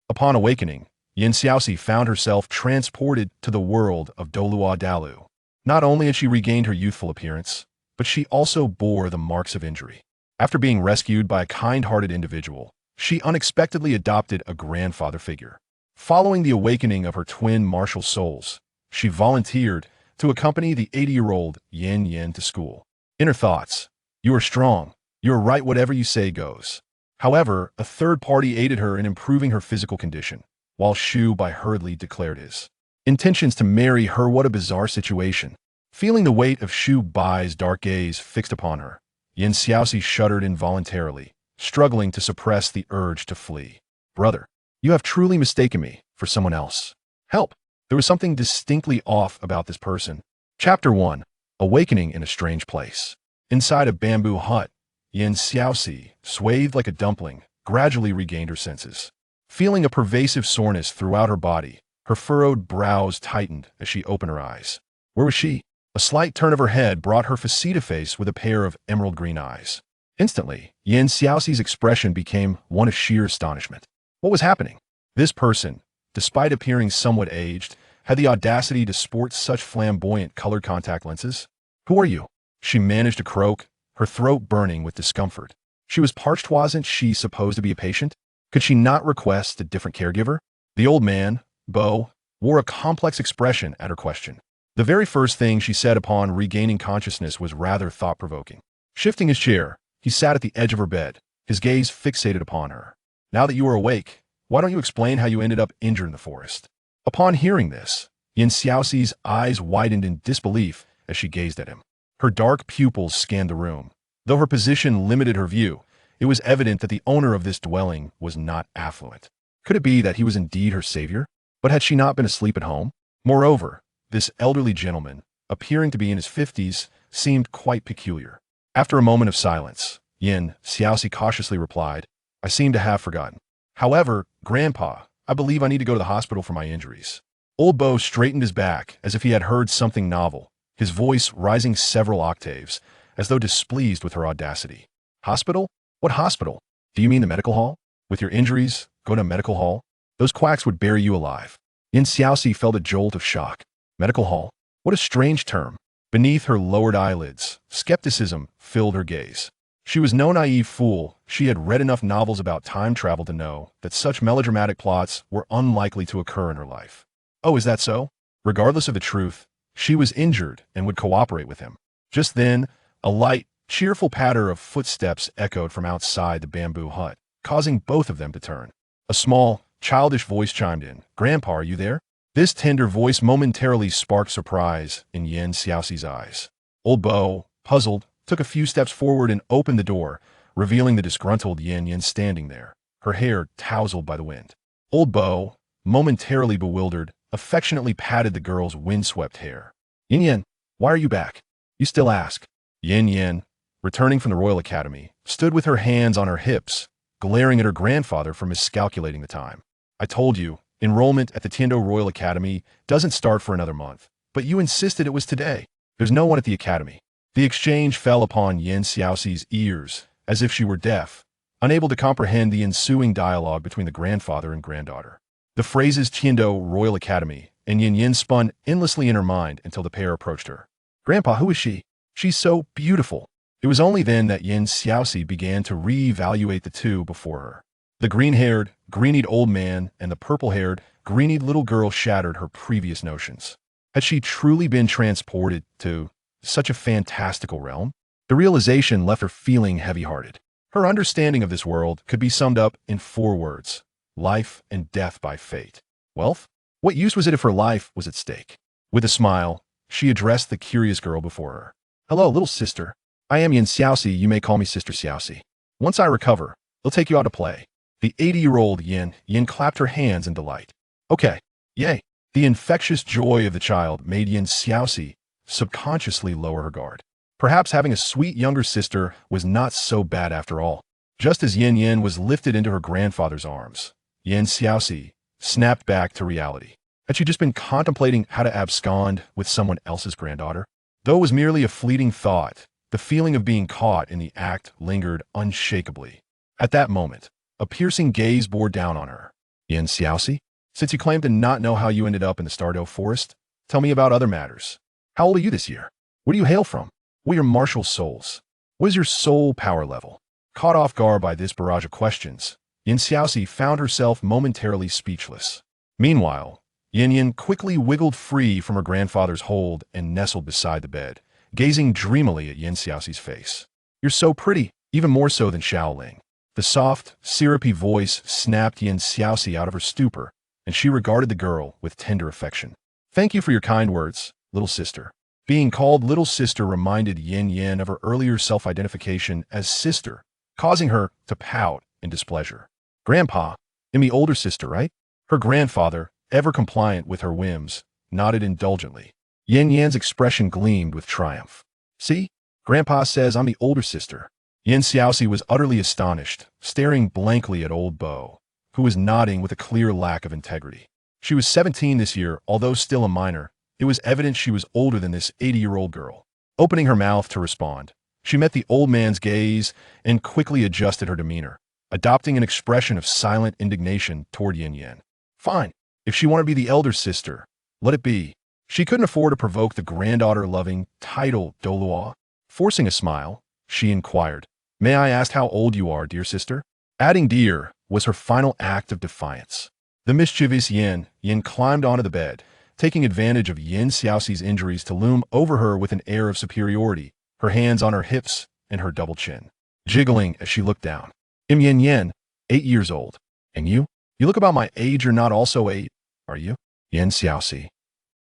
Upon awakening, Xiaoxi found herself transported to the world of Douluo. Not only had she regained her youthful appearance, but she also bore the marks of injury. After being rescued by a kind-hearted individual, she unexpectedly adopted a grandfather figure. Following the awakening of her twin martial souls, she volunteered to accompany the 80-year-old Yanyan to school. In her thoughts, "You are strong. You are right, whatever you say goes." However, a third party aided her in improving her physical condition, while Shu Bai hurriedly declared his intentions to marry her. What a bizarre situation. Feeling the weight of Shu Bai's dark gaze fixed upon her, Xiaoxi shuddered involuntarily, struggling to suppress the urge to flee. "Brother, you have truly mistaken me for someone else. Help!" There was something distinctly off about this person. Chapter 1. Awakening in a Strange Place. Inside a bamboo hut, Xiaoxi, swathed like a dumpling, gradually regained her senses. Feeling a pervasive soreness throughout her body, her furrowed brows tightened as she opened her eyes. Where was she? A slight turn of her head brought her face with a pair of emerald green eyes. Instantly, Xiaoxi's expression became one of sheer astonishment. What was happening? This person, despite appearing somewhat aged, had the audacity to sport such flamboyant colored contact lenses. "Who are you?" She managed to croak, her throat burning with discomfort. She was parched. Wasn't she supposed to be a patient? Could she not request a different caregiver? The old man, Bo, wore a complex expression at her question. The very first thing she said upon regaining consciousness was rather thought-provoking. Shifting his chair, he sat at the edge of her bed, his gaze fixated upon her. "Now that you are awake, why don't you explain how you ended up injured in the forest?" Upon hearing this, Xiaoxi's eyes widened in disbelief as she gazed at him. Her dark pupils scanned the room. Though her position limited her view, it was evident that the owner of this dwelling was not affluent. Could it be that he was indeed her savior? But had she not been asleep at home? Moreover, this elderly gentleman, appearing to be in his 50s, seemed quite peculiar. After a moment of silence, Xiaoxi cautiously replied, "I seem to have forgotten. However, Grandpa, I believe I need to go to the hospital for my injuries." Old Bo straightened his back as if he had heard something novel, his voice rising several octaves, as though displeased with her audacity. "Hospital? What hospital? Do you mean the medical hall? With your injuries, go to a medical hall? Those quacks would bury you alive." Xiaoxi felt a jolt of shock. Medical hall? What a strange term. Beneath her lowered eyelids, skepticism filled her gaze. She was no naive fool. She had read enough novels about time travel to know that such melodramatic plots were unlikely to occur in her life. Oh, is that so? Regardless of the truth, she was injured and would cooperate with him. Just then, a light, cheerful patter of footsteps echoed from outside the bamboo hut, causing both of them to turn. A small, childish voice chimed in. "Grandpa, are you there?" This tender voice momentarily sparked surprise in Xiaoxi's eyes. Old Bo, puzzled, took a few steps forward and opened the door, revealing the disgruntled Yanyan standing there, her hair tousled by the wind. Old Bo, momentarily bewildered, affectionately patted the girl's windswept hair. "Yanyan, why are you back? You still ask." Yanyan, returning from the Royal Academy, stood with her hands on her hips, glaring at her grandfather for miscalculating the time. "I told you, enrollment at the Tiando Royal Academy doesn't start for another month, but you insisted it was today. There's no one at the academy." The exchange fell upon Xiaoxi's ears, as if she were deaf, unable to comprehend the ensuing dialogue between the grandfather and granddaughter. The phrases Tiando Royal Academy and Yanyan spun endlessly in her mind until the pair approached her. "Grandpa, who is she? She's so beautiful." It was only then that Xiaoxi began to re-evaluate the two before her. The green-haired, greenied old man and the purple-haired, greenied little girl shattered her previous notions. Had she truly been transported to such a fantastical realm? The realization left her feeling heavy-hearted. Her understanding of this world could be summed up in 4 words: life and death by fate. Wealth? What use was it if her life was at stake? With a smile, she addressed the curious girl before her. "Hello, little sister. I am Xiaoxi. You may call me Sister Xiaoxi. Once I recover, I'll take you out to play." The 80-year-old Yan clapped her hands in delight. "Okay, yay." The infectious joy of the child made Xiaoxi subconsciously lower her guard. Perhaps having a sweet younger sister was not so bad after all. Just as Yanyan was lifted into her grandfather's arms, Xiaoxi snapped back to reality. Had she just been contemplating how to abscond with someone else's granddaughter? Though it was merely a fleeting thought, the feeling of being caught in the act lingered unshakably. At that moment, a piercing gaze bore down on her. Yin Xiaoxi, since you claim to not know how you ended up in the Stardow Forest, tell me about other matters. How old are you this year? Where do you hail from? What are your martial souls? What is your soul power level? Caught off guard by this barrage of questions, Yin Xiaoxi found herself momentarily speechless. Meanwhile, Yanyan quickly wiggled free from her grandfather's hold and nestled beside the bed, gazing dreamily at Yin Xiaoxi's face. You're so pretty, even more so than Xiaoling. The soft, syrupy voice snapped Yin Xiaoxi out of her stupor, and she regarded the girl with tender affection. Thank you for your kind words, little sister. Being called little sister reminded Yin Yan of her earlier self-identification as sister, causing her to pout in displeasure. Grandpa, I'm the older sister, right? Her grandfather, ever compliant with her whims, nodded indulgently. Yin Yan's expression gleamed with triumph. See? Grandpa says I'm the older sister. Yin Xiaoxi was utterly astonished, staring blankly at old Bo, who was nodding with a clear lack of integrity. She was 17 this year, although still a minor. It was evident she was older than this 80-year-old girl. Opening her mouth to respond, she met the old man's gaze and quickly adjusted her demeanor, adopting an expression of silent indignation toward Yin Yan. Fine. If she wanted to be the elder sister, let it be. She couldn't afford to provoke the granddaughter-loving title Douluo. Forcing a smile, she inquired, May I ask how old you are, dear sister? Adding dear was her final act of defiance. The mischievous Yin climbed onto the bed, taking advantage of Yin Xiaoxi's injuries to loom over her with an air of superiority, her hands on her hips and her double chin, jiggling as she looked down. I'm Yin Yan, 8 years old. And you? You look about my age. You're not also 8, are you? Yin Xiaoxi.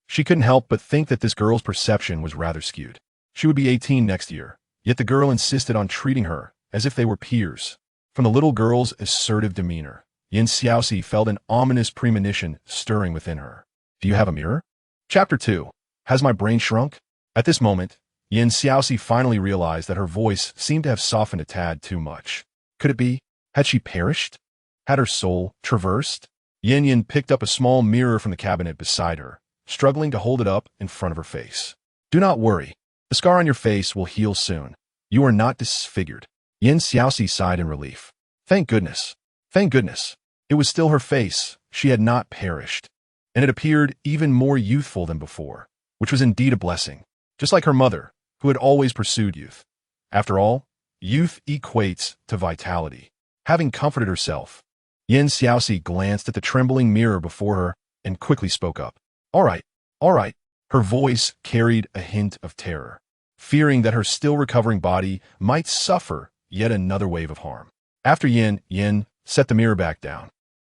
She couldn't help but think that this girl's perception was rather skewed. She would be 18 next year, yet the girl insisted on treating her as if they were peers. From the little girl's assertive demeanor, Yin Xiaoxi felt an ominous premonition stirring within her. Do you have a mirror? Chapter 2. Has my brain shrunk? At this moment, Yin Xiaoxi finally realized that her voice seemed to have softened a tad too much. Could it be? Had she perished? Had her soul traversed? Yanyan picked up a small mirror from the cabinet beside her, struggling to hold it up in front of her face. Do not worry. The scar on your face will heal soon. You are not disfigured. Yin Xiaoxi sighed in relief. Thank goodness. Thank goodness. It was still her face. She had not perished. And it appeared even more youthful than before, which was indeed a blessing, just like her mother, who had always pursued youth. After all, youth equates to vitality. Having comforted herself, Yin Xiaoxi glanced at the trembling mirror before her and quickly spoke up. All right, all right. Her voice carried a hint of terror, fearing that her still recovering body might suffer yet another wave of harm. After Yin set the mirror back down,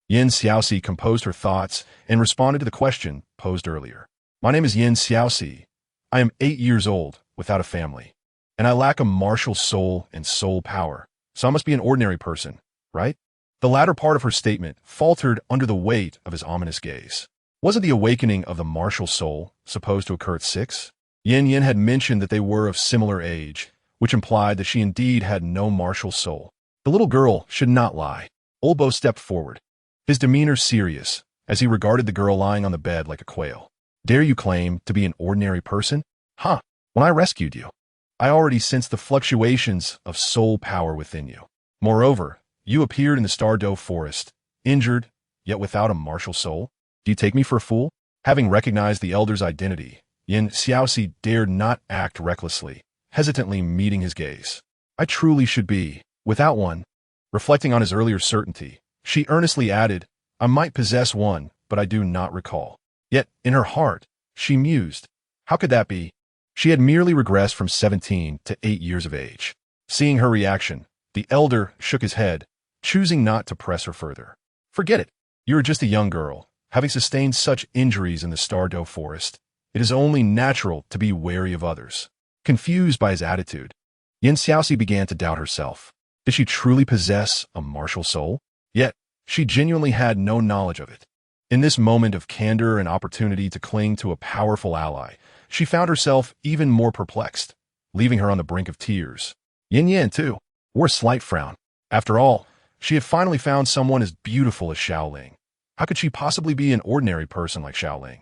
Yin Xiaoxi composed her thoughts and responded to the question posed earlier. My name is Yin Xiaoxi. I am 8 years old, without a family, and I lack a martial soul and soul power, so I must be an ordinary person, right? The latter part of her statement faltered under the weight of his ominous gaze. Wasn't the awakening of the martial soul supposed to occur at 6? Yanyan had mentioned that they were of similar age, which implied that she indeed had no martial soul. The little girl should not lie. Old Bo stepped forward, his demeanor serious, as he regarded the girl lying on the bed like a quail. Dare you claim to be an ordinary person? Huh, when I rescued you, I already sensed the fluctuations of soul power within you. Moreover, you appeared in the Stardow Forest, injured, yet without a martial soul. Do you take me for a fool? Having recognized the elder's identity, Yin Xiaoxi dared not act recklessly, hesitantly meeting his gaze. I truly should be, without one. Reflecting on his earlier certainty, she earnestly added, I might possess one, but I do not recall. Yet, in her heart, she mused, how could that be? She had merely regressed from 17 to 8 years of age. Seeing her reaction, the elder shook his head, choosing not to press her further. Forget it. You are just a young girl, having sustained such injuries in the Stardow Forest. It is only natural to be wary of others. Confused by his attitude, Yin Xiaoxi began to doubt herself. Did she truly possess a martial soul? Yet, she genuinely had no knowledge of it. In this moment of candor and opportunity to cling to a powerful ally, she found herself even more perplexed, leaving her on the brink of tears. Yin Yan, too, wore a slight frown. After all, she had finally found someone as beautiful as Xiaoling. How could she possibly be an ordinary person like Xiaoling?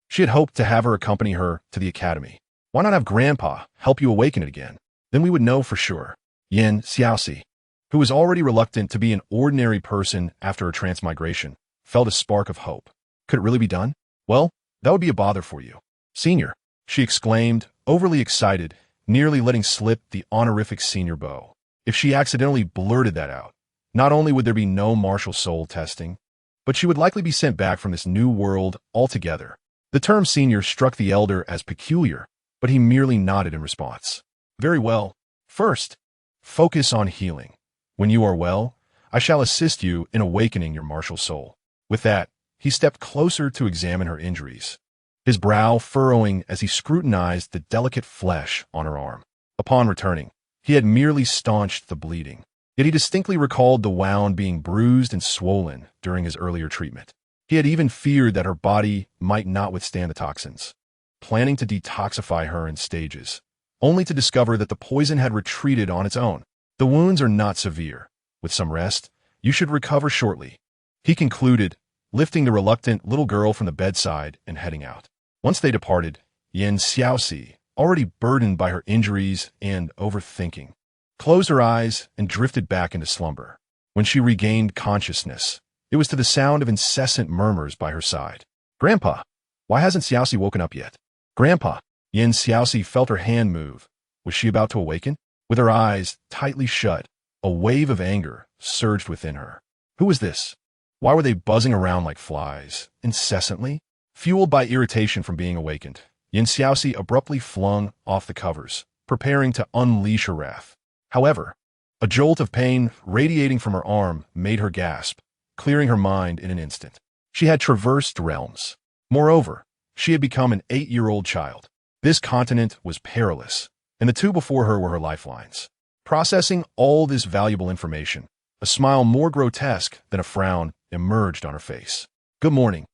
She had hoped to have her accompany her to the academy. Why not have Grandpa help you awaken it again? Then we would know for sure. Yin Xiaoxi, who was already reluctant to be an ordinary person after her transmigration, felt a spark of hope. Could it really be done? Well, that would be a bother for you. Senior, she exclaimed, overly excited, nearly letting slip the honorific senior bow. If she accidentally blurted that out, not only would there be no martial soul testing, but she would likely be sent back from this new world altogether. The term senior struck the elder as peculiar, but he merely nodded in response. Very well. First, focus on healing. When you are well, I shall assist you in awakening your martial soul. With that, he stepped closer to examine her injuries, his brow furrowing as he scrutinized the delicate flesh on her arm. Upon returning, he had merely staunched the bleeding, yet he distinctly recalled the wound being bruised and swollen during his earlier treatment. He had even feared that her body might not withstand the toxins, planning to detoxify her in stages, only to discover that the poison had retreated on its own. The wounds are not severe. With some rest, you should recover shortly, he concluded, lifting the reluctant little girl from the bedside and heading out. Once they departed, Xiaoxi, already burdened by her injuries and overthinking, closed her eyes and drifted back into slumber. When she regained consciousness, it was to the sound of incessant murmurs by her side. Grandpa, why hasn't Xiaoxi woken up yet? Grandpa, Xiaoxi felt her hand move. Was she about to awaken? With her eyes tightly shut, a wave of anger surged within her. Who was this? Why were they buzzing around like flies, incessantly? Fueled by irritation from being awakened, Xiaoxi abruptly flung off the covers, preparing to unleash her wrath. However, a jolt of pain radiating from her arm made her gasp, clearing her mind in an instant. She had traversed realms. Moreover, she had become an 8-year-old child. This continent was perilous, and the two before her were her lifelines. Processing all this valuable information, a smile more grotesque than a frown emerged on her face. Good morning.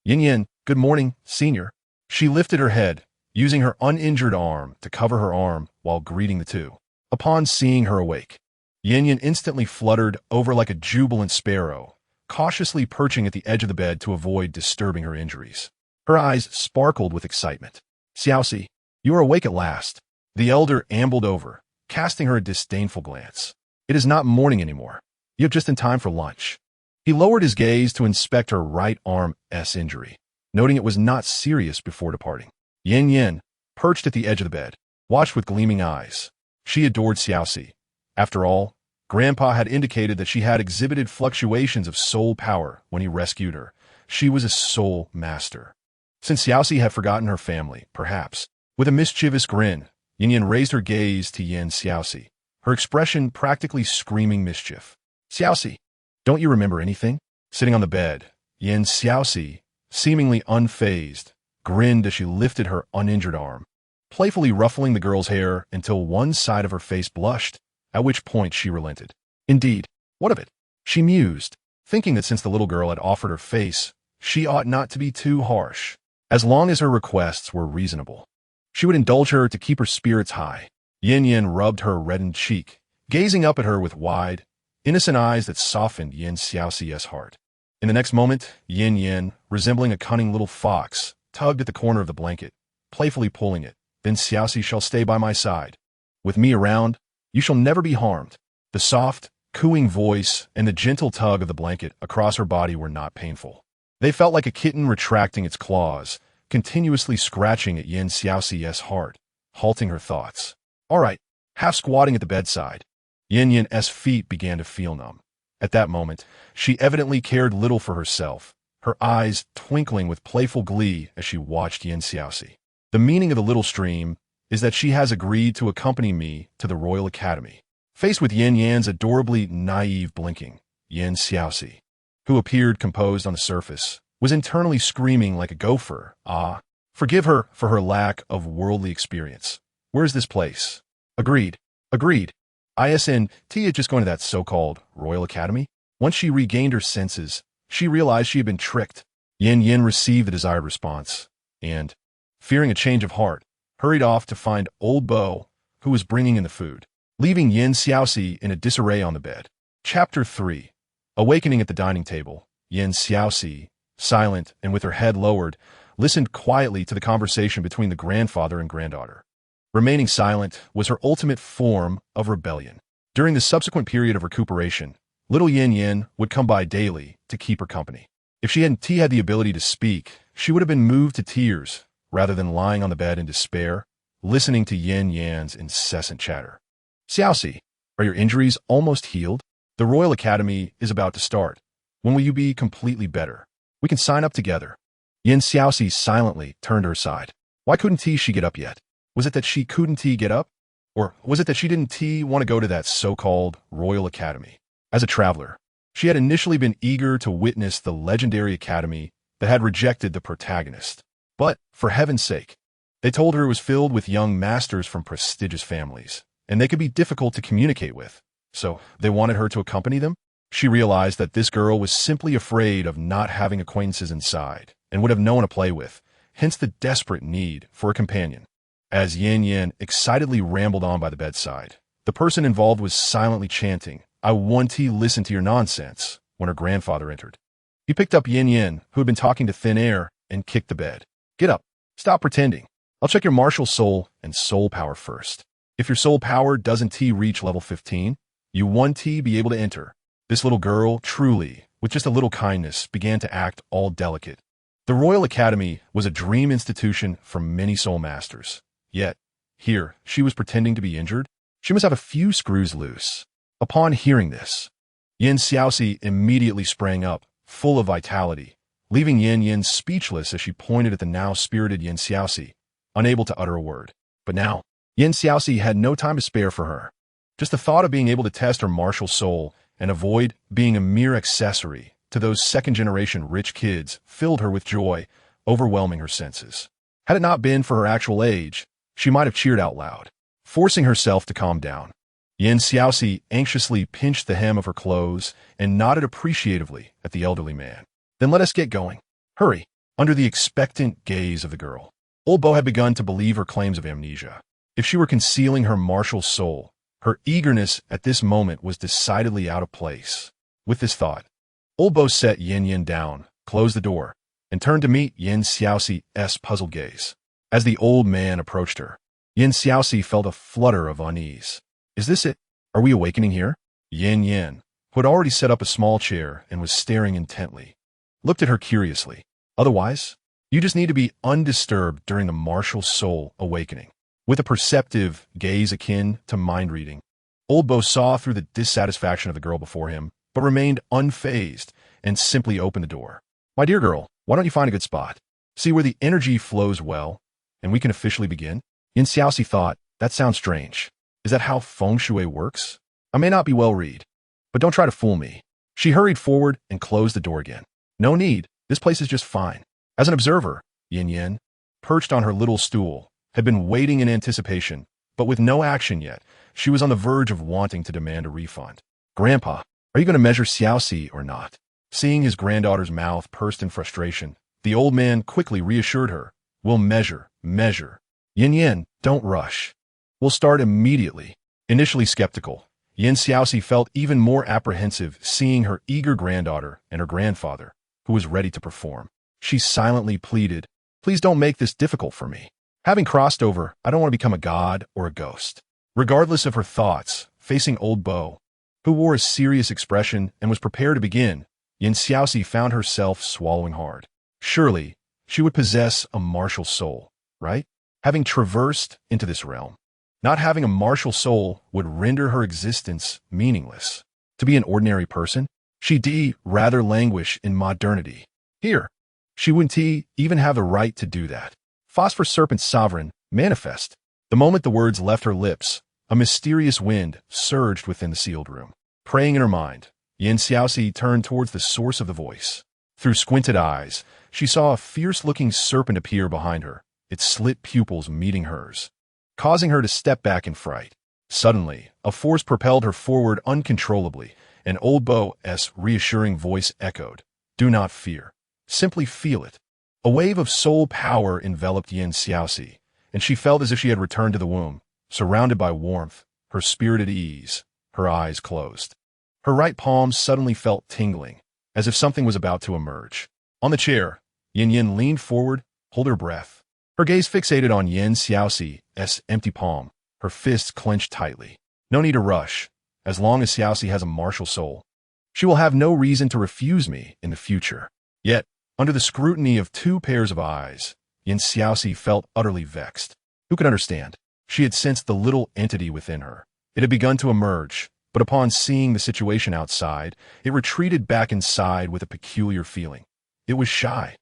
Yanyan, good morning, senior. She lifted her head, using her uninjured arm to cover her arm while greeting the two. Upon seeing her awake, Yanyan instantly fluttered over like a jubilant sparrow, cautiously perching at the edge of the bed to avoid disturbing her injuries. Her eyes sparkled with excitement. Xiaoxi, you are awake at last. The elder ambled over, casting her a disdainful glance. It is not morning anymore. You have just in time for lunch. He lowered his gaze to inspect her right arm's injury, noting it was not serious before departing. Yanyan, perched at the edge of the bed, watched with gleaming eyes. She adored Xiaoxi. After all, Grandpa had indicated that she had exhibited fluctuations of soul power when he rescued her. She was a soul master. Since Xiaoxi had forgotten her family, perhaps. With a mischievous grin, Yanyan raised her gaze to Xiaoxi, her expression practically screaming mischief. Xiaoxi, don't you remember anything? Sitting on the bed, Xiaoxi, seemingly unfazed, grinned as she lifted her uninjured arm, playfully ruffling the girl's hair until one side of her face blushed, at which point she relented. Indeed, what of it? She mused, thinking that since the little girl had offered her face, she ought not to be too harsh. As long as her requests were reasonable, she would indulge her to keep her spirits high. Yanyan rubbed her reddened cheek, gazing up at her with wide, innocent eyes that softened Xiaoxi's heart. In the next moment, Yanyan, resembling a cunning little fox, tugged at the corner of the blanket, playfully pulling it. Then Xiaoxi shall stay by my side. With me around, you shall never be harmed. The soft, cooing voice and the gentle tug of the blanket across her body were not painful. They felt like a kitten retracting its claws, continuously scratching at Xiaoxi's heart, halting her thoughts. All right, half squatting at the bedside, Yanyan's feet began to feel numb. At that moment, she evidently cared little for herself, her eyes twinkling with playful glee as she watched Xiaoxi. The meaning of the little stream is that she has agreed to accompany me to the Royal Academy. Faced with Yanyan's adorably naive blinking, Xiaoxi, who appeared composed on the surface, was internally screaming like a gopher. Forgive her for her lack of worldly experience. Where's this place? Agreed. Tia just going to that so-called Royal Academy? Once she regained her senses, she realized she had been tricked. Yanyan received the desired response, and, fearing a change of heart, hurried off to find old Bo, who was bringing in the food, leaving Xiaoxi in a disarray on the bed. Chapter 3. Awakening at the dining table, Xiaoxi, silent and with her head lowered, listened quietly to the conversation between the grandfather and granddaughter. Remaining silent was her ultimate form of rebellion. During the subsequent period of recuperation, little Yanyan would come by daily to keep her company. If she hadn't had the ability to speak, she would have been moved to tears rather than lying on the bed in despair, listening to Yanyan's incessant chatter. Xiaoxi, are your injuries almost healed? The Royal Academy is about to start. When will you be completely better? We can sign up together. Xiaoxi silently turned to her side. Why couldn't she get up yet? Was it that she couldn't get up? Or was it that she didn't want to go to that so-called Royal Academy? As a traveler, she had initially been eager to witness the legendary academy that had rejected the protagonist. But, for heaven's sake, they told her it was filled with young masters from prestigious families, and they could be difficult to communicate with. So, they wanted her to accompany them? She realized that this girl was simply afraid of not having acquaintances inside, and would have no one to play with, hence the desperate need for a companion. As Yanyan excitedly rambled on by the bedside, the person involved was silently chanting, "I want to listen to your nonsense," when her grandfather entered. He picked up Yanyan, who had been talking to thin air, and kicked the bed. "Get up. Stop pretending. I'll check your martial soul and soul power first. If your soul power doesn't reach level 15, you won't be able to enter." This little girl, truly, with just a little kindness, began to act all delicate. The Royal Academy was a dream institution for many soul masters. Yet, here, she was pretending to be injured. She must have a few screws loose. Upon hearing this, Xiaoxi immediately sprang up, full of vitality, leaving Yanyan speechless as she pointed at the now spirited Xiaoxi, unable to utter a word. But now, Xiaoxi had no time to spare for her. Just the thought of being able to test her martial soul and avoid being a mere accessory to those second-generation rich kids filled her with joy, overwhelming her senses. Had it not been for her actual age, she might have cheered out loud. Forcing herself to calm down, Xiaoxi anxiously pinched the hem of her clothes and nodded appreciatively at the elderly man. "Then let us get going. Hurry." Under the expectant gaze of the girl, Old Bo had begun to believe her claims of amnesia. If she were concealing her martial soul, her eagerness at this moment was decidedly out of place. With this thought, Old Bo set Yanyan down, closed the door, and turned to meet Xiaoxi's puzzled gaze. As the old man approached her, Xiaoxi felt a flutter of unease. "Is this it? Are we awakening here?" Yanyan, who had already set up a small chair and was staring intently, looked at her curiously. "Otherwise, you just need to be undisturbed during the martial soul awakening." With a perceptive gaze akin to mind reading, Old Bo saw through the dissatisfaction of the girl before him, but remained unfazed and simply opened the door. "My dear girl, why don't you find a good spot? See where the energy flows well, and we can officially begin?" Xiaoxi thought, that sounds strange. Is that how feng shui works? I may not be well read, but don't try to fool me. She hurried forward and closed the door again. "No need, this place is just fine." As an observer, Yanyan, perched on her little stool, had been waiting in anticipation, but with no action yet. She was on the verge of wanting to demand a refund. "Grandpa, are you going to measure Xiaoxi or not?" Seeing his granddaughter's mouth pursed in frustration, the old man quickly reassured her. "We'll measure. Yanyan, don't rush. We'll start immediately." Initially skeptical, Xiaoxi felt even more apprehensive seeing her eager granddaughter and her grandfather, who was ready to perform. She silently pleaded, "Please don't make this difficult for me. Having crossed over, I don't want to become a god or a ghost." Regardless of her thoughts, facing Old Bo, who wore a serious expression and was prepared to begin, Xiaoxi found herself swallowing hard. Surely, she would possess a martial soul, right? Having traversed into this realm, not having a martial soul would render her existence meaningless. To be an ordinary person, she'd rather languish in modernity. Here, she wouldn't even have the right to do that. Phosphor Serpent Sovereign, manifest. The moment the words left her lips, a mysterious wind surged within the sealed room. Praying in her mind, Xiaoxi turned towards the source of the voice. Through squinted eyes, she saw a fierce-looking serpent appear behind her, its slit pupils meeting hers, causing her to step back in fright. Suddenly, a force propelled her forward uncontrollably, and Old Bo's reassuring voice echoed, "Do not fear. Simply feel it." A wave of soul power enveloped Xiaoxi, and she felt as if she had returned to the womb, surrounded by warmth, her spirit at ease, her eyes closed. Her right palm suddenly felt tingling, as if something was about to emerge. On the chair, Yanyan leaned forward, hold her breath. Her gaze fixated on Xiaoxi's empty palm, her fists clenched tightly. No need to rush. As long as Xiaoxi has a martial soul, she will have no reason to refuse me in the future. Yet, under the scrutiny of two pairs of eyes, Xiaoxi felt utterly vexed. Who could understand? She had sensed the little entity within her. It had begun to emerge, but upon seeing the situation outside, it retreated back inside with a peculiar feeling. It was shy.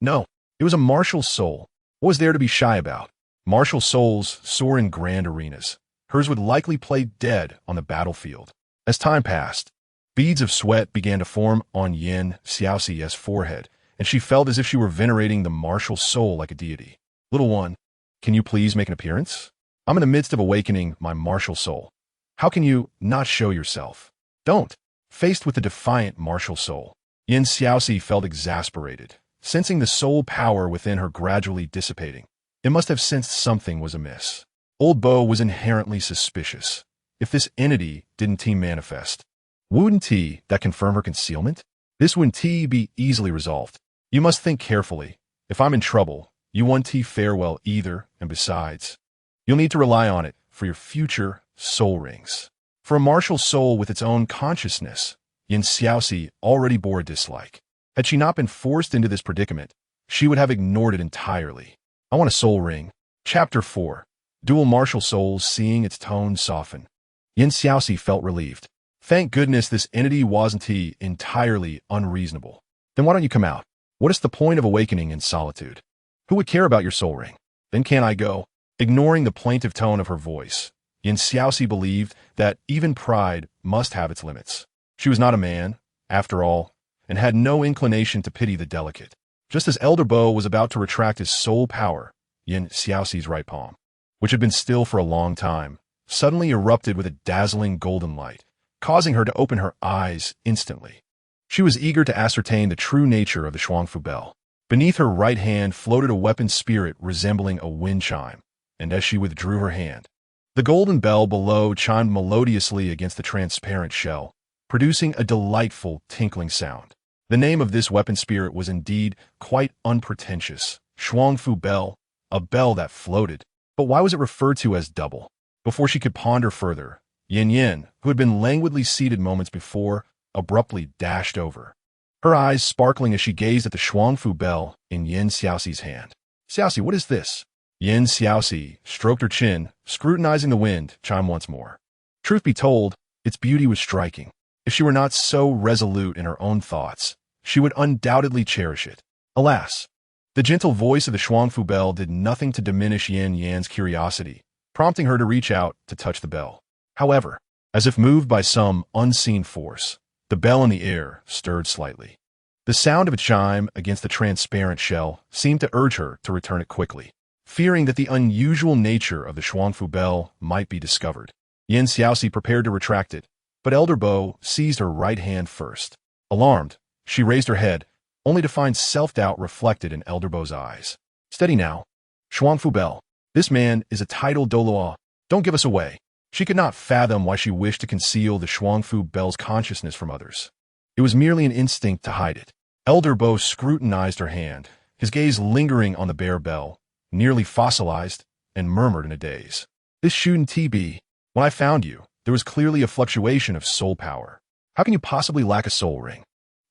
No, it was a martial soul. What was there to be shy about? Martial souls soar in grand arenas. Hers would likely play dead on the battlefield. As time passed, beads of sweat began to form on Xiaoxi's forehead, and she felt as if she were venerating the martial soul like a deity. Little one, can you please make an appearance? I'm in the midst of awakening my martial soul. How can you not show yourself? Don't. Faced with the defiant martial soul, Xiaoxi felt exasperated, sensing the soul power within her gradually dissipating. It must have sensed something was amiss. Old Bo was inherently suspicious. If this entity didn't manifest, wouldn't that confirm her concealment? This wouldn't be easily resolved. You must think carefully. If I'm in trouble, you won't fare well either, and besides, you'll need to rely on it for your future soul rings. For a martial soul with its own consciousness, Xiaoxi already bore a dislike. Had she not been forced into this predicament, she would have ignored it entirely. I want a soul ring. Chapter 4. Dual martial souls seeing its tone soften. Xiaoxi felt relieved. Thank goodness this entity wasn't entirely unreasonable. Then why don't you come out? What is the point of awakening in solitude? Who would care about your soul ring? Then can't I go? Ignoring the plaintive tone of her voice, Xiaoxi believed that even pride must have its limits. She was not a man, after all, and had no inclination to pity the delicate. Just as Elder Bo was about to retract his soul power, Xiaoxi's right palm, which had been still for a long time, suddenly erupted with a dazzling golden light, causing her to open her eyes instantly. She was eager to ascertain the true nature of the Shuangfu bell. Beneath her right hand floated a weapon spirit resembling a wind chime, and as she withdrew her hand, the golden bell below chimed melodiously against the transparent shell, producing a delightful tinkling sound. The name of this weapon spirit was indeed quite unpretentious, Shuangfu bell, a bell that floated. But why was it referred to as double? Before she could ponder further, Yanyan, who had been languidly seated moments before, abruptly dashed over, her eyes sparkling as she gazed at the Shuangfu bell in Xiaoxi's hand. Xiaoxi, what is this? Xiaoxi stroked her chin, scrutinizing the wind chime once more. Truth be told, its beauty was striking. If she were not so resolute in her own thoughts, she would undoubtedly cherish it. Alas, the gentle voice of the Shuangfu bell did nothing to diminish Yanyan's curiosity, prompting her to reach out to touch the bell. However, as if moved by some unseen force, the bell in the air stirred slightly. The sound of a chime against the transparent shell seemed to urge her to return it quickly. Fearing that the unusual nature of the Shuangfu bell might be discovered, Xiaoxi prepared to retract it, but Elder Bo seized her right hand first. Alarmed, she raised her head, only to find self-doubt reflected in Elder Bo's eyes. Steady now. Shuangfu bell, this man is a titled Douluo. Don't give us away. She could not fathom why she wished to conceal the Shuangfu bell's consciousness from others. It was merely an instinct to hide it. Elder Bo scrutinized her hand, his gaze lingering on the bare bell, nearly fossilized, and murmured in a daze. This shouldn't be. When I found you, there was clearly a fluctuation of soul power. How can you possibly lack a soul ring?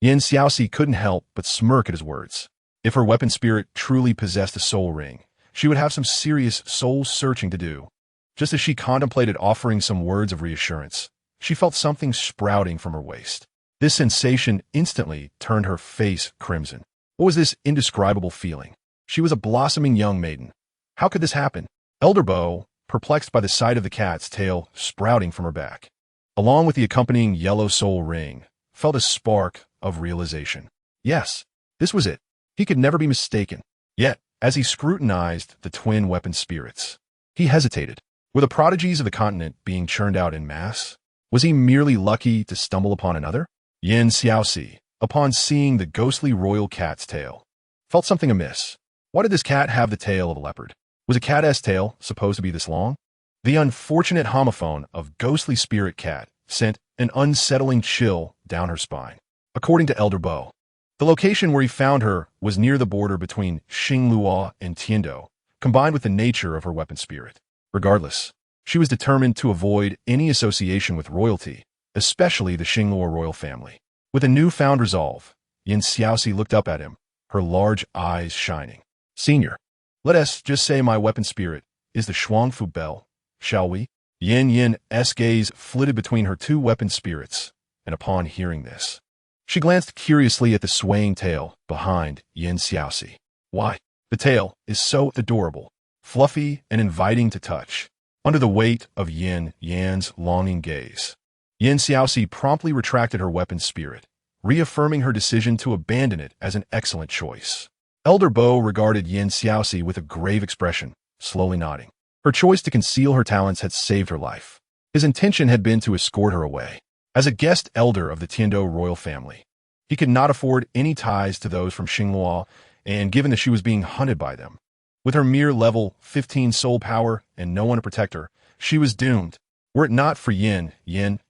Xiaoxi couldn't help but smirk at his words. If her weapon spirit truly possessed a soul ring, she would have some serious soul-searching to do. Just as she contemplated offering some words of reassurance, she felt something sprouting from her waist. This sensation instantly turned her face crimson. What was this indescribable feeling? She was a blossoming young maiden. How could this happen? Elder Bo, perplexed by the sight of the cat's tail sprouting from her back, along with the accompanying yellow soul ring, felt a spark of realization. Yes, this was it. He could never be mistaken. Yet, as he scrutinized the twin weapon spirits, he hesitated. Were the prodigies of the continent being churned out en masse? Was he merely lucky to stumble upon another? Xiaoxi, upon seeing the ghostly royal cat's tail, felt something amiss. Why did this cat have the tail of a leopard? Was a cat's tail supposed to be this long? The unfortunate homophone of ghostly spirit cat sent an unsettling chill down her spine. According to Elder Bo, the location where he found her was near the border between Xingluo and Tiando, combined with the nature of her weapon spirit. Regardless, she was determined to avoid any association with royalty, especially the Xingluo royal family. With a newfound resolve, Yin Xiaoxi looked up at him, her large eyes shining. Senior, let us just say my weapon spirit is the Shuangfu Bell, shall we? Yanyan's gaze flitted between her two weapon spirits, and upon hearing this, she glanced curiously at the swaying tail behind Yin Xiaoxi. Why, the tail is so adorable, fluffy and inviting to touch. Under the weight of Yan's longing gaze, Yin Xiaoxi promptly retracted her weapon spirit, reaffirming her decision to abandon it as an excellent choice. Elder Bo regarded Yin Xiaoxi with a grave expression, slowly nodding. Her choice to conceal her talents had saved her life. His intention had been to escort her away. As a guest elder of the Tiando royal family, he could not afford any ties to those from Xingluo, and given that she was being hunted by them, with her mere level 15 soul power and no one to protect her, she was doomed. Were it not for Yan's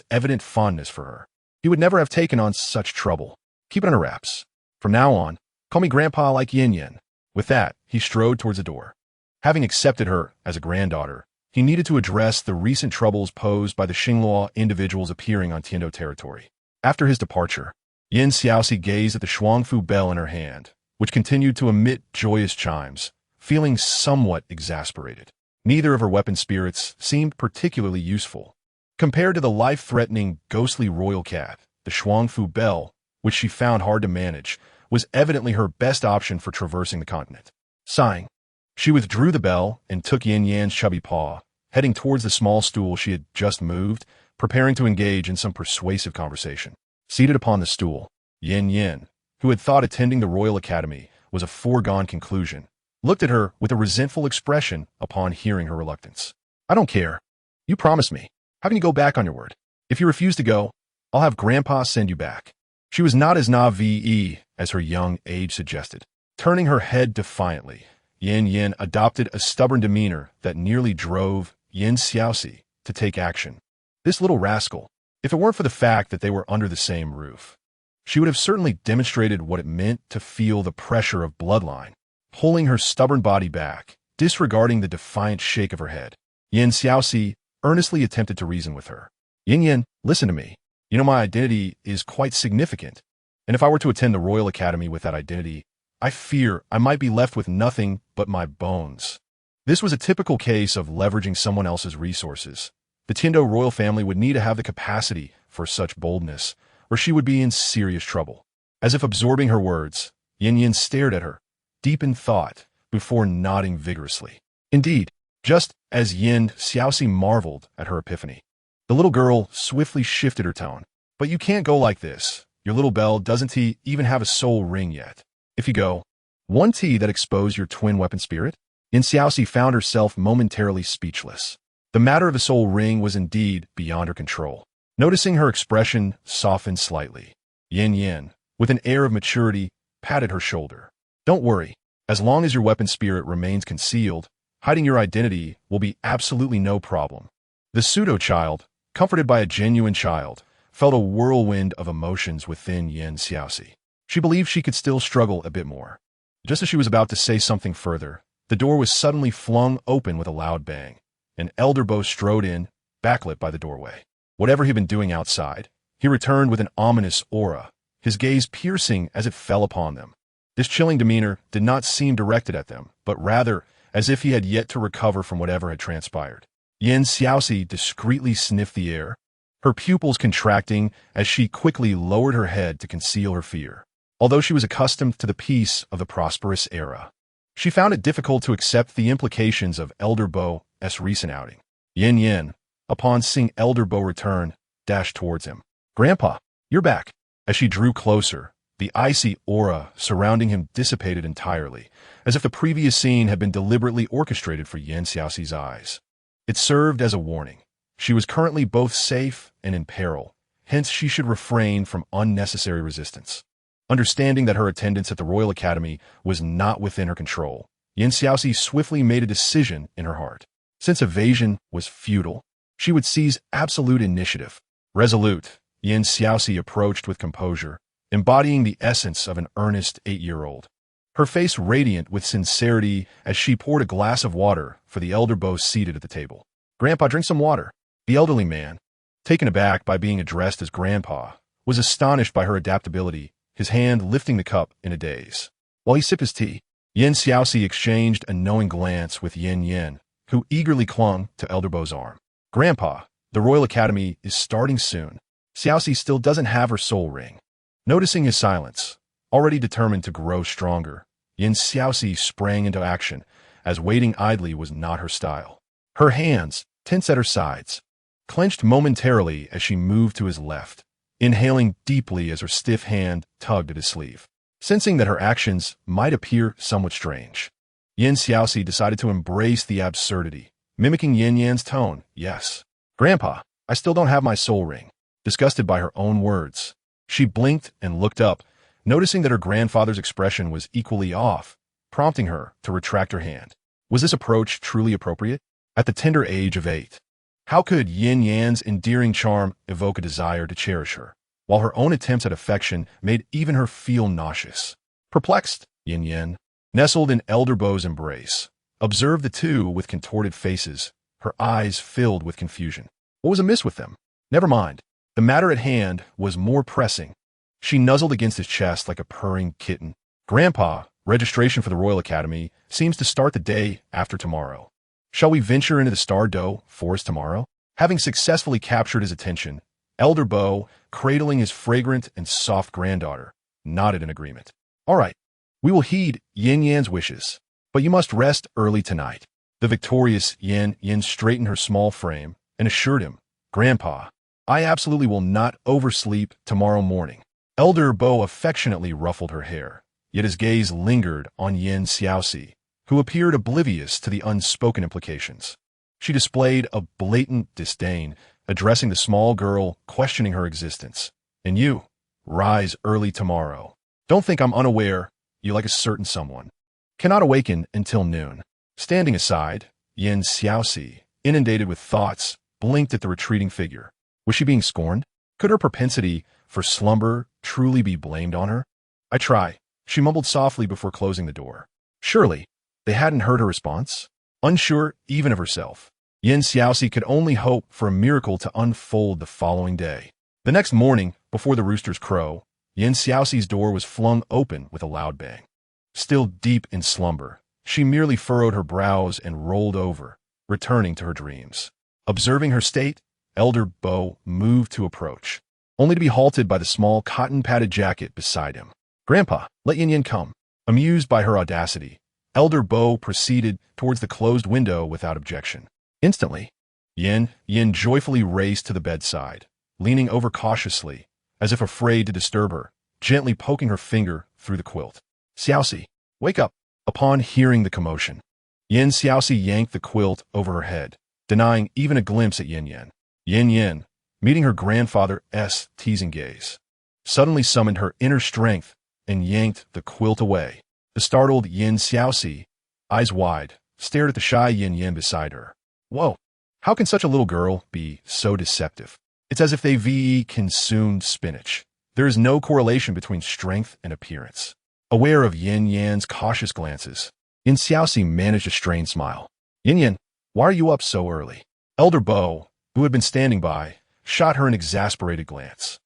evident fondness for her, he would never have taken on such trouble. Keep it under wraps. From now on, call me Grandpa like Yanyan. With that, he strode towards the door. Having accepted her as a granddaughter, he needed to address the recent troubles posed by the Xingluo individuals appearing on Tiando territory. After his departure, Yin Xiaoxi gazed at the Shuangfu bell in her hand, which continued to emit joyous chimes, feeling somewhat exasperated. Neither of her weapon spirits seemed particularly useful. Compared to the life-threatening, ghostly royal cat, the Shuangfu bell, which she found hard to manage, was evidently her best option for traversing the continent. Sighing, she withdrew the bell and took Yanyan's chubby paw, heading towards the small stool she had just moved, preparing to engage in some persuasive conversation. Seated upon the stool, Yanyan, who had thought attending the Royal Academy was a foregone conclusion, looked at her with a resentful expression upon hearing her reluctance. I don't care. You promised me. How can you go back on your word? If you refuse to go, I'll have Grandpa send you back. She was not as naive as her young age suggested. Turning her head defiantly, Yanyan adopted a stubborn demeanor that nearly drove Yin Xiaoxi to take action. This little rascal, if it weren't for the fact that they were under the same roof, she would have certainly demonstrated what it meant to feel the pressure of bloodline, pulling her stubborn body back, disregarding the defiant shake of her head. Yin Xiaoxi earnestly attempted to reason with her. Yanyan, listen to me. You know my identity is quite significant, and if I were to attend the Royal Academy with that identity, I fear I might be left with nothing but my bones. This was a typical case of leveraging someone else's resources. The Tiando royal family would need to have the capacity for such boldness, or she would be in serious trouble. As if absorbing her words, Yanyan stared at her, deep in thought, before nodding vigorously. Indeed, just as Yin Xiaoxi marveled at her epiphany, the little girl swiftly shifted her tone. But you can't go like this. Your little bell doesn't even have a soul ring yet. If you go, won't that expose your twin weapon spirit? Yin Xiaoxi found herself momentarily speechless. The matter of the soul ring was indeed beyond her control. Noticing her expression softened slightly, Yanyan, with an air of maturity, patted her shoulder. Don't worry. As long as your weapon spirit remains concealed, hiding your identity will be absolutely no problem. The pseudo-child, comforted by a genuine child, felt a whirlwind of emotions within Yin Xiaoxi. She believed she could still struggle a bit more. Just as she was about to say something further, the door was suddenly flung open with a loud bang. An elder Bo strode in, backlit by the doorway. Whatever he'd been doing outside, he returned with an ominous aura, his gaze piercing as it fell upon them. This chilling demeanor did not seem directed at them, but rather as if he had yet to recover from whatever had transpired. Yin Xiaoxi discreetly sniffed the air, her pupils contracting as she quickly lowered her head to conceal her fear. Although she was accustomed to the peace of the prosperous era, she found it difficult to accept the implications of Elder Bo's recent outing. Yanyan, upon seeing Elder Bo return, dashed towards him. Grandpa, you're back. As she drew closer, the icy aura surrounding him dissipated entirely, as if the previous scene had been deliberately orchestrated for Yin Xiaoxi's eyes. It served as a warning. She was currently both safe and in peril, hence she should refrain from unnecessary resistance. Understanding that her attendance at the Royal Academy was not within her control, Yin Xiaoxi swiftly made a decision in her heart. Since evasion was futile, she would seize absolute initiative. Resolute, Yin Xiaoxi approached with composure, embodying the essence of an earnest 8-year-old. Her face radiant with sincerity as she poured a glass of water for the elder Bo seated at the table. Grandpa, drink some water. The elderly man, taken aback by being addressed as Grandpa, was astonished by her adaptability his hand lifting the cup in a daze. While he sipped his tea, Xiaoxi exchanged a knowing glance with Yanyan, who eagerly clung to Elder Bo's arm. Grandpa, the Royal Academy is starting soon. Xiaoxi still doesn't have her soul ring. Noticing his silence, already determined to grow stronger, Xiaoxi sprang into action, as waiting idly was not her style. Her hands, tense at her sides, clenched momentarily as she moved to his left, inhaling deeply as her stiff hand tugged at his sleeve. Sensing that her actions might appear somewhat strange, Xiaoxi decided to embrace the absurdity, mimicking Yanyan's tone. Yes. Grandpa, I still don't have my soul ring. Disgusted by her own words, she blinked and looked up, noticing that her grandfather's expression was equally off, prompting her to retract her hand. Was this approach truly appropriate? At the tender age of 8, how could Yanyan's endearing charm evoke a desire to cherish her, while her own attempts at affection made even her feel nauseous? Perplexed, Yanyan, nestled in Elder Bo's embrace, observed the two with contorted faces, her eyes filled with confusion. What was amiss with them? Never mind. The matter at hand was more pressing. She nuzzled against his chest like a purring kitten. Grandpa, registration for the Royal Academy seems to start the day after tomorrow. Shall we venture into the Star-Do forest tomorrow? Having successfully captured his attention, Elder Bo, cradling his fragrant and soft granddaughter, nodded in agreement. All right, we will heed Yanyan's wishes, but you must rest early tonight. The victorious Yanyan straightened her small frame and assured him, Grandpa, I absolutely will not oversleep tomorrow morning. Elder Bo affectionately ruffled her hair, yet his gaze lingered on Xiaoxi, who appeared oblivious to the unspoken implications. She displayed a blatant disdain, addressing the small girl, questioning her existence. And you, rise early tomorrow. Don't think I'm unaware you like a certain someone. Cannot awaken until noon. Standing aside, Xiaoxi, inundated with thoughts, blinked at the retreating figure. Was she being scorned? Could her propensity for slumber truly be blamed on her? I try, she mumbled softly before closing the door. Surely, they hadn't heard her response? Unsure even of herself, Xiaoxi could only hope for a miracle to unfold the following day. The next morning, before the roosters crow, Xiaoxi's door was flung open with a loud bang. Still deep in slumber, she merely furrowed her brows and rolled over, returning to her dreams. Observing her state, Elder Bo moved to approach, only to be halted by the small cotton-padded jacket beside him. Grandpa, let Yanyan come. Amused by her audacity, Elder Bo proceeded towards the closed window without objection. Instantly, Yanyan joyfully raced to the bedside, leaning over cautiously, as if afraid to disturb her, gently poking her finger through the quilt. Xiaoxi, wake up. Upon hearing the commotion, Xiaoxi yanked the quilt over her head, denying even a glimpse at Yanyan. Yanyan, meeting her grandfather's teasing gaze, suddenly summoned her inner strength and yanked the quilt away. The startled Xiaoxi, eyes wide, stared at the shy Yanyan beside her. Whoa, how can such a little girl be so deceptive? It's as if they consumed spinach. There is no correlation between strength and appearance. Aware of Yanyan's cautious glances, Xiaoxi managed a strained smile. Yanyan, why are you up so early? Elder Bo, who had been standing by, shot her an exasperated glance.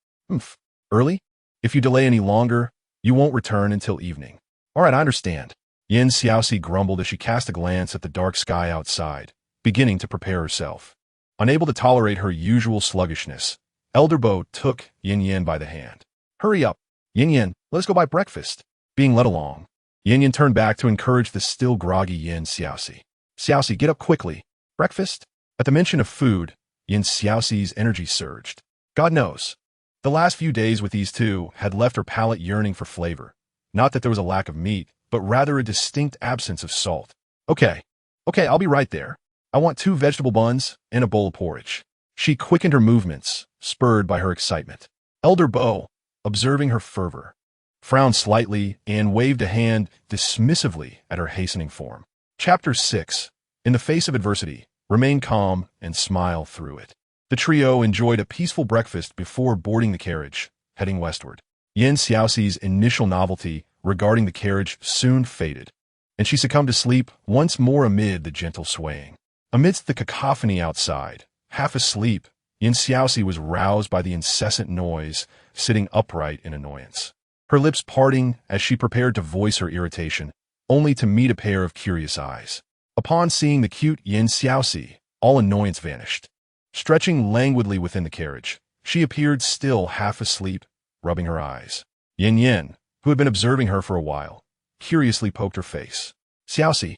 Early? If you delay any longer, you won't return until evening. All right, I understand. Xiaoxi grumbled as she cast a glance at the dark sky outside, beginning to prepare herself. Unable to tolerate her usual sluggishness, Elder Bo took Yanyan by the hand. Hurry up. Yanyan, let us go buy breakfast. Being led along, Yanyan turned back to encourage the still groggy Xiaoxi. Xiaoxi, get up quickly. Breakfast? At the mention of food, Xiaoxi's energy surged. God knows, the last few days with these two had left her palate yearning for flavor. Not that there was a lack of meat, but rather a distinct absence of salt. Okay, I'll be right there. I want 2 vegetable buns and a bowl of porridge. She quickened her movements, spurred by her excitement. Elder Bo, observing her fervor, frowned slightly and waved a hand dismissively at her hastening form. Chapter 6. In the face of adversity, remain calm and smile through it. The trio enjoyed a peaceful breakfast before boarding the carriage, heading westward. Xiaoxi's initial novelty regarding the carriage soon faded, and she succumbed to sleep once more amid the gentle swaying. Amidst the cacophony outside, half asleep, Xiaoxi was roused by the incessant noise, sitting upright in annoyance. her lips parting as she prepared to voice her irritation, only to meet a pair of curious eyes. Upon seeing the cute Xiaoxi, all annoyance vanished. Stretching languidly within the carriage, she appeared still half asleep, rubbing her eyes. Yanyan, who had been observing her for a while, curiously poked her face. Xiaoxi,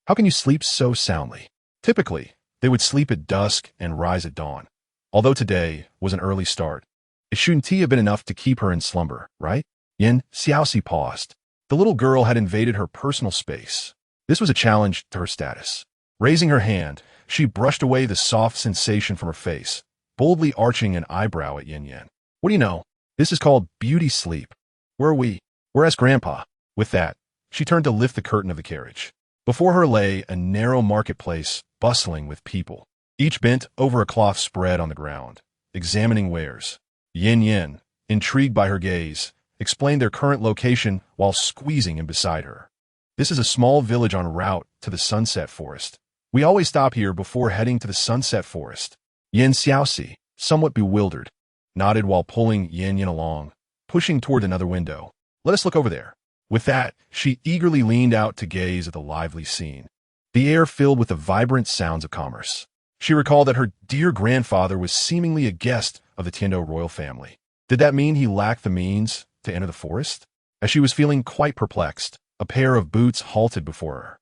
how can you sleep so soundly? Typically, they would sleep at dusk and rise at dawn. Although today was an early start, it shouldn't have been enough to keep her in slumber, right? Xiaoxi paused. The little girl had invaded her personal space. This was a challenge to her status. Raising her hand, she brushed away the soft sensation from her face, boldly arching an eyebrow at Yanyan. What do you know? This is called beauty sleep. Where are we? Where's Grandpa? With that, she turned to lift the curtain of the carriage. Before her lay a narrow marketplace bustling with people, each bent over a cloth spread on the ground, examining wares. Yanyan, intrigued by her gaze, explained their current location while squeezing in beside her. This is a small village en route to the Sunset Forest. We always stop here before heading to the Sunset Forest. Xiaoxi, somewhat bewildered, nodded while pulling Yanyan along, pushing toward another window. Let us look over there. With that, she eagerly leaned out to gaze at the lively scene. The air filled with the vibrant sounds of commerce. She recalled that her dear grandfather was seemingly a guest of the Tiando royal family. Did that mean he lacked the means to enter the forest? As she was feeling quite perplexed, a pair of boots halted before her.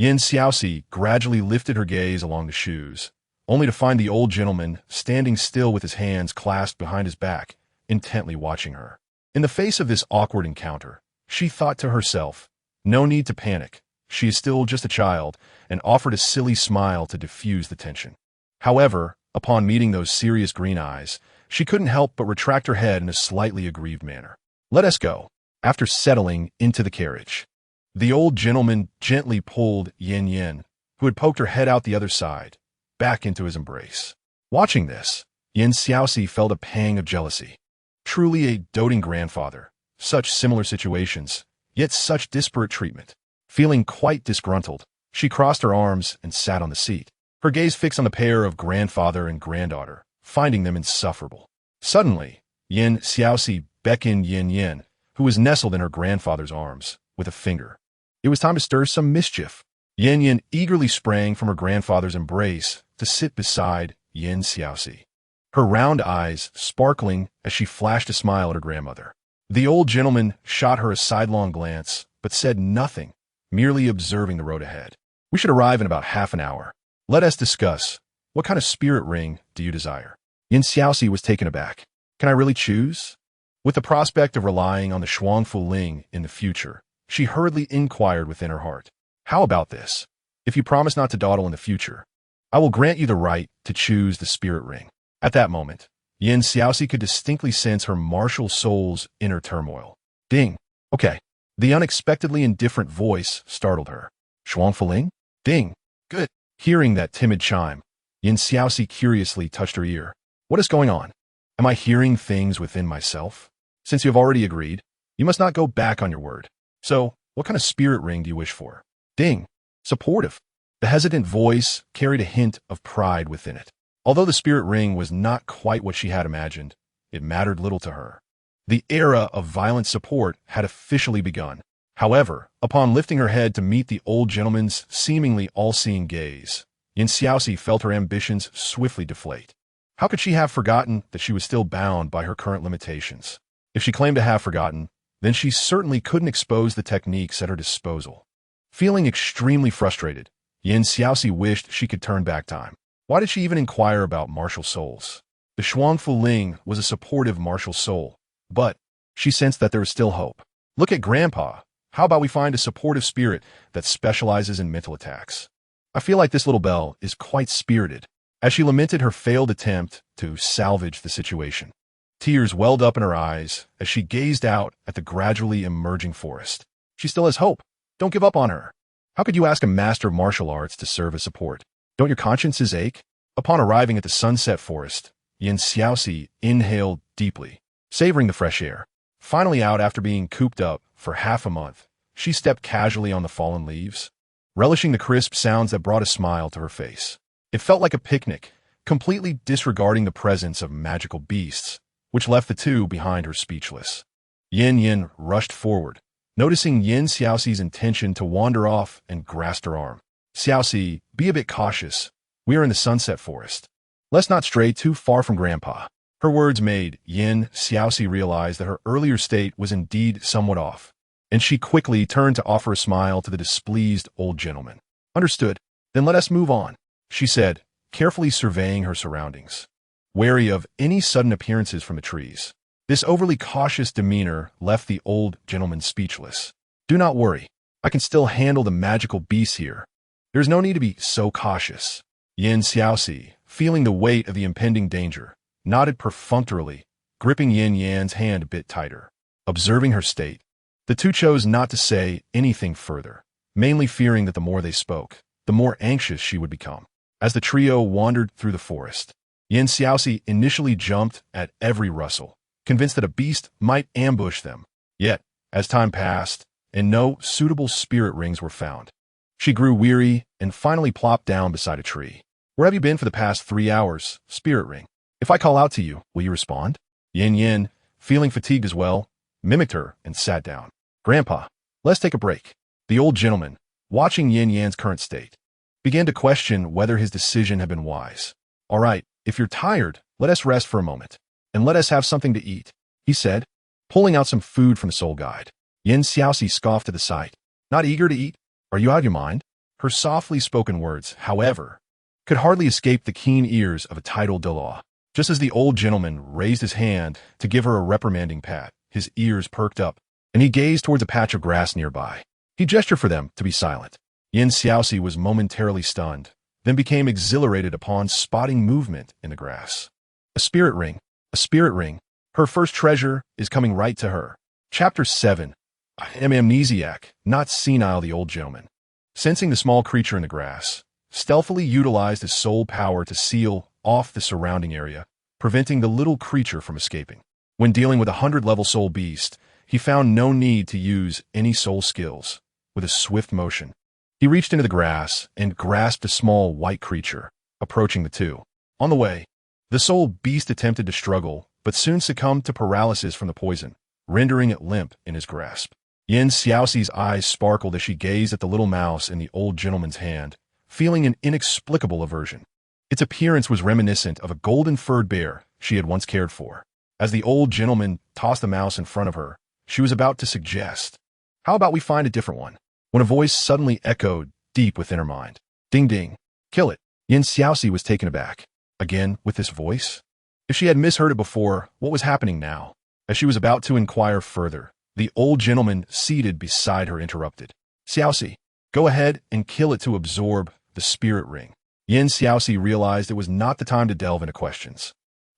Xiaoxi gradually lifted her gaze along the shoes, only to find the old gentleman standing still with his hands clasped behind his back, intently watching her. In the face of this awkward encounter, she thought to herself, no need to panic. She is still just a child, and offered a silly smile to diffuse the tension. However, upon meeting those serious green eyes, she couldn't help but retract her head in a slightly aggrieved manner. Let us go. After settling into the carriage, the old gentleman gently pulled Yanyan, who had poked her head out the other side, back into his embrace. Watching this, Xiaoxi felt a pang of jealousy. Truly a doting grandfather. Such similar situations, yet such disparate treatment. Feeling quite disgruntled, she crossed her arms and sat on the seat, her gaze fixed on the pair of grandfather and granddaughter, finding them insufferable. Suddenly, Xiaoxi beckoned Yanyan, who was nestled in her grandfather's arms, with a finger. It was time to stir some mischief. Yanyan eagerly sprang from her grandfather's embrace to sit beside Xiaoxi, her round eyes sparkling as she flashed a smile at her grandmother. The old gentleman shot her a sidelong glance, but said nothing, merely observing the road ahead. We should arrive in about half an hour. Let us discuss. What kind of spirit ring do you desire? Xiaoxi was taken aback. Can I really choose? With the prospect of relying on the Shuangfu Ling in the future, she hurriedly inquired within her heart. How about this? If you promise not to dawdle in the future, I will grant you the right to choose the spirit ring. At that moment, Xiaoxi could distinctly sense her martial soul's inner turmoil. Ding. Okay. The unexpectedly indifferent voice startled her. Shuangfu Ling? Ding. Good. Hearing that timid chime, Xiaoxi curiously touched her ear. What is going on? Am I hearing things within myself? Since you have already agreed, you must not go back on your word. So, what kind of spirit ring do you wish for? Ding. Supportive. The hesitant voice carried a hint of pride within it. Although the spirit ring was not quite what she had imagined, it mattered little to her. The era of violent support had officially begun. However, upon lifting her head to meet the old gentleman's seemingly all-seeing gaze, Xiaoxi felt her ambitions swiftly deflate. How could she have forgotten that she was still bound by her current limitations? If she claimed to have forgotten, then she certainly couldn't expose the techniques at her disposal. Feeling extremely frustrated, Xiaoxi wished she could turn back time. Why did she even inquire about martial souls? The Shuangfu Ling was a supportive martial soul, but she sensed that there was still hope. Look at Grandpa. How about we find a supportive spirit that specializes in mental attacks? I feel like this little belle is quite spirited, as she lamented her failed attempt to salvage the situation. Tears welled up in her eyes as she gazed out at the gradually emerging forest. She still has hope. Don't give up on her. How could you ask a master of martial arts to serve as support? Don't your consciences ache? Upon arriving at the Sunset Forest, Xiaoxi inhaled deeply, savoring the fresh air. Finally out after being cooped up for half a month, she stepped casually on the fallen leaves, relishing the crisp sounds that brought a smile to her face. It felt like a picnic, completely disregarding the presence of magical beasts, which left the two behind her speechless. Yanyan rushed forward, noticing Yin Xiaoxi's intention to wander off and grasped her arm. Xiaoxi, be a bit cautious. We are in the sunset forest. Let's not stray too far from Grandpa. Her words made Yin Xiaoxi realize that her earlier state was indeed somewhat off, and she quickly turned to offer a smile to the displeased old gentleman. Understood. Then let us move on, she said, carefully surveying her surroundings, wary of any sudden appearances from the trees. This overly cautious demeanor left the old gentleman speechless. Do not worry. I can still handle the magical beasts here. There's no need to be so cautious. Yin Xiaoxi, feeling the weight of the impending danger, nodded perfunctorily, gripping Yin Yan's hand a bit tighter. Observing her state, the two chose not to say anything further, mainly fearing that the more they spoke, the more anxious she would become. As the trio wandered through the forest, Yin Xiaoxi initially jumped at every rustle, convinced that a beast might ambush them. Yet, as time passed, and no suitable spirit rings were found, she grew weary and finally plopped down beside a tree. Where have you been for the past 3 hours, spirit ring? If I call out to you, will you respond? Yanyan, feeling fatigued as well, mimicked her and sat down. Grandpa, let's take a break. The old gentleman, watching Yanyan's current state, began to question whether his decision had been wise. All right, if you're tired, let us rest for a moment, and let us have something to eat, he said, pulling out some food from the soul guide. Yin Xiaoxi scoffed at the sight. Not eager to eat? Are you out of your mind? Her softly spoken words, however, could hardly escape the keen ears of a titled Douluo. Just as the old gentleman raised his hand to give her a reprimanding pat, his ears perked up, and he gazed towards a patch of grass nearby. He gestured for them to be silent. Yin Xiaoxi was momentarily stunned, then became exhilarated upon spotting movement in the grass. A spirit ring. A spirit ring. Her first treasure is coming right to her. Chapter 7. I am amnesiac, not senile. The old gentleman, sensing the small creature in the grass, stealthily utilized his soul power to seal off the surrounding area, preventing the little creature from escaping. When dealing with a 100-level soul beast, he found no need to use any soul skills. With a swift motion, he reached into the grass and grasped a small white creature, approaching the two. On the way, the soul beast attempted to struggle, but soon succumbed to paralysis from the poison, rendering it limp in his grasp. Yin Xiaoxi's eyes sparkled as she gazed at the little mouse in the old gentleman's hand, feeling an inexplicable aversion. Its appearance was reminiscent of a golden-furred bear she had once cared for. As the old gentleman tossed the mouse in front of her, she was about to suggest, "How about we find a different one?" when a voice suddenly echoed deep within her mind. Ding ding. Kill it. Yin Xiaoxi was taken aback. Again, with this voice? If she had misheard it before, what was happening now? As she was about to inquire further, the old gentleman seated beside her interrupted. Xiaoxi, go ahead and kill it to absorb the spirit ring. Yin Xiaoxi realized it was not the time to delve into questions.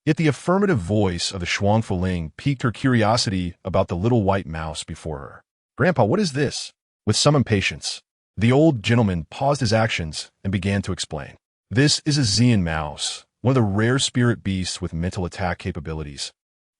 Yet the affirmative voice of the Shuangfuling piqued her curiosity about the little white mouse before her. Grandpa, what is this? With some impatience, the old gentleman paused his actions and began to explain. This is a Xian mouse, one of the rare spirit beasts with mental attack capabilities,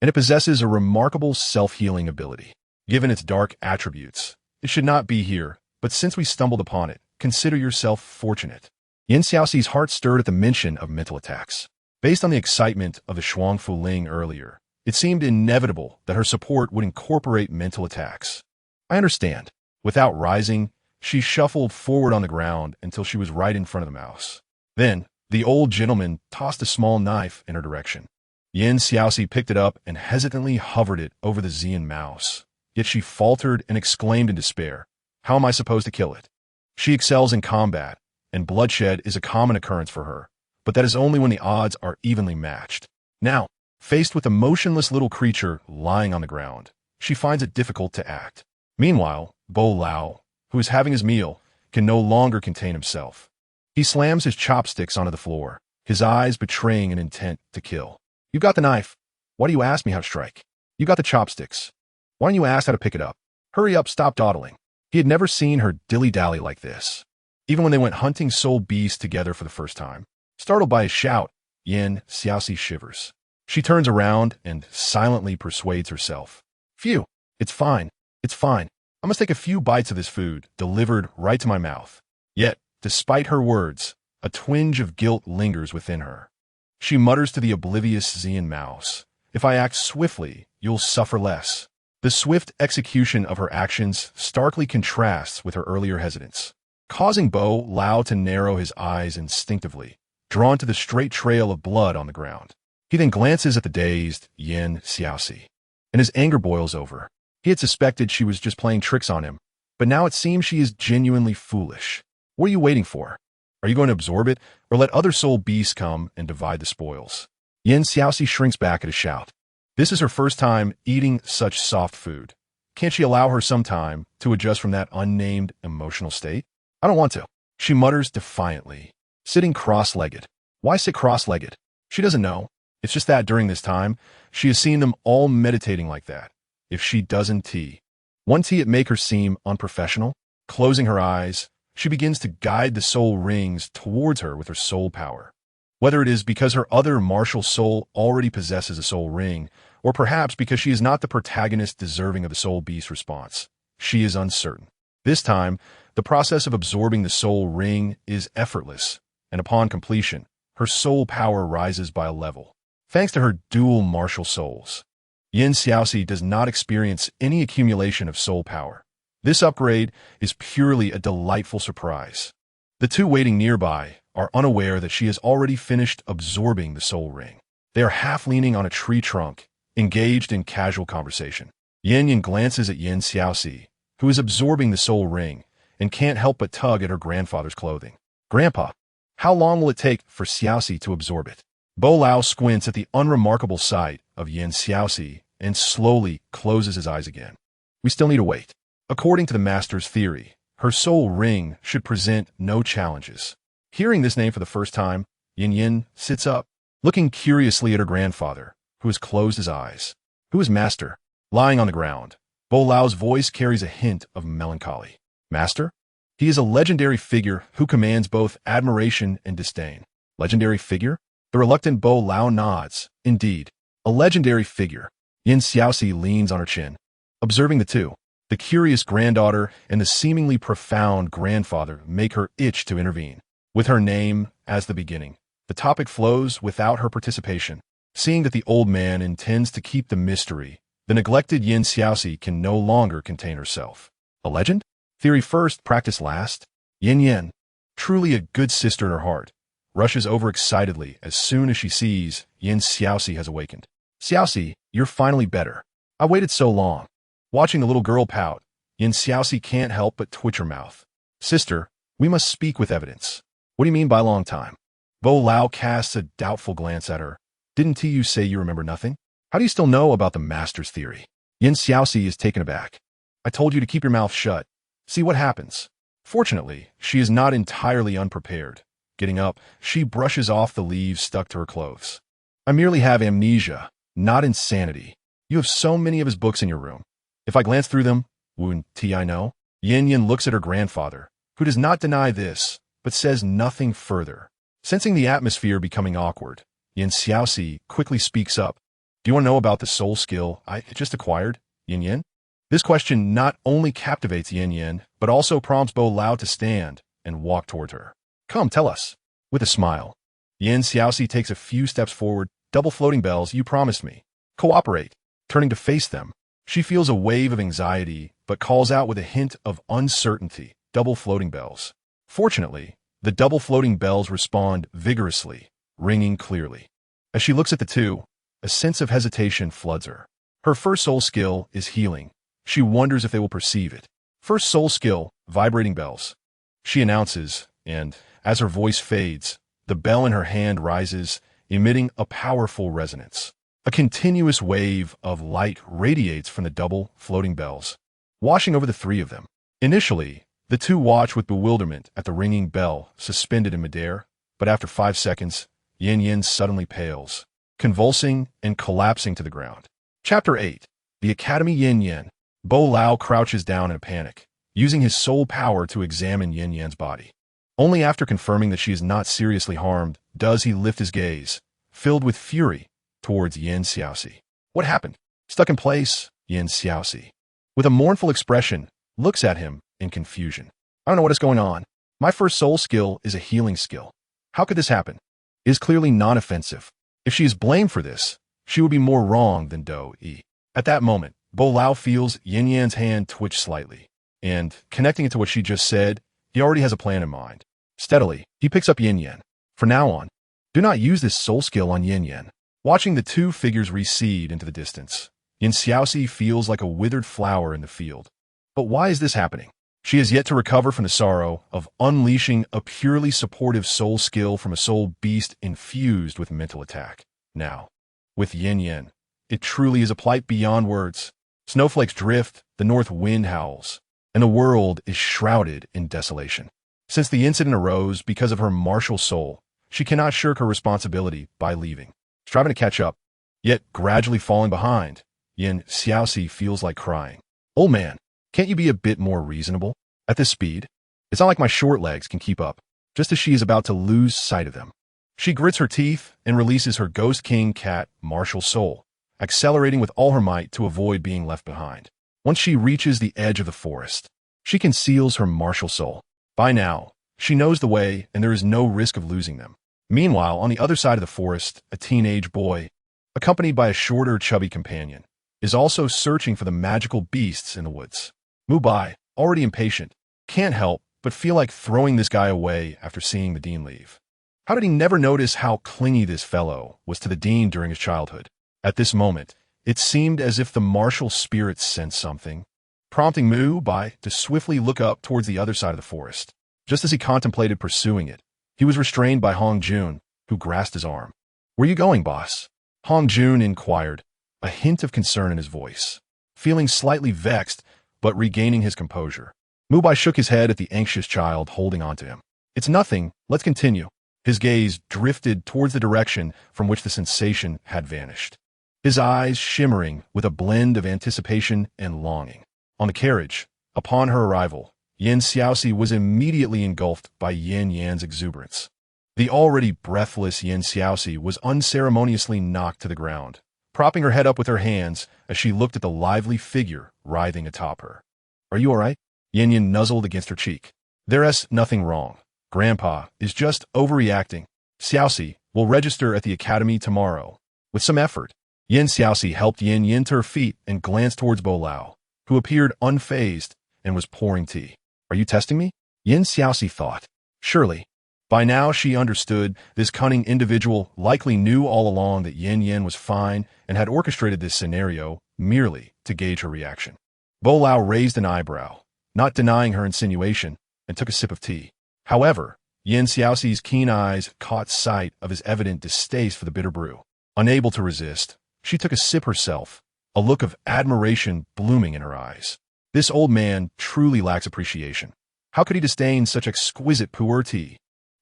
and it possesses a remarkable self-healing ability. Given its dark attributes, it should not be here, but since we stumbled upon it, consider yourself fortunate. Yin Xiaoxi's heart stirred at the mention of mental attacks. Based on the excitement of the Shuangfuling earlier, it seemed inevitable that her support would incorporate mental attacks. I understand. Without rising, she shuffled forward on the ground until she was right in front of the mouse. Then, the old gentleman tossed a small knife in her direction. Yin Xiaoxi picked it up and hesitantly hovered it over the Xian mouse. Yet she faltered and exclaimed in despair, "How am I supposed to kill it?" She excels in combat, and bloodshed is a common occurrence for her, but that is only when the odds are evenly matched. Now, faced with the motionless little creature lying on the ground, she finds it difficult to act. Meanwhile, Bo Lao, who is having his meal, can no longer contain himself. He slams his chopsticks onto the floor, his eyes betraying an intent to kill. You got the knife. Why do you ask me how to strike? You got the chopsticks. Why don't you ask how to pick it up? Hurry up, stop dawdling. He had never seen her dilly-dally like this. Even when they went hunting soul beasts together for the first time. Startled by his shout, Yin Xiaoxi shivers. She turns around and silently persuades herself. Phew, it's fine. It's fine. I must take a few bites of this food, delivered right to my mouth. Yet, despite her words, a twinge of guilt lingers within her. She mutters to the oblivious Xian mouse, "If I act swiftly, you'll suffer less." The swift execution of her actions starkly contrasts with her earlier hesitance, causing Bo Lao to narrow his eyes instinctively, drawn to the straight trail of blood on the ground. He then glances at the dazed Yin Xiaoxi, and his anger boils over. He had suspected she was just playing tricks on him, but now it seems she is genuinely foolish. What are you waiting for? Are you going to absorb it, or let other soul beasts come and divide the spoils? Yin Xiaoxi shrinks back at a shout. This is her first time eating such soft food. Can't she allow her some time to adjust from that unnamed emotional state? I don't want to, she mutters defiantly, sitting cross-legged. Why sit cross-legged? She doesn't know. It's just that during this time, she has seen them all meditating like that. If she doesn't won't it make her seem unprofessional? Closing her eyes, she begins to guide the soul rings towards her with her soul power. Whether it is because her other martial soul already possesses a soul ring, or perhaps because she is not the protagonist deserving of the soul beast response, she is uncertain. This time, the process of absorbing the soul ring is effortless, and upon completion, her soul power rises by a level. Thanks to her dual martial souls, Yin Xiaoxi does not experience any accumulation of soul power. This upgrade is purely a delightful surprise. The two waiting nearby are unaware that she has already finished absorbing the soul ring. They are half leaning on a tree trunk, engaged in casual conversation. Yanyan glances at Yin Xiaoxi, who is absorbing the soul ring, and can't help but tug at her grandfather's clothing. Grandpa, how long will it take for Xiaoxi to absorb it? Bo Lao squints at the unremarkable sight of Yin Xiaoxi and slowly closes his eyes again. We still need to wait. According to the master's theory, her soul ring should present no challenges. Hearing this name for the first time, Yanyan sits up, looking curiously at her grandfather, who has closed his eyes. Who is Master? Lying on the ground, Bo Lao's voice carries a hint of melancholy. Master? He is a legendary figure who commands both admiration and disdain. Legendary figure? The reluctant Bo Lao nods. Indeed, a legendary figure. Yin Xiaoxi leans on her chin, observing the two. The curious granddaughter and the seemingly profound grandfather make her itch to intervene. With her name as the beginning, the topic flows without her participation. Seeing that the old man intends to keep the mystery, the neglected Yin Xiaoxi can no longer contain herself. A legend? Theory first, practice last. Yanyan, truly a good sister in her heart, rushes over excitedly as soon as she sees Yin Xiaoxi has awakened. Xiaoxi, you're finally better. I waited so long. Watching the little girl pout, Yin Xiaoxi can't help but twitch her mouth. Sister, we must speak with evidence. What do you mean by long time? Bo Lao casts a doubtful glance at her. Didn't you say you remember nothing? How do you still know about the master's theory? Yin Xiaoxi is taken aback. I told you to keep your mouth shut. See what happens. Fortunately, she is not entirely unprepared. Getting up, she brushes off the leaves stuck to her clothes. I merely have amnesia, not insanity. You have so many of his books in your room. If I glance through them, wouldn't I know? Yanyan looks at her grandfather, who does not deny this, but says nothing further. Sensing the atmosphere becoming awkward, Yin Xiaoxi quickly speaks up. Do you want to know about the soul skill I just acquired, Yanyan? This question not only captivates Yanyan, but also prompts Bo Lao to stand and walk toward her. Come, tell us. With a smile, Yin Xiaoxi takes a few steps forward. Double floating bells, you promised me. Cooperate. Turning to face them, she feels a wave of anxiety, but calls out with a hint of uncertainty. Double floating bells. Fortunately, the double floating bells respond vigorously, ringing clearly. As she looks at the two, a sense of hesitation floods her. Her first soul skill is healing. She wonders if they will perceive it. First soul skill, vibrating bells. She announces, and as her voice fades, the bell in her hand rises, emitting a powerful resonance. A continuous wave of light radiates from the double floating bells, washing over the three of them. Initially, the two watch with bewilderment at the ringing bell suspended in midair, but after 5 seconds, Yanyan suddenly pales, convulsing and collapsing to the ground. Chapter 8. The Academy Yanyan. Bo Lao crouches down in a panic, using his soul power to examine Yanyan's body. Only after confirming that she is not seriously harmed does he lift his gaze, filled with fury, towards Yin Xiaoxi. What happened? Stuck in place, Yin Xiaoxi, with a mournful expression, looks at him in confusion. I don't know what is going on. My first soul skill is a healing skill. How could this happen? It is clearly non-offensive. If she is blamed for this, she would be more wrong than Douluo. At that moment, Bo Lao feels Yanyan's hand twitch slightly, and, connecting it to what she just said, he already has a plan in mind. Steadily, he picks up Yanyan. From now on, do not use this soul skill on Yanyan. Watching the two figures recede into the distance, Xiaoxi feels like a withered flower in the field. But why is this happening? She has yet to recover from the sorrow of unleashing a purely supportive soul skill from a soul beast infused with mental attack. Now, with Yanyan, it truly is a plight beyond words. Snowflakes drift, the north wind howls, and the world is shrouded in desolation. Since the incident arose because of her martial soul, she cannot shirk her responsibility by leaving. Striving to catch up, yet gradually falling behind, Xiaoxi feels like crying. Old man, can't you be a bit more reasonable? At this speed, it's not like my short legs can keep up, just as she is about to lose sight of them. She grits her teeth and releases her Ghost King Cat martial soul, accelerating with all her might to avoid being left behind. Once she reaches the edge of the forest, she conceals her martial soul. By now, she knows the way and there is no risk of losing them. Meanwhile, on the other side of the forest, a teenage boy, accompanied by a shorter, chubby companion, is also searching for the magical beasts in the woods. Mubai, already impatient, can't help but feel like throwing this guy away after seeing the dean leave. How did he never notice how clingy this fellow was to the dean during his childhood? At this moment, it seemed as if the martial spirit sensed something, prompting Mubai to swiftly look up towards the other side of the forest. Just as he contemplated pursuing it, he was restrained by Hong Jun, who grasped his arm. "Where you going, boss?" Hong Jun inquired, a hint of concern in his voice. Feeling slightly vexed, but regaining his composure, Mubai shook his head at the anxious child holding on to him. "It's nothing, let's continue." His gaze drifted towards the direction from which the sensation had vanished, his eyes shimmering with a blend of anticipation and longing. On the carriage, upon her arrival, Xiaoxi was immediately engulfed by Yanyan's exuberance. The already breathless Xiaoxi was unceremoniously knocked to the ground, propping her head up with her hands as she looked at the lively figure writhing atop her. "Are you all right?" Yanyan nuzzled against her cheek. "There's nothing wrong. Grandpa is just overreacting. Xiaoxi will register at the academy tomorrow." With some effort, Xiaoxi helped Yanyan to her feet and glanced towards Bo Lao, who appeared unfazed and was pouring tea. "Are you testing me?" Xiaoxi thought. Surely, by now she understood this cunning individual likely knew all along that Yanyan was fine and had orchestrated this scenario merely to gauge her reaction. Bo Lao raised an eyebrow, not denying her insinuation, and took a sip of tea. However, Xiaoxi's keen eyes caught sight of his evident distaste for the bitter brew. Unable to resist, she took a sip herself, a look of admiration blooming in her eyes. This old man truly lacks appreciation. How could he disdain such exquisite pu'er tea?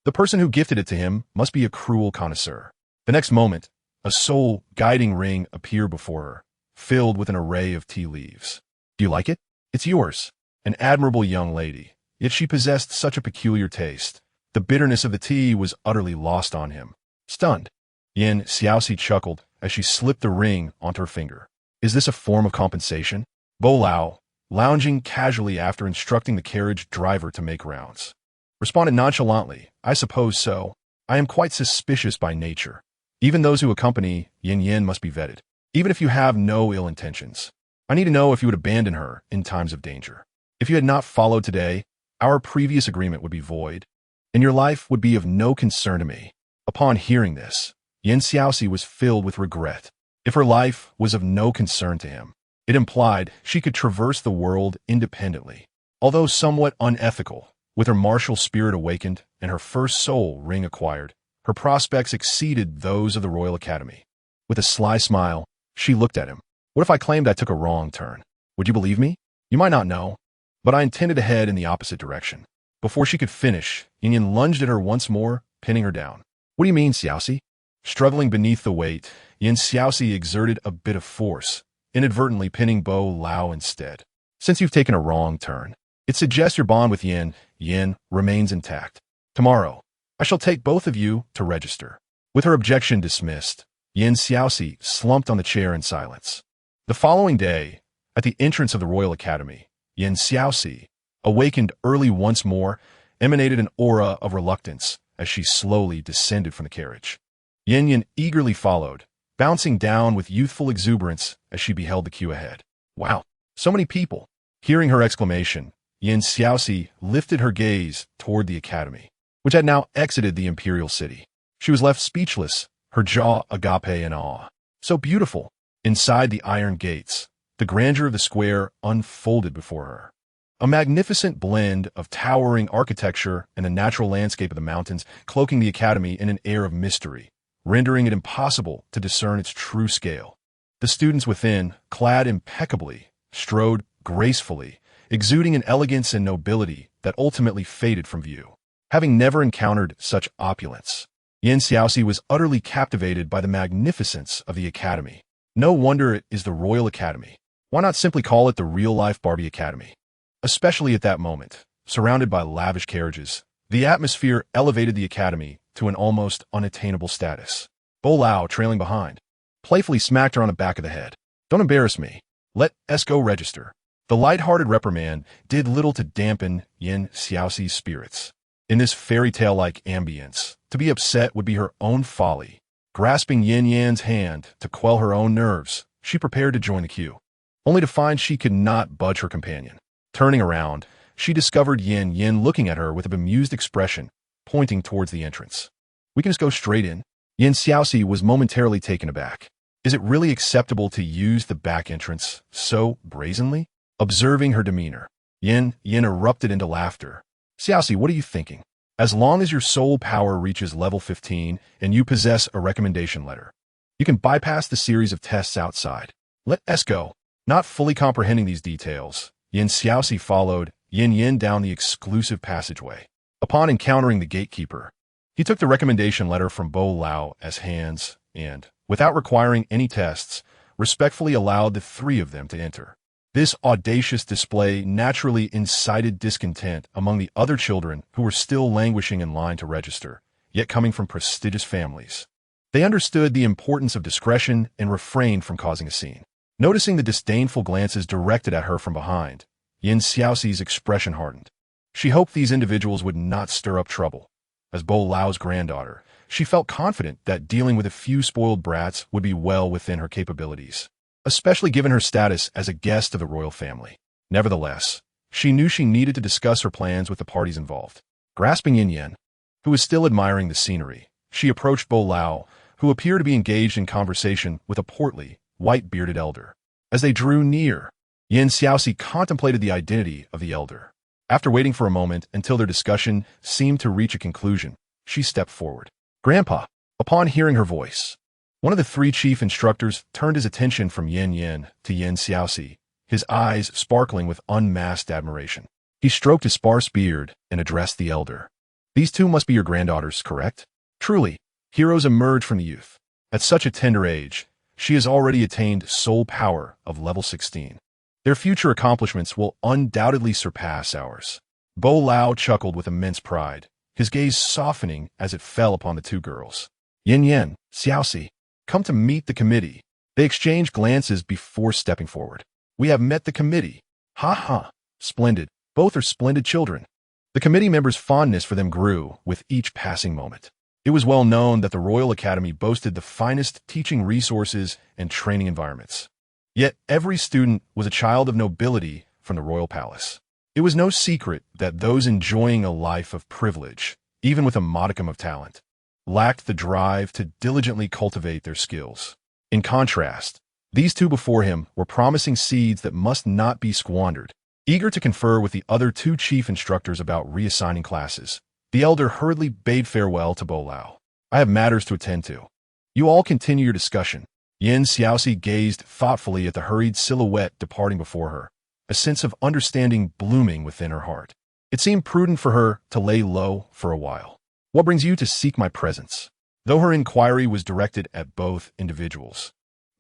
The person who gifted it to him must be a cruel connoisseur. The next moment, a soul-guiding ring appeared before her, filled with an array of tea leaves. "Do you like it? It's yours." An admirable young lady, yet she possessed such a peculiar taste. The bitterness of the tea was utterly lost on him. Stunned, Xiaoxi chuckled as she slipped the ring onto her finger. "Is this a form of compensation?" Bo Lao, lounging casually after instructing the carriage driver to make rounds, responded nonchalantly, "I suppose so. I am quite suspicious by nature. Even those who accompany Yanyan must be vetted. Even if you have no ill intentions, I need to know if you would abandon her in times of danger. If you had not followed today, our previous agreement would be void, and your life would be of no concern to me." Upon hearing this, Xiaoxi was filled with regret. If her life was of no concern to him, it implied she could traverse the world independently. Although somewhat unethical, with her martial spirit awakened and her first soul ring acquired, her prospects exceeded those of the Royal Academy. With a sly smile, she looked at him. "What if I claimed I took a wrong turn? Would you believe me? You might not know, but I intended to head in the opposite direction." Before she could finish, Yanyan lunged at her once more, pinning her down. "What do you mean, Xiaoxi?" Struggling beneath the weight, Xiaoxi exerted a bit of force, inadvertently pinning Bo Lao instead. "Since you've taken a wrong turn, it suggests your bond with Yan remains intact. Tomorrow, I shall take both of you to register." With her objection dismissed, Xiaoxi slumped on the chair in silence. The following day, at the entrance of the Royal Academy, Xiaoxi, awakened early once more, emanated an aura of reluctance as she slowly descended from the carriage. Yanyan eagerly followed, bouncing down with youthful exuberance as she beheld the queue ahead. Wow, so many people. Hearing her exclamation, Xiaoxi lifted her gaze toward the academy, which had now exited the imperial city. She was left speechless, her jaw agape in awe. So beautiful. Inside the iron gates, the grandeur of the square unfolded before her. A magnificent blend of towering architecture and the natural landscape of the mountains cloaking the academy in an air of mystery, rendering it impossible to discern its true scale. The students within, clad impeccably, strode gracefully, exuding an elegance and nobility that ultimately faded from view. Having never encountered such opulence, Xiaoxi was utterly captivated by the magnificence of the academy. No wonder it is the Royal Academy. Why not simply call it the real-life Barbie Academy? Especially at that moment, surrounded by lavish carriages, the atmosphere elevated the academy to an almost unattainable status. Douluo, trailing behind, playfully smacked her on the back of the head. Don't embarrass me. Let us go register. The light-hearted reprimand did little to dampen Xiaoxi's spirits. In this fairy tale-like ambience, to be upset would be her own folly. Grasping Yanyan's hand to quell her own nerves, she prepared to join the queue, only to find she could not budge her companion. Turning around, she discovered Yanyan looking at her with a bemused expression, pointing towards the entrance. We can just go straight in. Xiaoxi was momentarily taken aback. Is it really acceptable to use the back entrance so brazenly? Observing her demeanor, Yan erupted into laughter. Xiaoxi, what are you thinking? As long as your soul power reaches level 15 and you possess a recommendation letter, you can bypass the series of tests outside. Let us go. Not fully comprehending these details, Xiaoxi followed Yanyan down the exclusive passageway. Upon encountering the gatekeeper, he took the recommendation letter from Douluo as hands and, without requiring any tests, respectfully allowed the three of them to enter. This audacious display naturally incited discontent among the other children who were still languishing in line to register, yet coming from prestigious families. They understood the importance of discretion and refrained from causing a scene. Noticing the disdainful glances directed at her from behind, Xiaoxi's expression hardened. She hoped these individuals would not stir up trouble. As Douluo's granddaughter, she felt confident that dealing with a few spoiled brats would be well within her capabilities, especially given her status as a guest of the royal family. Nevertheless, she knew she needed to discuss her plans with the parties involved. Grasping Yanyan, who was still admiring the scenery, she approached Douluo, who appeared to be engaged in conversation with a portly, white-bearded elder. As they drew near, Xiaoxi contemplated the identity of the elder. After waiting for a moment until their discussion seemed to reach a conclusion, she stepped forward. Grandpa, upon hearing her voice, one of the three chief instructors turned his attention from Yanyan to Xiaoxi, his eyes sparkling with unmasked admiration. He stroked his sparse beard and addressed the elder. These two must be your granddaughters, correct? Truly, heroes emerge from the youth. At such a tender age, she has already attained soul power of level 16. Their future accomplishments will undoubtedly surpass ours. Douluo chuckled with immense pride, his gaze softening as it fell upon the two girls. Yanyan, Xiaoxi, come to meet the committee. They exchanged glances before stepping forward. We have met the committee. Ha ha, splendid. Both are splendid children. The committee members' fondness for them grew with each passing moment. It was well known that the Royal Academy boasted the finest teaching resources and training environments. Yet every student was a child of nobility from the royal palace. It was no secret that those enjoying a life of privilege, even with a modicum of talent, lacked the drive to diligently cultivate their skills. In contrast, these two before him were promising seeds that must not be squandered. Eager to confer with the other two chief instructors about reassigning classes, the elder hurriedly bade farewell to Douluo. I have matters to attend to. You all continue your discussion. Xiaoxi gazed thoughtfully at the hurried silhouette departing before her, a sense of understanding blooming within her heart. It seemed prudent for her to lay low for a while. What brings you to seek my presence? Though her inquiry was directed at both individuals,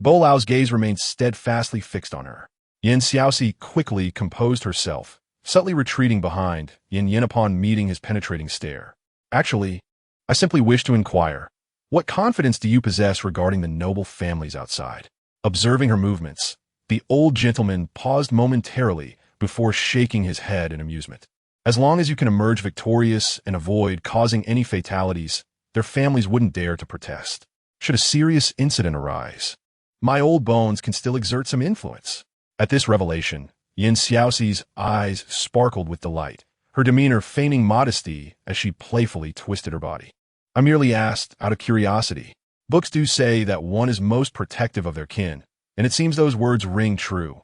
Douluo's gaze remained steadfastly fixed on her. Xiaoxi quickly composed herself, subtly retreating behind Yanyan upon meeting his penetrating stare. Actually, I simply wish to inquire, what confidence do you possess regarding the noble families outside? Observing her movements, the old gentleman paused momentarily before shaking his head in amusement. As long as you can emerge victorious and avoid causing any fatalities, their families wouldn't dare to protest. Should a serious incident arise, my old bones can still exert some influence. At this revelation, Xiaoxi's eyes sparkled with delight, her demeanor feigning modesty as she playfully twisted her body. I merely asked out of curiosity. Books do say that one is most protective of their kin, and it seems those words ring true.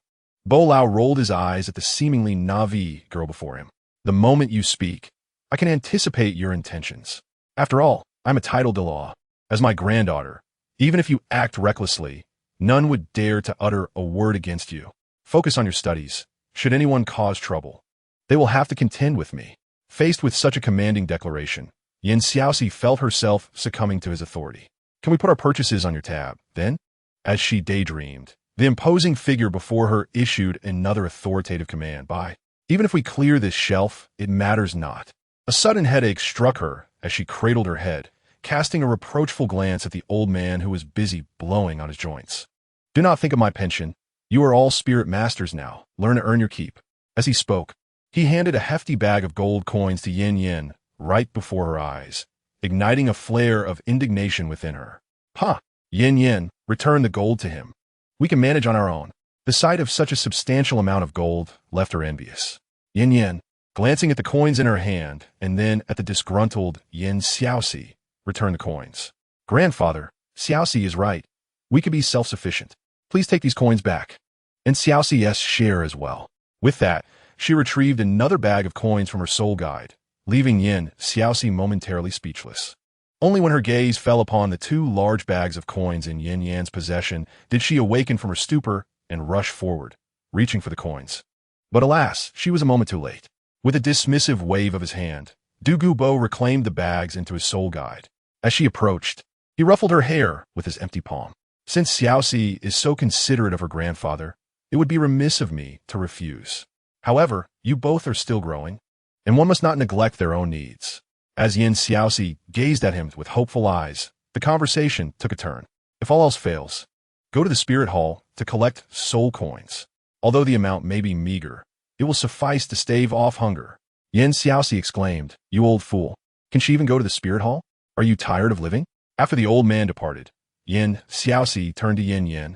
Douluo rolled his eyes at the seemingly naive girl before him. The moment you speak, I can anticipate your intentions. After all, I'm a title de law. As my granddaughter, even if you act recklessly, none would dare to utter a word against you. Focus on your studies. Should anyone cause trouble, they will have to contend with me. Faced with such a commanding declaration, Xiaoxi felt herself succumbing to his authority. Can we put our purchases on your tab, then? As she daydreamed, the imposing figure before her issued another authoritative command. Buy. Even if we clear this shelf, it matters not. A sudden headache struck her as she cradled her head, casting a reproachful glance at the old man who was busy blowing on his joints. Do not think of my pension. You are all spirit masters now. Learn to earn your keep. As he spoke, he handed a hefty bag of gold coins to Yanyan right before her eyes, igniting a flare of indignation within her. Ha! Yanyan returned the gold to him. We can manage on our own. The sight of such a substantial amount of gold left her envious. Yanyan, glancing at the coins in her hand and then at the disgruntled Xiaoxi, returned the coins. Grandfather, Xiaoxi is right. We could be self-sufficient. Please take these coins back. And Xiaoxi's share as well. With that, she retrieved another bag of coins from her soul guide, leaving Xiaoxi momentarily speechless. Only when her gaze fell upon the two large bags of coins in Yanyan's possession did she awaken from her stupor and rush forward, reaching for the coins. But alas, she was a moment too late. With a dismissive wave of his hand, Douluo reclaimed the bags into his soul guide. As she approached, he ruffled her hair with his empty palm. Since Xiaoxi is so considerate of her grandfather, it would be remiss of me to refuse. However, you both are still growing, and one must not neglect their own needs. As Xiaoxi gazed at him with hopeful eyes, the conversation took a turn. If all else fails, go to the spirit hall to collect soul coins. Although the amount may be meager, it will suffice to stave off hunger. Xiaoxi exclaimed, You old fool. Can she even go to the spirit hall? Are you tired of living? After the old man departed, Xiaoxi turned to Yanyan,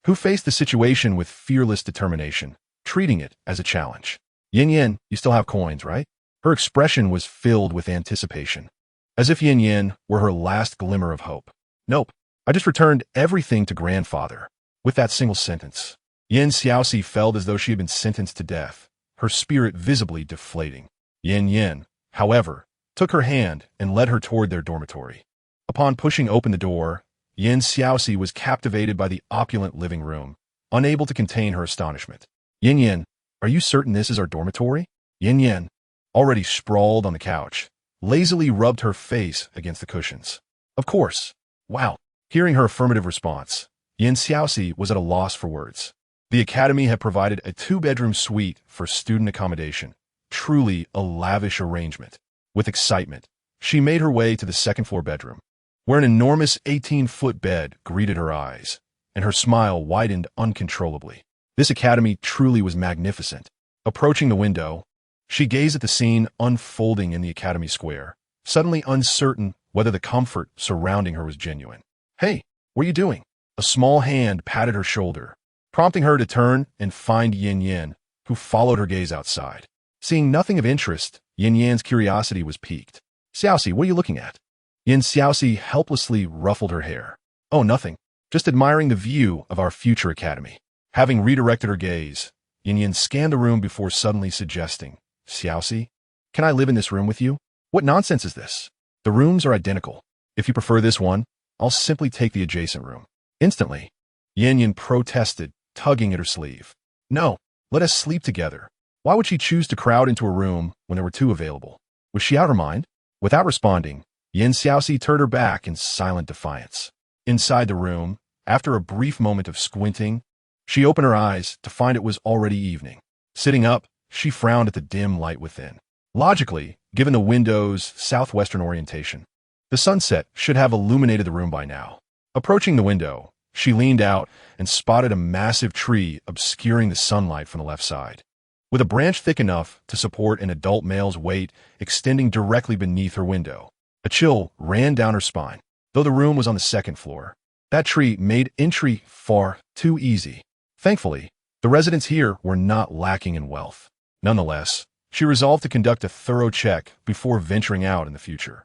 who faced the situation with fearless determination, treating it as a challenge. Yanyan, you still have coins, right? Her expression was filled with anticipation, as if Yanyan were her last glimmer of hope. Nope, I just returned everything to grandfather. With that single sentence, Xiaoxi felt as though she had been sentenced to death, her spirit visibly deflating. Yanyan, however, took her hand and led her toward their dormitory. Upon pushing open the door, Xiaoxi was captivated by the opulent living room, unable to contain her astonishment. Yanyan, are you certain this is our dormitory? Yanyan, already sprawled on the couch, lazily rubbed her face against the cushions. Of course. Wow. Hearing her affirmative response, Xiaoxi was at a loss for words. The academy had provided a two-bedroom suite for student accommodation, truly a lavish arrangement. With excitement, she made her way to the second-floor bedroom, where an enormous 18-foot bed greeted her eyes, and her smile widened uncontrollably. This academy truly was magnificent. Approaching the window, she gazed at the scene unfolding in the academy square, suddenly uncertain whether the comfort surrounding her was genuine. Hey, what are you doing? A small hand patted her shoulder, prompting her to turn and find Yanyan, who followed her gaze outside. Seeing nothing of interest, Yanyan's curiosity was piqued. Xiaoxi, what are you looking at? Xiaoxi helplessly ruffled her hair. Oh, nothing. Just admiring the view of our future academy. Having redirected her gaze, Yanyan scanned the room before suddenly suggesting, Xiaoxi, can I live in this room with you? What nonsense is this? The rooms are identical. If you prefer this one, I'll simply take the adjacent room. Instantly, Yanyan protested, tugging at her sleeve. No, let us sleep together. Why would she choose to crowd into a room when there were two available? Was she out of her mind? Without responding, Xiaoxi turned her back in silent defiance. Inside the room, after a brief moment of squinting, she opened her eyes to find it was already evening. Sitting up, she frowned at the dim light within. Logically, given the window's southwestern orientation, the sunset should have illuminated the room by now. Approaching the window, she leaned out and spotted a massive tree obscuring the sunlight from the left side. With a branch thick enough to support an adult male's weight extending directly beneath her window, a chill ran down her spine. Though the room was on the second floor, that tree made entry far too easy. Thankfully, The residents here were not lacking in wealth. Nonetheless, she resolved to conduct a thorough check before venturing out in the future.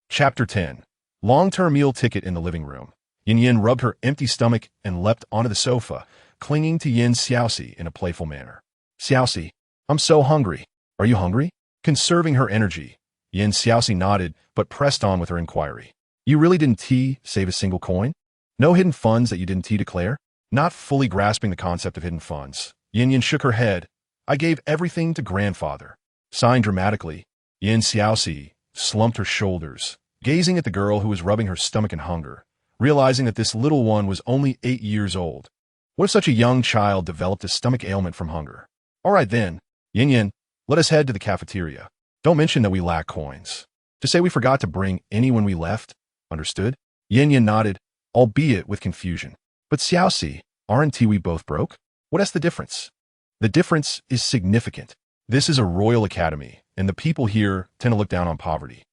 Chapter 10. Long-term meal ticket in the living room. Yanyan rubbed her empty stomach and leapt onto the sofa, clinging to Yin Xiaoxi in a playful manner. Xiaoxi, I'm so hungry. Are you hungry? Conserving her energy, Yin Xiaoxi nodded, but pressed on with her inquiry. You really didn't save a single coin? No hidden funds that you didn't declare? Not fully grasping the concept of hidden funds, Yanyan shook her head. I gave everything to grandfather. Sighing dramatically, Yin Xiaoxi slumped her shoulders, gazing at the girl who was rubbing her stomach in hunger, realizing that this little one was only 8 years old. What if such a young child developed a stomach ailment from hunger? All right then, Yanyan, let us head to the cafeteria. Don't mention that we lack coins. To say we forgot to bring any when we left. Understood? Yanyan nodded, albeit with confusion. But Xiaoxi, aren't we both broke? What's the difference? The difference is significant. This is a royal academy, and the people here tend to look down on poverty.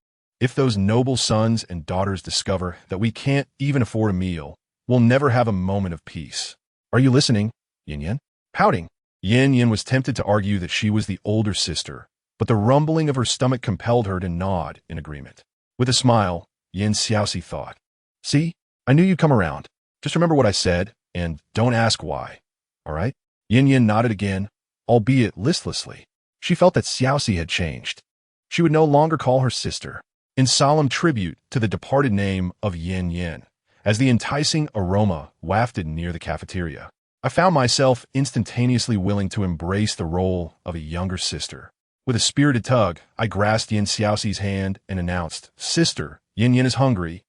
If those noble sons and daughters discover that we can't even afford a meal, we'll never have a moment of peace. Are you listening, Yanyan? Pouting, Yanyan was tempted to argue that she was the older sister, but the rumbling of her stomach compelled her to nod in agreement. With a smile, Yin Xiaoxi thought, See, I knew you'd come around. Just remember what I said, and don't ask why. All right? Yanyan nodded again, albeit listlessly. She felt that Xiaoxi had changed. She would no longer call her sister, in solemn tribute to the departed name of Yanyan. As the enticing aroma wafted near the cafeteria, I found myself instantaneously willing to embrace the role of a younger sister. With a spirited tug, I grasped Yin Xiaoxi's hand and announced, Sister, Yanyan is hungry.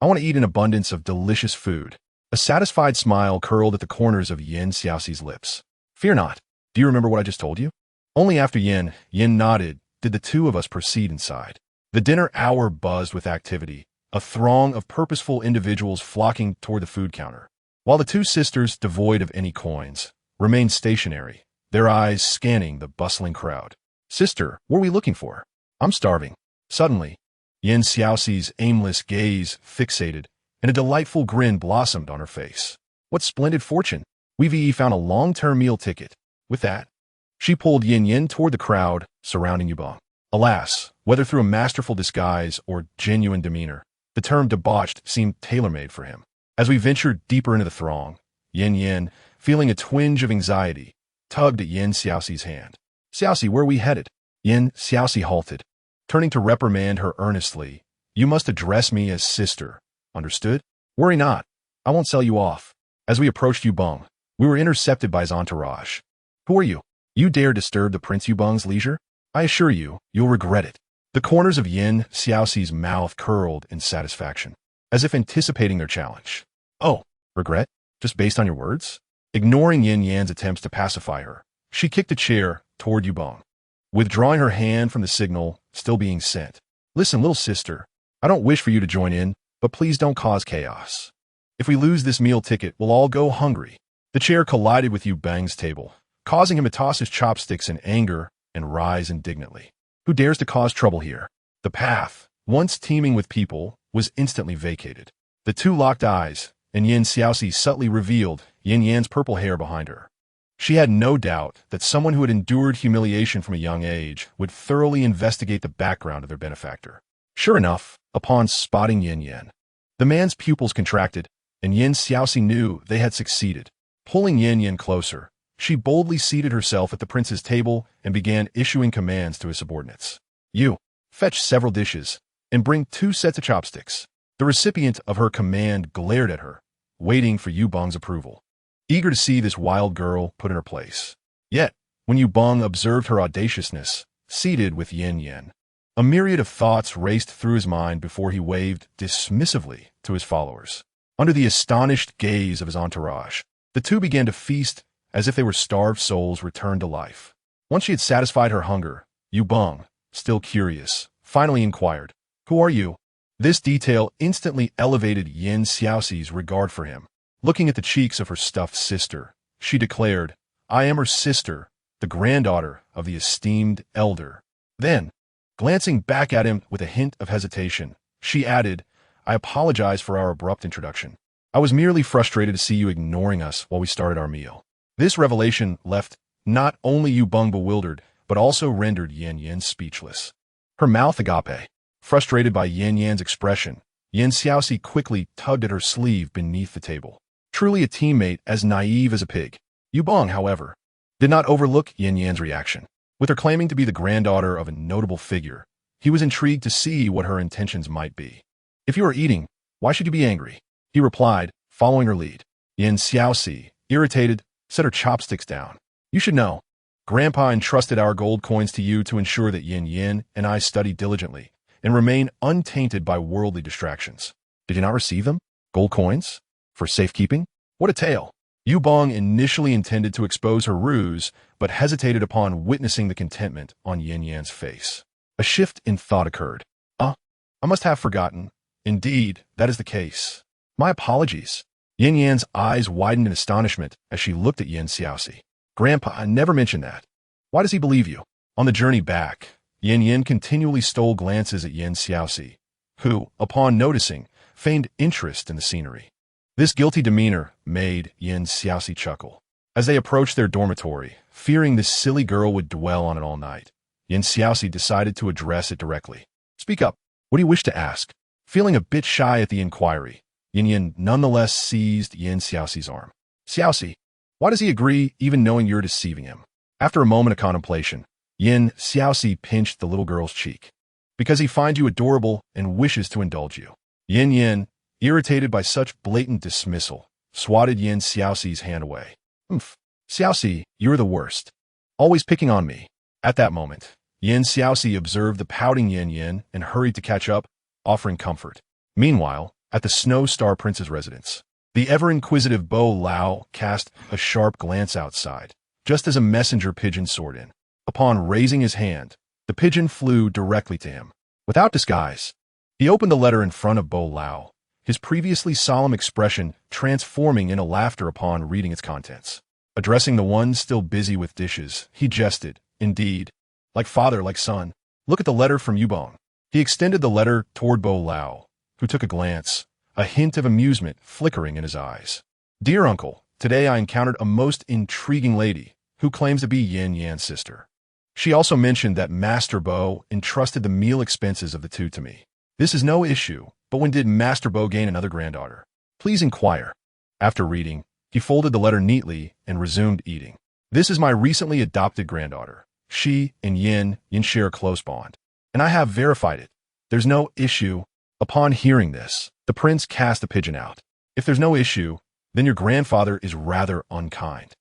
I want to eat an abundance of delicious food. A satisfied smile curled at the corners of Yin Xiaoxi's lips. Fear not. Do you remember what I just told you? Only after Yin nodded did the two of us proceed inside. The dinner hour buzzed with activity, a throng of purposeful individuals flocking toward the food counter. While the two sisters, devoid of any coins, remained stationary, their eyes scanning the bustling crowd. Sister, what are we looking for? I'm starving. Suddenly, Yin Xiaoxi's aimless gaze fixated, and a delightful grin blossomed on her face. What splendid fortune! We've found a long-term meal ticket. With that, she pulled Yanyan toward the crowd surrounding Yubong. Alas, whether through a masterful disguise or genuine demeanor, the term debauched seemed tailor-made for him. As we ventured deeper into the throng, Yanyan, feeling a twinge of anxiety, tugged at Yin Xiaoxi's hand. Xiaoxi, where are we headed? Yin Xiaoxi halted, turning to reprimand her earnestly. You must address me as sister. Understood? Worry not. I won't sell you off. As we approached Yubong, we were intercepted by his entourage. Who are you? You dare disturb the Prince Yubong's leisure? I assure you, you'll regret it. The corners of Yin Xiaoxi's mouth curled in satisfaction, as if anticipating their challenge. Oh, regret? Just based on your words? Ignoring Yin Yan's attempts to pacify her, she kicked a chair toward Yubong, withdrawing her hand from the signal still being sent. Listen, little sister, I don't wish for you to join in, but please don't cause chaos. If we lose this meal ticket, we'll all go hungry. The chair collided with Yubang's table, causing him to toss his chopsticks in anger and rise indignantly. Who dares to cause trouble here? The path, once teeming with people, was instantly vacated. The two locked eyes, and Yin Xiaoxi subtly revealed Yin Yan's purple hair behind her. She had no doubt that someone who had endured humiliation from a young age would thoroughly investigate the background of their benefactor. Sure enough, upon spotting Yin Yan, the man's pupils contracted, and Yin Xiaoxi knew they had succeeded. Pulling Yin Yan closer, she boldly seated herself at the prince's table and began issuing commands to his subordinates. You, fetch several dishes, and bring 2 sets of chopsticks. The recipient of her command glared at her, waiting for Yubong's approval, eager to see this wild girl put in her place. Yet, when Yubong observed her audaciousness, seated with Yin Yan, a myriad of thoughts raced through his mind before he waved dismissively to his followers. Under the astonished gaze of his entourage, the two began to feast as if they were starved souls returned to life. Once she had satisfied her hunger, Yubong, still curious, finally inquired, Who are you? This detail instantly elevated Yin Xiaoxi's regard for him. Looking at the cheeks of her stuffed sister, she declared, I am her sister, the granddaughter of the esteemed elder. Then, glancing back at him with a hint of hesitation, she added, I apologize for our abrupt introduction. I was merely frustrated to see you ignoring us while we started our meal. This revelation left not only Yu Bong bewildered, but also rendered Yanyan speechless. Her mouth agape. Frustrated by Yanyan's expression, Xiaoxi quickly tugged at her sleeve beneath the table. Truly a teammate as naive as a pig. Yu Bong, however, did not overlook Yanyan's reaction. With her claiming to be the granddaughter of a notable figure, he was intrigued to see what her intentions might be. If you are eating, why should you be angry? He replied, following her lead. Xiaoxi, irritated, set her chopsticks down. You should know. Grandpa entrusted our gold coins to you to ensure that Yanyan and I study diligently and remain untainted by worldly distractions. Did you not receive them? Gold coins? For safekeeping? What a tale! Yu Bong initially intended to expose her ruse, but hesitated upon witnessing the contentment on Yanyan's face. A shift in thought occurred. I must have forgotten. Indeed, that is the case. My apologies. Yanyan's eyes widened in astonishment as she looked at Xiaoxi. Grandpa, I never mentioned that. Why does he believe you? On the journey back, Yanyan continually stole glances at Xiaoxi, who, upon noticing, feigned interest in the scenery. This guilty demeanor made Xiaoxi chuckle. As they approached their dormitory, fearing this silly girl would dwell on it all night, Xiaoxi decided to address it directly. Speak up. What do you wish to ask? Feeling a bit shy at the inquiry, Yanyan nonetheless seized Xiaoxi's arm. Xiaoxi, why does he agree even knowing you're deceiving him? After a moment of contemplation, Xiaoxi pinched the little girl's cheek. Because he finds you adorable and wishes to indulge you. Yanyan, irritated by such blatant dismissal, swatted Xiaoxi's hand away. Xiaoxi, you're the worst. Always picking on me. At that moment, Xiaoxi observed the pouting Yanyan and hurried to catch up, offering comfort. Meanwhile, at the Snow Star Prince's residence, the ever-inquisitive Bo Lao cast a sharp glance outside, just as a messenger pigeon soared in. Upon raising his hand, the pigeon flew directly to him. Without disguise, he opened the letter in front of Bo Lao, his previously solemn expression transforming into laughter upon reading its contents. Addressing the one still busy with dishes, he jested, indeed, like father, like son. Look at the letter from Yu Bong. He extended the letter toward Bo Lao, who took a glance, a hint of amusement flickering in his eyes. Dear uncle, today I encountered a most intriguing lady who claims to be Yanyan's sister. She also mentioned that Master Bo entrusted the meal expenses of the two to me. This is no issue, but when did Master Bo gain another granddaughter? Please inquire. After reading, he folded the letter neatly and resumed eating. This is my recently adopted granddaughter. She and Yin share a close bond, and I have verified it. There's no issue. Upon hearing this, the prince cast the pigeon out. If there's no issue, then your grandfather is rather unkind.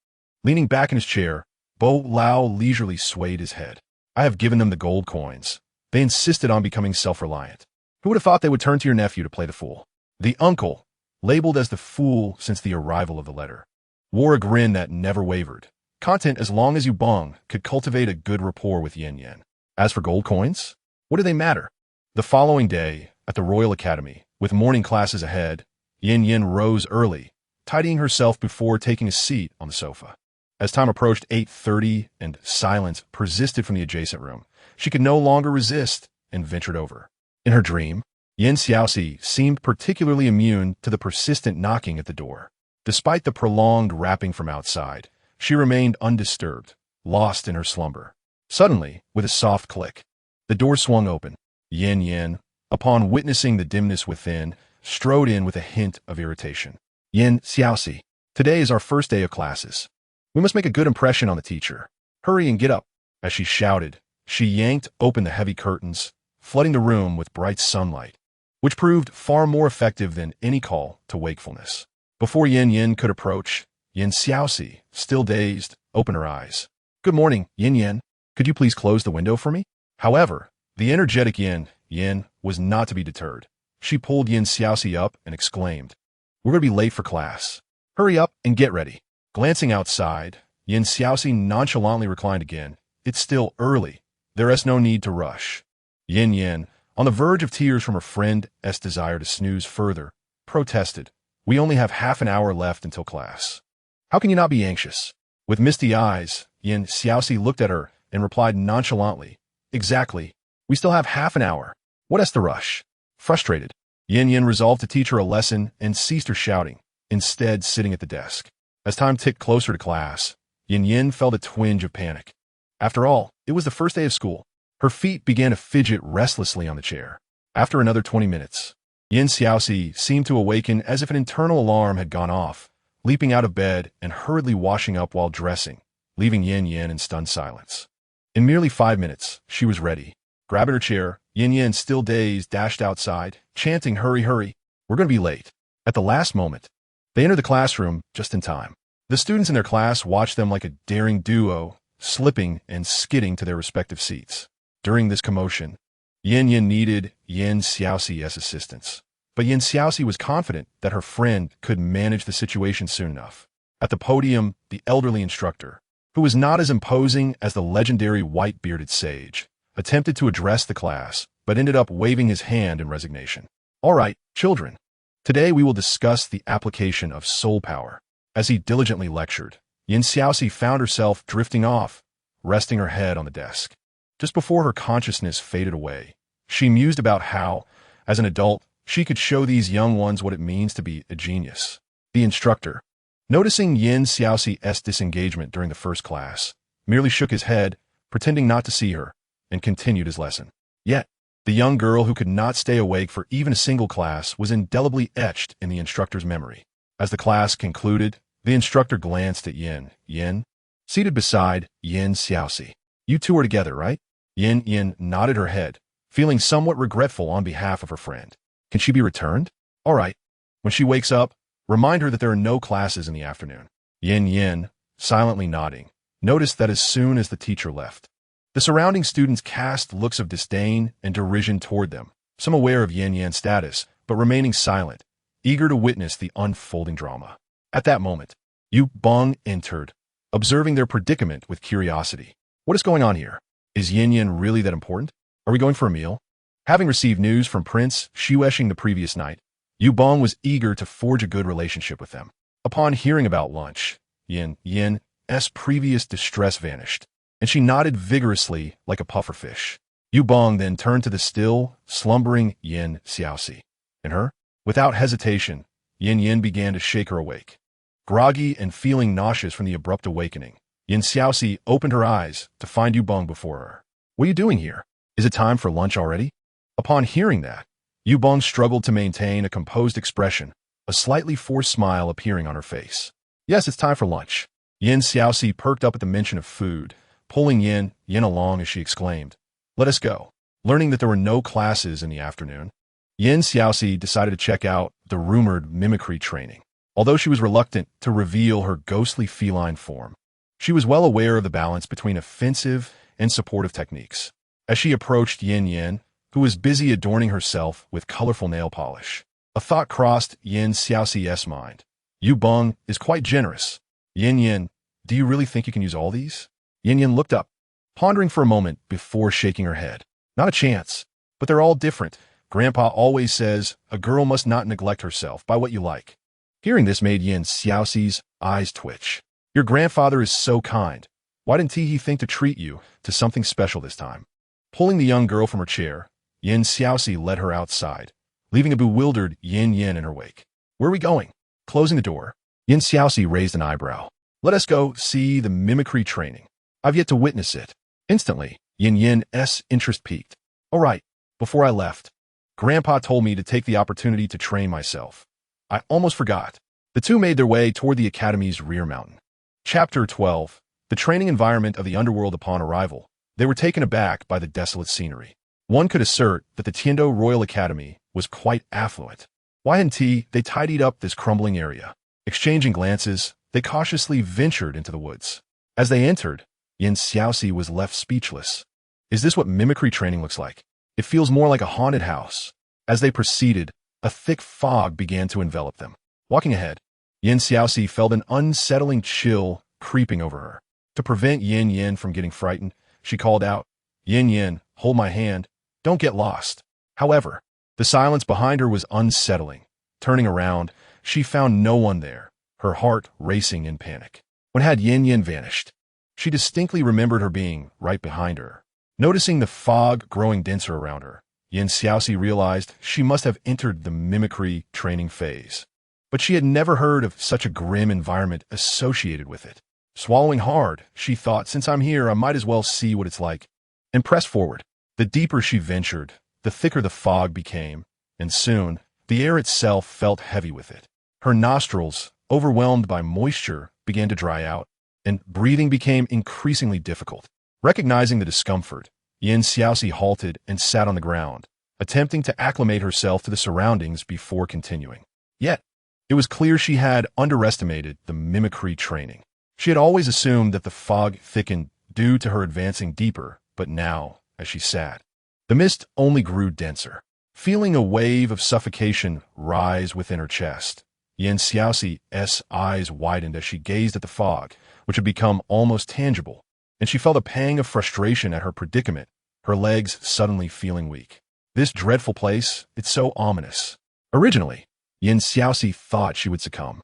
Leaning back in his chair, Bo Lao leisurely swayed his head. I have given them the gold coins. They insisted on becoming self-reliant. Who would have thought they would turn to your nephew to play the fool? The uncle, labeled as the fool since the arrival of the letter, wore a grin that never wavered. Content as long as Yu Bong could cultivate a good rapport with Yanyan. As for gold coins, what do they matter? The following day, at the Royal Academy, with morning classes ahead, Yanyan rose early, tidying herself before taking a seat on the sofa. As time approached 8:30 and silence persisted from the adjacent room, she could no longer resist and ventured over. In her dream, Xiaoxi seemed particularly immune to the persistent knocking at the door. Despite the prolonged rapping from outside, she remained undisturbed, lost in her slumber. Suddenly, with a soft click, the door swung open. Yanyan, upon witnessing the dimness within, strode in with a hint of irritation. Xiaoxi, today is our first day of classes. We must make a good impression on the teacher. Hurry and get up. As she shouted, she yanked open the heavy curtains, flooding the room with bright sunlight, which proved far more effective than any call to wakefulness. Before Yanyan could approach, Xiaoxi, still dazed, opened her eyes. Good morning, Yanyan. Could you please close the window for me? However, the energetic Yin was not to be deterred. She pulled Xiaoxi up and exclaimed, We're going to be late for class. Hurry up and get ready. Glancing outside, Xiaoxi nonchalantly reclined again. It's still early. There is no need to rush. Yanyan, on the verge of tears from her friend's desire to snooze further, protested, We only have half an hour left until class. How can you not be anxious? With misty eyes, Xiaoxi looked at her and replied nonchalantly, Exactly. We still have half an hour. What is the rush? Frustrated, Yanyan resolved to teach her a lesson and ceased her shouting, instead sitting at the desk. As time ticked closer to class, Yanyan felt a twinge of panic. After all, it was the first day of school. Her feet began to fidget restlessly on the chair. After another 20 minutes, Xiaoxi seemed to awaken as if an internal alarm had gone off, leaping out of bed and hurriedly washing up while dressing, leaving Yanyan in stunned silence. In merely 5 minutes, she was ready. Grabbing her chair, Yanyan, still dazed, dashed outside, chanting, "Hurry, hurry, we're going to be late." At the last moment, they entered the classroom just in time. The students in their class watched them like a daring duo, slipping and skidding to their respective seats. During this commotion, Yanyan needed Xiaoxi's assistance. But Xiaoxi was confident that her friend could manage the situation soon enough. At the podium, the elderly instructor, who was not as imposing as the legendary white-bearded sage, attempted to address the class, but ended up waving his hand in resignation. "All right, children. Today we will discuss the application of soul power." As he diligently lectured, Xiaoxi found herself drifting off, resting her head on the desk. Just before her consciousness faded away, she mused about how, as an adult, she could show these young ones what it means to be a genius. The instructor, noticing Xiaoxi's disengagement during the first class, merely shook his head, pretending not to see her, and continued his lesson. Yet, the young girl who could not stay awake for even a single class was indelibly etched in the instructor's memory. As the class concluded, the instructor glanced at Yan, seated beside Xiaoxi. "You two are together, right?" Yan nodded her head, feeling somewhat regretful on behalf of her friend. "Can she be returned?" "All right. When she wakes up, remind her that there are no classes in the afternoon." Yan, silently nodding, noticed that as soon as the teacher left, the surrounding students cast looks of disdain and derision toward them, some aware of Yanyan's status, but remaining silent, eager to witness the unfolding drama. At that moment, Yu Bong entered, observing their predicament with curiosity. "What is going on here? Is Yanyan really that important? Are we going for a meal?" Having received news from Prince Xiaoxi the previous night, Yu Bong was eager to forge a good relationship with them. Upon hearing about lunch, Yan's previous distress vanished, and she nodded vigorously like a pufferfish. Yu Bong then turned to the still, slumbering Xiaoxi. And her, without hesitation, Yan began to shake her awake. Groggy and feeling nauseous from the abrupt awakening, Xiaoxi opened her eyes to find Yu Bong before her. "What are you doing here? Is it time for lunch already?" Upon hearing that, Yu Bong struggled to maintain a composed expression, a slightly forced smile appearing on her face. "Yes, it's time for lunch." Xiaoxi perked up at the mention of food, pulling Yan along as she exclaimed, "Let us go." Learning that there were no classes in the afternoon, Xiaoxi decided to check out the rumored mimicry training. Although she was reluctant to reveal her ghostly feline form, she was well aware of the balance between offensive and supportive techniques. As she approached Yan, who was busy adorning herself with colorful nail polish, a thought crossed Xiaoxi's mind. "Yu Bong is quite generous. Yan, do you really think you can use all these?" Yan looked up, pondering for a moment before shaking her head. "Not a chance, but they're all different. Grandpa always says a girl must not neglect herself by what you like." Hearing this made Xiaoxi's eyes twitch. "Your grandfather is so kind. Why didn't he think to treat you to something special this time?" Pulling the young girl from her chair, Xiaoxi led her outside, leaving a bewildered Yan in her wake. "Where are we going?" Closing the door, Xiaoxi raised an eyebrow. "Let us go see the mimicry training. I've yet to witness it." Instantly, Yan's interest peaked. "All right, before I left, Grandpa told me to take the opportunity to train myself. I almost forgot." The two made their way toward the academy's rear mountain. Chapter 12. The training environment of the underworld. Upon arrival, they were taken aback by the desolate scenery. One could assert that the Tiando Royal Academy was quite affluent. They tidied up this crumbling area. Exchanging glances, they cautiously ventured into the woods. As they entered, Xiaoxi was left speechless. "Is this what mimicry training looks like? It feels more like a haunted house." As they proceeded, a thick fog began to envelop them. Walking ahead, Xiaoxi felt an unsettling chill creeping over her. To prevent Yan from getting frightened, she called out, "Yan, hold my hand. Don't get lost." However, the silence behind her was unsettling. Turning around, she found no one there, her heart racing in panic. When had Yan vanished? She distinctly remembered her being right behind her. Noticing the fog growing denser around her, Xiaoxi realized she must have entered the mimicry training phase. but she had never heard of such a grim environment associated with it. Swallowing hard, she thought, since I'm here, I might as well see what it's like, and pressed forward. The deeper she ventured, the thicker the fog became, and soon, the air itself felt heavy with it. Her nostrils, overwhelmed by moisture, began to dry out, and breathing became increasingly difficult. Recognizing the discomfort, Xiaoxi halted and sat on the ground, attempting to acclimate herself to the surroundings before continuing. Yet, it was clear she had underestimated the mimicry training. She had always assumed that the fog thickened due to her advancing deeper, but now, as she sat, the mist only grew denser. Feeling a wave of suffocation rise within her chest, Xiaoxi's eyes widened as she gazed at the fog, which had become almost tangible, and she felt a pang of frustration at her predicament, her legs suddenly feeling weak. This dreadful place, it's so ominous. Originally, Xiaoxi thought she would succumb,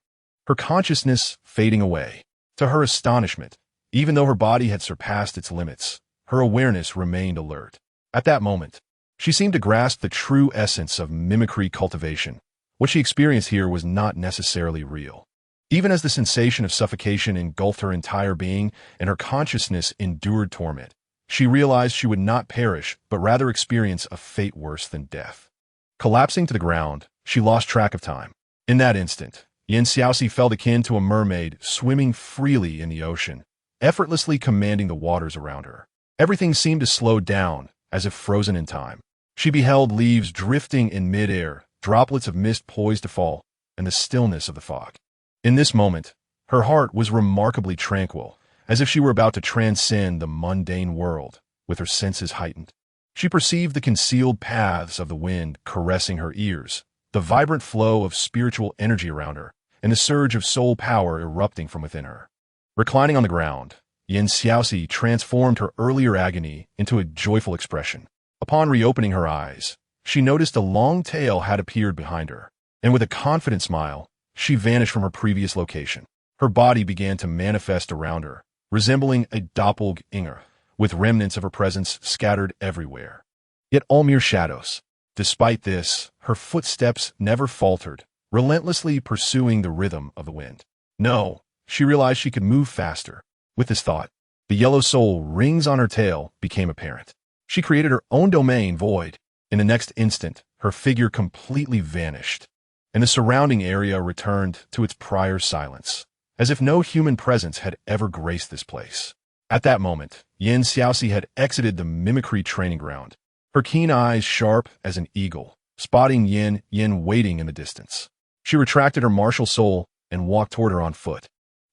her consciousness fading away. To her astonishment, even though her body had surpassed its limits, her awareness remained alert. At that moment, she seemed to grasp the true essence of mimicry cultivation. What she experienced here was not necessarily real. Even as the sensation of suffocation engulfed her entire being and her consciousness endured torment, she realized she would not perish but rather experience a fate worse than death. Collapsing to the ground, she lost track of time. In that instant, Xiaoxi felt akin to a mermaid swimming freely in the ocean, effortlessly commanding the waters around her. Everything seemed to slow down, as if frozen in time. She beheld leaves drifting in midair, droplets of mist poised to fall, and the stillness of the fog. In this moment, her heart was remarkably tranquil, as if she were about to transcend the mundane world, with her senses heightened. She perceived the concealed paths of the wind caressing her ears, the vibrant flow of spiritual energy around her, and the surge of soul power erupting from within her. Reclining on the ground, Xiaoxi transformed her earlier agony into a joyful expression. Upon reopening her eyes, she noticed a long tail had appeared behind her, and with a confident smile, she vanished from her previous location. Her body began to manifest around her, resembling a doppelganger, with remnants of her presence scattered everywhere. Yet all mere shadows. Despite this, her footsteps never faltered, relentlessly pursuing the rhythm of the wind. No, she realized she could move faster. With this thought, the yellow soul rings on her tail became apparent. She created her own domain void. In the next instant, her figure completely vanished, and the surrounding area returned to its prior silence, as if no human presence had ever graced this place. At that moment, Xiaoxi had exited the mimicry training ground, her keen eyes sharp as an eagle, spotting Yanyan waiting in the distance. She retracted her martial soul and walked toward her on foot.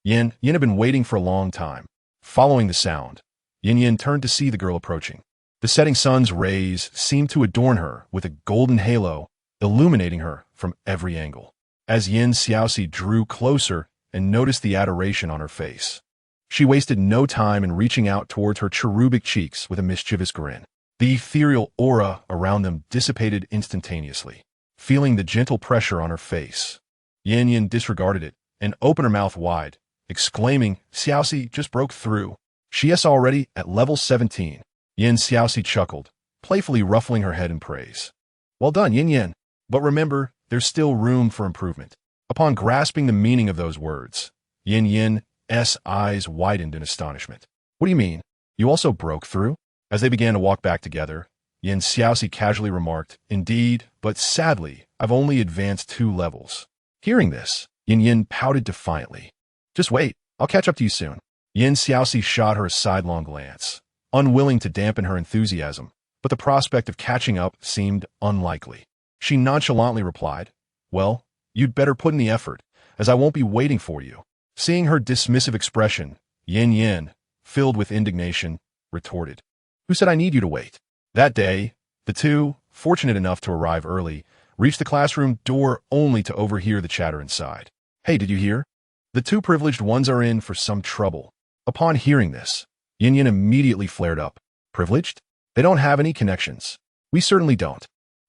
Yanyan had been waiting for a long time. Following the sound, Yanyan turned to see the girl approaching. The setting sun's rays seemed to adorn her with a golden halo, illuminating her from every angle. As Xiaoxi drew closer and noticed the adoration on her face, she wasted no time in reaching out towards her cherubic cheeks with a mischievous grin. The ethereal aura around them dissipated instantaneously. Feeling the gentle pressure on her face, Yanyan disregarded it and opened her mouth wide, exclaiming, "Xiaoxi just broke through. She's already at level 17. Xiaoxi chuckled, playfully ruffling her head in praise. Well done, Yanyan. But remember, there's still room for improvement. Upon grasping the meaning of those words, Yanyan's eyes widened in astonishment. What do you mean? You also broke through? As they began to walk back together, Xiaoxi casually remarked, Indeed, but sadly, I've only advanced 2 levels. Hearing this, Yanyan pouted defiantly. Just wait, I'll catch up to you soon. Xiaoxi shot her a sidelong glance, unwilling to dampen her enthusiasm, but the prospect of catching up seemed unlikely. She nonchalantly replied, Well, you'd better put in the effort, as I won't be waiting for you. Seeing her dismissive expression, Yanyan, filled with indignation, retorted, Who said I need you to wait? That day, the two, fortunate enough to arrive early, reached the classroom door only to overhear the chatter inside. Hey, did you hear? The 2 privileged ones are in for some trouble. Upon hearing this, Yanyan immediately flared up. Privileged? They don't have any connections. We certainly don't.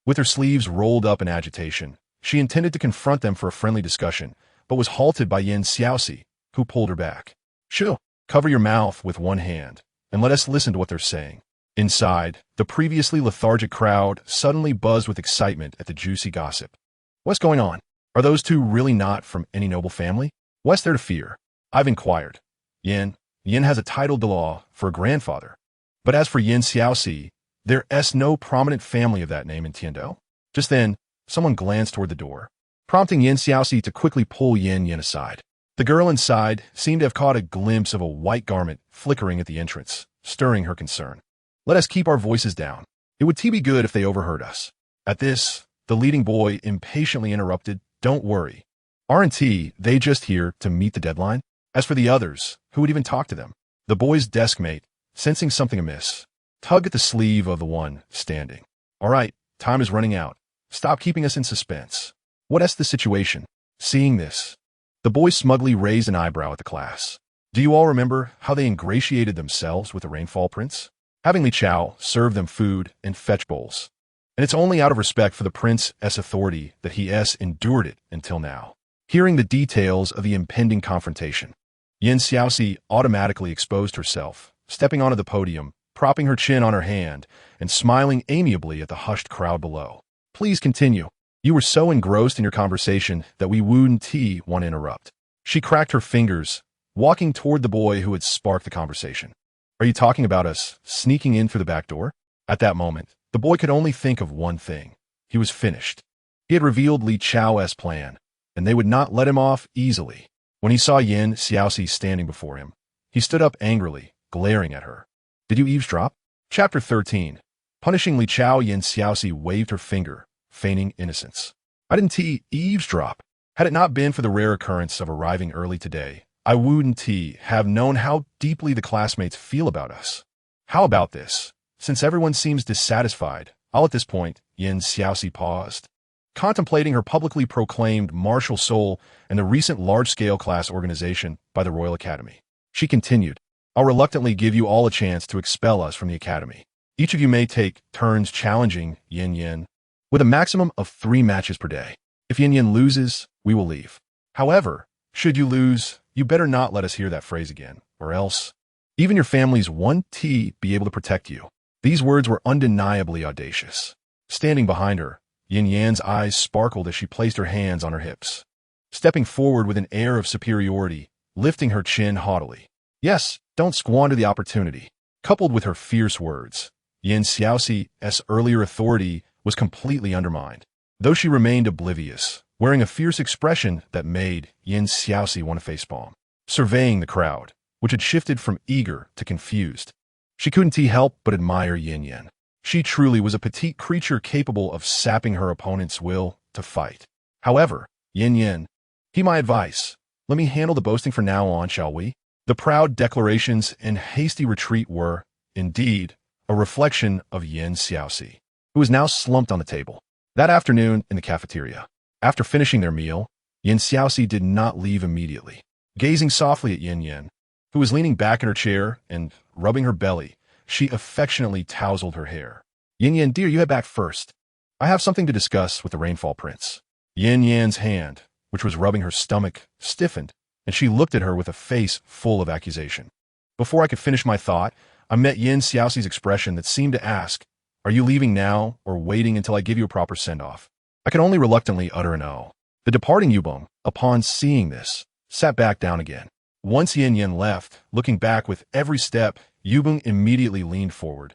With her sleeves rolled up in agitation, she intended to confront them for a friendly discussion, but was halted by Xiaoxi, who pulled her back. Shoo, cover your mouth with one hand, and let us listen to what they're saying. Inside, the previously lethargic crowd suddenly buzzed with excitement at the juicy gossip. What's going on? Are those two really not from any noble family? What's there to fear? I've inquired. Yin has a title de law for a grandfather. But as for Yin Xiaoxi, there's no prominent family of that name in Tiandou. Just then, someone glanced toward the door, prompting Yin Xiaoxi to quickly pull Yanyan aside. The girl inside seemed to have caught a glimpse of a white garment flickering at the entrance, stirring her concern. Let us keep our voices down. It would be good if they overheard us. At this, the leading boy impatiently interrupted, Don't worry. Aren't they just here to meet the deadline? As for the others, who would even talk to them? The boy's desk mate, sensing something amiss, tugged at the sleeve of the one standing. All right, time is running out. Stop keeping us in suspense. What's the situation? Seeing this, the boy smugly raised an eyebrow at the class. Do you all remember how they ingratiated themselves with the Rainfall Prince? Having Li Chao serve them food and fetch bowls. And it's only out of respect for the prince's authority that he endured it until now. Hearing the details of the impending confrontation, Yin Xiaoxi automatically exposed herself, stepping onto the podium, propping her chin on her hand, and smiling amiably at the hushed crowd below. Please continue. You were so engrossed in your conversation that we wouldn't want to interrupt. She cracked her fingers, walking toward the boy who had sparked the conversation. Are you talking about us sneaking in through the back door? At that moment, the boy could only think of one thing. He was finished. He had revealed Li Chao's plan, and they would not let him off easily. When he saw Yin Xiaoxi standing before him, he stood up angrily, glaring at her. Did you eavesdrop? Chapter 13. Punishing Li Chao, Yin Xiaoxi waved her finger, feigning innocence. I didn't eavesdrop. Had it not been for the rare occurrence of arriving early today, I wouldn't have known how deeply the classmates feel about us. How about this? Since everyone seems dissatisfied, I'll at this point, Yin Xiaoxi paused, contemplating her publicly proclaimed martial soul and the recent large-scale class organization by the Royal Academy. She continued, I'll reluctantly give you all a chance to expel us from the Academy. Each of you may take turns challenging Yanyan, with a maximum of 3 matches per day. If Yanyan loses, we will leave. However, should you lose, you better not let us hear that phrase again, or else even your families won't be able to protect you. These words were undeniably audacious. Standing behind her, Yanyan's eyes sparkled as she placed her hands on her hips, stepping forward with an air of superiority, lifting her chin haughtily. Yes, don't squander the opportunity. Coupled with her fierce words, Yin Xiaoxi's earlier authority was completely undermined, though she remained oblivious, wearing a fierce expression that made Yin Xiaoxi want to facepalm. Surveying the crowd, which had shifted from eager to confused, she couldn't help but admire Yanyan. She truly was a petite creature capable of sapping her opponent's will to fight. However, Yanyan, heed my advice. Let me handle the boasting from now on, shall we? The proud declarations and hasty retreat were, indeed, a reflection of Yin Xiaoxi, who was now slumped on the table. That afternoon in the cafeteria, after finishing their meal, Yin Xiaoxi did not leave immediately. Gazing softly at Yanyan, who was leaning back in her chair and rubbing her belly, she affectionately tousled her hair. Yanyan, dear, you head back first. I have something to discuss with the Rainfall Prince. Yanyan's hand, which was rubbing her stomach, stiffened, and she looked at her with a face full of accusation. Before I could finish my thought, I met Yin Xiaoxi's expression that seemed to ask, are you leaving now or waiting until I give you a proper send-off? I could only reluctantly utter an O. The departing Yubong, upon seeing this, sat back down again. Once Yanyan left, looking back with every step, Yubong immediately leaned forward,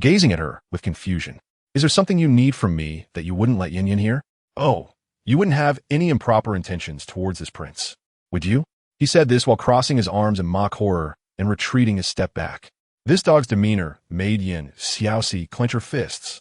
gazing at her with confusion. Is there something you need from me that you wouldn't let Yanyan hear? Oh, you wouldn't have any improper intentions towards this prince, would you? He said this while crossing his arms in mock horror and retreating a step back. This dog's demeanor made Yin Xiaoxi clench her fists.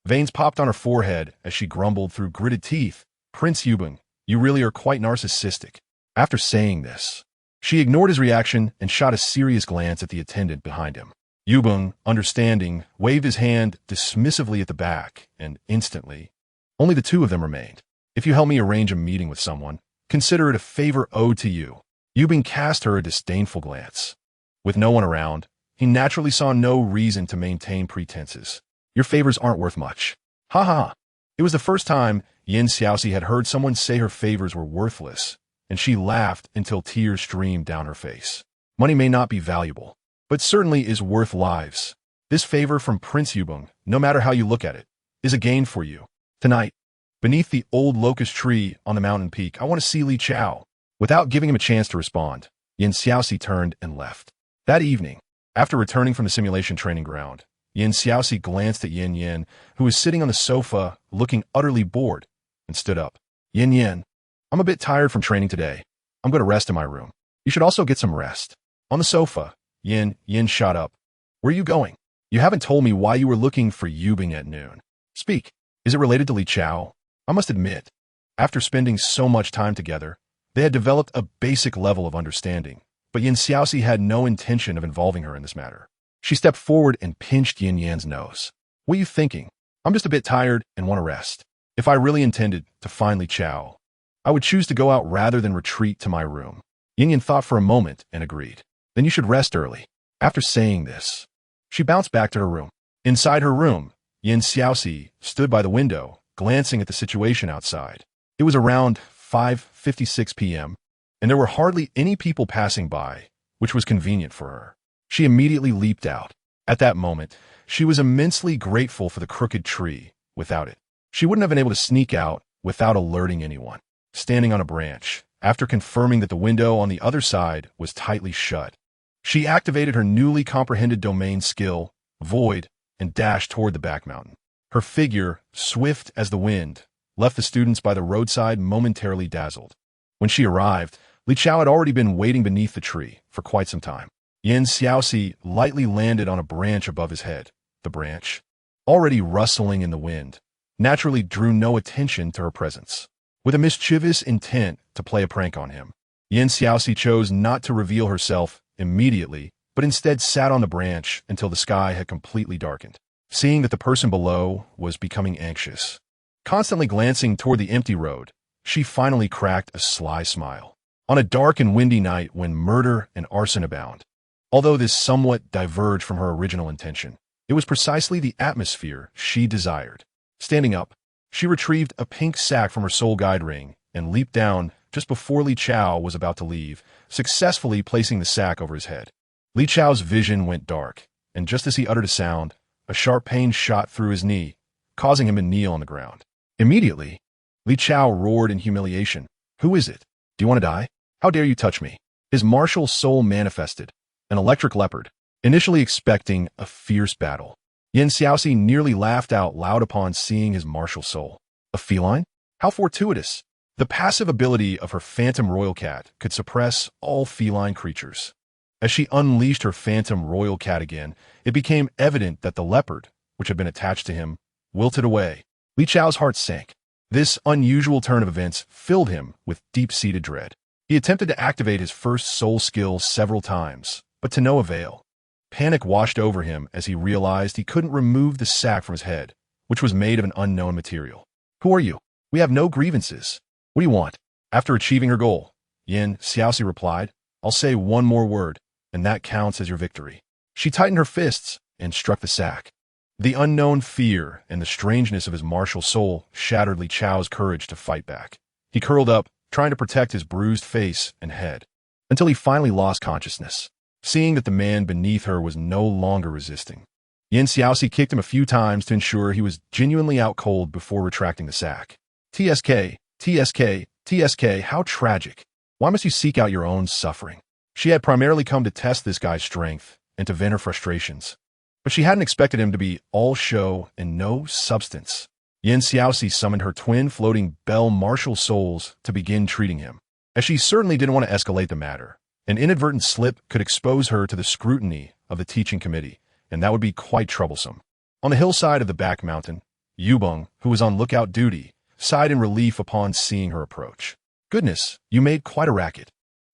Veins popped on her forehead as she grumbled through gritted teeth, Prince Yubong, you really are quite narcissistic. After saying this, she ignored his reaction and shot a serious glance at the attendant behind him. Yubong, understanding, waved his hand dismissively at the back, and instantly, only the two of them remained. If you help me arrange a meeting with someone, consider it a favor owed to you. Yubong cast her a disdainful glance. With no one around, he naturally saw no reason to maintain pretenses. Your favors aren't worth much. Ha ha. It was the first time Yin Xiaoxi had heard someone say her favors were worthless, and she laughed until tears streamed down her face. Money may not be valuable, but certainly is worth lives. This favor from Prince Yubong, no matter how you look at it, is a gain for you. Tonight, beneath the old locust tree on the mountain peak. I want to see Li Chao. Without giving him a chance to respond, Xiaoxi turned and left. That evening, after returning from the simulation training ground, Xiaoxi glanced at Yanyan, who was sitting on the sofa looking utterly bored, and stood up. Yanyan, I'm a bit tired from training today. I'm going to rest in my room. You should also get some rest. On the sofa, Yin shot up. Where are you going? You haven't told me why you were looking for Yubing at noon. Speak. Is it related to Li Chao? I must admit, after spending so much time together, they had developed a basic level of understanding, but Xiaoxi had no intention of involving her in this matter. She stepped forward and pinched Yan's nose. What are you thinking? I'm just a bit tired and want to rest. If I really intended to find Li Chao, I would choose to go out rather than retreat to my room. Yanyan thought for a moment and agreed. Then you should rest early. After saying this, she bounced back to her room. Inside her room, Xiaoxi stood by the window, glancing at the situation outside. It was around 5:56 p.m., and there were hardly any people passing by, which was convenient for her. She immediately leaped out. At that moment, she was immensely grateful for the crooked tree. Without it, she wouldn't have been able to sneak out without alerting anyone. Standing on a branch, after confirming that the window on the other side was tightly shut, she activated her newly comprehended domain skill, Void, and dashed toward the back mountain. Her figure, swift as the wind, left the students by the roadside momentarily dazzled. When she arrived, Li Chao had already been waiting beneath the tree for quite some time. Xiaoxi lightly landed on a branch above his head. The branch, already rustling in the wind, naturally drew no attention to her presence. With a mischievous intent to play a prank on him, Xiaoxi chose not to reveal herself immediately, but instead sat on the branch until the sky had completely darkened. Seeing that the person below was becoming anxious, constantly glancing toward the empty road, she finally cracked a sly smile. On a dark and windy night when murder and arson abound, although this somewhat diverged from her original intention, it was precisely the atmosphere she desired. Standing up, she retrieved a pink sack from her soul guide ring and leaped down just before Li Chao was about to leave, successfully placing the sack over his head. Li Chao's vision went dark, and just as he uttered a sound, a sharp pain shot through his knee, causing him to kneel on the ground. Immediately, Li Chao roared in humiliation. Who is it? Do you want to die? How dare you touch me? His martial soul manifested, an electric leopard, initially expecting a fierce battle. Xiaoxi nearly laughed out loud upon seeing his martial soul. A feline? How fortuitous! The passive ability of her phantom royal cat could suppress all feline creatures. As she unleashed her phantom royal cat again, it became evident that the leopard, which had been attached to him, wilted away. Li Chao's heart sank. This unusual turn of events filled him with deep-seated dread. He attempted to activate his first soul skill several times, but to no avail. Panic washed over him as he realized he couldn't remove the sack from his head, which was made of an unknown material. Who are you? We have no grievances. What do you want? After achieving her goal, Xiaoxi replied, I'll say one more word, and that counts as your victory. She tightened her fists and struck the sack. The unknown fear and the strangeness of his martial soul shattered Li Chao's courage to fight back. He curled up, trying to protect his bruised face and head, until he finally lost consciousness, seeing that the man beneath her was no longer resisting. Xiaoxi kicked him a few times to ensure he was genuinely out cold before retracting the sack. TSK, how tragic. Why must you seek out your own suffering? She had primarily come to test this guy's strength and to vent her frustrations, but she hadn't expected him to be all show and no substance. Xiaoxi summoned her twin floating bell martial souls to begin treating him, as she certainly didn't want to escalate the matter. An inadvertent slip could expose her to the scrutiny of the teaching committee, and that would be quite troublesome. On the hillside of the back mountain, Yubong, who was on lookout duty, sighed in relief upon seeing her approach. Goodness, you made quite a racket.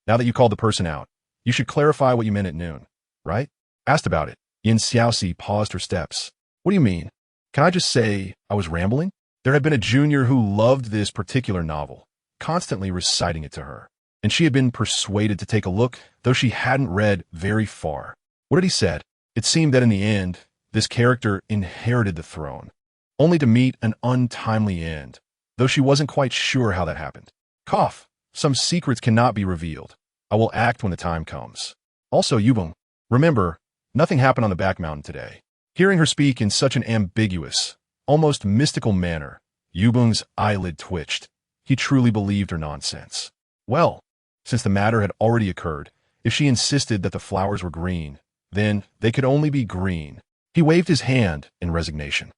Now that you called the person out, you should clarify what you meant at noon, right? Asked about it. Xiaoxi paused her steps. What do you mean? Can I just say I was rambling? There had been a junior who loved this particular novel, constantly reciting it to her, and she had been persuaded to take a look, though she hadn't read very far. What had he said? It seemed that in the end, this character inherited the throne, only to meet an untimely end, though she wasn't quite sure how that happened. Cough. Some secrets cannot be revealed. I will act when the time comes. Also, Yubong, remember, nothing happened on the back mountain today. Hearing her speak in such an ambiguous, almost mystical manner, Yubing's eyelid twitched. He truly believed her nonsense. Well, since the matter had already occurred, if she insisted that the flowers were green, then they could only be green. He waved his hand in resignation,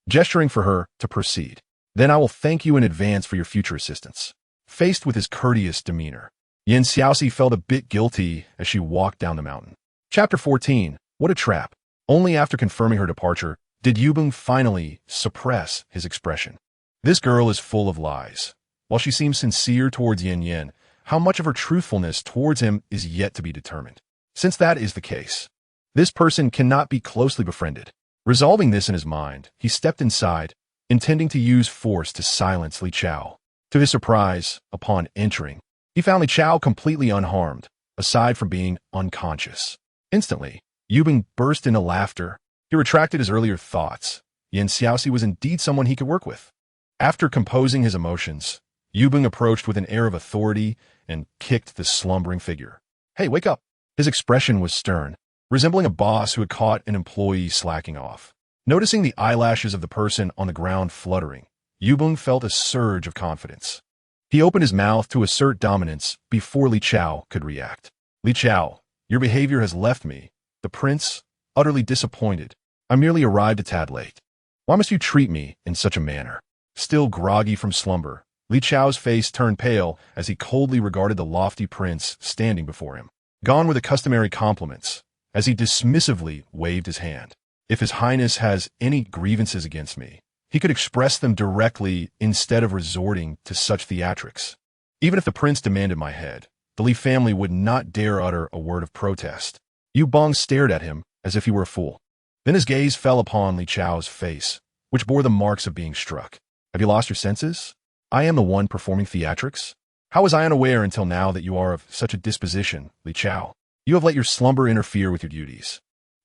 gesturing for her to proceed. Then I will thank you in advance for your future assistance. Faced with his courteous demeanor, Xiaoxi felt a bit guilty as she walked down the mountain. Chapter 14. What a trap. Only after confirming her departure did Yubing finally suppress his expression. This girl is full of lies. While she seems sincere towards Yanyan, how much of her truthfulness towards him is yet to be determined. Since that is the case, this person cannot be closely befriended. Resolving this in his mind, he stepped inside, intending to use force to silence Li Chao. To his surprise, upon entering, he found Li Chao completely unharmed, aside from being unconscious. Instantly, Yubing burst into laughter. He retracted his earlier thoughts. Xiaoxi was indeed someone he could work with. After composing his emotions, Yubing approached with an air of authority and kicked the slumbering figure. "Hey, wake up!" His expression was stern, resembling a boss who had caught an employee slacking off. Noticing the eyelashes of the person on the ground fluttering, Yubing felt a surge of confidence. He opened his mouth to assert dominance before Li Chao could react. "Li Chao, your behavior has left me, the prince, utterly disappointed. I merely arrived a tad late. Why must you treat me in such a manner?" Still groggy from slumber, Li Chao's face turned pale as he coldly regarded the lofty prince standing before him. Gone were the customary compliments, as he dismissively waved his hand. "If His Highness has any grievances against me, he could express them directly instead of resorting to such theatrics. Even if the prince demanded my head, the Li family would not dare utter a word of protest." Yu Bong stared at him as if he were a fool. Then his gaze fell upon Li Chao's face, which bore the marks of being struck. "Have you lost your senses? I am the one performing theatrics? How was I unaware until now that you are of such a disposition, Li Chao? You have let your slumber interfere with your duties.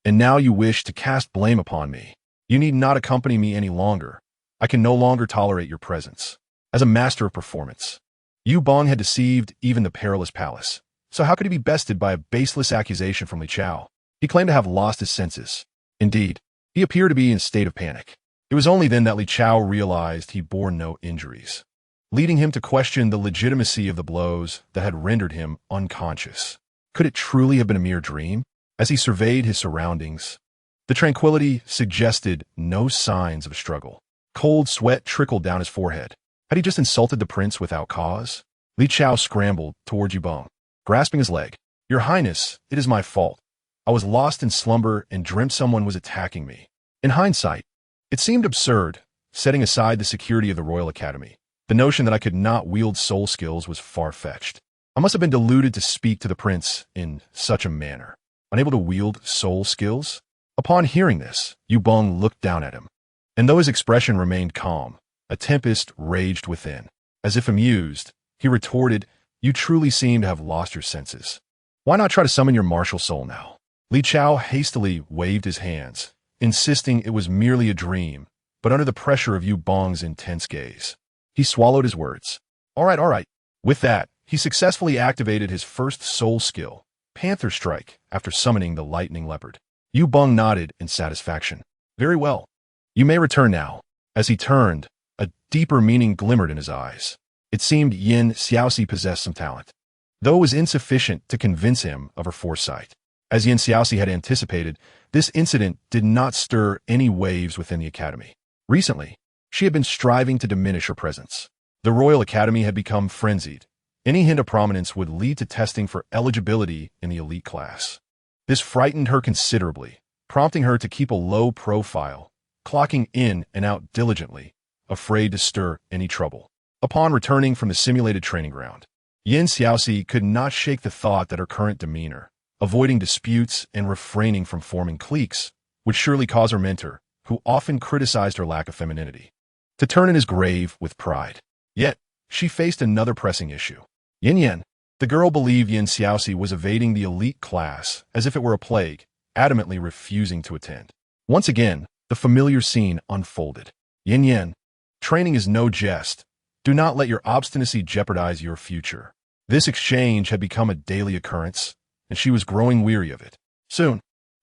And now you wish to cast blame upon me. You need not accompany me any longer. I can no longer tolerate your presence." As a master of performance, Yu Bong had deceived even the perilous palace. So how could he be bested by a baseless accusation from Li Chao? He claimed to have lost his senses. Indeed, he appeared to be in a state of panic. It was only then that Li Chao realized he bore no injuries, leading him to question the legitimacy of the blows that had rendered him unconscious. Could it truly have been a mere dream? As he surveyed his surroundings, the tranquility suggested no signs of a struggle. Cold sweat trickled down his forehead. Had he just insulted the prince without cause? Li Chao scrambled toward Yu Bong, grasping his leg. "Your Highness, it is my fault. I was lost in slumber and dreamt someone was attacking me." In hindsight, it seemed absurd, setting aside the security of the Royal Academy. The notion that I could not wield soul skills was far-fetched. I must have been deluded to speak to the prince in such a manner. Unable to wield soul skills? Upon hearing this, Yu Bong looked down at him. And though his expression remained calm, a tempest raged within. As if amused, he retorted, "You truly seem to have lost your senses. Why not try to summon your martial soul now?" Li Chao hastily waved his hands, insisting it was merely a dream, but under the pressure of Yu Bong's intense gaze, he swallowed his words. All right. With that, he successfully activated his first soul skill, Panther Strike, after summoning the lightning leopard. Yu Bong nodded in satisfaction. "Very well. You may return now." As he turned, a deeper meaning glimmered in his eyes. It seemed Xiaoxi possessed some talent, though it was insufficient to convince him of her foresight. As Xiaoxi had anticipated, this incident did not stir any waves within the academy. Recently, she had been striving to diminish her presence. The Royal Academy had become frenzied. Any hint of prominence would lead to testing for eligibility in the elite class. This frightened her considerably, prompting her to keep a low profile, clocking in and out diligently, afraid to stir any trouble. Upon returning from the simulated training ground, Xiaoxi could not shake the thought that her current demeanor, avoiding disputes and refraining from forming cliques, would surely cause her mentor, who often criticized her lack of femininity, to turn in his grave with pride. Yet, she faced another pressing issue. Yanyan, the girl believed Xiaoxi was evading the elite class as if it were a plague, adamantly refusing to attend. Once again, the familiar scene unfolded. Yanyan, training is no jest. Do not let your obstinacy jeopardize your future. This exchange had become a daily occurrence, and she was growing weary of it. Soon,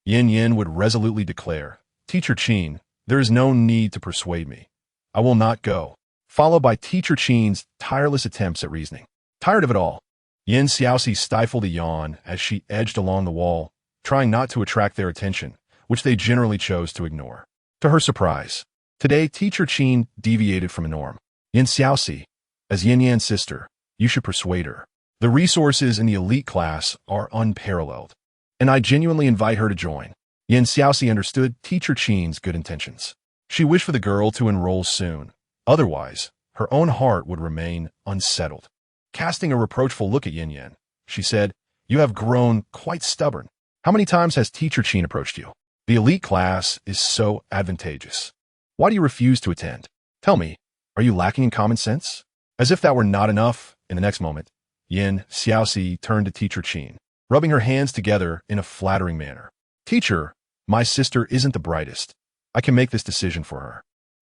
Yanyan would resolutely declare, "Teacher Qin, there is no need to persuade me. I will not go." followed by Teacher Qin's tireless attempts at reasoning. Tired of it all, Xiaoxi stifled a yawn as she edged along the wall, trying not to attract their attention, which they generally chose to ignore. To her surprise, today Teacher Qin deviated from a norm. Xiaoxi, as Yanyan's sister, you should persuade her. The resources in the elite class are unparalleled, and I genuinely invite her to join. Xiaoxi understood Teacher Qin's good intentions. She wished for the girl to enroll soon. Otherwise, her own heart would remain unsettled. Casting a reproachful look at Yanyan, she said, "You have grown quite stubborn. How many times has Teacher Qin approached you? The elite class is so advantageous. Why do you refuse to attend? Tell me, are you lacking in common sense?" As if that were not enough, in the next moment, Xiaoxi turned to Teacher Qin, rubbing her hands together in a flattering manner. "Teacher, my sister isn't the brightest. I can make this decision for her.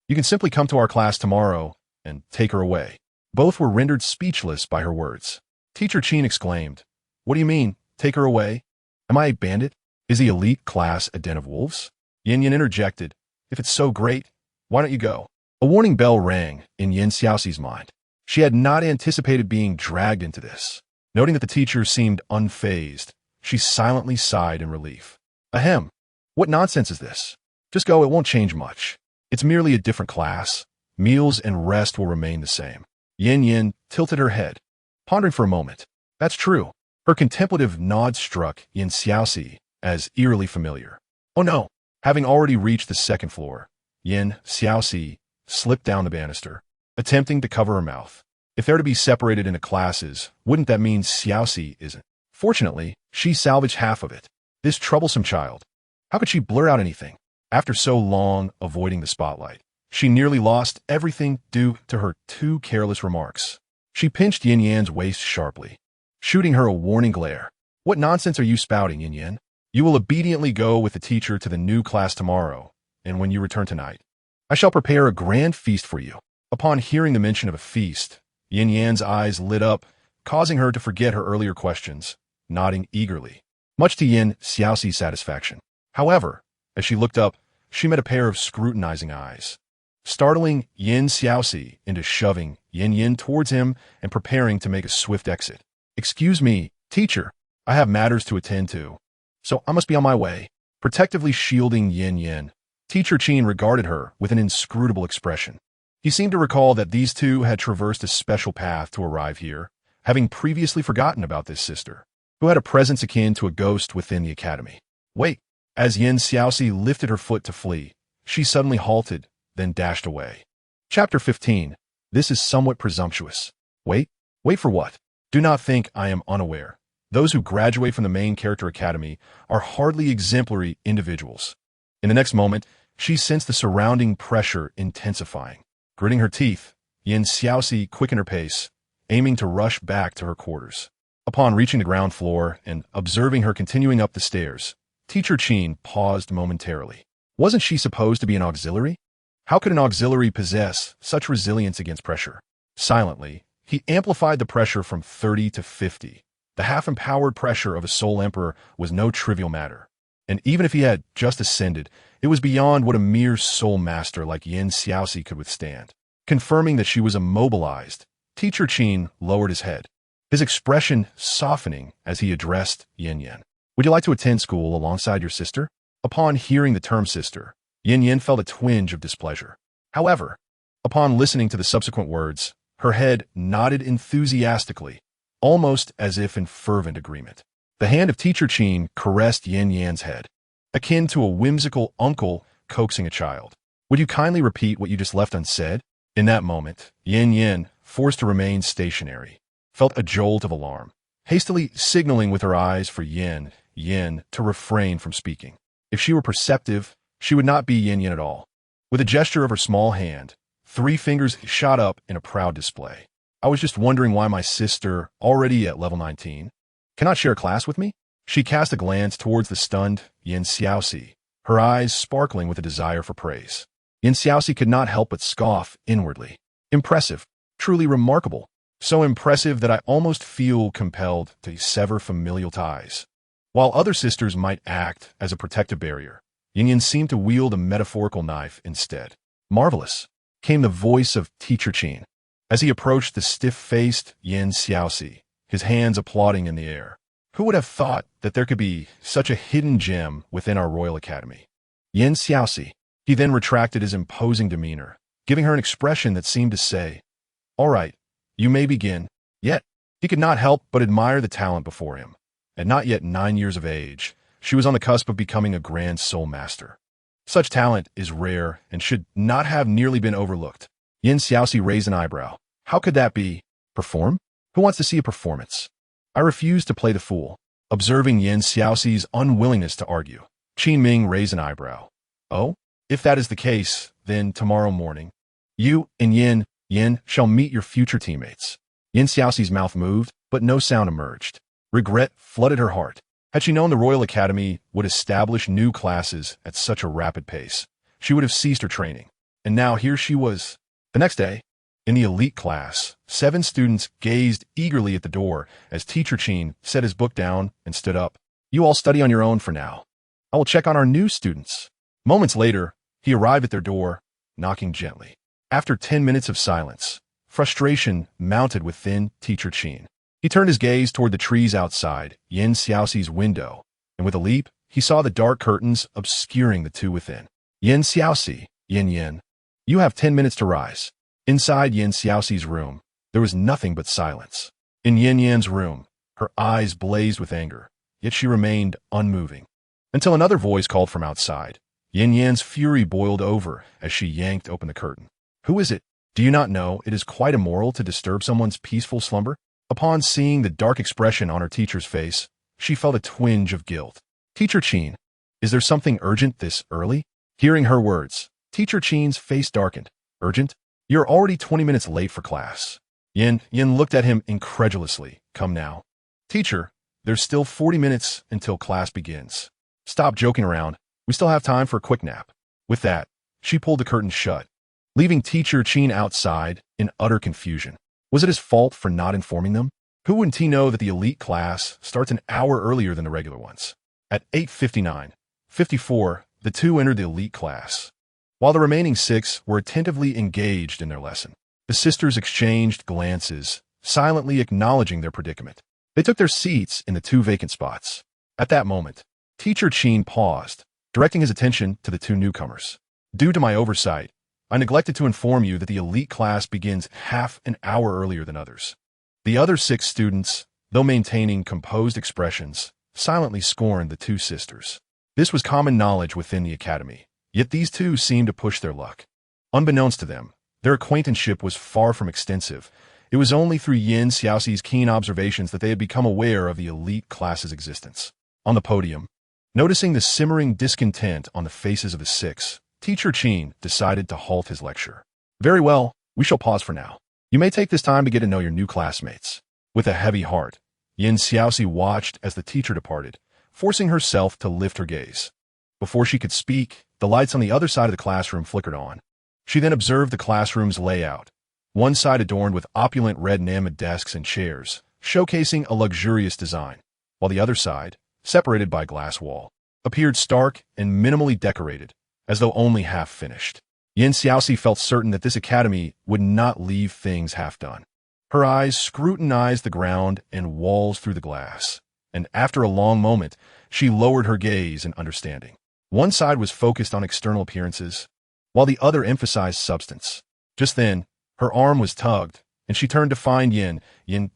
You can simply come to our class tomorrow and take her away." Both were rendered speechless by her words. Teacher Qin exclaimed, "What do you mean, take her away? Am I a bandit? Is the elite class a den of wolves?" Yanyan interjected, "If it's so great, why don't you go?" A warning bell rang in Xiaoxi's mind. She had not anticipated being dragged into this. Noting that the teacher seemed unfazed, she silently sighed in relief. Ahem, what nonsense is this? Just go, it won't change much. It's merely a different class. Meals and rest will remain the same. Yanyan tilted her head, pondering for a moment. That's true. Her contemplative nod struck Xiaoxi as eerily familiar. Oh no! Having already reached the second floor, Xiaoxi slipped down the banister, attempting to cover her mouth. If they're to be separated into classes, wouldn't that mean Xiaoxi isn't? Fortunately, she salvaged half of it. This troublesome child. How could she blur out anything? After so long avoiding the spotlight, she nearly lost everything due to her two careless remarks. She pinched Yanyan's waist sharply, shooting her a warning glare. What nonsense are you spouting, Yanyan? You will obediently go with the teacher to the new class tomorrow, and when you return tonight, I shall prepare a grand feast for you. Upon hearing the mention of a feast, Yanyan's eyes lit up, causing her to forget her earlier questions, nodding eagerly, much to Xiaoxi's satisfaction. However, as she looked up, she met a pair of scrutinizing eyes, startling Xiaoxi into shoving Yanyan towards him and preparing to make a swift exit. Excuse me, teacher, I have matters to attend to, so I must be on my way. Protectively shielding Yanyan, Teacher Qin regarded her with an inscrutable expression. He seemed to recall that these two had traversed a special path to arrive here, having previously forgotten about this sister, who had a presence akin to a ghost within the academy. Wait! As Xiaoxi lifted her foot to flee, she suddenly halted, then dashed away. Chapter 15. This is somewhat presumptuous. Wait for what? Do not think I am unaware. Those who graduate from the main character academy are hardly exemplary individuals. In the next moment, she sensed the surrounding pressure intensifying. Gritting her teeth, Xiaoxi quickened her pace, aiming to rush back to her quarters. Upon reaching the ground floor and observing her continuing up the stairs, Teacher Qin paused momentarily. Wasn't she supposed to be an auxiliary? How could an auxiliary possess such resilience against pressure? Silently, he amplified the pressure from 30 to 50. The half-empowered pressure of a Soul Emperor was no trivial matter. And even if he had just ascended, it was beyond what a mere soul master like Xiaoxi could withstand. Confirming that she was immobilized, Teacher Qin lowered his head, his expression softening as he addressed Yanyan. Would you like to attend school alongside your sister? Upon hearing the term sister, Yanyan felt a twinge of displeasure. However, upon listening to the subsequent words, her head nodded enthusiastically, almost as if in fervent agreement. The hand of Teacher Qin caressed Yanyan's head, akin to a whimsical uncle coaxing a child. Would you kindly repeat what you just left unsaid? In that moment, Yanyan, forced to remain stationary, felt a jolt of alarm, hastily signaling with her eyes for Yan to refrain from speaking. If she were perceptive, she would not be Yanyan at all. With a gesture of her small hand, 3 fingers shot up in a proud display. I was just wondering why my sister, already at level 19, cannot share a class with me? She cast a glance towards the stunned Xiaoxi, her eyes sparkling with a desire for praise. Xiaoxi could not help but scoff inwardly. Impressive, truly remarkable. So impressive that I almost feel compelled to sever familial ties. While other sisters might act as a protective barrier, Yanyan seemed to wield a metaphorical knife instead. Marvelous. came the voice of Teacher Qin. As he approached the stiff-faced Xiaoxi, his hands applauding in the air. Who would have thought that there could be such a hidden gem within our Royal Academy? Xiaoxi. He then retracted his imposing demeanor, giving her an expression that seemed to say, "All right, you may begin." Yet, he could not help but admire the talent before him. At not yet 9 years of age, she was on the cusp of becoming a grand soul master. Such talent is rare and should not have nearly been overlooked. Xiaoxi raised an eyebrow. How could that be? Perform? Who wants to see a performance? I refuse to play the fool. Observing Xiaoxi's unwillingness to argue, Qin Ming raised an eyebrow. Oh? If that is the case, then tomorrow morning, you and Yin shall meet your future teammates. Xiaoxi's mouth moved, but no sound emerged. Regret flooded her heart. Had she known the Royal Academy would establish new classes at such a rapid pace, she would have ceased her training. And now here she was. The next day, in the elite class, 7 students gazed eagerly at the door as Teacher Qin set his book down and stood up. You all study on your own for now. I will check on our new students. Moments later, he arrived at their door, knocking gently. After 10 minutes of silence, frustration mounted within Teacher Qin. He turned his gaze toward the trees outside Xiaoxi's window, and with a leap, he saw the dark curtains obscuring the two within. Xiaoxi, Yanyan, you have 10 minutes to rise. Inside Xiaoxi's room, there was nothing but silence. In Yanyan's room, her eyes blazed with anger, yet she remained unmoving. Until another voice called from outside. Yanyan's fury boiled over as she yanked open the curtain. Who is it? Do you not know it is quite immoral to disturb someone's peaceful slumber? Upon seeing the dark expression on her teacher's face, she felt a twinge of guilt. Teacher Qin, is there something urgent this early? Hearing her words, Teacher Qin's face darkened. Urgent? You're already 20 minutes late for class. Yin looked at him incredulously. Come now. Teacher, there's still 40 minutes until class begins. Stop joking around. We still have time for a quick nap. With that, she pulled the curtain shut, leaving Teacher Qin outside in utter confusion. Was it his fault for not informing them? Who wouldn't he know that the elite class starts an hour earlier than the regular ones? At 8:54, the two entered the elite class, while the remaining 6 were attentively engaged in their lesson. The sisters exchanged glances, silently acknowledging their predicament. They took their seats in the 2 vacant spots. At that moment, Teacher Qin paused, directing his attention to the 2 newcomers. Due to my oversight, I neglected to inform you that the elite class begins half an hour earlier than others. The other 6 students, though maintaining composed expressions, silently scorned the 2 sisters. This was common knowledge within the academy, yet these 2 seemed to push their luck. Unbeknownst to them, their acquaintanceship was far from extensive. It was only through Xiaoxi's keen observations that they had become aware of the elite class's existence. On the podium, noticing the simmering discontent on the faces of the 6, Teacher Qin decided to halt his lecture. Very well, we shall pause for now. You may take this time to get to know your new classmates. With a heavy heart, Xiaoxi watched as the teacher departed, forcing herself to lift her gaze. Before she could speak, the lights on the other side of the classroom flickered on. She then observed the classroom's layout. One side adorned with opulent red enamelled desks and chairs, showcasing a luxurious design, while the other side, separated by a glass wall, appeared stark and minimally decorated, as though only half finished. Xiaoxi felt certain that this academy would not leave things half done. Her eyes scrutinized the ground and walls through the glass, and after a long moment, she lowered her gaze in understanding. One side was focused on external appearances, while the other emphasized substance. Just then, her arm was tugged, and she turned to find Yin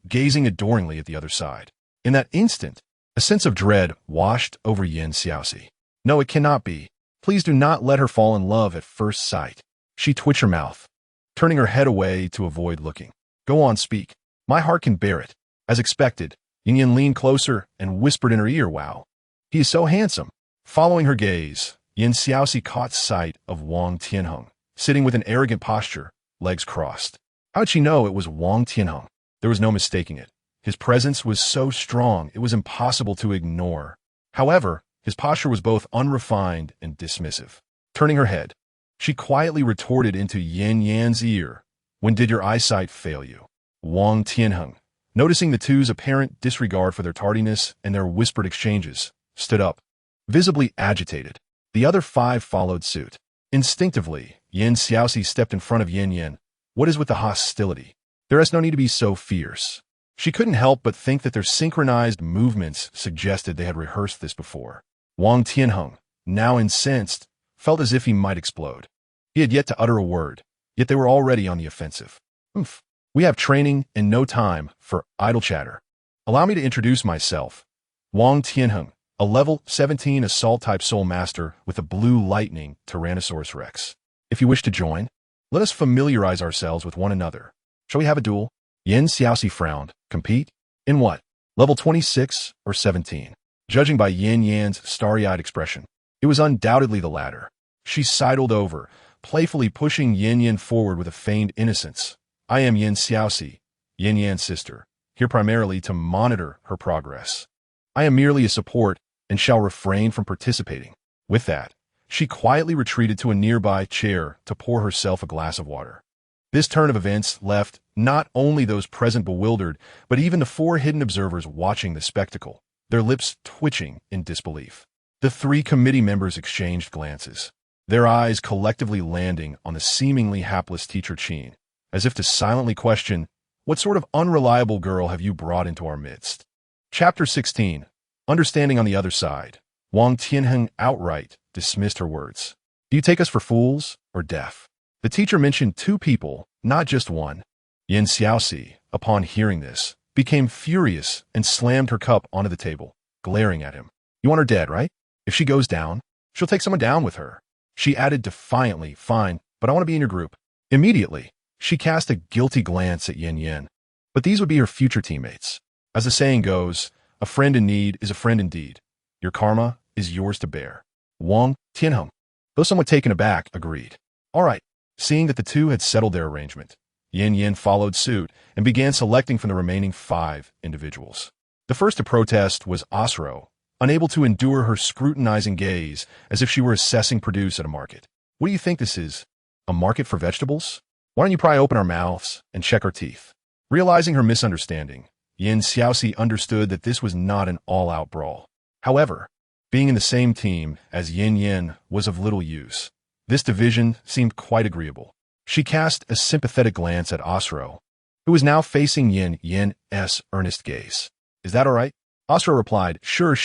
gazing adoringly at the other side. In that instant, a sense of dread washed over Xiaoxi. No, it cannot be. Please do not let her fall in love at first sight. She twitched her mouth, turning her head away to avoid looking. Go on, speak. My heart can bear it. As expected, Yanyan leaned closer and whispered in her ear, wow. He is so handsome. Following her gaze, Xiaoxi caught sight of Wang Tianheng, sitting with an arrogant posture, legs crossed. How did she know it was Wang Tianheng? There was no mistaking it. His presence was so strong it was impossible to ignore. However, his posture was both unrefined and dismissive. Turning her head, she quietly retorted into Yanyan's ear, when did your eyesight fail you? Wang Tianheng, noticing the two's apparent disregard for their tardiness and their whispered exchanges, stood up, visibly agitated. The other 5 followed suit. Instinctively, Xiaoxi stepped in front of Yanyan. What is with the hostility? There is no need to be so fierce. She couldn't help but think that their synchronized movements suggested they had rehearsed this before. Wang Tianheng, now incensed, felt as if he might explode. He had yet to utter a word, yet they were already on the offensive. Oomph. We have training and no time for idle chatter. Allow me to introduce myself. Wang Tianheng, a level 17 assault-type soul master with a blue lightning Tyrannosaurus Rex. If you wish to join, let us familiarize ourselves with one another. Shall we have a duel? Xiaoxi frowned. Compete? In what? Level 26 or 17? Judging by Yan's starry-eyed expression, it was undoubtedly the latter. She sidled over, playfully pushing Yanyan forward with a feigned innocence. I am Xiaoxi, Yanyan's sister, here primarily to monitor her progress. I am merely a support and shall refrain from participating. With that, she quietly retreated to a nearby chair to pour herself a glass of water. This turn of events left not only those present bewildered, but even the four hidden observers watching the spectacle, their lips twitching in disbelief. The three committee members exchanged glances, their eyes collectively landing on the seemingly hapless teacher Qin, as if to silently question, what sort of unreliable girl have you brought into our midst? Chapter 16. Understanding on the other side. Wang Tianheng outright dismissed her words. Do you take us for fools or deaf? The teacher mentioned two people, not just one. Xiaoxi, upon hearing this, became furious and slammed her cup onto the table, glaring at him. You want her dead, right? If she goes down, she'll take someone down with her. She added defiantly, fine, but I want to be in your group. Immediately, she cast a guilty glance at Yanyan. But these would be her future teammates. As the saying goes, a friend in need is a friend indeed. Your karma is yours to bear. Wang Tianheng, though somewhat taken aback, agreed. All right. Seeing that the two had settled their arrangement, Yanyan followed suit and began selecting from the remaining 5 individuals. The first to protest was Osro, unable to endure her scrutinizing gaze as if she were assessing produce at a market. What do you think this is? A market for vegetables? Why don't you pry open our mouths and check our teeth? Realizing her misunderstanding, Xiaoxi understood that this was not an all-out brawl. However, being in the same team as Yanyan was of little use. This division seemed quite agreeable. She cast a sympathetic glance at Osro, who was now facing Yan's earnest gaze. Is that all right? Osro replied, sure.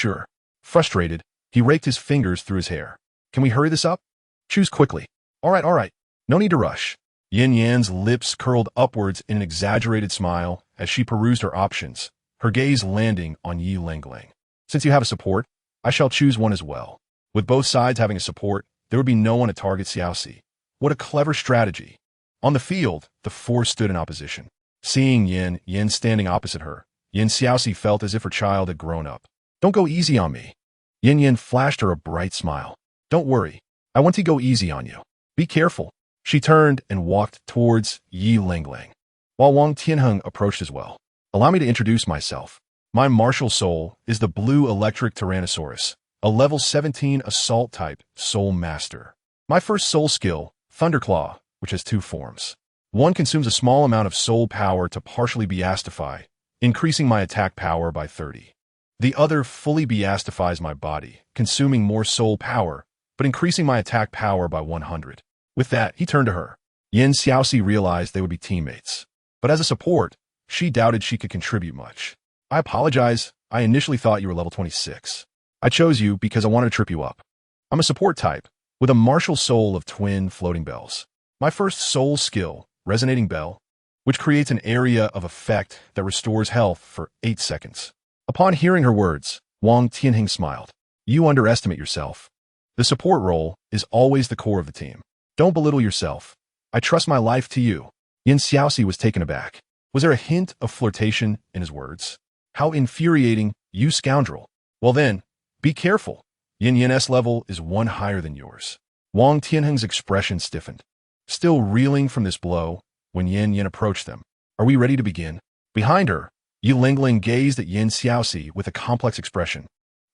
Frustrated, he raked his fingers through his hair. Can we hurry this up? Choose quickly. All right. No need to rush. Yan's lips curled upwards in an exaggerated smile as she perused her options, her gaze landing on Yi Lengling. Since you have a support, I shall choose one as well. With both sides having a support, there would be no one to target Xiaoxi. What a clever strategy. On the field, the 4 stood in opposition. Seeing Yan standing opposite her, Xiaoxi felt as if her child had grown up. Don't go easy on me. Yan flashed her a bright smile. Don't worry. I want to go easy on you. Be careful. She turned and walked towards Yi Lengling, while Wang Tianheng approached as well. Allow me to introduce myself. My martial soul is the blue electric Tyrannosaurus, a level 17 assault-type soul master. My first soul skill, Thunderclaw, which has 2 forms. One consumes a small amount of soul power to partially beastify, increasing my attack power by 30. The other fully beastifies my body, consuming more soul power, but increasing my attack power by 100. With that, he turned to her. Xiaoxi realized they would be teammates. But as a support, she doubted she could contribute much. I apologize. I initially thought you were level 26. I chose you because I wanted to trip you up. I'm a support type, with a martial soul of twin floating bells. My first soul skill, Resonating Bell, which creates an area of effect that restores health for 8 seconds. Upon hearing her words, Wang Tianheng smiled. You underestimate yourself. The support role is always the core of the team. Don't belittle yourself. I trust my life to you. Xiaoxi was taken aback. Was there a hint of flirtation in his words? How infuriating, you scoundrel. Well then, be careful. Yan's level is 1 higher than yours. Wang Tianheng's expression stiffened. Still reeling from this blow, when Yanyan approached them. Are we ready to begin? Behind her, Yi Lengling gazed at Xiaoxi with a complex expression.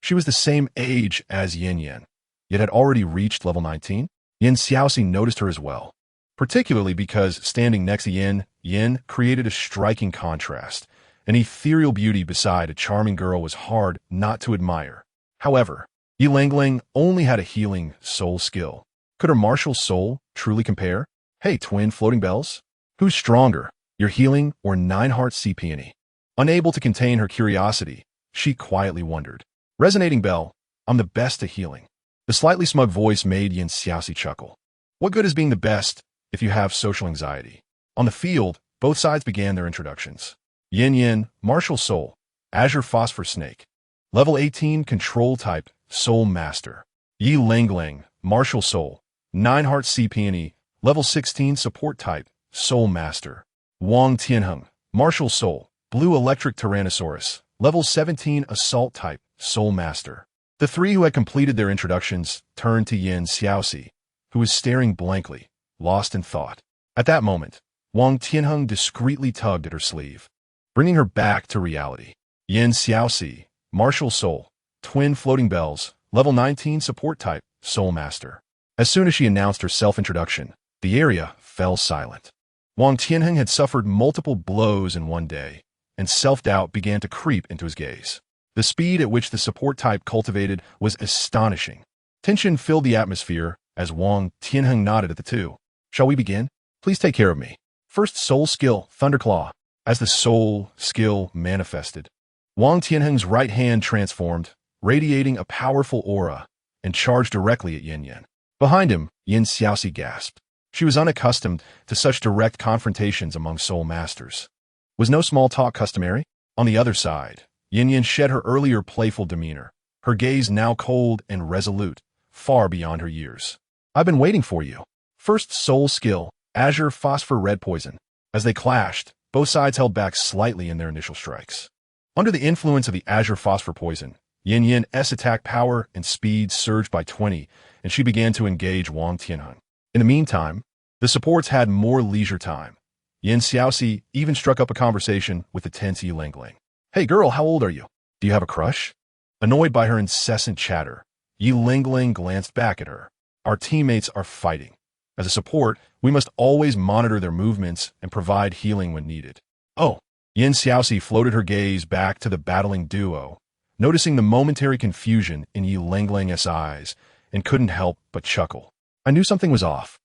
She was the same age as Yanyan, yet had already reached level 19. Xiaoxi noticed her as well, particularly because standing next to Yan created a striking contrast. An ethereal beauty beside a charming girl was hard not to admire. However, Yi Lengling only had a healing soul skill, Could her martial soul truly compare? Hey, twin floating bells? Who's stronger, your healing or nine-heart sea peony? Unable to contain her curiosity, she quietly wondered. Resonating bell, I'm the best at healing. The slightly smug voice made Xiaoxi chuckle. What good is being the best if you have social anxiety? On the field, both sides began their introductions. Yanyan, martial soul, azure phosphor snake. Level 18, control type, soul master. Yi Langlang, martial soul, nine-heart sea peony. Level 16, support type, soul master. Wang Tianheng, martial soul, blue electric tyrannosaurus. Level 17, assault type, soul master. The three who had completed their introductions turned to Xiaoxi, who was staring blankly, lost in thought. At that moment, Wang Tianheng discreetly tugged at her sleeve, bringing her back to reality. Xiaoxi, martial soul, twin floating bells, level 19 support type, soul master. As soon as she announced her self-introduction, the area fell silent. Wang Tianheng had suffered multiple blows in one day, and self-doubt began to creep into his gaze. The speed at which the support type cultivated was astonishing. Tension filled the atmosphere as Wang Tianheng nodded at the two. Shall we begin? Please take care of me. First soul skill, Thunderclaw. As the soul skill manifested, Wang Tianheng's right hand transformed, radiating a powerful aura, and charged directly at Yanyan. Behind him, Xiaoxi gasped. She was unaccustomed to such direct confrontations among soul masters. Was no small talk customary? On the other side, Yanyan shed her earlier playful demeanor, her gaze now cold and resolute, far beyond her years. I've been waiting for you. First soul skill, azure phosphor red poison. As they clashed, both sides held back slightly in their initial strikes. Under the influence of the azure phosphor poison, Yanyan's attack power and speed surged by 20, and she began to engage Wang Tianheng. In the meantime, the supports had more leisure time. Xiaoxi even struck up a conversation with the tense Yi Langlang. Hey girl, how old are you? Do you have a crush? Annoyed by her incessant chatter, Yi Langlang glanced back at her. Our teammates are fighting. As a support, we must always monitor their movements and provide healing when needed. Oh, Xiaoxi floated her gaze back to the battling duo, noticing the momentary confusion in Yi Langlang's eyes, and couldn't help but chuckle. I knew something was off.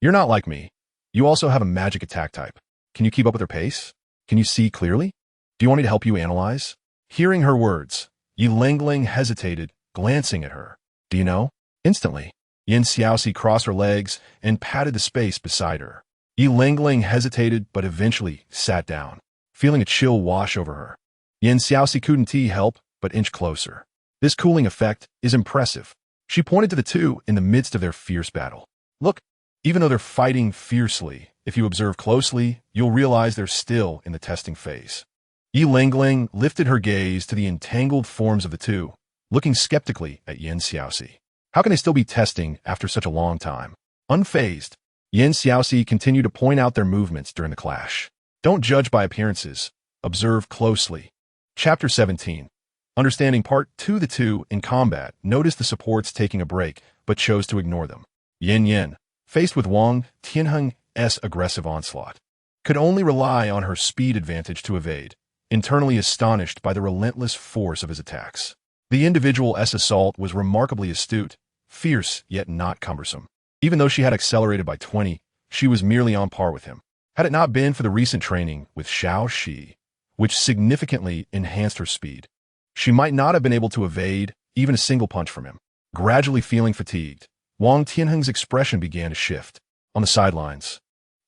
You're not like me. You also have a magic attack type. Can you keep up with her pace? Can you see clearly? Do you want me to help you analyze? Hearing her words, Yi Langlang hesitated, glancing at her. Do you know? Instantly, Xiaoxi crossed her legs and patted the space beside her. Yi Langlang hesitated but eventually sat down, feeling a chill wash over her. Xiaoxi couldn't help but inch closer. This cooling effect is impressive. She pointed to the two in the midst of their fierce battle. Look, even though they're fighting fiercely, if you observe closely, you'll realize they're still in the testing phase. Yi Langlang lifted her gaze to the entangled forms of the two, looking skeptically at Xiaoxi. How can they still be testing after such a long time? Unfazed, Xiaoxi continued to point out their movements during the clash. Don't judge by appearances. Observe closely. Chapter 17. Understanding Part 2. The two in combat noticed the supports taking a break, but chose to ignore them. Yanyan, faced with Wang Tianheng's aggressive onslaught, could only rely on her speed advantage to evade, internally astonished by the relentless force of his attacks. The individual's assault was remarkably astute, fierce yet not cumbersome. Even though she had accelerated by 20, she was merely on par with him. Had it not been for the recent training with Xiaoxi, which significantly enhanced her speed, she might not have been able to evade even a single punch from him. Gradually feeling fatigued, Wang Tianheng's expression began to shift. On the sidelines,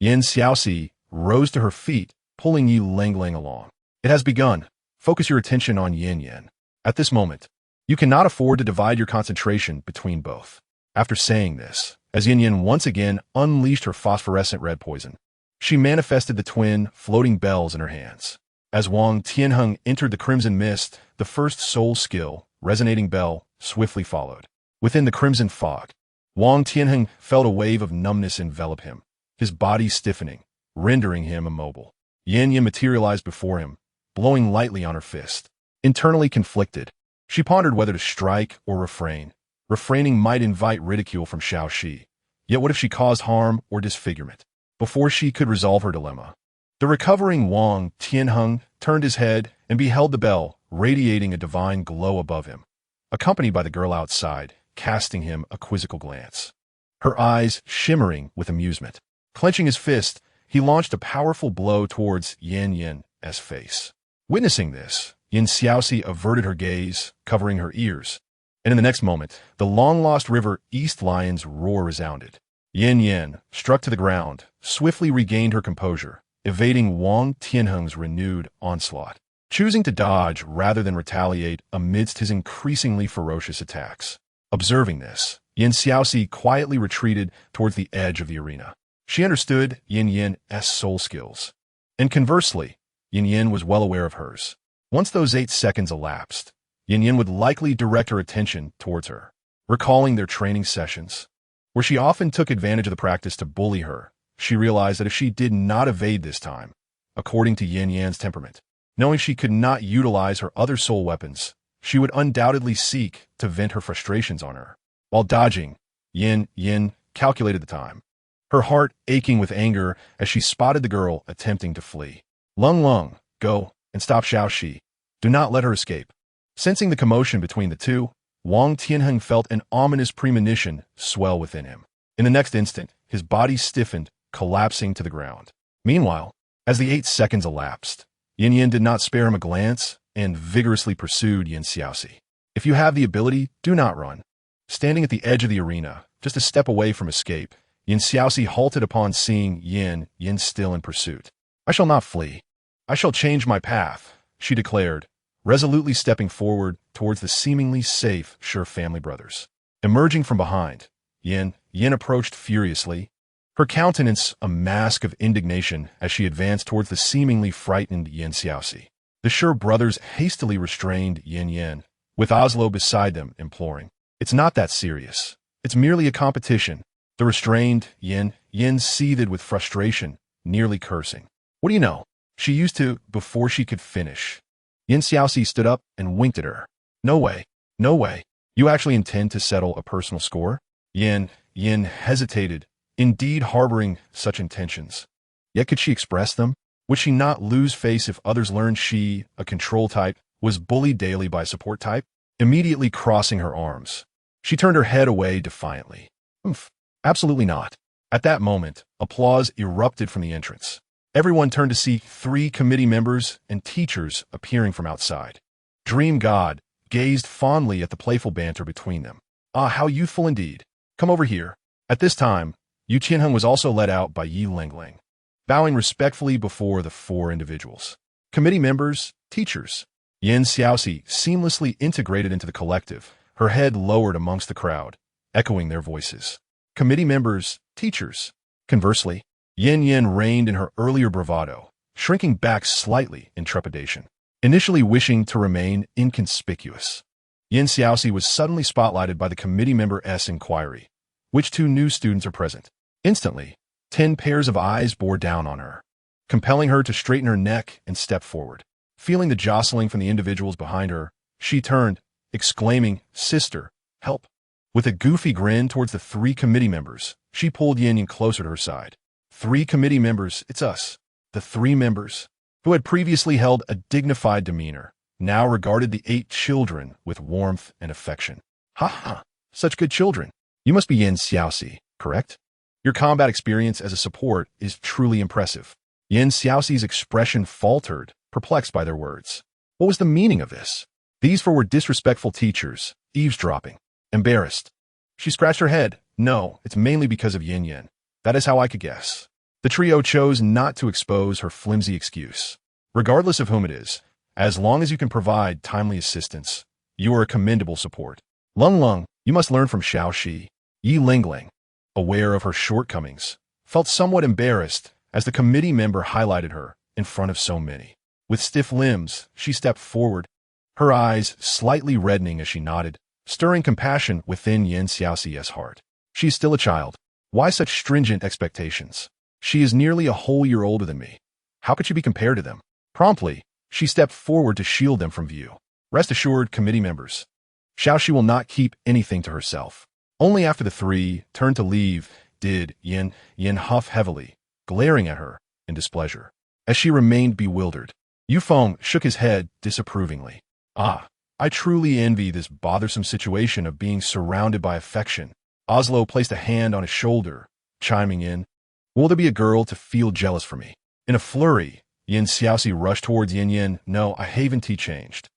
Xiaoxi rose to her feet, pulling Yi Langlang along. It has begun. Focus your attention on Yanyan. At this moment, you cannot afford to divide your concentration between both. After saying this, as Yanyan once again unleashed her phosphorescent red poison, she manifested the twin floating bells in her hands. As Wang Tianheng entered the crimson mist, the first soul skill, resonating bell, swiftly followed. Within the crimson fog, Wang Tianheng felt a wave of numbness envelop him, his body stiffening, rendering him immobile. Yanyan materialized before him, blowing lightly on her fist. Internally conflicted, she pondered whether to strike or refrain. Refraining might invite ridicule from Xiaoxi, yet what if she caused harm or disfigurement? Before she could resolve her dilemma, the recovering Wang Tianheng turned his head and beheld the bell radiating a divine glow above him, accompanied by the girl outside, casting him a quizzical glance. her eyes shimmering with amusement. Clenching his fist, he launched a powerful blow towards Yanyan's face. Witnessing this, Xiaoxi averted her gaze, covering her ears. And in the next moment, the long-lost river East Lion's roar resounded. Yanyan, struck to the ground, swiftly regained her composure, evading Wang Tianheng's renewed onslaught, choosing to dodge rather than retaliate amidst his increasingly ferocious attacks. Observing this, Xiaoxi quietly retreated towards the edge of the arena. She understood Yanyan's soul skills. And conversely, Yanyan was well aware of hers. Once those 8 seconds elapsed, Yanyan would likely direct her attention towards her, recalling their training sessions, where she often took advantage of the practice to bully her. She realized that if she did not evade this time, according to Yanyan's temperament, knowing she could not utilize her other soul weapons, she would undoubtedly seek to vent her frustrations on her. While dodging, Yan calculated the time, her heart aching with anger as she spotted the girl attempting to flee. Lung, go and stop Xiaoxi. Do not let her escape. Sensing the commotion between the two, Wang Tianheng felt an ominous premonition swell within him. In the next instant, his body stiffened, collapsing to the ground. Meanwhile, as the 8 seconds elapsed, Yanyan did not spare him a glance and vigorously pursued Xiaoxi. If you have the ability, do not run. Standing at the edge of the arena, just a step away from escape, Xiaoxi halted upon seeing Yan still in pursuit. I shall not flee. I shall change my path, she declared, resolutely stepping forward towards the seemingly safe Sure family brothers. Emerging from behind, Yan approached furiously, her countenance a mask of indignation as she advanced towards the seemingly frightened Xiaoxi. The Sure brothers hastily restrained Yan, with Oslo beside them imploring, "It's not that serious. It's merely a competition." The restrained Yan seethed with frustration, nearly cursing. "What do you know?" She used to before she could finish. Xiaoxi stood up and winked at her. No way. You actually intend to settle a personal score?" Yan hesitated, indeed harboring such intentions. Yet could she express them? Would she not lose face if others learned she, a control type, was bullied daily by a support type? Immediately crossing her arms, she turned her head away defiantly. Absolutely not. At that moment, applause erupted from the entrance. Everyone turned to see 3 committee members and teachers appearing from outside. Dream God gazed fondly at the playful banter between them. Ah, how youthful indeed. Come over here. At this time, Yu Qianheng was also led out by Yi Lingling, bowing respectfully before the 4 individuals. Committee members, teachers. Xiaoxi seamlessly integrated into the collective, her head lowered amongst the crowd, echoing their voices. Committee members, teachers. Conversely, Yan reigned in her earlier bravado, shrinking back slightly in trepidation, initially wishing to remain inconspicuous. Xiaoxi was suddenly spotlighted by the committee member's inquiry. Which 2 new students are present? Instantly, 10 pairs of eyes bore down on her, compelling her to straighten her neck and step forward. Feeling the jostling from the individuals behind her, she turned, exclaiming, "Sister, help." With a goofy grin towards the 3 committee members, she pulled Yanyan closer to her side. 3 committee members, it's us. The 3 members, who had previously held a dignified demeanor, now regarded the 8 children with warmth and affection. Ha, such good children. You must be Xiaoxi, correct? Your combat experience as a support is truly impressive. Xiaoxi's expression faltered, perplexed by their words. What was the meaning of this? These 4 were disrespectful teachers, eavesdropping, embarrassed. She scratched her head. No, it's mainly because of Yanyan. That is how I could guess. The trio chose not to expose her flimsy excuse. Regardless of whom it is, as long as you can provide timely assistance, you are a commendable support. Lung, you must learn from Xiaoxi. Yi Lingling, aware of her shortcomings, felt somewhat embarrassed as the committee member highlighted her in front of so many. With stiff limbs, she stepped forward, her eyes slightly reddening as she nodded, stirring compassion within Xiaoxi's heart. She is still a child. Why such stringent expectations? She is nearly a whole year older than me. How could she be compared to them? Promptly, she stepped forward to shield them from view. Rest assured, committee members, Xiaoxi will not keep anything to herself. Only after the 3 turned to leave did Yan huff heavily, glaring at her in displeasure. As she remained bewildered, Yufeng shook his head disapprovingly. Ah, I truly envy this bothersome situation of being surrounded by affection. Oslo placed a hand on his shoulder, chiming in, "Will there be a girl to feel jealous for me?" In a flurry, Xiaoxi rushed towards Yanyan. "No, I haven't changed.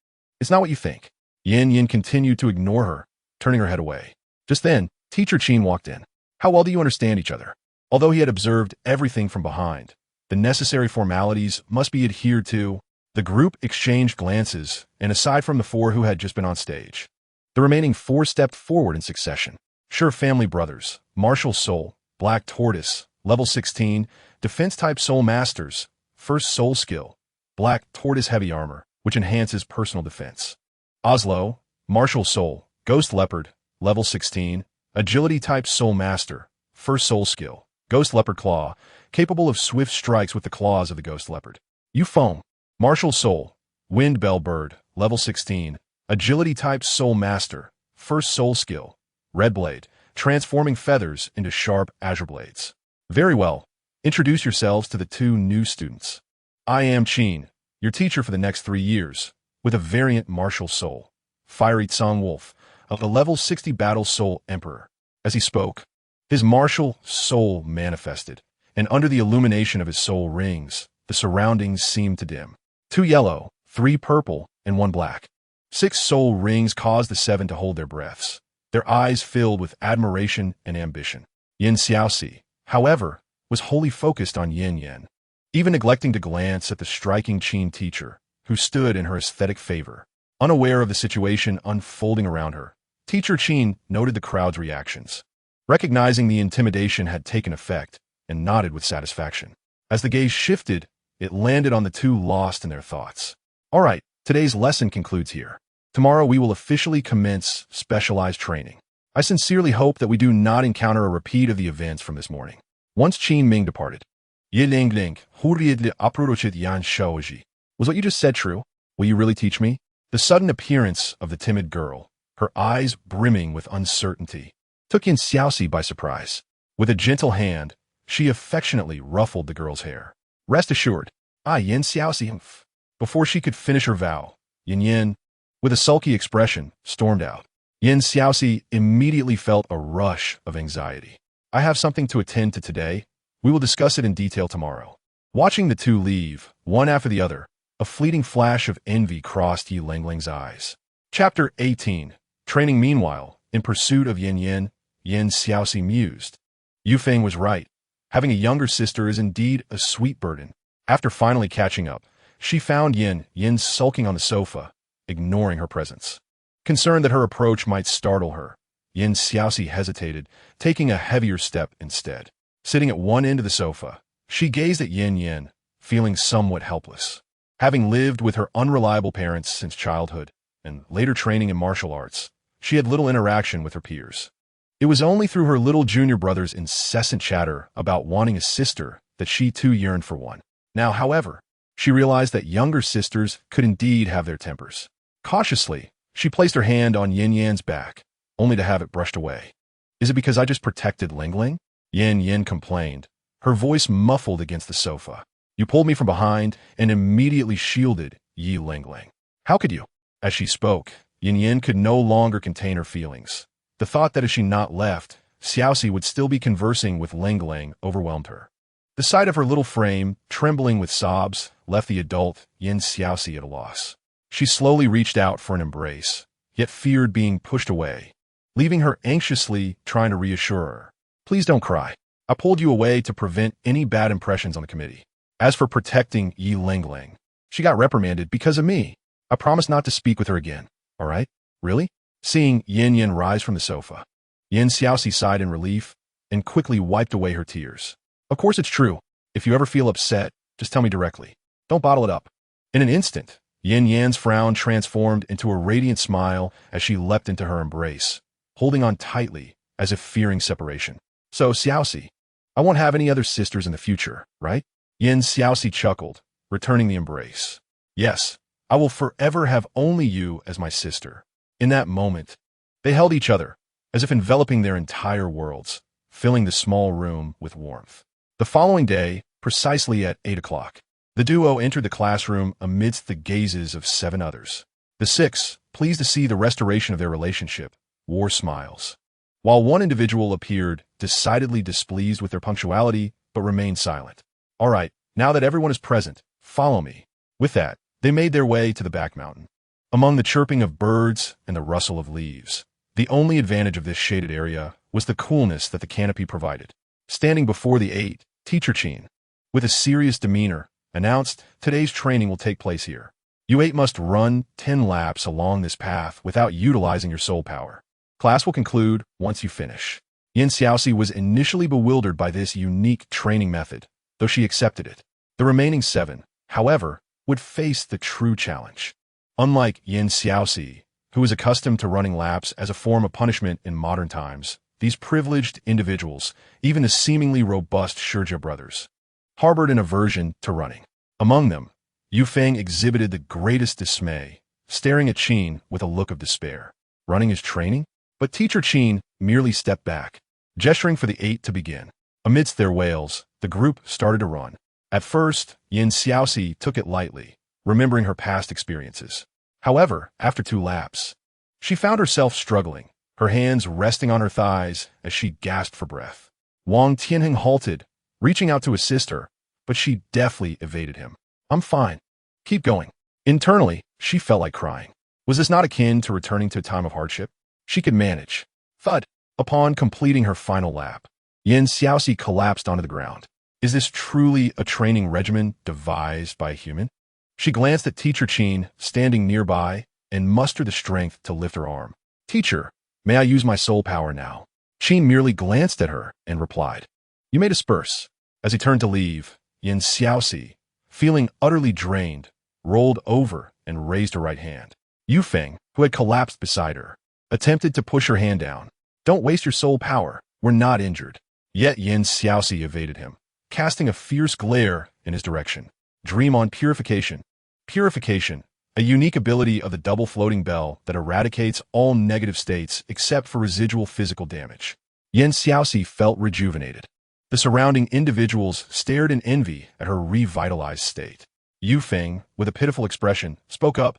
It's not what you think." Yanyan continued to ignore her, turning her head away. Just then, Teacher Qin walked in. "How well do you understand each other?" Although he had observed everything from behind, the necessary formalities must be adhered to. The group exchanged glances, and aside from the four who had just been on stage, the remaining four stepped forward in succession. Sure family brothers, martial soul, black tortoise, level 16, defense-type soul masters, first soul skill, black tortoise heavy armor, which enhances personal defense. Oslo, martial soul, ghost leopard, level 16, agility-type soul master, first soul skill, ghost leopard claw, capable of swift strikes with the claws of the ghost leopard. Foam, martial soul, wind bell bird, level 16, agility-type soul master, first soul skill, red blade, transforming feathers into sharp azure blades. Very well. Introduce yourselves to the two new students. I am Qin, your teacher for the next 3 years, with a variant martial soul, fiery Tsang Wolf, of the level 60 battle soul emperor. As he spoke, his martial soul manifested, and under the illumination of his soul rings, the surroundings seemed to dim. 2 yellow, 3 purple, and 1 black. 6 soul rings caused the 7 to hold their breaths, their eyes filled with admiration and ambition. Xiaoxi, however, was wholly focused on Yanyan, even neglecting to glance at the striking Qin teacher, who stood in her aesthetic favor. Unaware of the situation unfolding around her, Teacher Qin noted the crowd's reactions, recognizing the intimidation had taken effect, and nodded with satisfaction. As the gaze shifted, it landed on the two lost in their thoughts. All right, today's lesson concludes here. Tomorrow we will officially commence specialized training. I sincerely hope that we do not encounter a repeat of the events from this morning. Once Qin Ming departed, was what you just said true? Will you really teach me? The sudden appearance of the timid girl, her eyes brimming with uncertainty, took Xiaoxi by surprise. With a gentle hand, she affectionately ruffled the girl's hair. Rest assured, Xiaoxi. Before she could finish her vow, Yanyan, with a sulky expression, stormed out. Xiaoxi immediately felt a rush of anxiety. I have something to attend to today. We will discuss it in detail tomorrow. Watching the two leave, one after the other, a fleeting flash of envy crossed Yi Lingling's eyes. Chapter 18. Training. Meanwhile, in pursuit of Yanyan, Xiaoxi mused. Yufeng was right. Having a younger sister is indeed a sweet burden. After finally catching up, she found Yin sulking on the sofa, ignoring her presence. Concerned that her approach might startle her, Xiaoxi hesitated, taking a heavier step instead. Sitting at one end of the sofa, she gazed at Yanyan, feeling somewhat helpless. Having lived with her unreliable parents since childhood, and later training in martial arts, she had little interaction with her peers. It was only through her little junior brother's incessant chatter about wanting a sister that she too yearned for one. Now, however, she realized that younger sisters could indeed have their tempers. Cautiously, she placed her hand on Yanyan's back, only to have it brushed away. Is it because I just protected Lingling? Yan complained, her voice muffled against the sofa. You pulled me from behind and immediately shielded Yi Lingling. How could you? As she spoke, Yanyan could no longer contain her feelings. The thought that if she not left, Xiaoxi would still be conversing with Lingling overwhelmed her. The sight of her little frame, trembling with sobs, left the adult Xiaoxi at a loss. She slowly reached out for an embrace, yet feared being pushed away, leaving her anxiously trying to reassure her. Please don't cry. I pulled you away to prevent any bad impressions on the committee. As for protecting Yi Lingling, she got reprimanded because of me. I promise not to speak with her again. All right? Really? Seeing Yanyan rise from the sofa, Xiaoxi sighed in relief and quickly wiped away her tears. Of course it's true. If you ever feel upset, just tell me directly. Don't bottle it up. In an instant, Yanyan's frown transformed into a radiant smile as she leapt into her embrace, holding on tightly as if fearing separation. So, Xiaoxi, I won't have any other sisters in the future, right? Xiaoxi chuckled, returning the embrace. Yes, I will forever have only you as my sister. In that moment, they held each other, as if enveloping their entire worlds, filling the small room with warmth. The following day, precisely at 8 o'clock, the duo entered the classroom amidst the gazes of 7 others. The 6, pleased to see the restoration of their relationship, wore smiles. while one individual appeared decidedly displeased with their punctuality but remained silent. All right, now that everyone is present, follow me. With that, they made their way to the back mountain. Among the chirping of birds and the rustle of leaves, the only advantage of this shaded area was the coolness that the canopy provided. Standing before the 8, Teacher Chin, with a serious demeanor, announced, "Today's training will take place here. You 8 must run 10 laps along this path without utilizing your soul power. Class will conclude once you finish." Xiaoxi was initially bewildered by this unique training method, though she accepted it. The remaining 7, however, would face the true challenge. Unlike Xiaoxi, who was accustomed to running laps as a form of punishment in modern times, these privileged individuals, even the seemingly robust Shurja brothers, harbored an aversion to running. Among them, Yu Feng exhibited the greatest dismay, staring at Qin with a look of despair. Running is training? But Teacher Qin merely stepped back, gesturing for the 8 to begin. Amidst their wails, the group started to run. At first, Xiaoxi took it lightly, remembering her past experiences. However, after 2 laps, she found herself struggling, her hands resting on her thighs as she gasped for breath. Wang Tianheng halted, reaching out to assist her, but she deftly evaded him. "I'm fine. Keep going." Internally, she felt like crying. Was this not akin to returning to a time of hardship? She could manage. Thud. Upon completing her final lap, Xiaoxi collapsed onto the ground. Is this truly a training regimen devised by a human? She glanced at Teacher Qin, standing nearby, and mustered the strength to lift her arm. "Teacher, may I use my soul power now?" Qin merely glanced at her and replied, "You may disperse." As he turned to leave, Xiaoxi, feeling utterly drained, rolled over and raised her right hand. Yu Feng, who had collapsed beside her, attempted to push her hand down. "Don't waste your soul power. We're not injured." Yet Xiaoxi evaded him, casting a fierce glare in his direction. Dream on purification. Purification, a unique ability of the double floating bell that eradicates all negative states except for residual physical damage. Xiaoxi felt rejuvenated. The surrounding individuals stared in envy at her revitalized state. Yu Feng, with a pitiful expression, spoke up.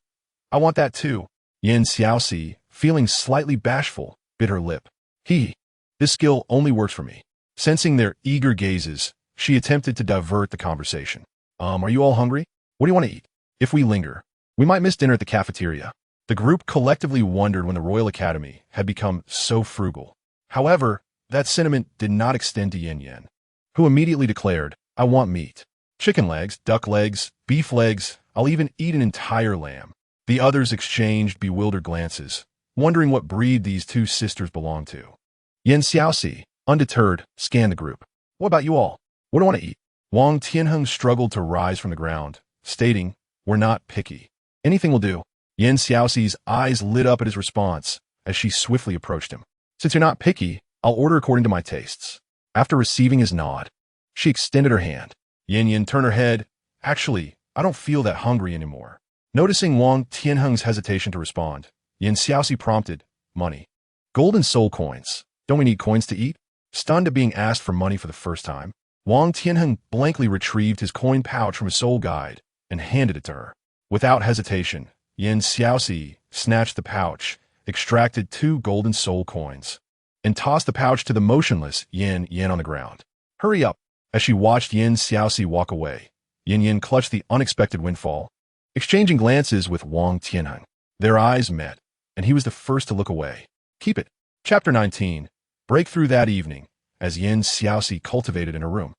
"I want that too." Xiaoxi, feeling slightly bashful, bit her lip. This skill only works for me." Sensing their eager gazes, she attempted to divert the conversation. Are you all hungry? What do you want to eat? If we linger, we might miss dinner at the cafeteria." The group collectively wondered when the Royal Academy had become so frugal. However, that sentiment did not extend to Yanyan, who immediately declared, "I want meat. Chicken legs, duck legs, beef legs, I'll even eat an entire lamb." The others exchanged bewildered glances, wondering what breed these 2 sisters belonged to. Xiaoxi, undeterred, scanned the group. "What about you all? What do you want to eat?" Wang Tianheng struggled to rise from the ground, stating, "We're not picky. Anything will do." Xiaoxi's eyes lit up at his response as she swiftly approached him. "Since you're not picky, I'll order according to my tastes." After receiving his nod, she extended her hand. Yanyan turned her head. "Actually, I don't feel that hungry anymore." Noticing Wang Tianheng's hesitation to respond, Xiaoxi prompted, "Money. Golden soul coins. Don't we need coins to eat?" Stunned at being asked for money for the first time, Wang Tianheng blankly retrieved his coin pouch from his soul guide and handed it to her. Without hesitation, Xiaoxi snatched the pouch, extracted 2 golden soul coins, and tossed the pouch to the motionless Yanyan on the ground. "Hurry up!" As she watched Xiaoxi walk away, Yanyan clutched the unexpected windfall, exchanging glances with Wang Tianheng. Their eyes met, and he was the first to look away. "Keep it." Chapter 19. Breakthrough that evening, as Xiaoxi cultivated in her room.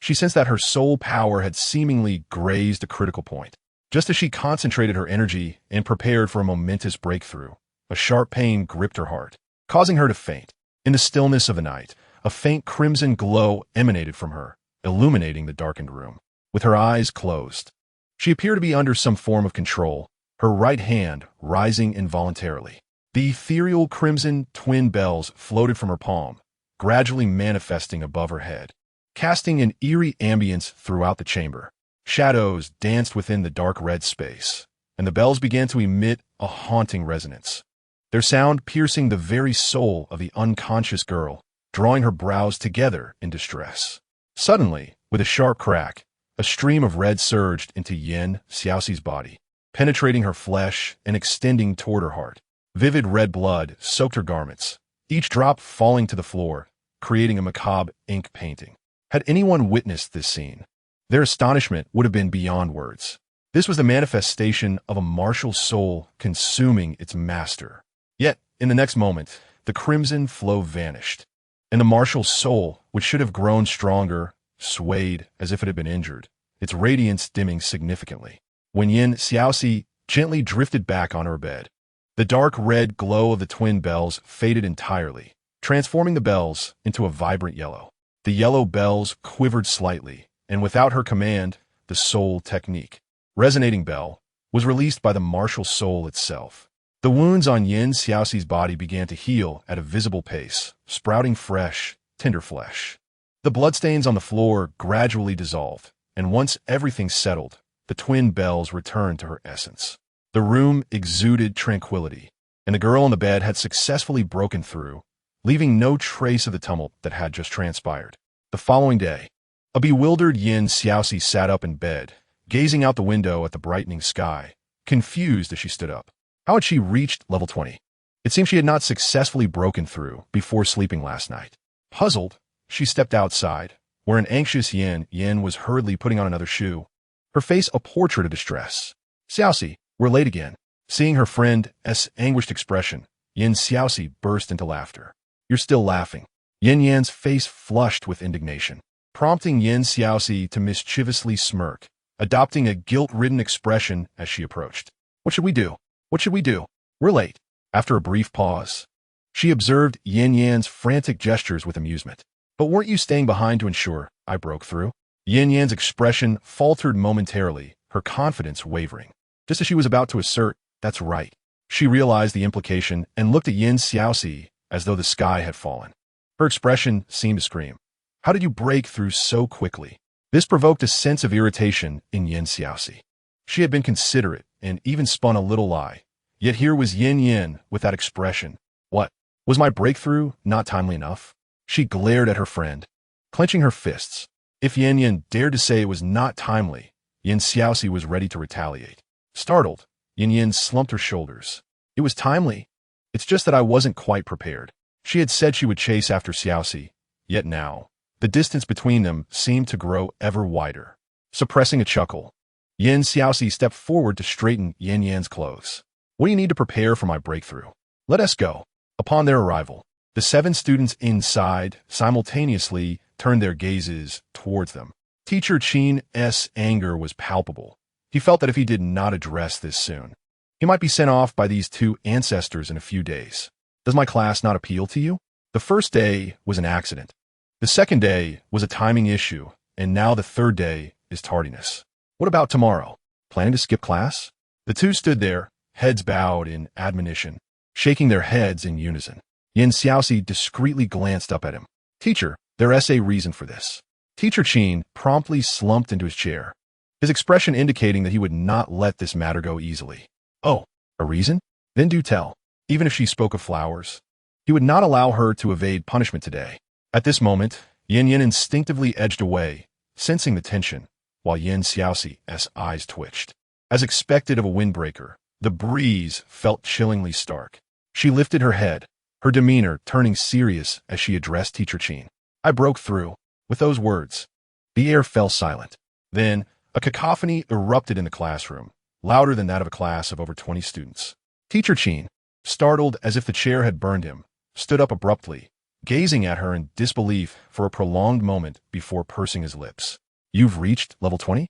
She sensed that her soul power had seemingly grazed a critical point. Just as she concentrated her energy and prepared for a momentous breakthrough, a sharp pain gripped her heart, causing her to faint. In the stillness of the night, a faint crimson glow emanated from her, illuminating the darkened room. With her eyes closed, she appeared to be under some form of control, her right hand rising involuntarily. The ethereal crimson twin bells floated from her palm, gradually manifesting above her head, casting an eerie ambience throughout the chamber. Shadows danced within the dark red space, and the bells began to emit a haunting resonance, their sound piercing the very soul of the unconscious girl, drawing her brows together in distress. Suddenly, with a sharp crack, a stream of red surged into Xiaoxi's body, penetrating her flesh and extending toward her heart. Vivid red blood soaked her garments, each drop falling to the floor, creating a macabre ink painting. Had anyone witnessed this scene, their astonishment would have been beyond words. This was the manifestation of a martial soul consuming its master. Yet, in the next moment, the crimson flow vanished, and the martial soul, which should have grown stronger, swayed as if it had been injured, its radiance dimming significantly. When Xiaoxi gently drifted back on her bed, the dark red glow of the twin bells faded entirely, transforming the bells into a vibrant yellow. The yellow bells quivered slightly, and without her command, the soul technique, resonating bell, was released by the martial soul itself. The wounds on Xiaoxi's body began to heal at a visible pace, sprouting fresh, tender flesh. The bloodstains on the floor gradually dissolved, and once everything settled, the twin bells returned to her essence. The room exuded tranquility, and the girl on the bed had successfully broken through, leaving no trace of the tumult that had just transpired. The following day, a bewildered Xiaoxi sat up in bed, gazing out the window at the brightening sky, confused as she stood up. How had she reached level 20? It seemed she had not successfully broken through before sleeping last night. Puzzled, she stepped outside, where an anxious Yan was hurriedly putting on another shoe, her face a portrait of distress. Xiaoxi, we're late again. Seeing her friend's anguished expression, Xiaoxi burst into laughter. You're still laughing. Yanyan's face flushed with indignation, prompting Xiaoxi to mischievously smirk, adopting a guilt-ridden expression as she approached. What should we do? What should we do? We're late. After a brief pause, she observed Yanyan's frantic gestures with amusement. But weren't you staying behind to ensure I broke through? Yanyan's expression faltered momentarily, her confidence wavering. Just as she was about to assert, that's right, she realized the implication and looked at Xiaoxi as though the sky had fallen. Her expression seemed to scream. How did you break through so quickly? This provoked a sense of irritation in Xiaoxi. She had been considerate and even spun a little lie. Yet here was Yan with that expression. What? Was my breakthrough not timely enough? She glared at her friend, clenching her fists. If Yanyan dared to say it was not timely, Xiaoxi was ready to retaliate. Startled, Yanyan slumped her shoulders. It was timely. It's just that I wasn't quite prepared. She had said she would chase after Xiaoxi, yet now, the distance between them seemed to grow ever wider. Suppressing a chuckle, Xiaoxi stepped forward to straighten Yanyan's clothes. What do you need to prepare for my breakthrough? Let us go. Upon their arrival, the 7 students inside simultaneously turned their gazes towards them. Teacher Qin's anger was palpable. He felt that if he did not address this soon, he might be sent off by these 2 ancestors in a few days. Does my class not appeal to you? The first day was an accident. The second day was a timing issue, and now the third day is tardiness. What about tomorrow? Planning to skip class? The 2 stood there, heads bowed in admonition, shaking their heads in unison. Xiaoxi discreetly glanced up at him. Teacher, there's a reason for this. Teacher Qin promptly slumped into his chair, his expression indicating that he would not let this matter go easily. Oh, a reason? Then do tell. Even if she spoke of flowers, he would not allow her to evade punishment today. At this moment, Yanyan instinctively edged away, sensing the tension, while Xiaoxi's eyes twitched. As expected of a windbreaker, the breeze felt chillingly stark. She lifted her head, her demeanor turning serious as she addressed Teacher Qin. I broke through. With those words, the air fell silent. Then, a cacophony erupted in the classroom, louder than that of a class of over 20 students. Teacher Qin, startled as if the chair had burned him, stood up abruptly, gazing at her in disbelief for a prolonged moment before pursing his lips. You've reached level 20?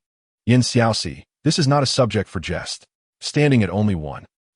Xiaoxi, this is not a subject for jest. Standing at only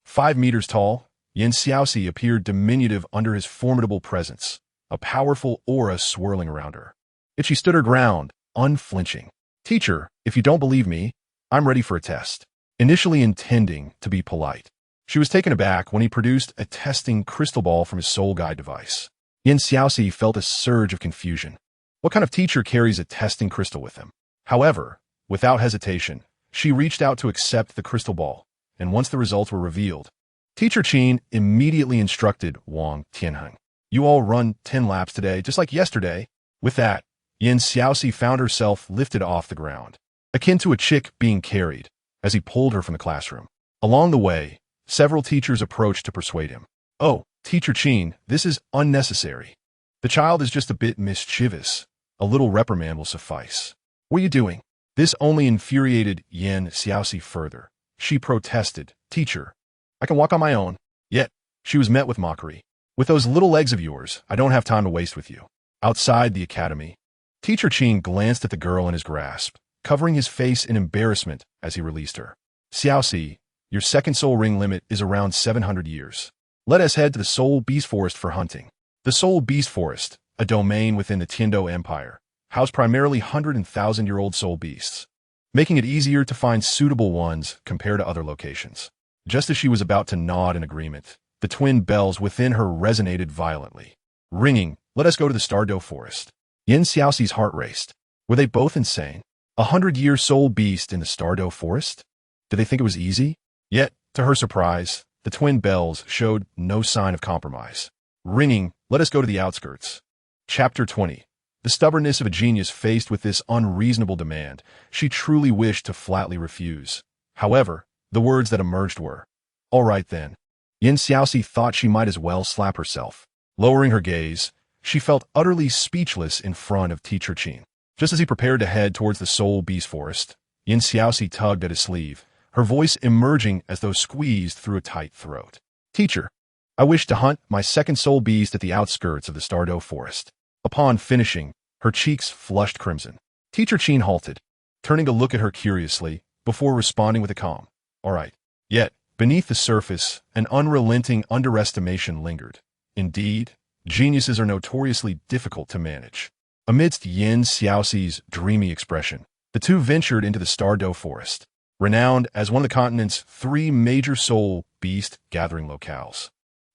5 meters tall, Xiaoxi appeared diminutive under his formidable presence, a powerful aura swirling around her. Yet she stood her ground, unflinching. Teacher, if you don't believe me, I'm ready for a test. Initially intending to be polite, she was taken aback when he produced a testing crystal ball from his soul guide device. Xiaoxi felt a surge of confusion. What kind of teacher carries a testing crystal with him? However, without hesitation, she reached out to accept the crystal ball, and once the results were revealed, Teacher Qin immediately instructed Wang Tianheng. You all run 10 laps today, just like yesterday. With that, Xiaoxi found herself lifted off the ground, akin to a chick being carried, as he pulled her from the classroom. Along the way, several teachers approached to persuade him. Oh, Teacher Qin, this is unnecessary. The child is just a bit mischievous. A little reprimand will suffice. What are you doing? This only infuriated Xiaoxi further. She protested, Teacher, I can walk on my own. Yet, she was met with mockery. With those little legs of yours, I don't have time to waste with you. Outside the academy, Teacher Qin glanced at the girl in his grasp, covering his face in embarrassment as he released her. Xiaoxi, your second soul ring limit is around 700 years. Let us head to the Soul Beast Forest for hunting. The Soul Beast Forest, a domain within the Tiando Empire, housed primarily 100 and 1,000-year-old soul beasts, making it easier to find suitable ones compared to other locations. Just as she was about to nod in agreement, the twin bells within her resonated violently. Ringing, let us go to the Stardow Forest. Xiaoxi's heart raced. Were they both insane? 100-year soul beast in the Stardow Forest? Did they think it was easy? Yet, to her surprise, the twin bells showed no sign of compromise. Ringing, let us go to the outskirts. Chapter 20. The stubbornness of a genius faced with this unreasonable demand, she truly wished to flatly refuse. However, the words that emerged were, all right then. Xiaoxi thought she might as well slap herself. Lowering her gaze, she felt utterly speechless in front of Teacher Qin. Just as he prepared to head towards the Soul Beast Forest, Xiaoxi tugged at his sleeve, her voice emerging as though squeezed through a tight throat. Teacher, I wish to hunt my second soul beast at the outskirts of the Stardow Forest. Upon finishing, her cheeks flushed crimson. Teacher Qin halted, turning to look at her curiously, before responding with a calm, all right. Yet, beneath the surface, an unrelenting underestimation lingered. Indeed, geniuses are notoriously difficult to manage. Amidst Xiaoxi's dreamy expression, the two ventured into the Stardow Forest, renowned as one of the continent's 3 major soul beast gathering locales.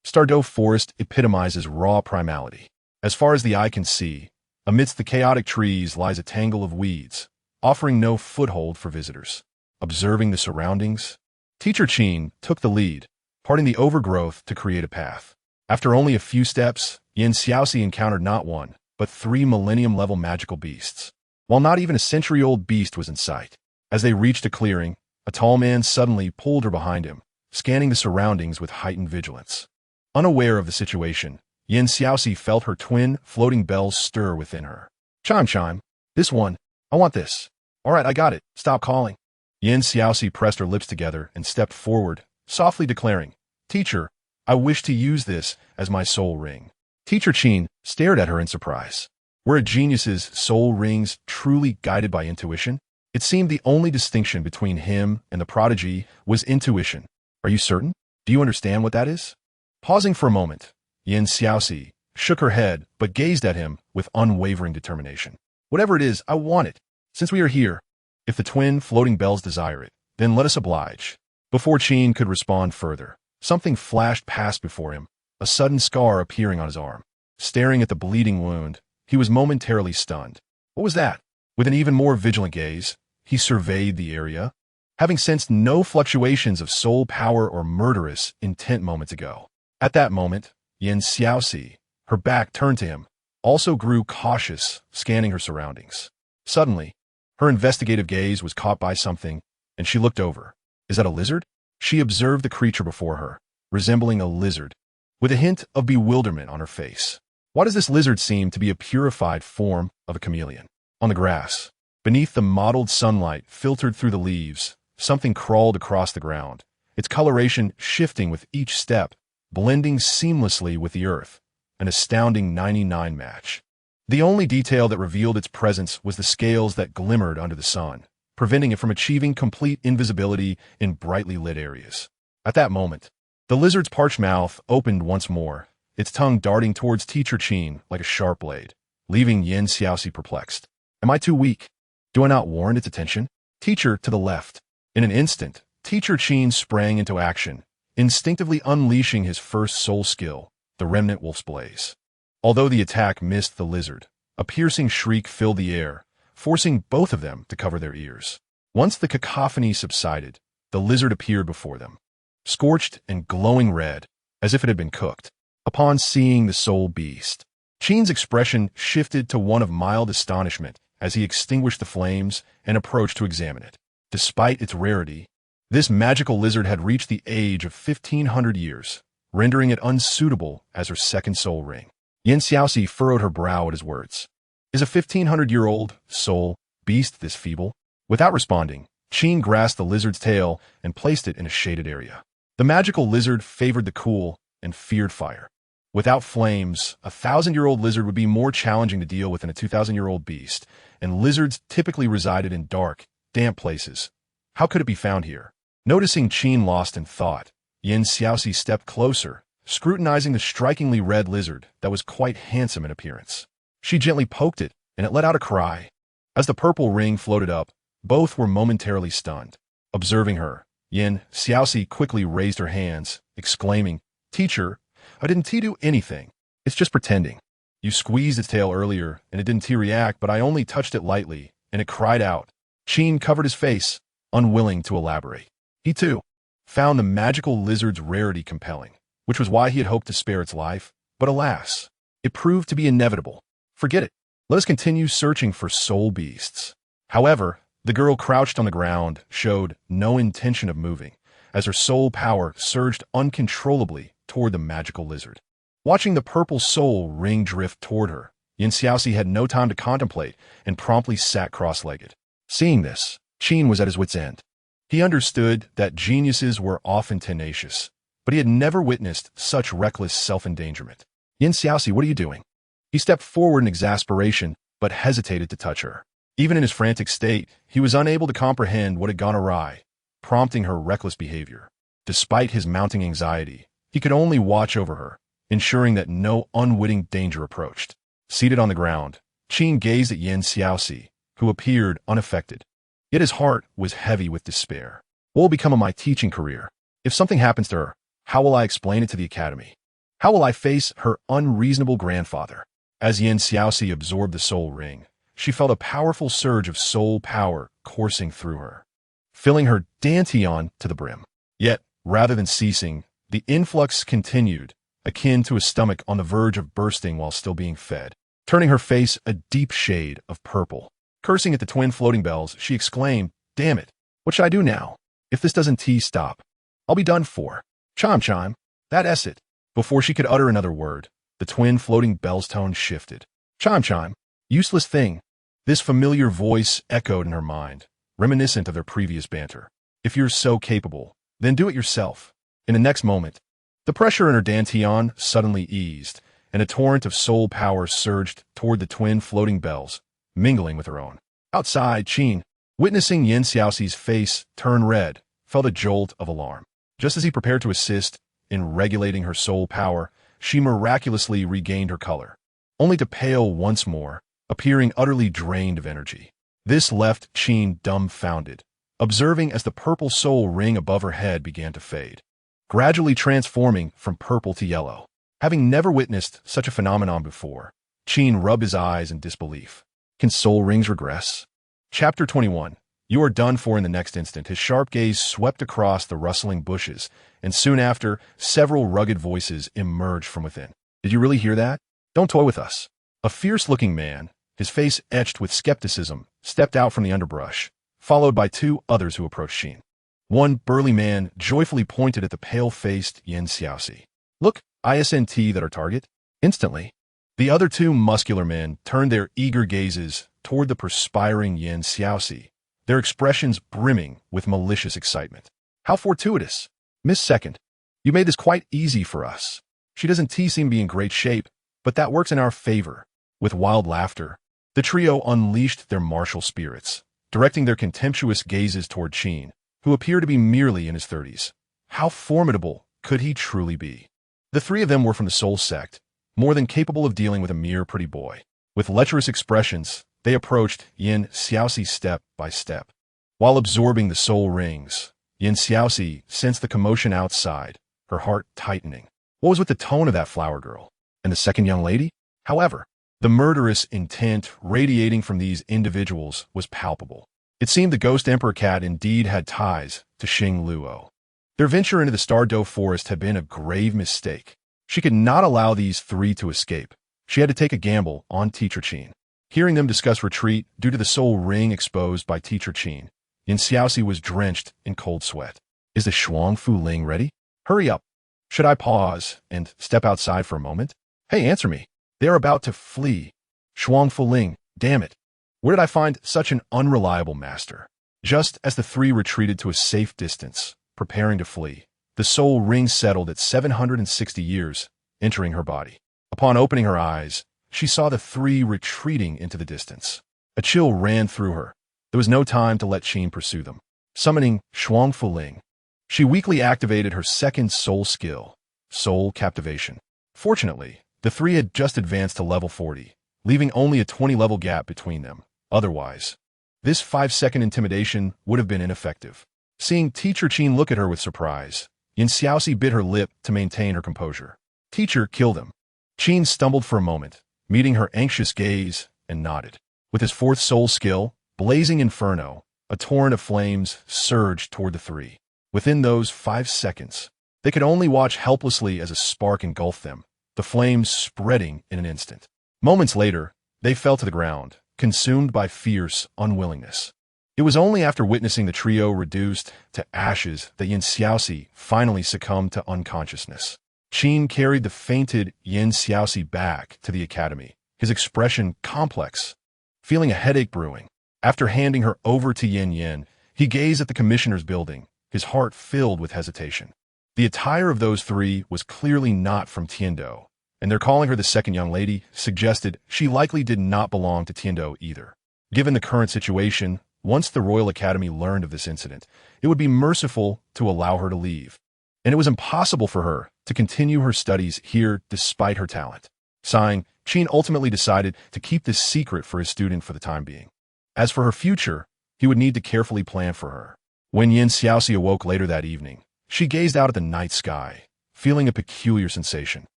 Stardow Forest epitomizes raw primality. As far as the eye can see, amidst the chaotic trees lies a tangle of weeds, offering no foothold for visitors. Observing the surroundings, Teacher Qin took the lead, parting the overgrowth to create a path. After only a few steps, Xiaoxi encountered not one, but 3 millennium-level magical beasts. While not even a century-old beast was in sight, as they reached a clearing, a tall man suddenly pulled her behind him, scanning the surroundings with heightened vigilance. Unaware of the situation, Xiaoxi felt her twin floating bells stir within her. Chime, chime. This one. I want this. All right, I got it. Stop calling. Xiaoxi pressed her lips together and stepped forward, softly declaring, Teacher, I wish to use this as my soul ring. Teacher Qin stared at her in surprise. Were a genius's soul rings truly guided by intuition? It seemed the only distinction between him and the prodigy was intuition. Are you certain? Do you understand what that is? Pausing for a moment, Xiaoxi shook her head but gazed at him with unwavering determination. Whatever it is, I want it. Since we are here, if the twin floating bells desire it, then let us oblige. Before Qin could respond further, something flashed past before him, a sudden scar appearing on his arm. Staring at the bleeding wound, he was momentarily stunned. What was that? With an even more vigilant gaze, he surveyed the area, having sensed no fluctuations of soul power or murderous intent moments ago. At that moment, Xiaoxi, her back turned to him, also grew cautious, scanning her surroundings. Suddenly, her investigative gaze was caught by something, and she looked over. Is that a lizard? She observed the creature before her, resembling a lizard, with a hint of bewilderment on her face. Why does this lizard seem to be a purified form of a chameleon? On the grass, beneath the mottled sunlight filtered through the leaves, something crawled across the ground, its coloration shifting with each step, blending seamlessly with the earth, an astounding 99 match. The only detail that revealed its presence was the scales that glimmered under the sun, preventing it from achieving complete invisibility in brightly lit areas. At that moment, the lizard's parched mouth opened once more, its tongue darting towards Teacher Qin like a sharp blade, leaving Xiaoxi perplexed. Am I too weak? Do I not warrant its attention? Teacher to the left. In an instant, Teacher Qin sprang into action, instinctively unleashing his first soul skill, the Remnant Wolf's Blaze. Although the attack missed the lizard, a piercing shriek filled the air, forcing both of them to cover their ears. Once the cacophony subsided, the lizard appeared before them, scorched and glowing red, as if it had been cooked. Upon seeing the soul beast, Qin's expression shifted to one of mild astonishment as he extinguished the flames and approached to examine it. Despite its rarity, this magical lizard had reached the age of 1,500 years, rendering it unsuitable as her second soul ring. Xiaoxi furrowed her brow at his words. Is a 1,500-year-old soul beast this feeble? Without responding, Qin grasped the lizard's tail and placed it in a shaded area. The magical lizard favored the cool and feared fire. Without flames, a 1,000-year-old lizard would be more challenging to deal with than a 2,000-year-old beast, and lizards typically resided in dark, damp places. How could it be found here? Noticing Qin lost in thought, Xiaoxi stepped closer, scrutinizing the strikingly red lizard that was quite handsome in appearance. She gently poked it, and it let out a cry. As the purple ring floated up, both were momentarily stunned. Observing her, Xiaoxi quickly raised her hands, exclaiming, "Teacher, I didn't do anything. It's just pretending. You squeezed its tail earlier, and it didn't react, but I only touched it lightly, and it cried out." Qin covered his face, unwilling to elaborate. He, too, found the magical lizard's rarity compelling, which was why he had hoped to spare its life. But alas, it proved to be inevitable. Forget it. Let us continue searching for soul beasts. However, the girl crouched on the ground showed no intention of moving, as her soul power surged uncontrollably toward the magical lizard. Watching the purple soul ring drift toward her, Xiaoxi had no time to contemplate and promptly sat cross-legged. Seeing this, Qin was at his wit's end. He understood that geniuses were often tenacious, but he had never witnessed such reckless self-endangerment. "Xiaoxi, what are you doing?" He stepped forward in exasperation, but hesitated to touch her. Even in his frantic state, he was unable to comprehend what had gone awry, prompting her reckless behavior. Despite his mounting anxiety, he could only watch over her, ensuring that no unwitting danger approached. Seated on the ground, Qin gazed at Xiaoxi, who appeared unaffected. Yet his heart was heavy with despair. What will become of my teaching career? If something happens to her, how will I explain it to the academy? How will I face her unreasonable grandfather? As Xiaoxi absorbed the soul ring, she felt a powerful surge of soul power coursing through her, filling her dantian to the brim. Yet, rather than ceasing, the influx continued, akin to a stomach on the verge of bursting while still being fed, turning her face a deep shade of purple. Cursing at the twin floating bells, she exclaimed, "Damn it! What should I do now? If this doesn't stop, I'll be done for. Chime chime, that's it." Before she could utter another word, the twin floating bell's tone shifted. "Chime chime, useless thing." This familiar voice echoed in her mind, reminiscent of their previous banter. "If you're so capable, then do it yourself." In the next moment, the pressure in her dantian suddenly eased, and a torrent of soul power surged toward the twin floating bells, mingling with her own. Outside, Qin, witnessing Xiaoxi's face turn red, felt a jolt of alarm. Just as he prepared to assist in regulating her soul power, she miraculously regained her color, only to pale once more, appearing utterly drained of energy. This left Qin dumbfounded, observing as the purple soul ring above her head began to fade, gradually transforming from purple to yellow. Having never witnessed such a phenomenon before, Qin rubbed his eyes in disbelief. Can soul rings regress? Chapter 21. You are done for. In the next instant, his sharp gaze swept across the rustling bushes, and soon after, several rugged voices emerged from within. "Did you really hear that? Don't toy with us." A fierce-looking man, his face etched with skepticism, stepped out from the underbrush, followed by two others who approached Qin. One burly man joyfully pointed at the pale-faced Xiaoxi. "Look, isn't that our target?" Instantly, the other two muscular men turned their eager gazes toward the perspiring Xiaoxi, their expressions brimming with malicious excitement. "How fortuitous! Miss Second, you made this quite easy for us. She doesn't seem to be in great shape, but that works in our favor." With wild laughter, the trio unleashed their martial spirits, directing their contemptuous gazes toward Qin, who appeared to be merely in his 30s. How formidable could he truly be? The three of them were from the Soul Sect, more than capable of dealing with a mere pretty boy. With lecherous expressions, they approached Xiaoxi step by step. While absorbing the soul rings, Xiaoxi sensed the commotion outside, her heart tightening. What was with the tone of that flower girl? And the second young lady? However, the murderous intent radiating from these individuals was palpable. It seemed the Ghost Emperor Cat indeed had ties to Luo. Their venture into the Stardoe Forest had been a grave mistake. She could not allow these three to escape. She had to take a gamble on Teacher Qin. Hearing them discuss retreat due to the soul ring exposed by Teacher Qin, Xiaoxi was drenched in cold sweat. "Is the Shuang Fu Ling ready? Hurry up. Should I pause and step outside for a moment? Hey, answer me. They are about to flee. Shuang Fuling, damn it. Where did I find such an unreliable master? Just as the three retreated to a safe distance, preparing to flee, the soul ring settled at 760 years, entering her body. Upon opening her eyes, she saw the three retreating into the distance. A chill ran through her. There was no time to let Qin pursue them. Summoning Shuang Fuling, she weakly activated her second soul skill, Soul Captivation. Fortunately, the three had just advanced to level 40, leaving only a 20-level gap between them. Otherwise, this 5-second intimidation would have been ineffective. Seeing Teacher Qin look at her with surprise, Xiaoxi bit her lip to maintain her composure. Teacher, kill them. Qin stumbled for a moment, meeting her anxious gaze, and nodded. With his fourth soul skill, Blazing Inferno, a torrent of flames surged toward the three. Within those 5 seconds, they could only watch helplessly as a spark engulfed them, the flames spreading in an instant. Moments later, they fell to the ground, consumed by fierce unwillingness. It was only after witnessing the trio reduced to ashes that Xiaoxi finally succumbed to unconsciousness. Qin carried the fainted Xiaoxi back to the academy, his expression complex, feeling a headache brewing. After handing her over to Yanyan, he gazed at the commissioner's building, his heart filled with hesitation. The attire of those three was clearly not from Tiando, and their calling her the second young lady suggested she likely did not belong to Tiando either. Given the current situation, once the Royal Academy learned of this incident, it would be merciful to allow her to leave, and it was impossible for her to continue her studies here despite her talent. Sighing, Qin ultimately decided to keep this secret for his student for the time being. As for her future, he would need to carefully plan for her. When Xiaoxi awoke later that evening, she gazed out at the night sky, feeling a peculiar sensation.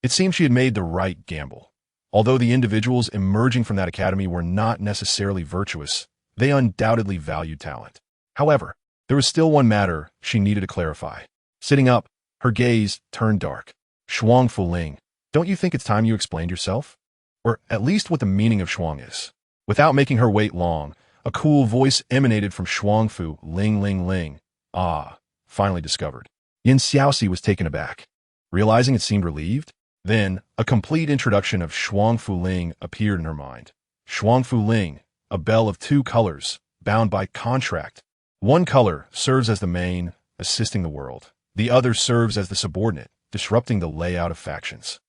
It seemed she had made the right gamble. Although the individuals emerging from that academy were not necessarily virtuous, they undoubtedly valued talent. However, there was still one matter she needed to clarify. Sitting up, her gaze turned dark. Shuang Fuling, don't you think it's time you explained yourself? Or at least what the meaning of Shuang is? Without making her wait long, a cool voice emanated from Shuang Fu, Ling Ling Ling. Ah, finally discovered. Xiaoxi was taken aback, realizing it seemed relieved. Then, a complete introduction of Shuang Fu Ling appeared in her mind. Shuang Fu Ling, a bell of 2 colors, bound by contract. One color serves as the main, assisting the world. The other serves as the subordinate, disrupting the layout of factions.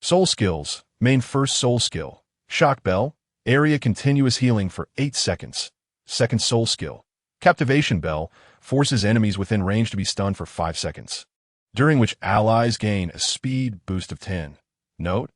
Soul skills, main first soul skill. Shock bell, area continuous healing for 8 seconds. Second soul skill. Captivation bell, forces enemies within range to be stunned for 5 seconds, during which allies gain a speed boost of 10. Note: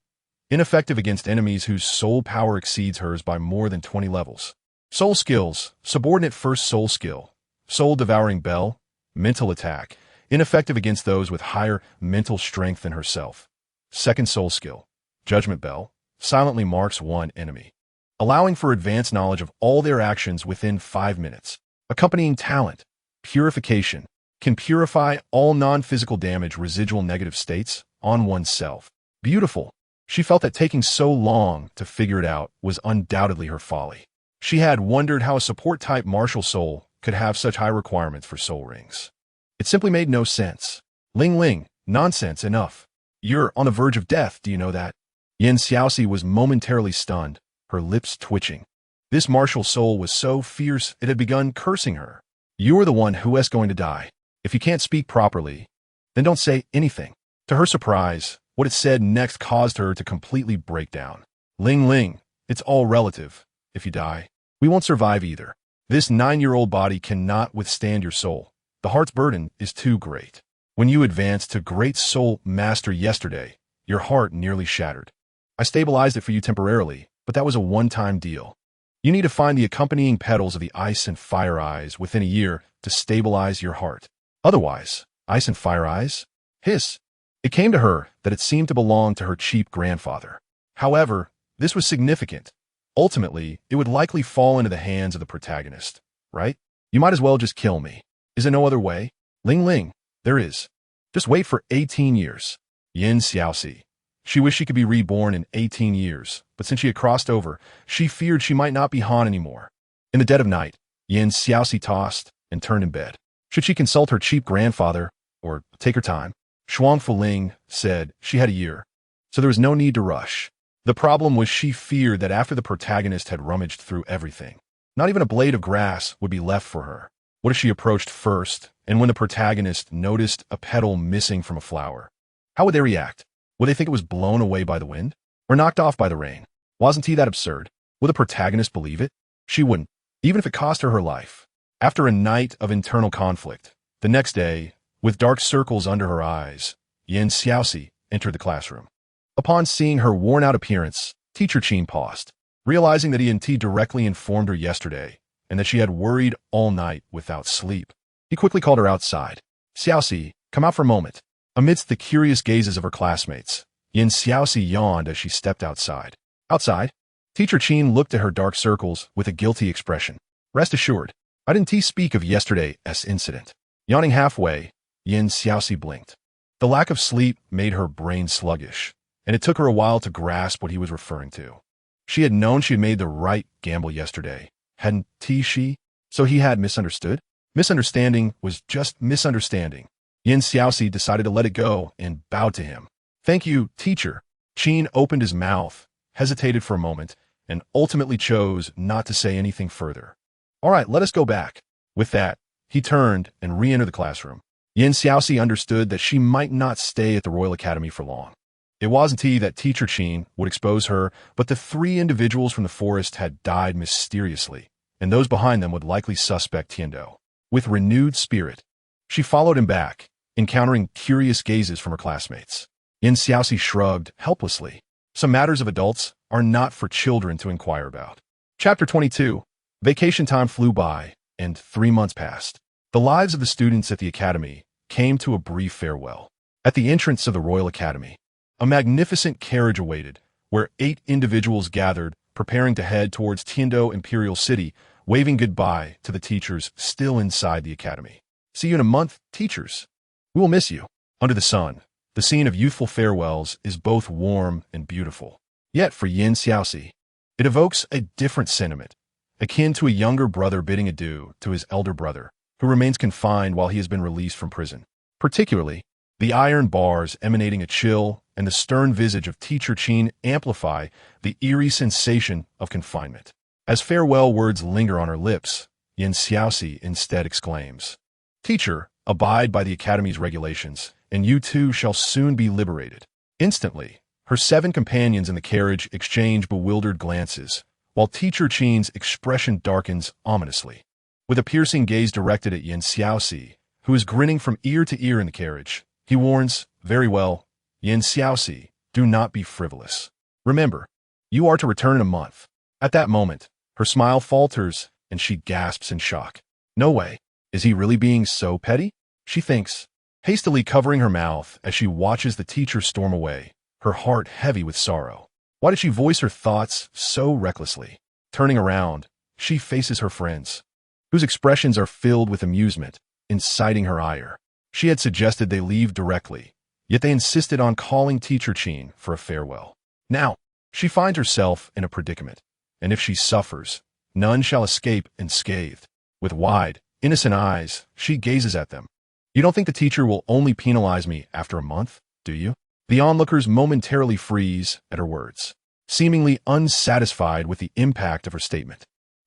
ineffective against enemies whose soul power exceeds hers by more than 20 levels. Soul skills, subordinate first soul skill. Soul devouring bell, mental attack, ineffective against those with higher mental strength than herself. Second soul skill, judgment bell, silently marks one enemy, allowing for advanced knowledge of all their actions within 5 minutes. Accompanying talent, purification, can purify all non-physical damage residual negative states on oneself. Beautiful. She felt that taking so long to figure it out was undoubtedly her folly. She had wondered how a support-type martial soul could have such high requirements for soul rings. It simply made no sense. Ling Ling, nonsense, enough. You're on the verge of death, do you know that? Xiaoxi was momentarily stunned, her lips twitching. This martial soul was so fierce it had begun cursing her. You are the one who is going to die. If you can't speak properly, then don't say anything. To her surprise, what it said next caused her to completely break down. Ling Ling, it's all relative. If you die, we won't survive either. This 9-year-old body cannot withstand your soul. The heart's burden is too great. When you advanced to Great Soul Master yesterday, your heart nearly shattered. I stabilized it for you temporarily, but that was a one-time deal. You need to find the accompanying petals of the Ice and Fire Eyes within a year to stabilize your heart. Otherwise, Ice and Fire Eyes? Hiss. It came to her that it seemed to belong to her cheap grandfather. However, this was significant. Ultimately, it would likely fall into the hands of the protagonist, right? You might as well just kill me. Is there no other way? Ling Ling, there is. Just wait for 18 years. Xiaoxi. She wished she could be reborn in 18 years, but since she had crossed over, she feared she might not be Han anymore. In the dead of night, Xiaoxi tossed and turned in bed. Should she consult her cheap grandfather, or take her time? Shuang Fuling said she had a year, so there was no need to rush. The problem was she feared that after the protagonist had rummaged through everything, not even a blade of grass would be left for her. What if she approached first, and when the protagonist noticed a petal missing from a flower? How would they react? Would they think it was blown away by the wind? Or knocked off by the rain? Wasn't he that absurd? Would the protagonist believe it? She wouldn't, even if it cost her life. After a night of internal conflict, the next day, with dark circles under her eyes, Xiaoxi entered the classroom. Upon seeing her worn-out appearance, Teacher Qin paused, realizing that Yanyan directly informed her yesterday and that she had worried all night without sleep. He quickly called her outside. Xiaoxi, come out for a moment. Amidst the curious gazes of her classmates, Xiaoxi yawned as she stepped outside. Outside? Teacher Qin looked at her dark circles with a guilty expression. Rest assured, I didn't speak of yesterday's incident. Yawning halfway, Xiaoxi blinked. The lack of sleep made her brain sluggish, and it took her a while to grasp what he was referring to. She had known she had made the right gamble yesterday, hadn't she? So he had misunderstood? Misunderstanding was just misunderstanding. Xiaoxi decided to let it go and bowed to him. Thank you, teacher. Qin opened his mouth, hesitated for a moment, and ultimately chose not to say anything further. All right, let us go back. With that, he turned and re-entered the classroom. Xiaoxi understood that she might not stay at the Royal Academy for long. It wasn't he that Teacher Qin would expose her, but the 3 individuals from the forest had died mysteriously, and those behind them would likely suspect Tiando. With renewed spirit, she followed him back, encountering curious gazes from her classmates. Xiaoxi shrugged helplessly. Some matters of adults are not for children to inquire about. Chapter 22. Vacation time flew by, and 3 months passed. The lives of the students at the academy came to a brief farewell. At the entrance of the Royal Academy, a magnificent carriage awaited, where 8 individuals gathered, preparing to head towards Tiando Imperial City, waving goodbye to the teachers still inside the academy. See you in a month, teachers. We will miss you. Under the sun, the scene of youthful farewells is both warm and beautiful. Yet for Xiaoxi, it evokes a different sentiment, akin to a younger brother bidding adieu to his elder brother, who remains confined while he has been released from prison. Particularly, the iron bars emanating a chill and the stern visage of Teacher Qin amplify the eerie sensation of confinement. As farewell words linger on her lips, Xiaoxi instead exclaims, Teacher, abide by the Academy's regulations, and you too shall soon be liberated. Instantly, her 7 companions in the carriage exchange bewildered glances, while Teacher Qin's expression darkens ominously. With a piercing gaze directed at Xiaoxi, who is grinning from ear to ear in the carriage, he warns, very well, Xiaoxi, do not be frivolous. Remember, you are to return in a month. At that moment, her smile falters and she gasps in shock. No way. Is he really being so petty? She thinks, hastily covering her mouth as she watches the teacher storm away, her heart heavy with sorrow. Why did she voice her thoughts so recklessly? Turning around, she faces her friends, whose expressions are filled with amusement, inciting her ire. She had suggested they leave directly, yet they insisted on calling Teacher Qin for a farewell. Now, she finds herself in a predicament, and if she suffers, none shall escape unscathed. With wide, innocent eyes, she gazes at them. You don't think the teacher will only penalize me after a month, do you? The onlookers momentarily freeze at her words, seemingly unsatisfied with the impact of her statement.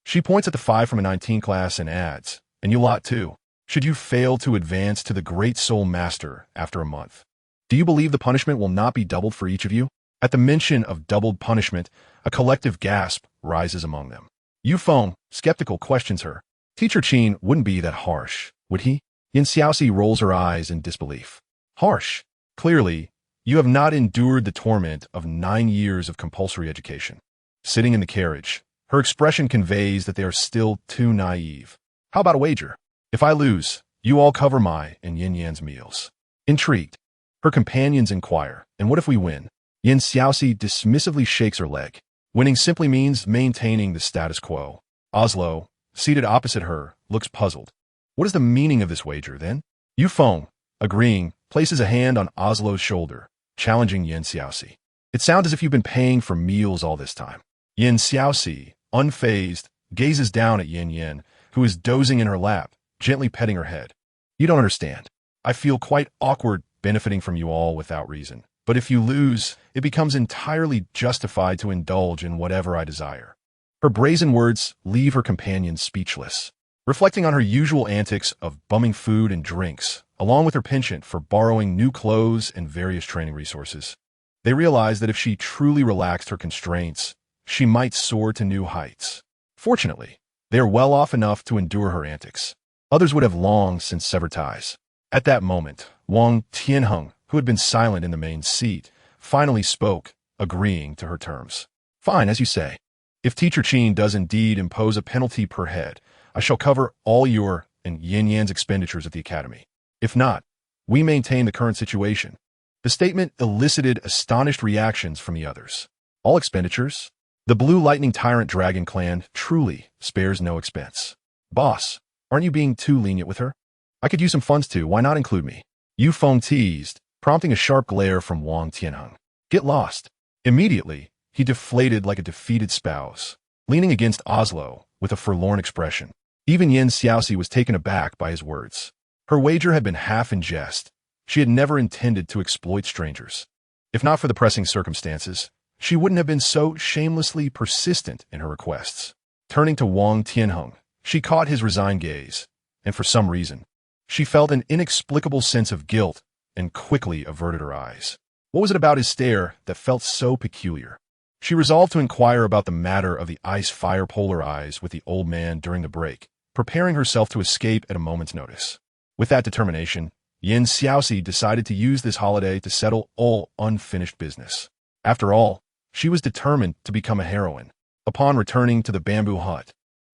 She points at the 5 from a 19 class and adds, and you lot too, should you fail to advance to the Great Soul Master after a month. Do you believe the punishment will not be doubled for each of you? At the mention of doubled punishment, a collective gasp rises among them. Yufeng, skeptical, questions her. Teacher Qin wouldn't be that harsh, would he? Xiaoxi rolls her eyes in disbelief. Harsh? Clearly, you have not endured the torment of 9 years of compulsory education. Sitting in the carriage, her expression conveys that they are still too naive. How about a wager? If I lose, you all cover my and Yanyan's meals. Intrigued, her companions inquire, and what if we win? Xiaoxi dismissively shakes her leg. Winning simply means maintaining the status quo. Oslo, seated opposite her, looks puzzled. What is the meaning of this wager, then? Yufeng, agreeing, places a hand on Oslo's shoulder, challenging Xiaoxi. It sounds as if you've been paying for meals all this time. Xiaoxi, unfazed, gazes down at Yanyan, who is dozing in her lap, gently petting her head. You don't understand. I feel quite awkward benefiting from you all without reason. But if you lose, it becomes entirely justified to indulge in whatever I desire. Her brazen words leave her companions speechless. Reflecting on her usual antics of bumming food and drinks, along with her penchant for borrowing new clothes and various training resources, they realized that if she truly relaxed her constraints, she might soar to new heights. Fortunately, they are well off enough to endure her antics. Others would have long since severed ties. At that moment, Wang Tianheng, who had been silent in the main seat, finally spoke, agreeing to her terms. Fine, as you say. If Teacher Qin does indeed impose a penalty per head, I shall cover all your and Yanyan's expenditures at the academy. If not, we maintain the current situation. The statement elicited astonished reactions from the others. All expenditures? The Blue Lightning Tyrant Dragon clan truly spares no expense. Boss, aren't you being too lenient with her? I could use some funds too, why not include me? Yu Feng teased, prompting a sharp glare from Wang Tianheng. Get lost. Immediately, he deflated like a defeated spouse, leaning against Oslo with a forlorn expression. Even Xiaoxi was taken aback by his words. Her wager had been half in jest. She had never intended to exploit strangers. If not for the pressing circumstances, she wouldn't have been so shamelessly persistent in her requests. Turning to Wang Tianheng, she caught his resigned gaze, and for some reason, she felt an inexplicable sense of guilt and quickly averted her eyes. What was it about his stare that felt so peculiar? She resolved to inquire about the matter of the ice-fire polar eyes with the old man during the break, preparing herself to escape at a moment's notice. With that determination, Xiaoxi decided to use this holiday to settle all unfinished business. After all, she was determined to become a heroine. Upon returning to the bamboo hut,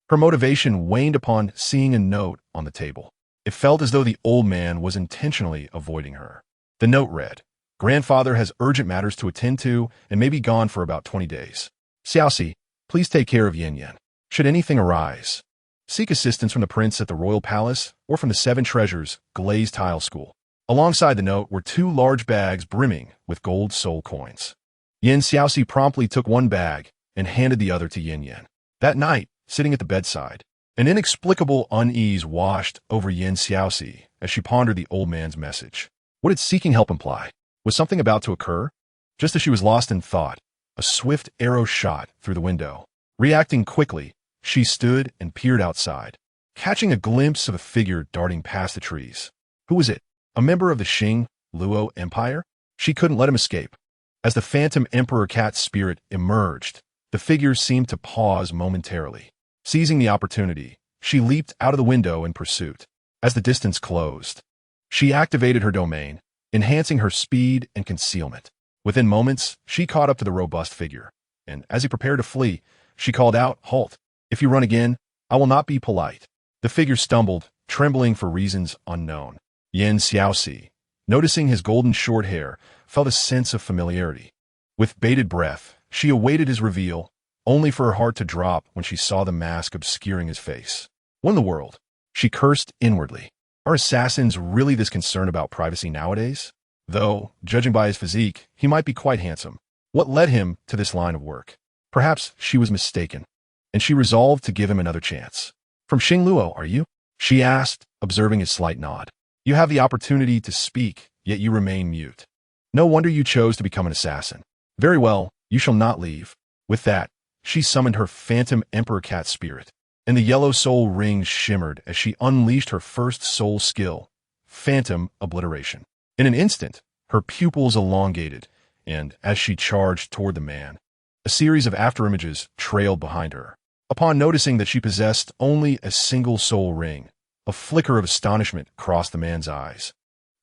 her motivation waned upon seeing a note on the table. It felt as though the old man was intentionally avoiding her. The note read, "Grandfather has urgent matters to attend to and may be gone for about 20 days. Xiaoxi, please take care of Yanyan. Should anything arise, seek assistance from the prince at the royal palace or from the Seven Treasures glazed tile school." Alongside the note were 2 large bags brimming with gold soul coins. Xiaoxi promptly took one bag and handed the other to Yanyan. That night, sitting at the bedside, an inexplicable unease washed over Xiaoxi as she pondered the old man's message. What did seeking help imply? Was something about to occur? Just as she was lost in thought, a swift arrow shot through the window. Reacting quickly, she stood and peered outside, catching a glimpse of a figure darting past the trees. Who was it? A member of the Luo Empire? She couldn't let him escape. As the phantom Emperor Cat spirit emerged, the figure seemed to pause momentarily. Seizing the opportunity, she leaped out of the window in pursuit. As the distance closed, she activated her domain, enhancing her speed and concealment. Within moments, she caught up to the robust figure, and as he prepared to flee, she called out, "Halt! If you run again, I will not be polite." The figure stumbled, trembling for reasons unknown. Xiaoxi, noticing his golden short hair, felt a sense of familiarity. With bated breath, she awaited his reveal, only for her heart to drop when she saw the mask obscuring his face. What in the world? She cursed inwardly. Are assassins really this concerned about privacy nowadays? Though, judging by his physique, he might be quite handsome. What led him to this line of work? Perhaps she was mistaken, and she resolved to give him another chance. "From Luo, are you?" she asked, observing his slight nod. "You have the opportunity to speak, yet you remain mute. No wonder you chose to become an assassin. Very well, you shall not leave." With that, she summoned her phantom Emperor Cat spirit, and the yellow soul rings shimmered as she unleashed her first soul skill, Phantom Obliteration. In an instant, her pupils elongated, and as she charged toward the man, a series of afterimages trailed behind her. Upon noticing that she possessed only a single soul ring, a flicker of astonishment crossed the man's eyes,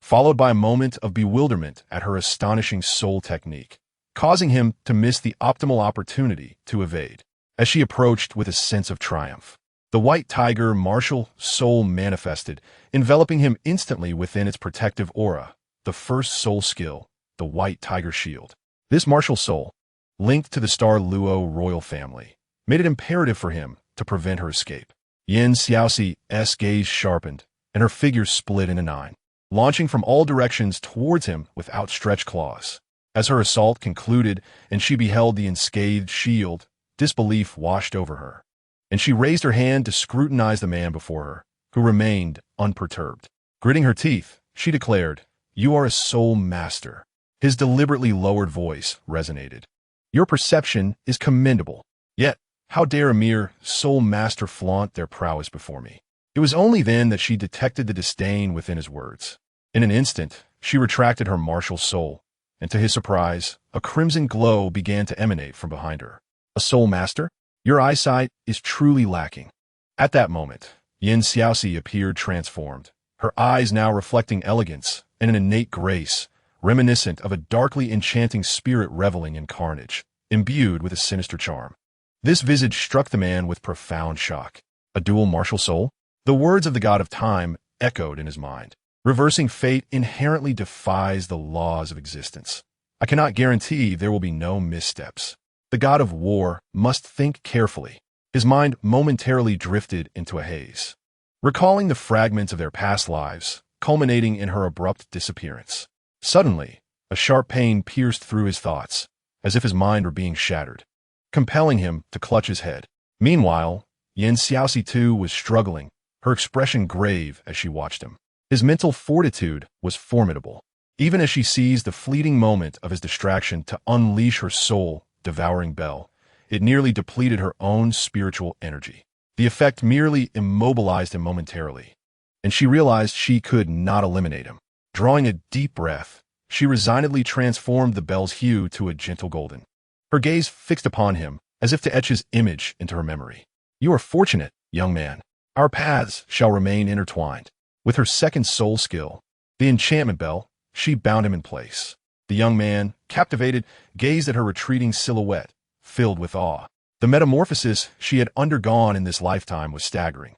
followed by a moment of bewilderment at her astonishing soul technique, causing him to miss the optimal opportunity to evade. As she approached with a sense of triumph, the white tiger martial soul manifested, enveloping him instantly within its protective aura, the first soul skill, the white tiger shield. This martial soul, linked to the Star Luo royal family, made it imperative for him to prevent her escape. Xiaoxi's gaze sharpened, and her figure split into 9, launching from all directions towards him with outstretched claws. As her assault concluded and she beheld the unscathed shield, disbelief washed over her, and she raised her hand to scrutinize the man before her, who remained unperturbed. Gritting her teeth, she declared, You are a soul master. His deliberately lowered voice resonated. Your perception is commendable. Yet, how dare a mere soul master flaunt their prowess before me? It was only then that she detected the disdain within his words. In an instant, she retracted her martial soul, and to his surprise, a crimson glow began to emanate from behind her. A soul master? Your eyesight is truly lacking. At that moment, Xiaoxi appeared transformed, her eyes now reflecting elegance and an innate grace, reminiscent of a darkly enchanting spirit reveling in carnage, imbued with a sinister charm. This visage struck the man with profound shock. A dual martial soul? The words of the god of time echoed in his mind. Reversing fate inherently defies the laws of existence. I cannot guarantee there will be no missteps. The god of war must think carefully. His mind momentarily drifted into a haze, recalling the fragments of their past lives, culminating in her abrupt disappearance. Suddenly, a sharp pain pierced through his thoughts, as if his mind were being shattered, compelling him to clutch his head. Meanwhile, Xiaoxi too was struggling, her expression grave as she watched him. His mental fortitude was formidable, even as she seized the fleeting moment of his distraction to unleash her soul-devouring bell. It nearly depleted her own spiritual energy. The effect merely immobilized him momentarily, and she realized she could not eliminate him. Drawing a deep breath, she resignedly transformed the bell's hue to a gentle golden. Her gaze fixed upon him, as if to etch his image into her memory. You are fortunate, young man. Our paths shall remain intertwined. With her second soul skill, the enchantment bell, she bound him in place. The young man, captivated, gazed at her retreating silhouette, filled with awe. The metamorphosis she had undergone in this lifetime was staggering.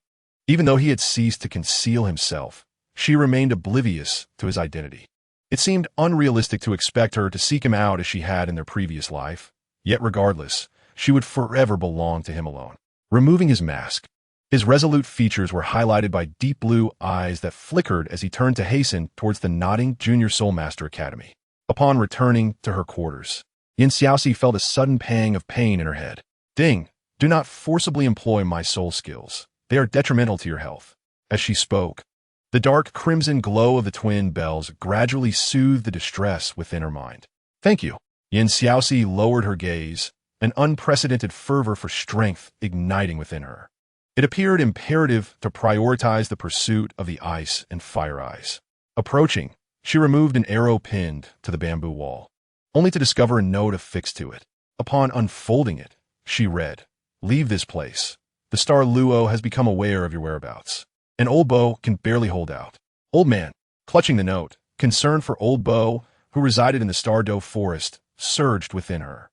Even though he had ceased to conceal himself, she remained oblivious to his identity. It seemed unrealistic to expect her to seek him out as she had in their previous life, yet regardless, she would forever belong to him alone. Removing his mask, his resolute features were highlighted by deep blue eyes that flickered as he turned to hasten towards the nodding Junior Soulmaster Academy. Upon returning to her quarters, Xiaoxi felt a sudden pang of pain in her head. Ding, do not forcibly employ my soul skills. They are detrimental to your health. As she spoke, the dark crimson glow of the twin bells gradually soothed the distress within her mind. Thank you. Xiaoxi lowered her gaze, an unprecedented fervor for strength igniting within her. It appeared imperative to prioritize the pursuit of the ice and fire eyes. Approaching, she removed an arrow pinned to the bamboo wall, only to discover a note affixed to it. Upon unfolding it, she read, "Leave this place. The star Luo has become aware of your whereabouts. An old Bo can barely hold out." Old man, clutching the note, concern for old Bo, who resided in the Stardoe forest, surged within her.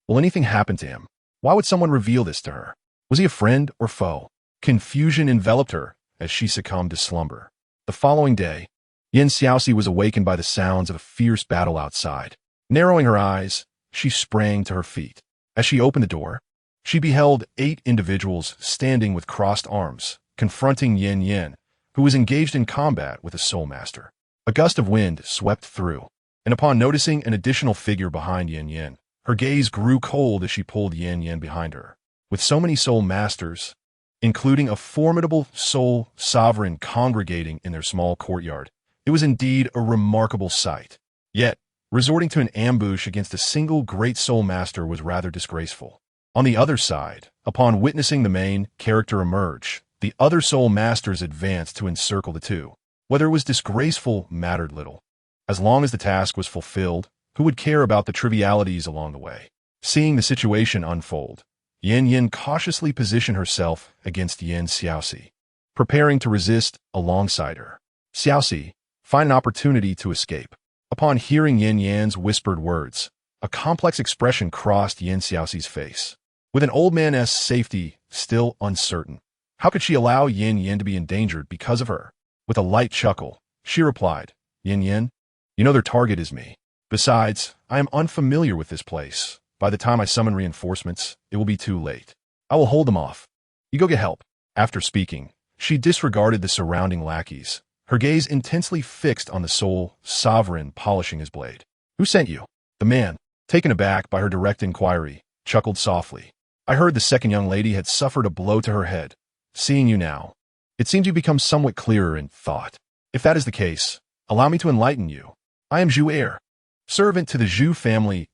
Will anything happen to him? Why would someone reveal this to her? Was he a friend or foe? Confusion enveloped her as she succumbed to slumber. The following day, Xiaoxi was awakened by the sounds of a fierce battle outside. Narrowing her eyes, she sprang to her feet. As she opened the door, she beheld 8 individuals standing with crossed arms, confronting Yanyan, who was engaged in combat with a soul master. A gust of wind swept through, and upon noticing an additional figure behind Yanyan, her gaze grew cold as she pulled Yanyan behind her. With so many soul masters, including a formidable soul sovereign congregating in their small courtyard, it was indeed a remarkable sight. Yet, resorting to an ambush against a single great soul master was rather disgraceful. On the other side, upon witnessing the main character emerge, the other soul masters advanced to encircle the two. Whether it was disgraceful mattered little. As long as the task was fulfilled, who would care about the trivialities along the way? Seeing the situation unfold, Yanyan cautiously positioned herself against Xiaoxi, preparing to resist alongside her. Xiaoxi, find an opportunity to escape. Upon hearing Yanyan's whispered words, a complex expression crossed Xiaoxi's face. With an old man's safety still uncertain, how could she allow Yanyan to be endangered because of her? With a light chuckle, she replied, Yanyan, you know their target is me. Besides, I am unfamiliar with this place. By the time I summon reinforcements, it will be too late. I will hold them off. You go get help. After speaking, she disregarded the surrounding lackeys, her gaze intensely fixed on the soul sovereign polishing his blade. Who sent you? The man, taken aback by her direct inquiry, chuckled softly. I heard the second young lady had suffered a blow to her head. Seeing you now, it seems you become somewhat clearer in thought. If that is the case, allow me to enlighten you. I am Zhu Heir, servant to the Zhu family's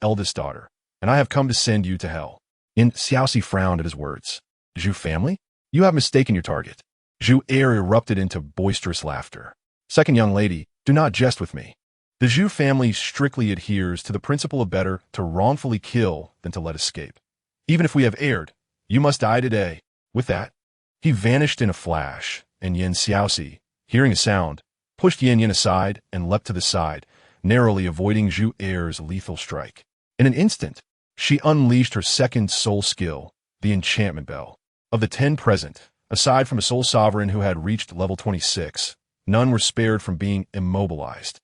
eldest daughter, and I have come to send you to hell. Xiaoxi frowned at his words. Zhu family? You have mistaken your target. Zhu Heir erupted into boisterous laughter. Second young lady, do not jest with me. The Zhu family strictly adheres to the principle of better to wrongfully kill than to let escape. Even if we have erred, you must die today. With that, he vanished in a flash, and Xiaoxi, hearing a sound, pushed Yanyan aside and leapt to the side, narrowly avoiding Zhu Heir's lethal strike. In an instant, she unleashed her second soul skill, the enchantment bell. Of the 10 present, aside from a soul sovereign who had reached level 26, none were spared from being immobilized.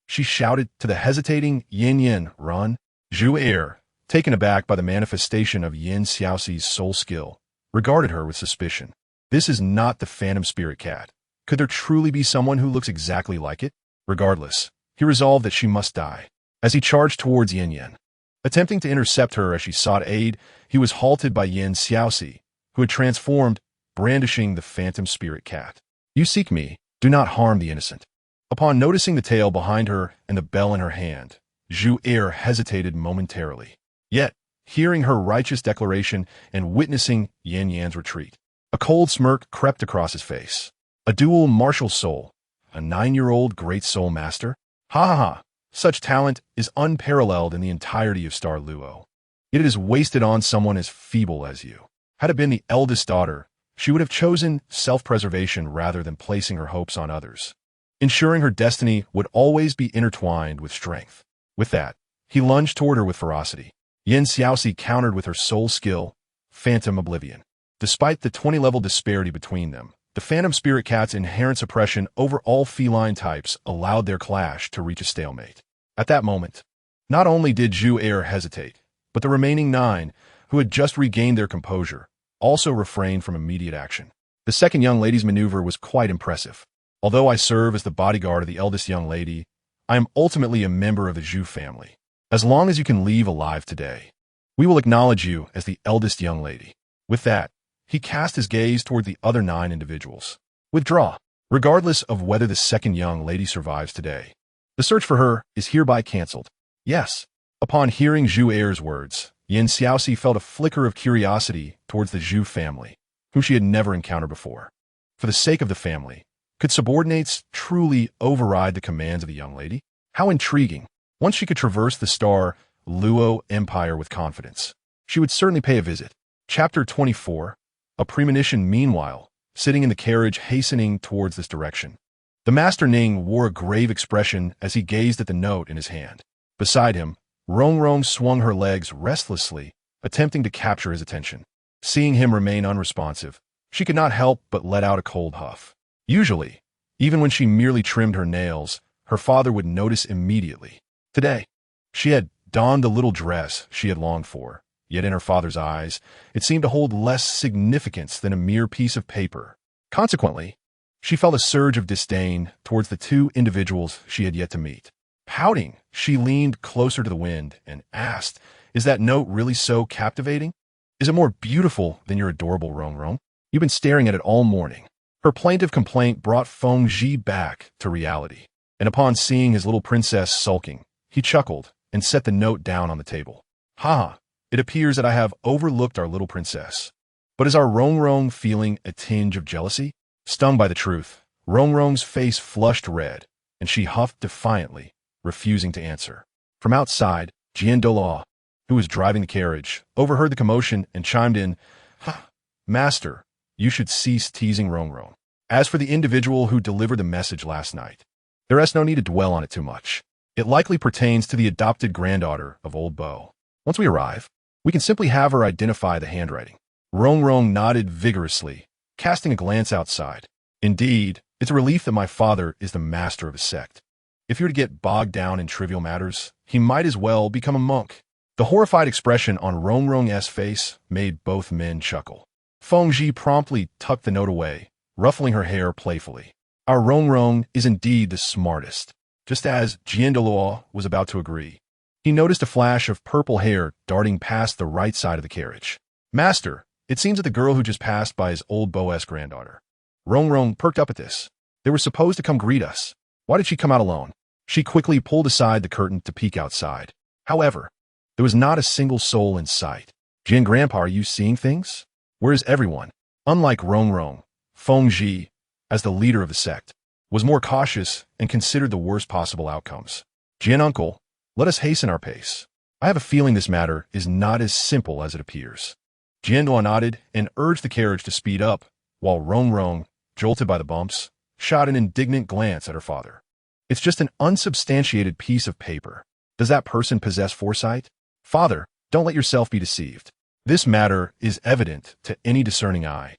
She shouted to the hesitating Yanyan, run. Zhu Heir, taken aback by the manifestation of Xiaoxi's soul skill, regarded her with suspicion. This is not the phantom spirit cat. Could there truly be someone who looks exactly like it? Regardless, he resolved that she must die. As he charged towards Yanyan, attempting to intercept her as she sought aid, he was halted by Xiaoxi, who had transformed, brandishing the phantom spirit cat. You seek me, do not harm the innocent. Upon noticing the tail behind her and the bell in her hand, Zhu Heir hesitated momentarily. Yet, hearing her righteous declaration and witnessing Yanyan's retreat, a cold smirk crept across his face. A dual martial soul, a 9-year-old great soul master? Ha ha ha! Such talent is unparalleled in the entirety of Star Luo. Yet it is wasted on someone as feeble as you. Had it been the eldest daughter, she would have chosen self-preservation rather than placing her hopes on others, ensuring her destiny would always be intertwined with strength. With that, he lunged toward her with ferocity. Xiaoxi countered with her soul skill, Phantom Oblivion. Despite the 20-level disparity between them, the Phantom Spirit Cat's inherent suppression over all feline types allowed their clash to reach a stalemate. At that moment, not only did Zhu Heir hesitate, but the remaining 9, who had just regained their composure, also refrained from immediate action. The second young lady's maneuver was quite impressive. Although I serve as the bodyguard of the eldest young lady, I am ultimately a member of the Zhu family. As long as you can leave alive today, we will acknowledge you as the eldest young lady. With that, he cast his gaze toward the other 9 individuals. Withdraw, regardless of whether the second young lady survives today. The search for her is hereby cancelled. Yes. Upon hearing Zhu Heir's words, Xiaoxi felt a flicker of curiosity towards the Zhu family, whom she had never encountered before. For the sake of the family, could subordinates truly override the commands of the young lady? How intriguing. Once she could traverse the Star Luo Empire with confidence, she would certainly pay a visit. Chapter 24. A premonition. Meanwhile, sitting in the carriage hastening towards this direction, the Master Ning wore a grave expression as he gazed at the note in his hand. Beside him, Rong swung her legs restlessly, attempting to capture his attention. Seeing him remain unresponsive, she could not help but let out a cold huff. Usually, even when she merely trimmed her nails, her father would notice immediately. Today, she had donned the little dress she had longed for, yet in her father's eyes, it seemed to hold less significance than a mere piece of paper. Consequently, she felt a surge of disdain towards the 2 individuals she had yet to meet. Pouting, she leaned closer to the wind and asked, "Is that note really so captivating? Is it more beautiful than your adorable Rong? You've been staring at it all morning." Her plaintive complaint brought Feng Zhi back to reality, and upon seeing his little princess sulking, he chuckled and set the note down on the table. "Ha! It appears that I have overlooked our little princess. But is our Rong feeling a tinge of jealousy?" Stung by the truth, Rong's face flushed red, and she huffed defiantly, refusing to answer. From outside, Douluo, who was driving the carriage, overheard the commotion and chimed in, "Ha! Master, you should cease teasing Rong. As for the individual who delivered the message last night, there is no need to dwell on it too much. It likely pertains to the adopted granddaughter of Old Bo. Once we arrive, we can simply have her identify the handwriting." Rong nodded vigorously, casting a glance outside. "Indeed, it's a relief that my father is the master of a sect. If you're to get bogged down in trivial matters, he might as well become a monk." The horrified expression on Rong's face made both men chuckle. Feng Zhi promptly tucked the note away, ruffling her hair playfully. "Our Rong is indeed the smartest." Just as Douluo was about to agree, he noticed a flash of purple hair darting past the right side of the carriage. "Master, it seems that the girl who just passed by is Old Bo's granddaughter." Rong perked up at this. "They were supposed to come greet us. Why did she come out alone?" She quickly pulled aside the curtain to peek outside. However, there was not a single soul in sight. Jian Grandpa, are you seeing things? Where is everyone? Unlike Rong, Fengji, as the leader of the sect, was more cautious and considered the worst possible outcomes. Jian Uncle, let us hasten our pace. I have a feeling this matter is not as simple as it appears. Jian Duo nodded and urged the carriage to speed up, while Rong, jolted by the bumps, shot an indignant glance at her father. It's just an unsubstantiated piece of paper. Does that person possess foresight? Father, don't let yourself be deceived. This matter is evident to any discerning eye.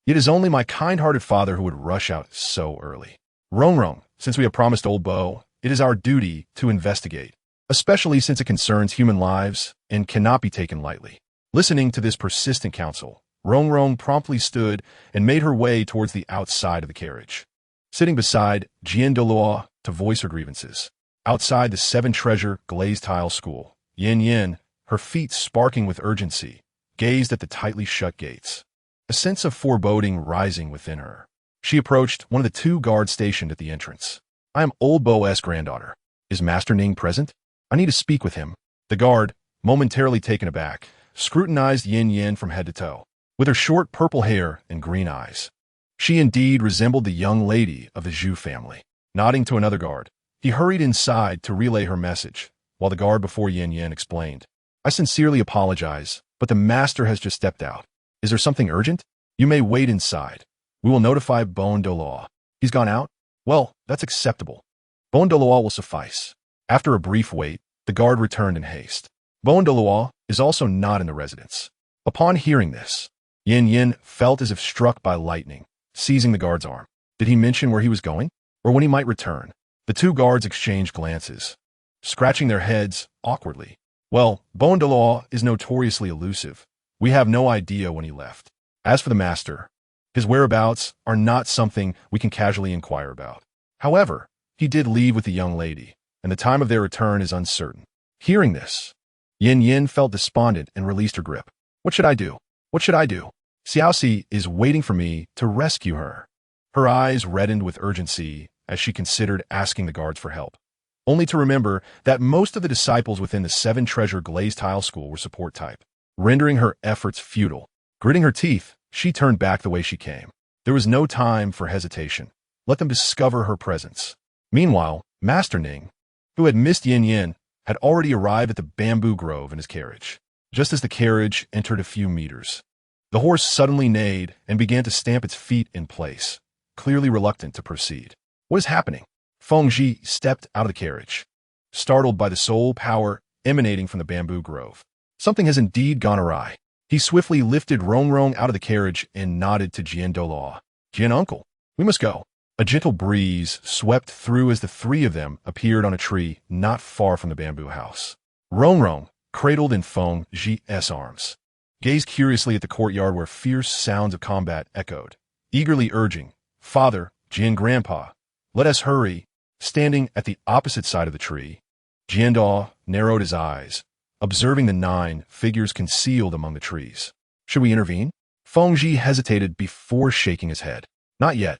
It is only my kind-hearted father who would rush out so early. Rong, since we have promised old Bo, it is our duty to investigate, especially since it concerns human lives and cannot be taken lightly. Listening to this persistent counsel, Rong promptly stood and made her way towards the outside of the carriage. Sitting beside Douluo to voice her grievances. Outside the seven-treasure glazed tile school, Yanyan, her feet sparking with urgency, gazed at the tightly shut gates. A sense of foreboding rising within her. She approached one of the two guards stationed at the entrance. I am old Bo's granddaughter. Is Master Ning present? I need to speak with him. The guard, momentarily taken aback, scrutinized Yanyan from head to toe. With her short purple hair and green eyes, she indeed resembled the young lady of the Zhu family. Nodding to another guard, he hurried inside to relay her message, while the guard before Yanyan explained. I sincerely apologize, but the master has just stepped out. Is there something urgent? You may wait inside. We will notify Douluo. He's gone out? Well, that's acceptable. Douluo will suffice. After a brief wait, the guard returned in haste. Douluo is also not in the residence. Upon hearing this, Yanyan felt as if struck by lightning, seizing the guard's arm. Did he mention where he was going? Or when he might return? The two guards exchanged glances, scratching their heads awkwardly. Well, Douluo is notoriously elusive. We have no idea when he left. As for the master, his whereabouts are not something we can casually inquire about. However, he did leave with the young lady, and the time of their return is uncertain. Hearing this, Yanyan felt despondent and released her grip. What should I do? What should I do? Xiaoxi is waiting for me to rescue her. Her eyes reddened with urgency as she considered asking the guards for help, only to remember that most of the disciples within the seven-treasure glazed tile school were support type, rendering her efforts futile. Gritting her teeth, she turned back the way she came. There was no time for hesitation. Let them discover her presence. Meanwhile, Master Ning, who had missed Yanyan, had already arrived at the bamboo grove in his carriage. Just as the carriage entered a few meters, the horse suddenly neighed and began to stamp its feet in place, clearly reluctant to proceed. What is happening? Fengji stepped out of the carriage, startled by the soul power emanating from the bamboo grove. Something has indeed gone awry. He swiftly lifted Rong out of the carriage and nodded to Jian Douluo. Jian Uncle, we must go. A gentle breeze swept through as the three of them appeared on a tree not far from the bamboo house. Rong, cradled in Fengji's arms, gazed curiously at the courtyard where fierce sounds of combat echoed, eagerly urging, Father, Jian Grandpa, let us hurry. Standing at the opposite side of the tree, Jian Duo narrowed his eyes, observing the 9 figures concealed among the trees. Should we intervene? Fengji hesitated before shaking his head. Not yet.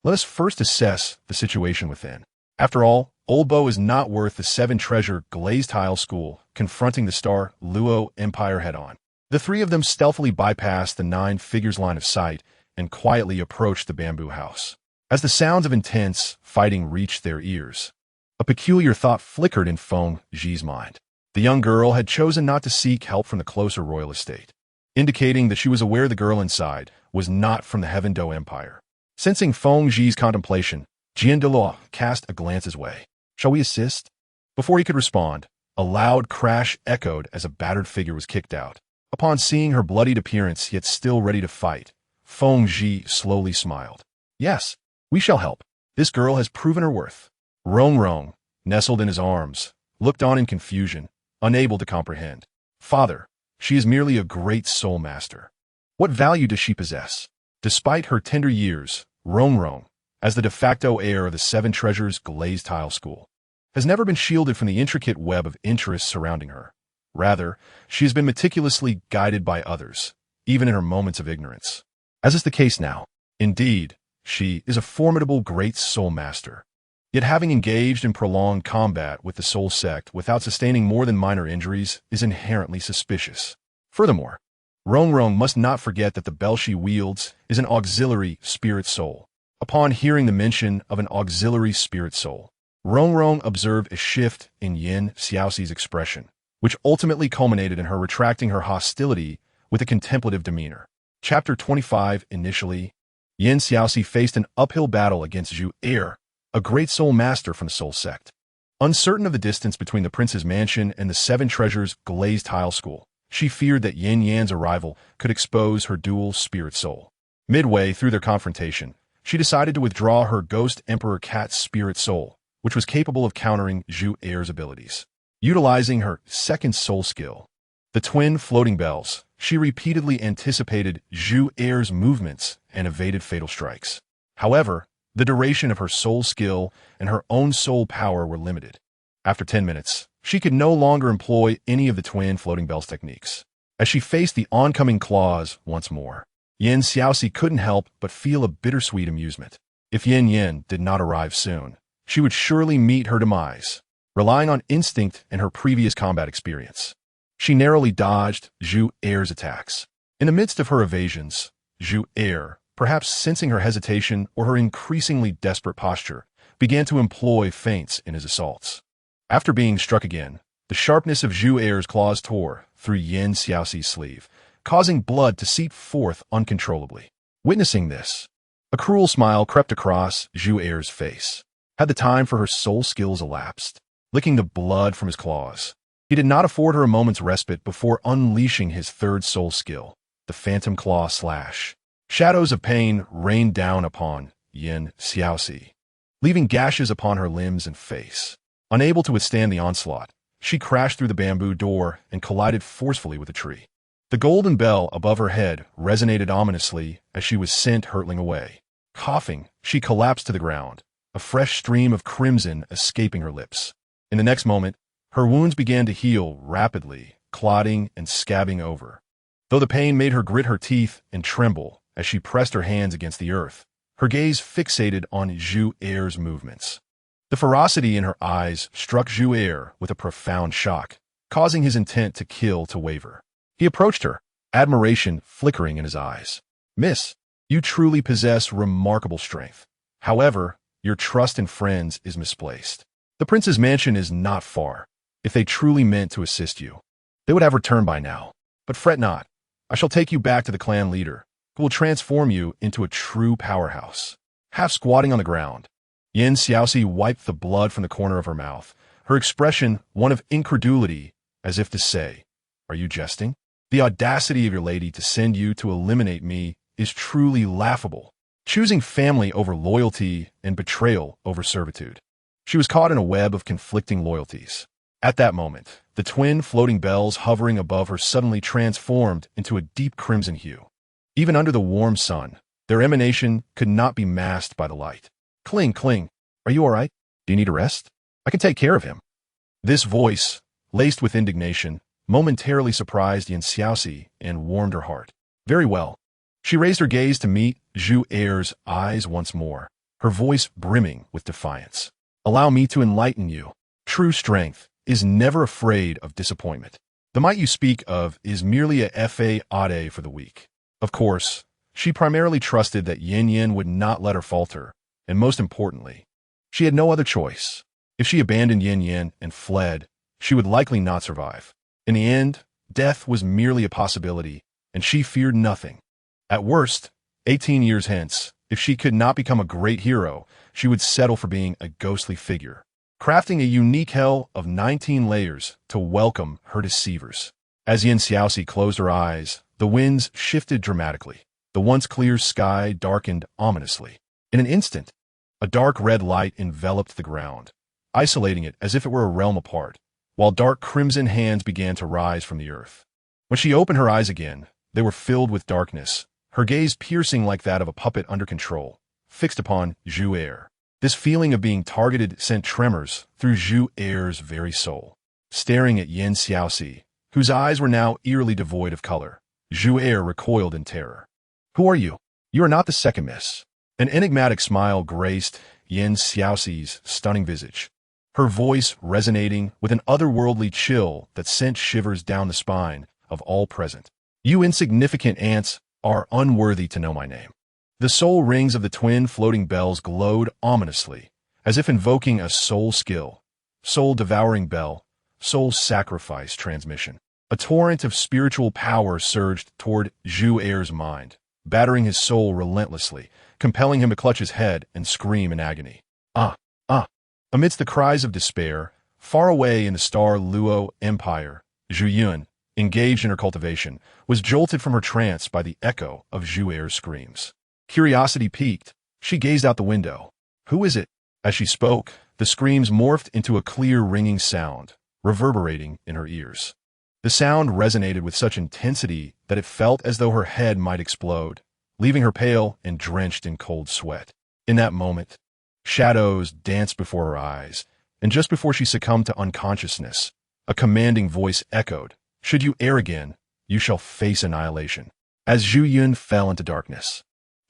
Let us first assess the situation within. After all, Old Bo is not worth the 7-treasure glazed tile school confronting the Star Luo Empire head-on. The 3 of them stealthily bypassed the 9 figures' line of sight and quietly approached the bamboo house. As the sounds of intense fighting reached their ears, a peculiar thought flickered in Fengji's mind. The young girl had chosen not to seek help from the closer royal estate, indicating that she was aware the girl inside was not from the Heaven Do Empire. Sensing Fengji's contemplation, Jian Douluo cast a glance his way. Shall we assist? Before he could respond, a loud crash echoed as a battered figure was kicked out. Upon seeing her bloodied appearance yet still ready to fight, Fengji slowly smiled. Yes, we shall help. This girl has proven her worth. Rong, nestled in his arms, looked on in confusion, unable to comprehend. Father, she is merely a great soul master. What value does she possess? Despite her tender years, Rong, as the de facto heir of the 7 treasures glazed tile school, has never been shielded from the intricate web of interests surrounding her. Rather, she has been meticulously guided by others, even in her moments of ignorance. As is the case now. Indeed, she is a formidable great soul master. Yet having engaged in prolonged combat with the Soul Sect without sustaining more than minor injuries is inherently suspicious. Furthermore, Rong must not forget that the bell she wields is an auxiliary spirit soul. Upon hearing the mention of an auxiliary spirit soul, Rong observed a shift in Xiaoxi's expression, which ultimately culminated in her retracting her hostility with a contemplative demeanor. Chapter 25. Initially, Xiaoxi faced an uphill battle against Zhu Er, a great soul master from the Soul Sect. Uncertain of the distance between the prince's mansion and the Seven Treasures glazed tile school, she feared that Yanyan's arrival could expose her dual spirit soul. Midway through their confrontation, she decided to withdraw her Ghost Emperor Cat's spirit soul, which was capable of countering Zhu Er's abilities. Utilizing her second soul skill, the twin floating bells, she repeatedly anticipated Zhu Er's movements and evaded fatal strikes. However, the duration of her soul skill and her own soul power were limited. After 10 minutes, she could no longer employ any of the twin floating bells techniques. As she faced the oncoming claws once more, Xiaoxi couldn't help but feel a bittersweet amusement. If Yanyan did not arrive soon, she would surely meet her demise. Relying on instinct and her previous combat experience, she narrowly dodged Zhu Er's attacks. In the midst of her evasions, Zhu Er, perhaps sensing her hesitation or her increasingly desperate posture, began to employ feints in his assaults. After being struck again, the sharpness of Zhu Er's claws tore through Xiaoxi's sleeve, causing blood to seep forth uncontrollably. Witnessing this, a cruel smile crept across Zhu Er's face. Had the time for her soul skills elapsed? Licking the blood from his claws, he did not afford her a moment's respite before unleashing his third soul skill, the Phantom Claw Slash. Shadows of pain rained down upon Xiaoxi, leaving gashes upon her limbs and face. Unable to withstand the onslaught, she crashed through the bamboo door and collided forcefully with a tree. The golden bell above her head resonated ominously as she was sent hurtling away. Coughing, she collapsed to the ground, a fresh stream of crimson escaping her lips. In the next moment, her wounds began to heal rapidly, clotting and scabbing over. Though the pain made her grit her teeth and tremble as she pressed her hands against the earth, her gaze fixated on Zhu Er's movements. The ferocity in her eyes struck Zhu Er with a profound shock, causing his intent to kill to waver. He approached her, admiration flickering in his eyes. "Miss, you truly possess remarkable strength. However, your trust in friends is misplaced. The prince's mansion is not far. If they truly meant to assist you, they would have returned by now. But fret not. I shall take you back to the clan leader, who will transform you into a true powerhouse." Half squatting on the ground, Xiaoxi wiped the blood from the corner of her mouth, her expression one of incredulity, as if to say, "Are you jesting? The audacity of your lady to send you to eliminate me is truly laughable. Choosing family over loyalty and betrayal over servitude." She was caught in a web of conflicting loyalties. At that moment, the twin floating bells hovering above her suddenly transformed into a deep crimson hue. Even under the warm sun, their emanation could not be masked by the light. Cling. Are you all right? Do you need a rest? I can take care of him." This voice, laced with indignation, momentarily surprised Xiaoxi and warmed her heart. Very well. She raised her gaze to meet Zhu Er's eyes once more, her voice brimming with defiance. "Allow me to enlighten you. True strength is never afraid of disappointment. The might you speak of is merely a fade for the weak." Of course, she primarily trusted that Yanyan would not let her falter, and most importantly, she had no other choice. If she abandoned Yanyan and fled, she would likely not survive. In the end, death was merely a possibility, and she feared nothing. At worst, 18 years hence, if she could not become a great hero, she would settle for being a ghostly figure, crafting a unique hell of 19 layers to welcome her deceivers. As Xiaoxi closed her eyes, the winds shifted dramatically. The once clear sky darkened ominously. In an instant, a dark red light enveloped the ground, isolating it as if it were a realm apart, while dark crimson hands began to rise from the earth. When she opened her eyes again, they were filled with darkness, her gaze piercing like that of a puppet under control, fixed upon Zhu Er. This feeling of being targeted sent tremors through Zhu Er's very soul. Staring at Xiaoxi, whose eyes were now eerily devoid of color, Zhu Er recoiled in terror. "Who are you? You are not the second miss." An enigmatic smile graced Yin Xiaoxi's stunning visage, her voice resonating with an otherworldly chill that sent shivers down the spine of all present. You insignificant ants are unworthy to know my name. The soul rings of the twin floating bells glowed ominously, as if invoking a soul skill, soul-devouring bell, soul sacrifice transmission. A torrent of spiritual power surged toward Zhu Er's mind, battering his soul relentlessly, compelling him to clutch his head and scream in agony. Ah! Ah! Amidst the cries of despair, far away in the star Luo Empire, Zhu Yun, engaged in her cultivation, was jolted from her trance by the echo of Zhu Er's screams. Curiosity piqued, she gazed out the window. Who is it? As she spoke, the screams morphed into a clear ringing sound, reverberating in her ears. The sound resonated with such intensity that it felt as though her head might explode, leaving her pale and drenched in cold sweat. In that moment, shadows danced before her eyes, and just before she succumbed to unconsciousness, a commanding voice echoed, "Should you err again, you shall face annihilation." As Zhu Yun fell into darkness,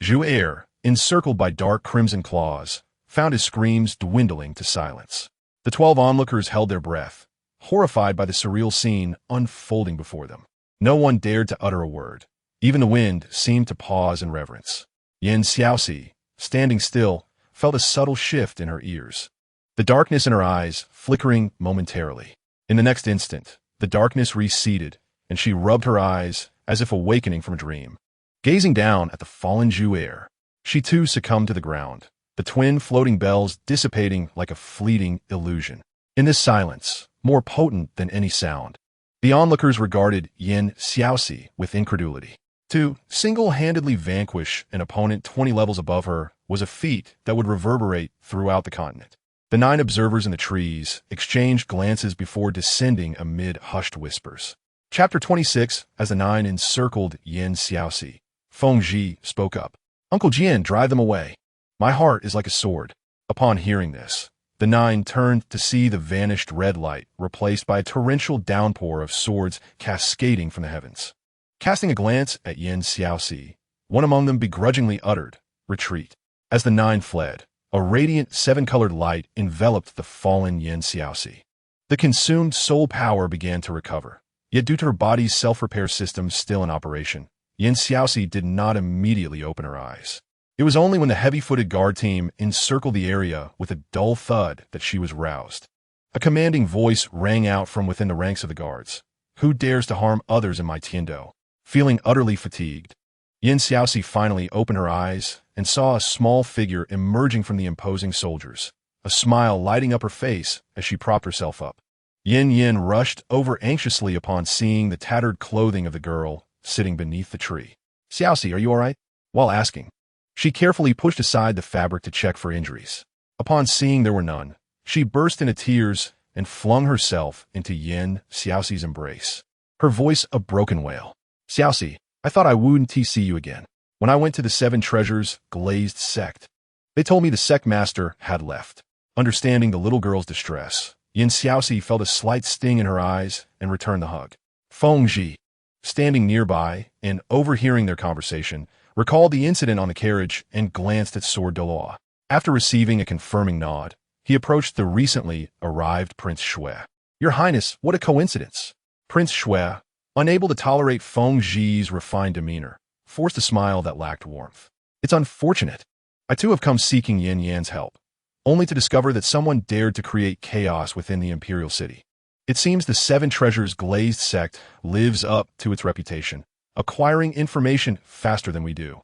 Zhu Er, encircled by dark crimson claws, found his screams dwindling to silence. The 12 onlookers held their breath, horrified by the surreal scene unfolding before them. No one dared to utter a word. Even the wind seemed to pause in reverence. Yin Xiaoxi, standing still, felt a subtle shift in her ears, the darkness in her eyes flickering momentarily. In the next instant, the darkness receded, and she rubbed her eyes as if awakening from a dream. Gazing down at the fallen Zhu Er, she too succumbed to the ground, the twin floating bells dissipating like a fleeting illusion. In this silence, more potent than any sound, the onlookers regarded Yin Xiaoxi with incredulity. To single-handedly vanquish an opponent 20 levels above her was a feat that would reverberate throughout the continent. The 9 observers in the trees exchanged glances before descending amid hushed whispers. Chapter 26. As the 9 encircled Yin Xiaoxi, Feng Zhi spoke up. "Uncle Jian, drive them away. My heart is like a sword." Upon hearing this, the 9 turned to see the vanished red light replaced by a torrential downpour of swords cascading from the heavens. Casting a glance at Yin Xiaoxi, one among them begrudgingly uttered, "Retreat." As the 9 fled, a radiant 7-colored light enveloped the fallen Yin Xiaoxi. The consumed soul power began to recover, yet due to her body's self-repair system still in operation, Yin Xiaoxi did not immediately open her eyes. It was only when the heavy-footed guard team encircled the area with a dull thud that she was roused. A commanding voice rang out from within the ranks of the guards. "Who dares to harm others in my tiendo?" Feeling utterly fatigued, Yin Xiaoxi finally opened her eyes and saw a small figure emerging from the imposing soldiers, a smile lighting up her face as she propped herself up. Yin rushed over anxiously upon seeing the tattered clothing of the girl sitting beneath the tree. "Xiaoxi, are you all right?" While asking, she carefully pushed aside the fabric to check for injuries. Upon seeing there were none, she burst into tears and flung herself into Yin Xiaoxi's embrace, her voice a broken wail. "Xiaoxi, I thought I wouldn't see you again. When I went to the 7 treasures glazed sect, they told me the sect master had left." Understanding the little girl's distress, Yin Xiaoxi felt a slight sting in her eyes and returned the hug. Feng Zhi, standing nearby and overhearing their conversation, recalled the incident on the carriage and glanced at Sword Douluo. After receiving a confirming nod, he approached the recently arrived Prince Shui. "Your Highness, what a coincidence." Prince Shui, unable to tolerate Feng Zhi's refined demeanor, forced a smile that lacked warmth. "It's unfortunate. I too have come seeking Yanyan's help, only to discover that someone dared to create chaos within the imperial city. It seems the 7 treasures glazed sect lives up to its reputation, acquiring information faster than we do."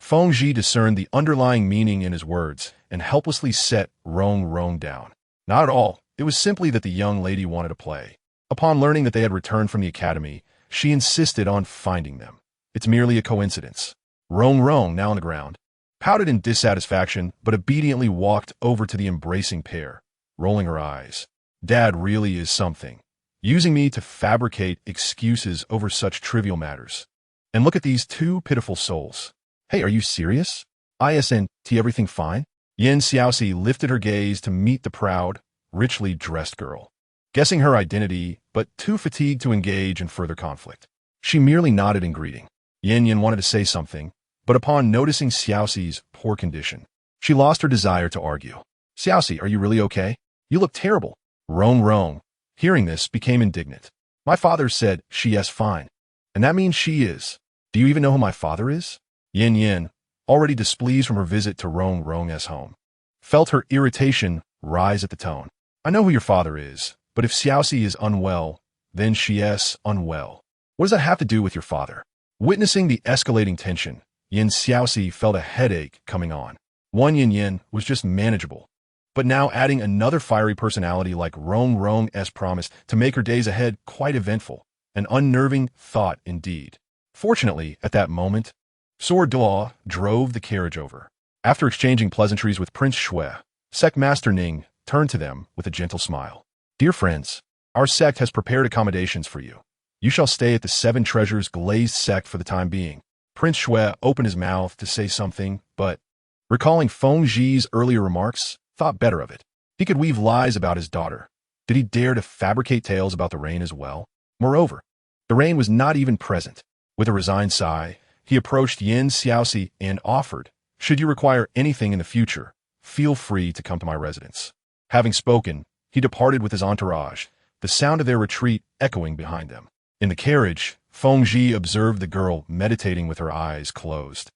Feng Zhi discerned the underlying meaning in his words and helplessly set Rong down. Not at all. It was simply that the young lady wanted to play. Upon learning that they had returned from the academy, she insisted on finding them. "It's merely a coincidence." Rong, now on the ground, pouted in dissatisfaction but obediently walked over to the embracing pair, rolling her eyes. "Dad really is something, using me to fabricate excuses over such trivial matters. And look at these 2 pitiful souls. Hey, are you serious? Isn't everything fine?" Yin Xiaoxi lifted her gaze to meet the proud, richly dressed girl, guessing her identity but too fatigued to engage in further conflict. She merely nodded in greeting. Yanyan wanted to say something, but upon noticing Xiaoxi's poor condition, She lost her desire to argue. Xiaoxi, are you really okay? You look terrible. Rong, hearing this, became indignant. My father said she is fine. And that means she is. Do you even know who my father is? Yanyan, already displeased from her visit to Rong's home, felt her irritation rise at the tone. I know who your father is, but if Xiaoxi is unwell, then she is unwell. What does that have to do with your father? Witnessing the escalating tension, Xiaoxi felt a headache coming on. One Yanyan was just manageable, but now adding another fiery personality like Rong's promised to make her days ahead quite eventful, an unnerving thought indeed. Fortunately, at that moment, Douluo drove the carriage over. After exchanging pleasantries with Prince Shui, Sect Master Ning turned to them with a gentle smile. Dear friends, our sect has prepared accommodations for you. You shall stay at the Seven Treasures Glazed Sect for the time being. Prince Shui opened his mouth to say something, but, recalling Feng Zhi's earlier remarks, thought better of it. He could weave lies about his daughter. Did he dare to fabricate tales about the rain as well? Moreover, the rain was not even present. With a resigned sigh, he approached Xiaoxi and offered, should you require anything in the future, feel free to come to my residence. Having spoken, he departed with his entourage, the sound of their retreat echoing behind them. In the carriage, Feng Zhi observed the girl meditating with her eyes closed.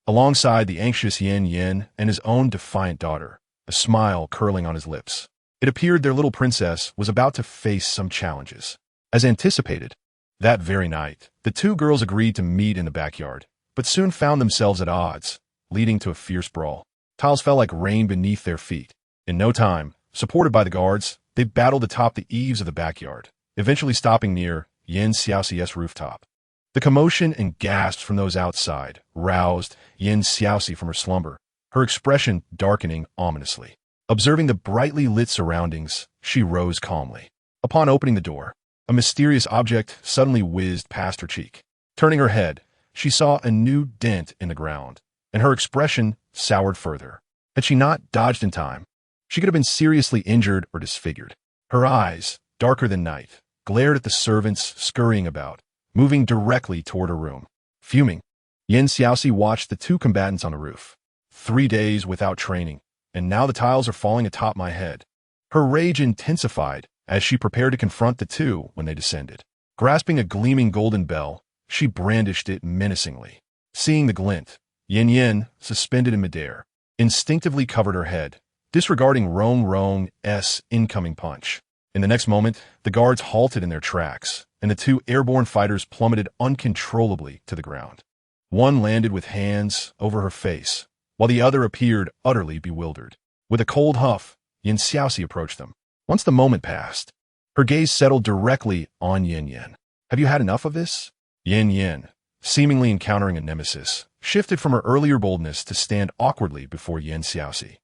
Alongside the anxious Yanyan and his own defiant daughter, a smile curling on his lips. It appeared their little princess was about to face some challenges. As anticipated, that very night, the two girls agreed to meet in the backyard, but soon found themselves at odds, leading to a fierce brawl. Tiles fell like rain beneath their feet. In no time, supported by the guards, they battled atop the eaves of the backyard, eventually stopping near Xiaoxi's rooftop. The commotion and gasps from those outside roused Xiaoxi from her slumber, her expression darkening ominously. Observing the brightly lit surroundings, she rose calmly. Upon opening the door, a mysterious object suddenly whizzed past her cheek. Turning her head, she saw a new dent in the ground, and her expression soured further. Had she not dodged in time, she could have been seriously injured or disfigured. Her eyes, darker than night, glared at the servants scurrying about, moving directly toward her room. Fuming, Xiaoxi watched the two combatants on the roof. 3 days without training, and now the tiles are falling atop my head. Her rage intensified as she prepared to confront the two when they descended. Grasping a gleaming golden bell, she brandished it menacingly. Seeing the glint, Yanyan, suspended in midair, instinctively covered her head, disregarding Rong's incoming punch. In the next moment, the guards halted in their tracks, and the two airborne fighters plummeted uncontrollably to the ground. One landed with hands over her face, while the other appeared utterly bewildered. With a cold huff, Xiaoxi approached them. Once the moment passed, her gaze settled directly on Yanyan. Have you had enough of this? Yanyan, seemingly encountering a nemesis, shifted from her earlier boldness to stand awkwardly before Xiaoxi.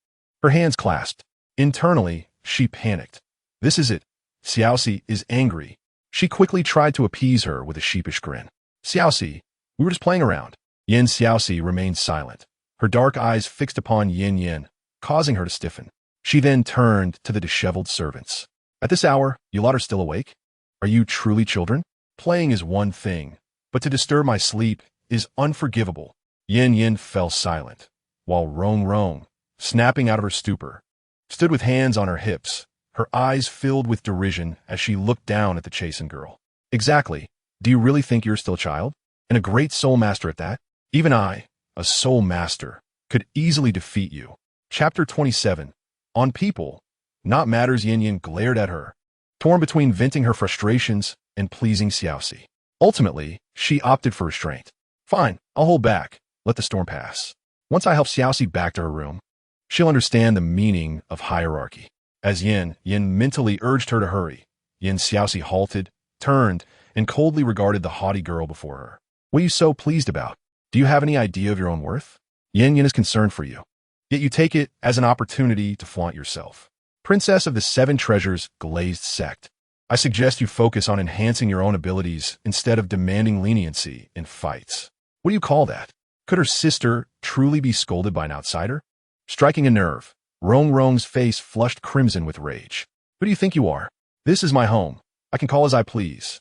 Her hands clasped. Internally, she panicked. This is it. Xiaoxi is angry. She quickly tried to appease her with a sheepish grin. Xiaoxi, we were just playing around. Xiaoxi remained silent, her dark eyes fixed upon Yanyan, causing her to stiffen. She then turned to the disheveled servants. At this hour, you lot are still awake? Are you truly children? Playing is one thing, but to disturb my sleep is unforgivable. Yanyan fell silent, while Rong, snapping out of her stupor, stood with hands on her hips, her eyes filled with derision as she looked down at the chastened girl. Exactly. Do you really think you're still a child? And a great soul master at that? Even I, a soul master, could easily defeat you. Chapter 27. On people, not matters. Yanyan glared at her, torn between venting her frustrations and pleasing Xiaoxi. Ultimately, she opted for restraint. Fine, I'll hold back. Let the storm pass. Once I help Xiaoxi back to her room, she'll understand the meaning of hierarchy. As Yan mentally urged her to hurry, Xiaoxi halted, turned, and coldly regarded the haughty girl before her. What are you so pleased about? Do you have any idea of your own worth? Yanyan is concerned for you, yet you take it as an opportunity to flaunt yourself. Princess of the Seven Treasures Glazed Sect, I suggest you focus on enhancing your own abilities instead of demanding leniency in fights. What do you call that? Could her sister truly be scolded by an outsider? Striking a nerve, Rong's face flushed crimson with rage. Who do you think you are? This is my home. I can call as I please.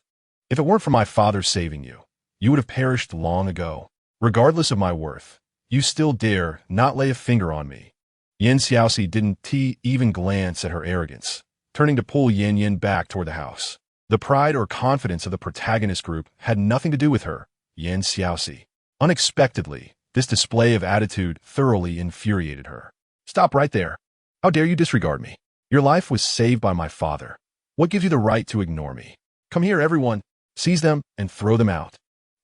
If it weren't for my father saving you, you would have perished long ago. Regardless of my worth, you still dare not lay a finger on me. Yin Xiaoxi didn't even glance at her arrogance, turning to pull Yanyan back toward the house. The pride or confidence of the protagonist group had nothing to do with her, Yin Xiaoxi. Unexpectedly, this display of attitude thoroughly infuriated her. Stop right there. How dare you disregard me? Your life was saved by my father. What gives you the right to ignore me? Come here, everyone. Seize them and throw them out.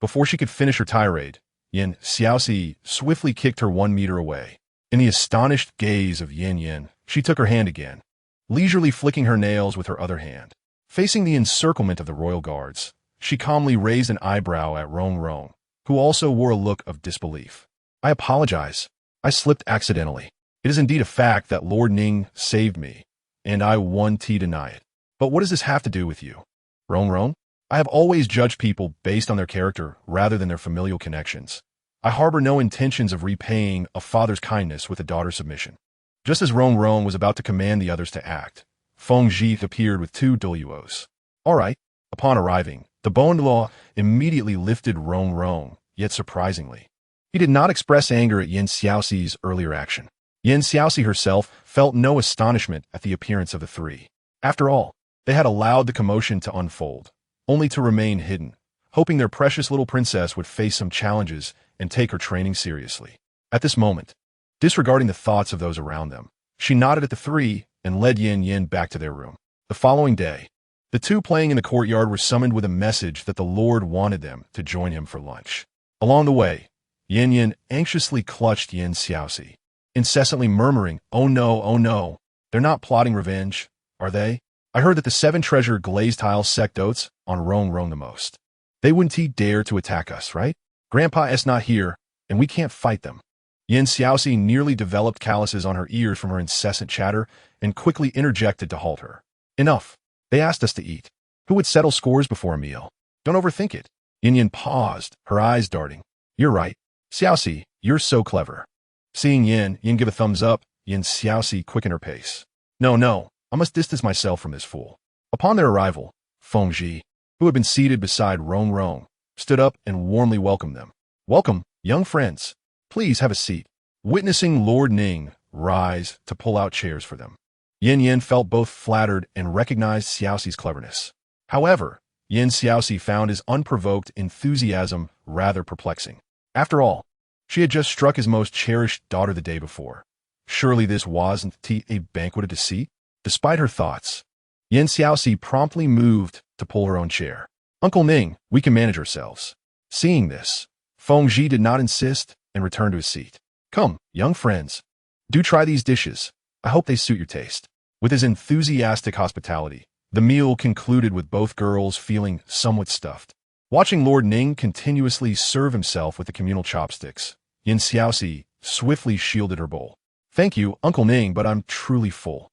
Before she could finish her tirade, Yin Xiaoxi swiftly kicked her 1 meter away. In the astonished gaze of Yanyan, she took her hand again, leisurely flicking her nails with her other hand. Facing the encirclement of the royal guards, she calmly raised an eyebrow at Rong, who also wore a look of disbelief. I apologize. I slipped accidentally. It is indeed a fact that Lord Ning saved me, and I won't deny it. But what does this have to do with you? Rong, I have always judged people based on their character rather than their familial connections. I harbor no intentions of repaying a father's kindness with a daughter's submission. Just as Rong was about to command the others to act, Feng Zhi appeared with 2 Douluos. All right. Upon arriving, the Douluo immediately lifted Rong, yet surprisingly. He did not express anger at Yin Xiaoxi's earlier action. Yin Xiaoxi herself felt no astonishment at the appearance of the 3. After all, they had allowed the commotion to unfold, only to remain hidden, hoping their precious little princess would face some challenges and take her training seriously. At this moment, disregarding the thoughts of those around them, she nodded at the 3 and led Yanyan back to their room. The following day, the 2 playing in the courtyard were summoned with a message that the Lord wanted them to join him for lunch. Along the way, Yanyan anxiously clutched Yin Xiaoxi, incessantly murmuring, oh no, they're not plotting revenge, are they? I heard that the 7 treasure glazed tile sect dotes on Rong the most. They wouldn't dare to attack us, right? Grandpa is not here, and we can't fight them. Yin Xiaoxi nearly developed calluses on her ears from her incessant chatter and quickly interjected to halt her. Enough. They asked us to eat. Who would settle scores before a meal? Don't overthink it. Yanyan paused, her eyes darting. You're right. Xiaoxi, you're so clever. Seeing Yin give a thumbs up, Yin Xiaoxi quickened her pace. No, I must distance myself from this fool. Upon their arrival, Feng Zhi, who had been seated beside Rong, stood up and warmly welcomed them. Welcome, young friends. Please have a seat. Witnessing Lord Ning rise to pull out chairs for them, Yanyan felt both flattered and recognized Xiaoxi's cleverness. However, Yin Xiaoxi found his unprovoked enthusiasm rather perplexing. After all, she had just struck his most cherished daughter the day before. Surely this wasn't a banquet of deceit? Despite her thoughts, Yin Xiaoxi promptly moved to pull her own chair. Uncle Ning, we can manage ourselves. Seeing this, Feng Zhi did not insist and returned to his seat. Come, young friends. Do try these dishes. I hope they suit your taste. With his enthusiastic hospitality, the meal concluded with both girls feeling somewhat stuffed. Watching Lord Ning continuously serve himself with the communal chopsticks, Yin Xiaoxi swiftly shielded her bowl. Thank you, Uncle Ning, but I'm truly full.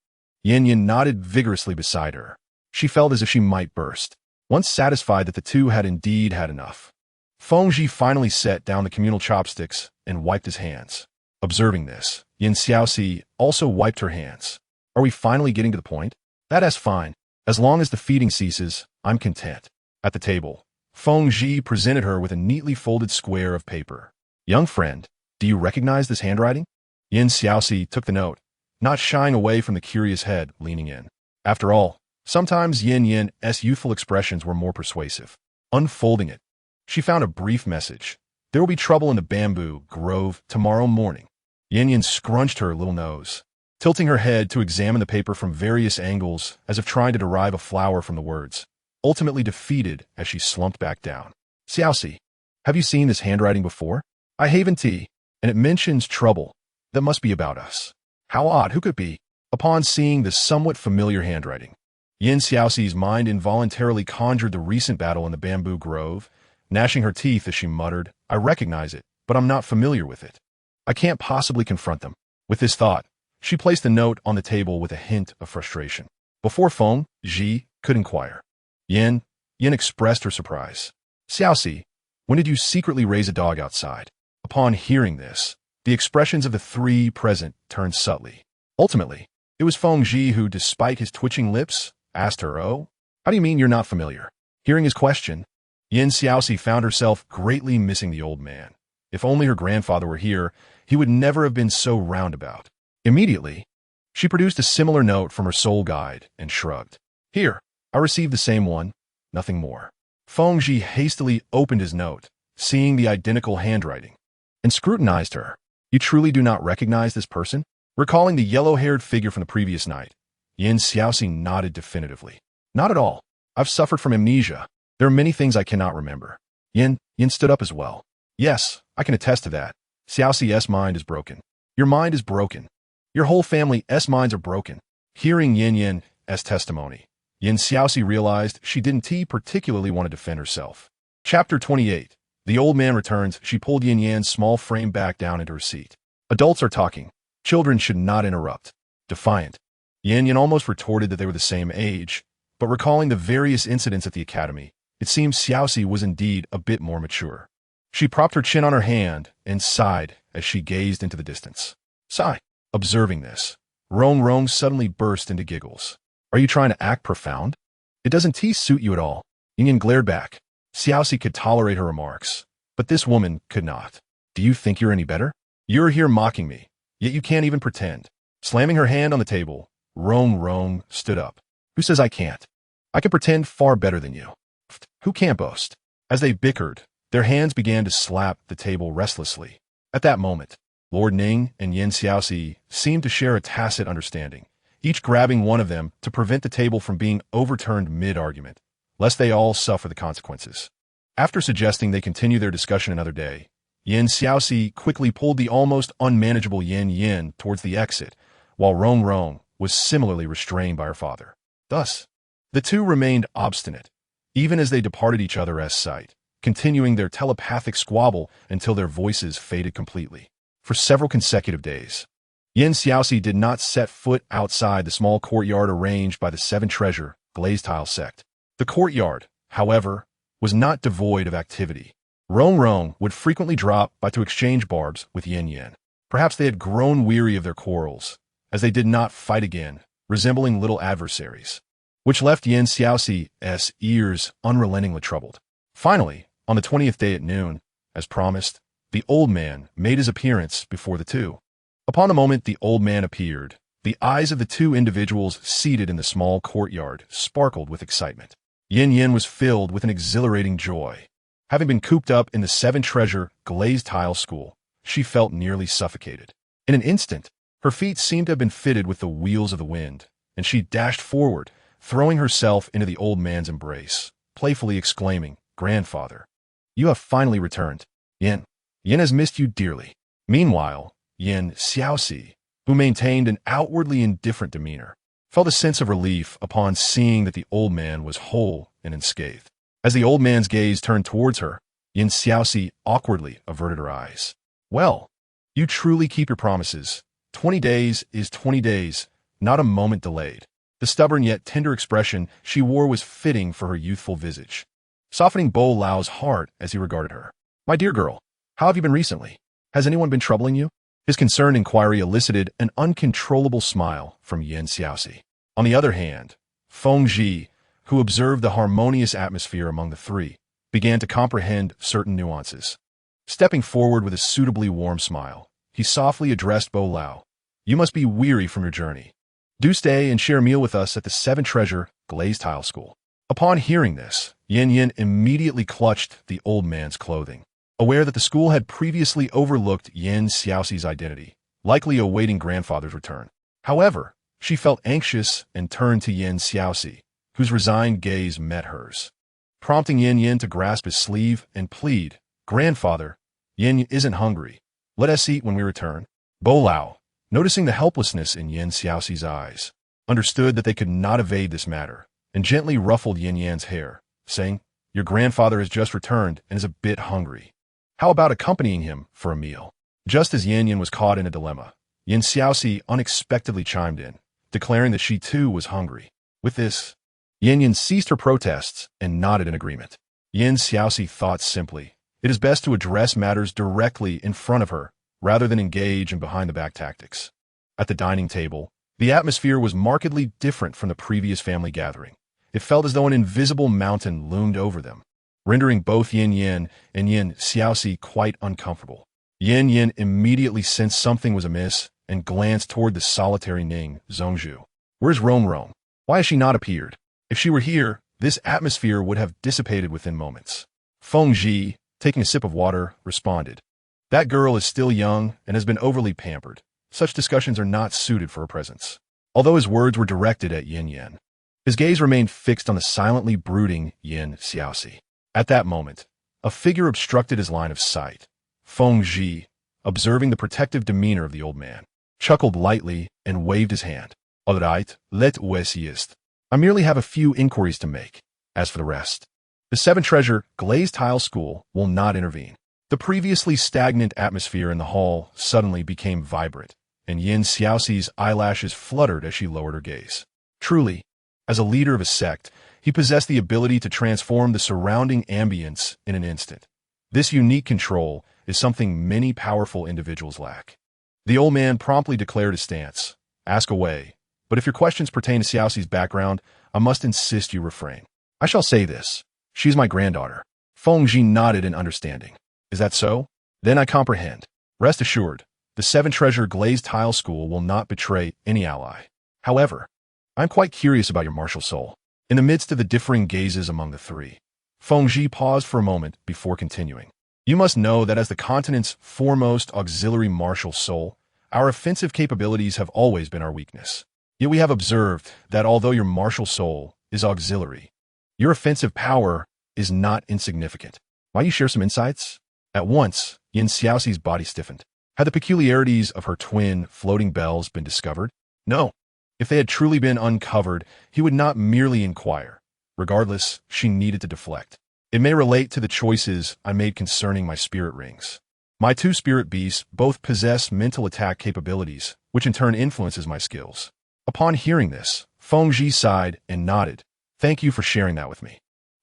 Yanyan nodded vigorously beside her. She felt as if she might burst. Once satisfied that the 2 had indeed had enough, Feng Zhi finally set down the communal chopsticks and wiped his hands. Observing this, Yin Xiaoxi also wiped her hands. Are we finally getting to the point? That's fine. As long as the feeding ceases, I'm content. At the table, Feng Zhi presented her with a neatly folded square of paper. Young friend, do you recognize this handwriting? Yin Xiaoxi took the note, not shying away from the curious head leaning in. After all, sometimes Yanyan's youthful expressions were more persuasive. Unfolding it, she found a brief message. There will be trouble in the bamboo grove tomorrow morning. Yanyan scrunched her little nose, tilting her head to examine the paper from various angles as if trying to derive a flower from the words, ultimately defeated as she slumped back down. Xiaoxi, have you seen this handwriting before? I haven't, and it mentions trouble. That must be about us. How odd, who could it be? Upon seeing the somewhat familiar handwriting, Yin Xiaoxi's mind involuntarily conjured the recent battle in the bamboo grove, gnashing her teeth as she muttered, I recognize it, but I'm not familiar with it. I can't possibly confront them. With this thought, she placed the note on the table with a hint of frustration. Before Feng Zhi could inquire, Yin expressed her surprise. Xiaoxi, when did you secretly raise a dog outside? Upon hearing this, the expressions of the 3 present turned subtly. Ultimately, it was Feng Zhi who, despite his twitching lips, asked her, Oh, how do you mean you're not familiar? Hearing his question, Yin Xiaoxi found herself greatly missing the old man. If only her grandfather were here, he would never have been so roundabout. Immediately, she produced a similar note from her soul guide and shrugged. Here, I received the same one, nothing more. Fengji hastily opened his note, seeing the identical handwriting, and scrutinized her. You truly do not recognize this person? Recalling the yellow-haired figure from the previous night, Xiaoxi nodded definitively. Not at all. I've suffered from amnesia. There are many things I cannot remember. Yin stood up as well. Yes, I can attest to that. Xiaoxi's mind is broken. Your mind is broken. Your whole family's minds are broken. Hearing Yanyan's testimony, Xiaoxi realized she didn't particularly want to defend herself. Chapter 28. The old man returns. She pulled Yanyan's small frame back down into her seat. Adults are talking. Children should not interrupt. Defiant. Yanyan almost retorted that they were the same age, but recalling the various incidents at the academy, it seemed Xiaoxi was indeed a bit more mature. She propped her chin on her hand and sighed as she gazed into the distance. Sigh. Observing this, Rong suddenly burst into giggles. Are you trying to act profound? It doesn't suit you at all. Yanyan glared back. Xiaoxi could tolerate her remarks, but this woman could not. Do you think you're any better? You're here mocking me, yet you can't even pretend. Slamming her hand on the table, Rong stood up. Who says I can't? I can pretend far better than you. Who can't boast? As they bickered, their hands began to slap the table restlessly. At that moment, Lord Ning and Xiaoxi seemed to share a tacit understanding, each grabbing one of them to prevent the table from being overturned mid-argument, lest they all suffer the consequences. After suggesting they continue their discussion another day, Xiaoxi quickly pulled the almost unmanageable Yanyan towards the exit, while Rong was similarly restrained by her father. Thus, the two remained obstinate, even as they departed each other's sight, continuing their telepathic squabble until their voices faded completely. For several consecutive days, Xiaoxi did not set foot outside the small courtyard arranged by the Seven Treasure glazed tile sect. The courtyard, however, was not devoid of activity. Rong would frequently drop by to exchange barbs with Yanyan. Perhaps they had grown weary of their quarrels, as they did not fight again, resembling little adversaries, which left Xiaoxi's ears unrelentingly troubled. Finally, on the 20th day at noon, as promised, the old man made his appearance before the two. Upon the moment the old man appeared, the eyes of the two individuals seated in the small courtyard sparkled with excitement. Yanyan was filled with an exhilarating joy. Having been cooped up in the Seven Treasure glazed tile school, she felt nearly suffocated. In an instant, her feet seemed to have been fitted with the wheels of the wind, and she dashed forward, throwing herself into the old man's embrace, playfully exclaiming, "Grandfather, you have finally returned. Yin has missed you dearly." Meanwhile, Xiaoxi, who maintained an outwardly indifferent demeanor, felt a sense of relief upon seeing that the old man was whole and unscathed. As the old man's gaze turned towards her, Xiaoxi awkwardly averted her eyes. Well, you truly keep your promises. 20 days is 20 days, not a moment delayed. The stubborn yet tender expression she wore was fitting for her youthful visage, softening Bo Lao's heart as he regarded her. My dear girl, how have you been recently? Has anyone been troubling you? His concerned inquiry elicited an uncontrollable smile from Xiaoxi. On the other hand, Fengji, who observed the harmonious atmosphere among the three, began to comprehend certain nuances. Stepping forward with a suitably warm smile, he softly addressed Bo Lao. You must be weary from your journey. Do stay and share a meal with us at the Seven Treasure glazed tile school. Upon hearing this, Yanyan immediately clutched the old man's clothing. Aware that the school had previously overlooked Xiaoxi's identity, likely awaiting grandfather's return. However, she felt anxious and turned to Xiaoxi, whose resigned gaze met hers, prompting Yanyan to grasp his sleeve and plead, Grandfather, Yin isn't hungry. Let us eat when we return. Bo Lao, noticing the helplessness in Xiaoxi's eyes, understood that they could not evade this matter, and gently ruffled Yanyan's hair, saying, Your grandfather has just returned and is a bit hungry. How about accompanying him for a meal? Just as Yanyan was caught in a dilemma, Xiaoxi unexpectedly chimed in, declaring that she too was hungry. With this, Yanyan ceased her protests and nodded in agreement. Xiaoxi thought simply, it is best to address matters directly in front of her, rather than engage in behind-the-back tactics. At the dining table, the atmosphere was markedly different from the previous family gathering. It felt as though an invisible mountain loomed over them, rendering both Yanyan and Xiaoxi quite uncomfortable. Yanyan immediately sensed something was amiss and glanced toward the solitary Ning Zhongzhu. Where's Rong? Why has she not appeared? If she were here, this atmosphere would have dissipated within moments. Feng Ji, taking a sip of water, responded. That girl is still young and has been overly pampered. Such discussions are not suited for her presence. Although his words were directed at Yanyan, his gaze remained fixed on the silently brooding Yin Xiaoxi. At that moment, a figure obstructed his line of sight. Feng Ji, observing the protective demeanor of the old man, chuckled lightly and waved his hand. All right, let us ist. I merely have a few inquiries to make. As for the rest, the Seven Treasure Glazed Tile School will not intervene. The previously stagnant atmosphere in the hall suddenly became vibrant, and Yin Xiaoxi's eyelashes fluttered as she lowered her gaze. Truly, as a leader of a sect, he possessed the ability to transform the surrounding ambience in an instant. This unique control is something many powerful individuals lack. The old man promptly declared his stance. Ask away, but if your questions pertain to Xiaoxi's background, I must insist you refrain. I shall say this. She is my granddaughter. Feng Ji nodded in understanding. Is that so? Then I comprehend. Rest assured, the Seven Treasure Glazed Tile School will not betray any ally. However, I'm quite curious about your martial soul. In the midst of the differing gazes among the three, Feng Ji paused for a moment before continuing. You must know that as the continent's foremost auxiliary martial soul, our offensive capabilities have always been our weakness. Yet we have observed that although your martial soul is auxiliary, your offensive power is not insignificant. Might you share some insights? At once, Yin Xiaoxi's body stiffened. Had the peculiarities of her twin floating bells been discovered? No. If they had truly been uncovered, he would not merely inquire. Regardless, she needed to deflect. It may relate to the choices I made concerning my spirit rings. My two spirit beasts both possess mental attack capabilities, which in turn influences my skills. Upon hearing this, Feng Ji sighed and nodded. Thank you for sharing that with me.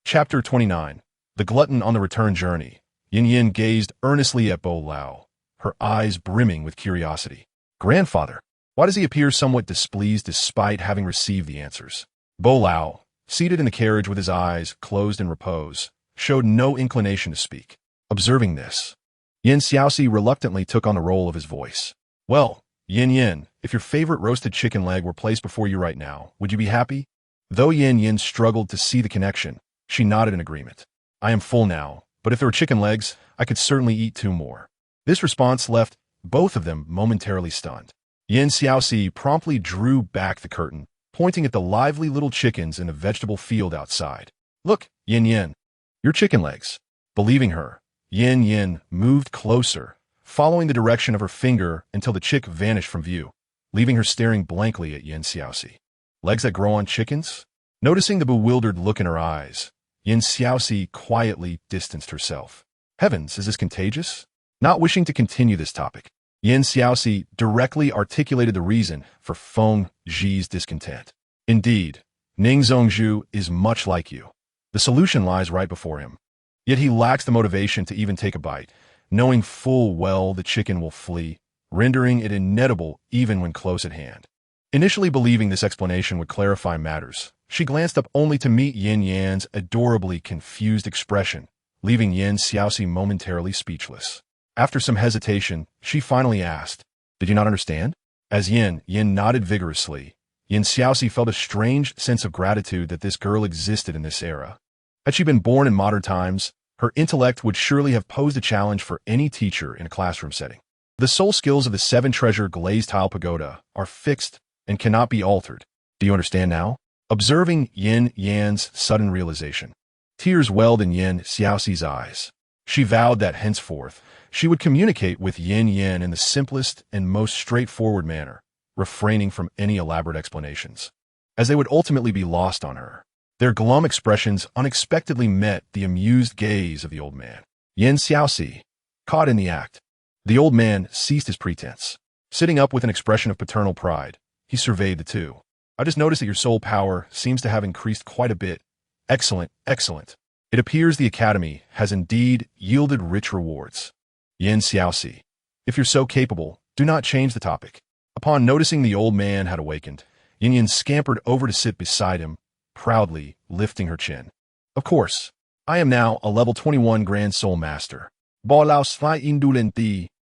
Chapter 29. The Glutton on the Return Journey. Yanyan gazed earnestly at Bo Lao, her eyes brimming with curiosity. Grandfather, why does he appear somewhat displeased despite having received the answers? Bo Lao, seated in the carriage with his eyes closed in repose, showed no inclination to speak. Observing this, Yin Xiaoxi reluctantly took on the role of his voice. Well, Yin, if your favorite roasted chicken leg were placed before you right now, would you be happy? Though Yin struggled to see the connection, she nodded in agreement. I am full now, but if there were chicken legs, I could certainly eat 2 more. This response left both of them momentarily stunned. Yin Xiaoxi promptly drew back the curtain, pointing at the lively little chickens in the vegetable field outside. Look, Yin, your chicken legs. Believing her, Yin moved closer, following the direction of her finger until the chick vanished from view, leaving her staring blankly at Yin Xiaoxi. Legs that grow on chickens? Noticing the bewildered look in her eyes, Yin Xiaoxi quietly distanced herself. Heavens, is this contagious? Not wishing to continue this topic, Yin Xiaoxi directly articulated the reason for Feng Ji's discontent. Indeed, Ning Zhongzhu is much like you. The solution lies right before him. Yet he lacks the motivation to even take a bite, knowing full well the chicken will flee, rendering it inedible even when close at hand. Initially believing this explanation would clarify matters, she glanced up only to meet Yin Yan's adorably confused expression, leaving Yin Xiaoxi momentarily speechless. After some hesitation, she finally asked, Did you not understand? As Yin nodded vigorously, Yin Xiaoxi felt a strange sense of gratitude that this girl existed in this era. Had she been born in modern times, her intellect would surely have posed a challenge for any teacher in a classroom setting. The soul skills of the Seven Treasure Glazed Tile Pagoda are fixed and cannot be altered. Do you understand now? Observing Yin Yan's sudden realization, tears welled in Yin Xiaoxi's eyes. She vowed that henceforth, she would communicate with Yin in the simplest and most straightforward manner, refraining from any elaborate explanations, as they would ultimately be lost on her. Their glum expressions unexpectedly met the amused gaze of the old man. Yin Xiaoxi, caught in the act. The old man ceased his pretense. Sitting up with an expression of paternal pride, he surveyed the two. I just noticed that your soul power seems to have increased quite a bit. Excellent, excellent. It appears the academy has indeed yielded rich rewards. Yin Xiaoxi, if you're so capable, do not change the topic. Upon noticing the old man had awakened, Yanyan scampered over to sit beside him, proudly lifting her chin. Of course, I am now a level 21 Grand Soul Master.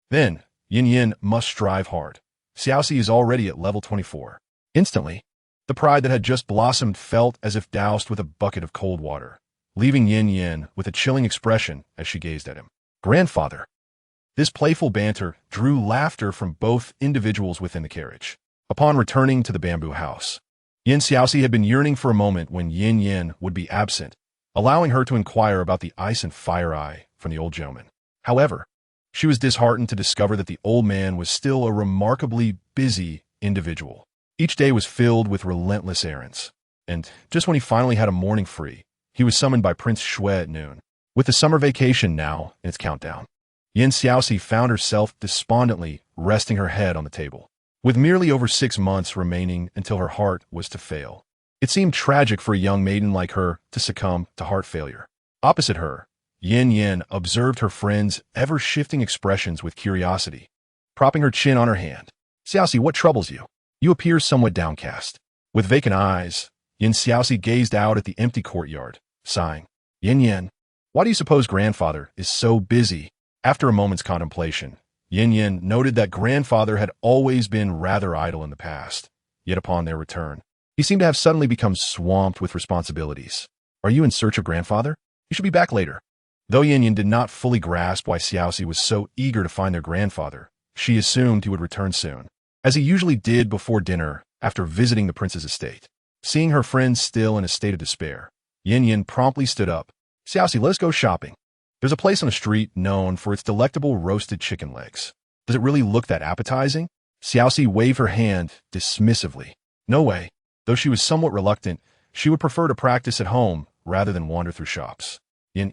Then, Yanyan must strive hard. Xiaoxi is already at level 24. Instantly, the pride that had just blossomed felt as if doused with a bucket of cold water, leaving Yanyan with a chilling expression as she gazed at him. Grandfather. This playful banter drew laughter from both individuals within the carriage. Upon returning to the bamboo house, Xiaoxi had been yearning for a moment when Yanyan would be absent, allowing her to inquire about the ice and fire eye from the old gentleman. However, she was disheartened to discover that the old man was still a remarkably busy individual. Each day was filled with relentless errands, and just when he finally had a morning free, he was summoned by Prince Shui at noon. With the summer vacation now in its countdown, Xiaoxi found herself despondently resting her head on the table. With merely over 6 months remaining until her heart was to fail, it seemed tragic for a young maiden like her to succumb to heart failure. Opposite her, Yanyan observed her friend's ever-shifting expressions with curiosity, propping her chin on her hand. Xiaoxi, what troubles you? You appear somewhat downcast. With vacant eyes, Xiaoxi gazed out at the empty courtyard, sighing. Yanyan, why do you suppose grandfather is so busy? After a moment's contemplation, Yanyan noted that grandfather had always been rather idle in the past, yet upon their return, he seemed to have suddenly become swamped with responsibilities. Are you in search of grandfather? You should be back later. Though Yanyan did not fully grasp why Xiaoxi was so eager to find their grandfather, she assumed he would return soon, as he usually did before dinner after visiting the prince's estate. Seeing her friend still in a state of despair, Yanyan promptly stood up. Xiaoxi, let us go shopping. There's a place on the street known for its delectable roasted chicken legs. Does it really look that appetizing? Xiaoxi waved her hand dismissively. No way. Though she was somewhat reluctant, she would prefer to practice at home rather than wander through shops.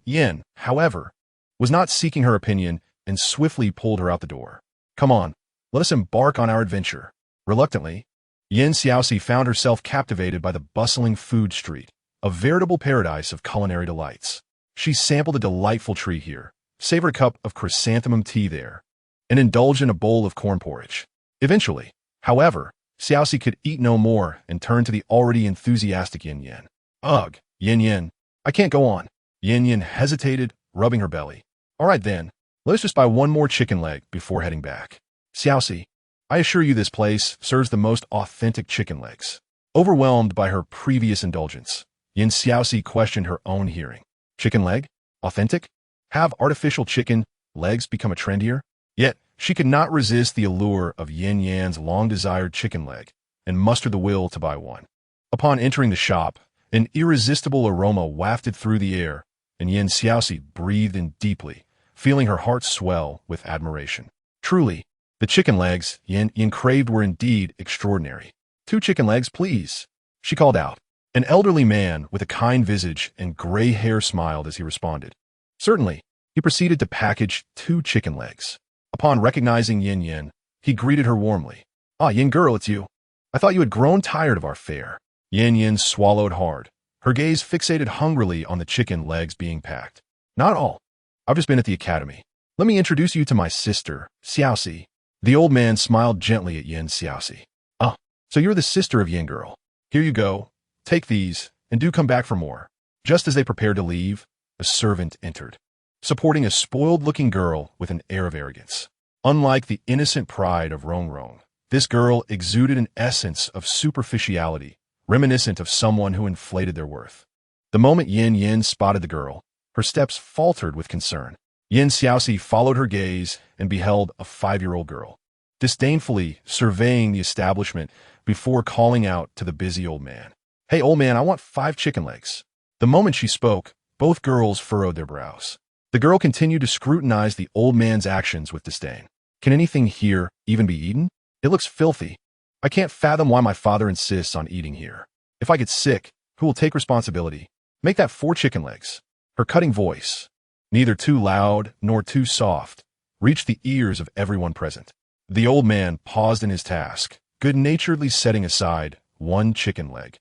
Yan, however, was not seeking her opinion and swiftly pulled her out the door. Come on, let us embark on our adventure. Reluctantly, Xiaoxi found herself captivated by the bustling food street, a veritable paradise of culinary delights. She sampled a delightful treat here, savored a cup of chrysanthemum tea there, and indulged in a bowl of corn porridge. Eventually, however, Xiaoxi could eat no more and turned to the already enthusiastic Yanyan. Ugh, Yanyan, I can't go on. Yanyan hesitated, rubbing her belly. All right then, let us just buy one more chicken leg before heading back. Xiaoxi, I assure you this place serves the most authentic chicken legs. Overwhelmed by her previous indulgence, Xiaoxi questioned her own hearing. Chicken leg? Authentic? Have artificial chicken legs become a trend here? Yet, she could not resist the allure of Yanyan's long-desired chicken leg and mustered the will to buy one. Upon entering the shop, an irresistible aroma wafted through the air, and Xiaoxi breathed in deeply, feeling her heart swell with admiration. Truly, the chicken legs Yan craved were indeed extraordinary. 2 chicken legs, please, she called out. An elderly man with a kind visage and gray hair smiled as he responded. Certainly, he proceeded to package 2 chicken legs. Upon recognizing Yanyan, he greeted her warmly. Ah, Yin girl, it's you. I thought you had grown tired of our fare. Yanyan swallowed hard, her gaze fixated hungrily on the chicken legs being packed. Not all. I've just been at the academy. Let me introduce you to my sister, Xiaoxi. The old man smiled gently at Xiaoxi. Ah, so you're the sister of Yin girl. Here you go. Take these, and do come back for more. Just as they prepared to leave, a servant entered, supporting a spoiled-looking girl with an air of arrogance. Unlike the innocent pride of Rong, this girl exuded an essence of superficiality, reminiscent of someone who inflated their worth. The moment Yan spotted the girl, her steps faltered with concern. Xiaoxi followed her gaze and beheld a 5-year-old girl, disdainfully surveying the establishment before calling out to the busy old man. Hey, old man, I want 5 chicken legs. The moment she spoke, both girls furrowed their brows. The girl continued to scrutinize the old man's actions with disdain. Can anything here even be eaten? It looks filthy. I can't fathom why my father insists on eating here. If I get sick, who will take responsibility? Make that 4 chicken legs. Her cutting voice, neither too loud nor too soft, reached the ears of everyone present. The old man paused in his task, good-naturedly setting aside 1 chicken leg.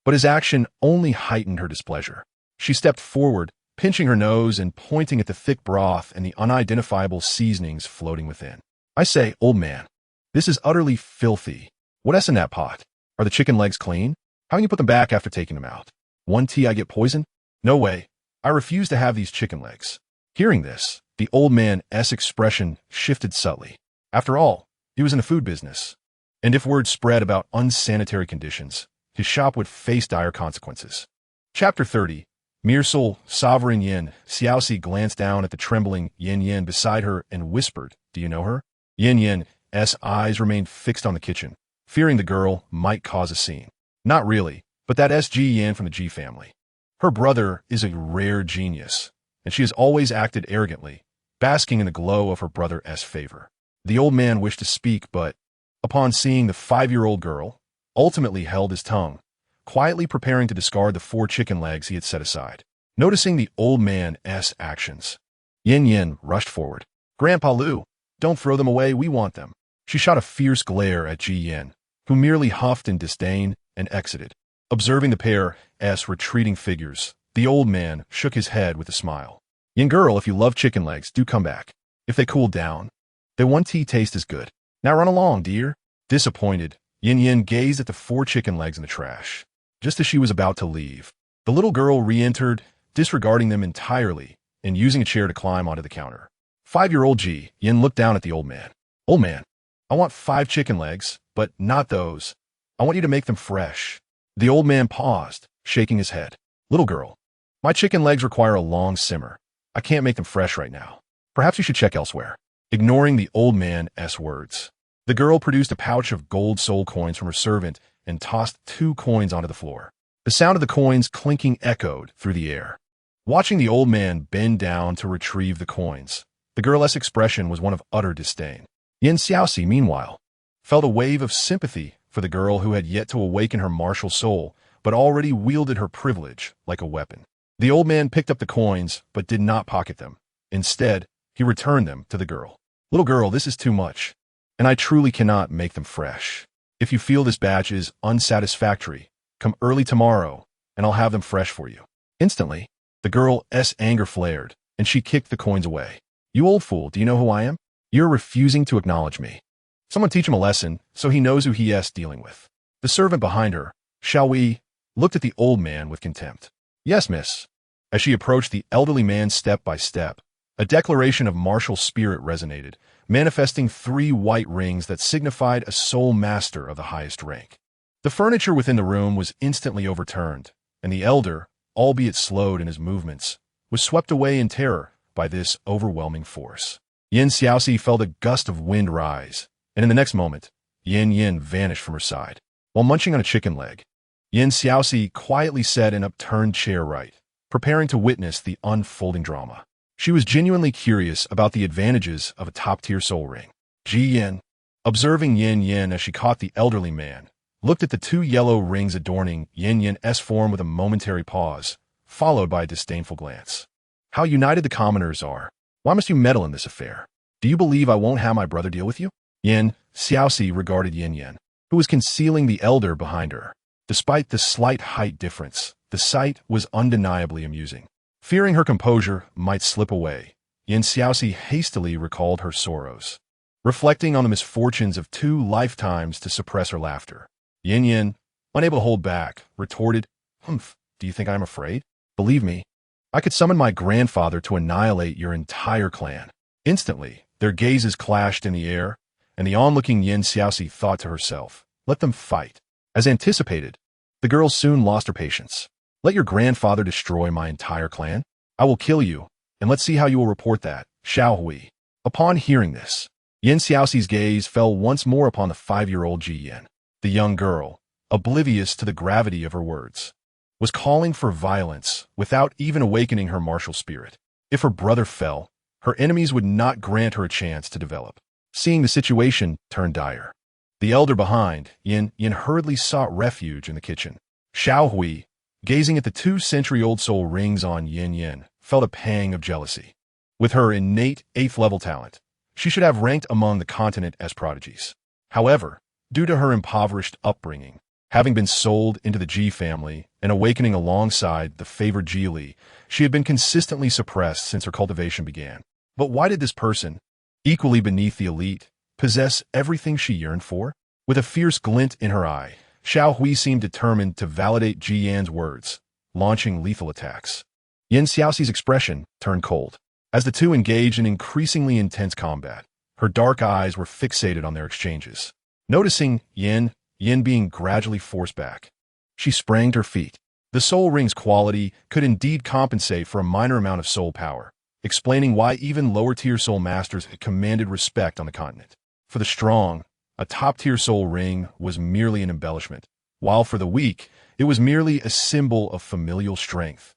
But his action only heightened her displeasure. She stepped forward, pinching her nose and pointing at the thick broth and the unidentifiable seasonings floating within. I say, old man, this is utterly filthy. What's in that pot? Are the chicken legs clean? How can you put them back after taking them out? 1 tea I get poisoned? No way. I refuse to have these chicken legs. Hearing this, the old man's expression shifted subtly. After all, he was in the food business. And if word spread about unsanitary conditions, his shop would face dire consequences. Chapter 30. Mere soul, sovereign Yin. Xiaoxi glanced down at the trembling Yanyan beside her and whispered, "Do you know her?" Yanyan's eyes remained fixed on the kitchen, fearing the girl might cause a scene. Not really, but that S.G. Yan from the G family. Her brother is a rare genius, and she has always acted arrogantly, basking in the glow of her brother's favor. The old man wished to speak, but, upon seeing the 5-year-old girl, ultimately held his tongue, quietly preparing to discard the 4 chicken legs he had set aside. Noticing the old man's actions, Yanyan rushed forward. "Grandpa Lu, don't throw them away, we want them." She shot a fierce glare at Ji Yan, who merely huffed in disdain and exited. Observing the pair's retreating figures, the old man shook his head with a smile. "Young girl, if you love chicken legs, do come back. If they cool down, they won't taste as good. Now run along, dear." Disappointed, Yanyan gazed at the 4 chicken legs in the trash. Just as she was about to leave, the little girl re-entered, disregarding them entirely and using a chair to climb onto the counter. 5-year-old Ji Yan looked down at the old man. "Old man, I want 5 chicken legs, but not those. I want you to make them fresh." The old man paused, shaking his head. "Little girl, my chicken legs require a long simmer. I can't make them fresh right now. Perhaps you should check elsewhere." Ignoring the old man's words, the girl produced a pouch of gold soul coins from her servant and tossed 2 coins onto the floor. The sound of the coins clinking echoed through the air. Watching the old man bend down to retrieve the coins, the girl's expression was one of utter disdain. Yin Xiaoxi, meanwhile, felt a wave of sympathy for the girl who had yet to awaken her martial soul, but already wielded her privilege like a weapon. The old man picked up the coins, but did not pocket them. Instead, he returned them to the girl. "Little girl, this is too much, and I truly cannot make them fresh. If you feel this batch is unsatisfactory, come early tomorrow, and I'll have them fresh for you." Instantly, the girl's anger flared, and she kicked the coins away. "You old fool, do you know who I am? You're refusing to acknowledge me. Someone teach him a lesson so he knows who he is dealing with." The servant behind her, Xiaoxi, looked at the old man with contempt. "Yes, miss." As she approached the elderly man step by step, a declaration of martial spirit resonated, manifesting 3 white rings that signified a soul master of the highest rank. The furniture within the room was instantly overturned, and the elder, albeit slowed in his movements, was swept away in terror by this overwhelming force. Yin Xiaoxi felt a gust of wind rise, and in the next moment, Yanyan vanished from her side. While munching on a chicken leg, Yin Xiaoxi quietly sat in an upturned chair right, preparing to witness the unfolding drama. She was genuinely curious about the advantages of a top-tier soul ring. Ji Yan, observing Yanyan as she caught the elderly man, looked at the 2 yellow rings adorning Yanyan's form with a momentary pause, followed by a disdainful glance. "How united the commoners are. Why must you meddle in this affair? Do you believe I won't have my brother deal with you?" Yin Xiaoxi regarded Yanyan, who was concealing the elder behind her. Despite the slight height difference, the sight was undeniably amusing. Fearing her composure might slip away, Yin Xiaoxi hastily recalled her sorrows, reflecting on the misfortunes of 2 lifetimes to suppress her laughter. Yanyan, unable to hold back, retorted, "Humph, do you think I am afraid? Believe me, I could summon my grandfather to annihilate your entire clan." Instantly, their gazes clashed in the air, and the onlooking Yin Xiaoxi thought to herself, "Let them fight." As anticipated, the girl soon lost her patience. "Let your grandfather destroy my entire clan? I will kill you, and let's see how you will report that, Xiaohui." Upon hearing this, Yin Xiaoxi's gaze fell once more upon the 5-year-old Ji Yan. The young girl, oblivious to the gravity of her words, was calling for violence without even awakening her martial spirit. If her brother fell, her enemies would not grant her a chance to develop. Seeing the situation turn dire, the elder behind, Yin hurriedly sought refuge in the kitchen. Xiaohui, gazing at the 2-century-old soul rings on Yanyan, felt a pang of jealousy. With her innate 8th-level talent, she should have ranked among the continent's prodigies. However, due to her impoverished upbringing, having been sold into the Ji family and awakening alongside the favored Ji Li, she had been consistently suppressed since her cultivation began. But why did this person, equally beneath the elite, possess everything she yearned for? With a fierce glint in her eye, Xiaohui seemed determined to validate Ji Yan's words, launching lethal attacks. Yin Xiaoxi's expression turned cold. As the 2 engaged in increasingly intense combat, her dark eyes were fixated on their exchanges. Noticing Yin being gradually forced back, she sprang to her feet. The soul ring's quality could indeed compensate for a minor amount of soul power, explaining why even lower-tier soul masters commanded respect on the continent. For the strong, a top-tier soul ring was merely an embellishment, while for the weak, it was merely a symbol of familial strength,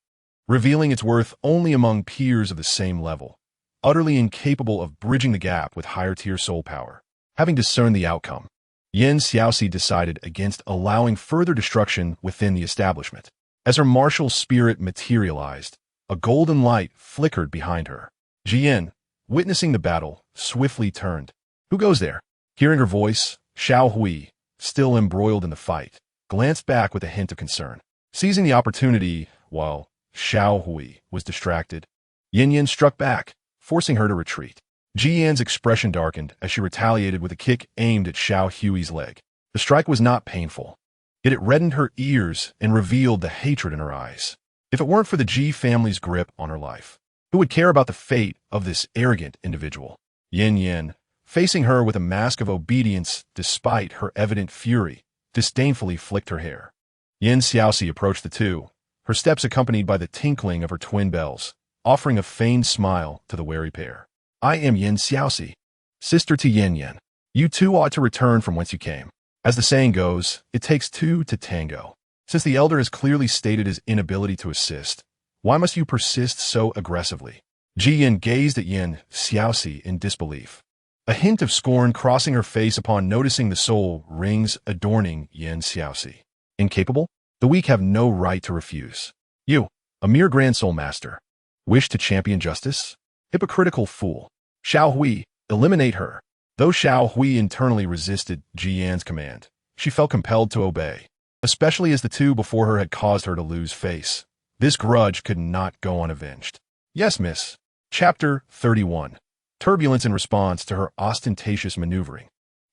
revealing its worth only among peers of the same level, utterly incapable of bridging the gap with higher-tier soul power. Having discerned the outcome, Xiaoxi decided against allowing further destruction within the establishment. As her martial spirit materialized, a golden light flickered behind her. Jian, witnessing the battle, swiftly turned. "Who goes there?" Hearing her voice, Xiaohui, still embroiled in the fight, glanced back with a hint of concern. Seizing the opportunity, while Xiaohui was distracted, Yanyan struck back, forcing her to retreat. Jian's expression darkened as she retaliated with a kick aimed at Xiaohui's leg. The strike was not painful, yet it reddened her ears and revealed the hatred in her eyes. If it weren't for the Ji family's grip on her life, who would care about the fate of this arrogant individual? Yanyan, facing her with a mask of obedience despite her evident fury, disdainfully flicked her hair. Xiaoxi approached the two, her steps accompanied by the tinkling of her twin bells, offering a feigned smile to the wary pair. "I am Xiaoxi, sister to Yanyan. You two ought to return from whence you came. As the saying goes, it takes two to tango. Since the elder has clearly stated his inability to assist, why must you persist so aggressively?" Jian gazed at Xiaoxi in disbelief, a hint of scorn crossing her face upon noticing the soul rings adorning Xiaoxi. "Incapable? The weak have no right to refuse. You, a mere grand soul master, wish to champion justice? Hypocritical fool. Xiaohui, eliminate her." Though Xiaohui internally resisted Jian's command, she felt compelled to obey, especially as the two before her had caused her to lose face. This grudge could not go unavenged. "Yes, miss." Chapter 31. Turbulence in response to her ostentatious maneuvering.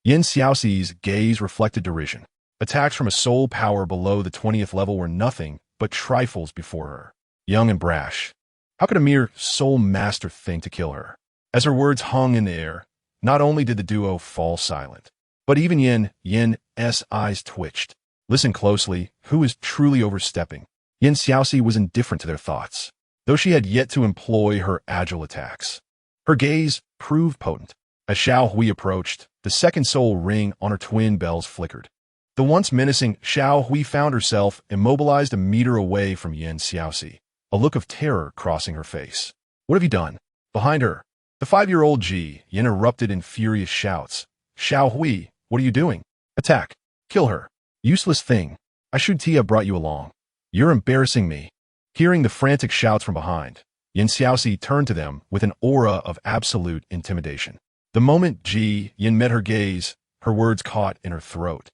Xiaoxi's gaze reflected derision. Attacks from a soul power below the 20th level were nothing but trifles before her. Young and brash. How could a mere soul master think to kill her? As her words hung in the air, not only did the duo fall silent, but even Yan's eyes twitched. Listen closely, who is truly overstepping? Xiaoxi was indifferent to their thoughts, though she had yet to employ her agile attacks. Her gaze proved potent. As Xiaohui approached, the second soul ring on her twin bells flickered. The once menacing Xiaohui found herself immobilized a meter away from Xiaoxi, a look of terror crossing her face. "What have you done?" Behind her, the 5-year-old Ji erupted in furious shouts. "Xiaohui, what are you doing? Attack! Kill her! Useless thing! I should have brought you along. You're embarrassing me." Hearing the frantic shouts from behind, Xiaoxi turned to them with an aura of absolute intimidation. The moment Yan met her gaze, her words caught in her throat.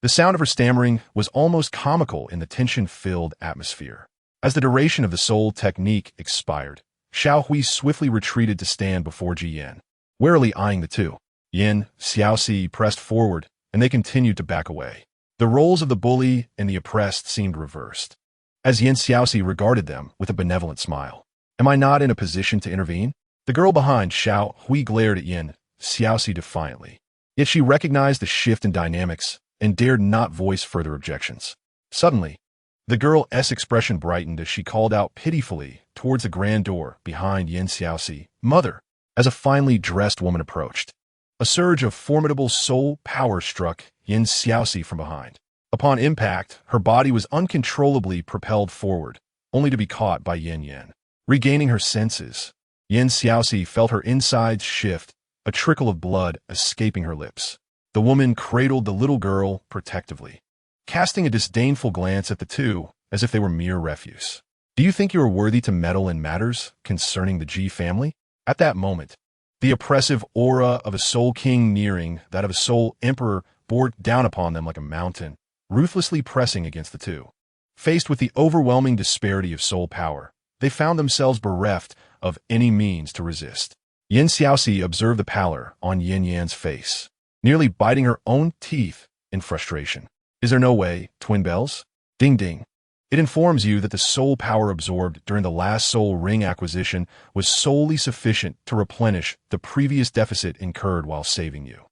The sound of her stammering was almost comical in the tension-filled atmosphere. As the duration of the soul technique expired, Xiaohui swiftly retreated to stand before Jian, warily eyeing the two. Xiaoxi pressed forward, and they continued to back away. The roles of the bully and the oppressed seemed reversed, as Xiaoxi regarded them with a benevolent smile. "Am I not in a position to intervene?" The girl behind Xiaohui glared at Xiaoxi defiantly. Yet she recognized the shift in dynamics and dared not voice further objections. Suddenly, the girl's expression brightened as she called out pitifully towards the grand door behind Xiaoxi, "Mother!" As a finely dressed woman approached, a surge of formidable soul power struck Xiaoxi from behind. Upon impact, her body was uncontrollably propelled forward, only to be caught by Yanyan. Regaining her senses, Xiaoxi felt her insides shift, a trickle of blood escaping her lips. The woman cradled the little girl protectively, casting a disdainful glance at the two as if they were mere refuse. "Do you think you are worthy to meddle in matters concerning the Ji family?" At that moment, the oppressive aura of a soul king nearing that of a soul emperor bore down upon them like a mountain, ruthlessly pressing against the two. Faced with the overwhelming disparity of soul power, they found themselves bereft of any means to resist. Xiaoxi observed the pallor on Yanyan's face, nearly biting her own teeth in frustration. "Is there no way, twin bells?" Ding ding. It informs you that the soul power absorbed during the last soul ring acquisition was solely sufficient to replenish the previous deficit incurred while saving you.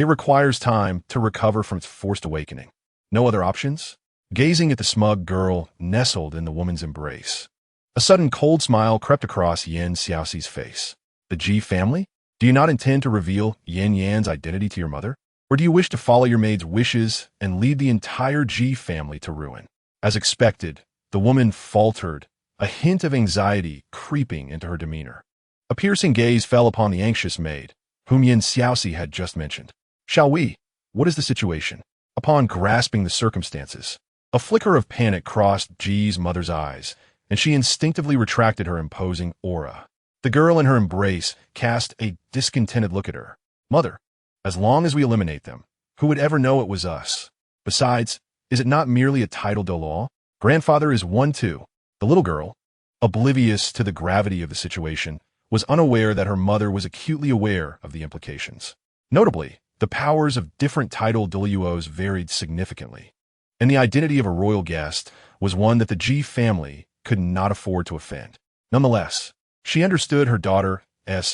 It requires time to recover from its forced awakening. No other options? Gazing at the smug girl nestled in the woman's embrace, a sudden cold smile crept across Yan Xiaoxi's face. The Ji family? Do you not intend to reveal Yanyan's identity to your mother? Or do you wish to follow your maid's wishes and lead the entire Ji family to ruin? As expected, the woman faltered, a hint of anxiety creeping into her demeanor. A piercing gaze fell upon the anxious maid, whom Yan Xiaoxi had just mentioned. Shall we? What is the situation? Upon grasping the circumstances, a flicker of panic crossed Ji's mother's eyes, and she instinctively retracted her imposing aura. The girl in her embrace cast a discontented look at her. Mother, as long as we eliminate them, who would ever know it was us? Besides, is it not merely a title Douluo? Grandfather is one too. The little girl, oblivious to the gravity of the situation, was unaware that her mother was acutely aware of the implications. Notably, the powers of different title Douluos varied significantly, and the identity of a royal guest was one that the Ji family could not afford to offend. Nonetheless, she understood her daughter's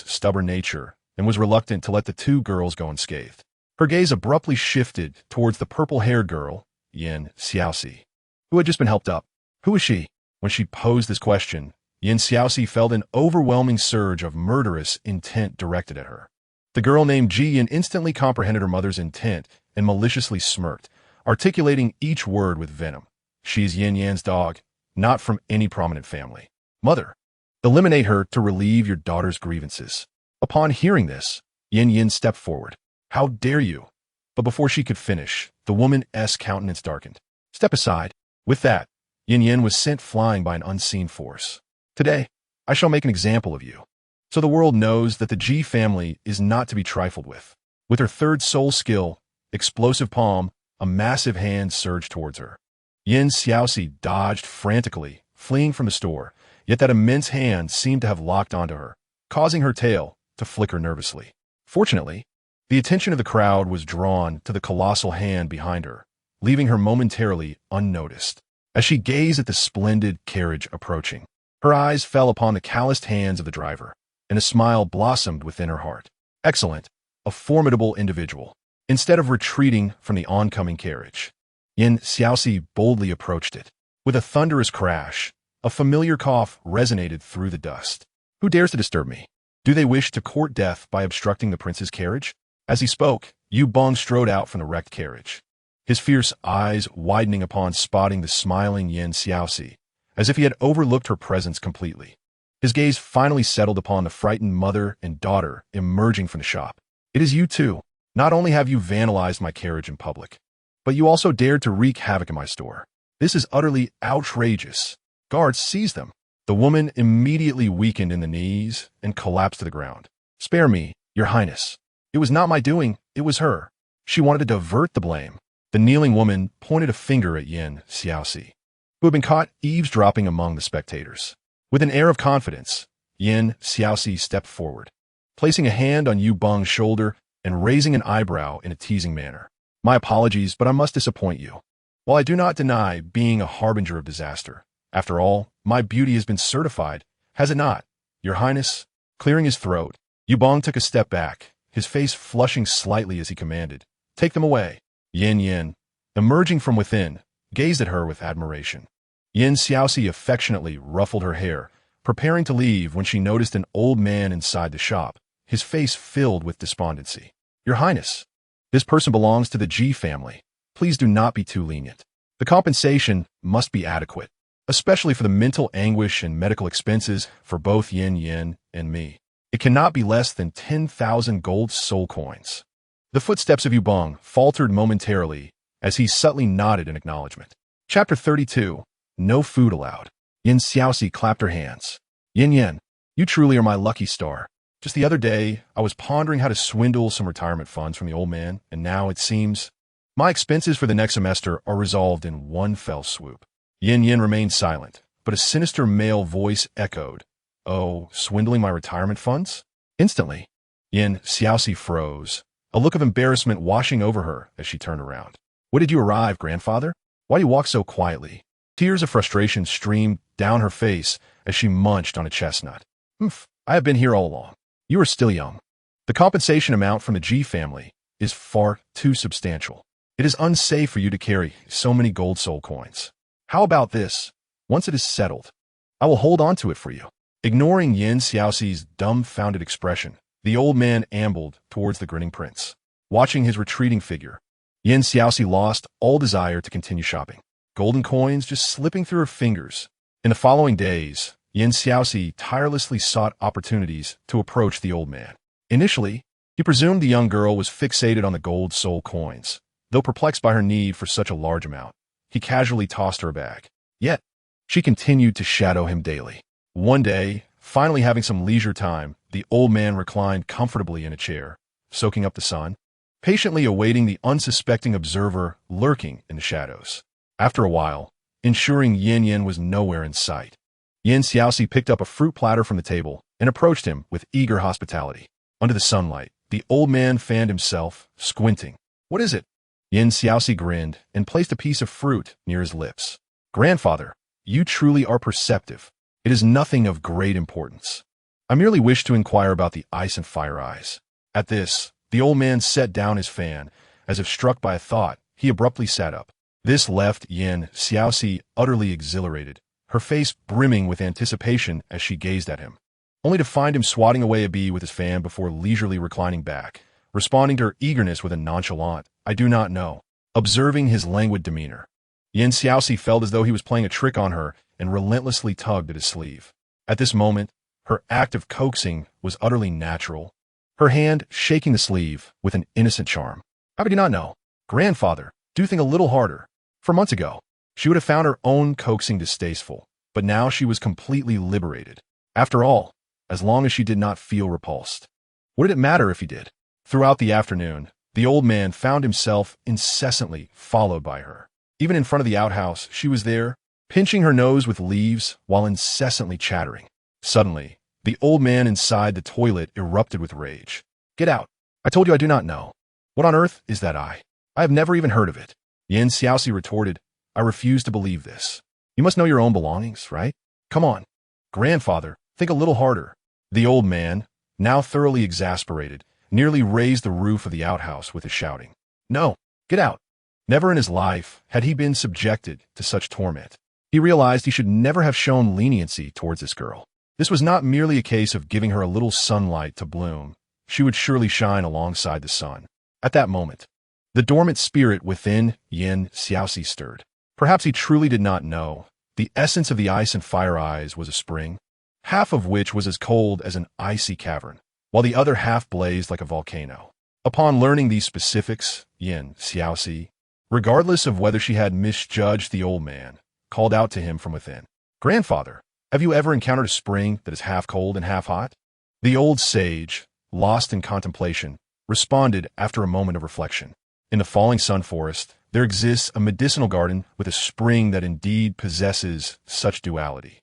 stubborn nature and was reluctant to let the two girls go unscathed. Her gaze abruptly shifted towards the purple-haired girl, Yan Xiaoxi, who had just been helped up. Who is she? When she posed this question, Yan Xiaoxi felt an overwhelming surge of murderous intent directed at her. The girl named Ji instantly comprehended her mother's intent and maliciously smirked, articulating each word with venom. She's Yanyan's dog, not from any prominent family. Mother, eliminate her to relieve your daughter's grievances. Upon hearing this, Yanyan stepped forward. How dare you? But before she could finish, the woman's countenance darkened. Step aside. With that, Yanyan was sent flying by an unseen force. Today, I shall make an example of you, so the world knows that the Ji family is not to be trifled with. With her third soul skill, explosive palm, a massive hand surged towards her. Yan Xiaoxi dodged frantically, fleeing from the store, yet that immense hand seemed to have locked onto her, causing her tail to flicker nervously. Fortunately, the attention of the crowd was drawn to the colossal hand behind her, leaving her momentarily unnoticed. As she gazed at the splendid carriage approaching, her eyes fell upon the calloused hands of the driver, and a smile blossomed within her heart. Excellent, a formidable individual. Instead of retreating from the oncoming carriage, Yan Xiaoxi boldly approached it. With a thunderous crash, a familiar cough resonated through the dust. Who dares to disturb me? Do they wish to court death by obstructing the prince's carriage? As he spoke, Yu Bong strode out from the wrecked carriage, his fierce eyes widening upon spotting the smiling Yan Xiaoxi, as if he had overlooked her presence completely. His gaze finally settled upon the frightened mother and daughter emerging from the shop. It is you too. Not only have you vandalized my carriage in public, but you also dared to wreak havoc in my store. This is utterly outrageous. Guards, seize them. The woman immediately weakened in the knees and collapsed to the ground. Spare me, your highness. It was not my doing, it was her. She wanted to divert the blame. The kneeling woman pointed a finger at Yan Xiaoxi, who had been caught eavesdropping among the spectators. With an air of confidence, Yan Xiaoxi stepped forward, placing a hand on Yu Bong's shoulder and raising an eyebrow in a teasing manner. My apologies, but I must disappoint you. While I do not deny being a harbinger of disaster, after all, my beauty has been certified, has it not? Your Highness, clearing his throat, Yu Bong took a step back, his face flushing slightly as he commanded, take them away. Yanyan, emerging from within, gazed at her with admiration. Yan Xiaoxi affectionately ruffled her hair, preparing to leave when she noticed an old man inside the shop, his face filled with despondency. Your Highness, this person belongs to the Ji family. Please do not be too lenient. The compensation must be adequate, especially for the mental anguish and medical expenses for both Yanyan and me. It cannot be less than 10,000 gold soul coins. The footsteps of Yu Bong faltered momentarily as he subtly nodded in acknowledgement. Chapter 32. No food allowed. Yan Xiaoxi clapped her hands. Yanyan, you truly are my lucky star. Just the other day, I was pondering how to swindle some retirement funds from the old man, and now it seems my expenses for the next semester are resolved in one fell swoop. Yanyan remained silent, but a sinister male voice echoed, Oh, swindling my retirement funds? Instantly, Yan Xiaoxi froze, a look of embarrassment washing over her as she turned around. When did you arrive, grandfather? Why do you walk so quietly? Tears of frustration streamed down her face as she munched on a chestnut. I have been here all along. You are still young. The compensation amount from the Ji family is far too substantial. It is unsafe for you to carry so many gold soul coins. How about this? Once it is settled, I will hold on to it for you." Ignoring Yin Xiaoxi's dumbfounded expression, the old man ambled towards the grinning prince. Watching his retreating figure, Yin Xiaoxi lost all desire to continue shopping, golden coins just slipping through her fingers. In the following days, Yin Xiaoxi tirelessly sought opportunities to approach the old man. Initially, he presumed the young girl was fixated on the gold soul coins. Though perplexed by her need for such a large amount, he casually tossed her a bag. Yet, she continued to shadow him daily. One day, finally having some leisure time, the old man reclined comfortably in a chair, soaking up the sun, patiently awaiting the unsuspecting observer lurking in the shadows. After a while, ensuring Yanyan was nowhere in sight, Yin Xiaoxi picked up a fruit platter from the table and approached him with eager hospitality. Under the sunlight, the old man fanned himself, squinting. "What is it?" Yin Xiaoxi grinned and placed a piece of fruit near his lips. "Grandfather, you truly are perceptive. It is nothing of great importance. I merely wish to inquire about the ice and fire eyes." At this, the old man set down his fan. As if struck by a thought, he abruptly sat up. This left Yin Xiaoxi utterly exhilarated, her face brimming with anticipation as she gazed at him, only to find him swatting away a bee with his fan before leisurely reclining back, responding to her eagerness with a nonchalant, "I do not know." Observing his languid demeanor, Yin Xiaoxi felt as though he was playing a trick on her and relentlessly tugged at his sleeve. At this moment, her act of coaxing was utterly natural, her hand shaking the sleeve with an innocent charm. "How could you not know? Grandfather, do think a little harder." For months ago, she would have found her own coaxing distasteful, but now she was completely liberated. After all, as long as she did not feel repulsed, what did it matter if he did? Throughout the afternoon, the old man found himself incessantly followed by her. Even in front of the outhouse, she was there, pinching her nose with leaves while incessantly chattering. Suddenly, the old man inside the toilet erupted with rage. "Get out! I told you I do not know. What on earth is that eye? I have never even heard of it." Yin Xiaoxi retorted, "I refuse to believe this. You must know your own belongings, right? Come on. Grandfather, think a little harder." The old man, now thoroughly exasperated, nearly raised the roof of the outhouse with his shouting. "No, get out." Never in his life had he been subjected to such torment. He realized he should never have shown leniency towards this girl. This was not merely a case of giving her a little sunlight to bloom. She would surely shine alongside the sun. At that moment, the dormant spirit within Yin Xiaoxi stirred. Perhaps he truly did not know. The essence of the ice and fire eyes was a spring, half of which was as cold as an icy cavern, while the other half blazed like a volcano. Upon learning these specifics, Yin Xiaoxi, regardless of whether she had misjudged the old man, called out to him from within. "Grandfather, have you ever encountered a spring that is half cold and half hot?" The old sage, lost in contemplation, responded after a moment of reflection. In the falling sun forest, there exists a medicinal garden with a spring that indeed possesses such duality.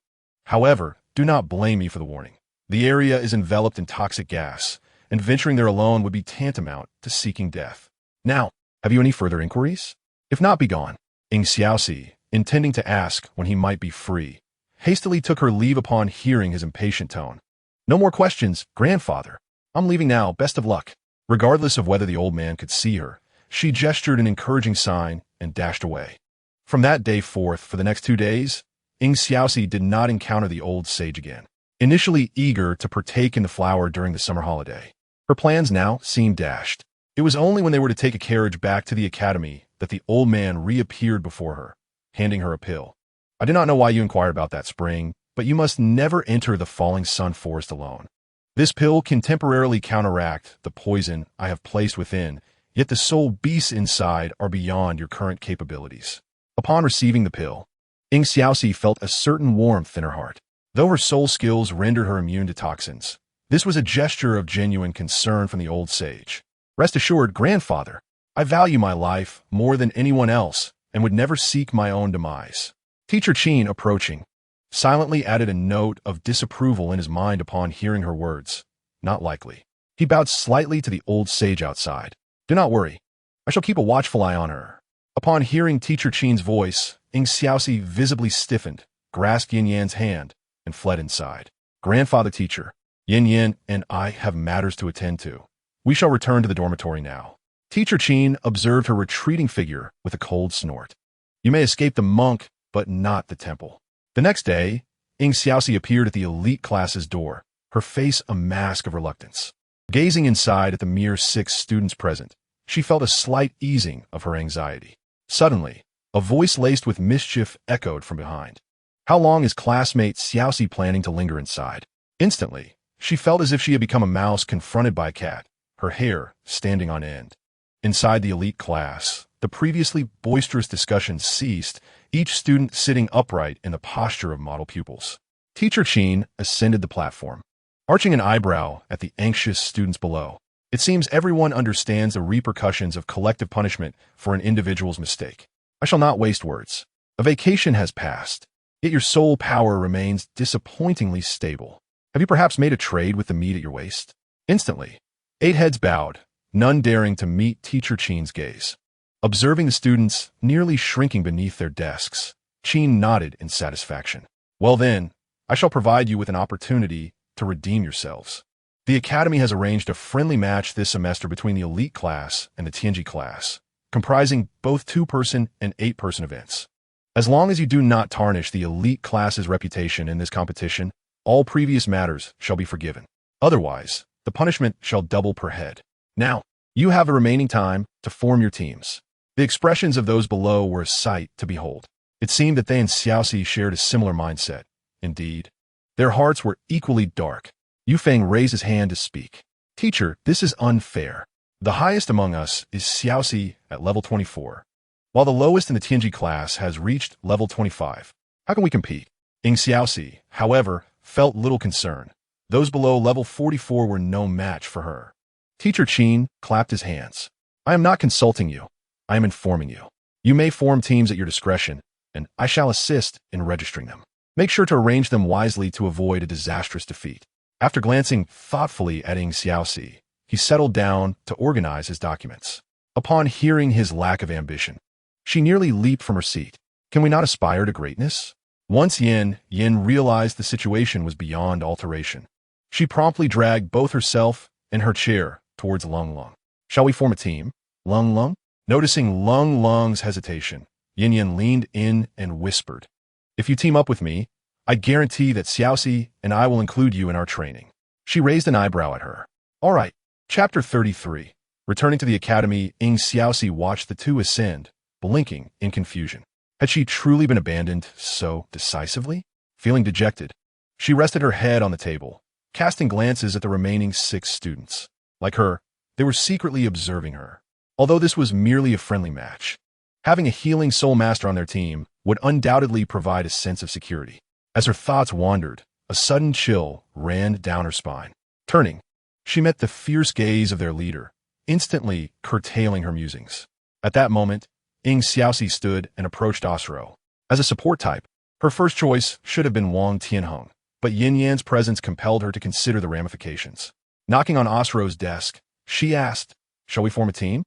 However, do not blame me for the warning. The area is enveloped in toxic gas, and venturing there alone would be tantamount to seeking death. Now, have you any further inquiries? If not, be gone." Yin Xiaoxi, intending to ask when he might be free, hastily took her leave upon hearing his impatient tone. "No more questions, grandfather. I'm leaving now, best of luck." Regardless of whether the old man could see her, she gestured an encouraging sign and dashed away. From that day forth, for the next 2 days, Yin Xiaoxi did not encounter the old sage again. Initially eager to partake in the flower during the summer holiday, her plans now seemed dashed. It was only when they were to take a carriage back to the academy that the old man reappeared before her, handing her a pill. "I do not know why you inquired about that spring, but you must never enter the falling sun forest alone. This pill can temporarily counteract the poison I have placed within, yet the soul beasts inside are beyond your current capabilities." Upon receiving the pill, Yin Xiaoxi felt a certain warmth in her heart. Though her soul skills rendered her immune to toxins, this was a gesture of genuine concern from the old sage. "Rest assured, grandfather, I value my life more than anyone else and would never seek my own demise." Teacher Qin, approaching, silently added a note of disapproval in his mind upon hearing her words. "Not likely." He bowed slightly to the old sage outside. "Do not worry. I shall keep a watchful eye on her." Upon hearing Teacher Qin's voice, Yin Xiaoxi visibly stiffened, grasped Yanyan's hand, and fled inside. "Grandfather teacher, Yanyan and I have matters to attend to. We shall return to the dormitory now." Teacher Qin observed her retreating figure with a cold snort. You may escape the monk, but not the temple. The next day, Xiaoxi appeared at the elite class's door, her face a mask of reluctance. Gazing inside at the mere 6 students present, she felt a slight easing of her anxiety. Suddenly, a voice laced with mischief echoed from behind. How long is classmate Xiaoxi planning to linger inside? Instantly, she felt as if she had become a mouse confronted by a cat, her hair standing on end. Inside the elite class, the previously boisterous discussion ceased, each student sitting upright in the posture of model pupils. Teacher Qin ascended the platform, arching an eyebrow at the anxious students below. It seems everyone understands the repercussions of collective punishment for an individual's mistake. I shall not waste words. A vacation has passed, yet your soul power remains disappointingly stable. Have you perhaps made a trade with the meat at your waist? Instantly, 8 heads bowed, none daring to meet Teacher Qin's gaze. Observing the students nearly shrinking beneath their desks, Qin nodded in satisfaction. Well then, I shall provide you with an opportunity to redeem yourselves. The Academy has arranged a friendly match this semester between the elite class and the Tianji class, comprising both 2-person and 8-person events. As long as you do not tarnish the elite class's reputation in this competition, all previous matters shall be forgiven. Otherwise, the punishment shall double per head. Now, you have the remaining time to form your teams. The expressions of those below were a sight to behold. It seemed that they and Xiaoxi shared a similar mindset. Indeed, their hearts were equally dark. Yufeng raised his hand to speak. Teacher, this is unfair. The highest among us is Xiaoxi at level 24, while the lowest in the Tianji class has reached level 25. How can we compete? Xiaoxi, however, felt little concern. Those below level 44 were no match for her. Teacher Qin clapped his hands. I am not consulting you. I am informing you. You may form teams at your discretion, and I shall assist in registering them. Make sure to arrange them wisely to avoid a disastrous defeat. After glancing thoughtfully at Xiaoxi, he settled down to organize his documents. Upon hearing his lack of ambition, she nearly leaped from her seat. Can we not aspire to greatness? Once Yanyan realized the situation was beyond alteration. She promptly dragged both herself and her chair towards Lung Lung. Shall we form a team? Lung Lung? Noticing Lung Lung's hesitation, Yanyan leaned in and whispered, If you team up with me, I guarantee that Xiaoxi and I will include you in our training. She raised an eyebrow at her. All right. Chapter 33. Returning to the academy, Xiaoxi watched the two ascend, blinking in confusion. Had she truly been abandoned so decisively? Feeling dejected, she rested her head on the table, casting glances at the remaining 6 students. Like her, they were secretly observing her. Although this was merely a friendly match, having a healing soul master on their team would undoubtedly provide a sense of security. As her thoughts wandered, a sudden chill ran down her spine. Turning, she met the fierce gaze of their leader, instantly curtailing her musings. At that moment, Xiaoxi stood and approached Asro. As a support type, her first choice should have been Wang Tianheng, but Yanyan's presence compelled her to consider the ramifications. Knocking on Asro's desk, she asked, Shall we form a team?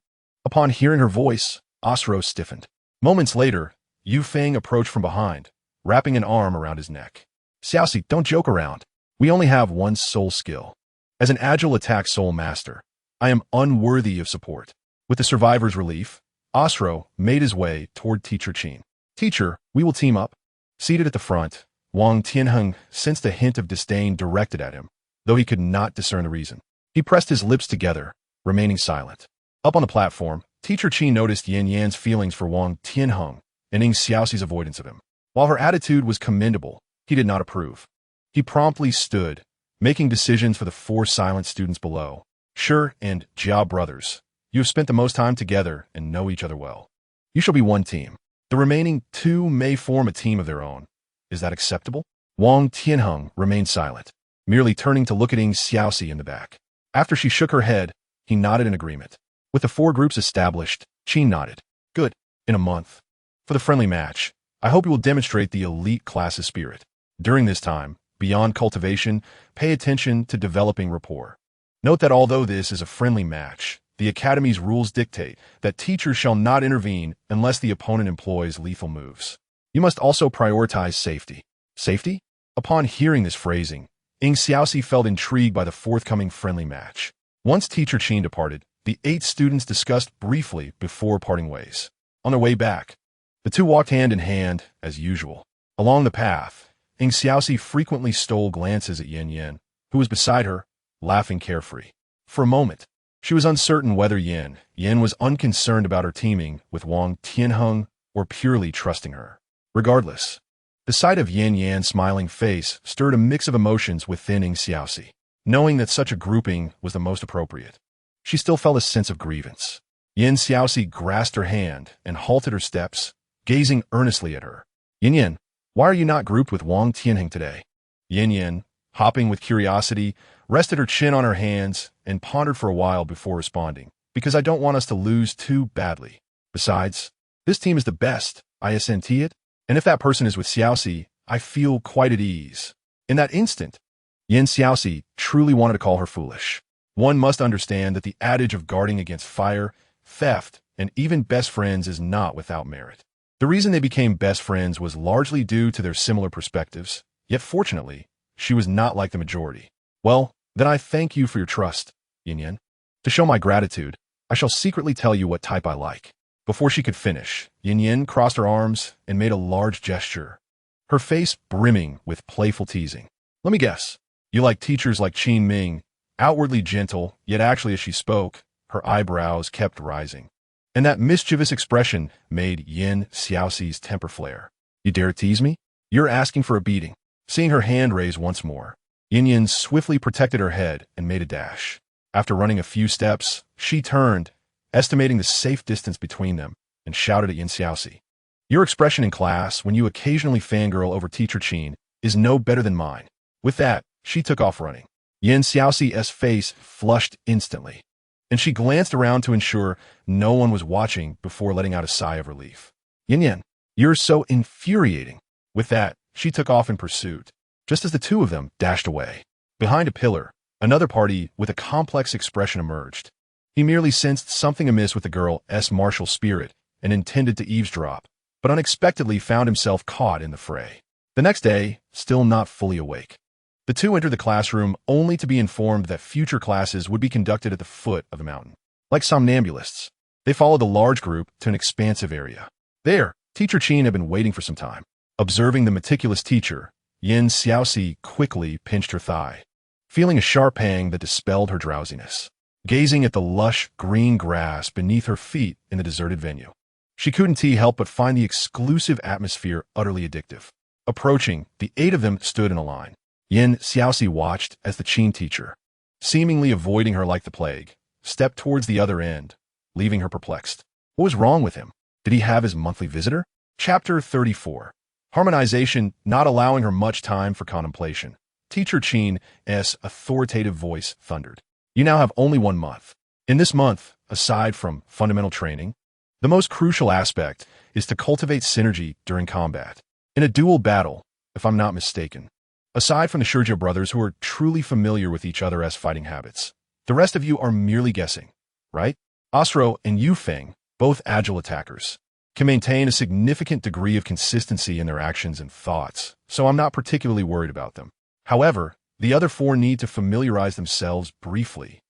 Upon hearing her voice, Asro stiffened. Moments later, Yufeng approached from behind, wrapping an arm around his neck. Xiaoxi, don't joke around. We only have one soul skill. As an agile attack soul master, I am unworthy of support. With the survivor's relief, Asro made his way toward Teacher Qin. Teacher, we will team up. Seated at the front, Wang Tianheng sensed a hint of disdain directed at him, though he could not discern the reason. He pressed his lips together, remaining silent. Up on the platform, Teacher Qin noticed Yanyan's feelings for Wang Tianheng and Xiaoxi's avoidance of him. While her attitude was commendable, he did not approve. He promptly stood, making decisions for the 4 silent students below. Shi and Jia brothers, you have spent the most time together and know each other well. You shall be one team. The remaining 2 may form a team of their own. Is that acceptable? Wang Tianheng remained silent, merely turning to look at Xiaoxi in the back. After she shook her head, he nodded in agreement. With the 4 groups established, Qin nodded. Good. In a month. For the friendly match, I hope you will demonstrate the elite class's spirit. During this time, beyond cultivation, pay attention to developing rapport. Note that although this is a friendly match, the Academy's rules dictate that teachers shall not intervene unless the opponent employs lethal moves. You must also prioritize safety. Safety? Upon hearing this phrasing, Xiaoxi felt intrigued by the forthcoming friendly match. Once Teacher Qin departed, the 8 students discussed briefly before parting ways. On their way back, the two walked hand in hand, as usual. Along the path, Xiaoxi frequently stole glances at Yanyan, who was beside her, laughing carefree. For a moment, she was uncertain whether Yan was unconcerned about her teaming with Wang Tianheng or purely trusting her. Regardless, the sight of Yanyan's smiling face stirred a mix of emotions within Xiaoxi. Knowing that such a grouping was the most appropriate, she still felt a sense of grievance. Xiaoxi grasped her hand and halted her steps, gazing earnestly at her. Yanyan, why are you not grouped with Wang Tianheng today? Yanyan, hopping with curiosity, rested her chin on her hands and pondered for a while before responding. Because I don't want us to lose too badly. Besides, this team is the best, I sent it, and if that person is with Xiaoxi, I feel quite at ease. In that instant, Xiaoxi truly wanted to call her foolish. One must understand that the adage of guarding against fire, theft, and even best friends is not without merit. The reason they became best friends was largely due to their similar perspectives, yet fortunately, she was not like the majority. Well, then I thank you for your trust, Yanyan. To show my gratitude, I shall secretly tell you what type I like. Before she could finish, Yanyan crossed her arms and made a large gesture, her face brimming with playful teasing. Let me guess. You like teachers like Qin Ming, outwardly gentle, yet actually as she spoke, her eyebrows kept rising. And that mischievous expression made Xiaoxi's temper flare. You dare tease me? You're asking for a beating. Seeing her hand raise once more, Yanyan swiftly protected her head and made a dash. After running a few steps, she turned, estimating the safe distance between them, and shouted at Xiaoxi. Your expression in class when you occasionally fangirl over Teacher Qin is no better than mine. With that, she took off running. Xiaoxi's face flushed instantly, and she glanced around to ensure no one was watching before letting out a sigh of relief. Yanyan, you're so infuriating. With that, she took off in pursuit, just as the two of them dashed away. Behind a pillar, another party with a complex expression emerged. He merely sensed something amiss with the girl's martial spirit and intended to eavesdrop, but unexpectedly found himself caught in the fray. The next day, still not fully awake, the two entered the classroom only to be informed that future classes would be conducted at the foot of the mountain. Like somnambulists, they followed the large group to an expansive area. There, Teacher Qin had been waiting for some time. Observing the meticulous teacher, Xiaoxi quickly pinched her thigh, feeling a sharp pang that dispelled her drowsiness. Gazing at the lush green grass beneath her feet in the deserted venue, she couldn't help but find the exclusive atmosphere utterly addictive. Approaching, the 8 of them stood in a line. Xiaoxi watched as the Qin teacher, seemingly avoiding her like the plague, stepped towards the other end, leaving her perplexed. What was wrong with him? Did he have his monthly visitor? Chapter 34. Harmonization not allowing her much time for contemplation. Teacher Qin's authoritative voice thundered. You now have only 1 month. In this month, aside from fundamental training, the most crucial aspect is to cultivate synergy during combat. In a dual battle, if I'm not mistaken, aside from the Shurjia brothers who are truly familiar with each other's fighting habits, the rest of you are merely guessing, right? Osro and Yufeng, both agile attackers, can maintain a significant degree of consistency in their actions and thoughts, so I'm not particularly worried about them. However, the other 4 need to familiarize themselves briefly.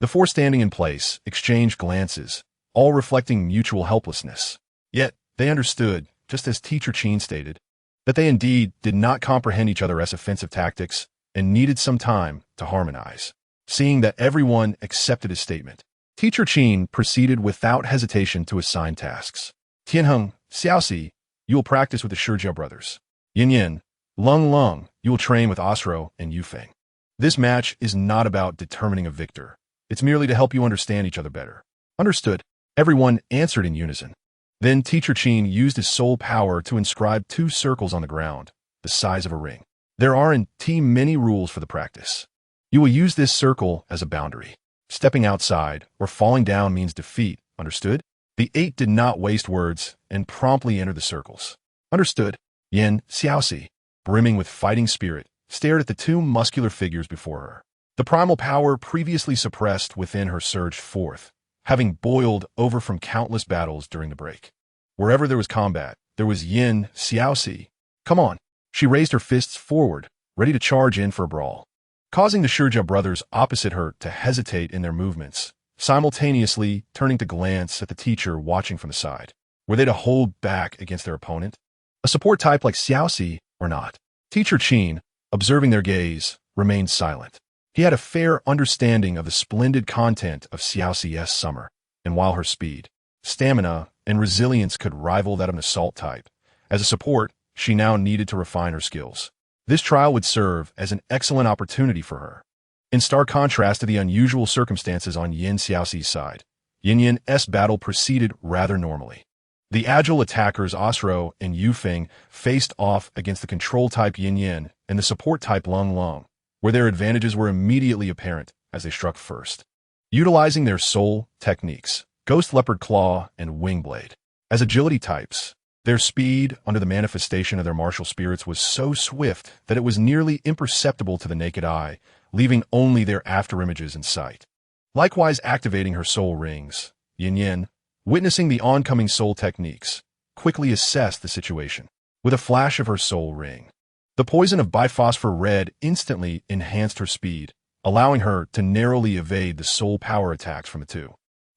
The 4 standing in place exchanged glances, all reflecting mutual helplessness. Yet, they understood, just as Teacher Qin stated, that they indeed did not comprehend each other's offensive tactics and needed some time to harmonize. Seeing that everyone accepted his statement, Teacher Qin proceeded without hesitation to assign tasks. Tianheng, Xiaoxi, you will practice with the Shurjia brothers. Yanyan, Lung, you will train with Osro and Yufeng. This match is not about determining a victor. It's merely to help you understand each other better. Understood. Everyone answered in unison. Then Teacher Qin used his soul power to inscribe 2 circles on the ground, the size of a ring. There are in team many rules for the practice. You will use this circle as a boundary. Stepping outside or falling down means defeat, understood? The 8 did not waste words and promptly entered the circles. Understood. Xiaoxi, brimming with fighting spirit, stared at the 2 muscular figures before her. The primal power previously suppressed within her surged forth, having boiled over from countless battles during the break. Wherever there was combat, there was Xiaoxi. Come on. She raised her fists forward, ready to charge in for a brawl. Causing the Shurjia brothers opposite her to hesitate in their movements, simultaneously turning to glance at the teacher watching from the side. Were they to hold back against their opponent? A support type like Xiaoxi or not? Teacher Qin, observing their gaze, remained silent. He had a fair understanding of the splendid content of Xiaoxi's summer, and while her speed, stamina, and resilience could rival that of an assault type, as a support, she now needed to refine her skills. This trial would serve as an excellent opportunity for her. In stark contrast to the unusual circumstances on Yin Xiaoxi's side, Yanyan's battle proceeded rather normally. The agile attackers Osro and Yufeng faced off against the control-type Yanyan and the support-type Long, where their advantages were immediately apparent as they struck first. Utilizing their soul techniques, Ghost Leopard Claw and Wing Blade, as agility types, their speed under the manifestation of their martial spirits was so swift that it was nearly imperceptible to the naked eye, leaving only their afterimages in sight. Likewise activating her soul rings, Yanyan, witnessing the oncoming soul techniques, quickly assessed the situation. With a flash of her soul ring, the poison of biphosphor red instantly enhanced her speed, allowing her to narrowly evade the soul power attacks from the two.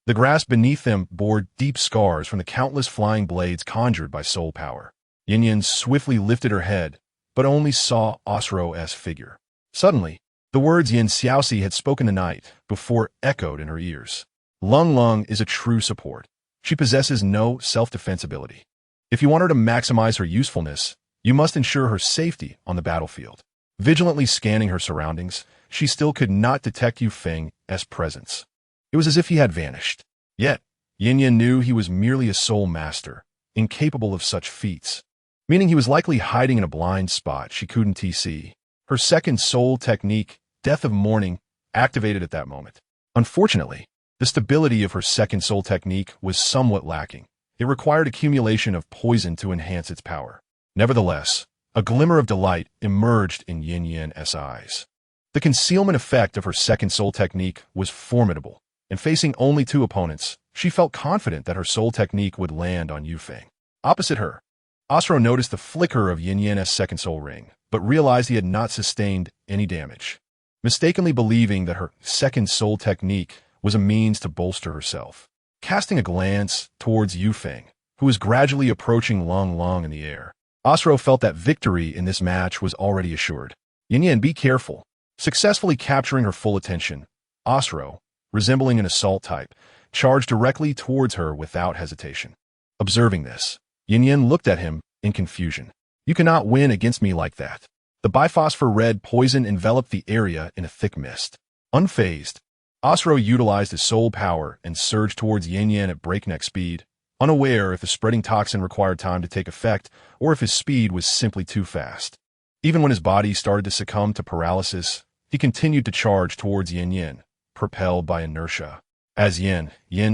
The grass beneath them bore deep scars from the countless flying blades conjured by soul power. Yanyan swiftly lifted her head, but only saw Osro's figure. Suddenly, the words Yin Xiaoxi had spoken the night before echoed in her ears. Lung is a true support. She possesses no self-defense ability. If you want her to maximize her usefulness, you must ensure her safety on the battlefield. Vigilantly scanning her surroundings, she still could not detect Yufeng's presence. It was as if he had vanished. Yet, Yanyan knew he was merely a soul master, incapable of such feats, meaning he was likely hiding in a blind spot she couldn't see. Her second soul technique, Death of Mourning, activated at that moment. Unfortunately, the stability of her second soul technique was somewhat lacking. It required accumulation of poison to enhance its power. Nevertheless, a glimmer of delight emerged in Yanyan's eyes. The concealment effect of her second soul technique was formidable, and facing only two opponents, she felt confident that her soul technique would land on Yufeng. Opposite her, Osro noticed the flicker of Yanyan's second soul ring, but realized he had not sustained any damage. Mistakenly believing that her second soul technique was a means to bolster herself. Casting a glance towards Yufeng, who was gradually approaching Long in the air, Osro felt that victory in this match was already assured. Yanyan, be careful. Successfully capturing her full attention, Osro, resembling an assault type, charged directly towards her without hesitation. Observing this, Yanyan looked at him in confusion. You cannot win against me like that. The biphosphor red poison enveloped the area in a thick mist. Unfazed, Osro utilized his soul power and surged towards Yanyan at breakneck speed, unaware if the spreading toxin required time to take effect or if his speed was simply too fast. Even when his body started to succumb to paralysis, he continued to charge towards Yanyan, propelled by inertia. As Yin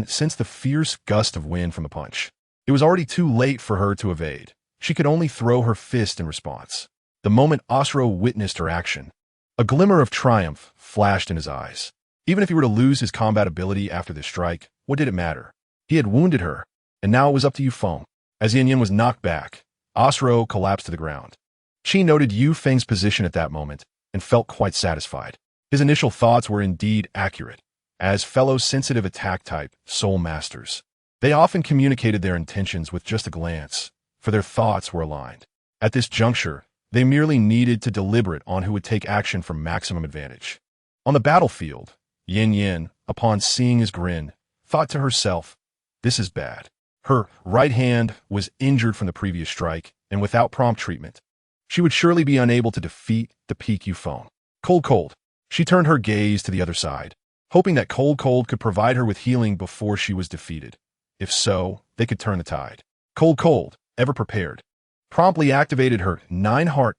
sensed the fierce gust of wind from the punch. It was already too late for her to evade. She could only throw her fist in response. The moment Osro witnessed her action, a glimmer of triumph flashed in his eyes. Even if he were to lose his combat ability after this strike, what did it matter? He had wounded her, and now it was up to Yufeng. As Yanyan was knocked back, Osro collapsed to the ground. Qi noted Yufeng's position at that moment and felt quite satisfied. His initial thoughts were indeed accurate. As fellow sensitive attack type soul masters, they often communicated their intentions with just a glance, for their thoughts were aligned. At this juncture, they merely needed to deliberate on who would take action for maximum advantage. On the battlefield, Yanyan, upon seeing his grin, thought to herself, this is bad. Her right hand was injured from the previous strike, and without prompt treatment, she would surely be unable to defeat the peak Yufeng. Cold. She turned her gaze to the other side, hoping that Cold could provide her with healing before she was defeated. If so, they could turn the tide. Cold, ever prepared, promptly activated her 9-heart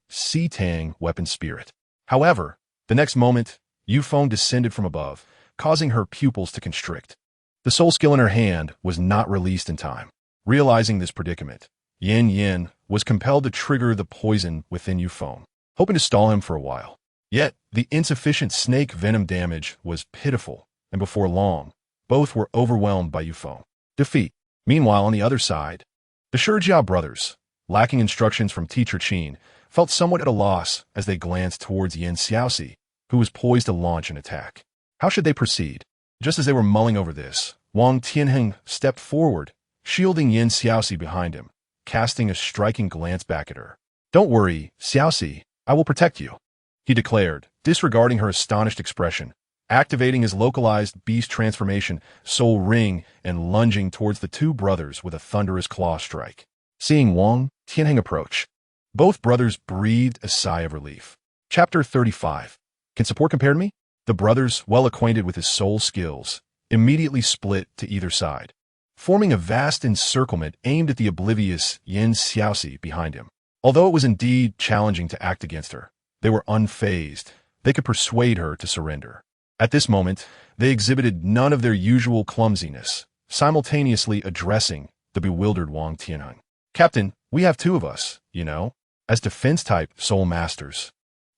Tang weapon spirit. However, the next moment, Yufeng descended from above, causing her pupils to constrict. The soul skill in her hand was not released in time. Realizing this predicament, Yanyan was compelled to trigger the poison within Yufeng, hoping to stall him for a while. Yet, the insufficient snake venom damage was pitiful, and before long, both were overwhelmed by Yufeng. Defeat. Meanwhile, on the other side, the Shijia brothers, lacking instructions from teacher Qin, felt somewhat at a loss as they glanced towards Yin Xiaoxi, who was poised to launch an attack. How should they proceed? Just as they were mulling over this, Wang Tianheng stepped forward, shielding Yin Xiaoxi behind him, casting a striking glance back at her. "Don't worry, Xiaoxi, I will protect you," he declared, disregarding her astonished expression, activating his localized beast transformation, Soul Ring, and lunging towards the two brothers with a thunderous claw strike. Seeing Wang Tianheng approach, both brothers breathed a sigh of relief. Chapter 35. Can support compare to me? The brothers, well acquainted with his soul skills, immediately split to either side, forming a vast encirclement aimed at the oblivious Yin Xiaoxi behind him. Although it was indeed challenging to act against her, they were unfazed. They could persuade her to surrender. At this moment, they exhibited none of their usual clumsiness, simultaneously addressing the bewildered Wang Tianheng. "Captain, we have two of us, you know, as defense-type soul masters.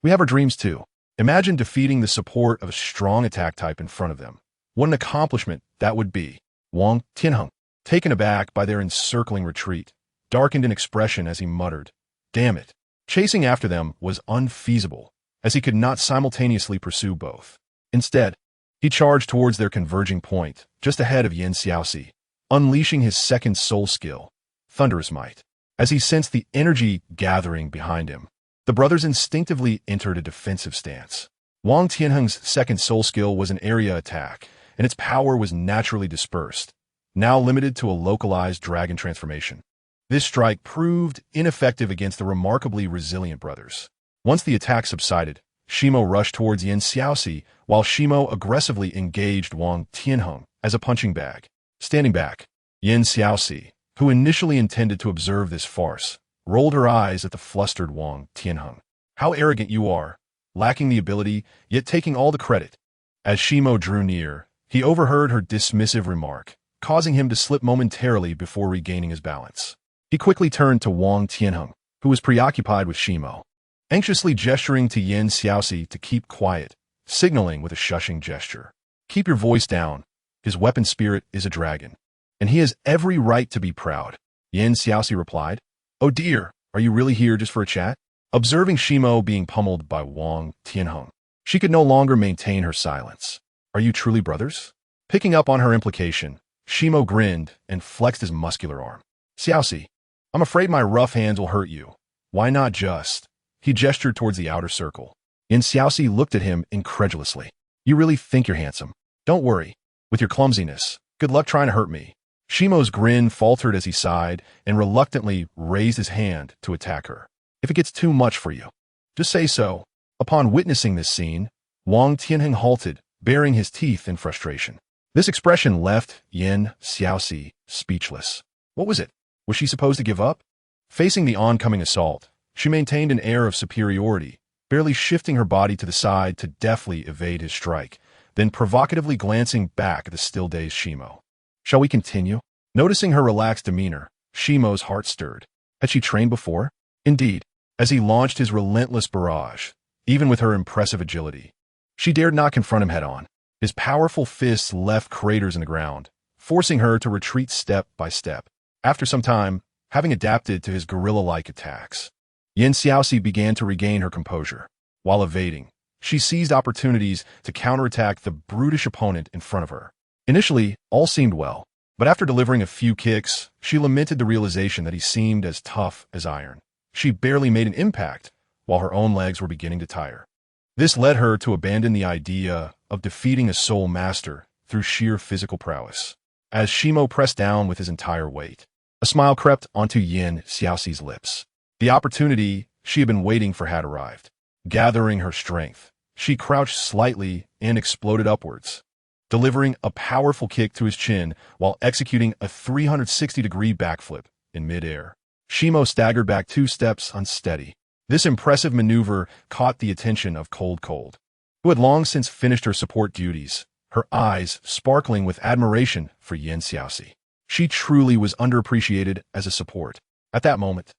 We have our dreams too. Imagine defeating the support of a strong attack type in front of them. What an accomplishment that would be." Wang Tianheng, taken aback by their encircling retreat, darkened in expression as he muttered, "Damn it." Chasing after them was unfeasible, as he could not simultaneously pursue both. Instead, he charged towards their converging point, just ahead of Yin Xiaoxi, unleashing his second soul skill, Thunderous Might. As he sensed the energy gathering behind him, the brothers instinctively entered a defensive stance. Wang Tianheng's second soul skill was an area attack, and its power was naturally dispersed, now limited to a localized dragon transformation. This strike proved ineffective against the remarkably resilient brothers. Once the attack subsided, Shimo rushed towards Yin Xiaoxi, while Shimo aggressively engaged Wang Tianheng as a punching bag. Standing back, Yin Xiaoxi, who initially intended to observe this farce, rolled her eyes at the flustered Wang Tianheng. "How arrogant you are, lacking the ability, yet taking all the credit." As Shimo drew near, he overheard her dismissive remark, causing him to slip momentarily before regaining his balance. He quickly turned to Wang Tianheng, who was preoccupied with Shimo, anxiously gesturing to Yin Xiaoxi to keep quiet, signaling with a shushing gesture. "Keep your voice down. His weapon spirit is a dragon, and he has every right to be proud." Yin Xiaoxi replied, "Oh dear, are you really here just for a chat?" Observing Shimo being pummeled by Wang Tianheng, she could no longer maintain her silence. "Are you truly brothers?" Picking up on her implication, Shimo grinned and flexed his muscular arm. "Xiaoxi, I'm afraid my rough hands will hurt you. Why not just?" He gestured towards the outer circle. Yin Xiaoxi looked at him incredulously. "You really think you're handsome? Don't worry. With your clumsiness, good luck trying to hurt me." Shimo's grin faltered as he sighed and reluctantly raised his hand to attack her. "If it gets too much for you, just say so." Upon witnessing this scene, Wang Tianheng halted, baring his teeth in frustration. This expression left Yin Xiaoxi speechless. What was it? Was she supposed to give up? Facing the oncoming assault, she maintained an air of superiority, barely shifting her body to the side to deftly evade his strike, then provocatively glancing back at the still-dazed Shimo. "Shall we continue?" Noticing her relaxed demeanor, Shimo's heart stirred. Had she trained before? Indeed, as he launched his relentless barrage, even with her impressive agility, she dared not confront him head-on. His powerful fists left craters in the ground, forcing her to retreat step by step. After some time, having adapted to his gorilla-like attacks, Yin Xiaoxi began to regain her composure. While evading, she seized opportunities to counterattack the brutish opponent in front of her. Initially, all seemed well, but after delivering a few kicks, she lamented the realization that he seemed as tough as iron. She barely made an impact, while her own legs were beginning to tire. This led her to abandon the idea of defeating a soul master through sheer physical prowess. As Shimo pressed down with his entire weight, a smile crept onto Yin Xiaoxi's lips. The opportunity she had been waiting for had arrived. Gathering her strength, she crouched slightly and exploded upwards, delivering a powerful kick to his chin while executing a 360-degree backflip in midair. Shimo staggered back 2 steps unsteady. This impressive maneuver caught the attention of Cold, who had long since finished her support duties, her eyes sparkling with admiration for Yin Xiaoxi. She truly was underappreciated as a support. At that moment,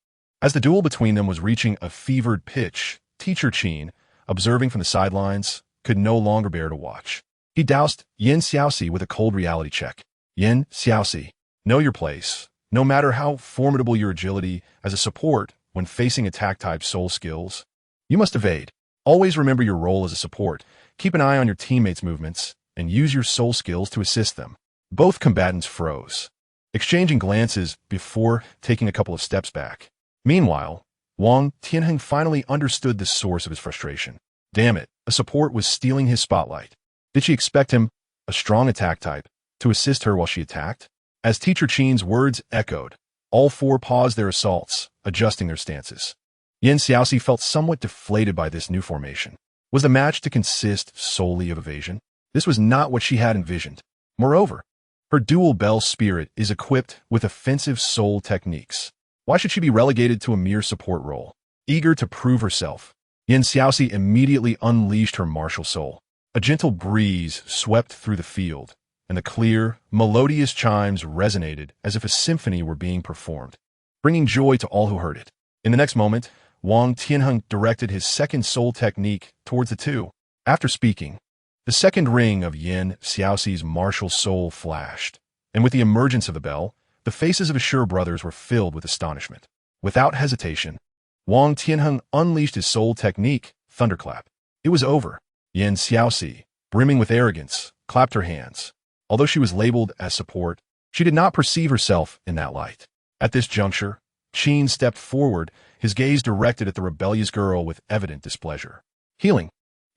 as the duel between them was reaching a fevered pitch, Teacher Qin, observing from the sidelines, could no longer bear to watch. He doused Yin Xiaoxi with a cold reality check. "Yin Xiaoxi, know your place. No matter how formidable your agility as a support when facing attack-type soul skills, you must evade. Always remember your role as a support. Keep an eye on your teammates' movements and use your soul skills to assist them. Both combatants froze, exchanging glances before taking a couple of steps back. Meanwhile, Wang Tianheng finally understood the source of his frustration. Damn it, a support was stealing his spotlight. Did she expect him, a strong attack type, to assist her while she attacked? As Teacher Qin's words echoed, all four paused their assaults, adjusting their stances. Xiaoxi felt somewhat deflated by this new formation. Was the match to consist solely of evasion? This was not what she had envisioned. Moreover, her dual bell spirit is equipped with offensive soul techniques. Why should she be relegated to a mere support role? Eager to prove herself, Xiaoxi immediately unleashed her martial soul. A gentle breeze swept through the field, and the clear, melodious chimes resonated as if a symphony were being performed, bringing joy to all who heard it. In the next moment, Wang Tianheng directed his second soul technique towards the two. After speaking, the second ring of Xiaoxi's martial soul flashed, and with the emergence of the bell, the faces of his Sure brothers were filled with astonishment. Without hesitation, Wang Tianheng unleashed his soul technique, Thunderclap. It was over. Xiaoxi, brimming with arrogance, clapped her hands. Although she was labeled as support, she did not perceive herself in that light. At this juncture, Qin stepped forward, his gaze directed at the rebellious girl with evident displeasure. Healing.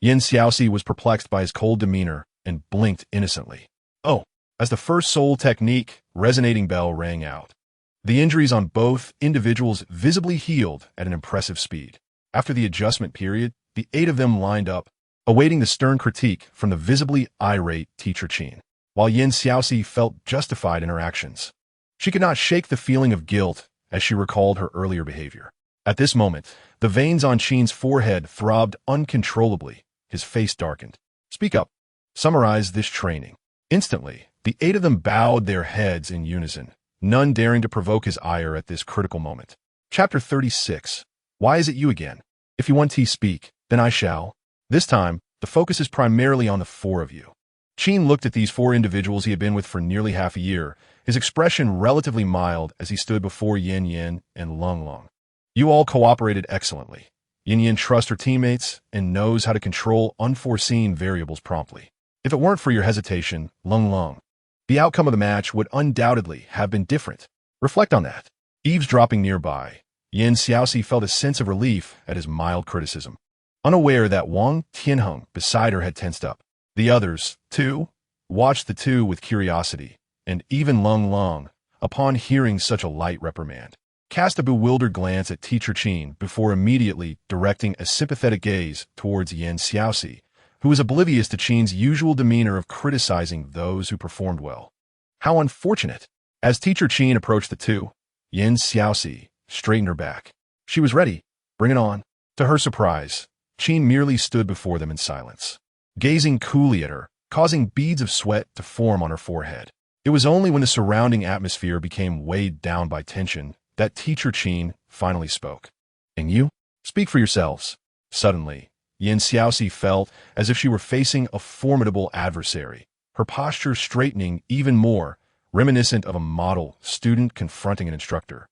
Xiaoxi was perplexed by his cold demeanor and blinked innocently. Oh, as the first soul technique, resonating bell rang out. The injuries on both individuals visibly healed at an impressive speed. After the adjustment period, the 8 of them lined up, awaiting the stern critique from the visibly irate Teacher Qin. While Xiaoxi felt justified in her actions, she could not shake the feeling of guilt as she recalled her earlier behavior. At this moment, the veins on Qin's forehead throbbed uncontrollably. His face darkened. Speak up. Summarize this training. Instantly, the 8 of them bowed their heads in unison, none daring to provoke his ire at this critical moment. Chapter 36. Why is it you again? If you want to speak, then I shall. This time, the focus is primarily on the 4 of you. Qin looked at these 4 individuals he had been with for nearly half a year, his expression relatively mild as he stood before Yanyan and Long. You all cooperated excellently. Yanyan trusts her teammates and knows how to control unforeseen variables promptly. If it weren't for your hesitation, Long, the outcome of the match would undoubtedly have been different. Reflect on that. Eavesdropping nearby, Xiaoxi felt a sense of relief at his mild criticism, unaware that Wang Tianheng beside her had tensed up. The others, too, watched the two with curiosity, and even Long, upon hearing such a light reprimand, cast a bewildered glance at Teacher Qin before immediately directing a sympathetic gaze towards Xiaoxi, who was oblivious to Qin's usual demeanor of criticizing those who performed well. How unfortunate! As Teacher Qin approached the two, Xiaoxi straightened her back. She was ready. Bring it on. To her surprise, Qin merely stood before them in silence, gazing coolly at her, causing beads of sweat to form on her forehead. It was only when the surrounding atmosphere became weighed down by tension that Teacher Qin finally spoke. And you? Speak for yourselves. Suddenly, Xiaoxi felt as if she were facing a formidable adversary, her posture straightening even more, reminiscent of a model student confronting an instructor.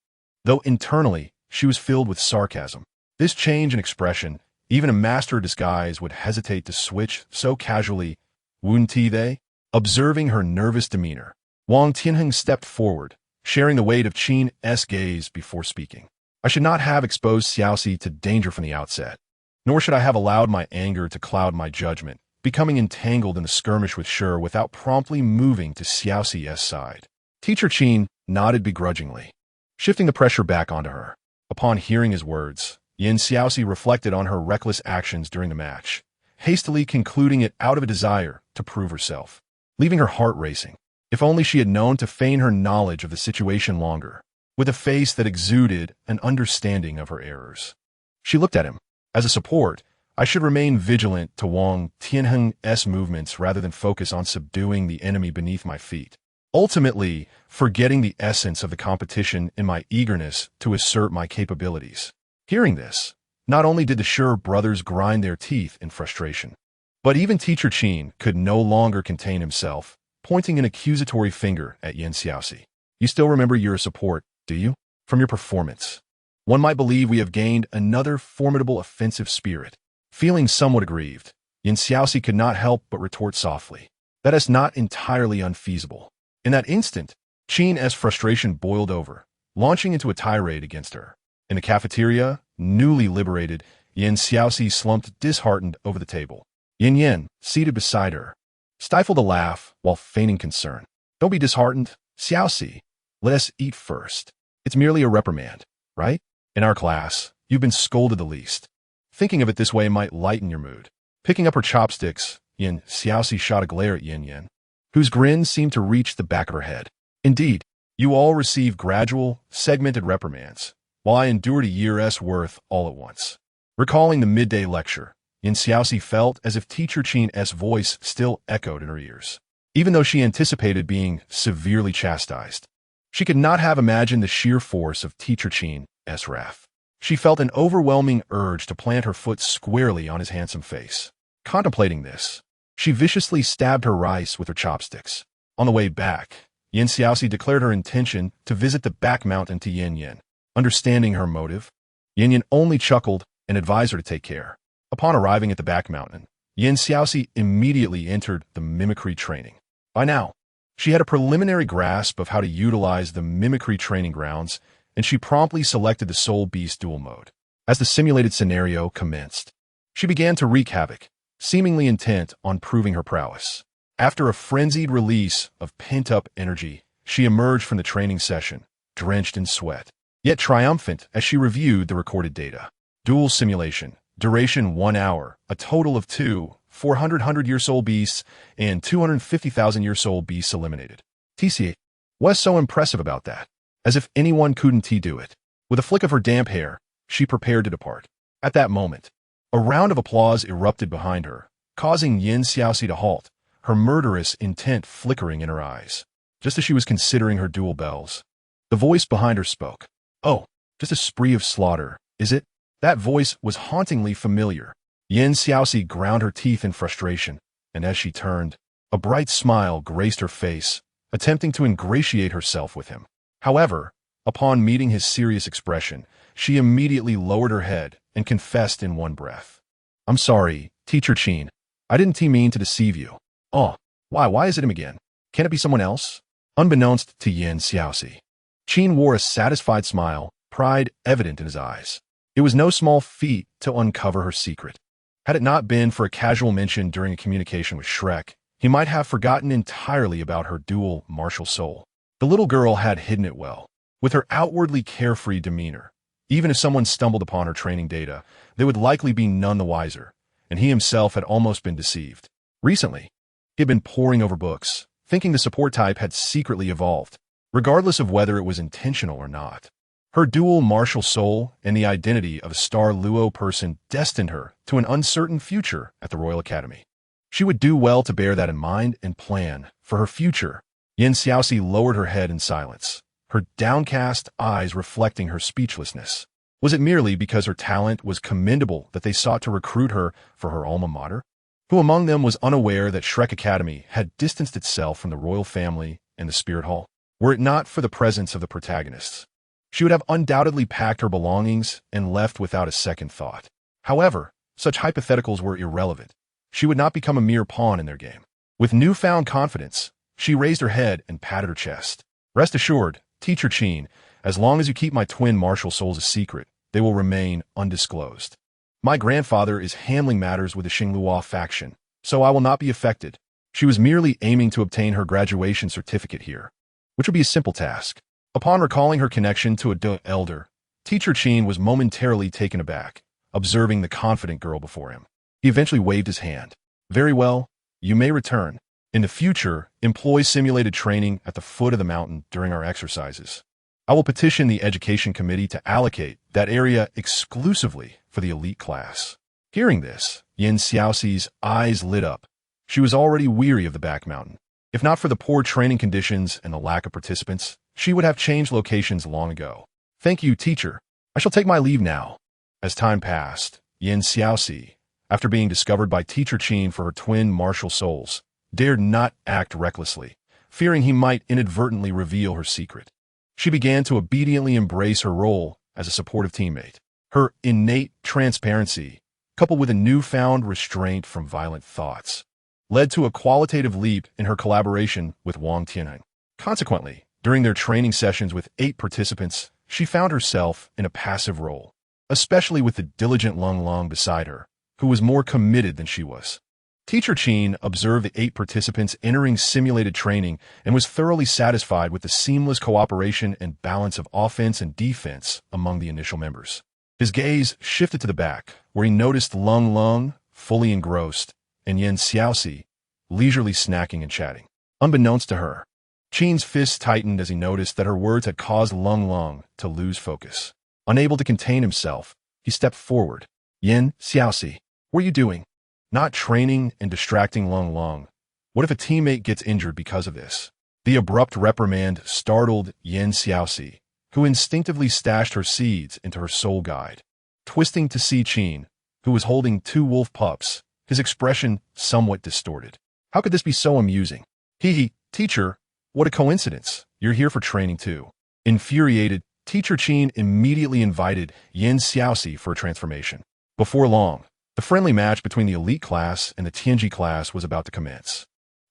Though internally, she was filled with sarcasm. This change in expression, even a master of disguise would hesitate to switch so casually, wouldn't they? Observing her nervous demeanor, Wang Tianheng stepped forward, sharing the weight of Qin's gaze before speaking. I should not have exposed Xiaoxi to danger from the outset, nor should I have allowed my anger to cloud my judgment, becoming entangled in the skirmish with Sure without promptly moving to Xiaoxi's side. Teacher Qin nodded begrudgingly, shifting the pressure back onto her. Upon hearing his words, Xiaoxi reflected on her reckless actions during the match, hastily concluding it out of a desire to prove herself, leaving her heart racing. If only she had known to feign her knowledge of the situation longer, with a face that exuded an understanding of her errors. She looked at him. As a support, I should remain vigilant to Wang Tianheng's movements rather than focus on subduing the enemy beneath my feet, ultimately forgetting the essence of the competition in my eagerness to assert my capabilities. Hearing this, not only did the Sure brothers grind their teeth in frustration, but even Teacher Qin could no longer contain himself, pointing an accusatory finger at Xiaoxi. You still remember you're a support, do you? From your performance, one might believe we have gained another formidable offensive spirit. Feeling somewhat aggrieved, Xiaoxi could not help but retort softly. That is not entirely unfeasible. In that instant, Qin's frustration boiled over, launching into a tirade against her. In the cafeteria, newly liberated, Xiaoxi slumped disheartened over the table. Yanyan, seated beside her, stifled a laugh while feigning concern. Don't be disheartened, Xiaoxi. Let us eat first. It's merely a reprimand, right? In our class, you've been scolded the least. Thinking of it this way might lighten your mood. Picking up her chopsticks, Xiaoxi shot a glare at Yanyan, whose grin seemed to reach the back of her head. Indeed, you all receive gradual, segmented reprimands, while I endured a year's worth all at once. Recalling the midday lecture, Xiaoxi felt as if Teacher Qin's voice still echoed in her ears. Even though she anticipated being severely chastised, she could not have imagined the sheer force of Teacher Qin's wrath. She felt an overwhelming urge to plant her foot squarely on his handsome face. Contemplating this, she viciously stabbed her rice with her chopsticks. On the way back, Xiaoxi declared her intention to visit the back mountain to Yanyan. Understanding her motive, Yanyan only chuckled and advised her to take care. Upon arriving at the back mountain, Xiaoxi immediately entered the mimicry training. By now, she had a preliminary grasp of how to utilize the mimicry training grounds, and she promptly selected the Soul Beast duel mode. As the simulated scenario commenced, she began to wreak havoc, seemingly intent on proving her prowess. After a frenzied release of pent-up energy, she emerged from the training session, drenched in sweat, yet triumphant as she reviewed the recorded data. Duel simulation, duration 1 hour, a total of 400-year soul beasts and 250,000-year soul beasts eliminated. TCA, what's so impressive about that? As if anyone couldn't do it. With a flick of her damp hair, she prepared to depart. At that moment, a round of applause erupted behind her, causing Xiaoxi to halt, her murderous intent flickering in her eyes. Just as she was considering her duel bells, the voice behind her spoke. Oh, just a spree of slaughter, is it? That voice was hauntingly familiar. Xiaoxi ground her teeth in frustration, and as she turned, a bright smile graced her face, attempting to ingratiate herself with him. However, upon meeting his serious expression, she immediately lowered her head and confessed in one breath. I'm sorry, Teacher Qin. I didn't mean to deceive you. Oh, why is it him again? Can it be someone else? Unbeknownst to Xiaoxi, Qin wore a satisfied smile, pride evident in his eyes. It was no small feat to uncover her secret. Had it not been for a casual mention during a communication with Shrek, he might have forgotten entirely about her dual martial soul. The little girl had hidden it well. With her outwardly carefree demeanor, even if someone stumbled upon her training data, they would likely be none the wiser, and he himself had almost been deceived. Recently, he had been poring over books, thinking the support type had secretly evolved, regardless of whether it was intentional or not. Her dual martial soul and the identity of a star Luo person destined her to an uncertain future at the Royal Academy. She would do well to bear that in mind and plan for her future. Xiaoxi lowered her head in silence, her downcast eyes reflecting her speechlessness. Was it merely because her talent was commendable that they sought to recruit her for her alma mater? Who among them was unaware that Shrek Academy had distanced itself from the royal family and the spirit hall? Were it not for the presence of the protagonists, she would have undoubtedly packed her belongings and left without a second thought. However, such hypotheticals were irrelevant. She would not become a mere pawn in their game. With newfound confidence, she raised her head and patted her chest. Rest assured, Teacher Qin, as long as you keep my twin martial souls a secret, they will remain undisclosed. My grandfather is handling matters with the Xingluo faction, so I will not be affected. She was merely aiming to obtain her graduation certificate here, which would be a simple task. Upon recalling her connection to a elder, Teacher Qin was momentarily taken aback, observing the confident girl before him. He eventually waved his hand. Very well, you may return. In the future, employ simulated training at the foot of the mountain during our exercises. I will petition the education committee to allocate that area exclusively for the elite class. Hearing this, Xiaoxi's eyes lit up. She was already weary of the back mountain. If not for the poor training conditions and the lack of participants, she would have changed locations long ago. Thank you, teacher. I shall take my leave now. As time passed, Xiaoxi, after being discovered by Teacher Qin for her twin martial souls, dared not act recklessly, fearing he might inadvertently reveal her secret. She began to obediently embrace her role as a supportive teammate. Her innate transparency, coupled with a newfound restraint from violent thoughts, led to a qualitative leap in her collaboration with Wang Tianheng. Consequently, during their training sessions with 8 participants, she found herself in a passive role, especially with the diligent Lung Long beside her, who was more committed than she was. Teacher Qin observed the 8 participants entering simulated training and was thoroughly satisfied with the seamless cooperation and balance of offense and defense among the initial members. His gaze shifted to the back, where he noticed Lung Long, fully engrossed, and Xiaoxi, leisurely snacking and chatting. Unbeknownst to her, Qin's fists tightened as he noticed that her words had caused Lung Long to lose focus. Unable to contain himself, he stepped forward. Xiaoxi, what are you doing? Not training and distracting Lung Long. What if a teammate gets injured because of this? The abrupt reprimand startled Xiaoxi, who instinctively stashed her seeds into her soul guide. Twisting to see Qin, who was holding 2 wolf pups, his expression somewhat distorted. How could this be so amusing? Hee, teacher, what a coincidence. You're here for training too. Infuriated, Teacher Qin immediately invited Xiaoxi for a transformation. Before long, the friendly match between the elite class and the Tianji class was about to commence.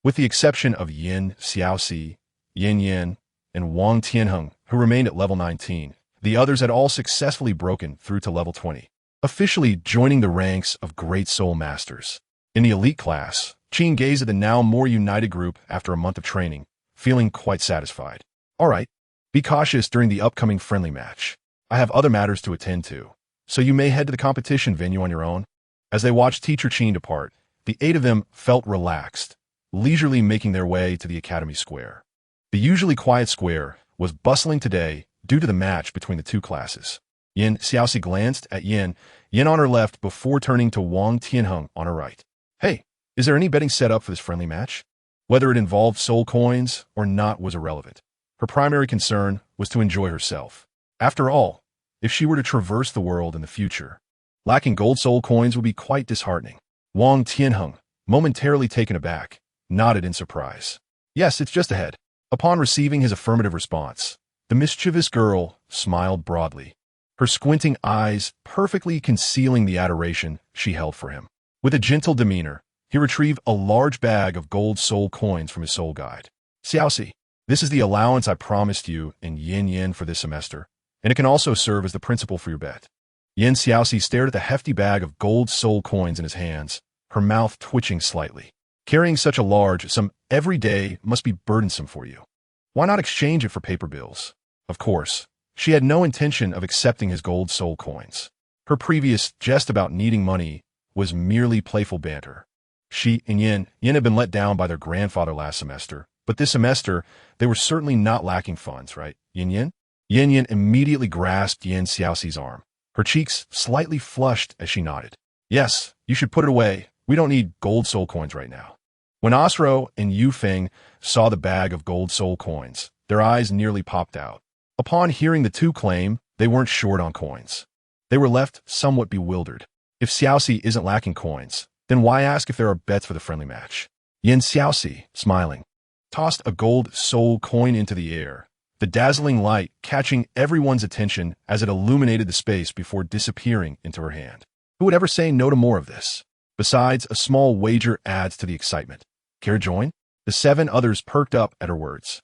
With the exception of Xiaoxi, Yanyan, and Wang Tianheng, who remained at level 19, the others had all successfully broken through to level 20, officially joining the ranks of Great Soul Masters. In the elite class, Qin gazed at the now more united group after a month of training, feeling quite satisfied. All right, be cautious during the upcoming friendly match. I have other matters to attend to, so you may head to the competition venue on your own. As they watched Teacher Qin depart, the 8 of them felt relaxed, leisurely making their way to the Academy Square. The usually quiet square was bustling today due to the match between the 2 classes. Xiaoxi glanced at Yan on her left before turning to Wang Tianheng on her right. Hey, is there any betting set up for this friendly match? Whether it involved soul coins or not was irrelevant. Her primary concern was to enjoy herself. After all, if she were to traverse the world in the future, lacking gold soul coins would be quite disheartening. Wang Tianheng, momentarily taken aback, nodded in surprise. Yes, it's just ahead. Upon receiving his affirmative response, the mischievous girl smiled broadly, her squinting eyes perfectly concealing the adoration she held for him. With a gentle demeanor, he retrieved a large bag of gold soul coins from his soul guide. Xiaoxi, this is the allowance I promised you in Yanyan for this semester, and it can also serve as the principal for your bet. Xiaoxi stared at the hefty bag of gold soul coins in his hands, her mouth twitching slightly. Carrying such a large sum every day must be burdensome for you. Why not exchange it for paper bills? Of course, she had no intention of accepting his gold soul coins. Her previous jest about needing money was merely playful banter. She and Yan had been let down by their grandfather last semester, but this semester, they were certainly not lacking funds, right, Yan? Yan immediately grasped Xiaoxi's arm, her cheeks slightly flushed as she nodded. Yes, you should put it away. We don't need gold soul coins right now. When Osro and Yufeng saw the bag of gold soul coins, their eyes nearly popped out. Upon hearing the 2 claim, they weren't short on coins. They were left somewhat bewildered. If Xiaoxi isn't lacking coins, then why ask if there are bets for the friendly match? Xiaoxi, smiling, tossed a gold soul coin into the air, the dazzling light catching everyone's attention as it illuminated the space before disappearing into her hand. Who would ever say no to more of this? Besides, a small wager adds to the excitement. Care to join? The 7 others perked up at her words.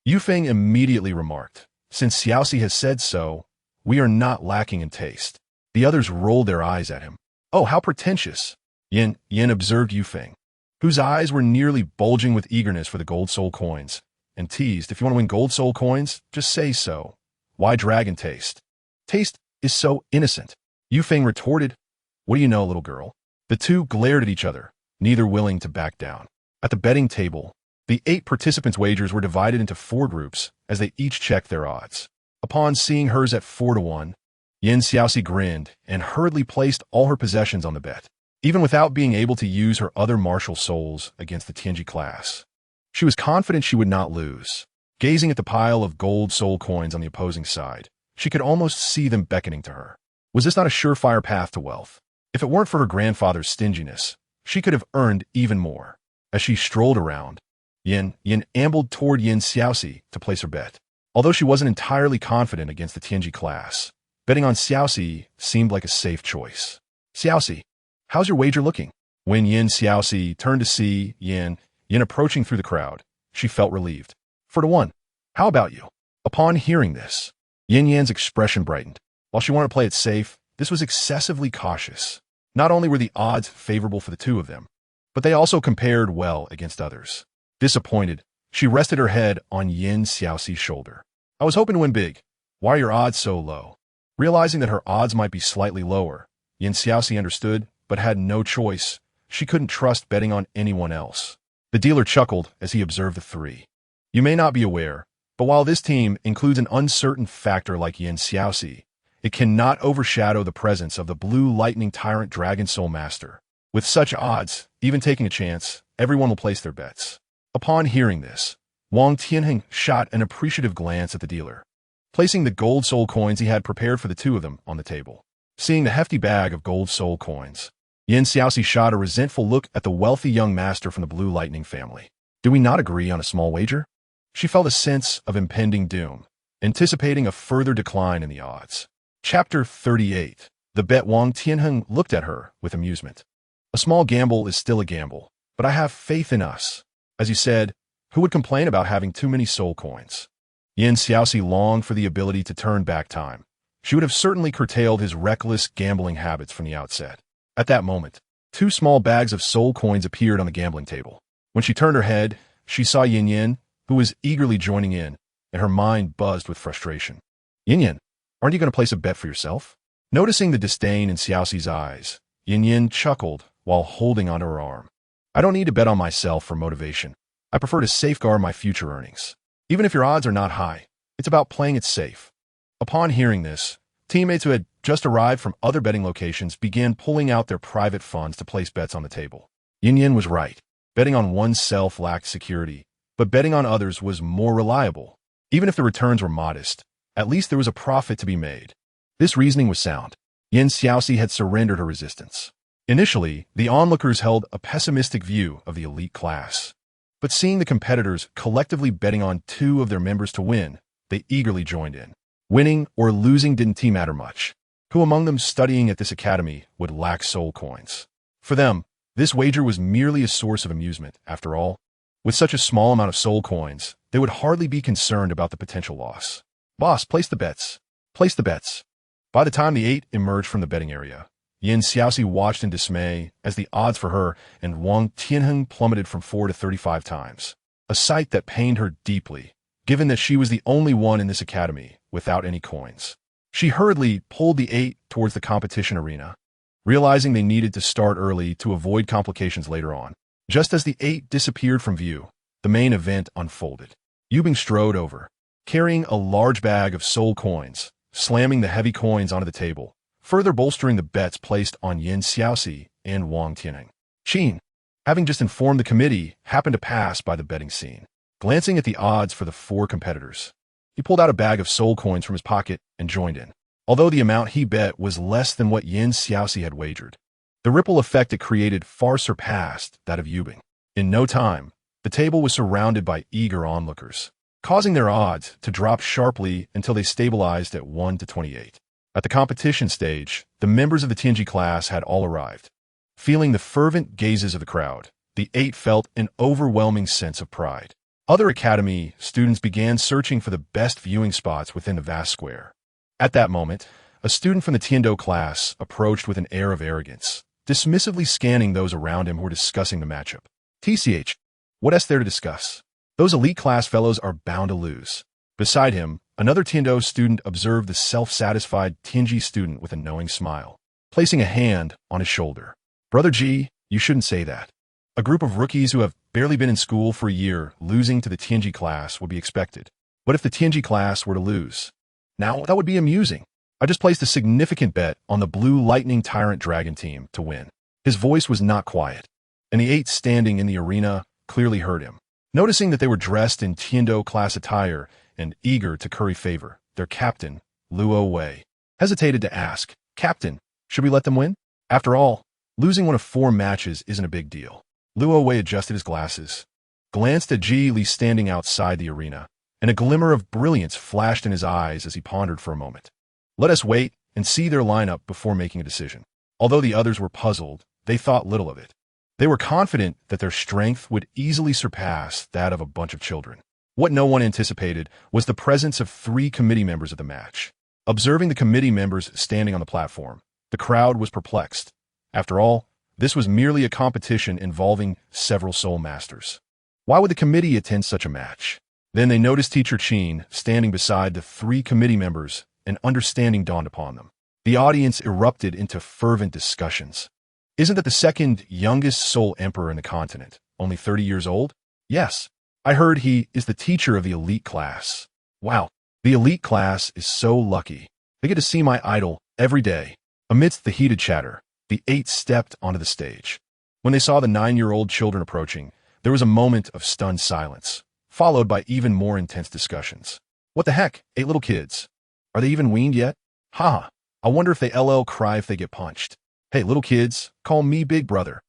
Yufeng immediately remarked, since Xiaoxi has said so, we are not lacking in taste. The others rolled their eyes at him. Oh, how pretentious. Yan observed Yufeng, whose eyes were nearly bulging with eagerness for the gold soul coins, and teased, if you want to win gold soul coins, just say so. Why drag in taste? Taste is so innocent. Yufeng retorted, what do you know, little girl? The 2 glared at each other, neither willing to back down. At the betting table, the 8 participants' wagers were divided into 4 groups as they each checked their odds. Upon seeing hers at 4-1, Xiaoxi grinned and hurriedly placed all her possessions on the bet, even without being able to use her other martial souls against the Tianji class. She was confident she would not lose. Gazing at the pile of gold soul coins on the opposing side, she could almost see them beckoning to her. Was this not a surefire path to wealth? If it weren't for her grandfather's stinginess, she could have earned even more. As she strolled around, Yan ambled toward Xiaoxi to place her bet. Although she wasn't entirely confident against the Tianji class, betting on Xiaoxi seemed like a safe choice. Xiaoxi, how's your wager looking? When Xiaoxi turned to see Yan approaching through the crowd, she felt relieved. 4-1. How about you? Upon hearing this, Yan's expression brightened. While she wanted to play it safe, this was excessively cautious. Not only were the odds favorable for the two of them, but they also compared well against others. Disappointed, she rested her head on Xiaoxi's shoulder. I was hoping to win big. Why are your odds so low? Realizing that her odds might be slightly lower, Xiaoxi understood, but had no choice. She couldn't trust betting on anyone else. The dealer chuckled as he observed the three. You may not be aware, but while this team includes an uncertain factor like Xiaoxi, it cannot overshadow the presence of the Blue Lightning Tyrant Dragon Soul Master. With such odds, even taking a chance, everyone will place their bets. Upon hearing this, Wang Tianheng shot an appreciative glance at the dealer, placing the gold soul coins he had prepared for the two of them on the table. Seeing the hefty bag of gold soul coins, Xiaoxi shot a resentful look at the wealthy young master from the Blue Lightning family. Do we not agree on a small wager? She felt a sense of impending doom, anticipating a further decline in the odds. Chapter 38. The bet. Wang Tianheng looked at her with amusement. A small gamble is still a gamble, but I have faith in us. As you said, who would complain about having too many soul coins? Xiaoxi longed for the ability to turn back time. She would have certainly curtailed his reckless gambling habits from the outset. At that moment, 2 small bags of soul coins appeared on the gambling table. When she turned her head, she saw Yanyan, who was eagerly joining in, and her mind buzzed with frustration. Yanyan, aren't you going to place a bet for yourself? Noticing the disdain in Xiaoxi's eyes, Yanyan chuckled while holding onto her arm. I don't need to bet on myself for motivation. I prefer to safeguard my future earnings. Even if your odds are not high, it's about playing it safe. Upon hearing this, teammates who had just arrived from other betting locations began pulling out their private funds to place bets on the table. Yanyan was right. Betting on oneself lacked security, but betting on others was more reliable. Even if the returns were modest, at least there was a profit to be made. This reasoning was sound. Xiaoxi had surrendered her resistance. Initially, the onlookers held a pessimistic view of the elite class. But seeing the competitors collectively betting on 2 of their members to win, they eagerly joined in. Winning or losing didn't matter much. Who among them studying at this academy would lack soul coins? For them, this wager was merely a source of amusement, after all. With such a small amount of soul coins, they would hardly be concerned about the potential loss. Boss, place the bets. Place the bets. By the time the 8 emerged from the betting area, Xiaoxi watched in dismay as the odds for her and Wang Tianheng plummeted from 4 to 35 times. A sight that pained her deeply, given that she was the only one in this academy without any coins. She hurriedly pulled the 8 towards the competition arena, realizing they needed to start early to avoid complications later on. Just as the 8 disappeared from view, the main event unfolded. Yubing strode over, carrying a large bag of soul coins, slamming the heavy coins onto the table, further bolstering the bets placed on Xiaoxi and Wang Tianheng. Qin, having just informed the committee, happened to pass by the betting scene. Glancing at the odds for the 4 competitors, he pulled out a bag of soul coins from his pocket and joined in. Although the amount he bet was less than what Xiaoxi had wagered, the ripple effect it created far surpassed that of Yubing. In no time, the table was surrounded by eager onlookers, causing their odds to drop sharply until they stabilized at 1 to 28. At the competition stage, the members of the Tianji class had all arrived. Feeling the fervent gazes of the crowd, the 8 felt an overwhelming sense of pride. Other academy students began searching for the best viewing spots within the vast square. At that moment, a student from the Tiando class approached with an air of arrogance, dismissively scanning those around him who were discussing the matchup. TCH, what is there to discuss? Those elite class fellows are bound to lose. Beside him, another Tiando student observed the self-satisfied Tianji student with a knowing smile, placing a hand on his shoulder. Brother G, you shouldn't say that. A group of rookies who have barely been in school for a year losing to the Tianji class would be expected. What if the Tianji class were to lose? Now, that would be amusing. I just placed a significant bet on the Blue Lightning Tyrant Dragon team to win. His voice was not quiet, and the 8 standing in the arena clearly heard him. Noticing that they were dressed in Tiando class attire and eager to curry favor, their captain, Luo Wei, hesitated to ask, Captain, should we let them win? After all, losing one of 4 matches isn't a big deal. Luo Wei adjusted his glasses, glanced at Ji Li standing outside the arena, and a glimmer of brilliance flashed in his eyes as he pondered for a moment. Let us wait and see their lineup before making a decision. Although the others were puzzled, they thought little of it. They were confident that their strength would easily surpass that of a bunch of children. What no one anticipated was the presence of 3 committee members of the match. Observing the committee members standing on the platform, the crowd was perplexed. After all, this was merely a competition involving several soul masters. Why would the committee attend such a match? Then they noticed Teacher Qin standing beside the 3 committee members, and understanding dawned upon them. The audience erupted into fervent discussions. Isn't that the second youngest soul emperor in the continent, only 30 years old? Yes. I heard he is the teacher of the elite class. Wow. The elite class is so lucky. They get to see my idol every day. Amidst the heated chatter, the 8 stepped onto the stage. When they saw the 9-year-old children approaching, there was a moment of stunned silence, followed by even more intense discussions. What the heck, 8 little kids? Are they even weaned yet? Ha! I wonder if they LL cry if they get punched. Hey, little kids, call me big brother.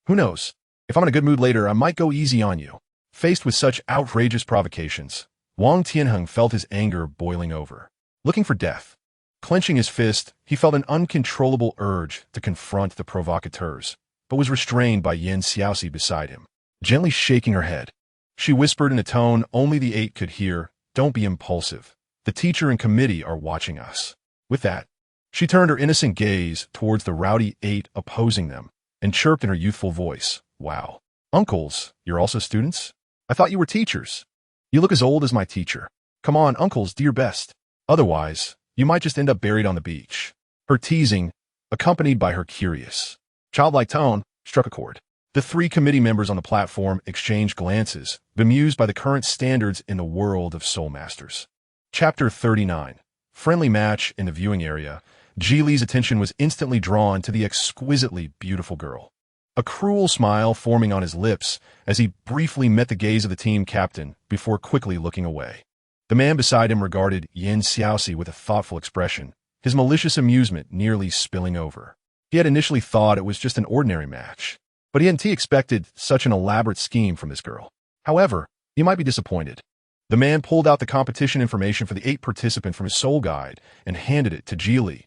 Who knows? If I'm in a good mood later, I might go easy on you. Faced with such outrageous provocations, Wang Tianheng felt his anger boiling over. Looking for death. Clenching his fist, he felt an uncontrollable urge to confront the provocateurs, but was restrained by Xiaoxi beside him, gently shaking her head. She whispered in a tone only the 8 could hear, "Don't be impulsive. The teacher and committee are watching us." With that, she turned her innocent gaze towards the rowdy 8 opposing them and chirped in her youthful voice, "Wow. Uncles, you're also students? I thought you were teachers. You look as old as my teacher. Come on, uncles, do your best. Otherwise, you might just end up buried on the beach." Her teasing, accompanied by her curious, childlike tone, struck a chord. The 3 committee members on the platform exchanged glances, bemused by the current standards in the world of soul masters. Chapter 39. Friendly match. In the viewing area, Ji Li's attention was instantly drawn to the exquisitely beautiful girl. A cruel smile forming on his lips as he briefly met the gaze of the team captain before quickly looking away. The man beside him regarded Xiaoxi with a thoughtful expression, his malicious amusement nearly spilling over. He had initially thought it was just an ordinary match, but he hadn't expected such an elaborate scheme from this girl. However, he might be disappointed. The man pulled out the competition information for the 8 participant from his soul guide and handed it to Ji Li.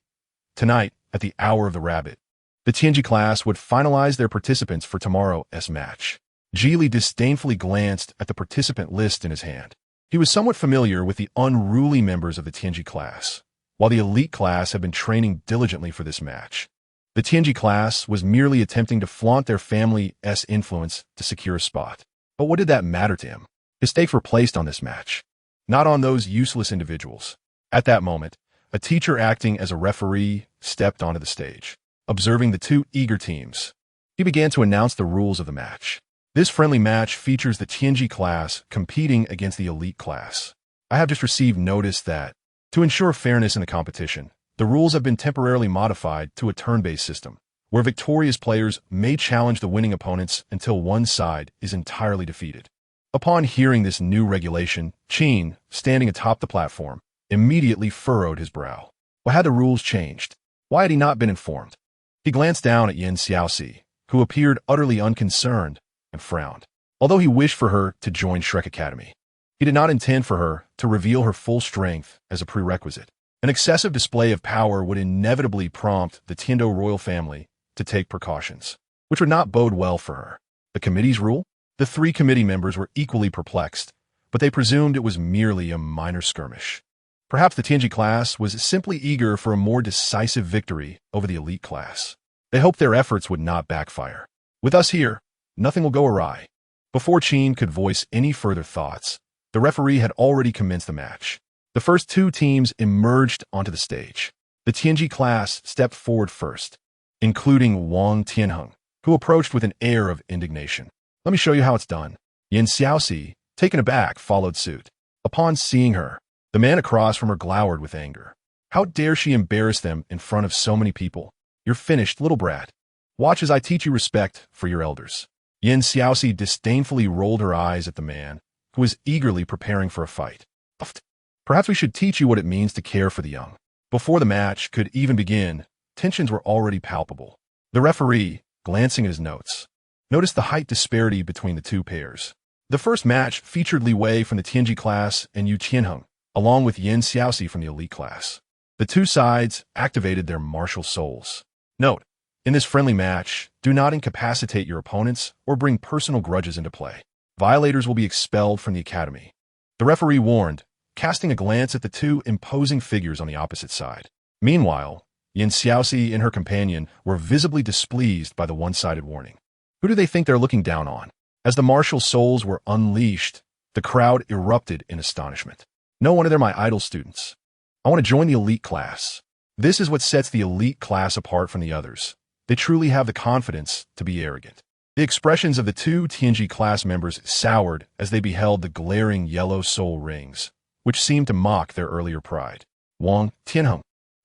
Tonight, at the hour of the rabbit, the Tianji class would finalize their participants for tomorrow's match. Ji Li disdainfully glanced at the participant list in his hand. He was somewhat familiar with the unruly members of the Tianji class, while the elite class had been training diligently for this match. The Tianji class was merely attempting to flaunt their family's influence to secure a spot. But what did that matter to him? His stakes were placed on this match, not on those useless individuals. At that moment, a teacher acting as a referee stepped onto the stage. Observing the 2 eager teams, he began to announce the rules of the match. This friendly match features the Tianji class competing against the elite class. I have just received notice that, to ensure fairness in the competition, the rules have been temporarily modified to a turn-based system, where victorious players may challenge the winning opponents until one side is entirely defeated. Upon hearing this new regulation, Qin, standing atop the platform, immediately furrowed his brow. Why had the rules changed? Why had he not been informed? He glanced down at Xiaoxi, who appeared utterly unconcerned, and frowned. Although he wished for her to join Shrek Academy, he did not intend for her to reveal her full strength as a prerequisite. An excessive display of power would inevitably prompt the Tiando royal family to take precautions, which would not bode well for her. The committee's rule? The 3 committee members were equally perplexed, but they presumed it was merely a minor skirmish. Perhaps the Tianji class was simply eager for a more decisive victory over the elite class. They hoped their efforts would not backfire. With us here, nothing will go awry. Before Qin could voice any further thoughts, the referee had already commenced the match. The first 2 teams emerged onto the stage. The Tianji class stepped forward first, including Wang Tianheng, who approached with an air of indignation. "Let me show you how it's done." Xiaoxi, taken aback, followed suit. Upon seeing her, the man across from her glowered with anger. How dare she embarrass them in front of so many people? "You're finished, little brat. Watch as I teach you respect for your elders." Xiaoxi disdainfully rolled her eyes at the man, who was eagerly preparing for a fight. "Perhaps we should teach you what it means to care for the young." Before the match could even begin, tensions were already palpable. The referee, glancing at his notes, noticed the height disparity between the 2 pairs. The first match featured Li Wei from the Tianji class and Yu Tianheng, along with Xiaoxi from the elite class. The 2 sides activated their martial souls. Note, In this friendly match, do not incapacitate your opponents or bring personal grudges into play. Violators will be expelled from the academy. The referee warned, casting a glance at the two imposing figures on the opposite side. Meanwhile, Xiaoxi and her companion were visibly displeased by the one-sided warning. Who do they think they're looking down on? As the martial souls were unleashed, the crowd erupted in astonishment. No wonder they're my idol students. I want to join the elite class. This is what sets the elite class apart from the others. They truly have the confidence to be arrogant. The expressions of the two Tianji class members soured as they beheld the glaring yellow soul rings, which seemed to mock their earlier pride. Wang Tianheng,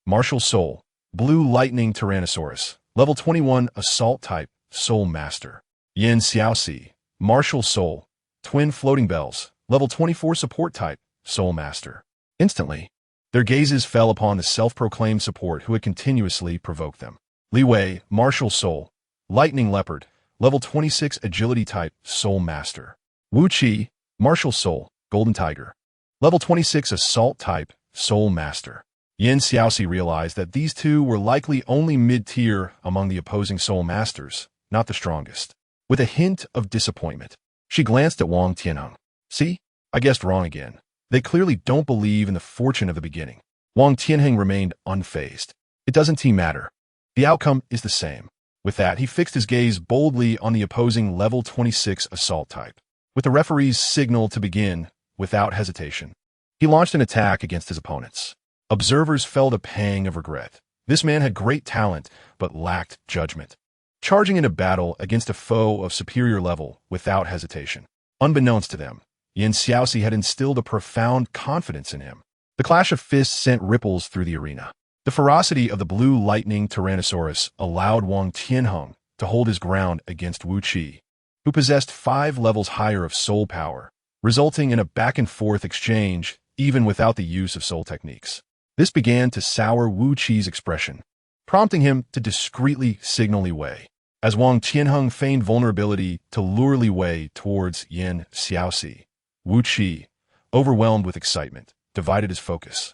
Martial Soul, Blue Lightning Tyrannosaurus, Level 21 Assault Type, Soul Master. Xiaoxi, Martial Soul, Twin Floating Bells, Level 24 Support Type, Soul Master. Instantly, their gazes fell upon the self-proclaimed support who had continuously provoked them. Li Wei, Martial Soul, Lightning Leopard, Level 26 Agility Type, Soul Master. Wu Qi, Martial Soul, Golden Tiger, Level 26 Assault Type, Soul Master. Xiaoxi realized that these two were likely only mid-tier among the opposing Soul Masters, not the strongest. With a hint of disappointment, she glanced at Wang Tianheng. See? I guessed wrong again. They clearly don't believe in the fortune of the beginning. Wang Tianheng remained unfazed. It doesn't matter. The outcome is the same. With that, he fixed his gaze boldly on the opposing Level 26 Assault Type. With the referee's signal to begin, without hesitation, he launched an attack against his opponents. Observers felt a pang of regret. This man had great talent, but lacked judgment. Charging into battle against a foe of superior level without hesitation. Unbeknownst to them, Xiaoxi had instilled a profound confidence in him. The clash of fists sent ripples through the arena. The ferocity of the Blue Lightning Tyrannosaurus allowed Wang Tianheng to hold his ground against Wu Qi, who possessed 5 levels higher of soul power, resulting in a back-and-forth exchange even without the use of soul techniques. This began to sour Wu Qi's expression, prompting him to discreetly signal Li Wei. As Wang Tianheng feigned vulnerability to lure Li Wei towards Xiaoxi, Wu Qi, overwhelmed with excitement, divided his focus,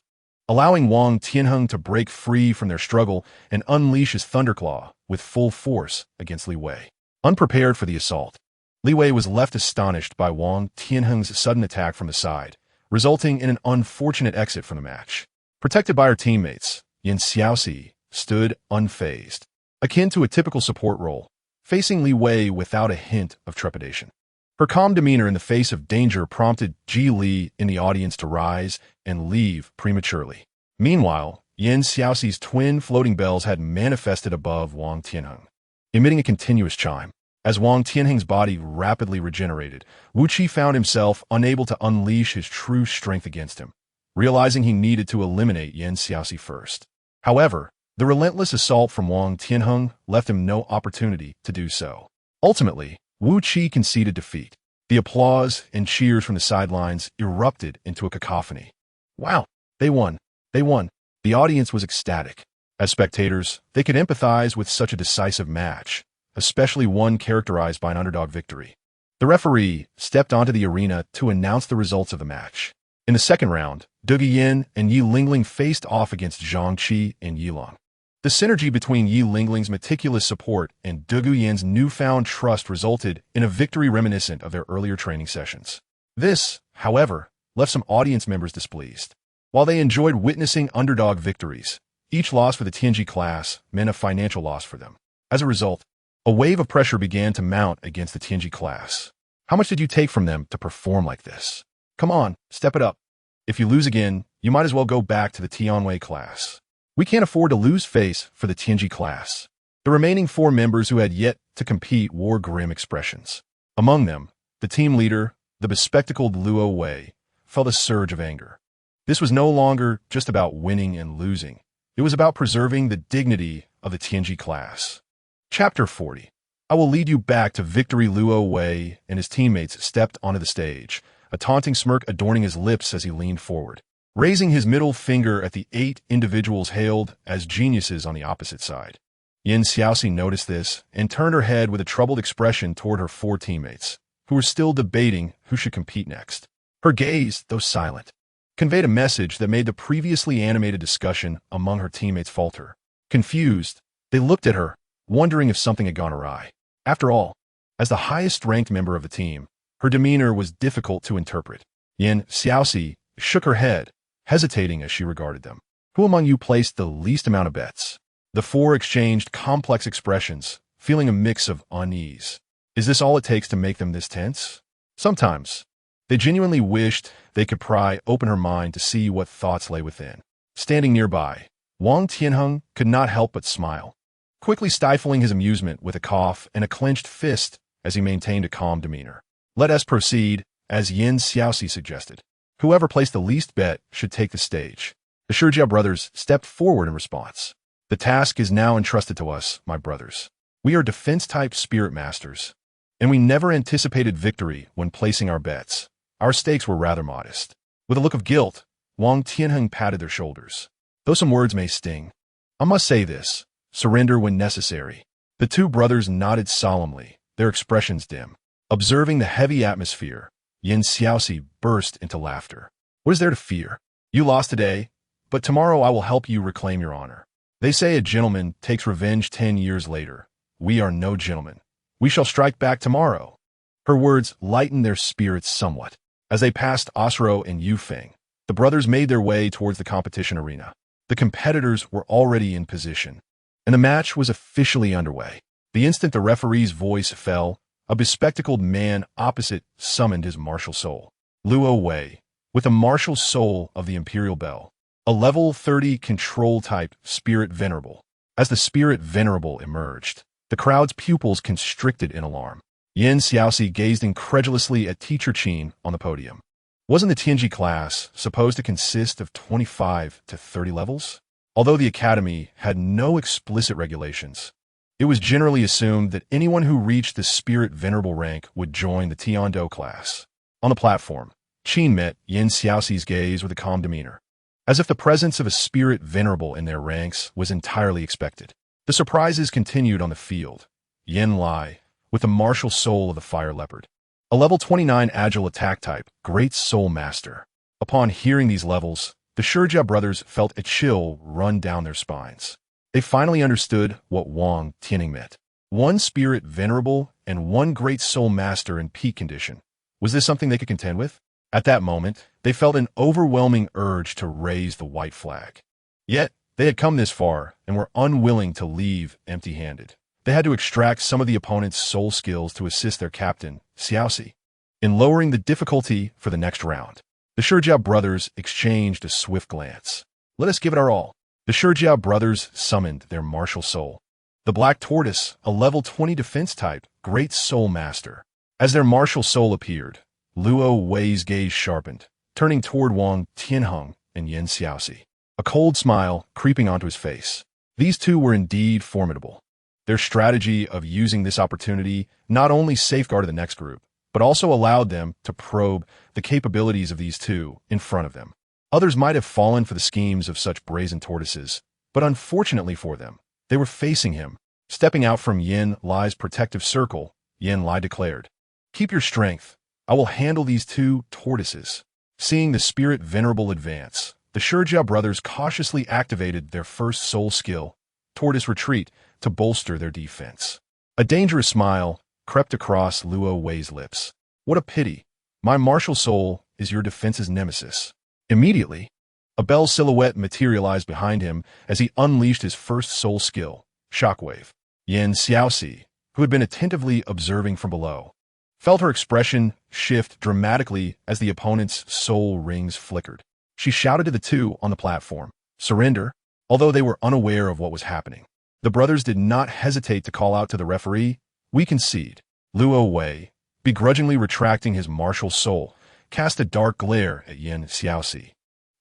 allowing Wang Tianheng to break free from their struggle and unleash his thunderclaw with full force against Li Wei. Unprepared for the assault, Li Wei was left astonished by Wang Tianheng's sudden attack from the side, resulting in an unfortunate exit from the match. Protected by her teammates, Xiaoxi stood unfazed, akin to a typical support role, facing Li Wei without a hint of trepidation. Her calm demeanor in the face of danger prompted Ji Li in the audience to rise and leave prematurely. Meanwhile, Xiaoxi's twin floating bells had manifested above Wang Tianheng, emitting a continuous chime. As Wang Tianheng's body rapidly regenerated, Wu Qi found himself unable to unleash his true strength against him, realizing he needed to eliminate Xiaoxi first. However, the relentless assault from Wang Tianheng left him no opportunity to do so. Ultimately, Wu Qi conceded defeat. The applause and cheers from the sidelines erupted into a cacophony. Wow, they won. They won. The audience was ecstatic. As spectators, they could empathize with such a decisive match, especially one characterized by an underdog victory. The referee stepped onto the arena to announce the results of the match. In the second round, Du Guiyin and Yi Lingling faced off against Zhang Qi and Yi Long. The synergy between Yi Lingling's meticulous support and Du Guiyin's newfound trust resulted in a victory reminiscent of their earlier training sessions. This, however, left some audience members displeased. While they enjoyed witnessing underdog victories, each loss for the Tianji class meant a financial loss for them. As a result, a wave of pressure began to mount against the Tianji class. How much did you take from them to perform like this? Come on, step it up. If you lose again, you might as well go back to the Tianwei class. We can't afford to lose face for the Tianji class. The remaining 4 members who had yet to compete wore grim expressions. Among them, the team leader, the bespectacled Luo Wei, felt a surge of anger. This was no longer just about winning and losing. It was about preserving the dignity of the Tianji class. Chapter 40. I will lead you back to victory. Luo Wei and his teammates stepped onto the stage, a taunting smirk adorning his lips as he leaned forward, raising his middle finger at the 8 individuals hailed as geniuses on the opposite side. Xiaoxi noticed this and turned her head with a troubled expression toward her 4 teammates, who were still debating who should compete next. Her gaze, though silent, conveyed a message that made the previously animated discussion among her teammates falter. Confused, they looked at her, wondering if something had gone awry. After all, as the highest-ranked member of the team, her demeanor was difficult to interpret. Xiaoxi shook her head, hesitating as she regarded them. Who among you placed the least amount of bets? The four exchanged complex expressions, feeling a mix of unease. Is this all it takes to make them this tense? Sometimes, they genuinely wished they could pry open her mind to see what thoughts lay within. Standing nearby, Wang Tianheng could not help but smile, quickly stifling his amusement with a cough and a clenched fist as he maintained a calm demeanor. Let us proceed, as Xiaoxi suggested. Whoever placed the least bet should take the stage. The Shijia brothers stepped forward in response. The task is now entrusted to us, my brothers. We are defense-type spirit masters, and we never anticipated victory when placing our bets. Our stakes were rather modest. With a look of guilt, Wang Tianheng patted their shoulders. Though some words may sting, I must say this: surrender when necessary. The two brothers nodded solemnly, their expressions dim. Observing the heavy atmosphere, Xiaoxi burst into laughter. What is there to fear? You lost today, but tomorrow I will help you reclaim your honor. They say a gentleman takes revenge 10 years later. We are no gentlemen. We shall strike back tomorrow. Her words lightened their spirits somewhat. As they passed Osro and Yufeng, the brothers made their way towards the competition arena. The competitors were already in position, and the match was officially underway. The instant the referee's voice fell, a bespectacled man opposite summoned his martial soul. Luo Wei, with the martial soul of the Imperial Bell, a level 30 control-type spirit venerable. As the spirit venerable emerged, the crowd's pupils constricted in alarm. Xiaoxi gazed incredulously at Teacher Qin on the podium. Wasn't the Tianji class supposed to consist of 25 to 30 levels? Although the academy had no explicit regulations, it was generally assumed that anyone who reached the spirit venerable rank would join the Tiando class. On the platform, Qin met Xiaoxi's gaze with a calm demeanor, as if the presence of a spirit venerable in their ranks was entirely expected. The surprises continued on the field. Yin Lai, with the martial soul of the fire leopard, a level 29 agile attack type, great soul master. Upon hearing these levels, the Shijia brothers felt a chill run down their spines. They finally understood what Wang Tianheng meant. One spirit venerable and one great soul master in peak condition. Was this something they could contend with? At that moment, they felt an overwhelming urge to raise the white flag. Yet, they had come this far and were unwilling to leave empty-handed. They had to extract some of the opponent's soul skills to assist their captain, Xiaoxi, in lowering the difficulty for the next round. The Shijia brothers exchanged a swift glance. Let us give it our all. The Shijia brothers summoned their martial soul. The Black Tortoise, a level 20 defense type, great soul master. As their martial soul appeared, Luo Wei's gaze sharpened, turning toward Wang Tianheng and Xiaoxi, a cold smile creeping onto his face. These two were indeed formidable. Their strategy of using this opportunity not only safeguarded the next group, but also allowed them to probe the capabilities of these two in front of them. Others might have fallen for the schemes of such brazen tortoises, but unfortunately for them, they were facing him. Stepping out from Yin Lai's protective circle, Yin Lai declared, "Keep your strength. I will handle these two tortoises." Seeing the spirit venerable advance, the Shijia brothers cautiously activated their first soul skill, Tortoise Retreat, to bolster their defense. A dangerous smile crept across Luo Wei's lips. What a pity. My martial soul is your defense's nemesis. Immediately, a bell silhouette materialized behind him as he unleashed his first soul skill, Shockwave. Xiaoxi, who had been attentively observing from below, felt her expression shift dramatically as the opponent's soul rings flickered. She shouted to the two on the platform, "Surrender," although they were unaware of what was happening. The brothers did not hesitate to call out to the referee, "We concede." Luo Wei, begrudgingly retracting his martial soul, cast a dark glare at Xiaoxi,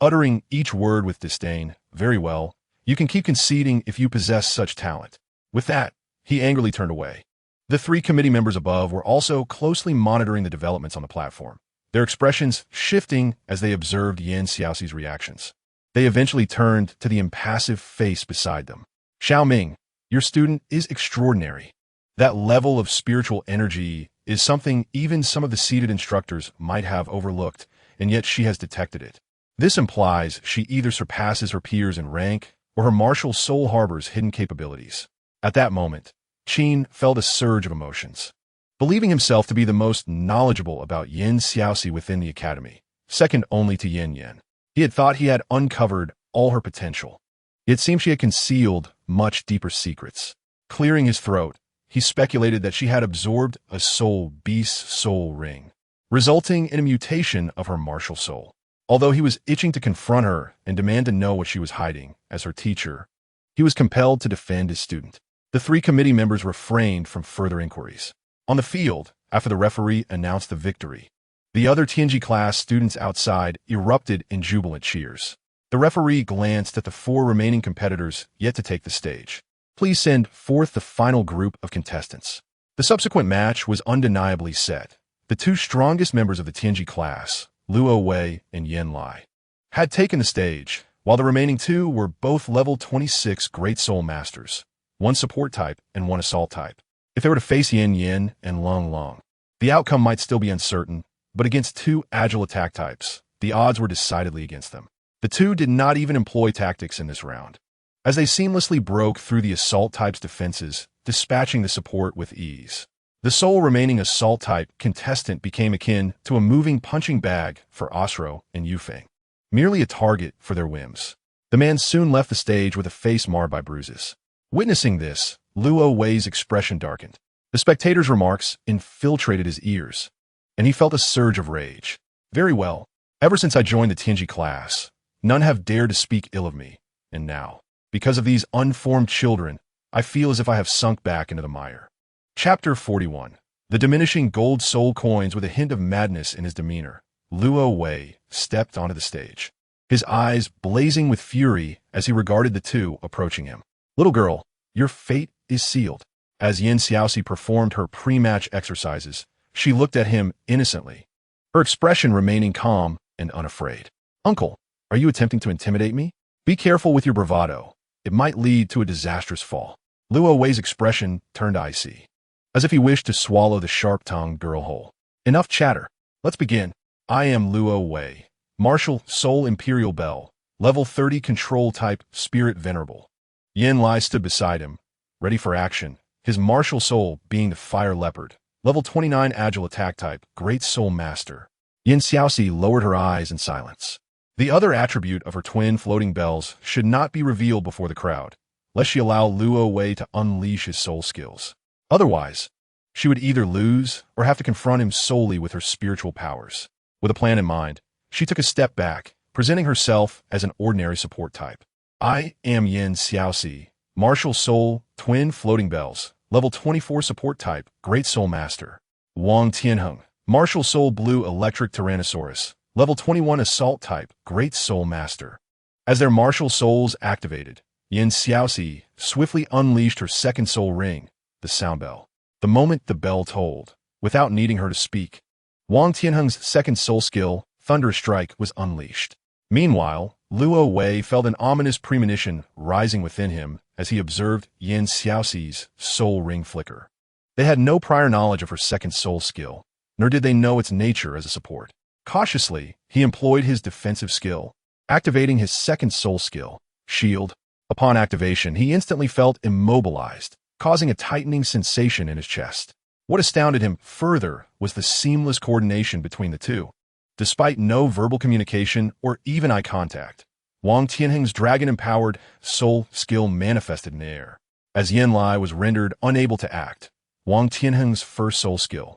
uttering each word with disdain. "Very well, you can keep conceding if you possess such talent." With that, he angrily turned away. The three committee members above were also closely monitoring the developments on the platform, their expressions shifting as they observed Xiaoxi's reactions. They eventually turned to the impassive face beside them. "Xiaoming, your student is extraordinary. That level of spiritual energy is something even some of the seated instructors might have overlooked, and yet she has detected it. This implies she either surpasses her peers in rank or her martial soul harbors hidden capabilities." At that moment, Qin felt a surge of emotions. Believing himself to be the most knowledgeable about Yin Xiaoxi within the academy, second only to Yanyan, he had thought he had uncovered all her potential. It seemed she had concealed much deeper secrets. Clearing his throat, he speculated that she had absorbed a soul beast's soul ring, resulting in a mutation of her martial soul. Although he was itching to confront her and demand to know what she was hiding, as her teacher, he was compelled to defend his student. The 3 committee members refrained from further inquiries. On the field, after the referee announced the victory, the other Tianji class students outside erupted in jubilant cheers. The referee glanced at the 4 remaining competitors yet to take the stage. Please send forth the final group of contestants. The subsequent match was undeniably set. The 2 strongest members of the Tianji class, Luo Wei and Yan Lai, had taken the stage, while the remaining 2 were both level 26 Great Soul Masters, 1 support type and 1 assault type. If they were to face Yanyan and Long Long, the outcome might still be uncertain, but against 2 agile attack types, the odds were decidedly against them. The 2 did not even employ tactics in this round, as they seamlessly broke through the assault type's defenses, dispatching the support with ease. The sole remaining assault type contestant became akin to a moving punching bag for Osro and Yufeng, merely a target for their whims. The man soon left the stage with a face marred by bruises. Witnessing this, Luo Wei's expression darkened. The spectator's remarks infiltrated his ears, and he felt a surge of rage. Very well. Ever since I joined the Tianji class, none have dared to speak ill of me, and now, because of these unformed children, I feel as if I have sunk back into the mire. Chapter 41. The diminishing gold soul coins with a hint of madness in his demeanor. Luo Wei stepped onto the stage, his eyes blazing with fury as he regarded the 2 approaching him. Little girl, your fate is sealed. As Yin Xiaoxi performed her pre-match exercises, she looked at him innocently, her expression remaining calm and unafraid. Uncle, are you attempting to intimidate me? Be careful with your bravado. It might lead to a disastrous fall. Luo Wei's expression turned icy, as if he wished to swallow the sharp-tongued girl whole. Enough chatter. Let's begin. I am Luo Wei, Martial Soul Imperial Bell, level 30 Control Type Spirit Venerable. Yan Lai stood beside him, ready for action, his martial soul being the Fire Leopard, level 29 Agile Attack Type Great Soul Master. Yin Xiaoxi lowered her eyes in silence. The other attribute of her twin floating bells should not be revealed before the crowd, lest she allow Luo Wei to unleash his soul skills. Otherwise, she would either lose or have to confront him solely with her spiritual powers. With a plan in mind, she took a step back, presenting herself as an ordinary support type. I am Yin Xiaoxi, Martial Soul, Twin Floating Bells, level 24 support type, Great Soul Master. Wang Tianheng, Martial Soul Blue Electric Tyrannosaurus, level 21 assault type, Great Soul Master. As their martial souls activated, Yin Xiaoxi swiftly unleashed her second soul ring, the sound bell. The moment the bell tolled, without needing her to speak, Wang Tianheng's second soul skill, Thunderous Strike, was unleashed. Meanwhile, Luo Wei felt an ominous premonition rising within him as he observed Yin Xiaoxi's soul ring flicker. They had no prior knowledge of her second soul skill, nor did they know its nature as a support. Cautiously, he employed his defensive skill, activating his second soul skill, Shield. Upon activation, he instantly felt immobilized, causing a tightening sensation in his chest. What astounded him further was the seamless coordination between the 2. Despite no verbal communication or even eye contact, Wang Tianheng's dragon-empowered soul skill manifested in the air. As Yan Lai was rendered unable to act, Wang Tianheng's first soul skill,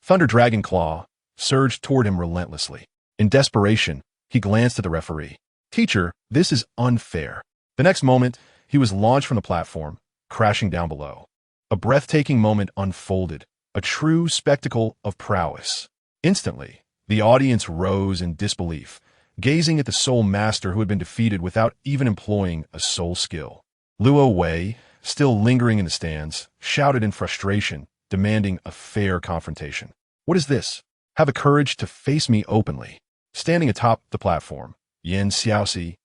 Thunder Dragon Claw, surged toward him relentlessly. In desperation, he glanced at the referee. Teacher, this is unfair. The next moment, he was launched from the platform, crashing down below. A breathtaking moment unfolded, a true spectacle of prowess. Instantly, the audience rose in disbelief, gazing at the soul master who had been defeated without even employing a soul skill. Luo Wei, still lingering in the stands, shouted in frustration, demanding a fair confrontation. What is this? Have the courage to face me openly. Standing atop the platform, Yin Xiaoxi,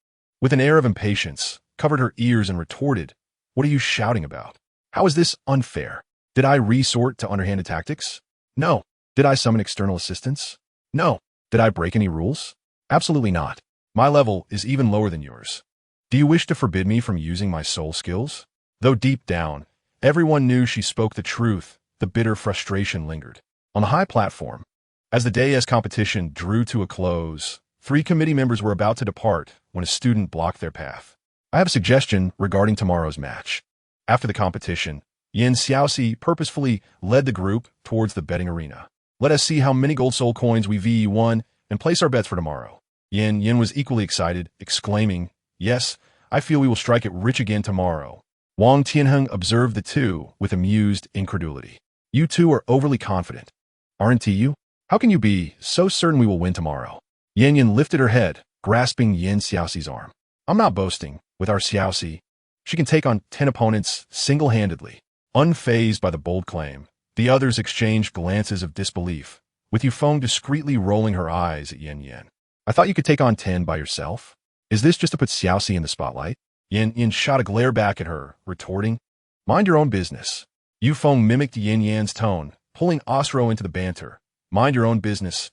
with an air of impatience, covered her ears and retorted, What are you shouting about? How is this unfair? Did I resort to underhanded tactics? No. Did I summon external assistance? No. Did I break any rules? Absolutely not. My level is even lower than yours. Do you wish to forbid me from using my soul skills? Though deep down, Everyone knew she spoke the truth. The bitter frustration lingered. On the high platform, as the day's competition drew to a close, 3 committee members were about to depart when a student blocked their path. I have a suggestion regarding tomorrow's match. After the competition, Xiaoxi purposefully led the group towards the betting arena. Let us see how many gold soul coins we won and place our bets for tomorrow. Yanyan was equally excited, exclaiming, "Yes, I feel we will strike it rich again tomorrow." Wang Tianheng observed the two with amused incredulity. "You two are overly confident, aren't you? How can you be so certain we will win tomorrow?" Yanyan lifted her head, grasping Xiaoxi's arm. "I'm not boasting. With our Xiaoxi, she can take on 10 opponents single-handedly." Unfazed by the bold claim, the others exchanged glances of disbelief, with Yufeng discreetly rolling her eyes at Yanyan. "I thought you could take on 10 by yourself? Is this just to put Xiaoxi in the spotlight?" Yanyan shot a glare back at her, retorting, "Mind your own business." Yufeng mimicked Yanyan's tone, pulling Osro into the banter. "Mind your own business."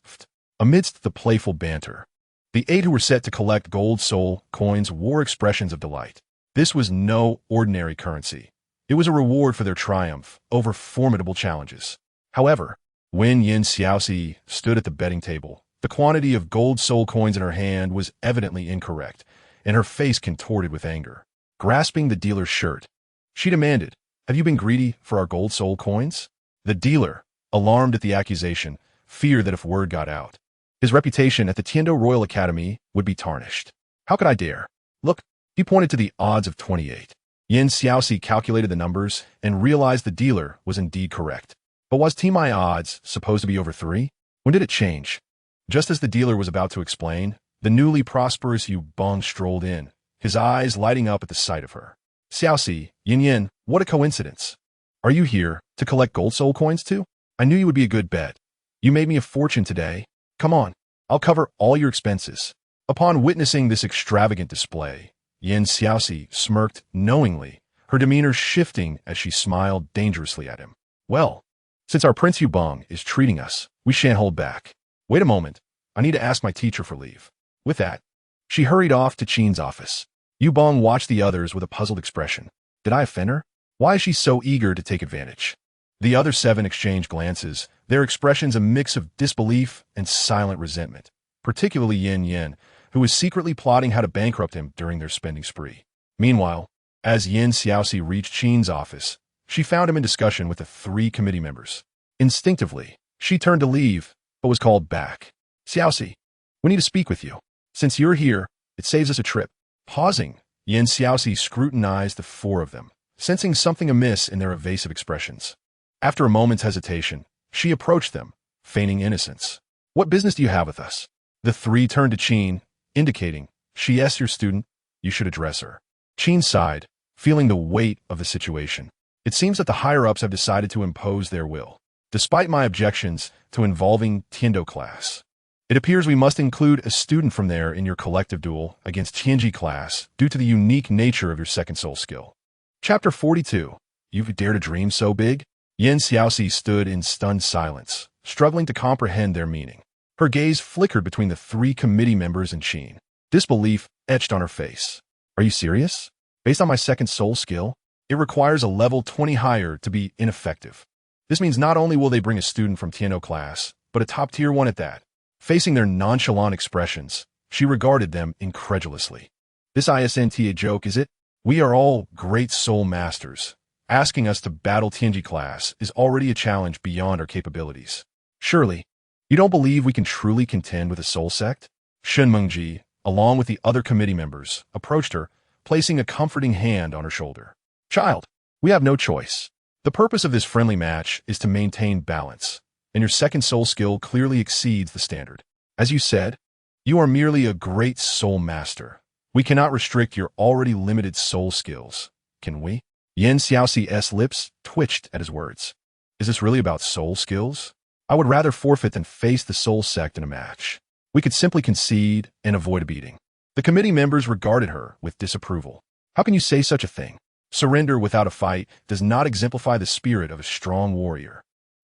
Amidst the playful banter, the 8 who were set to collect gold soul coins wore expressions of delight. This was no ordinary currency. It was a reward for their triumph over formidable challenges. However, when Xiaoxi stood at the betting table, the quantity of gold soul coins in her hand was evidently incorrect, and her face contorted with anger. Grasping the dealer's shirt, she demanded, "Have you been greedy for our gold soul coins?" The dealer, alarmed at the accusation, feared that if word got out, his reputation at the Tiando Royal Academy would be tarnished. "How could I dare?" "Look," he pointed to the odds of 28. Xiaoxi calculated the numbers and realized the dealer was indeed correct. But was Team I odds supposed to be over 3? When did it change? Just as the dealer was about to explain, the newly prosperous Yu Bong strolled in, his eyes lighting up at the sight of her. "Xiaoxi, Yanyan, what a coincidence. Are you here to collect gold soul coins too? I knew you would be a good bet. You made me a fortune today. Come on, I'll cover all your expenses." Upon witnessing this extravagant display, Xiaoxi smirked knowingly, her demeanor shifting as she smiled dangerously at him. "Well, since our Prince Yubong is treating us, we shan't hold back. Wait a moment, I need to ask my teacher for leave." With that, she hurried off to Qin's office. Yubong watched the others with a puzzled expression. Did I offend her? Why is she so eager to take advantage? The other 7 exchanged glances, their expressions a mix of disbelief and silent resentment, particularly Yanyan, who was secretly plotting how to bankrupt him during their spending spree. Meanwhile, as Xiaoxi reached Qin's office, she found him in discussion with the 3 committee members. Instinctively, she turned to leave, but was called back. "Xiaoxi, we need to speak with you. Since you're here, it saves us a trip." Pausing, Xiaoxi scrutinized the 4 of them, sensing something amiss in their evasive expressions. After a moment's hesitation, she approached them, feigning innocence. "What business do you have with us?" The 3 turned to Qin, indicating, "She is your student, you should address her." Qin sighed, feeling the weight of the situation. "It seems that the higher-ups have decided to impose their will, despite my objections to involving Tiando class. It appears we must include a student from there in your collective duel against Tianji class due to the unique nature of your second soul skill." Chapter 42. You've dared to dream so big? Xiaoxi stood in stunned silence, struggling to comprehend their meaning. Her gaze flickered between the 3 committee members and Qin. Disbelief etched on her face. "Are you serious? Based on my second soul skill, it requires a level 20 higher to be ineffective. This means not only will they bring a student from Tiano class, but a top-tier one at that." Facing their nonchalant expressions, she regarded them incredulously. "This isn't a joke, is it? We are all great soul masters. Asking us to battle Tianji class is already a challenge beyond our capabilities. Surely, you don't believe we can truly contend with a soul sect?" Shen Mengji, along with the other committee members, approached her, placing a comforting hand on her shoulder. "Child, we have no choice. The purpose of this friendly match is to maintain balance, and your second soul skill clearly exceeds the standard. As you said, you are merely a great soul master. We cannot restrict your already limited soul skills, can we?" Xiaoxi's lips twitched at his words. "Is this really about soul skills? I would rather forfeit than face the soul sect in a match. We could simply concede and avoid a beating." The committee members regarded her with disapproval. "How can you say such a thing? Surrender without a fight does not exemplify the spirit of a strong warrior."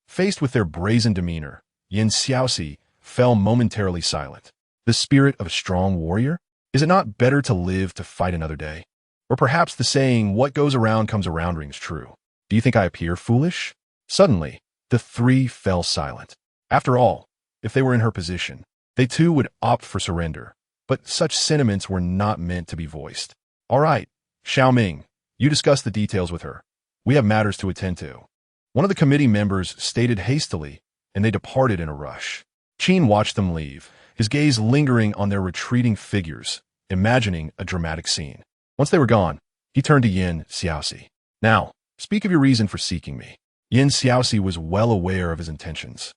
Faced with their brazen demeanor, Xiaoxi fell momentarily silent. The spirit of a strong warrior? Is it not better to live to fight another day? Or perhaps the saying, "what goes around comes around," rings true. Do you think I appear foolish? Suddenly, the three fell silent. After all, if they were in her position, they too would opt for surrender, but such sentiments were not meant to be voiced. All right, Xiaoming, you discuss the details with her. We have matters to attend to. One of the committee members stated hastily, and they departed in a rush. Qin watched them leave, his gaze lingering on their retreating figures, imagining a dramatic scene. Once they were gone, he turned to Yin Xiaoxi. Now, speak of your reason for seeking me. Yin Xiaoxi was well aware of his intentions.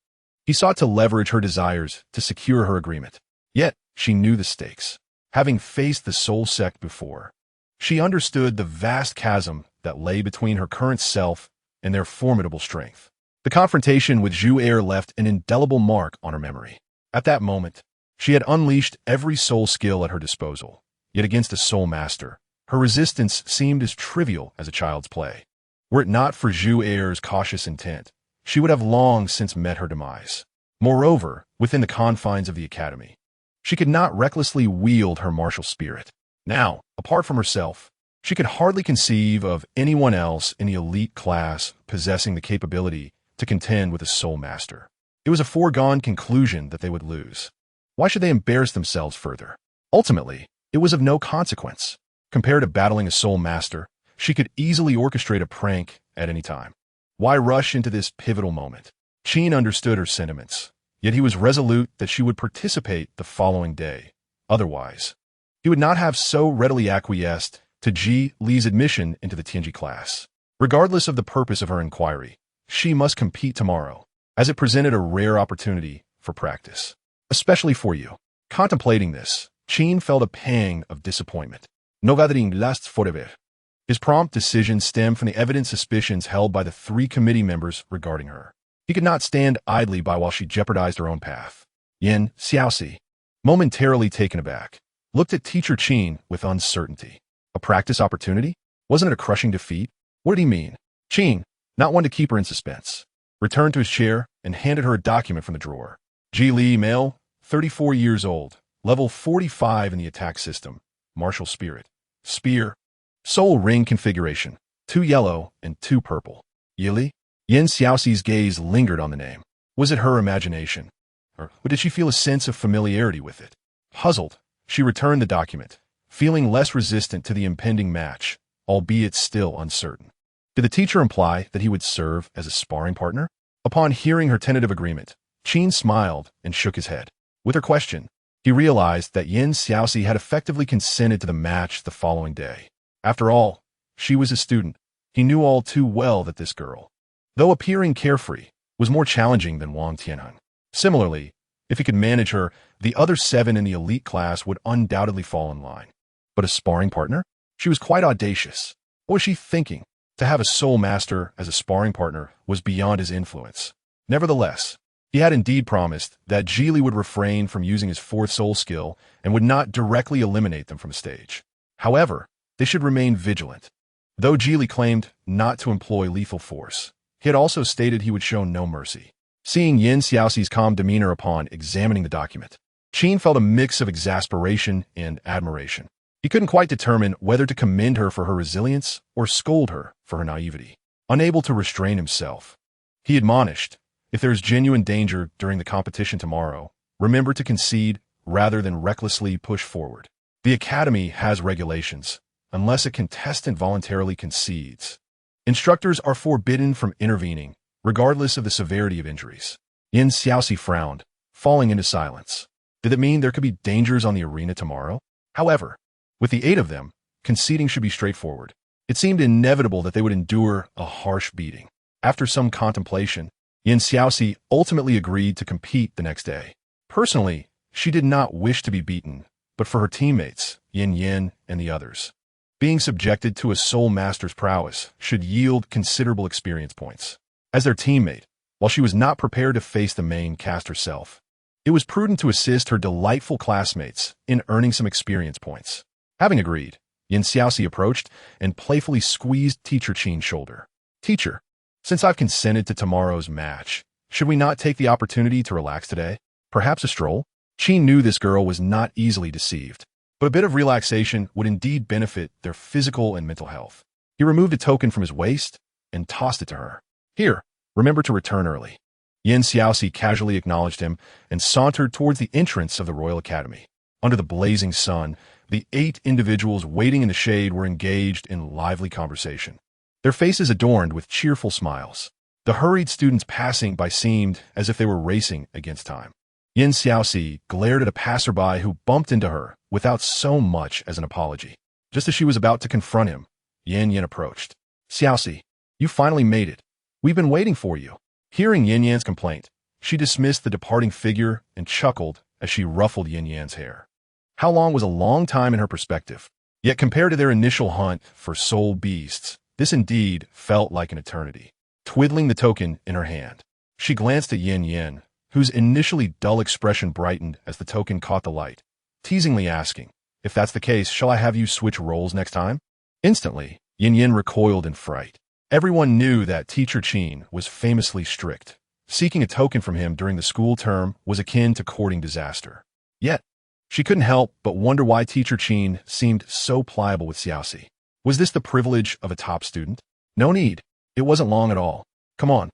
He sought to leverage her desires to secure her agreement. Yet, she knew the stakes. Having faced the soul sect before, she understood the vast chasm that lay between her current self and their formidable strength. The confrontation with Zhu Er left an indelible mark on her memory. At that moment, she had unleashed every soul skill at her disposal, yet against a soul master, her resistance seemed as trivial as a child's play. Were it not for Zhu Er's cautious intent, she would have long since met her demise. Moreover, within the confines of the academy, she could not recklessly wield her martial spirit. Now, apart from herself, she could hardly conceive of anyone else in the elite class possessing the capability to contend with a soul master. It was a foregone conclusion that they would lose. Why should they embarrass themselves further? Ultimately, it was of no consequence. Compared to battling a soul master, she could easily orchestrate a prank at any time. Why rush into this pivotal moment? Qin understood her sentiments, yet he was resolute that she would participate the following day. Otherwise, he would not have so readily acquiesced to Ji Li's admission into the Tianji class. Regardless of the purpose of her inquiry, she must compete tomorrow, as it presented a rare opportunity for practice. Especially for you. Contemplating this, Qin felt a pang of disappointment. No gathering lasts forever. His prompt decision stemmed from the evident suspicions held by the three committee members regarding her. He could not stand idly by while she jeopardized her own path. Yin Xiaoxi, momentarily taken aback, looked at teacher Qin with uncertainty. A practice opportunity? Wasn't it a crushing defeat? What did he mean? Qin, not one to keep her in suspense, returned to his chair and handed her a document from the drawer. Ji Li, male, 34 years old, level 45 in the attack system, martial spirit, spear, soul ring configuration, 2 yellow and 2 purple. Yili? Yin Xiaoxi's gaze lingered on the name. Was it her imagination? Or did she feel a sense of familiarity with it? Puzzled, she returned the document, feeling less resistant to the impending match, albeit still uncertain. Did the teacher imply that he would serve as a sparring partner? Upon hearing her tentative agreement, Qin smiled and shook his head. With her question, he realized that Yin Xiaoxi had effectively consented to the match the following day. After all, she was a student. He knew all too well that this girl, though appearing carefree, was more challenging than Wang Tianheng. Similarly, if he could manage her, the other 7 in the elite class would undoubtedly fall in line. But a sparring partner? She was quite audacious. What was she thinking? To have a soul master as a sparring partner was beyond his influence. Nevertheless, he had indeed promised that Ji Li would refrain from using his 4th soul skill and would not directly eliminate them from the stage. However, they should remain vigilant. Though Ji Li claimed not to employ lethal force, he had also stated he would show no mercy. Seeing Yin Xiaoxi's calm demeanor upon examining the document, Qin felt a mix of exasperation and admiration. He couldn't quite determine whether to commend her for her resilience or scold her for her naivety. Unable to restrain himself, he admonished, if there is genuine danger during the competition tomorrow, remember to concede rather than recklessly push forward. The academy has regulations. Unless a contestant voluntarily concedes, instructors are forbidden from intervening, regardless of the severity of injuries. Yin Xiaoxi frowned, falling into silence. Did it mean there could be dangers on the arena tomorrow? However, with the 8 of them, conceding should be straightforward. It seemed inevitable that they would endure a harsh beating. After some contemplation, Yin Xiaoxi ultimately agreed to compete the next day. Personally, she did not wish to be beaten, but for her teammates, Yanyan and the others. Being subjected to a soul master's prowess should yield considerable experience points. As their teammate, while she was not prepared to face the main cast herself, it was prudent to assist her delightful classmates in earning some experience points. Having agreed, Yin Xiaoxi approached and playfully squeezed Teacher Qin's shoulder. Teacher, since I've consented to tomorrow's match, should we not take the opportunity to relax today? Perhaps a stroll? Qin knew this girl was not easily deceived, but a bit of relaxation would indeed benefit their physical and mental health. He removed a token from his waist and tossed it to her. Here, remember to return early. Xiaoxi casually acknowledged him and sauntered towards the entrance of the Royal Academy. Under the blazing sun, the 8 individuals waiting in the shade were engaged in lively conversation, their faces adorned with cheerful smiles. The hurried students passing by seemed as if they were racing against time. Xiaoxi glared at a passerby who bumped into her without so much as an apology. Just as she was about to confront him, Yanyan approached. Xiaoxi, you finally made it. We've been waiting for you. Hearing Yanyan's complaint, she dismissed the departing figure and chuckled as she ruffled Yanyan's hair. How long was a long time in her perspective? Yet compared to their initial hunt for soul beasts, this indeed felt like an eternity. Twiddling the token in her hand, she glanced at Yanyan, whose initially dull expression brightened as the token caught the light, teasingly asking, if that's the case, shall I have you switch roles next time? Instantly, Yanyan recoiled in fright. Everyone knew that Teacher Qin was famously strict. Seeking a token from him during the school term was akin to courting disaster. Yet, she couldn't help but wonder why Teacher Qin seemed so pliable with Xiaoxi. Was this the privilege of a top student? No need. It wasn't long at all. Come on.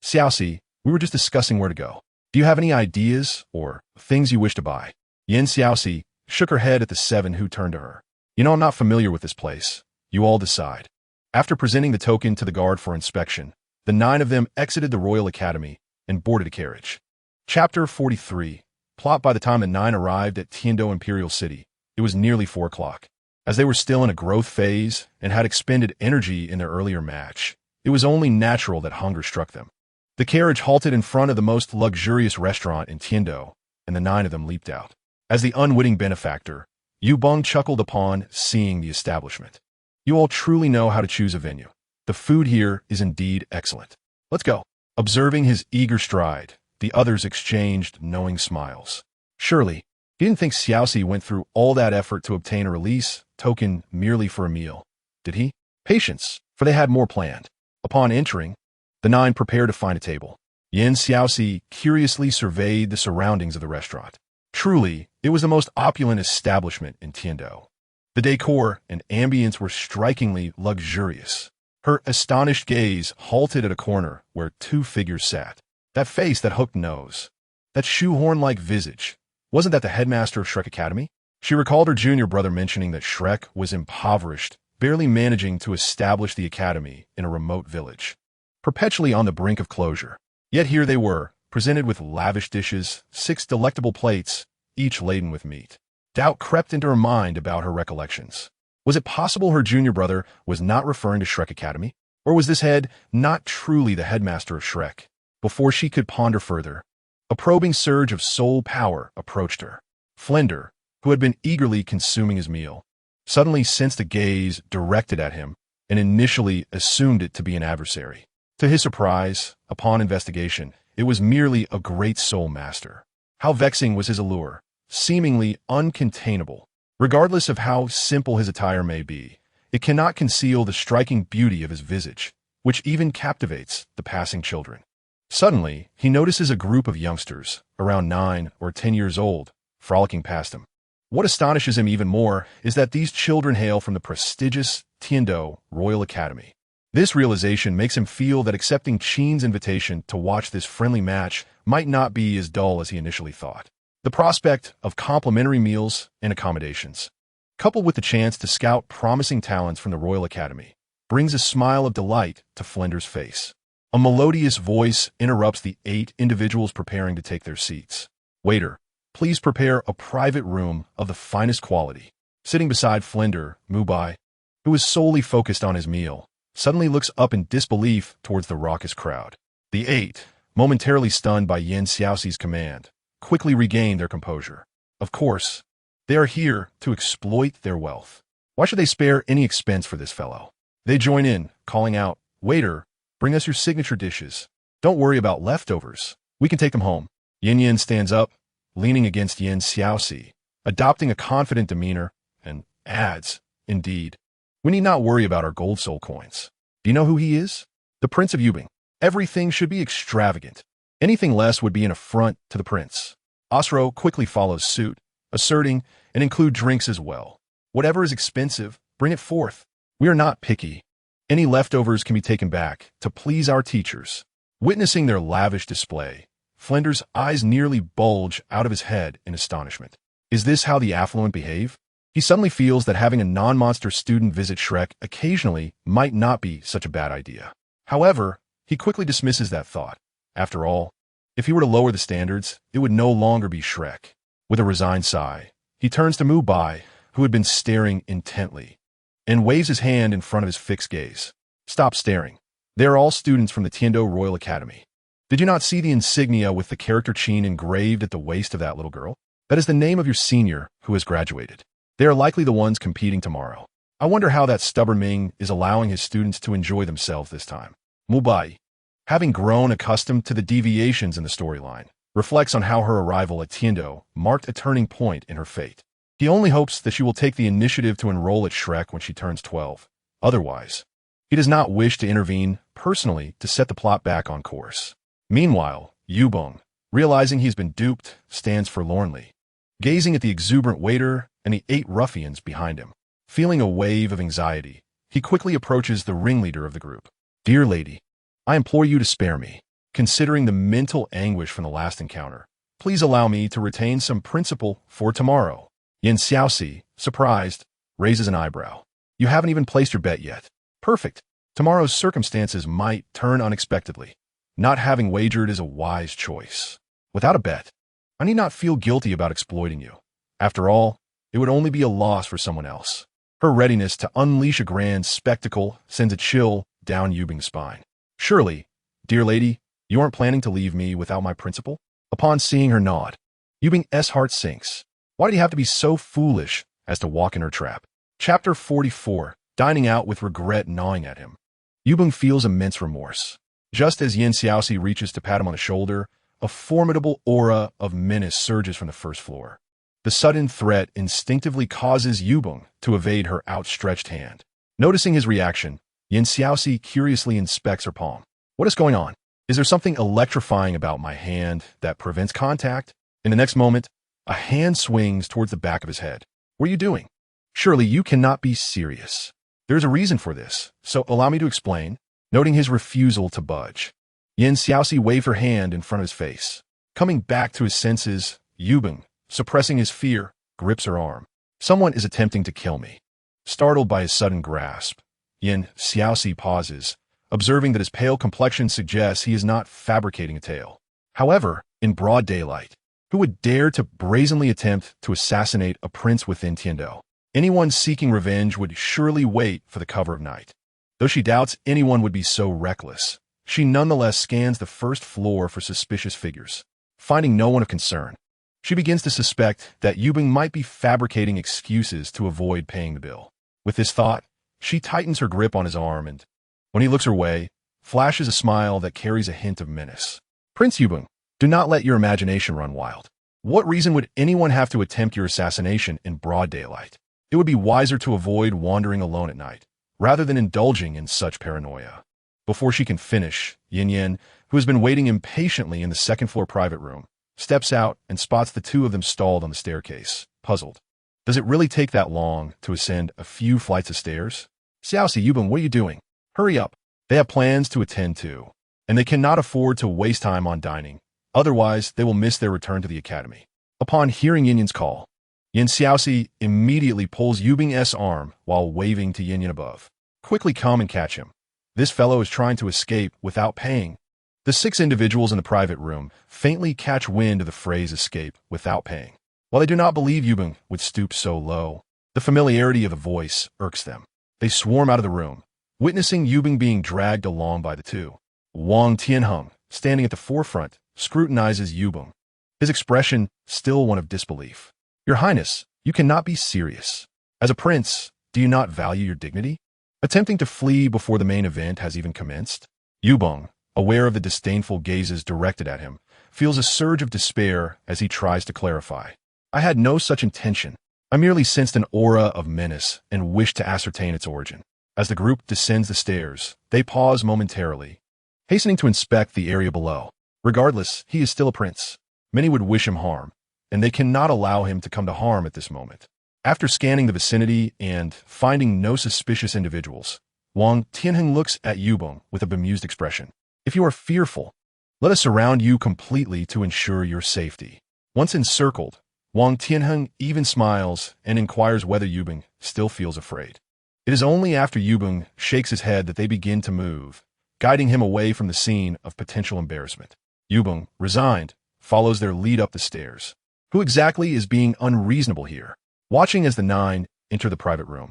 Xiaoxi, we were just discussing where to go. Do you have any ideas or things you wish to buy? Xiaoxi shook her head at the 7 who turned to her. You know, I'm not familiar with this place. You all decide. After presenting the token to the guard for inspection, the 9 of them exited the Royal Academy and boarded a carriage. Chapter 43. Plot. By the time the 9 arrived at Tiando Imperial City, it was nearly 4 o'clock. As they were still in a growth phase and had expended energy in their earlier match, it was only natural that hunger struck them. The carriage halted in front of the most luxurious restaurant in Tiando, and the 9 of them leaped out. As the unwitting benefactor, Yu Beng chuckled upon seeing the establishment. You all truly know how to choose a venue. The food here is indeed excellent. Let's go. Observing his eager stride, the others exchanged knowing smiles. Surely, he didn't think Xiaoxi went through all that effort to obtain a release token merely for a meal, did he? Patience, for they had more planned. Upon entering, the 9 prepared to find a table. Xiaoxi curiously surveyed the surroundings of the restaurant. Truly, it was the most opulent establishment in Tiando. The decor and ambience were strikingly luxurious. Her astonished gaze halted at a corner where 2 figures sat. That face, that hooked nose, that shoehorn-like visage. Wasn't that the headmaster of Shrek Academy? She recalled her junior brother mentioning that Shrek was impoverished, barely managing to establish the academy in a remote village, perpetually on the brink of closure. Yet here they were, presented with lavish dishes, 6 delectable plates, each laden with meat. Doubt crept into her mind about her recollections. Was it possible her junior brother was not referring to Shrek Academy? Or was this head not truly the headmaster of Shrek? Before she could ponder further, a probing surge of soul power approached her. Flender, who had been eagerly consuming his meal, suddenly sensed a gaze directed at him and initially assumed it to be an adversary. To his surprise, upon investigation, it was merely a great soul master. How vexing was his allure, seemingly uncontainable. Regardless of how simple his attire may be, it cannot conceal the striking beauty of his visage, which even captivates the passing children. Suddenly, he notices a group of youngsters, around 9 or 10 years old, frolicking past him. What astonishes him even more is that these children hail from the prestigious Tiando Royal Academy. This realization makes him feel that accepting Qin's invitation to watch this friendly match might not be as dull as he initially thought. The prospect of complimentary meals and accommodations, coupled with the chance to scout promising talents from the Royal Academy, brings a smile of delight to Flender's face. A melodious voice interrupts the 8 individuals preparing to take their seats. Waiter, please prepare a private room of the finest quality. Sitting beside Flender, Mubai, who is solely focused on his meal, suddenly looks up in disbelief towards the raucous crowd. The 8, momentarily stunned by Xiaoxi's command, quickly regain their composure. Of course, they are here to exploit their wealth. Why should they spare any expense for this fellow? They join in, calling out, "Waiter, bring us your signature dishes. Don't worry about leftovers. We can take them home." Yanyan stands up, leaning against Xiaoxi, adopting a confident demeanor, and adds, "Indeed, we need not worry about our gold soul coins. Do you know who he is? The Prince of Yubing. Everything should be extravagant. Anything less would be an affront to the prince." Osro quickly follows suit, asserting, "And include drinks as well. Whatever is expensive, bring it forth. We are not picky." Any leftovers can be taken back to please our teachers. Witnessing their lavish display, Flinder's eyes nearly bulge out of his head in astonishment. Is this how the affluent behave? He suddenly feels that having a non-monster student visit Shrek occasionally might not be such a bad idea. However, he quickly dismisses that thought. After all, if he were to lower the standards, it would no longer be Shrek. With a resigned sigh, he turns to Mubai, who had been staring intently, and waves his hand in front of his fixed gaze. Stop staring. They are all students from the Tiando Royal Academy. Did you not see the insignia with the character Qin engraved at the waist of that little girl? That is the name of your senior who has graduated. They are likely the ones competing tomorrow. I wonder how that stubborn Ming is allowing his students to enjoy themselves this time. Mubai, having grown accustomed to the deviations in the storyline, reflects on how her arrival at Tiando marked a turning point in her fate. He only hopes that she will take the initiative to enroll at Shrek when she turns 12. Otherwise, he does not wish to intervene personally to set the plot back on course. Meanwhile, Yubong, realizing he's been duped, stands forlornly, gazing at the exuberant waiter and the 8 ruffians behind him. Feeling a wave of anxiety, he quickly approaches the ringleader of the group. Dear lady, I implore you to spare me. Considering the mental anguish from the last encounter, please allow me to retain some principle for tomorrow. Xiaoxi, surprised, raises an eyebrow. You haven't even placed your bet yet. Perfect. Tomorrow's circumstances might turn unexpectedly. Not having wagered is a wise choice. Without a bet, I need not feel guilty about exploiting you. After all, it would only be a loss for someone else. Her readiness to unleash a grand spectacle sends a chill down Yubing's spine. Surely, dear lady, you aren't planning to leave me without my principal? Upon seeing her nod, Yubing's heart sinks. Why did he have to be so foolish as to walk in her trap? Chapter 44, Dining Out with Regret Gnawing at Him. Yubing feels immense remorse. Just as Xiaoxi reaches to pat him on the shoulder, a formidable aura of menace surges from the first floor. The sudden threat instinctively causes Yubing to evade her outstretched hand. Noticing his reaction, Xiaoxi curiously inspects her palm. What is going on? Is there something electrifying about my hand that prevents contact? In the next moment, a hand swings towards the back of his head. What are you doing? Surely you cannot be serious. There's a reason for this, so allow me to explain. Noting his refusal to budge, Xiaoxi waved her hand in front of his face. Coming back to his senses, Yubing, suppressing his fear, grips her arm. Someone is attempting to kill me. Startled by his sudden grasp, Xiaoxi pauses, observing that his pale complexion suggests he is not fabricating a tale. However, in broad daylight, who would dare to brazenly attempt to assassinate a prince within Tiando? Anyone seeking revenge would surely wait for the cover of night. Though she doubts anyone would be so reckless, she nonetheless scans the first floor for suspicious figures. Finding no one of concern, she begins to suspect that Yubing might be fabricating excuses to avoid paying the bill. With this thought, she tightens her grip on his arm and, when he looks her way, flashes a smile that carries a hint of menace. Prince Yubing, do not let your imagination run wild. What reason would anyone have to attempt your assassination in broad daylight? It would be wiser to avoid wandering alone at night, rather than indulging in such paranoia. Before she can finish, Yanyan, who has been waiting impatiently in the second-floor private room, steps out and spots the two of them stalled on the staircase, puzzled. Does it really take that long to ascend a few flights of stairs? Xiaoxi, Yubing, what are you doing? Hurry up. They have plans to attend to, and they cannot afford to waste time on dining. Otherwise, they will miss their return to the academy. Upon hearing Yanyan's call, Xiaoxi immediately pulls Yubing's arm while waving to Yanyan above. Quickly come and catch him. This fellow is trying to escape without paying. The 6 individuals in the private room faintly catch wind of the phrase escape without paying. While they do not believe Yubing would stoop so low, the familiarity of the voice irks them. They swarm out of the room, witnessing Yubing being dragged along by the two. Wang Tianheng, standing at the forefront, scrutinizes Yubing, his expression still one of disbelief. Your Highness, you cannot be serious. As a prince, do you not value your dignity? Attempting to flee before the main event has even commenced, Yubing, aware of the disdainful gazes directed at him, feels a surge of despair as he tries to clarify. I had no such intention. I merely sensed an aura of menace and wished to ascertain its origin. As the group descends the stairs, they pause momentarily, hastening to inspect the area below. Regardless, he is still a prince. Many would wish him harm, and they cannot allow him to come to harm at this moment. After scanning the vicinity and finding no suspicious individuals, Wang Tianheng looks at Yubong with a bemused expression. If you are fearful, let us surround you completely to ensure your safety. Once encircled, Wang Tianheng even smiles and inquires whether Yubong still feels afraid. It is only after Yubong shakes his head that they begin to move, guiding him away from the scene of potential embarrassment. Yubong, resigned, follows their lead up the stairs. Who exactly is being unreasonable here? Watching as the 9 enter the private room.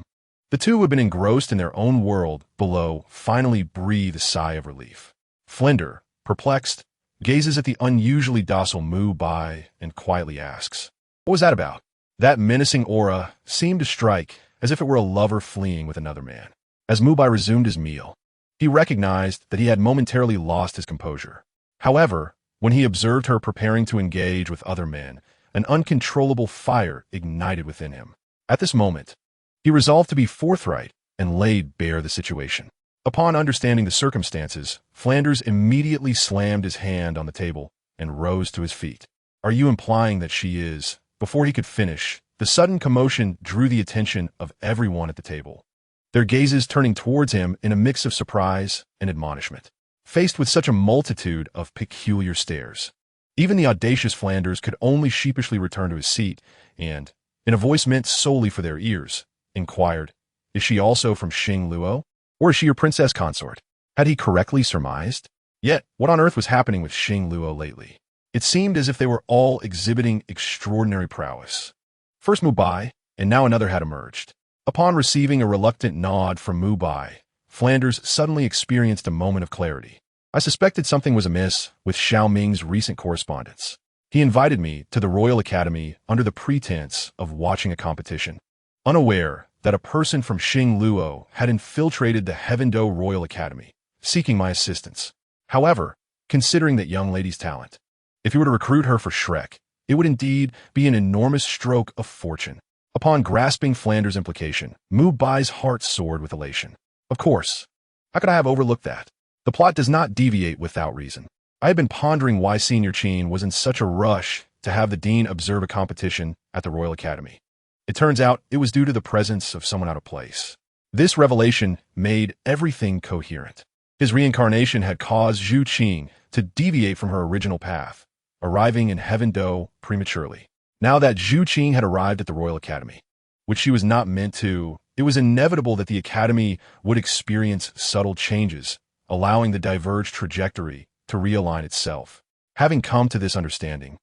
The two who had been engrossed in their own world below finally breathe a sigh of relief. Flinder, perplexed, gazes at the unusually docile Mubai and quietly asks, "What was that about?" That menacing aura seemed to strike as if it were a lover fleeing with another man. As Mubai resumed his meal, he recognized that he had momentarily lost his composure. However, when he observed her preparing to engage with other men, an uncontrollable fire ignited within him. At this moment, he resolved to be forthright and laid bare the situation. Upon understanding the circumstances, Flanders immediately slammed his hand on the table and rose to his feet. "Are you implying that she is?" Before he could finish, the sudden commotion drew the attention of everyone at the table, their gazes turning towards him in a mix of surprise and admonishment. Faced with such a multitude of peculiar stares, even the audacious Flanders could only sheepishly return to his seat and, in a voice meant solely for their ears, inquired, "Is she also from Xingluo? Or is she your princess consort?" Had he correctly surmised? Yet, what on earth was happening with Xingluo lately? It seemed as if they were all exhibiting extraordinary prowess. First Mubai, and now another had emerged. Upon receiving a reluctant nod from Mubai, Flanders suddenly experienced a moment of clarity. "I suspected something was amiss with Xiao Ming's recent correspondence. He invited me to the Royal Academy under the pretense of watching a competition, unaware that a person from Xingluo had infiltrated the Heavendo Royal Academy, seeking my assistance. However, considering that young lady's talent, if he were to recruit her for Shrek, it would indeed be an enormous stroke of fortune." Upon grasping Flanders' implication, Mubai's heart soared with elation. "Of course. How could I have overlooked that? The plot does not deviate without reason. I had been pondering why Senior Qin was in such a rush to have the dean observe a competition at the Royal Academy. It turns out it was due to the presence of someone out of place." This revelation made everything coherent. His reincarnation had caused Zhu Qing to deviate from her original path, arriving in Heavendo prematurely. Now that Zhu Qing had arrived at the Royal Academy, which she was not meant to, it was inevitable that the Academy would experience subtle changes, allowing the diverged trajectory to realign itself. Having come to this understanding,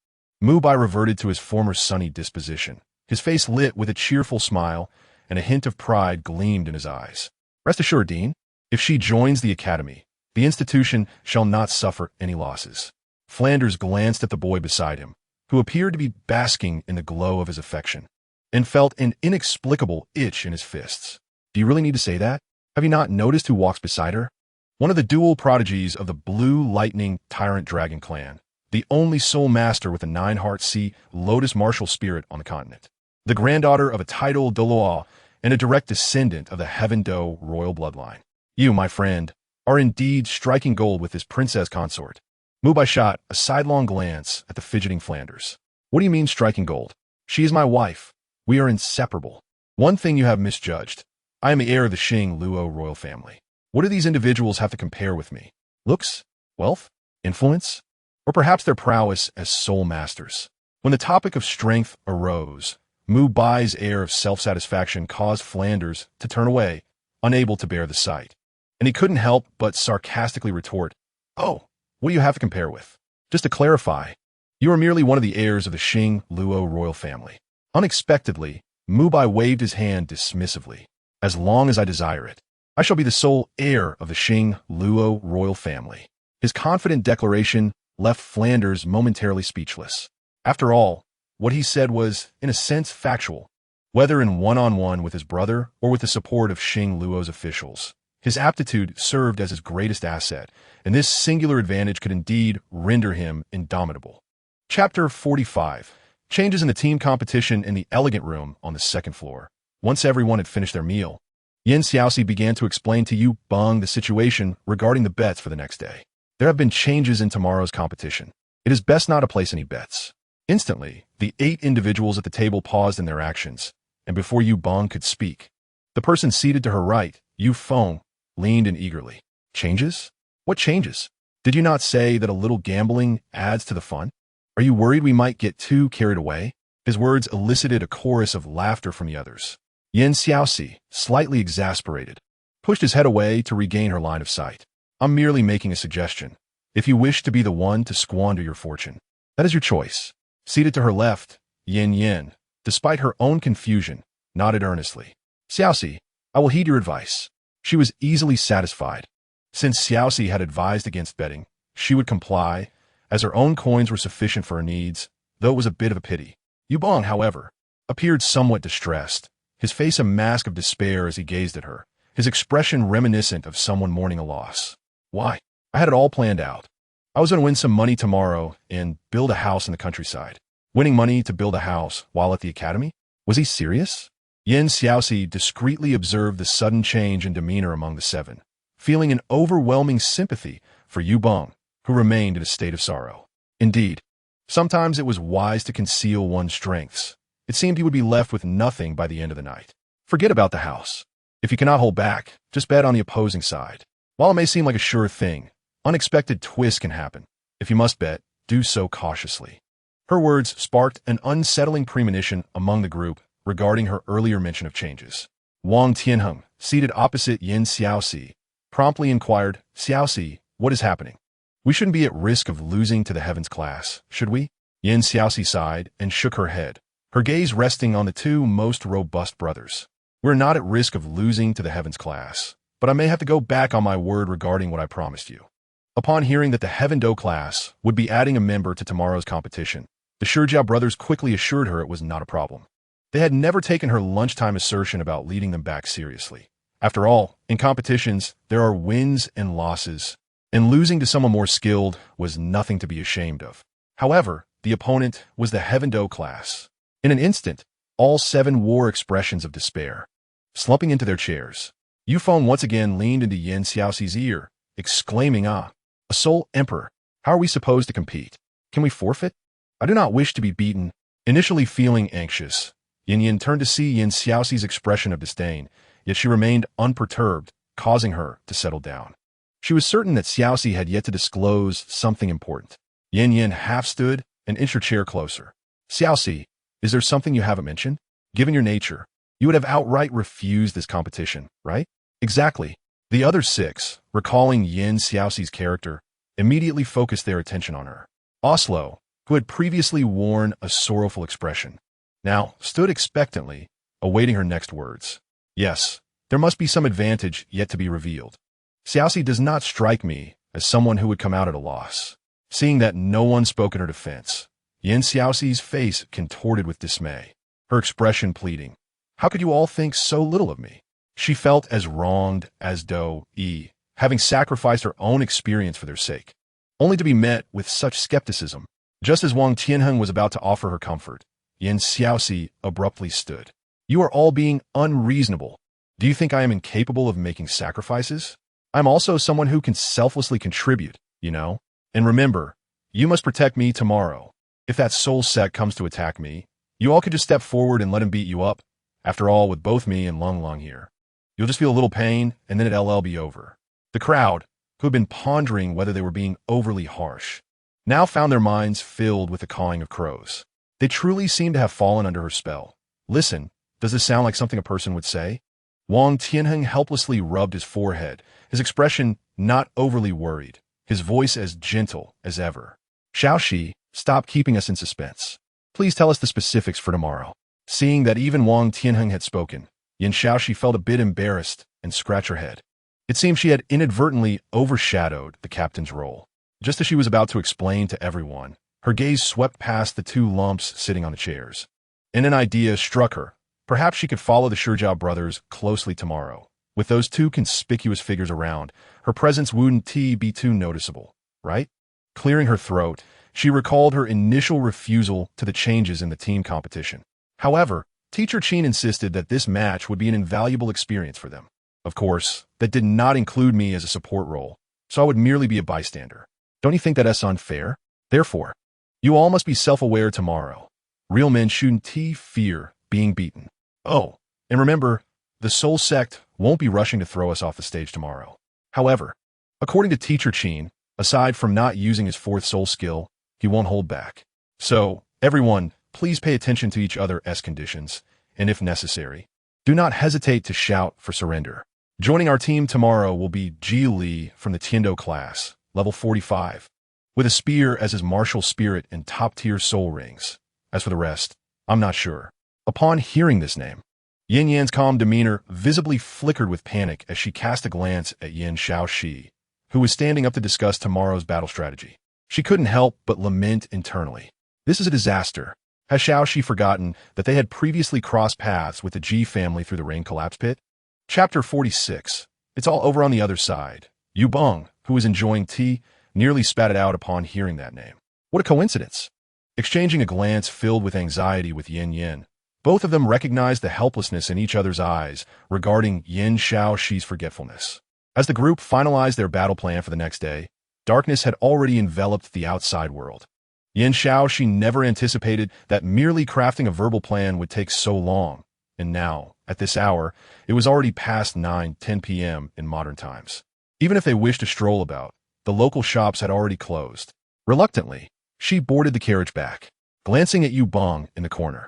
Mubai reverted to his former sunny disposition. His face lit with a cheerful smile, and a hint of pride gleamed in his eyes. "Rest assured, Dean, if she joins the Academy, the institution shall not suffer any losses." Flanders glanced at the boy beside him, who appeared to be basking in the glow of his affection, and felt an inexplicable itch in his fists. "Do you really need to say that? Have you not noticed who walks beside her? One of the dual prodigies of the Blue Lightning Tyrant Dragon clan, the only soul master with a 9-heart sea lotus martial spirit on the continent. The granddaughter of a titled Douluo and a direct descendant of the Heavendo royal bloodline. You, my friend, are indeed striking gold with this princess consort." Mubai shot a sidelong glance at the fidgeting Flanders. "What do you mean striking gold? She is my wife. We are inseparable. One thing you have misjudged. I am the heir of the Xingluo royal family. What do these individuals have to compare with me? Looks? Wealth? Influence? Or perhaps their prowess as soul masters?" When the topic of strength arose, Mubai's air of self-satisfaction caused Flanders to turn away, unable to bear the sight. And he couldn't help but sarcastically retort, "Oh, what do you have to compare with? Just to clarify, you are merely one of the heirs of the Xingluo royal family." Unexpectedly, Mubai waved his hand dismissively. "As long as I desire it, I shall be the sole heir of the Xingluo royal family." His confident declaration left Flanders momentarily speechless. After all, what he said was, in a sense, factual. Whether in one-on-one with his brother or with the support of Xingluo's officials, his aptitude served as his greatest asset, and this singular advantage could indeed render him indomitable. Chapter 45. Changes in the team competition in the elegant room on the second floor. Once everyone had finished their meal, Xiaoxi began to explain to Yubong the situation regarding the bets for the next day. "There have been changes in tomorrow's competition. It is best not to place any bets." Instantly, the 8 individuals at the table paused in their actions, and before Yubong could speak, the person seated to her right, Yu Feng, leaned in eagerly. Changes? What changes? Did you not say that a little gambling adds to the fun? Are you worried we might get too carried away? His words elicited a chorus of laughter from the others. Xiaoxi, slightly exasperated, pushed his head away to regain her line of sight. I'm merely making a suggestion. If you wish to be the one to squander your fortune, that is your choice. Seated to her left, Yanyan, despite her own confusion, nodded earnestly. Xiaoxi, I will heed your advice. She was easily satisfied. Since Xiaoxi had advised against betting, she would comply, as her own coins were sufficient for her needs, though it was a bit of a pity. Yubong, however, appeared somewhat distressed, his face a mask of despair as he gazed at her, his expression reminiscent of someone mourning a loss. Why? I had it all planned out. I was going to win some money tomorrow and build a house in the countryside. Winning money to build a house while at the academy? Was he serious? Xiaoxi discreetly observed the sudden change in demeanor among the seven, feeling an overwhelming sympathy for Yubong, who remained in a state of sorrow. Indeed, sometimes it was wise to conceal one's strengths. It seemed he would be left with nothing by the end of the night. Forget about the house. If you cannot hold back, just bet on the opposing side. While it may seem like a sure thing, unexpected twists can happen. If you must bet, do so cautiously. Her words sparked an unsettling premonition among the group regarding her earlier mention of changes. Wang Tianheng, seated opposite Xiaoxi, promptly inquired, Xiaoxi, what is happening? We shouldn't be at risk of losing to the heavens class, should we? Xiaoxi sighed and shook her head, her gaze resting on the two most robust brothers. We're not at risk of losing to the heavens class, but I may have to go back on my word regarding what I promised you. Upon hearing that the Heaven Do class would be adding a member to tomorrow's competition, the Shijiao brothers quickly assured her it was not a problem. They had never taken her lunchtime assertion about leading them back seriously. After all, in competitions, there are wins and losses, and losing to someone more skilled was nothing to be ashamed of. However, the opponent was the Heaven Do class. In an instant, all seven wore expressions of despair. Slumping into their chairs, Yufeng once again leaned into Xiaoxi's ear, exclaiming, a soul emperor, how are we supposed to compete? Can we forfeit? I do not wish to be beaten. Initially feeling anxious, Yanyan turned to see Xiaoxi's expression of disdain, yet she remained unperturbed, causing her to settle down. She was certain that Xiaoxi had yet to disclose something important. Yanyan half stood and inched her chair closer. Xiaoxi, is there something you haven't mentioned? Given your nature, you would have outright refused this competition, right? Exactly. The other six, recalling Xiaoxi's character, immediately focused their attention on her. Oslo, who had previously worn a sorrowful expression, now stood expectantly, awaiting her next words. Yes, there must be some advantage yet to be revealed. Xiaoxi does not strike me as someone who would come out at a loss. Seeing that no one spoke in her defense, Xiaoxi's face contorted with dismay, her expression pleading, how could you all think so little of me? She felt as wronged as Douluo, having sacrificed her own experience for their sake, only to be met with such skepticism. Just as Wang Tianheng was about to offer her comfort, Xiaoxi abruptly stood. You are all being unreasonable. Do you think I am incapable of making sacrifices? I'm also someone who can selflessly contribute, you know? And remember, you must protect me tomorrow. If that soul sect comes to attack me, you all could just step forward and let him beat you up. After all, with both me and Long here, you'll just feel a little pain and then it'll be over. The crowd, who had been pondering whether they were being overly harsh, now found their minds filled with the cawing of crows. They truly seemed to have fallen under her spell. Listen, does this sound like something a person would say? Wang Tianheng helplessly rubbed his forehead, his expression not overly worried, his voice as gentle as ever. Xiaoxi, stop keeping us in suspense. Please tell us the specifics for tomorrow. Seeing that even Wang Tianheng had spoken, Xiaoxi felt a bit embarrassed and scratched her head. It seemed she had inadvertently overshadowed the captain's role. Just as she was about to explain to everyone, her gaze swept past the two lumps sitting on the chairs. And an idea struck her. Perhaps she could follow the Shijiao brothers closely tomorrow. With those two conspicuous figures around, her presence wouldn't be too noticeable, right? Clearing her throat, she recalled her initial refusal to the changes in the team competition. However, Teacher Qin insisted that this match would be an invaluable experience for them. Of course, that did not include me as a support role, so I would merely be a bystander. Don't you think that's unfair? Therefore, you all must be self-aware tomorrow. Real men shouldn't fear being beaten. Oh, and remember, The Soul Sect won't be rushing to throw us off the stage tomorrow. However, according to Teacher Qin, aside from not using his fourth soul skill, he won't hold back. So, everyone, please pay attention to each other's conditions, and if necessary, do not hesitate to shout for surrender. Joining our team tomorrow will be Ji Li from the Tiendo class, level 45, with a spear as his martial spirit and top-tier soul rings. As for the rest, I'm not sure. Upon hearing this name, Yanyan's calm demeanor visibly flickered with panic as she cast a glance at Xiaoxi, who was standing up to discuss tomorrow's battle strategy. She couldn't help but lament internally. This is a disaster. Has Xiaoxi forgotten that they had previously crossed paths with the Ji family through the rain collapse pit? Chapter 46. It's all over on the other side. Yu Bong, who was enjoying tea, nearly spat it out upon hearing that name. What a coincidence. Exchanging a glance filled with anxiety with Yanyan, both of them recognized the helplessness in each other's eyes regarding Xiaoxi's forgetfulness. As the group finalized their battle plan for the next day, darkness had already enveloped the outside world. Xiaoxi never anticipated that merely crafting a verbal plan would take so long, and now, at this hour, it was already past 9:10 p.m. in modern times. Even if they wished to stroll about, the local shops had already closed. Reluctantly, she boarded the carriage back, glancing at Yu Bong in the corner,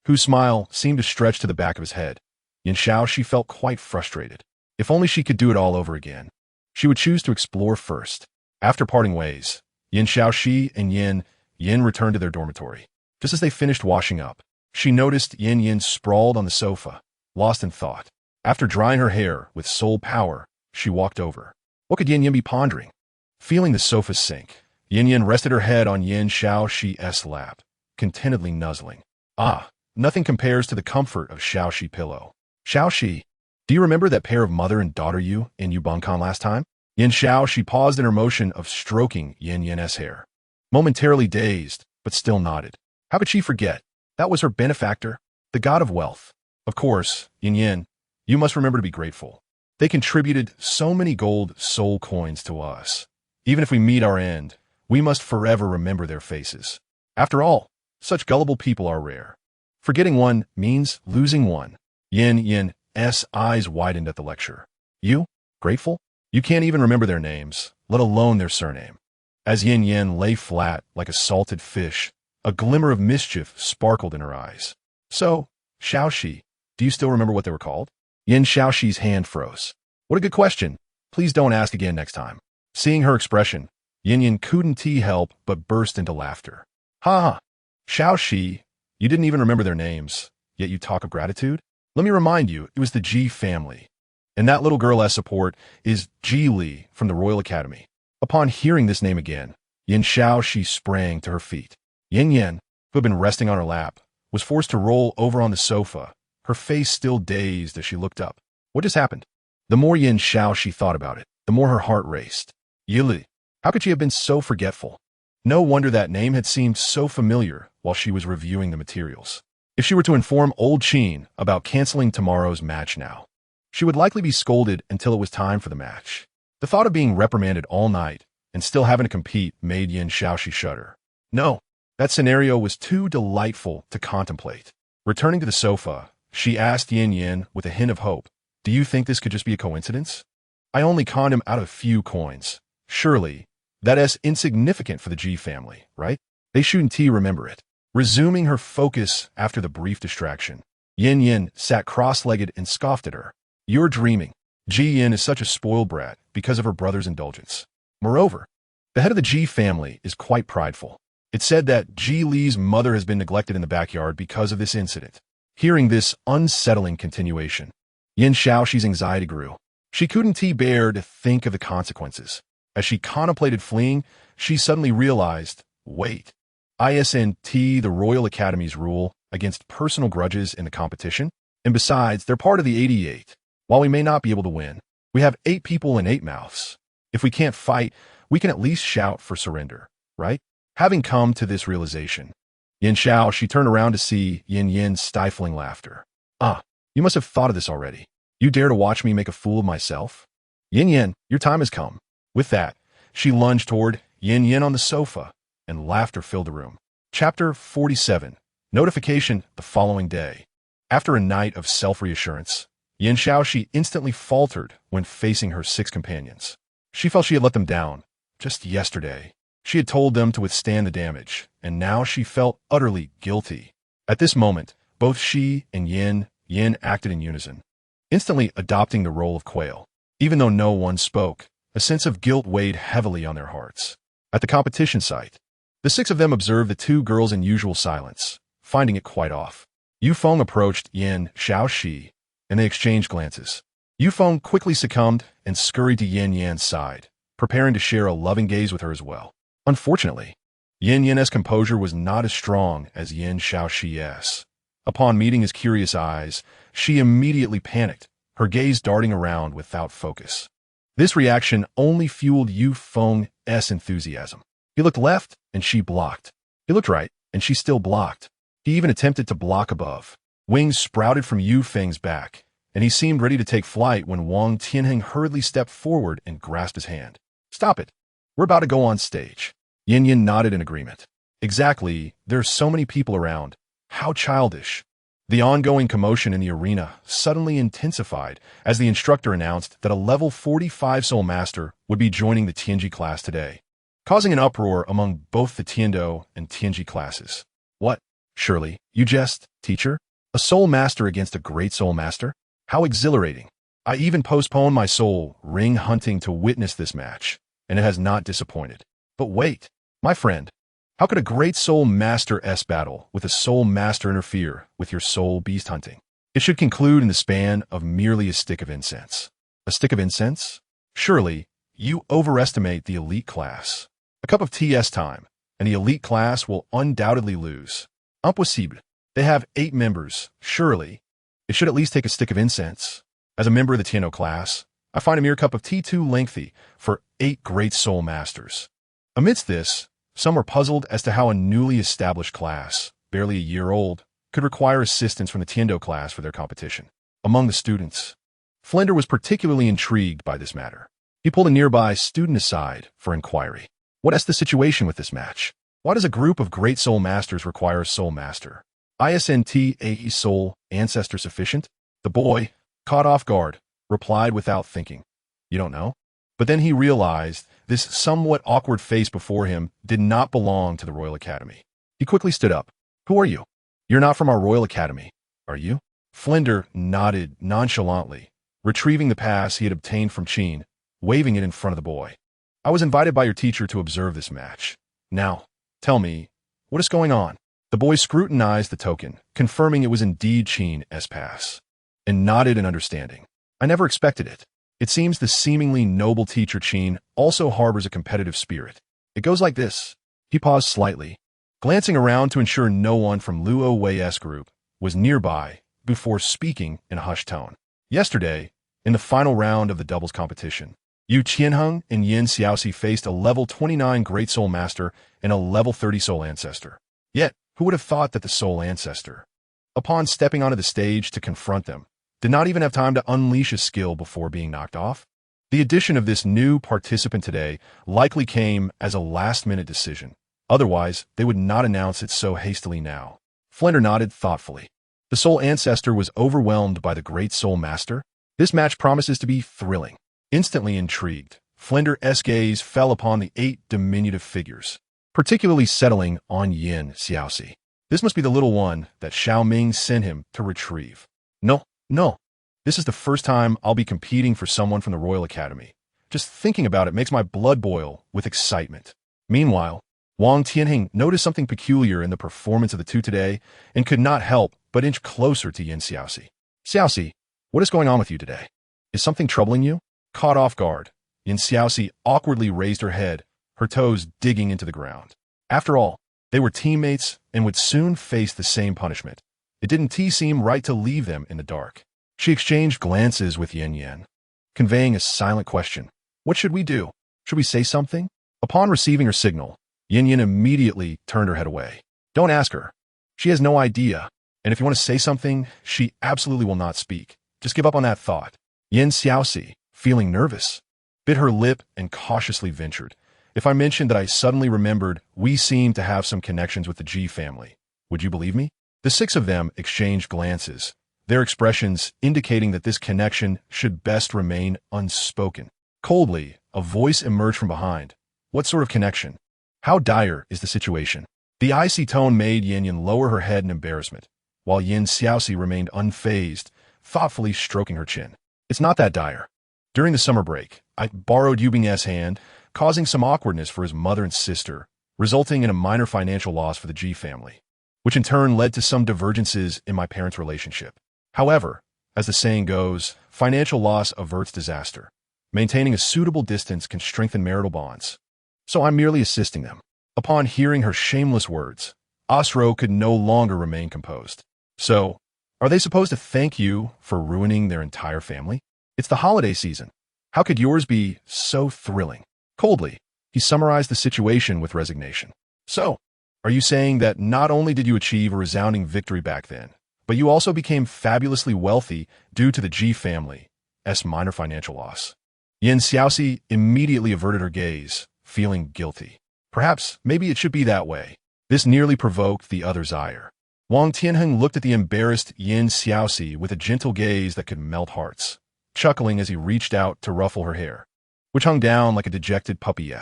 whose smile seemed to stretch to the back of his head. Xiaoxi felt quite frustrated. If only she could do it all over again. She would choose to explore first. After parting ways, Xiaoxi and Yin returned to their dormitory. Just as they finished washing up, she noticed Yanyan sprawled on the sofa, lost in thought. After drying her hair with soul power, she walked over. What could Yanyan be pondering? Feeling the sofa sink, Yanyan rested her head on Xiaoxi's lap, contentedly nuzzling. Ah, nothing compares to the comfort of Xiaoxi pillow. Xiaoxi, do you remember that pair of mother and daughter you in Yubongkan last time? Xiaoxi paused in her motion of stroking Yanyan's hair. Momentarily dazed, but still nodded. How could she forget? That was her benefactor, the god of wealth. Of course, Yanyan, you must remember to be grateful. They contributed so many gold soul coins to us. Even if we meet our end, we must forever remember their faces. After all, such gullible people are rare. Forgetting one means losing one. Yanyan's eyes widened at the lecture. You? Grateful? You can't even remember their names, let alone their surname. As Yanyan lay flat like a salted fish, a glimmer of mischief sparkled in her eyes. So, Xiaoxi, do you still remember what they were called? Xiaoxi's hand froze. What a good question. Please don't ask again next time. Seeing her expression, Yanyan couldn't help but burst into laughter. Ha ha! Xiaoxi, you didn't even remember their names, yet you talk of gratitude? Let me remind you, it was the Ji family. And that little girl as support is Ji Li from the Royal Academy. Upon hearing this name again, Xiaoxi sprang to her feet. Yanyan, who had been resting on her lap, was forced to roll over on the sofa, her face still dazed as she looked up. What just happened? The more Xiaoxi thought about it, the more her heart raced. Yili, how could she have been so forgetful? No wonder that name had seemed so familiar while she was reviewing the materials. If she were to inform old Qin about canceling tomorrow's match now, she would likely be scolded until it was time for the match. The thought of being reprimanded all night and still having to compete made Xiaoxi shudder. No, that scenario was too delightful to contemplate. Returning to the sofa, she asked Yanyan with a hint of hope, do you think this could just be a coincidence? I only conned him out of a few coins. Surely, that is insignificant for the Ji family, right? They shouldn't remember it. Resuming her focus after the brief distraction, Yanyan sat cross-legged and scoffed at her. You're dreaming. Ji Yin is such a spoiled brat because of her brother's indulgence. Moreover, the head of the Ji family is quite prideful. It's said that Ji Li's mother has been neglected in the backyard because of this incident. Hearing this unsettling continuation, Xiaoxi's anxiety grew. She couldn't bear to think of the consequences. As she contemplated fleeing, she suddenly realized, wait, isn't the Royal Academy's rule against personal grudges in the competition? And besides, they're part of the 88. While we may not be able to win, we have 8 people and 8 mouths. If we can't fight, we can at least shout for surrender, right? Having come to this realization, she turned around to see Yanyan's stifling laughter. Ah, you must have thought of this already. You dare to watch me make a fool of myself? Yanyan, your time has come. With that, she lunged toward Yanyan on the sofa, and laughter filled the room. Chapter 47. Notification the following day. After a night of self-reassurance, Yin Xiaoxi instantly faltered when facing her 6 companions. She felt she had let them down. Just yesterday, she had told them to withstand the damage, and now she felt utterly guilty. At this moment, both she and Yin acted in unison, instantly adopting the role of quail. Even though no one spoke, a sense of guilt weighed heavily on their hearts. At the competition site, the 6 of them observed the 2 girls in usual silence, finding it quite off. Yufeng approached Yin Xiaoxi, and they exchanged glances. Yufeng quickly succumbed and scurried to Yanyan's side, preparing to share a loving gaze with her as well. Unfortunately, Yanyan's composure was not as strong as Yin Xiaoxi's. Upon meeting his curious eyes, she immediately panicked, her gaze darting around without focus. This reaction only fueled Yufeng's enthusiasm. He looked left, and she blocked. He looked right, and she still blocked. He even attempted to block above. Wings sprouted from Yufeng's back, and he seemed ready to take flight when Wang Tianheng hurriedly stepped forward and grasped his hand. "Stop it. We're about to go on stage." Yanyan nodded in agreement. "Exactly. There's so many people around. How childish." The ongoing commotion in the arena suddenly intensified as the instructor announced that a level 45 Soul Master would be joining the Tianji class today, causing an uproar among both the Tiando and Tianji classes. "What? Surely, you jest, teacher? A Soul Master against a Great Soul Master? How exhilarating. I even postponed my soul ring hunting to witness this match, and it has not disappointed. But wait, my friend, how could a Great Soul Master-S battle with a Soul Master interfere with your soul beast hunting? It should conclude in the span of merely a stick of incense." "A stick of incense? Surely, you overestimate the elite class. A cup of TS time, and the elite class will undoubtedly lose. Impossible. They have 8 members, surely. It should at least take a stick of incense. As a member of the Tiano class, I find a mere cup of tea too lengthy for 8 Great Soul Masters." Amidst this, some were puzzled as to how a newly established class, barely a year old, could require assistance from the Tiando class for their competition. Among the students, Flender was particularly intrigued by this matter. He pulled a nearby student aside for inquiry. "What is the situation with this match? Why does a group of Great Soul Masters require a Soul Master? Isn't a Soul Ancestor sufficient?" The boy, caught off guard, replied without thinking, "You don't know?" But then he realized this somewhat awkward face before him did not belong to the Royal Academy. He quickly stood up. "Who are you? You're not from our Royal Academy, are you?" Flender nodded nonchalantly, retrieving the pass he had obtained from Qin, waving it in front of the boy. "I was invited by your teacher to observe this match. Now, tell me, what is going on?" The boy scrutinized the token, confirming it was indeed Qin's pass, and nodded in understanding. "I never expected it. It seems the seemingly noble teacher Qin also harbors a competitive spirit. It goes like this." He paused slightly, glancing around to ensure no one from Luo Wei's group was nearby before speaking in a hushed tone. "Yesterday, in the final round of the doubles competition, Yu Qianheng and Yin Xiaoxi faced a level 29 Great Soul Master and a level 30 Soul Ancestor. Yet, who would have thought that the Soul Ancestor, upon stepping onto the stage to confront them, did not even have time to unleash his skill before being knocked off? The addition of this new participant today likely came as a last-minute decision. Otherwise, they would not announce it so hastily now." Flender nodded thoughtfully. "The Soul Ancestor was overwhelmed by the Great Soul Master? This match promises to be thrilling." Instantly intrigued, Flender's gaze fell upon the 8 diminutive figures, particularly settling on Yin Xiaoxi. This must be the little one that Xiao Ming sent him to retrieve. No. This is the first time I'll be competing for someone from the Royal Academy. Just thinking about it makes my blood boil with excitement." Meanwhile, Wang Tianheng noticed something peculiar in the performance of the 2 today and could not help but inch closer to Yin Xiaoxi. "Xiaoxi, what is going on with you today? Is something troubling you?" Caught off guard, Yin Xiaoxi awkwardly raised her head, her toes digging into the ground. After all, they were teammates and would soon face the same punishment. It didn't seem right to leave them in the dark. She exchanged glances with Yanyan, conveying a silent question. "What should we do? Should we say something?" Upon receiving her signal, Yanyan immediately turned her head away. "Don't ask her. She has no idea. And if you want to say something, she absolutely will not speak. Just give up on that thought." Yin Xiaoxi, feeling nervous, bit her lip and cautiously ventured. "If I mentioned that I suddenly remembered we seem to have some connections with the G family, would you believe me?" The 6 of them exchanged glances, their expressions indicating that this connection should best remain unspoken. Coldly, a voice emerged from behind. What sort of connection? How dire is the situation? The icy tone made Yanyan lower her head in embarrassment, while Xiaoxi remained unfazed, thoughtfully stroking her chin. It's not that dire. During the summer break, I borrowed Yubing's hand, causing some awkwardness for his mother and sister, resulting in a minor financial loss for the G family, which in turn led to some divergences in my parents' relationship. However, as the saying goes, financial loss averts disaster. Maintaining a suitable distance can strengthen marital bonds. So I'm merely assisting them. Upon hearing her shameless words, Osro could no longer remain composed. So, are they supposed to thank you for ruining their entire family? It's the holiday season. How could yours be so thrilling? Coldly, he summarized the situation with resignation. So, are you saying that not only did you achieve a resounding victory back then, but you also became fabulously wealthy due to the G family's minor financial loss? Xiaoxi immediately averted her gaze, feeling guilty. Perhaps, maybe it should be that way. This nearly provoked the other's ire. Wang Tianheng looked at the embarrassed Xiaoxi with a gentle gaze that could melt hearts, chuckling as he reached out to ruffle her hair, which hung down like a dejected puppy.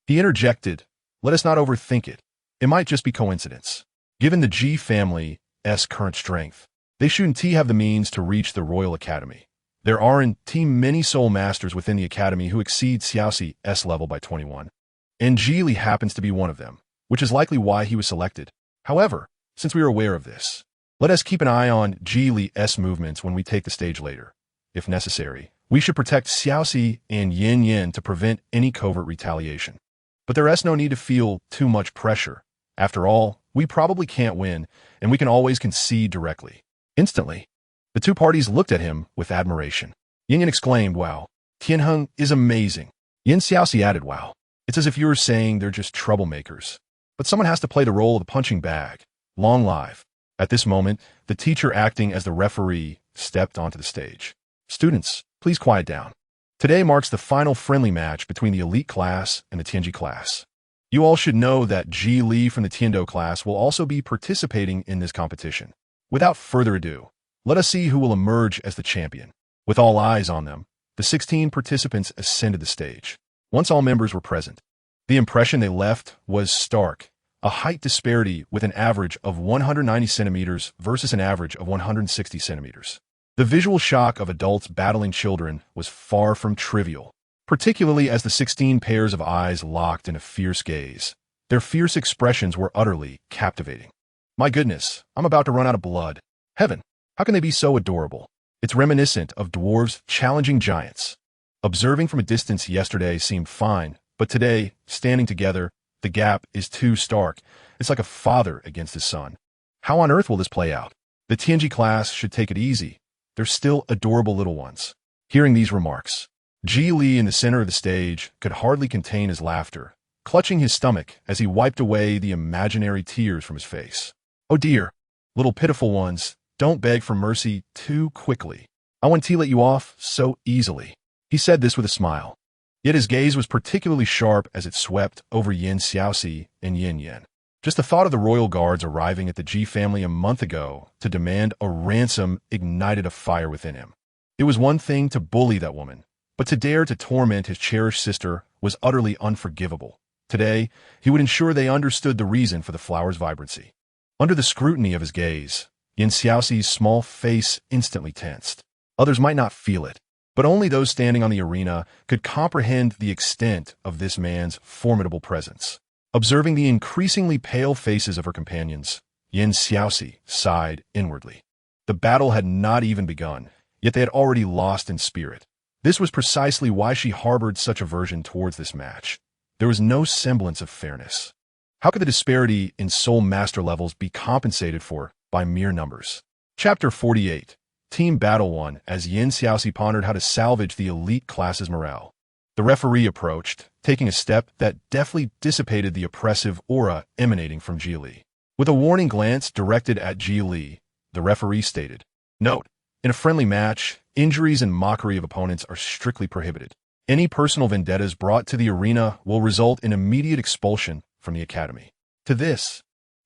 He interjected, "Let us not overthink it. It might just be coincidence. Given the G family's current strength, they shouldn't have the means to reach the Royal Academy. There aren't many soul masters within the Academy who exceed Xiaoxi's level by 21. And Ji happens to be one of them, which is likely why he was selected. However, since we are aware of this, let us keep an eye on Ji's movements when we take the stage later. If necessary, we should protect Xiaoxi and Yanyan to prevent any covert retaliation. But there's no need to feel too much pressure. After all, we probably can't win, and we can always concede directly." Instantly, the two parties looked at him with admiration. Yanyan exclaimed, "Wow, Tianheng is amazing." Xiaoxi added, "Wow, it's as if you were saying they're just troublemakers. But someone has to play the role of the punching bag. Long live." At this moment, the teacher acting as the referee stepped onto the stage. "Students, please quiet down. Today marks the final friendly match between the elite class and the Tianji class. You all should know that Ji Li from the Tiando class will also be participating in this competition. Without further ado, let us see who will emerge as the champion." With all eyes on them, the 16 participants ascended the stage. Once all members were present, the impression they left was stark. A height disparity with an average of 190 centimeters versus an average of 160 centimeters. The visual shock of adults battling children was far from trivial, particularly as the 16 pairs of eyes locked in a fierce gaze. Their fierce expressions were utterly captivating. "My goodness, I'm about to run out of blood. Heaven, how can they be so adorable?" It's reminiscent of dwarves challenging giants. Observing from a distance yesterday seemed fine, but today, standing together, the gap is too stark. It's like a father against his son. How on earth will this play out? The Tianji class should take it easy. They're still adorable little ones. Hearing these remarks, Ji Li in the center of the stage could hardly contain his laughter, clutching his stomach as he wiped away the imaginary tears from his face. "Oh dear, little pitiful ones, don't beg for mercy too quickly. I won't let you off so easily." He said this with a smile. Yet his gaze was particularly sharp as it swept over Xiaoxi and Yanyan. Just the thought of the royal guards arriving at the Ji family a month ago to demand a ransom ignited a fire within him. It was one thing to bully that woman, but to dare to torment his cherished sister was utterly unforgivable. Today, he would ensure they understood the reason for the flower's vibrancy. Under the scrutiny of his gaze, Xiaoxi's small face instantly tensed. Others might not feel it, but only those standing on the arena could comprehend the extent of this man's formidable presence. Observing the increasingly pale faces of her companions, Xiaoxi sighed inwardly. The battle had not even begun, yet they had already lost in spirit. This was precisely why she harbored such aversion towards this match. There was no semblance of fairness. How could the disparity in soul master levels be compensated for by mere numbers? Chapter 48. Team Battle 1. As Xiaoxi pondered how to salvage the elite class's morale, the referee approached, taking a step that deftly dissipated the oppressive aura emanating from Ji Li. With a warning glance directed at Ji Li, the referee stated, "Note, in a friendly match, injuries and mockery of opponents are strictly prohibited. Any personal vendettas brought to the arena will result in immediate expulsion from the academy." To this,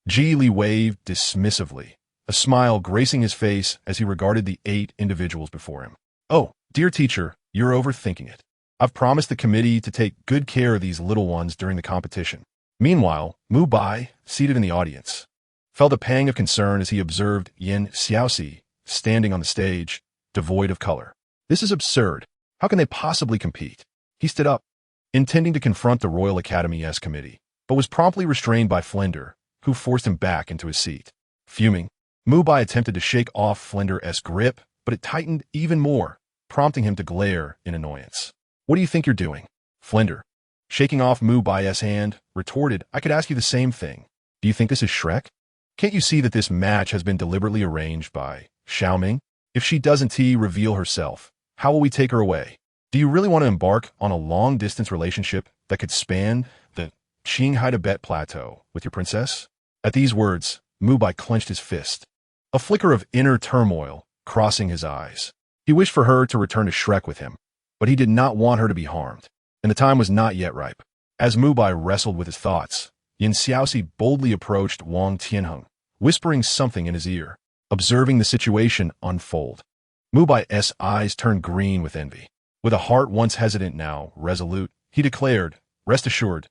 Ji Li waved dismissively, a smile gracing his face as he regarded the 8 individuals before him. "Oh, dear teacher, you're overthinking it. I've promised the committee to take good care of these little ones during the competition." Meanwhile, Mubai, seated in the audience, felt a pang of concern as he observed Xiaoxi standing on the stage, devoid of color. This is absurd. How can they possibly compete? He stood up, intending to confront the Royal Academy's committee, but was promptly restrained by Flender, who forced him back into his seat. Fuming, Mubai attempted to shake off Flender's grip, but it tightened even more, prompting him to glare in annoyance. "What do you think you're doing?" Flender, shaking off Mubai's hand, retorted, "I could ask you the same thing. Do you think this is Shrek? Can't you see that this match has been deliberately arranged by Xiaoming? If she doesn't reveal herself, how will we take her away? Do you really want to embark on a long-distance relationship that could span the Qinghai Tibet Plateau with your princess?" At these words, Mubai clenched his fist, a flicker of inner turmoil crossing his eyes. He wished for her to return to Shrek with him, but he did not want her to be harmed, and the time was not yet ripe. As Mubai wrestled with his thoughts, Xiaoxi boldly approached Wang Tianheng, whispering something in his ear. Observing the situation unfold, Mubai's eyes turned green with envy. With a heart once hesitant now resolute, he declared, "Rest assured,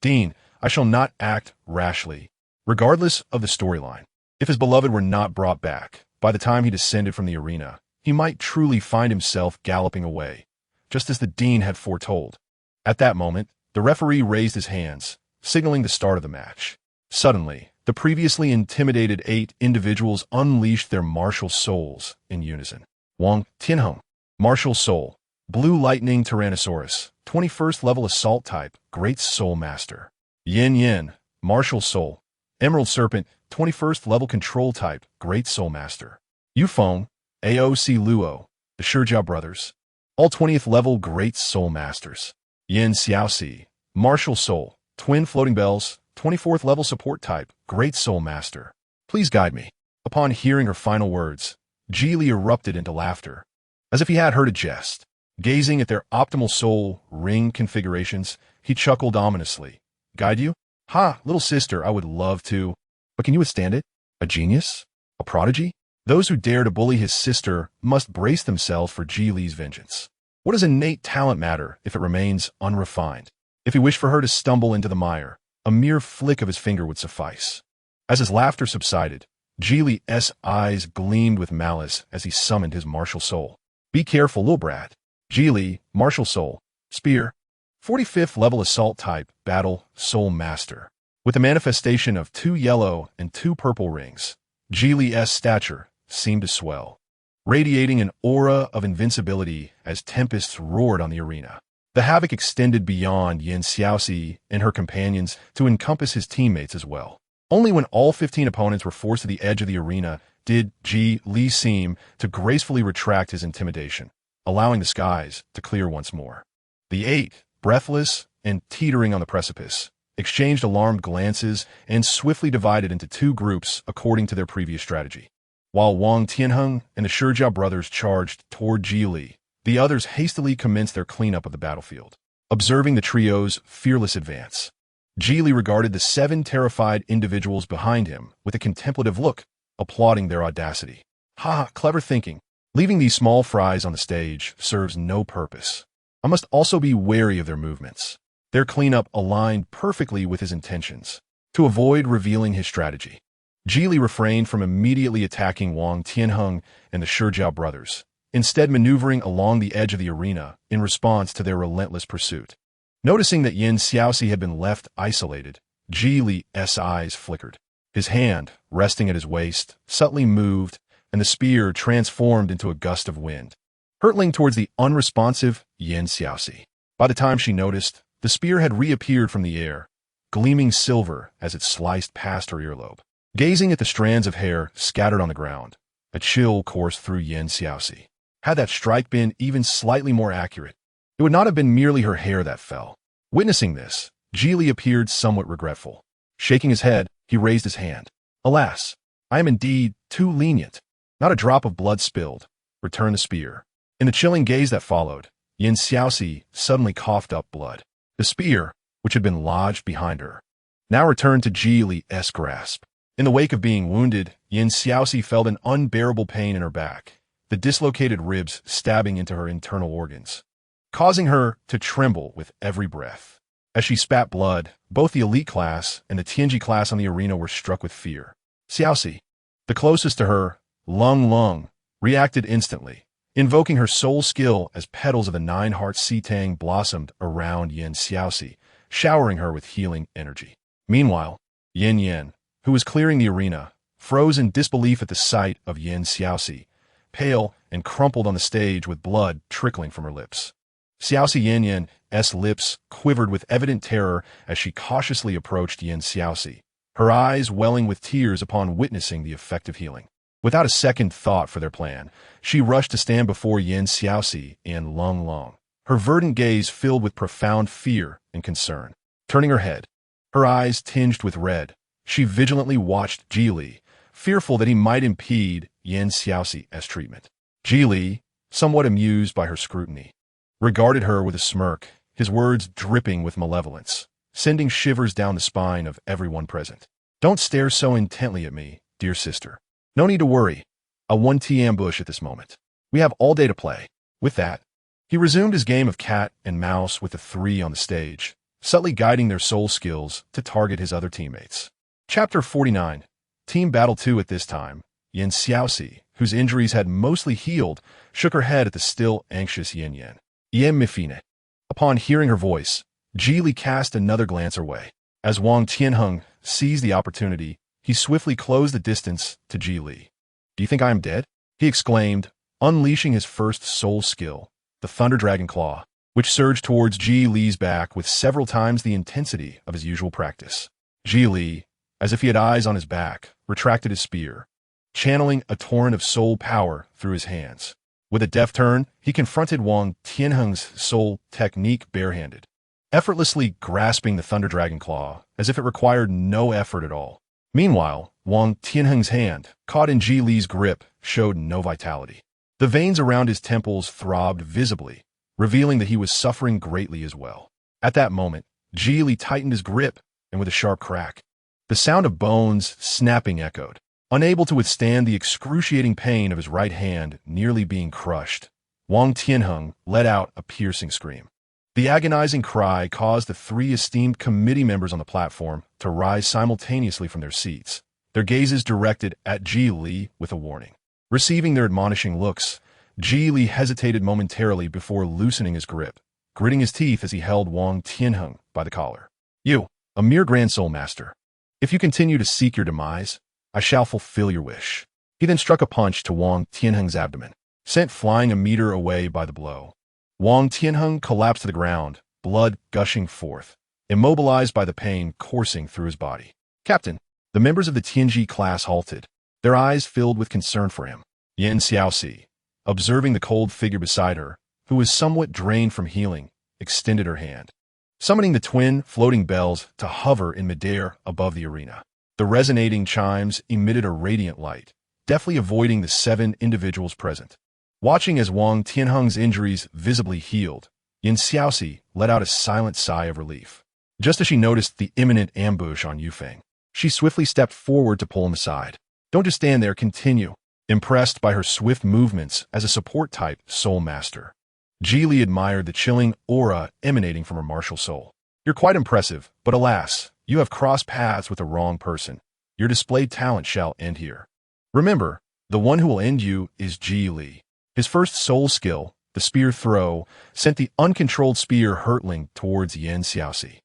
Dean, I shall not act rashly, regardless of the storyline. If his beloved were not brought back, by the time he descended from the arena, he might truly find himself galloping away, just as the Dean had foretold." At that moment, the referee raised his hands, signaling the start of the match. Suddenly, the previously intimidated 8 individuals unleashed their martial souls in unison. Wang Tianheng, Martial Soul, Blue Lightning Tyrannosaurus, 21st level Assault Type, Great Soul Master. Yanyan, Martial Soul, Emerald Serpent, 21st level Control Type, Great Soul Master. Yufeng, AOC Luo, the Shijiao Brothers, all 20th level Great Soul Masters. Xiaoxi, Martial Soul, Twin Floating Bells, 24th level Support Type, Great Soul Master. "Please guide me." Upon hearing her final words, Geely erupted into laughter, as if he had heard a jest. Gazing at their optimal soul ring configurations, he chuckled ominously. "Guide you? Ha, little sister, I would love to. But can you withstand it? A genius? A prodigy? Those who dare to bully his sister must brace themselves for Geely's vengeance. What does innate talent matter if it remains unrefined? If he wished for her to stumble into the mire, a mere flick of his finger would suffice." As his laughter subsided, Geely's eyes gleamed with malice as he summoned his martial soul. "Be careful, little brat." Geely, Martial Soul, Spear, 45th level Assault Type, Battle Soul Master. With the manifestation of 2 yellow and 2 purple rings, Geely's stature seemed to swell, radiating an aura of invincibility as tempests roared on the arena. The havoc extended beyond Xiaoxi and her companions to encompass his teammates as well. Only when all 15 opponents were forced to the edge of the arena did Ji Li seem to gracefully retract his intimidation, allowing the skies to clear once more. The 8, breathless and teetering on the precipice, exchanged alarmed glances and swiftly divided into 2 groups according to their previous strategy. While Wang Tianheng and the Shijiao brothers charged toward Ji Li, the others hastily commenced their cleanup of the battlefield. Observing the trio's fearless advance, Geely regarded the 7 terrified individuals behind him with a contemplative look, applauding their audacity. "Ha, clever thinking. Leaving these small fries on the stage serves no purpose. I must also be wary of their movements." Their cleanup aligned perfectly with his intentions. To avoid revealing his strategy, Geely refrained from immediately attacking Wang Tianheng and the Shijiao brothers, instead maneuvering along the edge of the arena in response to their relentless pursuit. Noticing that Xiaoxi had been left isolated, Geely's eyes flickered. His hand, resting at his waist, subtly moved, and the spear transformed into a gust of wind, hurtling towards the unresponsive Xiaoxi. By the time she noticed, the spear had reappeared from the air, gleaming silver as it sliced past her earlobe. Gazing at the strands of hair scattered on the ground, a chill coursed through Xiaoxi. Had that strike been even slightly more accurate, it would not have been merely her hair that fell. Witnessing this, Geely appeared somewhat regretful. Shaking his head, he raised his hand. "Alas, I am indeed too lenient. Not a drop of blood spilled," returned the spear. In the chilling gaze that followed, Xiaoxi suddenly coughed up blood. The spear, which had been lodged behind her, now returned to Geely's grasp. In the wake of being wounded, Xiaoxi felt an unbearable pain in her back, the dislocated ribs stabbing into her internal organs, causing her to tremble with every breath. As she spat blood, both the elite class and the Tianji class on the arena were struck with fear. Xiaoxi, the closest to her, Lung, reacted instantly, invoking her soul skill as petals of the nine-heart Sitang blossomed around Xiaoxi, showering her with healing energy. Meanwhile, Yanyan, who was clearing the arena, froze in disbelief at the sight of Xiaoxi, pale and crumpled on the stage with blood trickling from her lips. Xiaoxi Yanyan's lips quivered with evident terror as she cautiously approached Xiaoxi, her eyes welling with tears upon witnessing the effective healing. Without a second thought for their plan, she rushed to stand before Xiaoxi and Lung, her verdant gaze filled with profound fear and concern. Turning her head, her eyes tinged with red, she vigilantly watched Ji Li, fearful that he might impede Xiaoxi's treatment. Ji Li, somewhat amused by her scrutiny, regarded her with a smirk, his words dripping with malevolence, sending shivers down the spine of everyone present. "Don't stare so intently at me, dear sister. No need to worry. A 1T ambush at this moment. We have all day to play." With that, he resumed his game of cat and mouse with the three on the stage, subtly guiding their soul skills to target his other teammates. Chapter 49. Team Battle 2. At this time, Xiaoxi, whose injuries had mostly healed, shook her head at the still anxious Yanyan. Mifine. Upon hearing her voice, Ji Li cast another glance her way. As Wang Tianheng seized the opportunity, he swiftly closed the distance to Ji Li. "Do you think I am dead?" he exclaimed, unleashing his first soul skill, the Thunder Dragon Claw, which surged towards Ji Li's back with several times the intensity of his usual practice. Ji Li, as if he had eyes on his back, retracted his spear, channeling a torrent of soul power through his hands. With a deft turn, he confronted Wang Tianheng's soul technique barehanded, effortlessly grasping the Thunder Dragon Claw as if it required no effort at all. Meanwhile, Wang Tianheng's hand, caught in Ji Li's grip, showed no vitality. The veins around his temples throbbed visibly, revealing that he was suffering greatly as well. At that moment, Ji Li tightened his grip, and with a sharp crack, the sound of bones snapping echoed. Unable to withstand the excruciating pain of his right hand nearly being crushed, Wang Tianheng let out a piercing scream. The agonizing cry caused the three esteemed committee members on the platform to rise simultaneously from their seats, their gazes directed at Ji Li with a warning. Receiving their admonishing looks, Ji Li hesitated momentarily before loosening his grip, gritting his teeth as he held Wang Tianheng by the collar. "You, a mere Grand Soul Master. If you continue to seek your demise, I shall fulfill your wish." He then struck a punch to Wang Tianheng's abdomen, sent flying a meter away by the blow. Wang Tianheng collapsed to the ground, blood gushing forth, immobilized by the pain coursing through his body. "Captain." The members of the Tianji class halted, their eyes filled with concern for him. Xiaoxi, observing the cold figure beside her, who was somewhat drained from healing, extended her hand, summoning the twin floating bells to hover in midair above the arena. The resonating chimes emitted a radiant light, deftly avoiding the 7 individuals present. Watching as Wang Tianheng's injuries visibly healed, Xiaoxi let out a silent sigh of relief. Just as she noticed the imminent ambush on Yufeng, she swiftly stepped forward to pull him aside. "Don't just stand there, continue." Impressed by her swift movements as a support-type soul master, Ji Li admired the chilling aura emanating from her martial soul. "You're quite impressive, but alas, you have crossed paths with the wrong person. Your displayed talent shall end here. Remember, the one who will end you is Ji Li." His first soul skill, the spear throw, sent the uncontrolled spear hurtling towards Xiaoxi,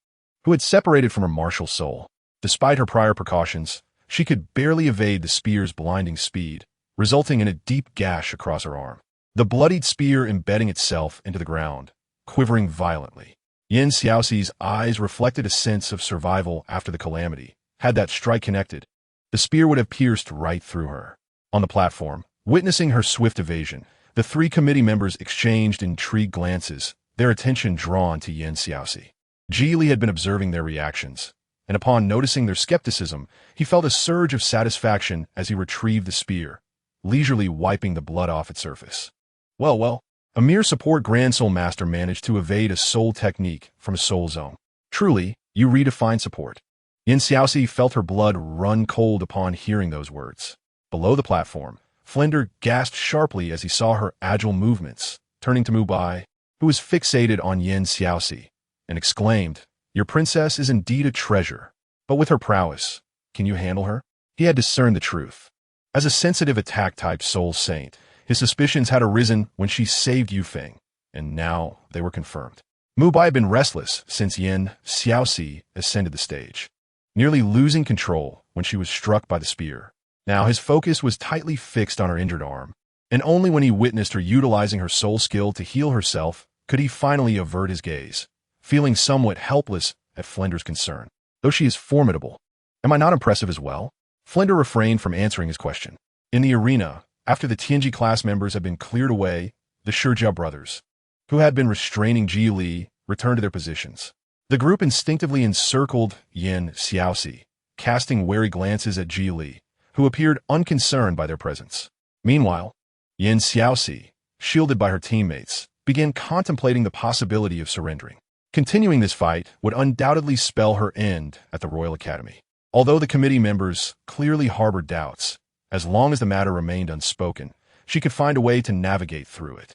who had separated from her martial soul. Despite her prior precautions, she could barely evade the spear's blinding speed, resulting in a deep gash across her arm, the bloodied spear embedding itself into the ground, quivering violently. Xiaoxi's eyes reflected a sense of survival after the calamity. Had that strike connected, the spear would have pierced right through her. On the platform, witnessing her swift evasion, the 3 committee members exchanged intrigued glances, their attention drawn to Xiaoxi. Ji Li had been observing their reactions, and upon noticing their skepticism, he felt a surge of satisfaction as he retrieved the spear, leisurely wiping the blood off its surface. Well, a mere support Grand Soul Master managed to evade a soul technique from a soul zone. Truly, you redefine support. Yin Xiaoxi felt her blood run cold upon hearing those words. Below the platform, Flender gasped sharply as he saw her agile movements, turning to Mubai, who was fixated on Yin Xiaoxi, and exclaimed, "Your princess is indeed a treasure, but with her prowess, can you handle her?" He had discerned the truth. As a sensitive attack-type soul saint, his suspicions had arisen when she saved Yufeng, and now they were confirmed. Mubai had been restless since Yin Xiaoxi ascended the stage, nearly losing control when she was struck by the spear. Now his focus was tightly fixed on her injured arm, and only when he witnessed her utilizing her soul skill to heal herself could he finally avert his gaze, feeling somewhat helpless at Flender's concern. Though she is formidable, am I not impressive as well? Flender refrained from answering his question. In the arena, after the Tianji class members had been cleared away, the Shijia brothers, who had been restraining Ji Li, returned to their positions. The group instinctively encircled Yin Xiaoxi, casting wary glances at Ji Li, who appeared unconcerned by their presence. Meanwhile, Yin Xiaoxi, shielded by her teammates, began contemplating the possibility of surrendering. Continuing this fight would undoubtedly spell her end at the Royal Academy. Although the committee members clearly harbored doubts, as long as the matter remained unspoken, she could find a way to navigate through it.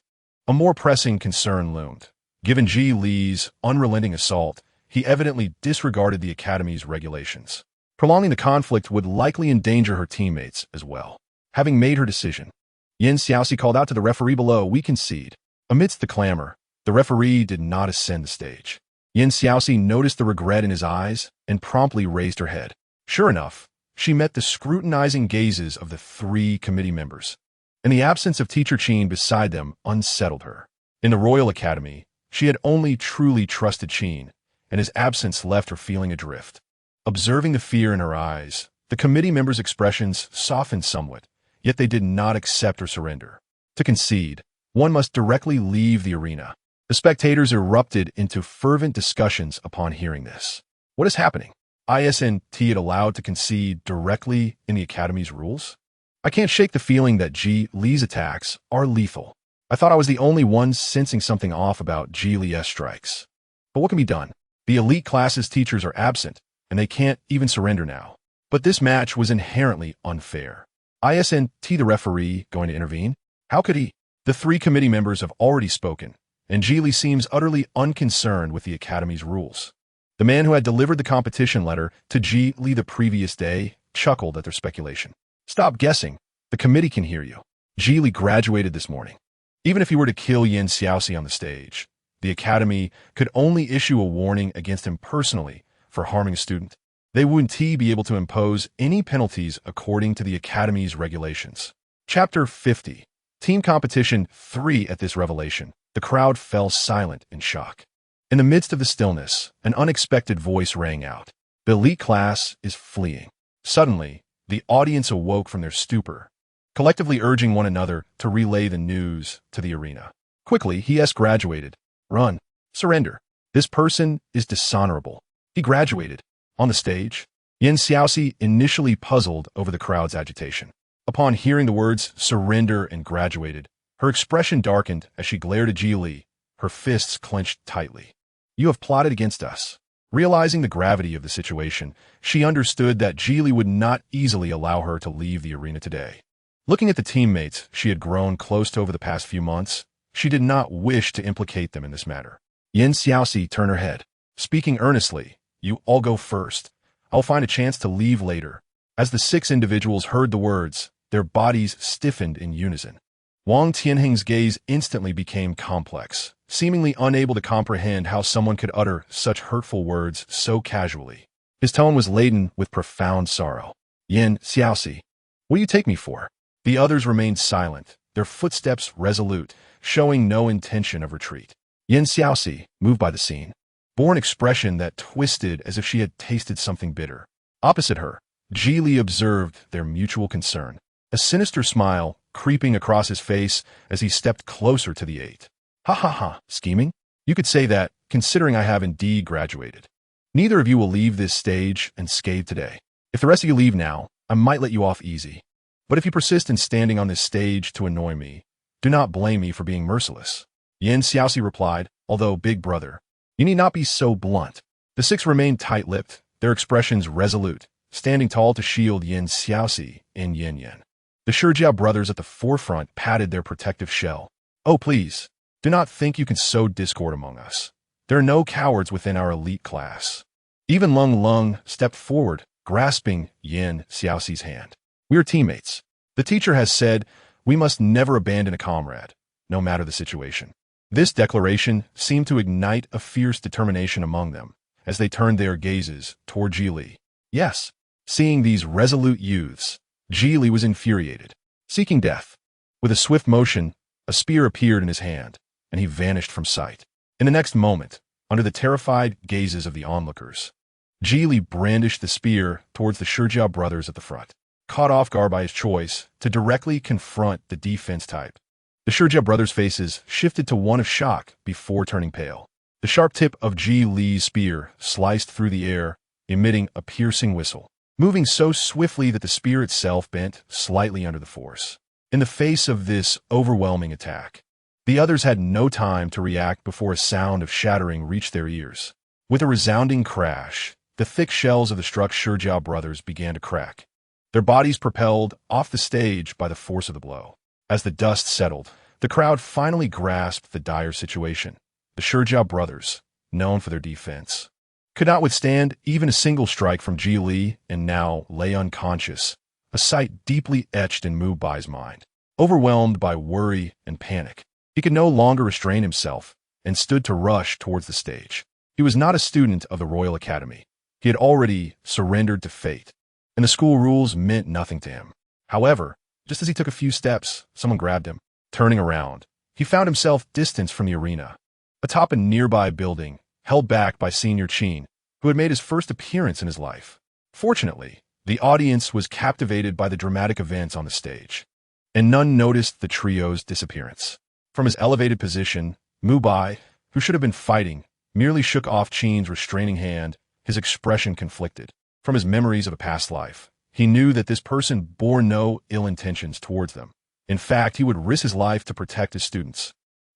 A more pressing concern loomed. Given Ji Li's unrelenting assault, he evidently disregarded the Academy's regulations. Prolonging the conflict would likely endanger her teammates as well. Having made her decision, Yin Xiaoxi called out to the referee below, "We concede." Amidst the clamor, the referee did not ascend the stage. Yin Xiaoxi noticed the regret in his eyes and promptly raised her head. Sure enough, she met the scrutinizing gazes of the 3 committee members, and the absence of Teacher Qin beside them unsettled her. In the Royal Academy, she had only truly trusted Qin, and his absence left her feeling adrift. Observing the fear in her eyes, the committee members' expressions softened somewhat, yet they did not accept her surrender. To concede, one must directly leave the arena. The spectators erupted into fervent discussions upon hearing this. What is happening? Isn't it allowed to concede directly in the Academy's rules? I can't shake the feeling that Ji Li's attacks are lethal. I thought I was the only one sensing something off about Ji Li's strikes. But what can be done? The elite classes' teachers are absent, and they can't even surrender now. But this match was inherently unfair. Isn't the referee going to intervene? How could he? The 3 committee members have already spoken, and Ji Li seems utterly unconcerned with the Academy's rules. The man who had delivered the competition letter to Ji Li the previous day chuckled at their speculation. Stop guessing. The committee can hear you. Ji Li graduated this morning. Even if he were to kill Yin Xiaoxi on the stage, the Academy could only issue a warning against him personally for harming a student. They wouldn't be able to impose any penalties according to the Academy's regulations. Chapter 50. Team Competition 3. At this revelation, the crowd fell silent in shock. In the midst of the stillness, an unexpected voice rang out. The elite class is fleeing. Suddenly, the audience awoke from their stupor, collectively urging one another to relay the news to the arena. Quickly, he graduated. Run. Surrender. This person is dishonorable. He graduated. On the stage, Yin Xiaoxi initially puzzled over the crowd's agitation. Upon hearing the words surrender and graduated, her expression darkened as she glared at Ji Li, her fists clenched tightly. You have plotted against us. Realizing the gravity of the situation, she understood that Ji Li would not easily allow her to leave the arena today. Looking at the teammates she had grown close to over the past few months, she did not wish to implicate them in this matter. Yin Xiaoxi turned her head. Speaking earnestly, "You all go first. I'll find a chance to leave later." As the 6 individuals heard the words, their bodies stiffened in unison. Wang Tianheng's gaze instantly became complex, seemingly unable to comprehend how someone could utter such hurtful words so casually. His tone was laden with profound sorrow. "Yin Xiaoxi, what do you take me for?" The others remained silent, their footsteps resolute, showing no intention of retreat. Yin Xiaoxi, moved by the scene, bore an expression that twisted as if she had tasted something bitter. Opposite her, Ji Li observed their mutual concern, a sinister smile creeping across his face as he stepped closer to the 8. "Ha ha ha, scheming? You could say that, considering I have indeed graduated. Neither of you will leave this stage unscathed today. If the rest of you leave now, I might let you off easy. But if you persist in standing on this stage to annoy me, do not blame me for being merciless." Yin Xiaoxi replied, "Although, big brother, you need not be so blunt." The 6 remained tight-lipped, their expressions resolute, standing tall to shield Xiaoxi and Yanyan. The Shijiao brothers at the forefront patted their protective shell. "Oh, please, do not think you can sow discord among us. There are no cowards within our elite class." Even Lung stepped forward, grasping Xiaoxi's hand. "We are teammates. The teacher has said we must never abandon a comrade, no matter the situation." This declaration seemed to ignite a fierce determination among them as they turned their gazes toward Li. Yes, seeing these resolute youths, Li was infuriated, seeking death. With a swift motion, a spear appeared in his hand, and he vanished from sight. In the next moment, under the terrified gazes of the onlookers, Li brandished the spear towards the Shijiao brothers at the front, caught off guard by his choice to directly confront the defense type. The Shijiao brothers' faces shifted to one of shock before turning pale. The sharp tip of Li's spear sliced through the air, emitting a piercing whistle, moving so swiftly that the spear itself bent slightly under the force. In the face of this overwhelming attack, the others had no time to react before a sound of shattering reached their ears. With a resounding crash, the thick shells of the struck Shijiao brothers began to crack, their bodies propelled off the stage by the force of the blow. As the dust settled, the crowd finally grasped the dire situation. The Shijiao brothers, known for their defense, could not withstand even a single strike from Li and now lay unconscious, a sight deeply etched in Mubai's mind. Overwhelmed by worry and panic, he could no longer restrain himself and stood to rush towards the stage. He was not a student of the Royal Academy. He had already surrendered to fate, and the school rules meant nothing to him. However, just as he took a few steps, someone grabbed him. Turning around, he found himself distanced from the arena, atop a nearby building, held back by Senior Qin, who had made his first appearance in his life. Fortunately, the audience was captivated by the dramatic events on the stage, and none noticed the trio's disappearance. From his elevated position, Mubai, who should have been fighting, merely shook off Qin's restraining hand, his expression conflicted. From his memories of a past life, he knew that this person bore no ill intentions towards them. In fact, he would risk his life to protect his students,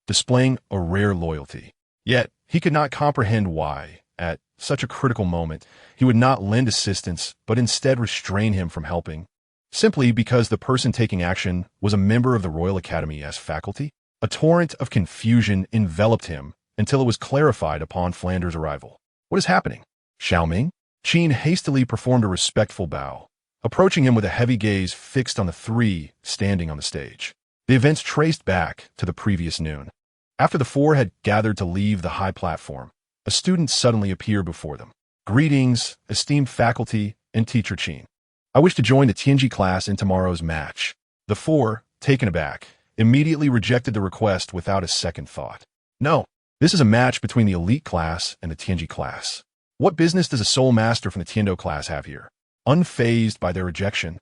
displaying a rare loyalty. Yet, he could not comprehend why, at such a critical moment, he would not lend assistance but instead restrain him from helping, simply because the person taking action was a member of the Royal Academy as faculty. A torrent of confusion enveloped him until it was clarified upon Flanders' arrival. "What is happening?" "Xiaoming?" Qin hastily performed a respectful bow, approaching him with a heavy gaze fixed on the three standing on the stage. The events traced back to the previous noon. After the four had gathered to leave the high platform, a student suddenly appeared before them. "Greetings, esteemed faculty and teacher Qin. I wish to join the Tianji class in tomorrow's match." The four, taken aback, immediately rejected the request without a second thought. "No, this is a match between the elite class and the Tianji class. What business does a soul master from the Tiando class have here?" Unfazed by their rejection,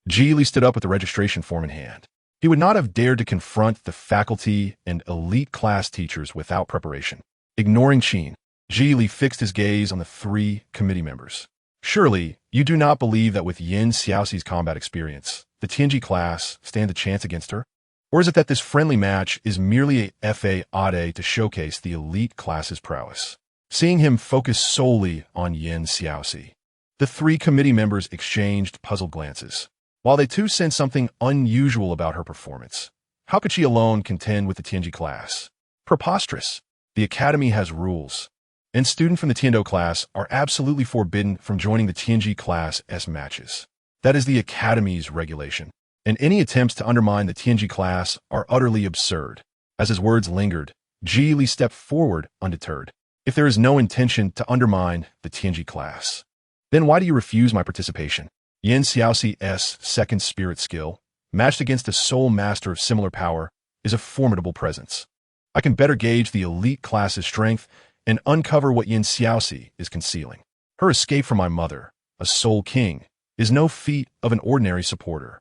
Li stood up with the registration form in hand. He would not have dared to confront the faculty and elite class teachers without preparation. Ignoring Qin, Li fixed his gaze on the three committee members. "Surely, you do not believe that with Xiaoxi's combat experience, the Tianji class stand a chance against her? Or is it that this friendly match is merely a FA to showcase the elite class's prowess?" Seeing him focus solely on Xiaoxi, the three committee members exchanged puzzled glances. While they too sensed something unusual about her performance, how could she alone contend with the Tianji class? Preposterous. The academy has rules, and students from the Tiando class are absolutely forbidden from joining the Tianji class S matches. That is the academy's regulation, and any attempts to undermine the Tianji class are utterly absurd. As his words lingered, Li stepped forward undeterred. "If there is no intention to undermine the Tianji class, then why do you refuse my participation?" Xiaoxi's second spirit skill, matched against a soul master of similar power, is a formidable presence. I can better gauge the elite class's strength and uncover what Xiaoxi is concealing. Her escape from my mother, a soul king, is no feat of an ordinary supporter.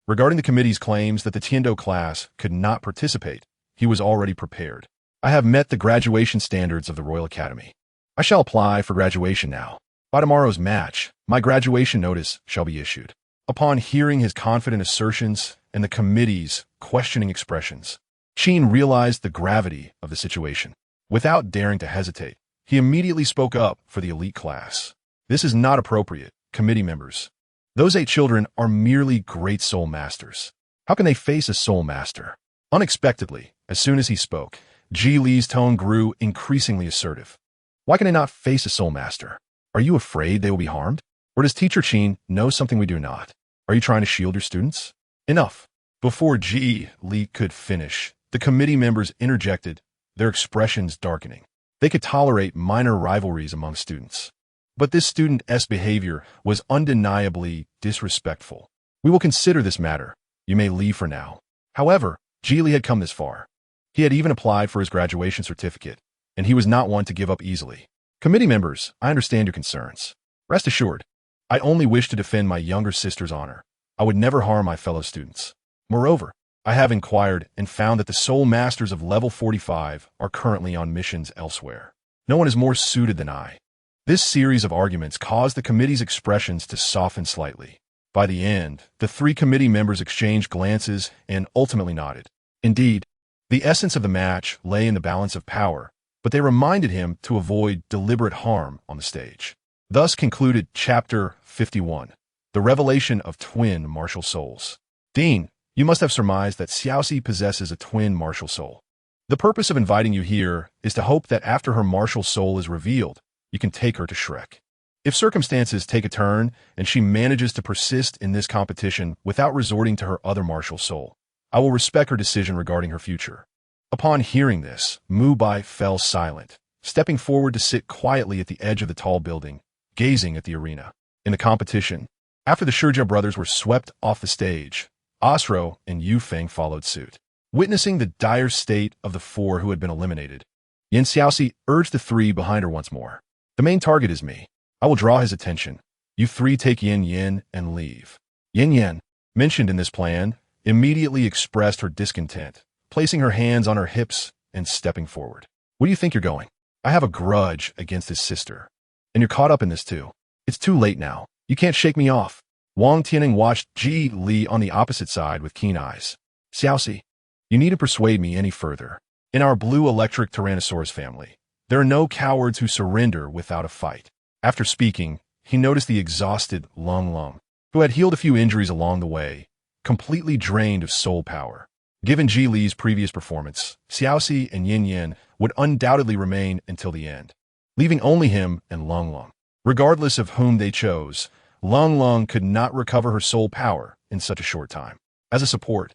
Regarding the committee's claims that the Tiando class could not participate, he was already prepared. "I have met the graduation standards of the Royal Academy. I shall apply for graduation now. By tomorrow's match, my graduation notice shall be issued." Upon hearing his confident assertions and the committee's questioning expressions, Qin realized the gravity of the situation. Without daring to hesitate, he immediately spoke up for the elite class. This is not appropriate, committee members. Those 8 children are merely great soul masters. How can they face a soul master? Unexpectedly, as soon as he spoke, Ji Li's tone grew increasingly assertive. Why can they not face a soul master? Are you afraid they will be harmed? Or does Teacher Qin know something we do not? Are you trying to shield your students? Enough. Before Ji Li could finish, the committee members interjected, their expressions darkening. They could tolerate minor rivalries among students. But this student's behavior was undeniably disrespectful. We will consider this matter. You may leave for now. However, Ji Li had come this far. He had even applied for his graduation certificate, and he was not one to give up easily. Committee members, I understand your concerns. Rest assured, I only wish to defend my younger sister's honor. I would never harm my fellow students. Moreover, I have inquired and found that the soul masters of level 45 are currently on missions elsewhere. No one is more suited than I. This series of arguments caused the committee's expressions to soften slightly. By the end, the 3 committee members exchanged glances and ultimately nodded. Indeed, the essence of the match lay in the balance of power, but they reminded him to avoid deliberate harm on the stage. Thus concluded Chapter 51, The Revelation of Twin Martial Souls. Dean, you must have surmised that Xiaoxi possesses a twin martial soul. The purpose of inviting you here is to hope that after her martial soul is revealed, you can take her to Shrek. If circumstances take a turn and she manages to persist in this competition without resorting to her other martial soul, I will respect her decision regarding her future. Upon hearing this, Mubai fell silent, stepping forward to sit quietly at the edge of the tall building, gazing at the arena. In the competition, after the Shurja brothers were swept off the stage, Osro and Yu Feng followed suit. Witnessing the dire state of the 4 who had been eliminated, Yin Xiaoxi urged the 3 behind her once more. The main target is me. I will draw his attention. You 3 take Yanyan and leave. Yanyan, mentioned in this plan, immediately expressed her discontent, placing her hands on her hips and stepping forward. Where do you think you're going? I have a grudge against his sister. And you're caught up in this too. It's too late now. You can't shake me off. Wang Tianning watched Ji Li on the opposite side with keen eyes. Xiaoxi, you need to persuade me any further. In our blue electric Tyrannosaurus family, there are no cowards who surrender without a fight. After speaking, he noticed the exhausted Lung Lung, who had healed a few injuries along the way, completely drained of soul power. Given Ji Li's previous performance, Xiaoxi and Yanyan would undoubtedly remain until the end, leaving only him and Lung Lung. Regardless of whom they chose, Lung Lung could not recover her soul power in such a short time. As a support,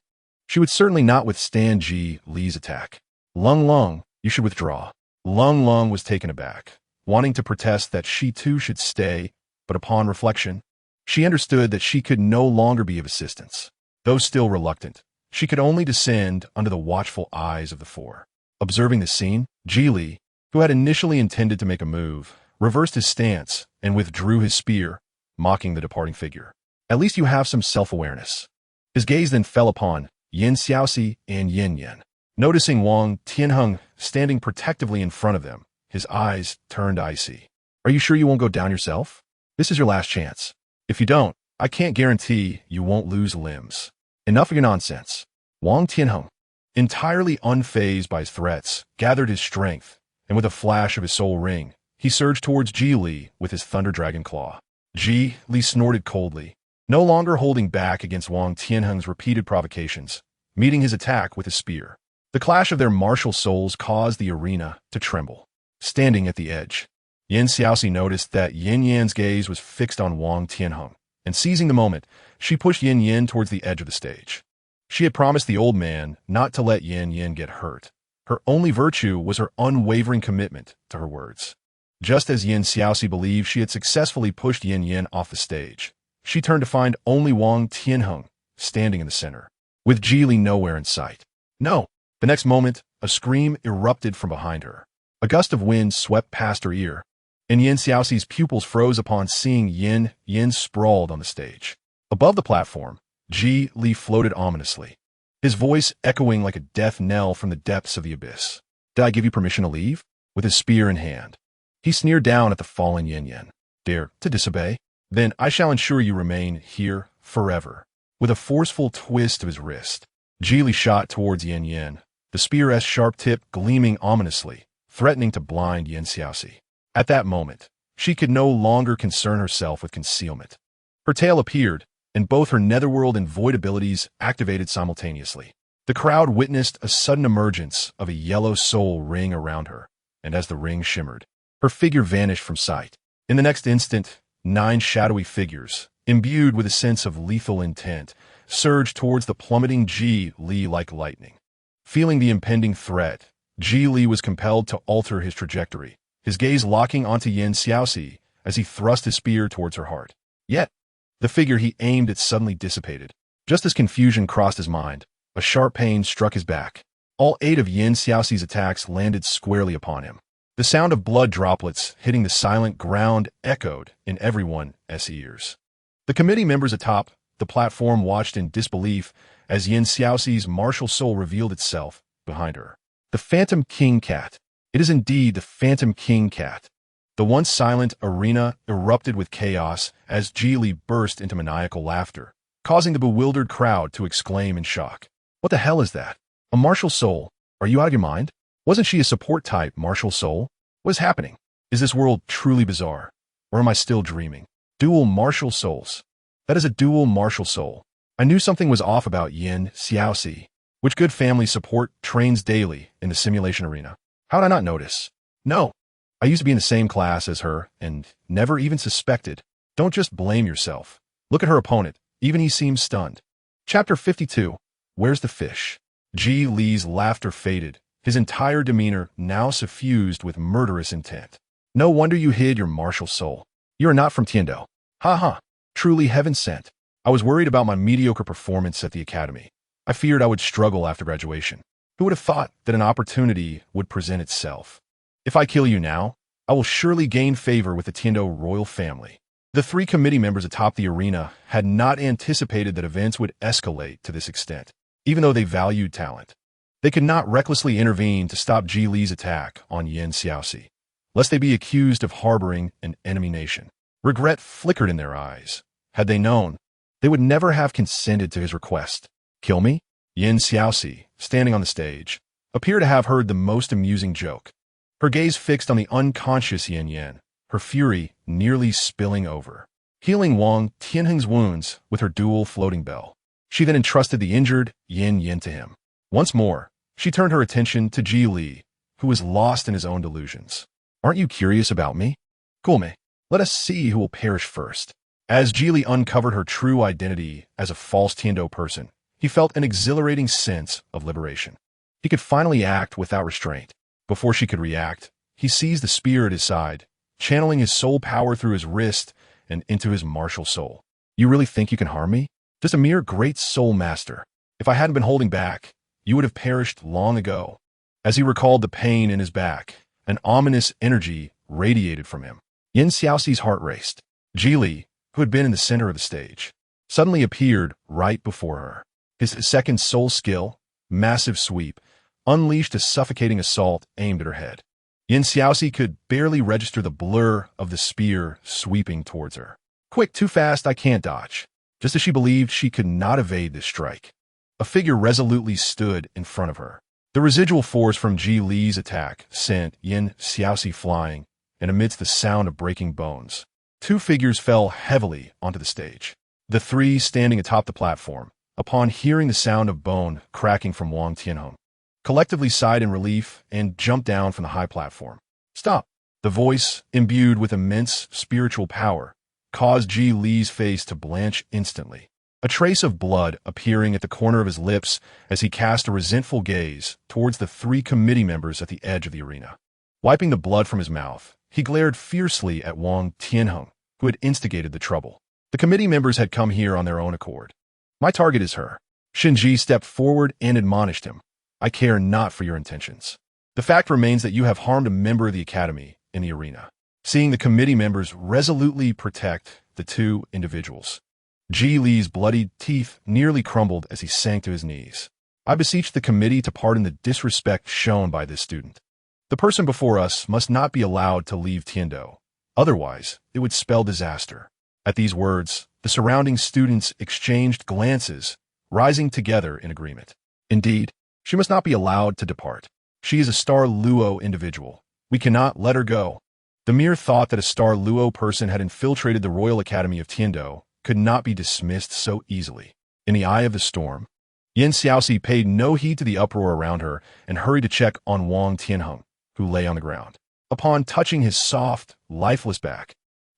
she would certainly not withstand Ji Li's attack. Lung Lung, you should withdraw. Lung Lung was taken aback, wanting to protest that she too should stay, but upon reflection, she understood that she could no longer be of assistance. Though still reluctant, she could only descend under the watchful eyes of the 4. Observing the scene, Ji Li, who had initially intended to make a move, reversed his stance and withdrew his spear, mocking the departing figure. At least you have some self-awareness. His gaze then fell upon Yin Xiaoxi and Yanyan. Noticing Wang Tianheng standing protectively in front of them, his eyes turned icy. Are you sure you won't go down yourself? This is your last chance. If you don't, I can't guarantee you won't lose limbs. Enough of your nonsense. Wang Tianheng, entirely unfazed by his threats, gathered his strength, and with a flash of his soul ring, he surged towards Ji Li with his Thunder Dragon Claw. Ji Li snorted coldly, no longer holding back against Wang Tianheng's repeated provocations, meeting his attack with a spear. The clash of their martial souls caused the arena to tremble. Standing at the edge, Yin Xiaoxi noticed that Yin Yan's gaze was fixed on Wang Tianheng, and seizing the moment, she pushed Yin Yan towards the edge of the stage. She had promised the old man not to let Yin Yan get hurt. Her only virtue was her unwavering commitment to her words. Just as Yin Xiaoxi believed she had successfully pushed Yin Yan off the stage, she turned to find only Wang Tianheng standing in the center, with Ji Li nowhere in sight. No! The next moment, a scream erupted from behind her. A gust of wind swept past her ear, and Yin Xiaoxi's pupils froze upon seeing Yin sprawled on the stage. Above the platform, Ji Li floated ominously, his voice echoing like a death knell from the depths of the abyss. Did I give you permission to leave? With his spear in hand, he sneered down at the fallen Yanyan. Dare to disobey? Then I shall ensure you remain here forever. With a forceful twist of his wrist, Ji Li shot towards Yanyan, the spear's sharp tip gleaming ominously, threatening to blind Yin Xiaoxi. At that moment, She could no longer concern herself with concealment. Her tail appeared, and both her netherworld and void abilities activated simultaneously. The crowd witnessed a sudden emergence of a yellow soul ring around her, and as the ring shimmered, her figure vanished from sight. In the next instant, 9 shadowy figures, imbued with a sense of lethal intent, surged towards the plummeting Ji Li like lightning. Feeling the impending threat, Ji Li was compelled to alter his trajectory, his gaze locking onto Xiaoxi as he thrust his spear towards her heart. Yet, the figure he aimed at suddenly dissipated. Just as confusion crossed his mind, a sharp pain struck his back. All 8 of Xiaoxi's attacks landed squarely upon him. The sound of blood droplets hitting the silent ground echoed in everyone's ears. The committee members atop the platform watched in disbelief as Xiaoxi's martial soul revealed itself behind her. The Phantom King Cat. It is indeed the Phantom King Cat. The once silent arena erupted with chaos as Ji Li burst into maniacal laughter, causing the bewildered crowd to exclaim in shock. What the hell is that? A martial soul? Are you out of your mind? Wasn't she a support-type martial soul? What is happening? Is this world truly bizarre? Or am I still dreaming? Dual martial souls. That is a dual martial soul. I knew something was off about Xiaoxi, which good family support trains daily in the simulation arena. How did I not notice? No. I used to be in the same class as her and never even suspected. Don't just blame yourself. Look at her opponent. Even he seems stunned. Chapter 52. Where's the fish? Ji Li's laughter faded, his entire demeanor now suffused with murderous intent. No wonder you hid your martial soul. You are not from Tiando. Ha ha. Truly heaven sent. I was worried about my mediocre performance at the academy. I feared I would struggle after graduation. Who would have thought that an opportunity would present itself? If I kill you now, I will surely gain favor with the Tiando royal family. The 3 committee members atop the arena had not anticipated that events would escalate to this extent, even though they valued talent. They could not recklessly intervene to stop Ji Li's attack on Xiaoxi, lest they be accused of harboring an enemy nation. Regret flickered in their eyes. Had they known, they would never have consented to his request. Kill me? Xiaoxi, standing on the stage, appeared to have heard the most amusing joke. Her gaze fixed on the unconscious Yanyan, her fury nearly spilling over. Healing Wang Tianheng's wounds with her dual floating bell. She then entrusted the injured Yanyan to him. Once more, she turned her attention to Ji Li, who was lost in his own delusions. Aren't you curious about me? Cool me. Let us see who will perish first. As Ji Li uncovered her true identity as a false Tiando person, he felt an exhilarating sense of liberation. He could finally act without restraint. Before she could react, he seized the spear at his side, channeling his soul power through his wrist and into his martial soul. You really think you can harm me? Just a mere great soul master. If I hadn't been holding back, you would have perished long ago. As he recalled the pain in his back, an ominous energy radiated from him. Xiaoxi's heart raced. Ji Li, who had been in the center of the stage, suddenly appeared right before her. His second soul skill, Massive Sweep, unleashed a suffocating assault aimed at her head. Xiaoxi could barely register the blur of the spear sweeping towards her. Quick, too fast, I can't dodge. Just as she believed she could not evade this strike, a figure resolutely stood in front of her. The residual force from Ji Li's attack sent Xiaoxi flying, and amidst the sound of breaking bones, 2 figures fell heavily onto the stage. The 3 standing atop the platform, upon hearing the sound of bone cracking from Wang Tianheng, collectively sighed in relief and jumped down from the high platform. Stop! The voice, imbued with immense spiritual power, caused Ji Li's face to blanch instantly, a trace of blood appearing at the corner of his lips as he cast a resentful gaze towards the 3 committee members at the edge of the arena. Wiping the blood from his mouth, he glared fiercely at Wang Tianheng, who had instigated the trouble. The committee members had come here on their own accord. My target is her. Shinji stepped forward and admonished him. I care not for your intentions. The fact remains that you have harmed a member of the academy in the arena. Seeing the committee members resolutely protect the 2 individuals, Ji Li's bloodied teeth nearly crumbled as he sank to his knees. I beseech the committee to pardon the disrespect shown by this student. The person before us must not be allowed to leave Tiando. Otherwise, it would spell disaster. At these words, the surrounding students exchanged glances, rising together in agreement. Indeed, she must not be allowed to depart. She is a Star Luo individual. We cannot let her go. The mere thought that a Star Luo person had infiltrated the Royal Academy of Tiando could not be dismissed so easily. In the eye of the storm, Xiaoxi paid no heed to the uproar around her and hurried to check on Wang Tianheng, who lay on the ground. Upon touching his soft, lifeless back,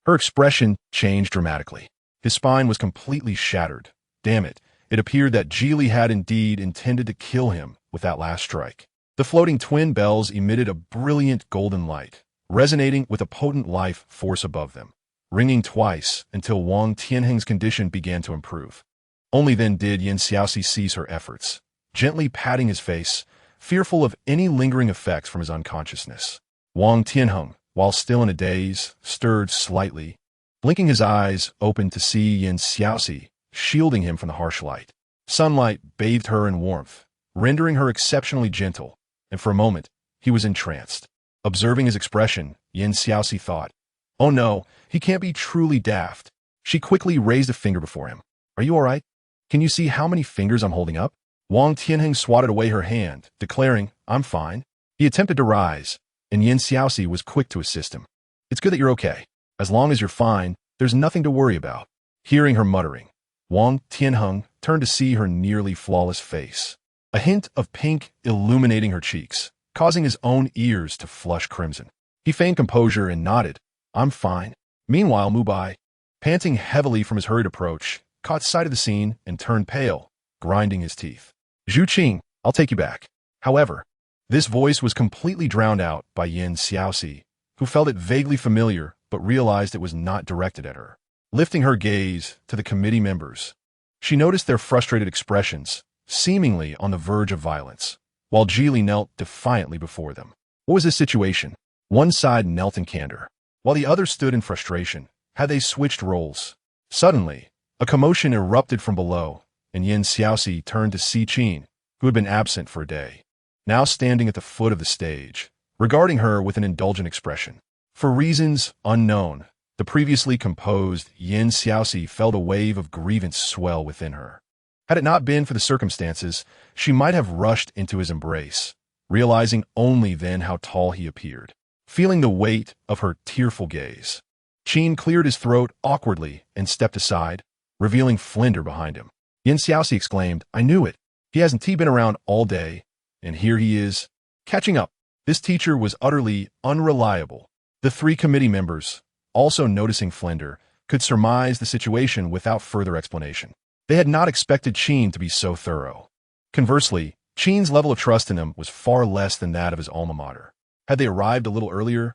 her expression changed dramatically. His spine was completely shattered. Damn it, it appeared that Geely had indeed intended to kill him with that last strike. The floating twin bells emitted a brilliant golden light, resonating with a potent life force above them, ringing twice until Wang Tianheng's condition began to improve. Only then did Xiaoxi cease her efforts, gently patting his face, fearful of any lingering effects from his unconsciousness. Wang Tianheng, while still in a daze, stirred slightly, blinking his eyes open to see Xiaoxi, shielding him from the harsh light. Sunlight bathed her in warmth, rendering her exceptionally gentle, and for a moment, he was entranced. Observing his expression, Xiaoxi thought, "Oh no, he can't be truly daft." She quickly raised a finger before him. "Are you all right? Can you see how many fingers I'm holding up?" Wang Tianheng swatted away her hand, declaring, "I'm fine." He attempted to rise, and Xiaoxi was quick to assist him. "It's good that you're okay. As long as you're fine, there's nothing to worry about." Hearing her muttering, Wang Tianheng turned to see her nearly flawless face, a hint of pink illuminating her cheeks, causing his own ears to flush crimson. He feigned composure and nodded, "I'm fine." Meanwhile, Mubai, panting heavily from his hurried approach, caught sight of the scene and turned pale, grinding his teeth. "Zhu Qing, I'll take you back." However, this voice was completely drowned out by Xiaoxi, who felt it vaguely familiar but realized it was not directed at her. Lifting her gaze to the committee members, she noticed their frustrated expressions, seemingly on the verge of violence, while Geely knelt defiantly before them. What was this situation? One side knelt in candor, while the other stood in frustration. Had they switched roles? Suddenly, a commotion erupted from below, and Xiaoxi turned to Si Qin, who had been absent for a day, now standing at the foot of the stage, regarding her with an indulgent expression. For reasons unknown, the previously composed Xiaoxi felt a wave of grievance swell within her. Had it not been for the circumstances, she might have rushed into his embrace, realizing only then how tall he appeared. Feeling the weight of her tearful gaze, Qin cleared his throat awkwardly and stepped aside, revealing Flinder behind him. Xiaoxi exclaimed, "I knew it. He hasn't been around all day, and here he is, catching up." This teacher was utterly unreliable. The three committee members, also noticing Flinder, could surmise the situation without further explanation. They had not expected Qin to be so thorough. Conversely, Qin's level of trust in him was far less than that of his alma mater. Had they arrived a little earlier,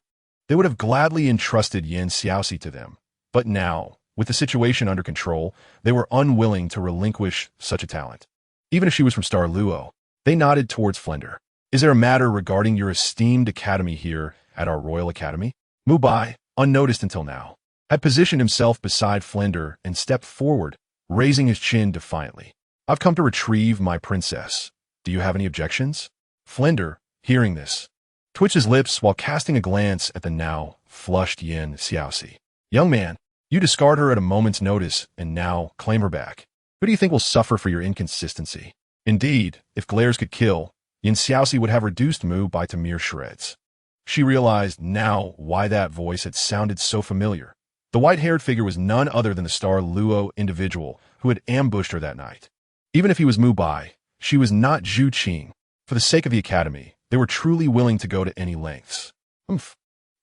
they would have gladly entrusted Xiaoxi to them. But now, with the situation under control, they were unwilling to relinquish such a talent. Even if she was from Star Luo, they nodded towards Flinder. "Is there a matter regarding your esteemed academy here at our Royal Academy?" Mubai, unnoticed until now, had positioned himself beside Flinder and stepped forward, raising his chin defiantly. "I've come to retrieve my princess. Do you have any objections?" Flinder, hearing this, twitched his lips while casting a glance at the now flushed Xiaoxi. "Young man, you discard her at a moment's notice and now claim her back. Who do you think will suffer for your inconsistency?" Indeed, if glares could kill, Xiaoxi would have reduced Mubai to mere shreds. She realized now why that voice had sounded so familiar. The white-haired figure was none other than the Star Luo individual who had ambushed her that night. Even if he was Mubai, she was not Zhu Qing. For the sake of the academy, they were truly willing to go to any lengths.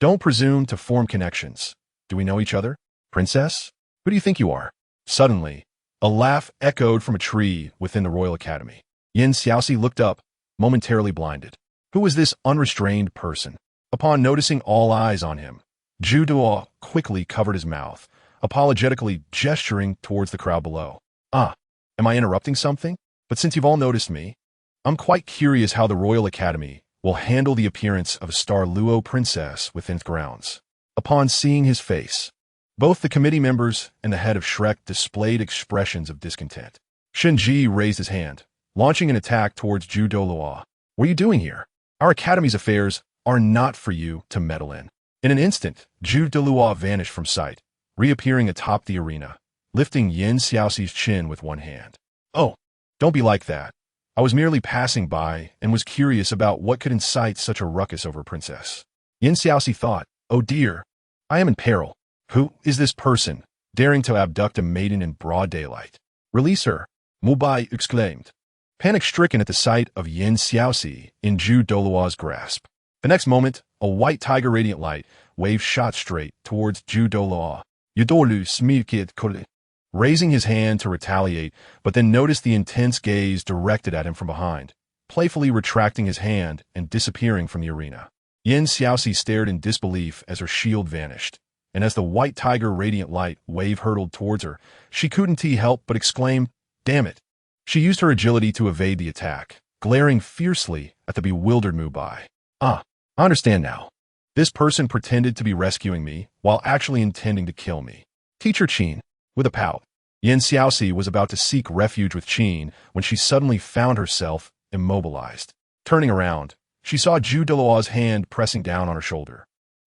Don't presume to form connections. Do we know each other? Princess? Who do you think you are? Suddenly, a laugh echoed from a tree within the Royal Academy. Xiaoxi looked up, momentarily blinded. Who was this unrestrained person? Upon noticing all eyes on him, Douluo quickly covered his mouth, apologetically gesturing towards the crowd below. Am I interrupting something? But since you've all noticed me, I'm quite curious how the Royal Academy will handle the appearance of a Star Luo princess within its grounds. Upon seeing his face, both the committee members and the head of Shrek displayed expressions of discontent. Shenji raised his hand, launching an attack towards Douluo. "What are you doing here? Our academy's affairs are not for you to meddle in." In an instant, Douluo vanished from sight, reappearing atop the arena, lifting Xiaoxi's chin with one hand. "Oh, don't be like that. I was merely passing by and was curious about what could incite such a ruckus over a princess." Xiaoxi thought, Oh dear, I am in peril. Who is this person, daring to abduct a maiden in broad daylight? Release her, Mubai exclaimed, panic-stricken at the sight of Xiaoxi in Douluo's grasp. The next moment, a white tiger radiant light wave shot straight towards Douluo. Douluo smirked coldly, raising his hand to retaliate, but then noticed the intense gaze directed at him from behind, playfully retracting his hand and disappearing from the arena. Xiaoxi stared in disbelief as her shield vanished, and as the white tiger radiant light wave hurtled towards her, she couldn't help but exclaim, "Damn it." She used her agility to evade the attack, glaring fiercely at the bewildered Mubai. I understand now. This person pretended to be rescuing me while actually intending to kill me. Teacher Qin, with a pout. Xiaoxi was about to seek refuge with Qin when she suddenly found herself immobilized. Turning around, she saw Douluo's hand pressing down on her shoulder,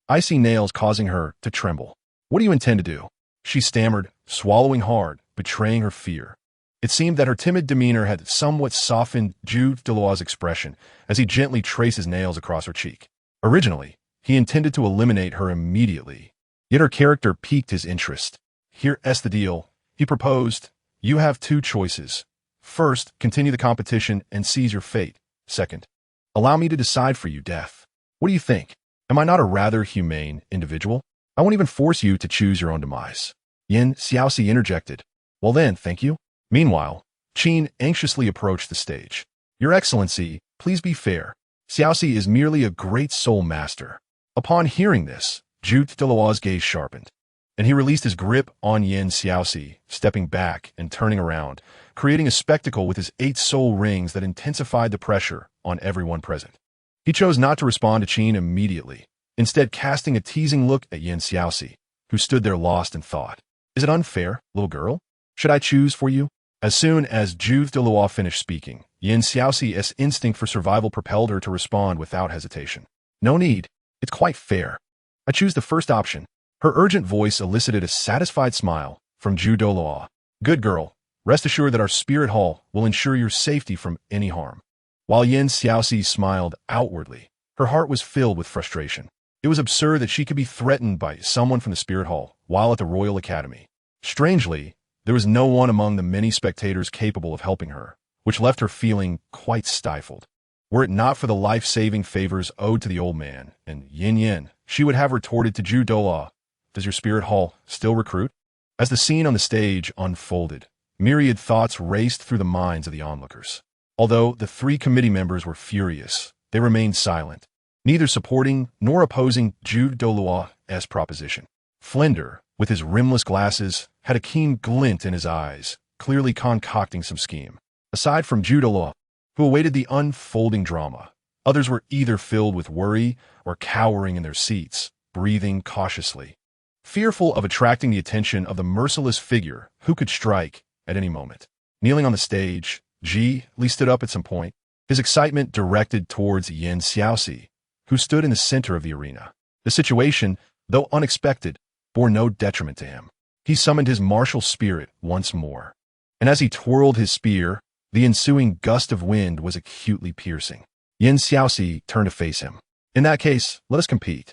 icy nails causing her to tremble. "What do you intend to do?" she stammered, swallowing hard, betraying her fear. It seemed that her timid demeanor had somewhat softened Douluo's expression as he gently traced his nails across her cheek. Originally, he intended to eliminate her immediately, yet her character piqued his interest. "Here's the deal," he proposed. "You have two choices. First, continue the competition and seize your fate. Second, allow me to decide for you death. What do you think? Am I not a rather humane individual? I won't even force you to choose your own demise." Xiaoxi interjected. "Well then, thank you." Meanwhile, Qin anxiously approached the stage. "Your Excellency, please be fair. Xiaoxi is merely a great soul master." Upon hearing this, Douluo's gaze sharpened, and he released his grip on Xiaoxi, stepping back and turning around, creating a spectacle with his 8 soul rings that intensified the pressure on everyone present. He chose not to respond to Qin immediately, instead casting a teasing look at Xiaoxi, who stood there lost in thought. "Is it unfair, little girl? Should I choose for you?" As soon as Douluo finished speaking, Xiaoxi's instinct for survival propelled her to respond without hesitation. "No need. It's quite fair. I choose the first option." Her urgent voice elicited a satisfied smile from Douluo. "Good girl. Rest assured that our spirit hall will ensure your safety from any harm." While Xiaoxi smiled outwardly, her heart was filled with frustration. It was absurd that she could be threatened by someone from the spirit hall while at the Royal Academy. Strangely, there was no one among the many spectators capable of helping her, which left her feeling quite stifled. Were it not for the life-saving favors owed to the old man and Yanyan, she would have retorted to Douluo, "Does your spirit hall still recruit?" As the scene on the stage unfolded, myriad thoughts raced through the minds of the onlookers. Although the 3 committee members were furious, they remained silent, neither supporting nor opposing Douluo's proposition. Flender, with his rimless glasses, had a keen glint in his eyes, clearly concocting some scheme. Aside from Douluo, who awaited the unfolding drama, others were either filled with worry or cowering in their seats, breathing cautiously, fearful of attracting the attention of the merciless figure who could strike at any moment. Kneeling on the stage, Li stood up at some point, his excitement directed towards Xiaoxi, who stood in the center of the arena. The situation, though unexpected, bore no detriment to him. He summoned his martial spirit once more, and as he twirled his spear, the ensuing gust of wind was acutely piercing. Xiaoxi turned to face him. "In that case, let us compete."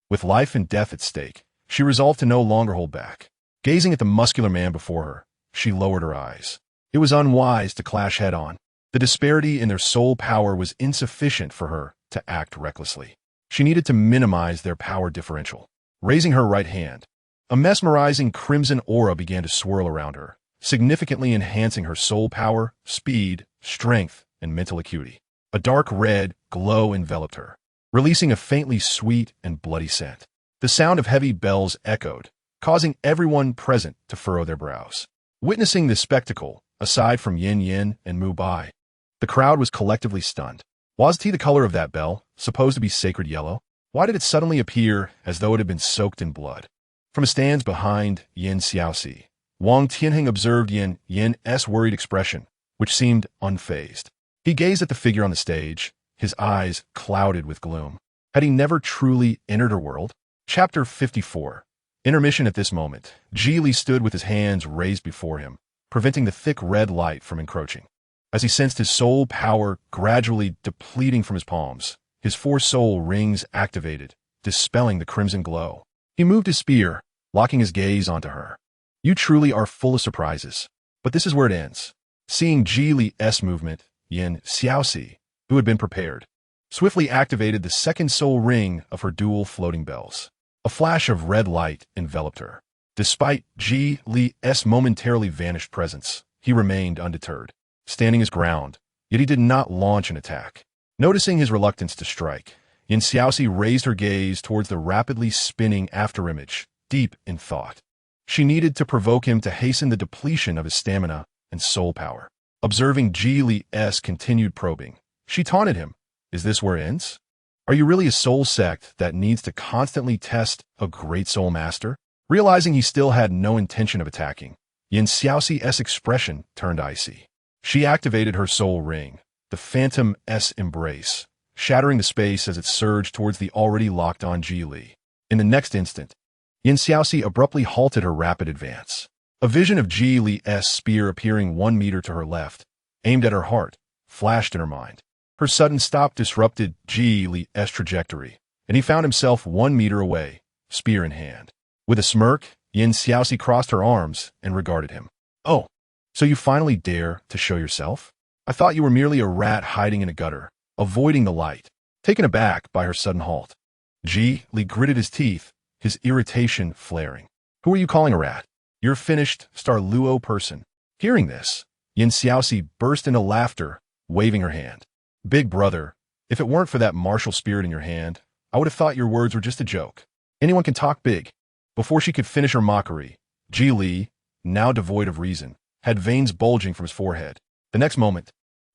With life and death at stake, she resolved to no longer hold back. Gazing at the muscular man before her, she lowered her eyes. It was unwise to clash head-on. The disparity in their soul power was insufficient for her to act recklessly. She needed to minimize their power differential. Raising her right hand, a mesmerizing crimson aura began to swirl around her, significantly enhancing her soul power, speed, strength, and mental acuity. A dark red glow enveloped her, releasing a faintly sweet and bloody scent. The sound of heavy bells echoed, causing everyone present to furrow their brows. Witnessing this spectacle, aside from Yanyan and Mubai, the crowd was collectively stunned. Was tea the color of that bell, supposed to be sacred yellow? Why did it suddenly appear as though it had been soaked in blood? From a stand behind Xiaoxi, Wang Tianheng observed Yan's worried expression, which seemed unfazed. He gazed at the figure on the stage, his eyes clouded with gloom. Had he never truly entered her world? Chapter 54. Intermission. At this moment, Li stood with his hands raised before him, preventing the thick red light from encroaching. As he sensed his soul power gradually depleting from his palms, his 4 soul rings activated, dispelling the crimson glow. He moved his spear, locking his gaze onto her. You truly are full of surprises. But this is where it ends. Seeing Ji Li's movement, Xiaoxi, who had been prepared, swiftly activated the second soul ring of her dual floating bells. A flash of red light enveloped her. Despite Ji Li's momentarily vanished presence, he remained undeterred, standing his ground, yet he did not launch an attack. Noticing his reluctance to strike, Xiaoxi raised her gaze towards the rapidly spinning afterimage, deep in thought. She needed to provoke him to hasten the depletion of his stamina and soul power. Observing Ji Li's continued probing, she taunted him. Is this where it ends? Are you really a soul sect that needs to constantly test a great soul master? Realizing he still had no intention of attacking, Xiaoxi's expression turned icy. She activated her soul ring, the Phantom S Embrace, shattering the space as it surged towards the already locked-on Ji Li. In the next instant, Xiaoxi abruptly halted her rapid advance. A vision of Ji Li's spear appearing 1 meter to her left, aimed at her heart, flashed in her mind. Her sudden stop disrupted Ji Li's trajectory, and he found himself 1 meter away, spear in hand. With a smirk, Xiaoxi crossed her arms and regarded him. Oh, so you finally dare to show yourself? I thought you were merely a rat hiding in a gutter, avoiding the light. Taken aback by her sudden halt, Ji Li gritted his teeth, his irritation flaring. Who are you calling a rat? You're a finished Douluo person. Hearing this, Xiaoxi burst into laughter, waving her hand. Big brother, if it weren't for that martial spirit in your hand, I would have thought your words were just a joke. Anyone can talk big. Before she could finish her mockery, Ji Li, now devoid of reason, had veins bulging from his forehead. The next moment,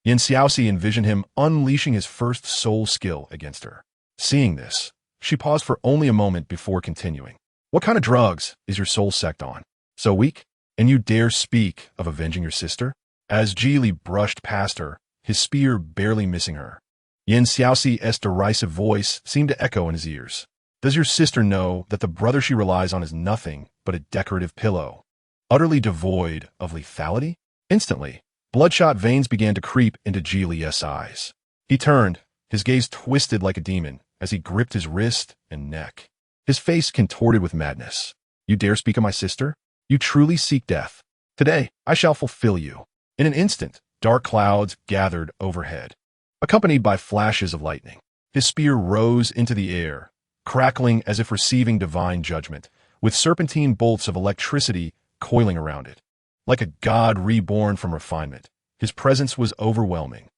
Xiaoxi envisioned him unleashing his first soul skill against her. Seeing this, she paused for only a moment before continuing. What kind of drugs is your soul sect on? So weak? And you dare speak of avenging your sister? As Ji Li brushed past her, his spear barely missing her, Xiaoxi's derisive voice seemed to echo in his ears. Does your sister know that the brother she relies on is nothing but a decorative pillow, utterly devoid of lethality? Instantly, bloodshot veins began to creep into Ji Li's eyes. He turned, his gaze twisted like a demon as he gripped his wrist and neck. His face contorted with madness. You dare speak of my sister? You truly seek death. Today, I shall fulfill you. In an instant, dark clouds gathered overhead, accompanied by flashes of lightning. His spear rose into the air, crackling as if receiving divine judgment, with serpentine bolts of electricity coiling around it. Like a god reborn from refinement, his presence was overwhelming.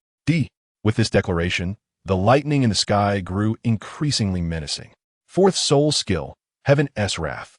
With this declaration, the lightning in the sky grew increasingly menacing. Fourth soul skill, Heaven S Wrath.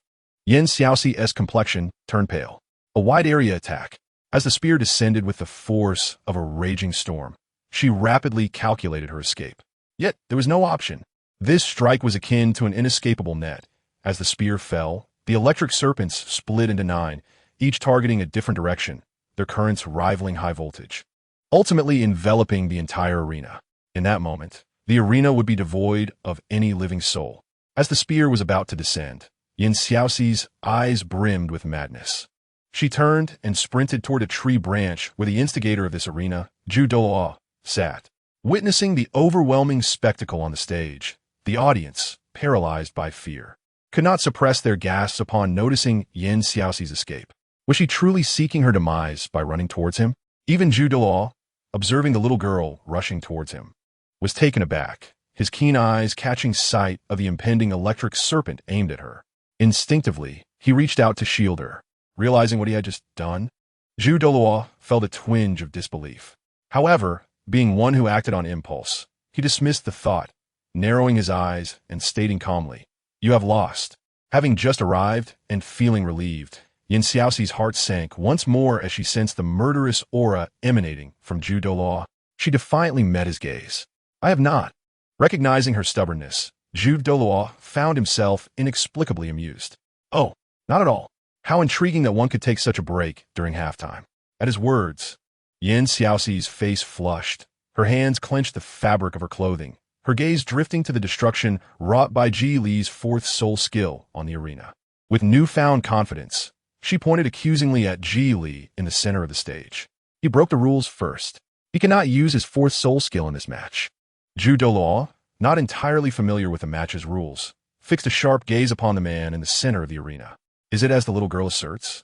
Xiaoxi's complexion turned pale. A wide area attack. As the spear descended with the force of a raging storm, she rapidly calculated her escape. Yet there was no option. This strike was akin to an inescapable net. As the spear fell, the electric serpents split into 9, each targeting a different direction, their currents rivaling high voltage, ultimately enveloping the entire arena. In that moment, the arena would be devoid of any living soul. As the spear was about to descend, Xiaoxi's eyes brimmed with madness. She turned and sprinted toward a tree branch where the instigator of this arena, Douluo, sat. Witnessing the overwhelming spectacle on the stage, the audience, paralyzed by fear, could not suppress their gasps upon noticing Xiaoxi's escape. Was she truly seeking her demise by running towards him? Even Douluo, observing the little girl rushing towards him, was taken aback, his keen eyes catching sight of the impending electric serpent aimed at her. Instinctively, he reached out to shield her. Realizing what he had just done, Douluo felt a twinge of disbelief. However, being one who acted on impulse, he dismissed the thought, narrowing his eyes and stating calmly, "You have lost." Having just arrived and feeling relieved, Xiaoxi's heart sank once more as she sensed the murderous aura emanating from Douluo. She defiantly met his gaze. "I have not." Recognizing her stubbornness, Douluo found himself inexplicably amused. "Oh, not at all. How intriguing that one could take such a break during halftime." At his words, Xiaoxi's face flushed. Her hands clenched the fabric of her clothing, her gaze drifting to the destruction wrought by Ji Li's fourth soul skill on the arena. With newfound confidence, she pointed accusingly at Ji Li in the center of the stage. He broke the rules first. He cannot use his fourth soul skill in this match. Douluo, not entirely familiar with the match's rules, fixed a sharp gaze upon the man in the center of the arena. Is it as the little girl asserts?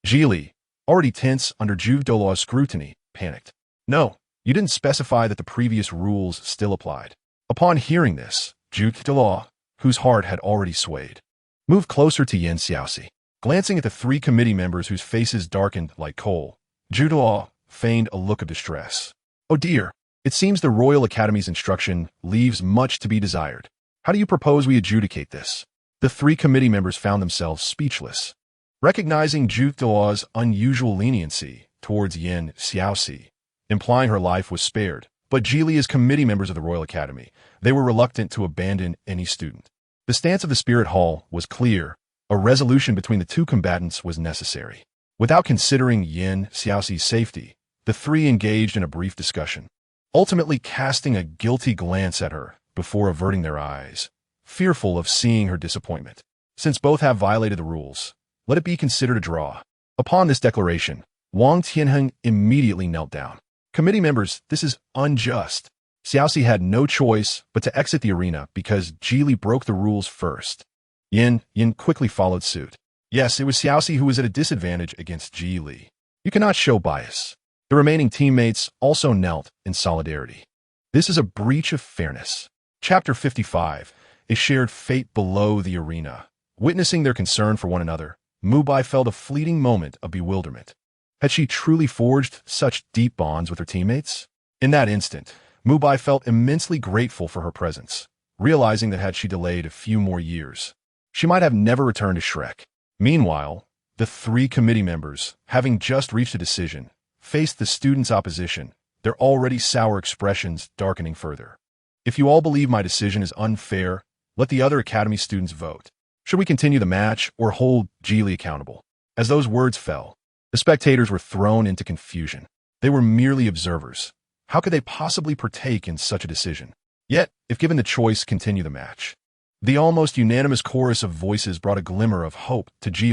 Ji, already tense under Zhu Douluo's scrutiny, panicked. No, you didn't specify that the previous rules still applied. Upon hearing this, Zhu Douluo, whose heart had already swayed, moved closer to Xiaoxi. Glancing at the three committee members whose faces darkened like coal, Zhu Douluo feigned a look of distress. Oh dear, it seems the Royal Academy's instruction leaves much to be desired. How do you propose we adjudicate this? The three committee members found themselves speechless. Recognizing Zhu Douluo's unusual leniency towards Xiaoxi, implying her life was spared, but Ji as committee members of the Royal Academy, they were reluctant to abandon any student. The stance of the Spirit Hall was clear. A resolution between the two combatants was necessary. Without considering Xiaoxi's safety, the three engaged in a brief discussion, ultimately casting a guilty glance at her before averting their eyes, fearful of seeing her disappointment. Since both have violated the rules, let it be considered a draw. Upon this declaration, Wang Tianheng immediately knelt down. Committee members, this is unjust. Xiaoxi had no choice but to exit the arena because Ji broke the rules first. Yin quickly followed suit. Yes, it was Xiaoxi who was at a disadvantage against Ji. You cannot show bias. The remaining teammates also knelt in solidarity. This is a breach of fairness. Chapter 55, A Shared Fate Below the Arena. Witnessing their concern for one another, Mubai felt a fleeting moment of bewilderment. Had she truly forged such deep bonds with her teammates? In that instant, Mubai felt immensely grateful for her presence, realizing that had she delayed a few more years, she might have never returned to Shrek. Meanwhile, the three committee members, having just reached a decision, faced the students' opposition, their already sour expressions darkening further. If you all believe my decision is unfair, let the other academy students vote. Should we continue the match or hold Ji accountable? As those words fell, the spectators were thrown into confusion. They were merely observers. How could they possibly partake in such a decision? Yet, if given the choice, continue the match. The almost unanimous chorus of voices brought a glimmer of hope to Ji.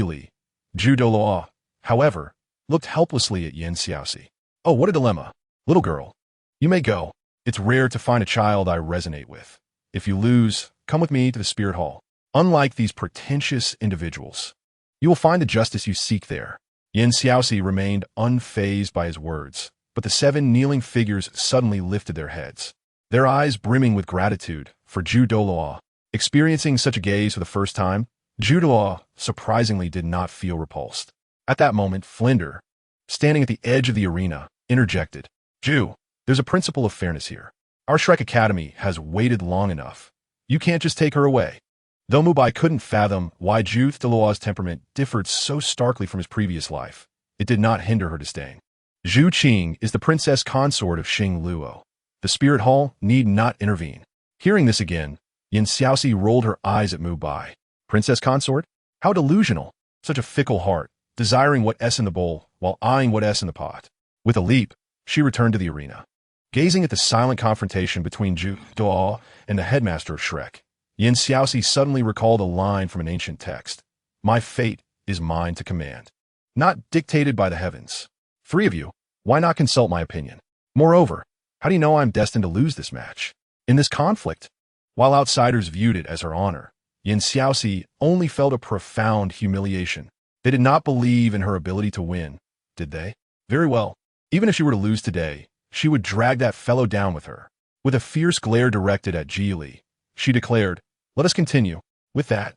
Zhu Douluo, however, looked helplessly at Xiaoxi. Oh, what a dilemma. Little girl, you may go. It's rare to find a child I resonate with. If you lose, come with me to the Spirit Hall. Unlike these pretentious individuals, you will find the justice you seek there. Xiaoxi remained unfazed by his words, but the seven kneeling figures suddenly lifted their heads, their eyes brimming with gratitude for Zhu Douluo. Experiencing such a gaze for the first time, Zhu Douluo surprisingly did not feel repulsed. At that moment, Flinder, standing at the edge of the arena, interjected. Zhu, there's a principle of fairness here. Our Shrek Academy has waited long enough. You can't just take her away. Though Mubai couldn't fathom why Zhu Douluo's temperament differed so starkly from his previous life, it did not hinder her disdain. Zhu Qing is the princess consort of Xing Luo. The Spirit Hall need not intervene. Hearing this again, Xiaoxi rolled her eyes at Mubai. Princess consort? How delusional. Such a fickle heart, desiring what S in the bowl while eyeing what S in the pot. With a leap, she returned to the arena. Gazing at the silent confrontation between Zhu Douluo and the headmaster of Shrek, Xiaoxi suddenly recalled a line from an ancient text. My fate is mine to command, not dictated by the heavens. Three of you, why not consult my opinion? Moreover, how do you know I'm destined to lose this match? In this conflict, while outsiders viewed it as her honor, Xiaoxi only felt a profound humiliation. They did not believe in her ability to win, did they? Very well. Even if she were to lose today, she would drag that fellow down with her. With a fierce glare directed at Ji, she declared, let us continue. With that,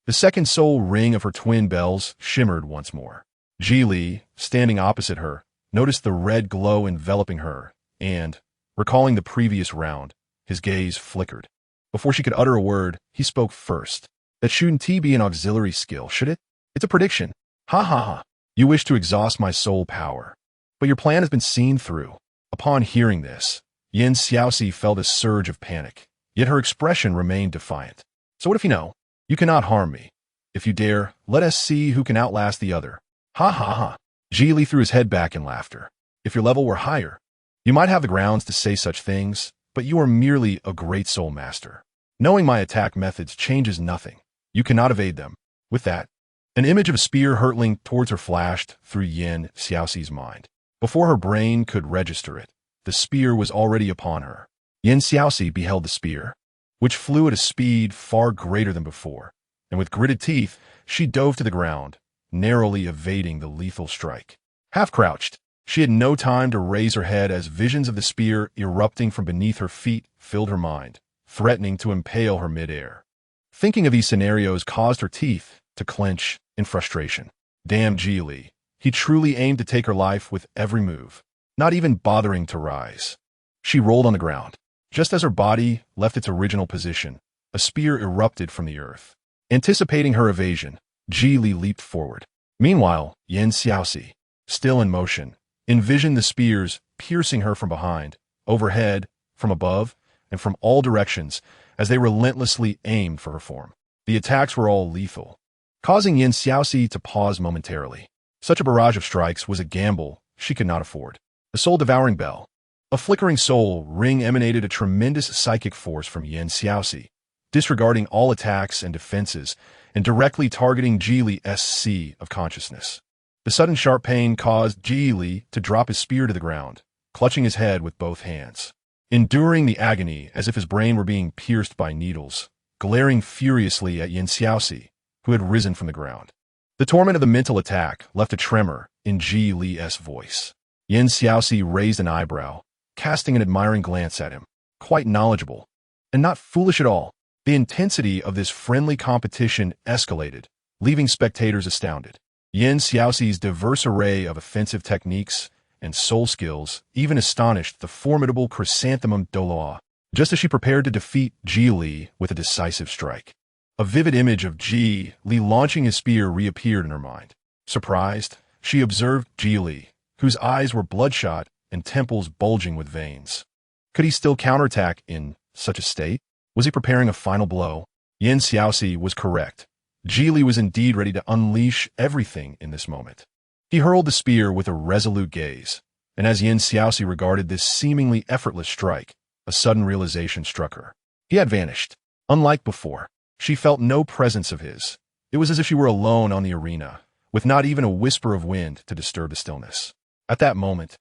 the second soul ring of her twin bells shimmered once more. Ji, standing opposite her, noticed the red glow enveloping her, and, recalling the previous round, his gaze flickered. Before she could utter a word, he spoke first. That shouldn't be an auxiliary skill, should it? It's a prediction. Ha ha ha. You wish to exhaust my soul power. But your plan has been seen through. Upon hearing this, Xiaoxi felt a surge of panic, yet her expression remained defiant. So what if you know? You cannot harm me. If you dare, let us see who can outlast the other. Ha ha ha. Ji threw his head back in laughter. If your level were higher, you might have the grounds to say such things, but you are merely a great soul master. Knowing my attack methods changes nothing. You cannot evade them. With that, an image of a spear hurtling towards her flashed through Xiaoxi's mind. Before her brain could register it, the spear was already upon her. Xiaoxi beheld the spear. which flew at a speed far greater than before, and with gritted teeth, she dove to the ground, narrowly evading the lethal strike. Half crouched, she had no time to raise her head as visions of the spear erupting from beneath her feet filled her mind, threatening to impale her midair. Thinking of these scenarios caused her teeth to clench in frustration. Damn Ji Li. He truly aimed to take her life with every move, not even bothering to rise. She rolled on the ground. Just as her body left its original position, a spear erupted from the earth. Anticipating her evasion, Ji Li leaped forward. Meanwhile, Xiaoxi, still in motion, envisioned the spears piercing her from behind, overhead, from above, and from all directions as they relentlessly aimed for her form. The attacks were all lethal, causing Xiaoxi to pause momentarily. Such a barrage of strikes was a gamble she could not afford. The soul-devouring bell. A flickering soul ring emanated a tremendous psychic force from Xiaoxi, disregarding all attacks and defenses and directly targeting Ji Li's sea of consciousness. The sudden sharp pain caused Ji Li to drop his spear to the ground, clutching his head with both hands. Enduring the agony as if his brain were being pierced by needles, glaring furiously at Xiaoxi, who had risen from the ground. The torment of the mental attack left a tremor in Ji Li's voice. Xiaoxi raised an eyebrow, casting an admiring glance at him. Quite knowledgeable, and not foolish at all. The intensity of this friendly competition escalated, leaving spectators astounded. Xiaoxi's diverse array of offensive techniques and soul skills even astonished the formidable chrysanthemum Douluo, just as she prepared to defeat Ji Li with a decisive strike. A vivid image of Ji Li launching his spear reappeared in her mind. Surprised, she observed Ji Li, whose eyes were bloodshot and temples bulging with veins. Could he still counterattack in such a state? Was he preparing a final blow? Xiaoxi was correct. Ji Li was indeed ready to unleash everything in this moment. He hurled the spear with a resolute gaze, and as Xiaoxi regarded this seemingly effortless strike, a sudden realization struck her. He had vanished. Unlike before, she felt no presence of his. It was as if she were alone on the arena, with not even a whisper of wind to disturb the stillness. At that moment,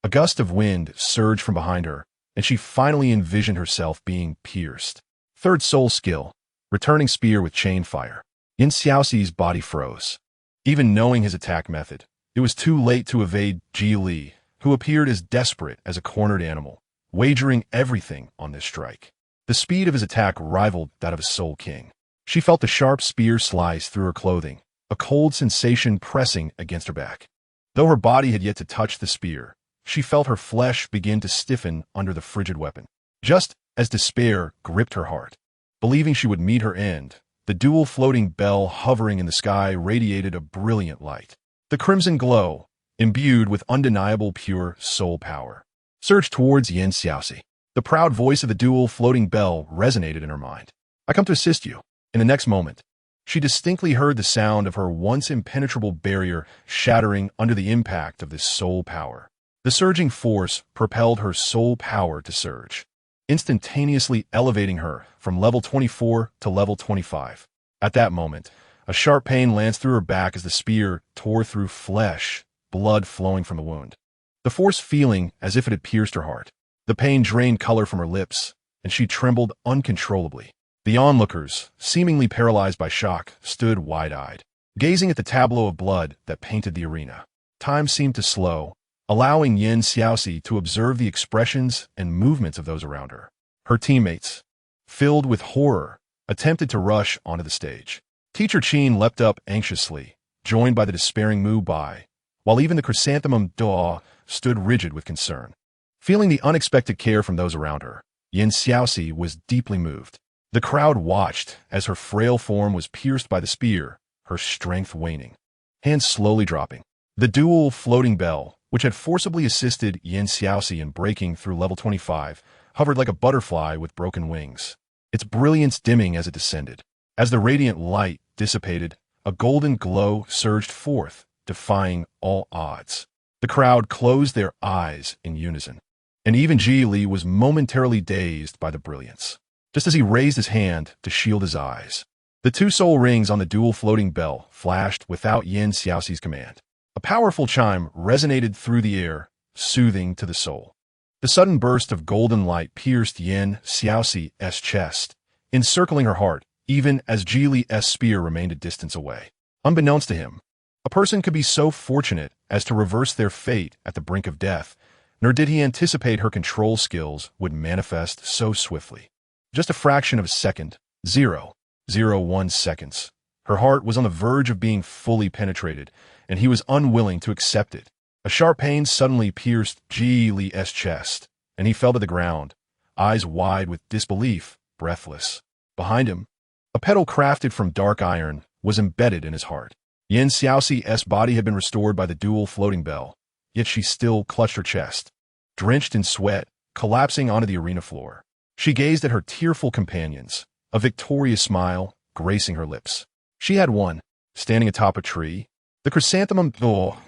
a gust of wind surged from behind her, and she finally envisioned herself being pierced. Third soul skill, returning spear with chain fire. Xiaoxi's body froze. Even knowing his attack method, it was too late to evade Ji Li, who appeared as desperate as a cornered animal, wagering everything on this strike. The speed of his attack rivaled that of a soul king. She felt the sharp spear slice through her clothing, a cold sensation pressing against her back. Though her body had yet to touch the spear, she felt her flesh begin to stiffen under the frigid weapon. Just as despair gripped her heart, believing she would meet her end, the dual floating bell hovering in the sky radiated a brilliant light. The crimson glow, imbued with undeniable pure soul power, surged towards Xiaoxi. The proud voice of the dual floating bell resonated in her mind. "I come to assist you." In the next moment, she distinctly heard the sound of her once impenetrable barrier shattering under the impact of this soul power. The surging force propelled her soul power to surge, instantaneously elevating her from level 24 to level 25. At that moment, a sharp pain lanced through her back as the spear tore through flesh, blood flowing from the wound. The force feeling as if it had pierced her heart. The pain drained color from her lips, and she trembled uncontrollably. The onlookers, seemingly paralyzed by shock, stood wide-eyed, gazing at the tableau of blood that painted the arena. Time seemed to slow, allowing Xiaoxi to observe the expressions and movements of those around her. Her teammates, filled with horror, attempted to rush onto the stage. Teacher Qin leapt up anxiously, joined by the despairing Mubai, while even the chrysanthemum Douluo stood rigid with concern. Feeling the unexpected care from those around her, Xiaoxi was deeply moved. The crowd watched as her frail form was pierced by the spear, her strength waning. Hands slowly dropping. The dual floating bell, which had forcibly assisted Xiaoxi in breaking through level 25, hovered like a butterfly with broken wings, its brilliance dimming as it descended. As the radiant light dissipated, a golden glow surged forth, defying all odds. The crowd closed their eyes in unison, and even Ji Li was momentarily dazed by the brilliance, just as he raised his hand to shield his eyes. The two soul rings on the dual floating bell flashed without Xiaoxi's command. A powerful chime resonated through the air, soothing to the soul. The sudden burst of golden light pierced Xiaoxi's chest, encircling her heart, even as Li's spear remained a distance away. Unbeknownst to him, a person could be so fortunate as to reverse their fate at the brink of death, nor did he anticipate her control skills would manifest so swiftly. Just a fraction of a second, 0.01 seconds. Her heart was on the verge of being fully penetrated, and he was unwilling to accept it. A sharp pain suddenly pierced Li's chest, and he fell to the ground, eyes wide with disbelief, breathless. Behind him, a pedal crafted from dark iron was embedded in his heart. Xiaoxi's body had been restored by the dual floating bell, yet she still clutched her chest, drenched in sweat, collapsing onto the arena floor. She gazed at her tearful companions, a victorious smile gracing her lips. She had won, standing atop a tree. The chrysanthemum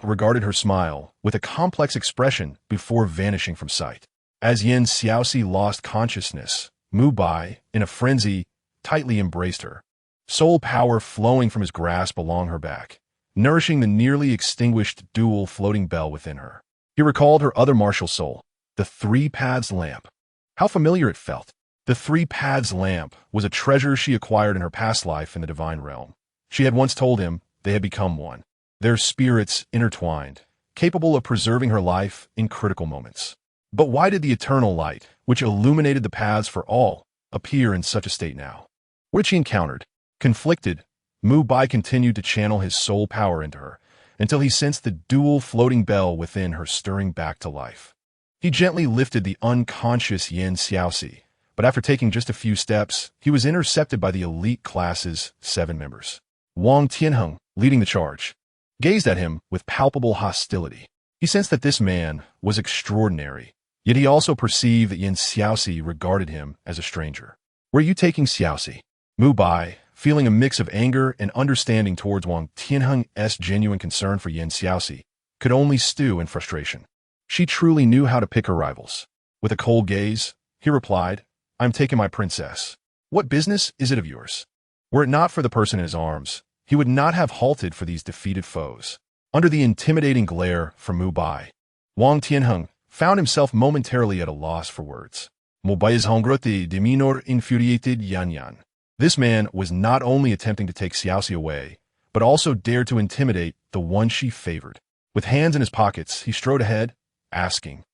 regarded her smile with a complex expression before vanishing from sight. As Xiaoxi lost consciousness, Mubai, in a frenzy, tightly embraced her, soul power flowing from his grasp along her back, nourishing the nearly extinguished dual floating bell within her. He recalled her other martial soul, the Three Paths lamp. How familiar it felt. The Three Paths lamp was a treasure she acquired in her past life in the divine realm. She had once told him they had become one, their spirits intertwined, capable of preserving her life in critical moments. But why did the eternal light, which illuminated the paths for all, appear in such a state now? What she encountered? Conflicted, Mubai continued to channel his soul power into her, until he sensed the dual floating bell within her stirring back to life. He gently lifted the unconscious Xiaoxi, but after taking just a few steps, he was intercepted by the elite class's 7 members. Wang Tianheng, leading the charge, gazed at him with palpable hostility. He sensed that this man was extraordinary, yet he also perceived that Xiaoxi regarded him as a stranger. "Where are you taking Xiaoxi?" Mubai, feeling a mix of anger and understanding towards Wang Tianheng's genuine concern for Xiaoxi, could only stew in frustration. She truly knew how to pick her rivals. With a cold gaze, he replied, "I'm taking my princess. What business is it of yours?" Were it not for the person in his arms, he would not have halted for these defeated foes. Under the intimidating glare from Mubai, Wang Tianheng found himself momentarily at a loss for words. Mubai's hongrote de minor infuriated Yanyan. This man was not only attempting to take Xiaoxi away, but also dared to intimidate the one she favored. With hands in his pockets, he strode ahead, asking,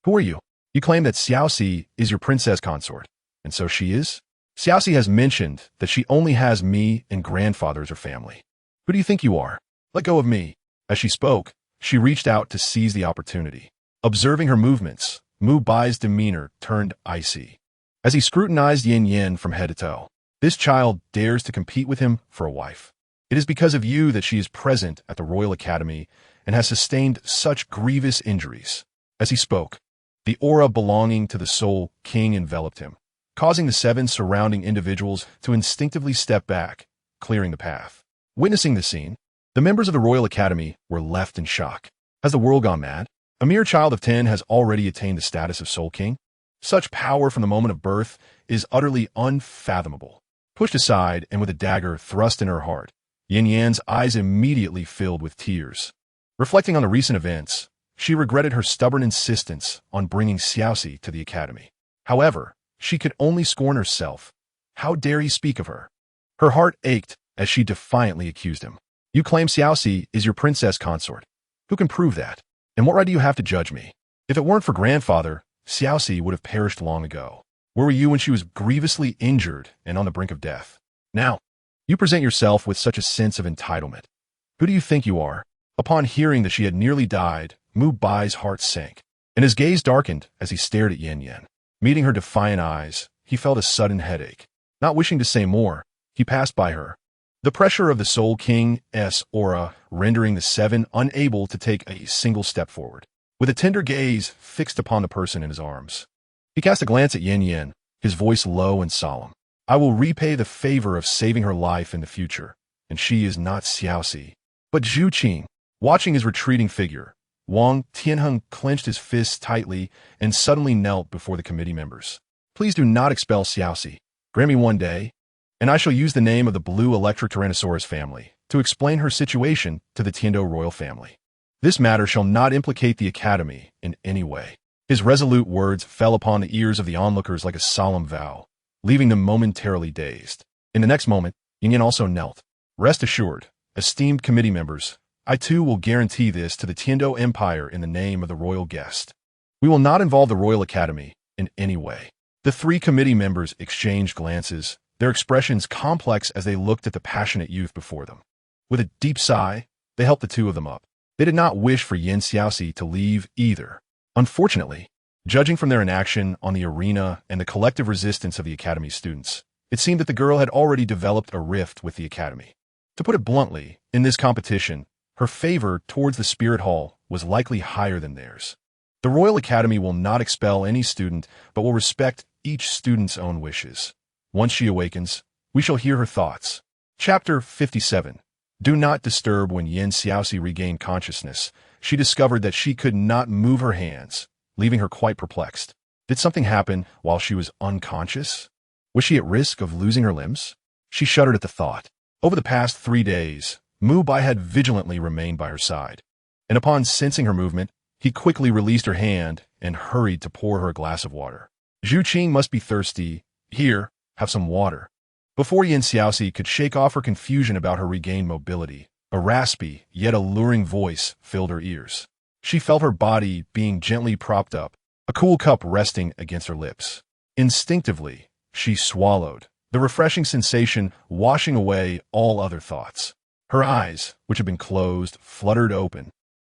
"Who are you? You claim that Xiaoxi is your princess consort, and so she is? Xiaoxi has mentioned that she only has me and grandfather as her family. Who do you think you are? Let go of me." As she spoke, she reached out to seize the opportunity. Observing her movements, Mubai's demeanor turned icy. As he scrutinized Yanyan from head to toe, "This child dares to compete with him for a wife. It is because of you that she is present at the Royal Academy and has sustained such grievous injuries." As he spoke, the aura belonging to the Soul King enveloped him, causing the 7 surrounding individuals to instinctively step back, clearing the path. Witnessing the scene, the members of the Royal Academy were left in shock. Has the world gone mad? A mere child of 10 has already attained the status of Soul King? Such power from the moment of birth is utterly unfathomable. Pushed aside and with a dagger thrust in her heart, Yanyan's eyes immediately filled with tears. Reflecting on the recent events, she regretted her stubborn insistence on bringing Xiaoxi to the academy. However, she could only scorn herself. How dare he speak of her? Her heart ached as she defiantly accused him. "You claim Xiaoxi is your princess consort. Who can prove that? And what right do you have to judge me? If it weren't for grandfather, Xiaoxi would have perished long ago. Where were you when she was grievously injured and on the brink of death? Now, you present yourself with such a sense of entitlement. Who do you think you are?" Upon hearing that she had nearly died, Mubai's heart sank, and his gaze darkened as he stared at Yanyan. Meeting her defiant eyes, he felt a sudden headache. Not wishing to say more, he passed by her, the pressure of the Soul King's aura rendering the 7 unable to take a single step forward. With a tender gaze fixed upon the person in his arms, he cast a glance at Yanyan, his voice low and solemn. "I will repay the favor of saving her life in the future, and she is not Xiaoxi, but Zhu Qing." Watching his retreating figure, Wang Tianheng clenched his fists tightly and suddenly knelt before the committee members. "Please do not expel Xiaoxi. Grant me one day, and I shall use the name of the Blue Electric Tyrannosaurus family to explain her situation to the Tiando royal family. This matter shall not implicate the Academy in any way." His resolute words fell upon the ears of the onlookers like a solemn vow, leaving them momentarily dazed. In the next moment, Yanyan also knelt. Rest assured, esteemed committee members, I too will guarantee this to the Tiando Empire in the name of the royal guest. We will not involve the Royal Academy in any way. The three committee members exchanged glances, their expressions complex as they looked at the passionate youth before them. With a deep sigh, they helped the two of them up. They did not wish for Xiaoxi to leave either. Unfortunately, judging from their inaction on the arena and the collective resistance of the Academy students, it seemed that the girl had already developed a rift with the Academy. To put it bluntly, in this competition, her favor towards the Spirit Hall was likely higher than theirs. The Royal Academy will not expel any student, but will respect each student's own wishes. Once she awakens, we shall hear her thoughts. Chapter 57. Do not disturb. When Xiaoxi regained consciousness, she discovered that she could not move her hands, leaving her quite perplexed. Did something happen while she was unconscious? Was she at risk of losing her limbs? She shuddered at the thought. Over the past 3 days, Mubai had vigilantly remained by her side, and upon sensing her movement, he quickly released her hand and hurried to pour her a glass of water. Zhu must be thirsty. Here, have some water. Before Xiaoxi could shake off her confusion about her regained mobility, a raspy, yet alluring voice filled her ears. She felt her body being gently propped up, a cool cup resting against her lips. Instinctively, she swallowed, the refreshing sensation washing away all other thoughts. Her eyes, which had been closed, fluttered open,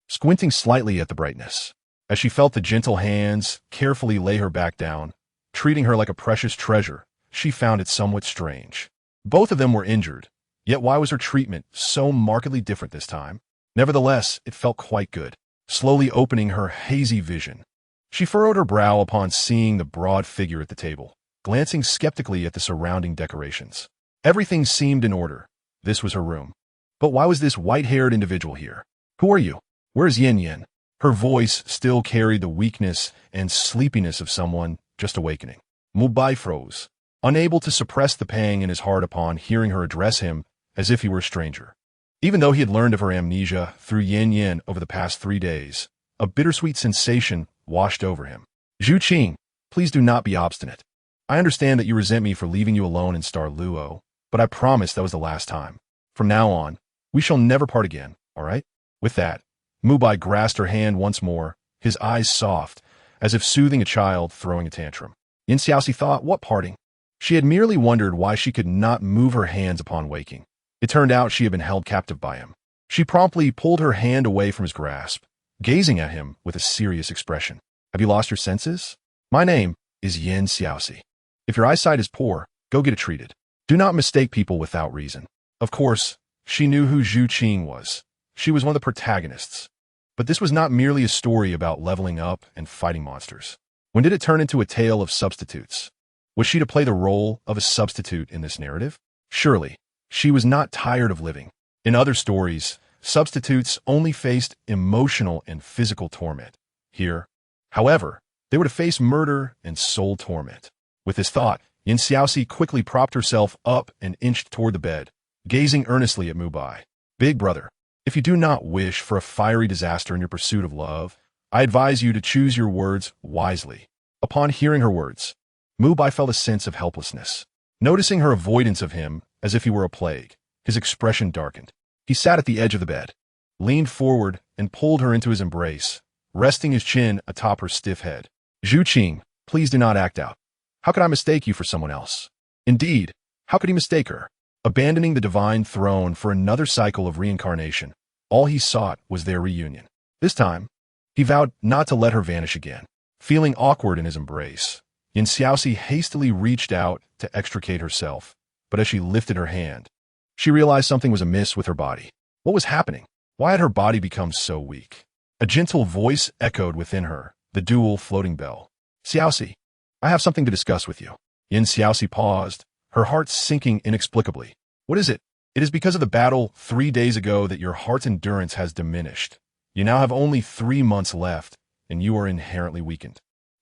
squinting slightly at the brightness. As she felt the gentle hands carefully lay her back down, treating her like a precious treasure, she found it somewhat strange. Both of them were injured, yet why was her treatment so markedly different this time? Nevertheless, it felt quite good, slowly opening her hazy vision. She furrowed her brow upon seeing the broad figure at the table, glancing skeptically at the surrounding decorations. Everything seemed in order. This was her room. But why was this white-haired individual here? Who are you? Where is Yanyan? Her voice still carried the weakness and sleepiness of someone just awakening. Mubai froze, unable to suppress the pang in his heart upon hearing her address him as if he were a stranger. Even though he had learned of her amnesia through Yanyan over the past 3 days, a bittersweet sensation washed over him. Zhu, please do not be obstinate. I understand that you resent me for leaving you alone in Douluo, but I promise that was the last time. From now on, we shall never part again, all right? With that, Mubai grasped her hand once more, his eyes soft, as if soothing a child throwing a tantrum. Xiaoxi thought, what parting? She had merely wondered why she could not move her hands upon waking. It turned out she had been held captive by him. She promptly pulled her hand away from his grasp, gazing at him with a serious expression. Have you lost your senses? My name is Xiaoxi. If your eyesight is poor, go get it treated. Do not mistake people without reason. Of course, she knew who Zhu was. She was one of the protagonists. But this was not merely a story about leveling up and fighting monsters. When did it turn into a tale of substitutes? Was she to play the role of a substitute in this narrative? Surely, she was not tired of living. In other stories, substitutes only faced emotional and physical torment. Here, however, they were to face murder and soul torment. With this thought, Xiaoxi quickly propped herself up and inched toward the bed, gazing earnestly at Mubai. Big brother, if you do not wish for a fiery disaster in your pursuit of love, I advise you to choose your words wisely. Upon hearing her words, Mubai felt a sense of helplessness. Noticing her avoidance of him as if he were a plague, his expression darkened. He sat at the edge of the bed, leaned forward and pulled her into his embrace, resting his chin atop her stiff head. Zhu, please do not act out. How could I mistake you for someone else? Indeed, how could he mistake her? Abandoning the divine throne for another cycle of reincarnation, all he sought was their reunion. This time, he vowed not to let her vanish again. Feeling awkward in his embrace, Xiaoxi hastily reached out to extricate herself, but as she lifted her hand, she realized something was amiss with her body. What was happening? Why had her body become so weak? A gentle voice echoed within her, the dual floating bell. Xiaoxi, I have something to discuss with you. Xiaoxi paused, her heart sinking inexplicably. What is it? It is because of the battle 3 days ago that your heart's endurance has diminished. You now have only 3 months left, and you are inherently weakened.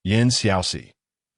Xiaoxi,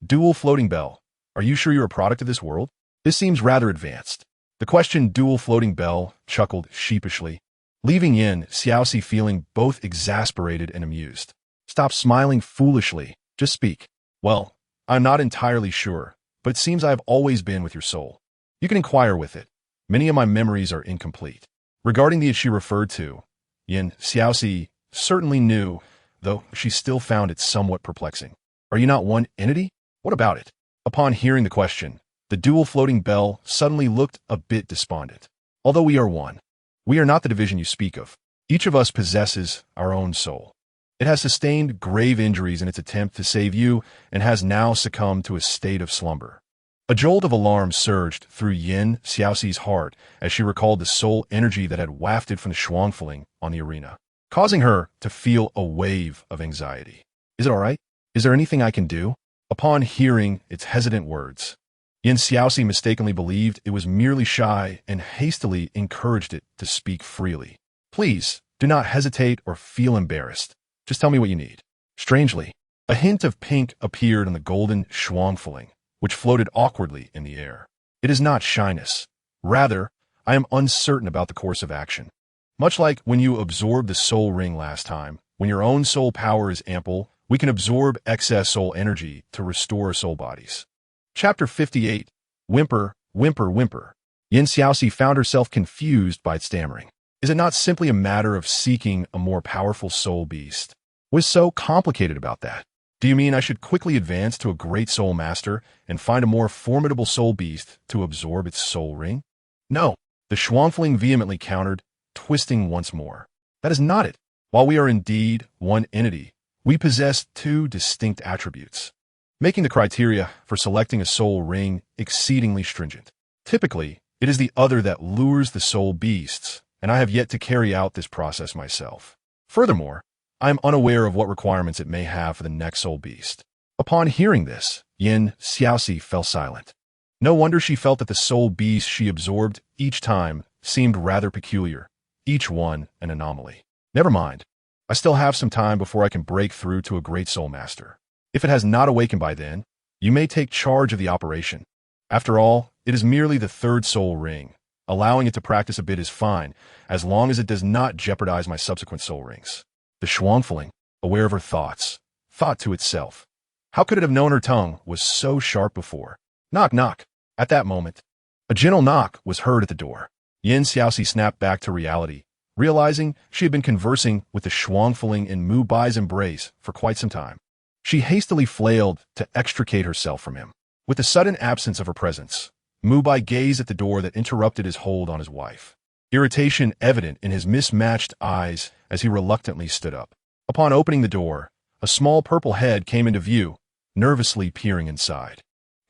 dual floating bell, are you sure you're a product of this world? This seems rather advanced. The questioned dual floating bell chuckled sheepishly, leaving Xiaoxi feeling both exasperated and amused. Stop smiling foolishly, just speak. Well, I'm not entirely sure, but it seems I have always been with your soul. You can inquire with it. Many of my memories are incomplete. Regarding the it she referred to, Xiaoxi certainly knew, though she still found it somewhat perplexing. Are you not one entity? What about it? Upon hearing the question, the dual floating bell suddenly looked a bit despondent. Although we are one, we are not the division you speak of. Each of us possesses our own soul. It has sustained grave injuries in its attempt to save you and has now succumbed to a state of slumber. A jolt of alarm surged through Xiaoxi's heart as she recalled the soul energy that had wafted from the Shuangfeling on the arena, causing her to feel a wave of anxiety. Is it all right? Is there anything I can do? Upon hearing its hesitant words, Xiaoxi mistakenly believed it was merely shy and hastily encouraged it to speak freely. Please, do not hesitate or feel embarrassed. Just tell me what you need. Strangely, a hint of pink appeared on the golden Shuangfeling, which floated awkwardly in the air. It is not shyness. Rather, I am uncertain about the course of action. Much like when you absorbed the soul ring last time, when your own soul power is ample, we can absorb excess soul energy to restore soul bodies. Chapter 58. Whimper, whimper, whimper. Xiaoxi found herself confused by its stammering. Is it not simply a matter of seeking a more powerful soul beast? What is so complicated about that? Do you mean I should quickly advance to a great soul master and find a more formidable soul beast to absorb its soul ring? No, the Shuangfeling vehemently countered, twisting once more. That is not it. While we are indeed one entity, we possess two distinct attributes, making the criteria for selecting a soul ring exceedingly stringent. Typically, it is the other that lures the soul beasts, and I have yet to carry out this process myself. Furthermore, I am unaware of what requirements it may have for the next soul beast. Upon hearing this, Xiaoxi fell silent. No wonder she felt that the soul beast she absorbed each time seemed rather peculiar, each one an anomaly. Never mind. I still have some time before I can break through to a great soul master. If it has not awakened by then, you may take charge of the operation. After all, it is merely the third soul ring. Allowing it to practice a bit is fine, as long as it does not jeopardize my subsequent soul rings. The Shuangfeling, aware of her thoughts, thought to itself, how could it have known her tongue was so sharp before? Knock, knock. At that moment, a gentle knock was heard at the door. Xiaoxi snapped back to reality, realizing she had been conversing with the Shuangfeling in Mubai's embrace for quite some time. She hastily flailed to extricate herself from him. With the sudden absence of her presence, Mubai gazed at the door that interrupted his hold on his wife, irritation evident in his mismatched eyes as he reluctantly stood up. Upon opening the door, a small purple head came into view, nervously peering inside.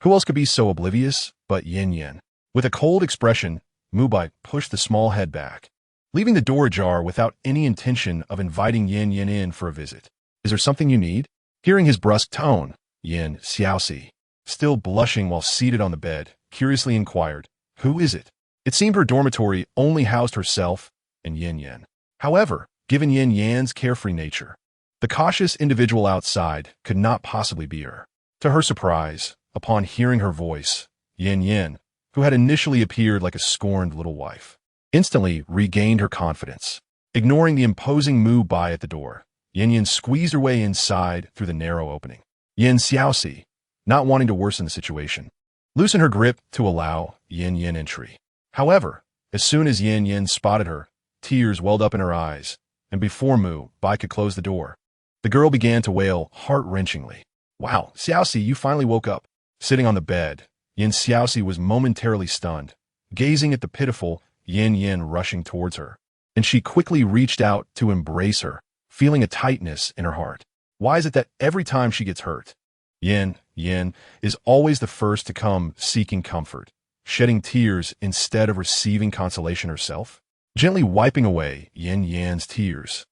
Who else could be so oblivious but Yanyan? With a cold expression, Mubai pushed the small head back, leaving the door ajar without any intention of inviting Yanyan in for a visit. Is there something you need? Hearing his brusque tone, Xiaoxi, still blushing while seated on the bed, curiously inquired, who is it? It seemed her dormitory only housed herself and Yanyan. However, given Yanyan's carefree nature, the cautious individual outside could not possibly be her. To her surprise, upon hearing her voice, Yanyan, who had initially appeared like a scorned little wife, instantly regained her confidence. Ignoring the imposing Mubai at the door, Yanyan squeezed her way inside through the narrow opening. Xiaoxi, not wanting to worsen the situation, loosened her grip to allow Yanyan entry. However, as soon as Yanyan spotted her, tears welled up in her eyes, and before Mubai could close the door, the girl began to wail heart-wrenchingly. Wow, Xiaoxi, you finally woke up. Sitting on the bed, Xiaoxi was momentarily stunned, gazing at the pitiful Yanyan rushing towards her, and she quickly reached out to embrace her, feeling a tightness in her heart. Why is it that every time she gets hurt, Yan is always the first to come seeking comfort, shedding tears instead of receiving consolation herself? Gently wiping away Yan's tears,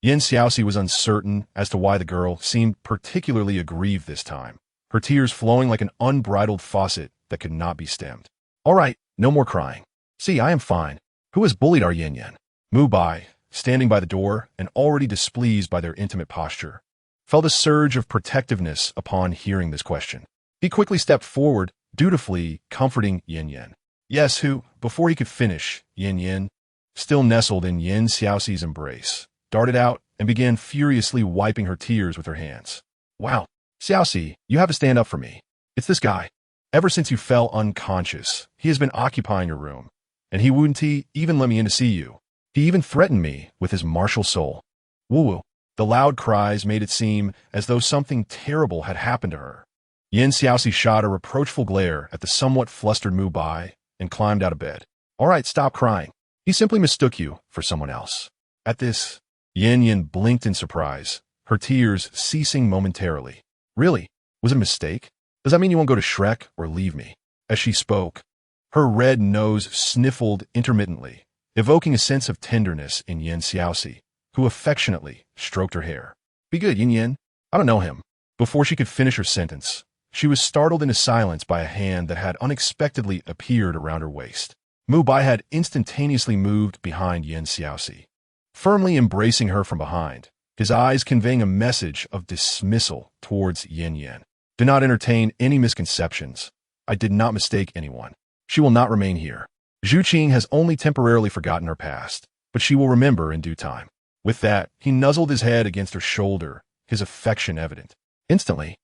Xiaoxi was uncertain as to why the girl seemed particularly aggrieved this time, her tears flowing like an unbridled faucet that could not be stemmed. All right, no more crying. See, I am fine. Who has bullied our Yanyan? Mubai, standing by the door and already displeased by their intimate posture, felt a surge of protectiveness upon hearing this question. He quickly stepped forward, dutifully comforting Yanyan. Yes, who, before he could finish, Yanyan, still nestled in Xiaoxi's embrace, darted out and began furiously wiping her tears with her hands. Wow, Xiaoxi, you have to stand up for me. It's this guy. Ever since you fell unconscious, he has been occupying your room, and he wouldn't even let me in to see you. He even threatened me with his martial soul. Woo-woo. The loud cries made it seem as though something terrible had happened to her. Xiaoxi shot a reproachful glare at the somewhat flustered Mubai and climbed out of bed. All right, stop crying. He simply mistook you for someone else. At this, Yanyan blinked in surprise, her tears ceasing momentarily. Really? Was it a mistake? Does that mean you won't go to Shrek or leave me? As she spoke, her red nose sniffled intermittently, evoking a sense of tenderness in Xiaoxi, who affectionately stroked her hair. Be good, Yanyan. I don't know him. Before she could finish her sentence, she was startled into silence by a hand that had unexpectedly appeared around her waist. Mubai had instantaneously moved behind Xiaoxi, firmly embracing her from behind, his eyes conveying a message of dismissal towards Yanyan. Do not entertain any misconceptions. I did not mistake anyone. She will not remain here. Zhu Qing has only temporarily forgotten her past, but she will remember in due time. With that, he nuzzled his head against her shoulder, his affection evident. Instantly,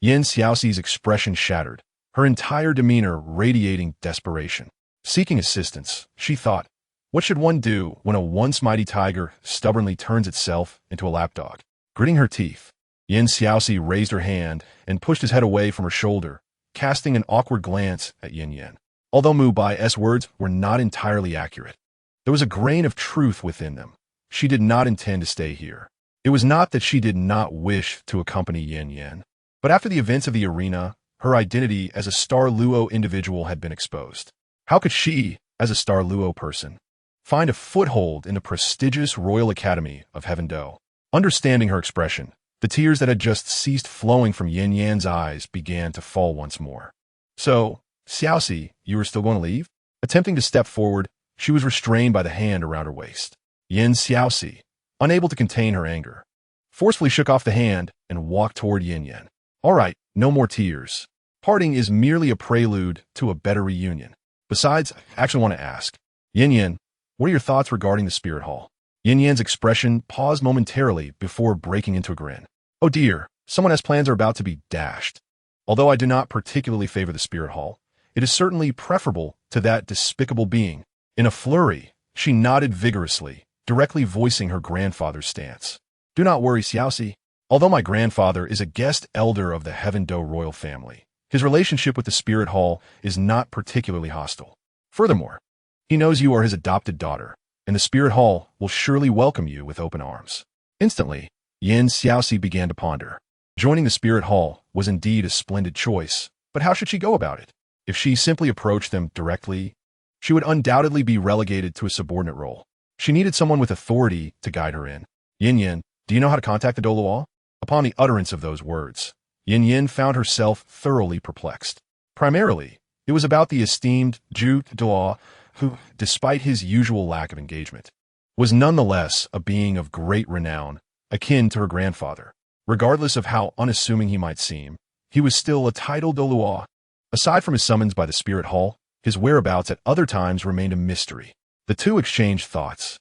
Xiaoxi's expression shattered, her entire demeanor radiating desperation. Seeking assistance, she thought, what should one do when a once mighty tiger stubbornly turns itself into a lapdog? Gritting her teeth, Xiaoxi raised her hand and pushed his head away from her shoulder, casting an awkward glance at Yanyan. Although Mubai's words were not entirely accurate, there was a grain of truth within them. She did not intend to stay here. It was not that she did not wish to accompany Yanyan, but after the events of the arena, her identity as a Star Luo individual had been exposed. How could she, as a Star Luo person, find a foothold in the prestigious Royal Academy of Heaven Do? Understanding her expression, the tears that had just ceased flowing from Yanyan's eyes began to fall once more. So, Xiaoxi, you were still going to leave? Attempting to step forward, she was restrained by the hand around her waist. Xiaoxi, unable to contain her anger, forcefully shook off the hand and walked toward Yanyan. All right, no more tears. Parting is merely a prelude to a better reunion. Besides, I actually want to ask, Yanyan, what are your thoughts regarding the Spirit Hall? Yanyan's expression paused momentarily before breaking into a grin. Oh dear, someone else's plans are about to be dashed. Although I do not particularly favor the Spirit Hall, it is certainly preferable to that despicable being. In a flurry, she nodded vigorously, directly voicing her grandfather's stance. Do not worry, Xiaoxi. Although my grandfather is a guest elder of the Heaven Do royal family, his relationship with the Spirit Hall is not particularly hostile. Furthermore, he knows you are his adopted daughter, and the Spirit Hall will surely welcome you with open arms. Instantly, Xiaoxi began to ponder. Joining the Spirit Hall was indeed a splendid choice, but how should she go about it? If she simply approached them directly, she would undoubtedly be relegated to a subordinate role. She needed someone with authority to guide her in. Yanyan, do you know how to contact the Douluo? Upon the utterance of those words, Yanyan found herself thoroughly perplexed. Primarily, it was about the esteemed Zhu Duo, who, despite his usual lack of engagement, was nonetheless a being of great renown, akin to her grandfather. Regardless of how unassuming he might seem, he was still a titled Douluo. Aside from his summons by the Spirit Hall, his whereabouts at other times remained a mystery. The two exchanged thoughts,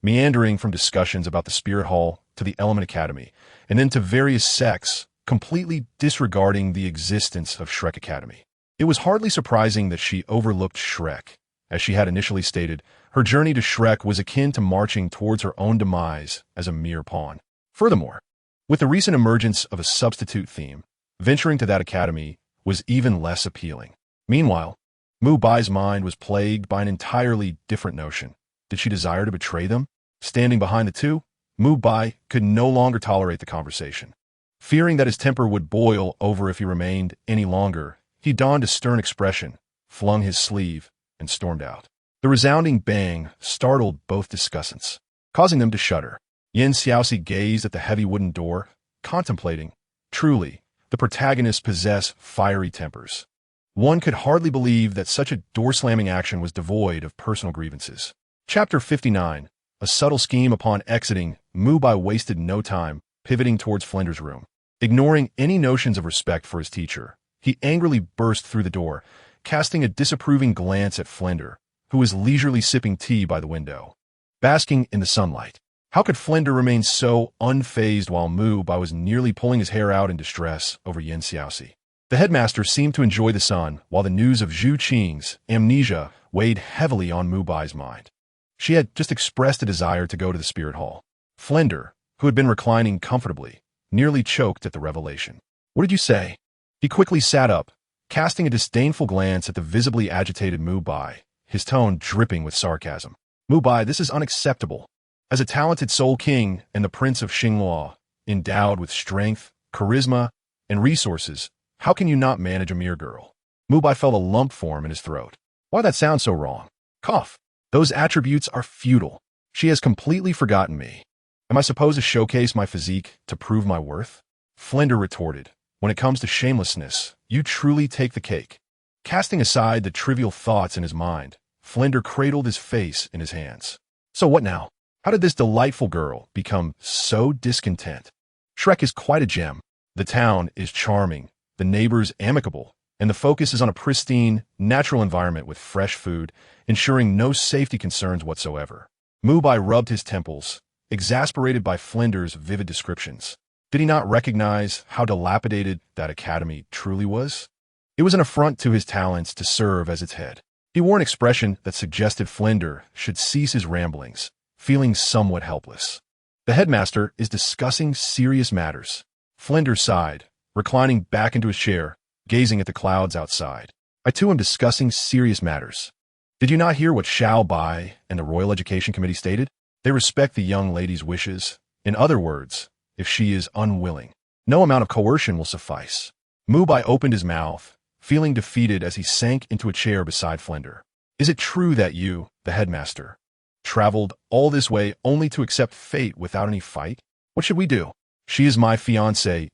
meandering from discussions about the Spirit Hall to the Element Academy, and then to various sects, completely disregarding the existence of Shrek Academy. It was hardly surprising that she overlooked Shrek. As she had initially stated, her journey to Shrek was akin to marching towards her own demise as a mere pawn. Furthermore, with the recent emergence of a substitute theme, venturing to that academy was even less appealing. Meanwhile, Mubai's mind was plagued by an entirely different notion. Did she desire to betray them? Standing behind the two, Mubai could no longer tolerate the conversation. Fearing that his temper would boil over if he remained any longer, he donned a stern expression, flung his sleeve, and stormed out. The resounding bang startled both discussants, causing them to shudder. Xiaoxi gazed at the heavy wooden door, contemplating. Truly, the protagonists possess fiery tempers. One could hardly believe that such a door-slamming action was devoid of personal grievances. Chapter 59. A subtle scheme. Upon exiting, Mubai wasted no time, pivoting towards Flender's room. Ignoring any notions of respect for his teacher, he angrily burst through the door, casting a disapproving glance at Flender, who was leisurely sipping tea by the window, basking in the sunlight. How could Flender remain so unfazed while Mubai was nearly pulling his hair out in distress over Xiaoxi? The headmaster seemed to enjoy the sun, while the news of Zhu Qing's amnesia weighed heavily on Mubai's mind. She had just expressed a desire to go to the spirit hall. Flender, who had been reclining comfortably, nearly choked at the revelation. "What did you say?" He quickly sat up, casting a disdainful glance at the visibly agitated Mubai, his tone dripping with sarcasm. "Mubai, this is unacceptable. As a talented soul king and the prince of Xinghua, endowed with strength, charisma, and resources, how can you not manage a mere girl?" Mubai felt a lump form in his throat. "Why that sounds so wrong?" Cough. "Those attributes are futile. She has completely forgotten me. Am I supposed to showcase my physique to prove my worth?" Flender retorted, "When it comes to shamelessness, you truly take the cake." Casting aside the trivial thoughts in his mind, Flender cradled his face in his hands. "So what now? How did this delightful girl become so discontent? Shrek is quite a gem. The town is charming, the neighbors amicable, and the focus is on a pristine, natural environment with fresh food, ensuring no safety concerns whatsoever." Mubai rubbed his temples, exasperated by Flender's vivid descriptions. Did he not recognize how dilapidated that academy truly was? It was an affront to his talents to serve as its head. He wore an expression that suggested Flender should cease his ramblings, feeling somewhat helpless. "The headmaster is discussing serious matters." Flender sighed, reclining back into his chair, gazing at the clouds outside. "I too am discussing serious matters. Did you not hear what Xiaoxi and the Royal Education Committee stated? They respect the young lady's wishes. In other words, if she is unwilling, no amount of coercion will suffice." Mubai opened his mouth, feeling defeated as he sank into a chair beside Flender. "Is it true that you, the headmaster, traveled all this way only to accept fate without any fight? What should we do? She is my fiancée,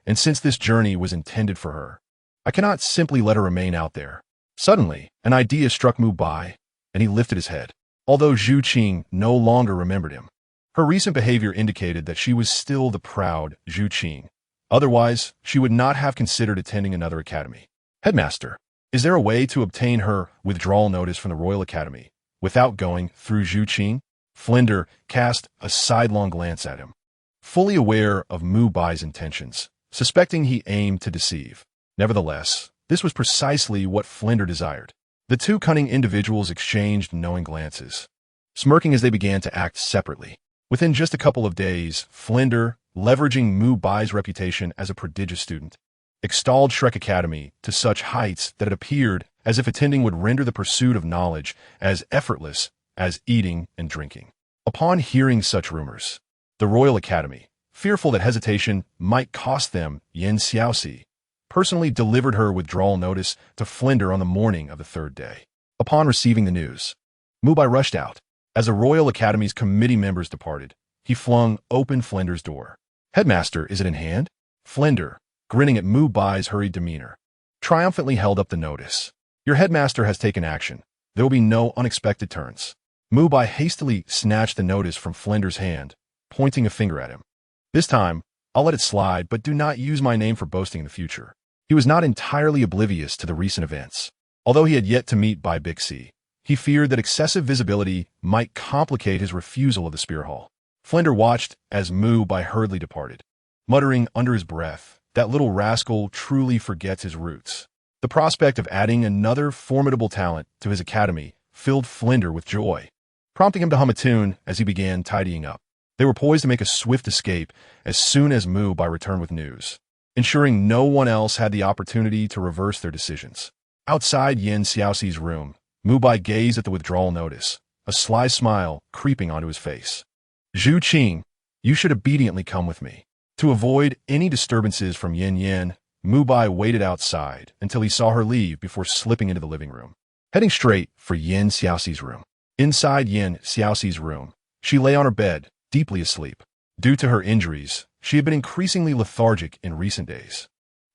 and since this journey was intended for her, I cannot simply let her remain out there." Suddenly, an idea struck Mubai, and he lifted his head. Although Zhu Qing no longer remembered him, her recent behavior indicated that she was still the proud Zhu Qing. Otherwise, she would not have considered attending another academy. "Headmaster, is there a way to obtain her withdrawal notice from the Royal Academy without going through Zhu Qing?" Flender cast a sidelong glance at him, fully aware of Mubai's intentions, suspecting he aimed to deceive. Nevertheless, this was precisely what Flender desired. The two cunning individuals exchanged knowing glances, smirking as they began to act separately. Within just a couple of days, Flender, leveraging Mubai's reputation as a prodigious student, extolled Shrek Academy to such heights that it appeared as if attending would render the pursuit of knowledge as effortless as eating and drinking. Upon hearing such rumors, the Royal Academy, fearful that hesitation might cost them Xiaoxi, personally delivered her withdrawal notice to Flender on the morning of the third day. Upon receiving the news, Mubai rushed out. As the Royal Academy's committee members departed, he flung open Flender's door. "Headmaster, is it in hand?" Flender, grinning at Mubai's hurried demeanor, triumphantly held up the notice. "Your headmaster has taken action. There will be no unexpected turns." Mubai hastily snatched the notice from Flender's hand, pointing a finger at him. "This time, I'll let it slide, but do not use my name for boasting in the future." He was not entirely oblivious to the recent events. Although he had yet to meet Bai Bixi, he feared that excessive visibility might complicate his refusal of the spear hall. Flender watched as Mubai hurriedly departed, muttering under his breath, "That little rascal truly forgets his roots." The prospect of adding another formidable talent to his academy filled Flender with joy, prompting him to hum a tune as he began tidying up. They were poised to make a swift escape as soon as Mubai returned with news, ensuring no one else had the opportunity to reverse their decisions. Outside Xiaoxi's room, Mubai gazed at the withdrawal notice, a sly smile creeping onto his face. "Zhu Qing, you should obediently come with me." To avoid any disturbances from Yanyan, Mubai waited outside until he saw her leave before slipping into the living room, heading straight for Xiaoxi's room. Inside Xiaoxi's room, she lay on her bed, deeply asleep. Due to her injuries, she had been increasingly lethargic in recent days.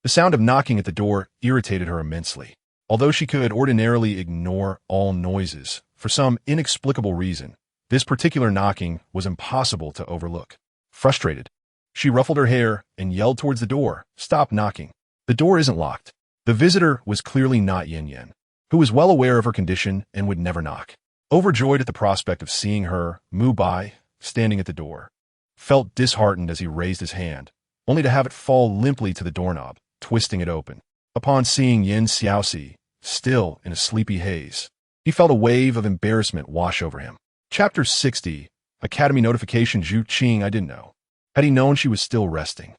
The sound of knocking at the door irritated her immensely. Although she could ordinarily ignore all noises, for some inexplicable reason, this particular knocking was impossible to overlook. Frustrated, she ruffled her hair and yelled towards the door, "Stop knocking. The door isn't locked." The visitor was clearly not Yanyan, who was well aware of her condition and would never knock. Overjoyed at the prospect of seeing her, Mubai, standing at the door, felt disheartened as he raised his hand, only to have it fall limply to the doorknob, twisting it open. Upon seeing Yin Xiaoxi, still in a sleepy haze, he felt a wave of embarrassment wash over him. Chapter 60, Academy Notification. Zhu Qing. I didn't know. Had he known she was still resting,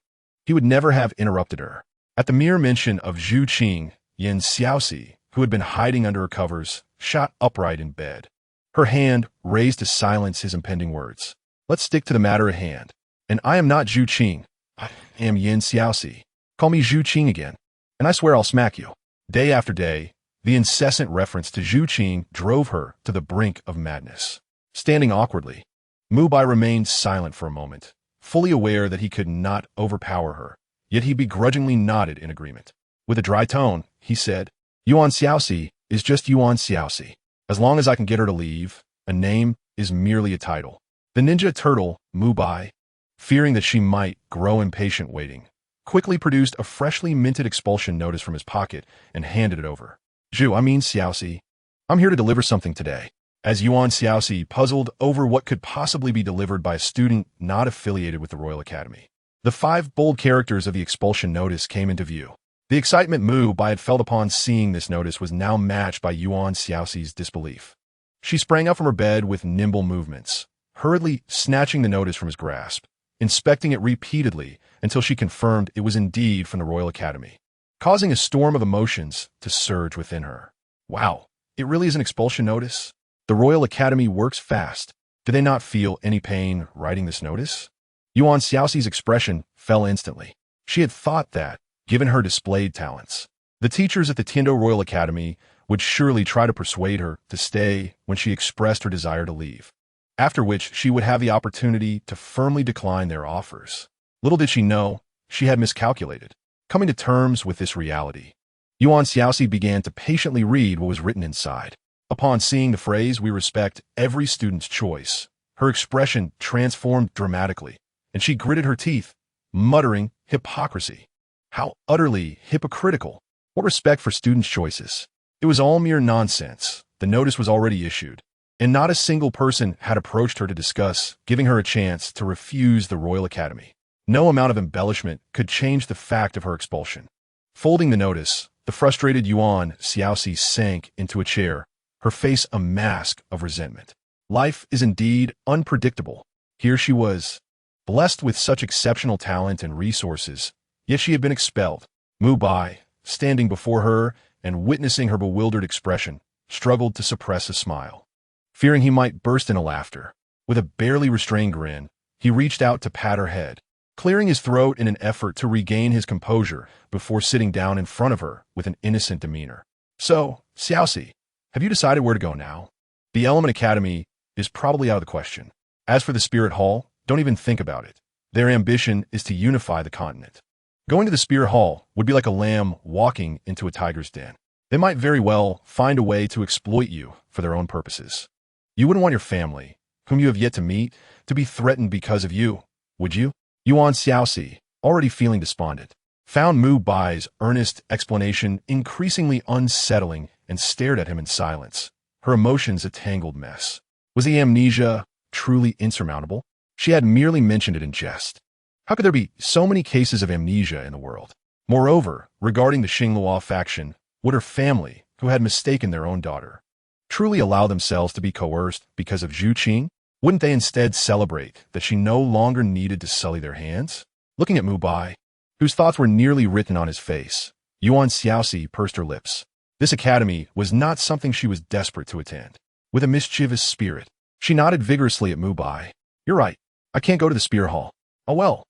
he would never have interrupted her. At the mere mention of Zhu Qing, Yin Xiaoxi, who had been hiding under her covers, shot upright in bed. Her hand raised to silence his impending words. Let's stick to the matter at hand. And I am not Zhu Qing. I am Yin Xiaoxi. Call me Zhu Qing again, and I swear I'll smack you. Day after day, the incessant reference to Zhu Qing drove her to the brink of madness. Standing awkwardly, Mubai remained silent for a moment, fully aware that he could not overpower her, yet he begrudgingly nodded in agreement. With a dry tone, he said, Yuan Xiaoxi is just Yuan Xiaoxi. As long as I can get her to leave, a name is merely a title. The ninja turtle, Mubai, fearing that she might grow impatient waiting, quickly produced a freshly minted expulsion notice from his pocket and handed it over. Xiaoxi, I'm here to deliver something today. As Yuan Xiaoxi puzzled over what could possibly be delivered by a student not affiliated with the Royal Academy, the 5 bold characters of the expulsion notice came into view. The excitement Mubai had felt upon seeing this notice was now matched by Yuan Xiaoxi's disbelief. She sprang up from her bed with nimble movements, hurriedly snatching the notice from his grasp, inspecting it repeatedly until she confirmed it was indeed from the Royal Academy, causing a storm of emotions to surge within her. Wow, it really is an expulsion notice? The Royal Academy works fast. Did they not feel any pain writing this notice? Yuan Xiaoxi's expression fell instantly. She had thought that, given her displayed talents, the teachers at the Tiando Royal Academy would surely try to persuade her to stay when she expressed her desire to leave, after which she would have the opportunity to firmly decline their offers. Little did she know, she had miscalculated. Coming to terms with this reality, Yuan Xiaoxi began to patiently read what was written inside. Upon seeing the phrase, "We respect every student's choice," her expression transformed dramatically, and she gritted her teeth, muttering, "Hypocrisy. How utterly hypocritical. What respect for students' choices?" It was all mere nonsense. The notice was already issued, and not a single person had approached her to discuss giving her a chance to refuse the Royal Academy. No amount of embellishment could change the fact of her expulsion. Folding the notice, the frustrated Yuan Xiaoxi sank into a chair, her face a mask of resentment. Life is indeed unpredictable. Here she was, blessed with such exceptional talent and resources, yet she had been expelled. Mubai, standing before her and witnessing her bewildered expression, struggled to suppress a smile. Fearing he might burst into laughter, with a barely restrained grin, he reached out to pat her head, clearing his throat in an effort to regain his composure before sitting down in front of her with an innocent demeanor. "So, Xiaoxi, have you decided where to go now? The Element Academy is probably out of the question. As for the Spirit Hall, don't even think about it. Their ambition is to unify the continent. Going to the Spirit Hall would be like a lamb walking into a tiger's den. They might very well find a way to exploit you for their own purposes. You wouldn't want your family, whom you have yet to meet, to be threatened because of you, would you?" Yuan Xiaoxi, already feeling despondent, found Mubai's earnest explanation increasingly unsettling and stared at him in silence, her emotions a tangled mess. Was the amnesia truly insurmountable? She had merely mentioned it in jest. How could there be so many cases of amnesia in the world? Moreover, regarding the Xingluo faction, would her family, who had mistaken their own daughter, truly allow themselves to be coerced because of Zhu Qing? Wouldn't they instead celebrate that she no longer needed to sully their hands? Looking at Mubai, whose thoughts were nearly written on his face, Yuan Xiaoxi pursed her lips. This academy was not something she was desperate to attend. With a mischievous spirit, she nodded vigorously at Mubai. "You're right. I can't go to the Spear Hall. Oh well,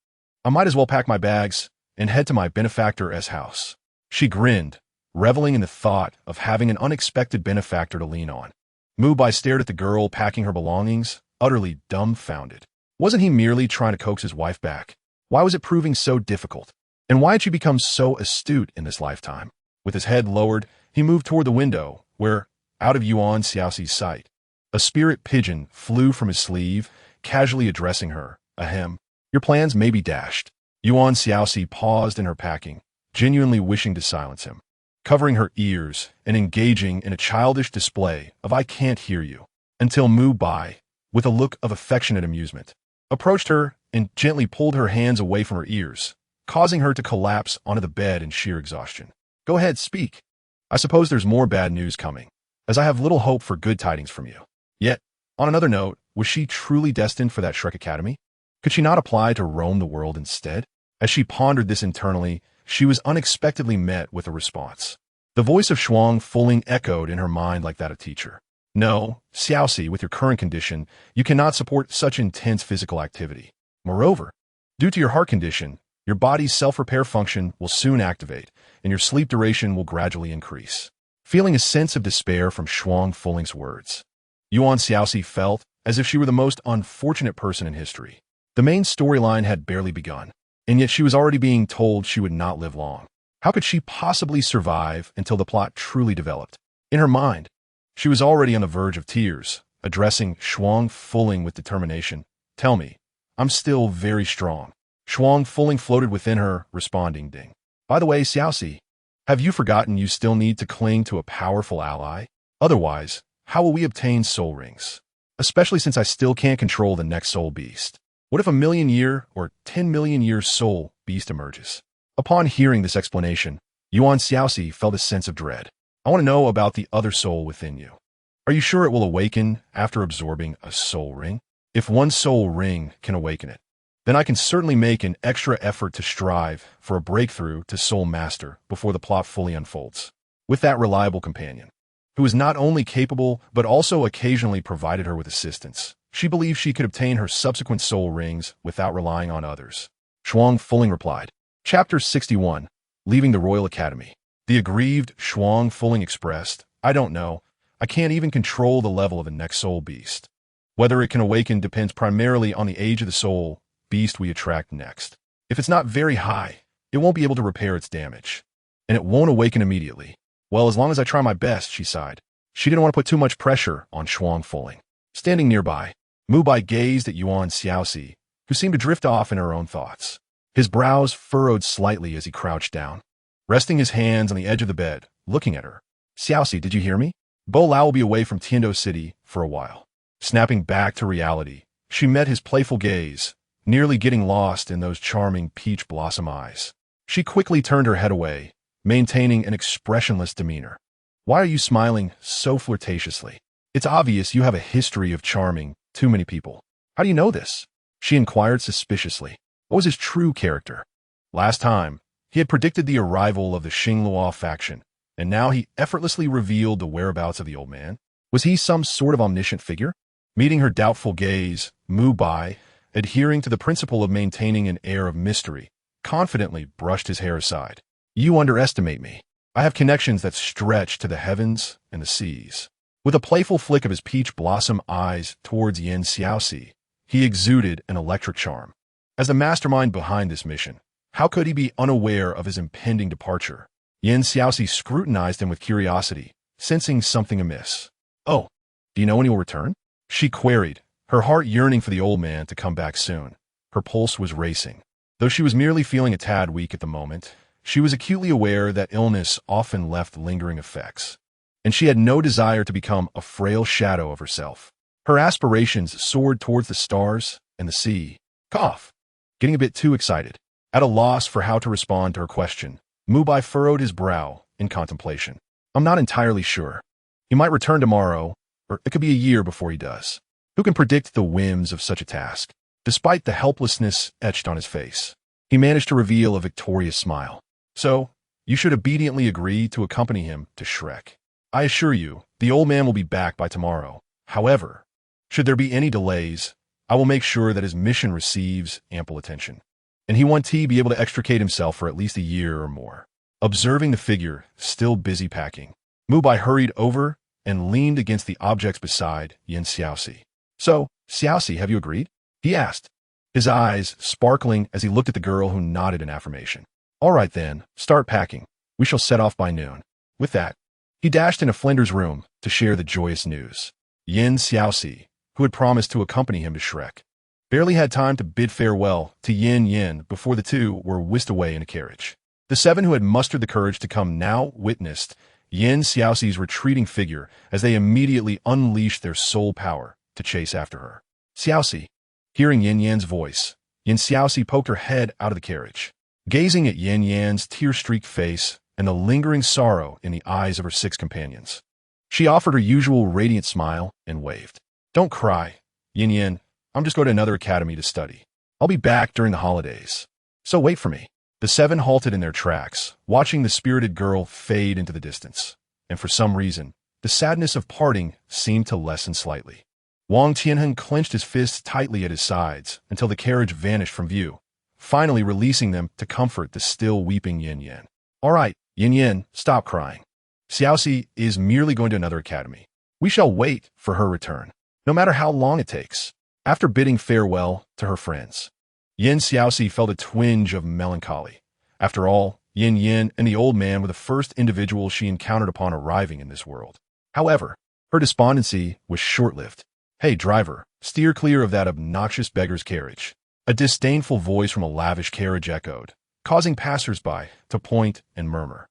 I might as well pack my bags and head to my benefactor's house." She grinned, reveling in the thought of having an unexpected benefactor to lean on. Mubai stared at the girl packing her belongings, utterly dumbfounded. Wasn't he merely trying to coax his wife back? Why was it proving so difficult? And why had she become so astute in this lifetime? With his head lowered, he moved toward the window, where, out of Yuan Xiaoxi's sight, a spirit pigeon flew from his sleeve, casually addressing her. "Ahem. Your plans may be dashed." Yuan Xiaoxi paused in her packing, genuinely wishing to silence him, covering her ears and engaging in a childish display of "I can't hear you," until Mubai, with a look of affectionate amusement, approached her and gently pulled her hands away from her ears, causing her to collapse onto the bed in sheer exhaustion. Go ahead, speak. I suppose there's more bad news coming, as I have little hope for good tidings from you. Yet, on another note, was she truly destined for that Shrek Academy? Could she not apply to roam the world instead? As she pondered this internally, she was unexpectedly met with a response. The voice of Shuang Fuling echoed in her mind like that of teacher. No, Xiaoxi, with your current condition, you cannot support such intense physical activity. Moreover, due to your heart condition, your body's self-repair function will soon activate, and your sleep duration will gradually increase. Feeling a sense of despair from Shuang Fuling's words, Yuan Xiaoxi felt as if she were the most unfortunate person in history. The main storyline had barely begun, and yet she was already being told she would not live long. How could she possibly survive until the plot truly developed? In her mind, she was already on the verge of tears, addressing Shuang Fuling with determination. Tell me, I'm still very strong. Shuang Fuling floated within her, responding, ding. By the way, Xiaoxi, have you forgotten you still need to cling to a powerful ally? Otherwise, how will we obtain soul rings? Especially since I still can't control the next soul beast. What if a 1,000,000-year or 10,000,000-year soul beast emerges? Upon hearing this explanation, Yuan Xiaoxi felt a sense of dread. I want to know about the other soul within you. Are you sure it will awaken after absorbing a soul ring? If one soul ring can awaken it, then I can certainly make an extra effort to strive for a breakthrough to Soul Master before the plot fully unfolds. With that reliable companion, who was not only capable but also occasionally provided her with assistance, she believed she could obtain her subsequent soul rings without relying on others. Shuang Fuling replied. Chapter 61. Leaving the Royal Academy. The aggrieved Shuang Fuling expressed, I don't know. I can't even control the level of the next soul beast. Whether it can awaken depends primarily on the age of the soul beast we attract next. If it's not very high, it won't be able to repair its damage, and it won't awaken immediately. Well, as long as I try my best, she sighed. She didn't want to put too much pressure on Shuang Fuling. Standing nearby, Mubai gazed at Yuan Xiaoxi, who seemed to drift off in her own thoughts. His brows furrowed slightly as he crouched down, resting his hands on the edge of the bed, looking at her. Xiaoxi, did you hear me? Bo Lao will be away from Tiando City for a while. Snapping back to reality, she met his playful gaze, nearly getting lost in those charming peach blossom eyes. She quickly turned her head away, maintaining an expressionless demeanor. Why are you smiling so flirtatiously? It's obvious you have a history of charming too many people. How do you know this? She inquired suspiciously. What was his true character? Last time, he had predicted the arrival of the Xingluo faction, and now he effortlessly revealed the whereabouts of the old man. Was he some sort of omniscient figure? Meeting her doubtful gaze, Mubai, adhering to the principle of maintaining an air of mystery, confidently brushed his hair aside. You underestimate me. I have connections that stretch to the heavens and the seas. With a playful flick of his peach blossom eyes towards Yin Xiaoxi, he exuded an electric charm. As the mastermind behind this mission, how could he be unaware of his impending departure? Yin Xiaoxi scrutinized him with curiosity, sensing something amiss. Oh, do you know when he will return? She queried, her heart yearning for the old man to come back soon. Her pulse was racing. Though she was merely feeling a tad weak at the moment, she was acutely aware that illness often left lingering effects, and she had no desire to become a frail shadow of herself. Her aspirations soared towards the stars and the sea. Cough. Getting a bit too excited. At a loss for how to respond to her question, Mubai furrowed his brow in contemplation. I'm not entirely sure. He might return tomorrow, or it could be a year before he does. Who can predict the whims of such a task? Despite the helplessness etched on his face, he managed to reveal a victorious smile. So, you should obediently agree to accompany him to Shrek. I assure you, the old man will be back by tomorrow. However, should there be any delays, I will make sure that his mission receives ample attention, and he wants to be able to extricate himself for at least a year or more. Observing the figure, still busy packing, Mubai hurried over and leaned against the objects beside Yin Xiaoxi. So, Xiaoxi, have you agreed? He asked, his eyes sparkling as he looked at the girl who nodded in affirmation. All right then, start packing. We shall set off by noon. With that, he dashed into Flinder's room to share the joyous news. Yin Xiaoxi, who had promised to accompany him to Shrek, barely had time to bid farewell to Yanyan before the two were whisked away in a carriage. The seven who had mustered the courage to come now witnessed Yin Xiaoxi's retreating figure as they immediately unleashed their soul power to chase after her. Xiaoxi. Hearing Yin Yan's voice, Yin Xiaoxi poked her head out of the carriage. Gazing at Yin Yan's tear-streaked face, and the lingering sorrow in the eyes of her 6 companions. She offered her usual radiant smile and waved. "Don't cry, Yanyan. I'm just going to another academy to study. I'll be back during the holidays. So wait for me." The 7 halted in their tracks, watching the spirited girl fade into the distance. And for some reason, the sadness of parting seemed to lessen slightly. Wang Tianheng clenched his fists tightly at his sides until the carriage vanished from view, finally releasing them to comfort the still weeping Yanyan. "All right, Yanyan, stop crying. Xiaoxi is merely going to another academy. We shall wait for her return, no matter how long it takes." After bidding farewell to her friends, Xiaoxi felt a twinge of melancholy. After all, Yanyan and the old man were the first individuals she encountered upon arriving in this world. However, her despondency was short-lived. "Hey, driver, steer clear of that obnoxious beggar's carriage." A disdainful voice from a lavish carriage echoed, causing passers-by to point and murmur.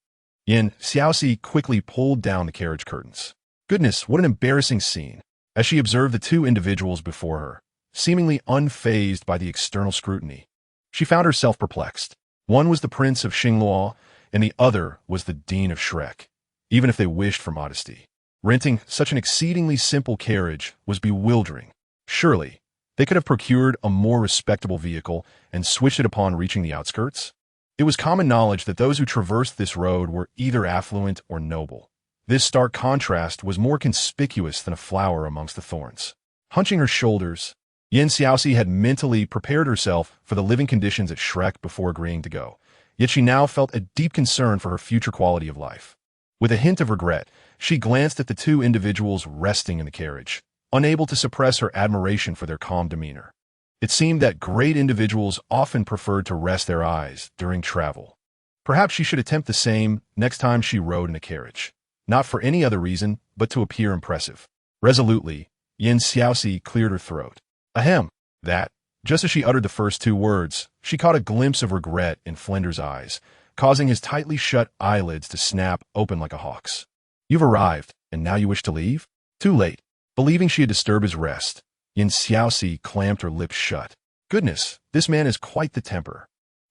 Xiaoxi quickly pulled down the carriage curtains. Goodness, what an embarrassing scene, as she observed the 2 individuals before her, seemingly unfazed by the external scrutiny. She found herself perplexed. One was the Prince of Xingluo, and the other was the Dean of Shrek, even if they wished for modesty. Renting such an exceedingly simple carriage was bewildering. Surely, they could have procured a more respectable vehicle and switched it upon reaching the outskirts. It was common knowledge that those who traversed this road were either affluent or noble. This stark contrast was more conspicuous than a flower amongst the thorns. Hunching her shoulders, Xiaoxi had mentally prepared herself for the living conditions at Shrek before agreeing to go, yet she now felt a deep concern for her future quality of life. With a hint of regret, she glanced at the 2 individuals resting in the carriage, unable to suppress her admiration for their calm demeanor. It seemed that great individuals often preferred to rest their eyes during travel. Perhaps she should attempt the same next time she rode in a carriage, not for any other reason but to appear impressive. Resolutely, Xiaoxi cleared her throat. Ahem. That, just as she uttered the first 2 words, she caught a glimpse of regret in Flinder's eyes, causing his tightly shut eyelids to snap open like a hawk's. "You've arrived, and now you wish to leave?" Too late. Believing she had disturbed his rest, Xiaoxi clamped her lips shut. Goodness, this man is quite the temper.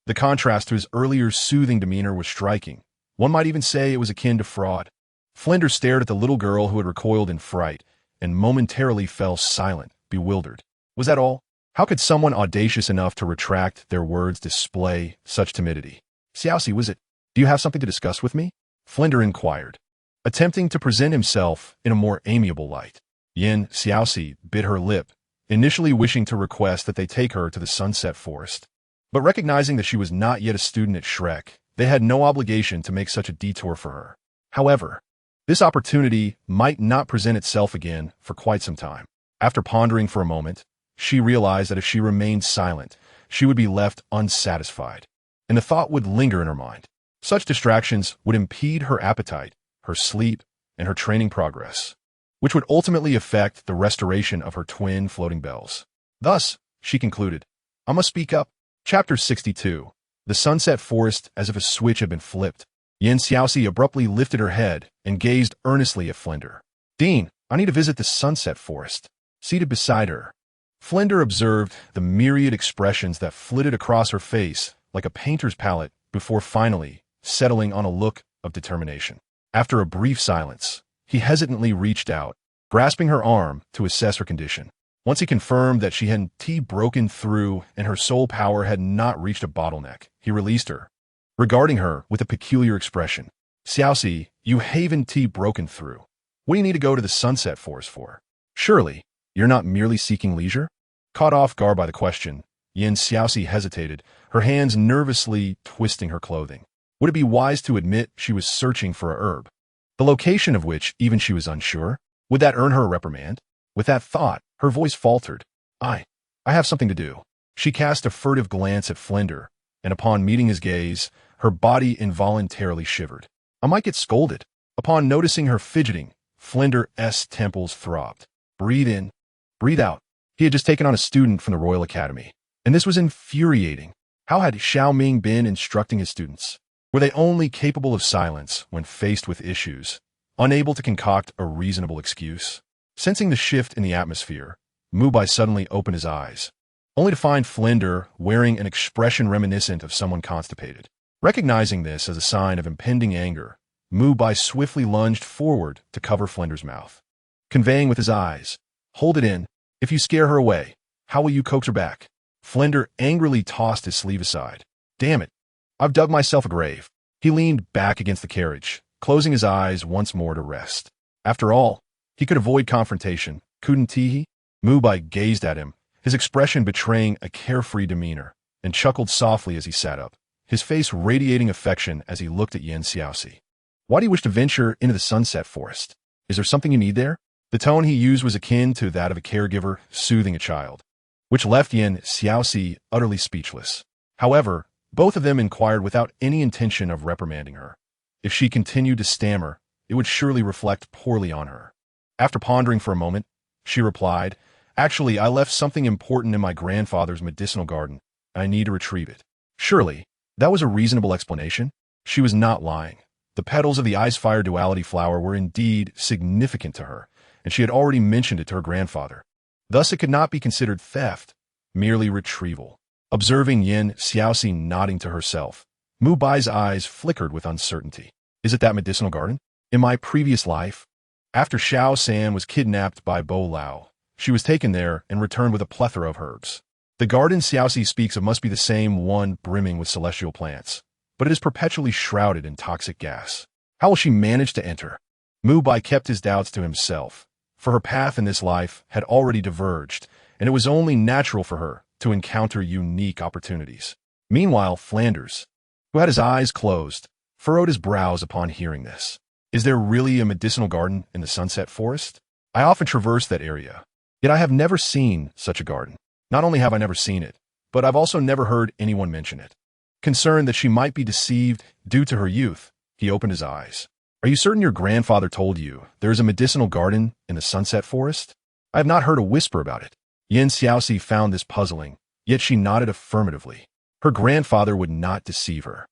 The contrast to his earlier soothing demeanor was striking. One might even say it was akin to fraud. Flinder stared at the little girl who had recoiled in fright, and momentarily fell silent, bewildered. Was that all? How could someone audacious enough to retract their words display such timidity? "Xiaoxi, was it? Do you have something to discuss with me?" Flinder inquired, attempting to present himself in a more amiable light. Xiaoxi bit her lip, initially wishing to request that they take her to the Sunset Forest. But recognizing that she was not yet a student at Shrek, they had no obligation to make such a detour for her. However, this opportunity might not present itself again for quite some time. After pondering for a moment, she realized that if she remained silent, she would be left unsatisfied, and the thought would linger in her mind. Such distractions would impede her appetite, her sleep, and her training progress, which would ultimately affect the restoration of her twin floating bells. Thus, she concluded, "I must speak up." Chapter 62. The Sunset Forest as if a switch had been flipped. Xiaoxi abruptly lifted her head and gazed earnestly at Flinder. "Dean, I need to visit the Sunset Forest." Seated beside her, Flinder observed the myriad expressions that flitted across her face like a painter's palette before finally settling on a look of determination. After a brief silence, he hesitantly reached out, grasping her arm to assess her condition. Once he confirmed that she hadn't broken through and her soul power had not reached a bottleneck, he released her, regarding her with a peculiar expression. "Xiaoxi, you haven't broken through. What do you need to go to the Sunset Forest for? Surely, you're not merely seeking leisure?" Caught off guard by the question, Xiaoxi hesitated, her hands nervously twisting her clothing. Would it be wise to admit she was searching for a herb, the location of which even she was unsure? Would that earn her a reprimand? With that thought, her voice faltered. I have something to do." She cast a furtive glance at Flinder, and upon meeting his gaze, her body involuntarily shivered. "I might get scolded." Upon noticing her fidgeting, Flinder's temples throbbed. Breathe in, breathe out. He had just taken on a student from the Royal Academy, and this was infuriating. How had Xiao Ming been instructing his students? Were they only capable of silence when faced with issues, unable to concoct a reasonable excuse? Sensing the shift in the atmosphere, Mubai suddenly opened his eyes, only to find Flinder wearing an expression reminiscent of someone constipated. Recognizing this as a sign of impending anger, Mubai swiftly lunged forward to cover Flender's mouth, conveying with his eyes, "Hold it in. If you scare her away, how will you coax her back?" Flender angrily tossed his sleeve aside. "Damn it. I've dug myself a grave." He leaned back against the carriage, closing his eyes once more to rest. After all, he could avoid confrontation, couldn't he? Mubai gazed at him, his expression betraying a carefree demeanor, and chuckled softly as he sat up, his face radiating affection as he looked at Xiaoxi. "Why do you wish to venture into the sunset forest? Is there something you need there?" The tone he used was akin to that of a caregiver soothing a child, which left Xiaoxi utterly speechless. However, both of them inquired without any intention of reprimanding her. If she continued to stammer, it would surely reflect poorly on her. After pondering for a moment, she replied, "Actually, I left something important in my grandfather's medicinal garden, and I need to retrieve it." Surely, that was a reasonable explanation. She was not lying. The petals of the ice-fire duality flower were indeed significant to her, and she had already mentioned it to her grandfather. Thus it could not be considered theft, merely retrieval. Observing Xiaoxi nodding to herself, Mubai's eyes flickered with uncertainty. "Is it that medicinal garden? In my previous life, after Xiao San was kidnapped by Douluo, she was taken there and returned with a plethora of herbs. The garden Xiaoxi speaks of must be the same one brimming with celestial plants, but it is perpetually shrouded in toxic gas. How will she manage to enter?" Mubai kept his doubts to himself, for her path in this life had already diverged, and it was only natural for her to encounter unique opportunities. Meanwhile, Flanders, who had his eyes closed, furrowed his brows upon hearing this. "Is there really a medicinal garden in the sunset forest? I often traverse that area, yet I have never seen such a garden. Not only have I never seen it, but I've also never heard anyone mention it." Concerned that she might be deceived due to her youth, he opened his eyes. "Are you certain your grandfather told you there is a medicinal garden in the sunset forest? I have not heard a whisper about it." Xiaoxi found this puzzling, yet she nodded affirmatively. Her grandfather would not deceive her,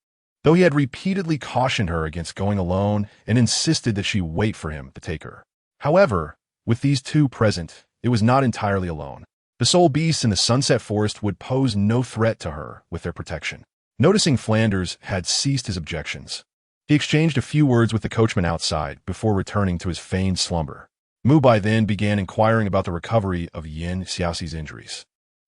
though he had repeatedly cautioned her against going alone and insisted that she wait for him to take her. However, with these two present, it was not entirely alone. The soul beasts in the sunset forest would pose no threat to her with their protection. Noticing Flanders had ceased his objections, he exchanged a few words with the coachman outside before returning to his feigned slumber. Mubai then began inquiring about the recovery of Xiaoxi's injuries.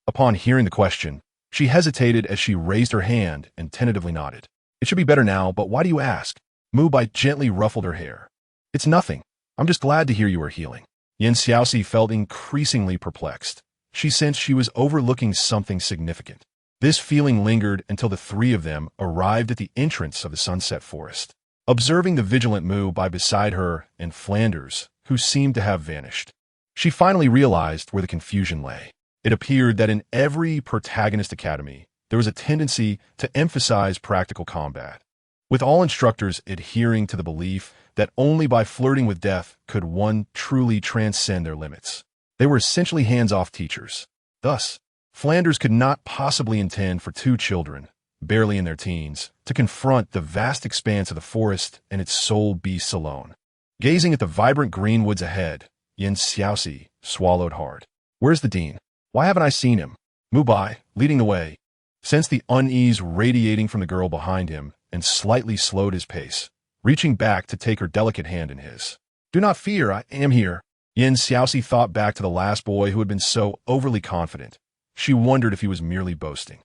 Upon hearing the question, she hesitated as she raised her hand and tentatively nodded. "It should be better now, but why do you ask?" Mubai gently ruffled her hair. "It's nothing. I'm just glad to hear you are healing." Xiaoxi felt increasingly perplexed. She sensed she was overlooking something significant. This feeling lingered until the three of them arrived at the entrance of the sunset forest. Observing the vigilant Mubai beside her and Flanders, who seemed to have vanished, she finally realized where the confusion lay. It appeared that in every protagonist academy, there was a tendency to emphasize practical combat, with all instructors adhering to the belief that only by flirting with death could one truly transcend their limits. They were essentially hands-off teachers. Thus, Flanders could not possibly intend for two children, barely in their teens, to confront the vast expanse of the forest and its soul beasts alone. Gazing at the vibrant green woods ahead, Xiaoxi swallowed hard. "Where's the dean? Why haven't I seen him?" Mubai, leading the way, sensed the unease radiating from the girl behind him and slightly slowed his pace, reaching back to take her delicate hand in his. "Do not fear, I am here." Xiaoxi thought back to the last boy who had been so overly confident. She wondered if he was merely boasting.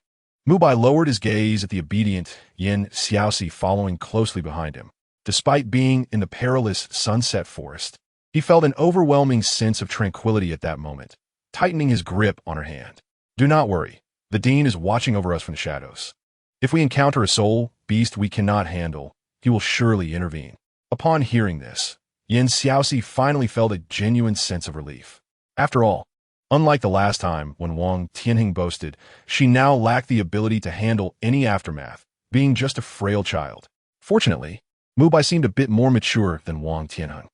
Mubai lowered his gaze at the obedient Xiaoxi following closely behind him. Despite being in the perilous sunset forest, he felt an overwhelming sense of tranquility at that moment, tightening his grip on her hand. "Do not worry. The dean is watching over us from the shadows. If we encounter a soul beast we cannot handle, he will surely intervene." Upon hearing this, Xiaoxi finally felt a genuine sense of relief. After all, unlike the last time when Wang Tianheng boasted, she now lacked the ability to handle any aftermath, being just a frail child. Fortunately, Mubai seemed a bit more mature than Wang Tianheng.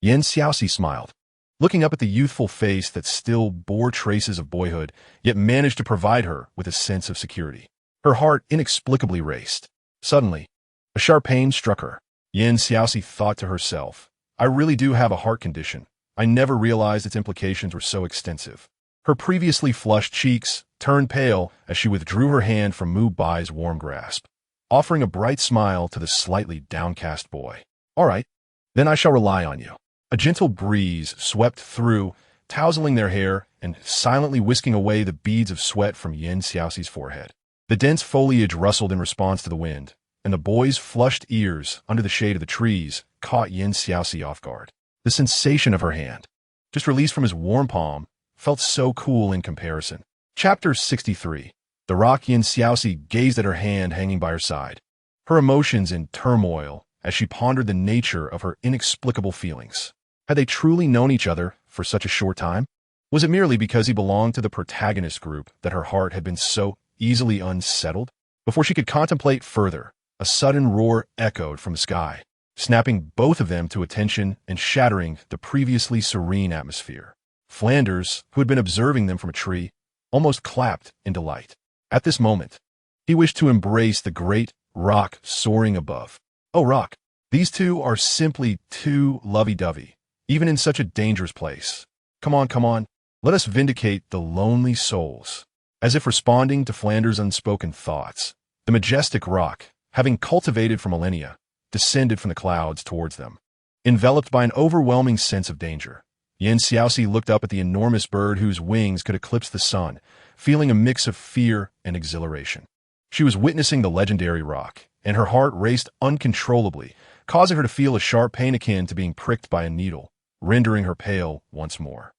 Xiaoxi smiled, looking up at the youthful face that still bore traces of boyhood, yet managed to provide her with a sense of security. Her heart inexplicably raced. Suddenly, a sharp pain struck her. Xiaoxi thought to herself, "I really do have a heart condition. I never realized its implications were so extensive." Her previously flushed cheeks turned pale as she withdrew her hand from Mubai's warm grasp. offering a bright smile to the slightly downcast boy. "All right, then I shall rely on you." A gentle breeze swept through, tousling their hair and silently whisking away the beads of sweat from Yin Xiaoxi's forehead. The dense foliage rustled in response to the wind, and the boy's flushed ears under the shade of the trees caught Yin Xiaoxi off guard. The sensation of her hand, just released from his warm palm, felt so cool in comparison. Chapter 63. The rock. Yin Xiaoxi gazed at her hand hanging by her side, her emotions in turmoil as she pondered the nature of her inexplicable feelings. Had they truly known each other for such a short time? Was it merely because he belonged to the protagonist group that her heart had been so easily unsettled? Before she could contemplate further, a sudden roar echoed from the sky, snapping both of them to attention and shattering the previously serene atmosphere. Flanders, who had been observing them from a tree, almost clapped in delight. At this moment, he wished to embrace the great rock soaring above. "Oh, rock, these two are simply too lovey-dovey, even in such a dangerous place. Come on, let us vindicate the lonely souls." As if responding to Flanders' unspoken thoughts, the majestic rock, having cultivated for millennia, descended from the clouds towards them. Enveloped by an overwhelming sense of danger, Yin Xiaoxi looked up at the enormous bird whose wings could eclipse the sun, feeling a mix of fear and exhilaration. She was witnessing the legendary rock, and her heart raced uncontrollably, causing her to feel a sharp pain akin to being pricked by a needle, rendering her pale once more.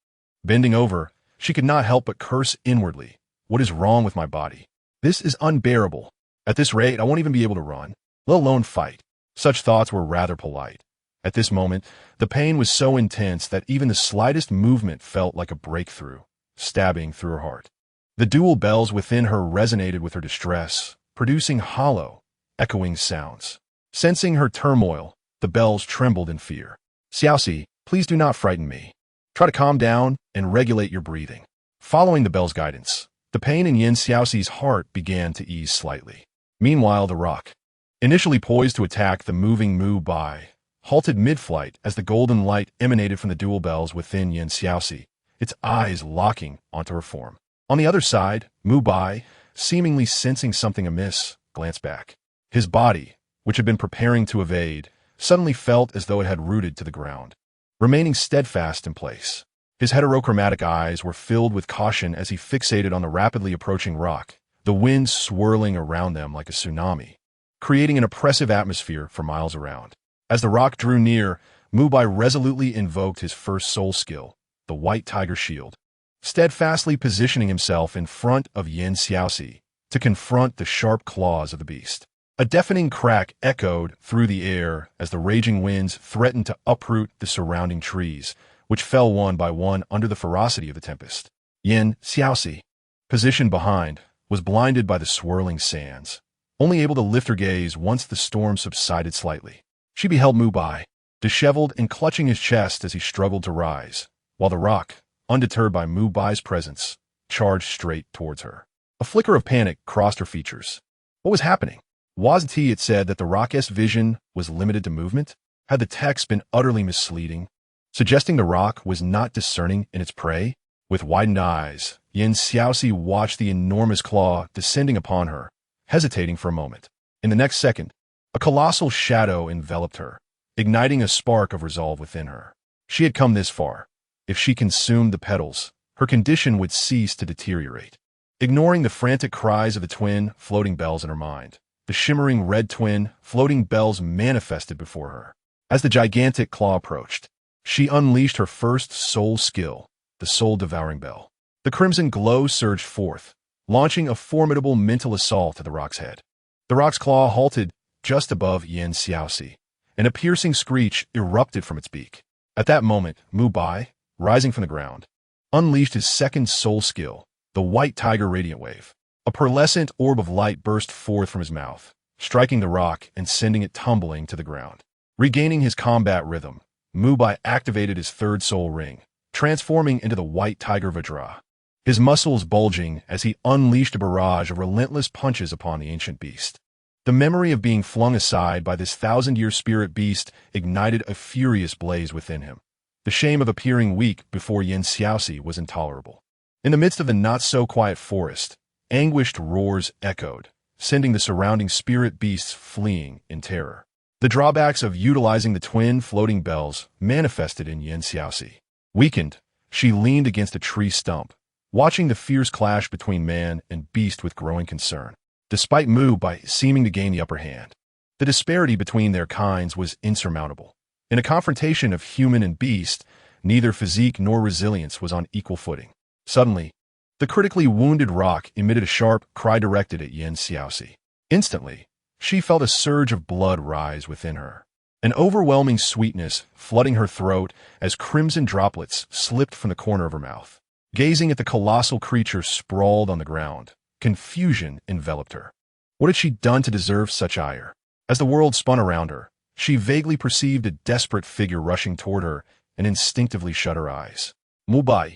Bending over, she could not help but curse inwardly. "What is wrong with my body? This is unbearable. At this rate, I won't even be able to run, let alone fight." Such thoughts were rather polite. At this moment, the pain was so intense that even the slightest movement felt like a breakthrough, stabbing through her heart. The dual bells within her resonated with her distress, producing hollow, echoing sounds. Sensing her turmoil, the bells trembled in fear. "Xiaoxi, please do not frighten me. Try to calm down and regulate your breathing." Following the bell's guidance, the pain in Yin Xiaoxi's heart began to ease slightly. Meanwhile, the rock, initially poised to attack the moving Mubai, halted mid-flight as the golden light emanated from the dual bells within Yin Xiaoxi, its eyes locking onto her form. On the other side, Mubai, seemingly sensing something amiss, glanced back. His body, which had been preparing to evade, suddenly felt as though it had rooted to the ground, remaining steadfast in place. His heterochromatic eyes were filled with caution as he fixated on the rapidly approaching rock, the wind swirling around them like a tsunami, creating an oppressive atmosphere for miles around. As the rock drew near, Mubai resolutely invoked his first soul skill, the White Tiger Shield, steadfastly positioning himself in front of Yin Xiaoxi to confront the sharp claws of the beast. A deafening crack echoed through the air as the raging winds threatened to uproot the surrounding trees, which fell one by one under the ferocity of the tempest. Yin Xiaoxi, positioned behind, was blinded by the swirling sands, only able to lift her gaze once the storm subsided slightly. She beheld Mubai, disheveled and clutching his chest as he struggled to rise, while the rock, undeterred by Mubai's presence, charged straight towards her. A flicker of panic crossed her features. What was happening? Wasn't it said that the rock's vision was limited to movement? Had the text been utterly misleading, suggesting the rock was not discerning in its prey? With widened eyes, Yin Xiaoxi watched the enormous claw descending upon her, hesitating for a moment. In the next second, a colossal shadow enveloped her, igniting a spark of resolve within her. She had come this far. If she consumed the petals, her condition would cease to deteriorate. Ignoring the frantic cries of the twin floating bells in her mind, the shimmering red twin floating bells manifested before her. As the gigantic claw approached, she unleashed her first soul skill, the soul-devouring bell. The crimson glow surged forth, launching a formidable mental assault at the rock's head. The rock's claw halted just above Yin Xiaoxi, and a piercing screech erupted from its beak. At that moment, Mubai, rising from the ground, unleashed his second soul skill, the White Tiger Radiant Wave. A pearlescent orb of light burst forth from his mouth, striking the rock and sending it tumbling to the ground. Regaining his combat rhythm, Mubai activated his third soul ring, transforming into the White Tiger Vajra, his muscles bulging as he unleashed a barrage of relentless punches upon the ancient beast. The memory of being flung aside by this thousand-year spirit beast ignited a furious blaze within him. The shame of appearing weak before Yin Xiaoxi was intolerable. In the midst of the not-so-quiet forest, anguished roars echoed, sending the surrounding spirit beasts fleeing in terror. The drawbacks of utilizing the twin floating bells manifested in Xiaoxi. Weakened, she leaned against a tree stump, watching the fierce clash between man and beast with growing concern. Despite Mubai seeming to gain the upper hand, the disparity between their kinds was insurmountable. In a confrontation of human and beast, neither physique nor resilience was on equal footing. Suddenly, the critically wounded rock emitted a sharp cry directed at Xiaoxi. Instantly, she felt a surge of blood rise within her, an overwhelming sweetness flooding her throat as crimson droplets slipped from the corner of her mouth. Gazing at the colossal creature sprawled on the ground, confusion enveloped her. What had she done to deserve such ire? As the world spun around her, she vaguely perceived a desperate figure rushing toward her and instinctively shut her eyes. Mubai,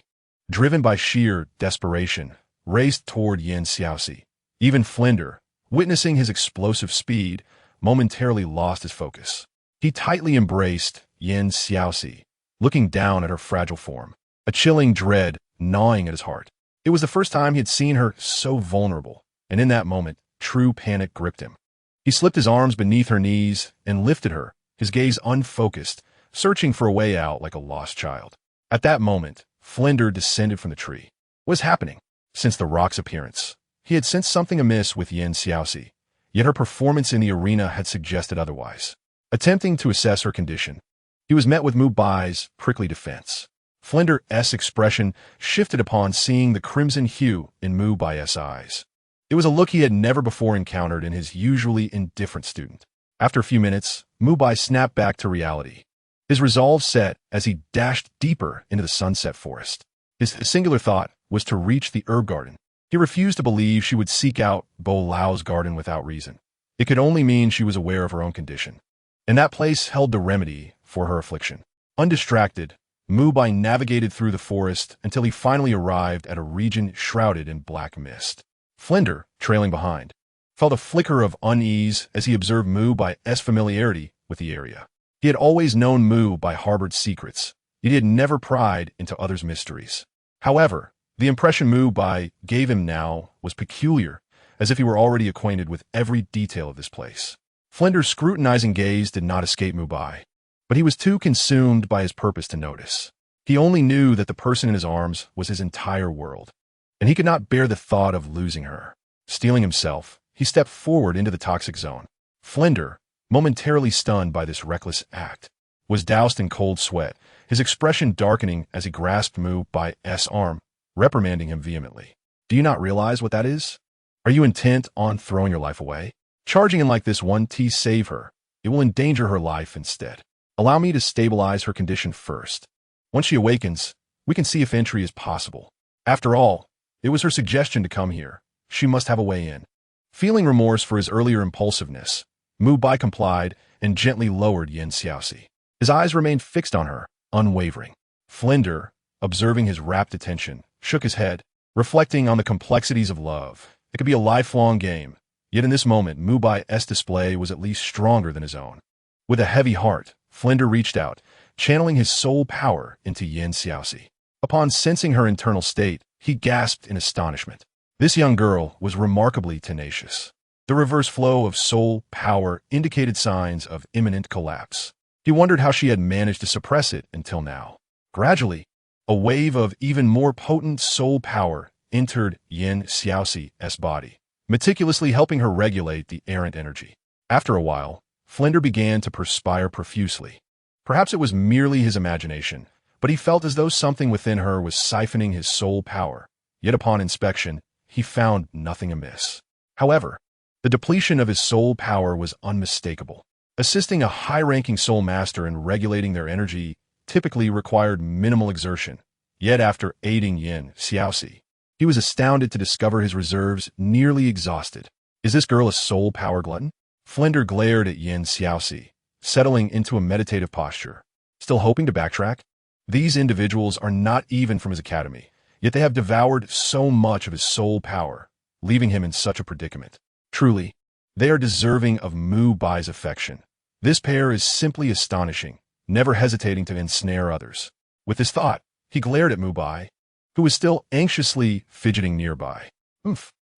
driven by sheer desperation, raced toward Xiaoxi. Even Flinder, witnessing his explosive speed, momentarily lost his focus. He tightly embraced Xiaoxi, looking down at her fragile form, a chilling dread gnawing at his heart. It was the first time he had seen her so vulnerable, and in that moment, true panic gripped him. He slipped his arms beneath her knees and lifted her, his gaze unfocused, searching for a way out like a lost child. At that moment, Flinder descended from the tree. What was happening? Since the rock's appearance, he had sensed something amiss with Xiaoxi, yet her performance in the arena had suggested otherwise. Attempting to assess her condition, he was met with Mubai's prickly defense. Flinder's expression shifted upon seeing the crimson hue in Mubai's eyes. It was a look he had never before encountered in his usually indifferent student. After a few minutes, Mubai snapped back to reality. His resolve set as he dashed deeper into the sunset forest. His singular thought was to reach the herb garden. He refused to believe she would seek out Douluo's garden without reason. It could only mean she was aware of her own condition, and that place held the remedy for her affliction. Undistracted, Mubai navigated through the forest until he finally arrived at a region shrouded in black mist. Flinder, trailing behind, felt a flicker of unease as he observed Mubai's familiarity with the area. He had always known Mubai harbored secrets, yet he had never pried into others' mysteries. However, the impression Mubai gave him now was peculiar, as if he were already acquainted with every detail of this place. Flinder's scrutinizing gaze did not escape Mubai, but he was too consumed by his purpose to notice. He only knew that the person in his arms was his entire world, and he could not bear the thought of losing her. Steeling himself, he stepped forward into the toxic zone. Flinder, momentarily stunned by this reckless act, was doused in cold sweat, his expression darkening as he grasped Mubai's arm, reprimanding him vehemently. Do you not realize what that is? Are you intent on throwing your life away? Charging in like this won't save her. It will endanger her life instead. Allow me to stabilize her condition first. Once she awakens, we can see if entry is possible. After all, it was her suggestion to come here. She must have a way in. Feeling remorse for his earlier impulsiveness, Mubai complied and gently lowered Xiaoxi. His eyes remained fixed on her, unwavering. Flinder, observing his rapt attention, shook his head, reflecting on the complexities of love. It could be a lifelong game, yet in this moment Mubai's display was at least stronger than his own. With a heavy heart, Flinder reached out, channeling his soul power into Xiaoxi. Upon sensing her internal state, he gasped in astonishment. This young girl was remarkably tenacious. The reverse flow of soul power indicated signs of imminent collapse. He wondered how she had managed to suppress it until now. Gradually, a wave of even more potent soul power entered Xiaoxi's body, meticulously helping her regulate the errant energy. After a while, Flinder began to perspire profusely. Perhaps it was merely his imagination, but he felt as though something within her was siphoning his soul power. Yet upon inspection, he found nothing amiss. However, the depletion of his soul power was unmistakable. Assisting a high-ranking soul master in regulating their energy typically required minimal exertion. Yet after aiding Xiaoxi, he was astounded to discover his reserves nearly exhausted. Is this girl a soul power glutton? Flinder glared at Xiaoxi, settling into a meditative posture. Still hoping to backtrack? These individuals are not even from his academy, yet they have devoured so much of his soul power, leaving him in such a predicament. Truly, they are deserving of Mubai's affection. This pair is simply astonishing, never hesitating to ensnare others. With this thought, he glared at Mubai, who was still anxiously fidgeting nearby.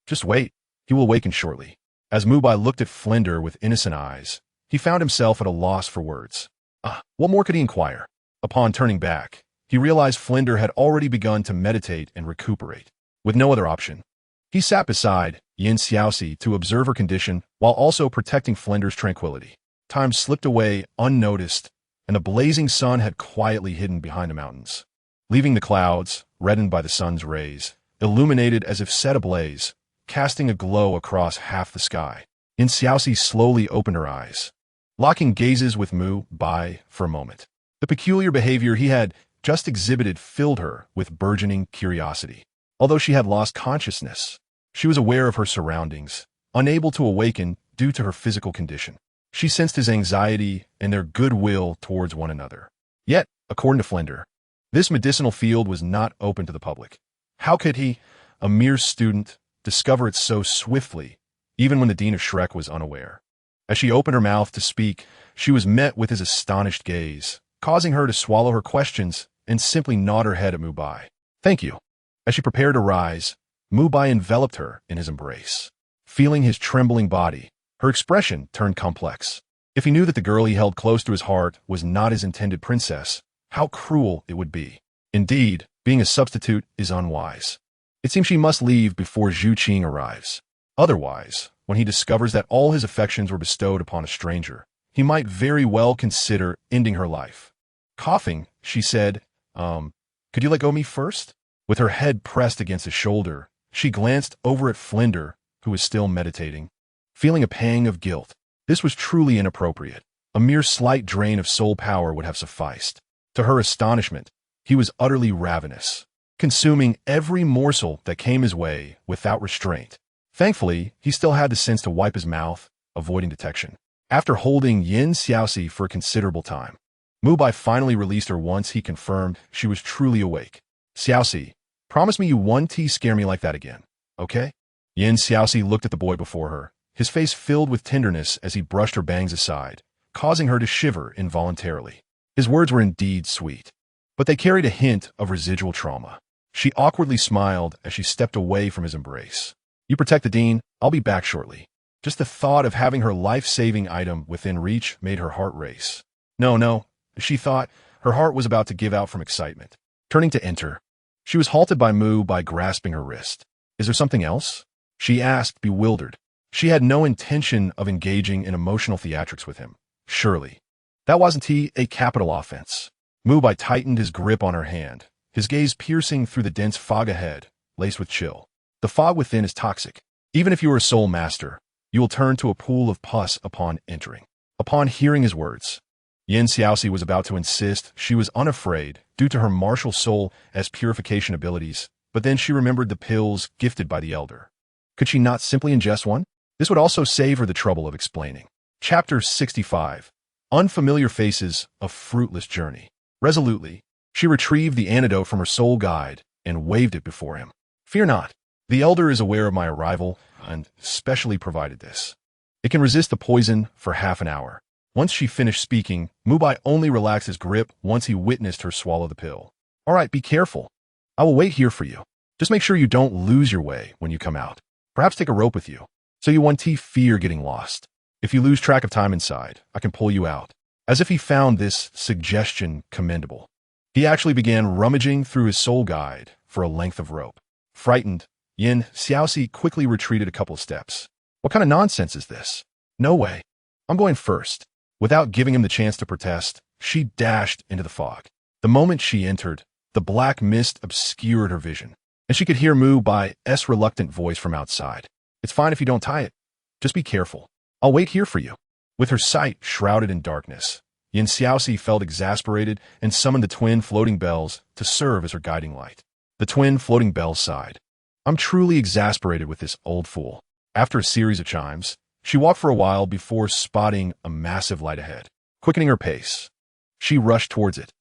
Just wait. He will awaken shortly. As Mubai looked at Flinder with innocent eyes, he found himself at a loss for words. What more could he inquire? Upon turning back, he realized Flinder had already begun to meditate and recuperate. With no other option, he sat beside Xiaoxi to observe her condition while also protecting Flinder's tranquility. Time slipped away unnoticed, and the blazing sun had quietly hidden behind the mountains, leaving the clouds, reddened by the sun's rays, illuminated as if set ablaze, casting a glow across half the sky. Xiaoxi slowly opened her eyes, locking gazes with Mubai for a moment. The peculiar behavior he had just exhibited filled her with burgeoning curiosity. Although she had lost consciousness, she was aware of her surroundings, unable to awaken due to her physical condition. She sensed his anxiety and their goodwill towards one another. Yet, according to Flinder, this medicinal field was not open to the public. How could he, a mere student, discover it so swiftly, even when the Dean of Shrek was unaware? As she opened her mouth to speak, she was met with his astonished gaze, causing her to swallow her questions and simply nod her head at Mubai. Thank you. As she prepared to rise, Mubai enveloped her in his embrace. Feeling his trembling body, her expression turned complex. If he knew that the girl he held close to his heart was not his intended princess, how cruel it would be. Indeed, being a substitute is unwise. It seems she must leave before Zhu Qing arrives. Otherwise, when he discovers that all his affections were bestowed upon a stranger, he might very well consider ending her life. Coughing, she said, could you let go of me first? With her head pressed against his shoulder, she glanced over at Flinder, who was still meditating. Feeling a pang of guilt, this was truly inappropriate. A mere slight drain of soul power would have sufficed. To her astonishment, he was utterly ravenous, consuming every morsel that came his way without restraint. Thankfully, he still had the sense to wipe his mouth, avoiding detection. After holding Xiaoxi for a considerable time, Mubai finally released her once he confirmed she was truly awake. Xiaoxi, promise me you won't scare me like that again, okay? Xiaoxi looked at the boy before her, his face filled with tenderness as he brushed her bangs aside, causing her to shiver involuntarily. His words were indeed sweet, but they carried a hint of residual trauma. She awkwardly smiled as she stepped away from his embrace. You protect the Dean, I'll be back shortly. Just the thought of having her life-saving item within reach made her heart race. No, she thought, her heart was about to give out from excitement. Turning to enter, she was halted by Mubai grasping her wrist. Is there something else? She asked, bewildered. She had no intention of engaging in emotional theatrics with him. Surely. That wasn't a capital offense. Mubai tightened his grip on her hand, his gaze piercing through the dense fog ahead, laced with chill. The fog within is toxic. Even if you are a soul master, you will turn to a pool of pus upon entering. Upon hearing his words, Xiaoxi was about to insist she was unafraid due to her martial soul as purification abilities, but then she remembered the pills gifted by the elder. Could she not simply ingest one? This would also save her the trouble of explaining. Chapter 65. Unfamiliar Faces, A Fruitless Journey. Resolutely, she retrieved the antidote from her soul guide and waved it before him. Fear not. The elder is aware of my arrival and specially provided this. It can resist the poison for half an hour. Once she finished speaking, Mubai only relaxed his grip once he witnessed her swallow the pill. All right, be careful. I will wait here for you. Just make sure you don't lose your way when you come out. Perhaps take a rope with you, so you won't fear getting lost. If you lose track of time inside, I can pull you out. As if he found this suggestion commendable, he actually began rummaging through his soul guide for a length of rope. Frightened, Xiaoxi quickly retreated a couple of steps. What kind of nonsense is this? No way. I'm going first. Without giving him the chance to protest, she dashed into the fog. The moment she entered, the black mist obscured her vision, and she could hear Mubai's reluctant voice from outside. It's fine if you don't tie it. Just be careful. I'll wait here for you. With her sight shrouded in darkness, Xiaoxi felt exasperated and summoned the twin floating bells to serve as her guiding light. The twin floating bells sighed. I'm truly exasperated with this old fool. After a series of chimes, she walked for a while before spotting a massive light ahead. Quickening her pace, she rushed towards it.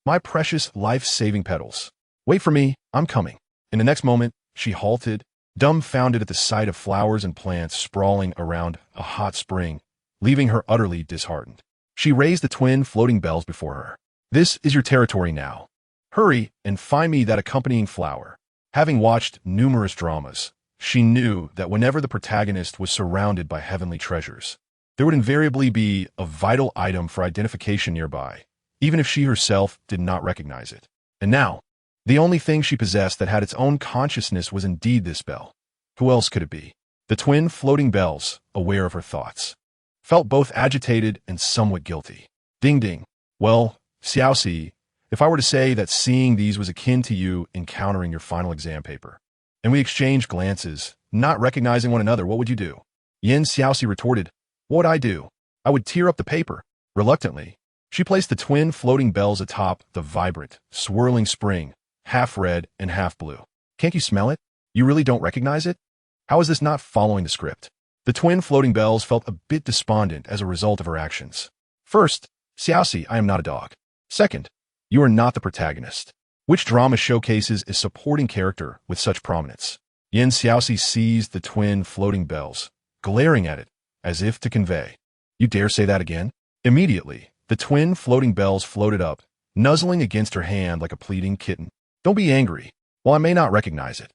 My precious life-saving petals. Wait for me, I'm coming. In the next moment, she halted, dumbfounded at the sight of flowers and plants sprawling around a hot spring, leaving her utterly disheartened. She raised the twin floating bells before her. This is your territory now. Hurry and find me that accompanying flower. Having watched numerous dramas, she knew that whenever the protagonist was surrounded by heavenly treasures, there would invariably be a vital item for identification nearby, even if she herself did not recognize it. And now, the only thing she possessed that had its own consciousness was indeed this bell. Who else could it be? The twin floating bells, aware of her thoughts, felt both agitated and somewhat guilty. Ding ding. Well, Xiaoxi, if I were to say that seeing these was akin to you encountering your final exam paper, and we exchanged glances, not recognizing one another, what would you do? Xiaoxi retorted, what would I do? I would tear up the paper. Reluctantly, she placed the twin floating bells atop the vibrant, swirling spring, half red and half blue. Can't you smell it? You really don't recognize it? How is this not following the script? The twin floating bells felt a bit despondent as a result of her actions. First, Xiaoxi, I am not a dog. Second, you are not the protagonist. Which drama showcases a supporting character with such prominence? Xiaoxi seized the twin floating bells, glaring at it, as if to convey, you dare say that again? Immediately, the twin floating bells floated up, nuzzling against her hand like a pleading kitten. Don't be angry. While I may not recognize it,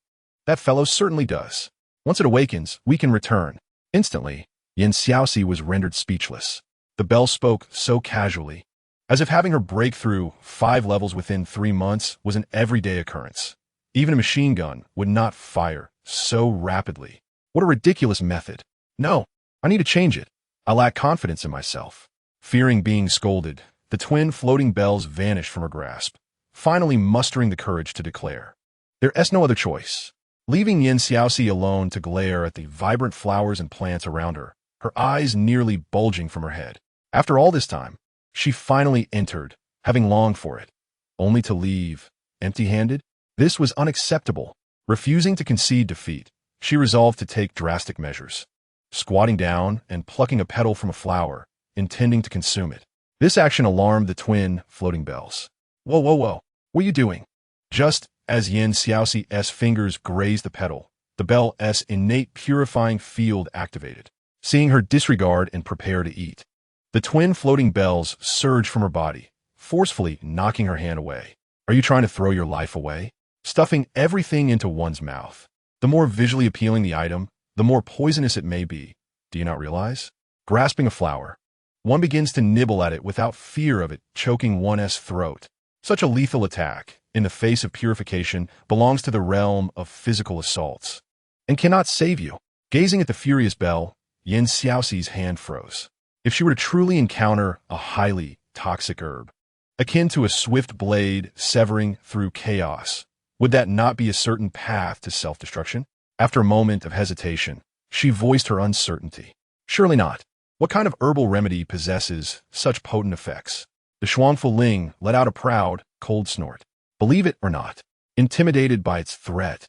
that fellow certainly does. Once it awakens, we can return. Instantly, Xiaoxi was rendered speechless. The bell spoke so casually, as if having her break through 5 levels within 3 months was an everyday occurrence. Even a machine gun would not fire so rapidly. What a ridiculous method. No, I need to change it. I lack confidence in myself. Fearing being scolded, the twin floating bells vanished from her grasp, finally mustering the courage to declare, there is no other choice. Leaving Xiaoxi alone to glare at the vibrant flowers and plants around her, her eyes nearly bulging from her head. After all this time, she finally entered, having longed for it, only to leave, empty-handed. This was unacceptable. Refusing to concede defeat, she resolved to take drastic measures. Squatting down and plucking a petal from a flower, intending to consume it. This action alarmed the twin floating bells. Whoa, whoa, whoa, what are you doing? Just as Xiaoxi's fingers grazed the petal, the bell's innate purifying field activated. Seeing her disregard and prepare to eat, the twin floating bells surged from her body, forcefully knocking her hand away. Are you trying to throw your life away? Stuffing everything into one's mouth. The more visually appealing the item, the more poisonous it may be. Do you not realize? Grasping a flower, one begins to nibble at it without fear of it choking one's throat. Such a lethal attack, in the face of purification, belongs to the realm of physical assaults, and cannot save you. Gazing at the furious bell, Xiaoxi's hand froze. If she were to truly encounter a highly toxic herb, akin to a swift blade severing through chaos, would that not be a certain path to self-destruction? After a moment of hesitation, she voiced her uncertainty. Surely not. What kind of herbal remedy possesses such potent effects? The Shuangfu Ling let out a proud, cold snort. Believe it or not, intimidated by its threat,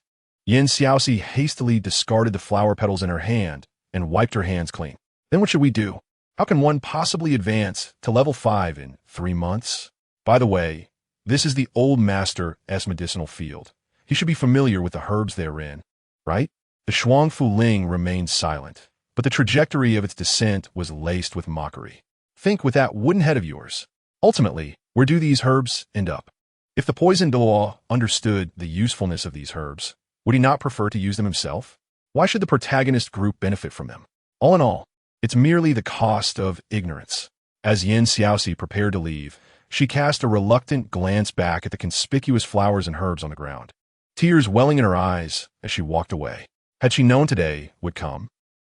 Xiaoxi hastily discarded the flower petals in her hand and wiped her hands clean. Then what should we do? How can one possibly advance to level 5 in 3 months? By the way, this is the old master's medicinal field. He should be familiar with the herbs therein, right? The Shuangfu Ling remained silent, but the trajectory of its descent was laced with mockery. Think with that wooden head of yours. Ultimately, where do these herbs end up? If the poison Douluo understood the usefulness of these herbs, would he not prefer to use them himself? Why should the protagonist group benefit from them? All in all, it's merely the cost of ignorance. As Xiaoxi prepared to leave, she cast a reluctant glance back at the conspicuous flowers and herbs on the ground, tears welling in her eyes as she walked away. Had she known today would come,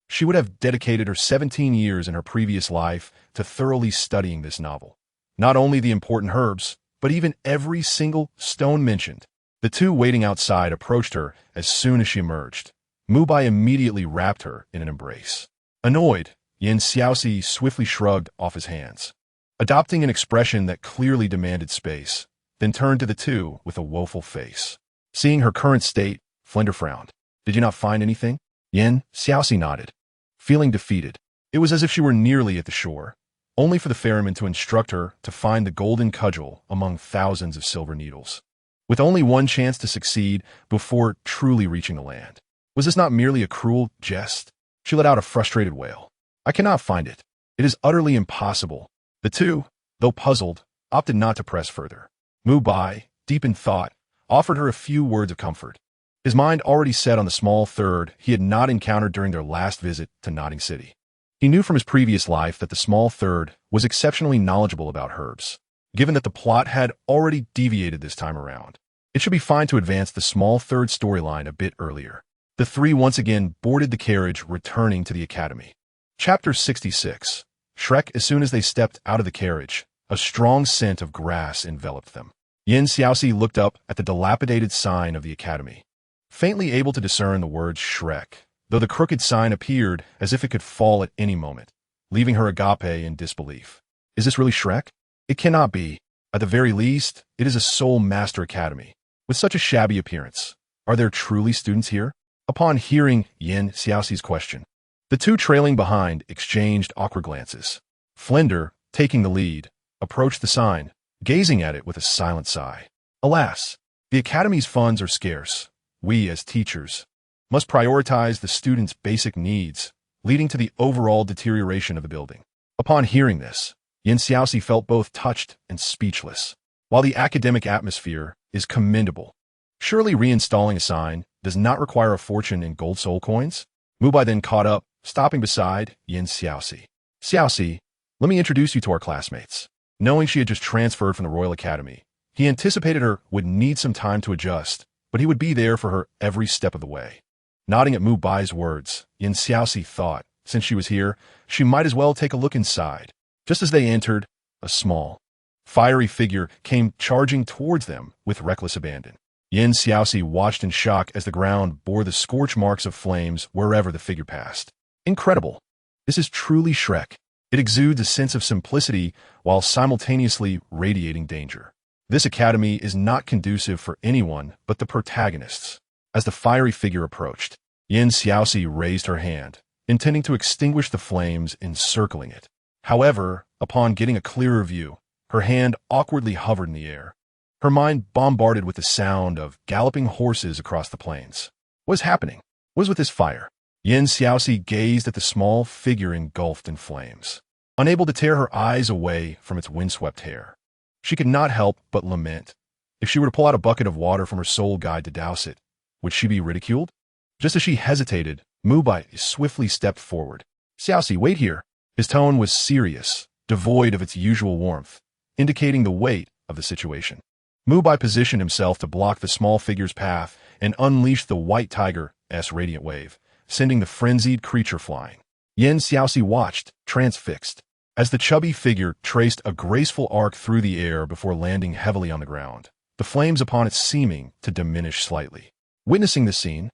she would have dedicated her 17 years in her previous life to thoroughly studying this novel. Not only the important herbs, but even every single stone mentioned. The two waiting outside approached her as soon as she emerged. Mubai immediately wrapped her in an embrace. Annoyed, Xiaoxi swiftly shrugged off his hands, adopting an expression that clearly demanded space, then turned to the two with a woeful face. Seeing her current state, Flender frowned. Did you not find anything? Xiaoxi nodded, feeling defeated. It was as if she were nearly at the shore, only for the ferryman to instruct her to find the golden cudgel among thousands of silver needles, with only one chance to succeed before truly reaching the land. Was this not merely a cruel jest? She let out a frustrated wail. I cannot find it. It is utterly impossible. The two, though puzzled, opted not to press further. Mubai, deep in thought, offered her a few words of comfort. His mind already set on the small third he had not encountered during their last visit to Notting City. He knew from his previous life that the small third was exceptionally knowledgeable about herbs. Given that the plot had already deviated this time around, it should be fine to advance the small third storyline a bit earlier. The three once again boarded the carriage, returning to the academy. Chapter 66. Shrek. As soon as they stepped out of the carriage, a strong scent of grass enveloped them. Xiaoxi looked up at the dilapidated sign of the academy, faintly able to discern the word Shrek, though the crooked sign appeared as if it could fall at any moment, leaving her agape in disbelief. Is this really Shrek? It cannot be. At the very least, it is a Soul Master Academy. With such a shabby appearance, are there truly students here? Upon hearing Xiaoxi's question, the two trailing behind exchanged awkward glances. Flinder, taking the lead, approached the sign, gazing at it with a silent sigh. Alas, the academy's funds are scarce. We, as teachers, must prioritize the students' basic needs, leading to the overall deterioration of the building. Upon hearing this, Xiaoxi felt both touched and speechless. While the academic atmosphere is commendable, surely reinstalling a sign does not require a fortune in gold soul coins? Mubai then caught up, stopping beside Xiaoxi. Xiaoxi, let me introduce you to our classmates. Knowing she had just transferred from the Royal Academy, he anticipated her would need some time to adjust, but he would be there for her every step of the way. Nodding at Mubai's words, Xiaoxi thought, since she was here, she might as well take a look inside. Just as they entered, a small, fiery figure came charging towards them with reckless abandon. Xiaoxi watched in shock as the ground bore the scorch marks of flames wherever the figure passed. Incredible! This is truly Shrek. It exudes a sense of simplicity while simultaneously radiating danger. This academy is not conducive for anyone but the protagonists. As the fiery figure approached, Xiaoxi raised her hand, intending to extinguish the flames encircling it. However, upon getting a clearer view, her hand awkwardly hovered in the air, her mind bombarded with the sound of galloping horses across the plains. What was happening? What was with this fire? Xiaoxi gazed at the small figure engulfed in flames, unable to tear her eyes away from its windswept hair. She could not help but lament. If she were to pull out a bucket of water from her soul guide to douse it, would she be ridiculed? Just as she hesitated, Mubai swiftly stepped forward. Xiaoxi, wait here. His tone was serious, devoid of its usual warmth, indicating the weight of the situation. Mubai positioned himself to block the small figure's path and unleashed the white tiger's radiant wave, sending the frenzied creature flying. Xiaoxi watched, transfixed, as the chubby figure traced a graceful arc through the air before landing heavily on the ground, the flames upon it seeming to diminish slightly. Witnessing the scene,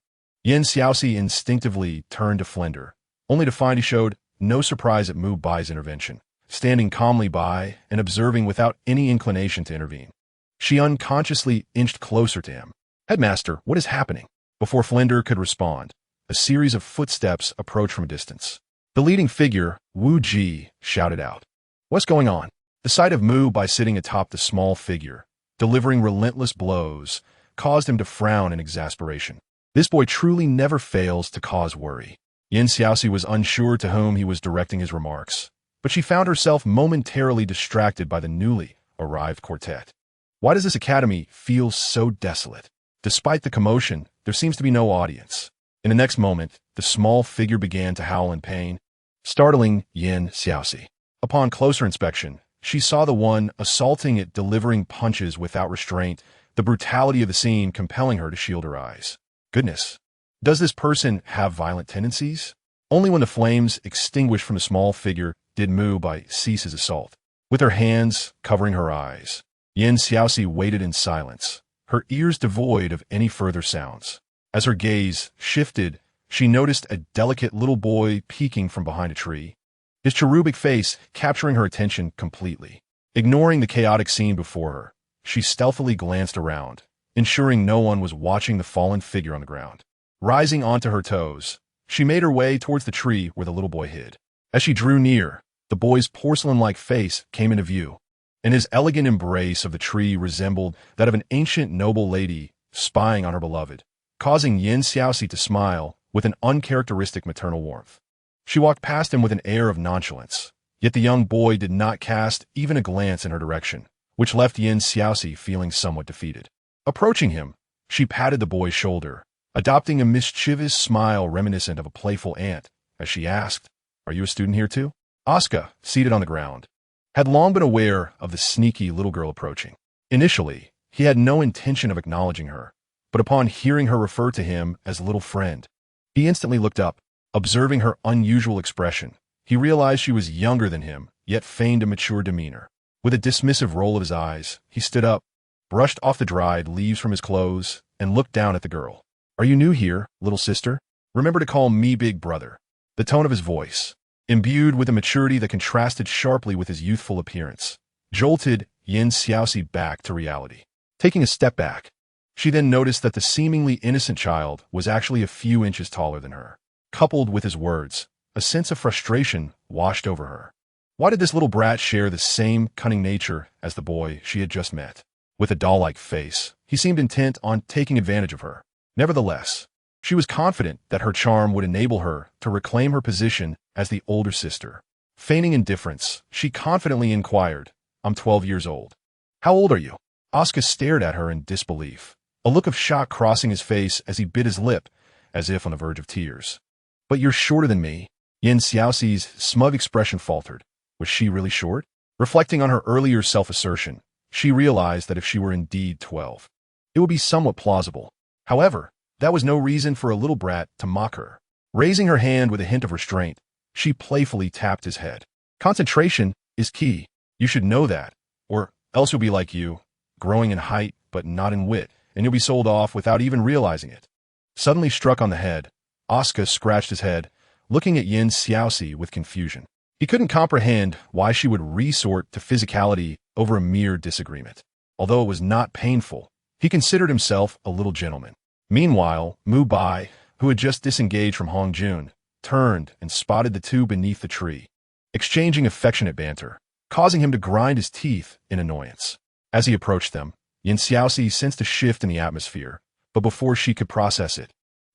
Xiaoxi instinctively turned to Flinder, only to find he showed no surprise at Mubai's intervention, standing calmly by and observing without any inclination to intervene. She unconsciously inched closer to him. Headmaster, what is happening? Before Flinder could respond, a series of footsteps approached from a distance. The leading figure, Wu Ji, shouted out. What's going on? The sight of Mubai sitting atop the small figure, delivering relentless blows, caused him to frown in exasperation. This boy truly never fails to cause worry. Xiaoxi was unsure to whom he was directing his remarks, but she found herself momentarily distracted by the newly arrived quartet. Why does this academy feel so desolate? Despite the commotion, there seems to be no audience. In the next moment, the small figure began to howl in pain, startling Xiaoxi. Upon closer inspection, she saw the one assaulting it delivering punches without restraint, the brutality of the scene compelling her to shield her eyes. Goodness, does this person have violent tendencies? Only when the flames extinguished from the small figure did Mubai cease his assault. With her hands covering her eyes, Xiaoxi waited in silence, her ears devoid of any further sounds. As her gaze shifted, she noticed a delicate little boy peeking from behind a tree, his cherubic face capturing her attention completely. Ignoring the chaotic scene before her, she stealthily glanced around, ensuring no one was watching the fallen figure on the ground. Rising onto her toes, she made her way towards the tree where the little boy hid. As she drew near, the boy's porcelain-like face came into view, and his elegant embrace of the tree resembled that of an ancient noble lady spying on her beloved, causing Xiaoxi to smile with an uncharacteristic maternal warmth. She walked past him with an air of nonchalance, yet the young boy did not cast even a glance in her direction, which left Xiaoxi feeling somewhat defeated. Approaching him, she patted the boy's shoulder, adopting a mischievous smile reminiscent of a playful ant, as she asked, "Are you a student here too?" Asuka, seated on the ground, had long been aware of the sneaky little girl approaching. Initially, he had no intention of acknowledging her, but upon hearing her refer to him as little friend, he instantly looked up. Observing her unusual expression, he realized she was younger than him, yet feigned a mature demeanor. With a dismissive roll of his eyes, he stood up, brushed off the dried leaves from his clothes, and looked down at the girl. "Are you new here, little sister? Remember to call me big brother." The tone of his voice, imbued with a maturity that contrasted sharply with his youthful appearance, jolted Xiaoxi back to reality. Taking a step back, she then noticed that the seemingly innocent child was actually a few inches taller than her. Coupled with his words, a sense of frustration washed over her. Why did this little brat share the same cunning nature as the boy she had just met? With a doll-like face, he seemed intent on taking advantage of her. Nevertheless, she was confident that her charm would enable her to reclaim her position as the older sister. Feigning indifference, she confidently inquired, "I'm 12 years old. How old are you?" Asuka stared at her in disbelief, a look of shock crossing his face as he bit his lip, as if on the verge of tears. "But you're shorter than me." Xiaoxi's smug expression faltered. Was she really short? Reflecting on her earlier self-assertion, she realized that if she were indeed 12, it would be somewhat plausible. However, that was no reason for a little brat to mock her. Raising her hand with a hint of restraint, she playfully tapped his head. "Concentration is key. You should know that, or else you'll be like you, growing in height but not in wit, and you'll be sold off without even realizing it." Suddenly struck on the head, Asuka scratched his head, looking at Xiaoxi with confusion. He couldn't comprehend why she would resort to physicality over a mere disagreement. Although it was not painful, he considered himself a little gentleman. Meanwhile, Mubai, who had just disengaged from Hong Jun, turned and spotted the two beneath the tree, exchanging affectionate banter, causing him to grind his teeth in annoyance. As he approached them, Xiaoxi sensed a shift in the atmosphere, but before she could process it,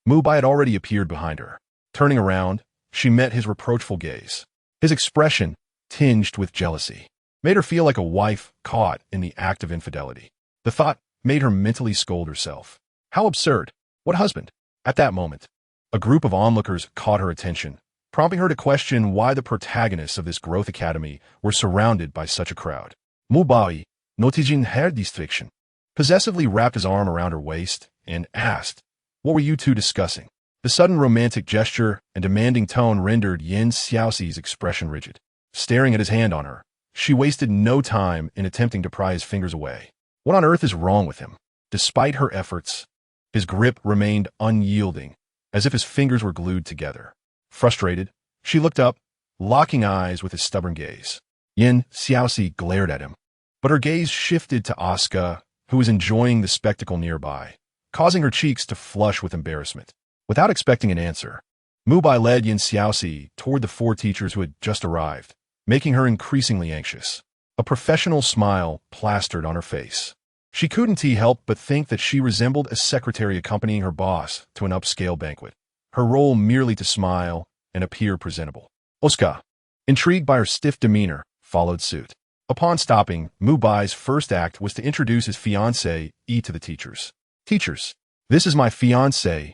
Mubai had already appeared behind her. Turning around, she met his reproachful gaze. His expression, tinged with jealousy, made her feel like a wife caught in the act of infidelity. The thought made her mentally scold herself. How absurd! What husband? At that moment, a group of onlookers caught her attention, prompting her to question why the protagonists of this growth academy were surrounded by such a crowd. Mubai, noticing her distraction, possessively wrapped his arm around her waist and asked, "What were you two discussing?" The sudden romantic gesture and demanding tone rendered Xiaoxi's expression rigid. Staring at his hand on her, she wasted no time in attempting to pry his fingers away. What on earth is wrong with him? Despite her efforts, his grip remained unyielding, as if his fingers were glued together. Frustrated, she looked up, locking eyes with his stubborn gaze. Xiaoxi glared at him, but her gaze shifted to Asuka, who was enjoying the spectacle nearby, causing her cheeks to flush with embarrassment. Without expecting an answer, Mubai led Xiaoxi toward the four teachers who had just arrived, making her increasingly anxious. A professional smile plastered on her face. She couldn't help but think that she resembled a secretary accompanying her boss to an upscale banquet, her role merely to smile and appear presentable. Asuka, intrigued by her stiff demeanor, followed suit. Upon stopping, Mubai's first act was to introduce his fiancée, to the teachers. "Teachers, this is my fiancée,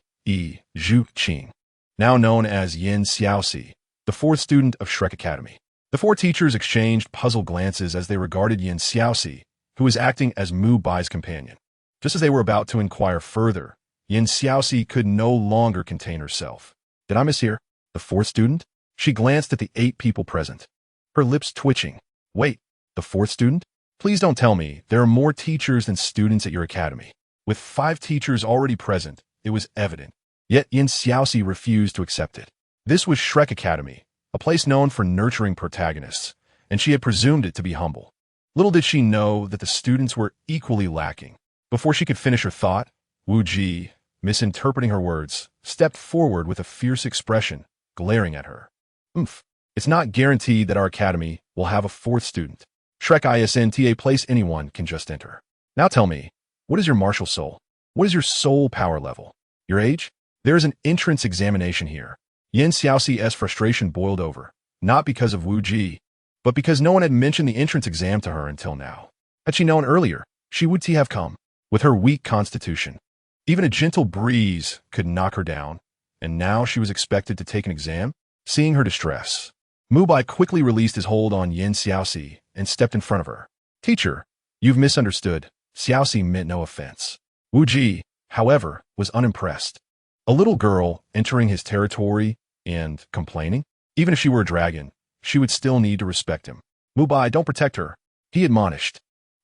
Zhu Qing, now known as Xiaoxi, the fourth student of Shrek Academy." The four teachers exchanged puzzled glances as they regarded Xiaoxi, who was acting as Mubai's companion. Just as they were about to inquire further, Xiaoxi could no longer contain herself. "Did I mishear? The fourth student?" She glanced at the 8 people present, her lips twitching. "Wait, the fourth student? Please don't tell me there are more teachers than students at your academy." With 5 teachers already present, it was evident. Yet Xiaoxi refused to accept it. This was Shrek Academy, a place known for nurturing protagonists, and she had presumed it to be humble. Little did she know that the students were equally lacking. Before she could finish her thought, Wu Ji, misinterpreting her words, stepped forward with a fierce expression, glaring at her. It's not guaranteed that our academy will have a 4th student. Shrek isn't a place anyone can just enter. Now tell me, what is your martial soul? What is your soul power level? Your age? There is an entrance examination here. Xiaoxi's frustration boiled over, not because of Wu Ji, but because no one had mentioned the entrance exam to her until now. Had she known earlier, she would have come. With her weak constitution, Even a gentle breeze could knock her down, and now she was expected to take an exam? Seeing her distress, Mubai quickly released his hold on Xiaoxi and stepped in front of her. Teacher, you've misunderstood. Xiaoxi meant no offense. Wu Ji, however, was unimpressed. A little girl entering his territory and complaining? Even if she were a dragon, she would still need to respect him. Mubai, don't protect her, he admonished,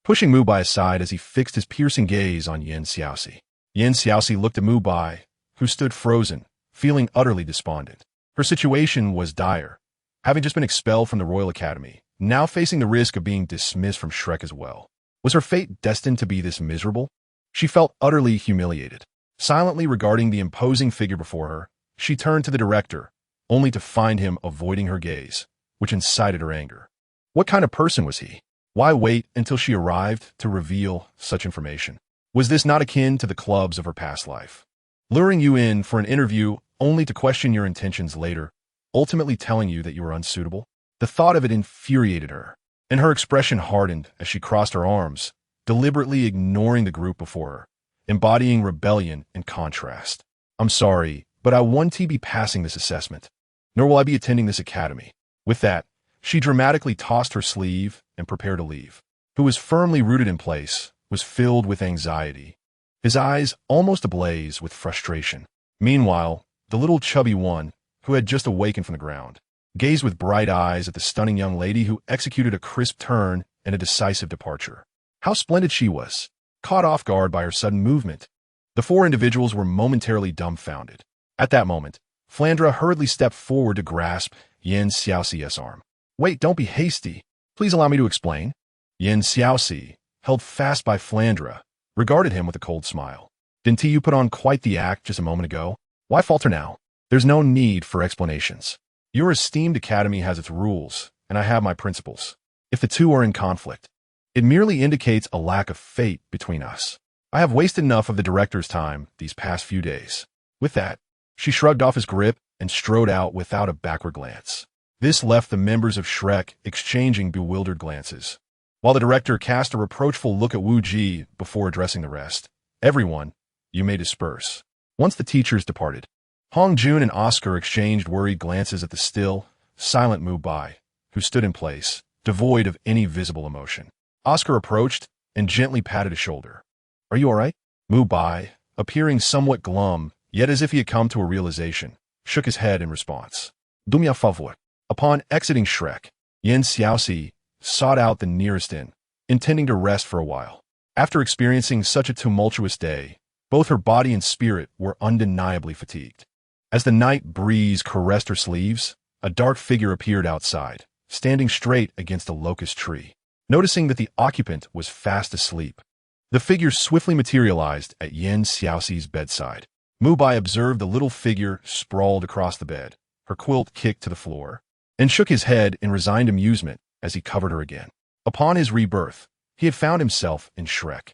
pushing Mubai aside as he fixed his piercing gaze on Xiaoxi. Xiaoxi looked at Mubai, who stood frozen, feeling utterly despondent. Her situation was dire, having just been expelled from the Royal Academy, now facing the risk of being dismissed from Shrek as well. Was her fate destined to be this miserable? She felt utterly humiliated. Silently regarding the imposing figure before her, she turned to the director, only to find him avoiding her gaze, which incited her anger. What kind of person was he? Why wait until she arrived to reveal such information? Was this not akin to the clubs of her past life? Luring you in for an interview only to question your intentions later, ultimately telling you that you were unsuitable? The thought of it infuriated her, and her expression hardened as she crossed her arms, deliberately ignoring the group before her, embodying rebellion and contrast. I'm sorry, but I won't be passing this assessment, nor will I be attending this academy. With that, she dramatically tossed her sleeve and prepared to leave. Who was firmly rooted in place, was filled with anxiety, his eyes almost ablaze with frustration. Meanwhile, the little chubby one, who had just awakened from the ground, gazed with bright eyes at the stunning young lady who executed a crisp turn and a decisive departure. How splendid she was, caught off guard by her sudden movement. The four individuals were momentarily dumbfounded. At that moment, Flandra hurriedly stepped forward to grasp Xiaoxi's arm. Wait, don't be hasty. Please allow me to explain. Xiaoxi, held fast by Flandra, regarded him with a cold smile. Didn't you put on quite the act just a moment ago? Why falter now? There's no need for explanations. Your esteemed academy has its rules, and I have my principles. If the two are in conflict, it merely indicates a lack of faith between us. I have wasted enough of the director's time these past few days. With that, she shrugged off his grip and strode out without a backward glance. This left the members of Shrek exchanging bewildered glances, while the director cast a reproachful look at Wu Ji before addressing the rest. Everyone, you may disperse. Once the teachers departed, Hong Jun and Oscar exchanged worried glances at the still, silent Mubai, who stood in place, devoid of any visible emotion. Oscar approached and gently patted his shoulder. Are you all right? Mubai, appearing somewhat glum, yet as if he had come to a realization, shook his head in response. Dumia favor. Upon exiting Shrek, Xiaoxi sought out the nearest inn, intending to rest for a while. After experiencing such a tumultuous day, both her body and spirit were undeniably fatigued. As the night breeze caressed her sleeves, a dark figure appeared outside, standing straight against a locust tree. Noticing that the occupant was fast asleep, the figure swiftly materialized at Xiaoxi's bedside. Mubai observed the little figure sprawled across the bed, her quilt kicked to the floor, and shook his head in resigned amusement as he covered her again. Upon his rebirth, he had found himself in Shrek,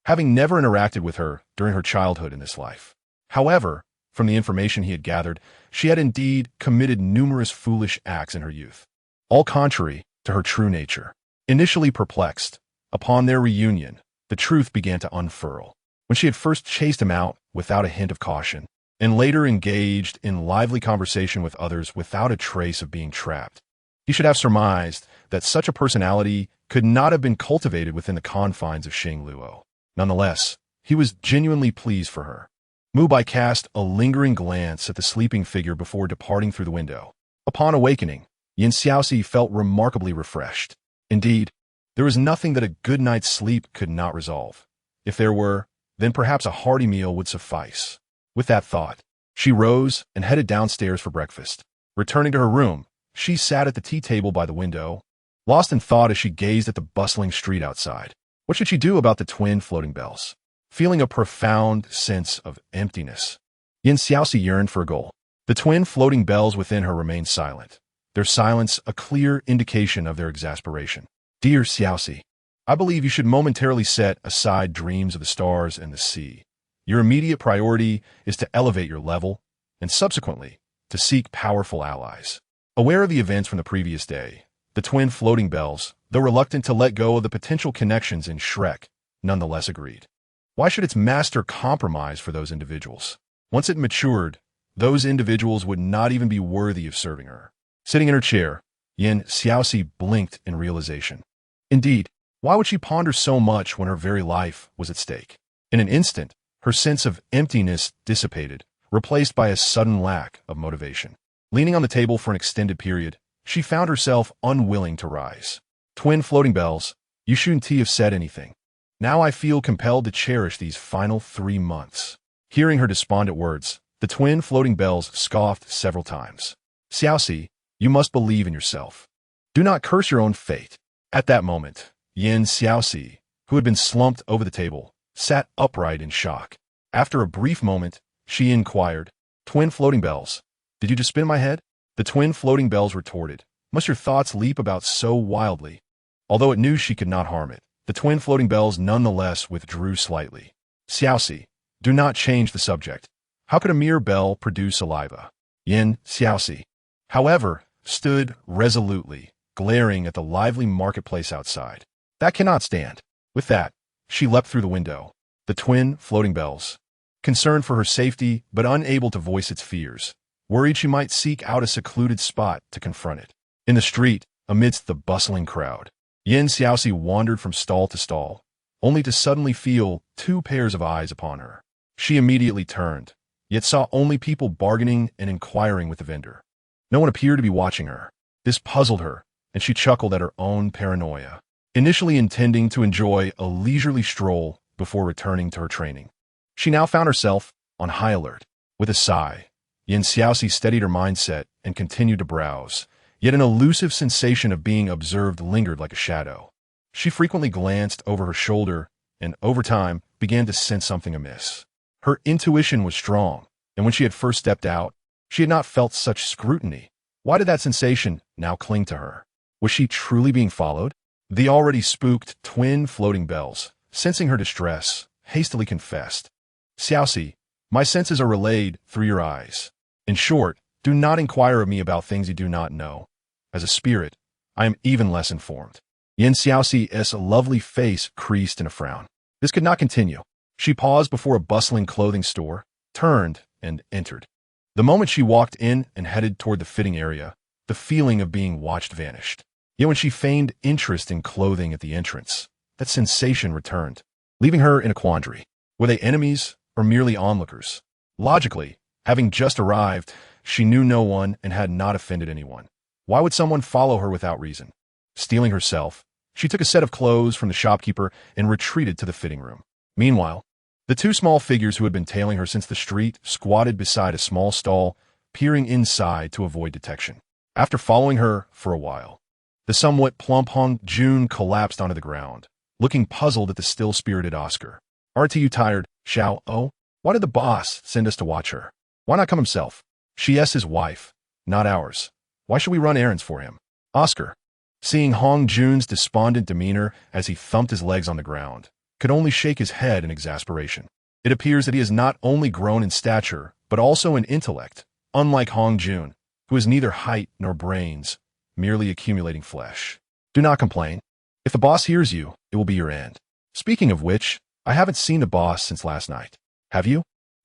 having never interacted with her during her childhood in this life. However, from the information he had gathered, she had indeed committed numerous foolish acts in her youth, all contrary to her true nature. Initially perplexed, upon their reunion, the truth began to unfurl. When she had first chased him out without a hint of caution, and later engaged in lively conversation with others without a trace of being trapped, he should have surmised that such a personality could not have been cultivated within the confines of Xingluo. Nonetheless, he was genuinely pleased for her. Mubai cast a lingering glance at the sleeping figure before departing through the window. Upon awakening, Xiaoxi felt remarkably refreshed. Indeed, there was nothing that a good night's sleep could not resolve. If there were, then perhaps a hearty meal would suffice. With that thought, she rose and headed downstairs for breakfast. Returning to her room, she sat at the tea table by the window, lost in thought as she gazed at the bustling street outside. What should she do about the twin floating bells? Feeling a profound sense of emptiness, Xiaoxi yearned for a goal. The twin floating bells within her remained silent, their silence a clear indication of their exasperation. Dear Xiaoxi, I believe you should momentarily set aside dreams of the stars and the sea. Your immediate priority is to elevate your level, and subsequently, to seek powerful allies. Aware of the events from the previous day, the twin floating bells, though reluctant to let go of the potential connections in Shrek, nonetheless agreed. Why should its master compromise for those individuals? Once it matured, those individuals would not even be worthy of serving her. Sitting in her chair, Xiaoxi blinked in realization. Indeed, why would she ponder so much when her very life was at stake? In an instant, her sense of emptiness dissipated, replaced by a sudden lack of motivation. Leaning on the table for an extended period, she found herself unwilling to rise. Twin floating bells, you shouldn't have said anything. Now I feel compelled to cherish these final 3 months. Hearing her despondent words, the twin floating bells scoffed several times. Xiaoxi, you must believe in yourself. Do not curse your own fate. At that moment, Xiaoxi, who had been slumped over the table, sat upright in shock. After a brief moment, she inquired, Twin floating bells, did you just spin my head? The twin floating bells retorted, must your thoughts leap about so wildly? Although it knew she could not harm it, the twin floating bells nonetheless withdrew slightly. Xiaoxi, do not change the subject. How could a mere bell produce saliva? Xiaoxi, however, stood resolutely, glaring at the lively marketplace outside. That cannot stand. With that, she leapt through the window. The twin floating bells, concerned for her safety but unable to voice its fears, worried she might seek out a secluded spot to confront it. In the street, amidst the bustling crowd, Xiaoxi wandered from stall to stall, only to suddenly feel 2 pairs of eyes upon her. She immediately turned, yet saw only people bargaining and inquiring with the vendor. No one appeared to be watching her. This puzzled her, and she chuckled at her own paranoia, initially intending to enjoy a leisurely stroll before returning to her training. She now found herself on high alert. With a sigh, Xiaoxi steadied her mindset and continued to browse, yet an elusive sensation of being observed lingered like a shadow. She frequently glanced over her shoulder and, over time, began to sense something amiss. Her intuition was strong, and when she had first stepped out, she had not felt such scrutiny. Why did that sensation now cling to her? Was she truly being followed? The already spooked twin floating bells, sensing her distress, hastily confessed, Xiaoxi, my senses are relayed through your eyes. In short, do not inquire of me about things you do not know. As a spirit, I am even less informed. Xiaoxi's lovely face creased in a frown. This could not continue. She paused before a bustling clothing store, turned, and entered. The moment she walked in and headed toward the fitting area, the feeling of being watched vanished. Yet when she feigned interest in clothing at the entrance, that sensation returned, leaving her in a quandary. Were they enemies or merely onlookers? Logically, having just arrived, she knew no one and had not offended anyone. Why would someone follow her without reason? Steeling herself, she took a set of clothes from the shopkeeper and retreated to the fitting room. Meanwhile, the 2 small figures who had been tailing her since the street squatted beside a small stall, peering inside to avoid detection. After following her for a while, the somewhat plump Hong Jun collapsed onto the ground, looking puzzled at the still-spirited Oscar. Aren't you tired, Xiao? Oh, why did the boss send us to watch her? Why not come himself? She's his wife, not ours. Why should we run errands for him? Oscar, seeing Hong Jun's despondent demeanor as he thumped his legs on the ground, could only shake his head in exasperation. It appears that he has not only grown in stature, but also in intellect, unlike Hong Jun, who has neither height nor brains, merely accumulating flesh. Do not complain. If the boss hears you, it will be your end. Speaking of which, I haven't seen the boss since last night. Have you?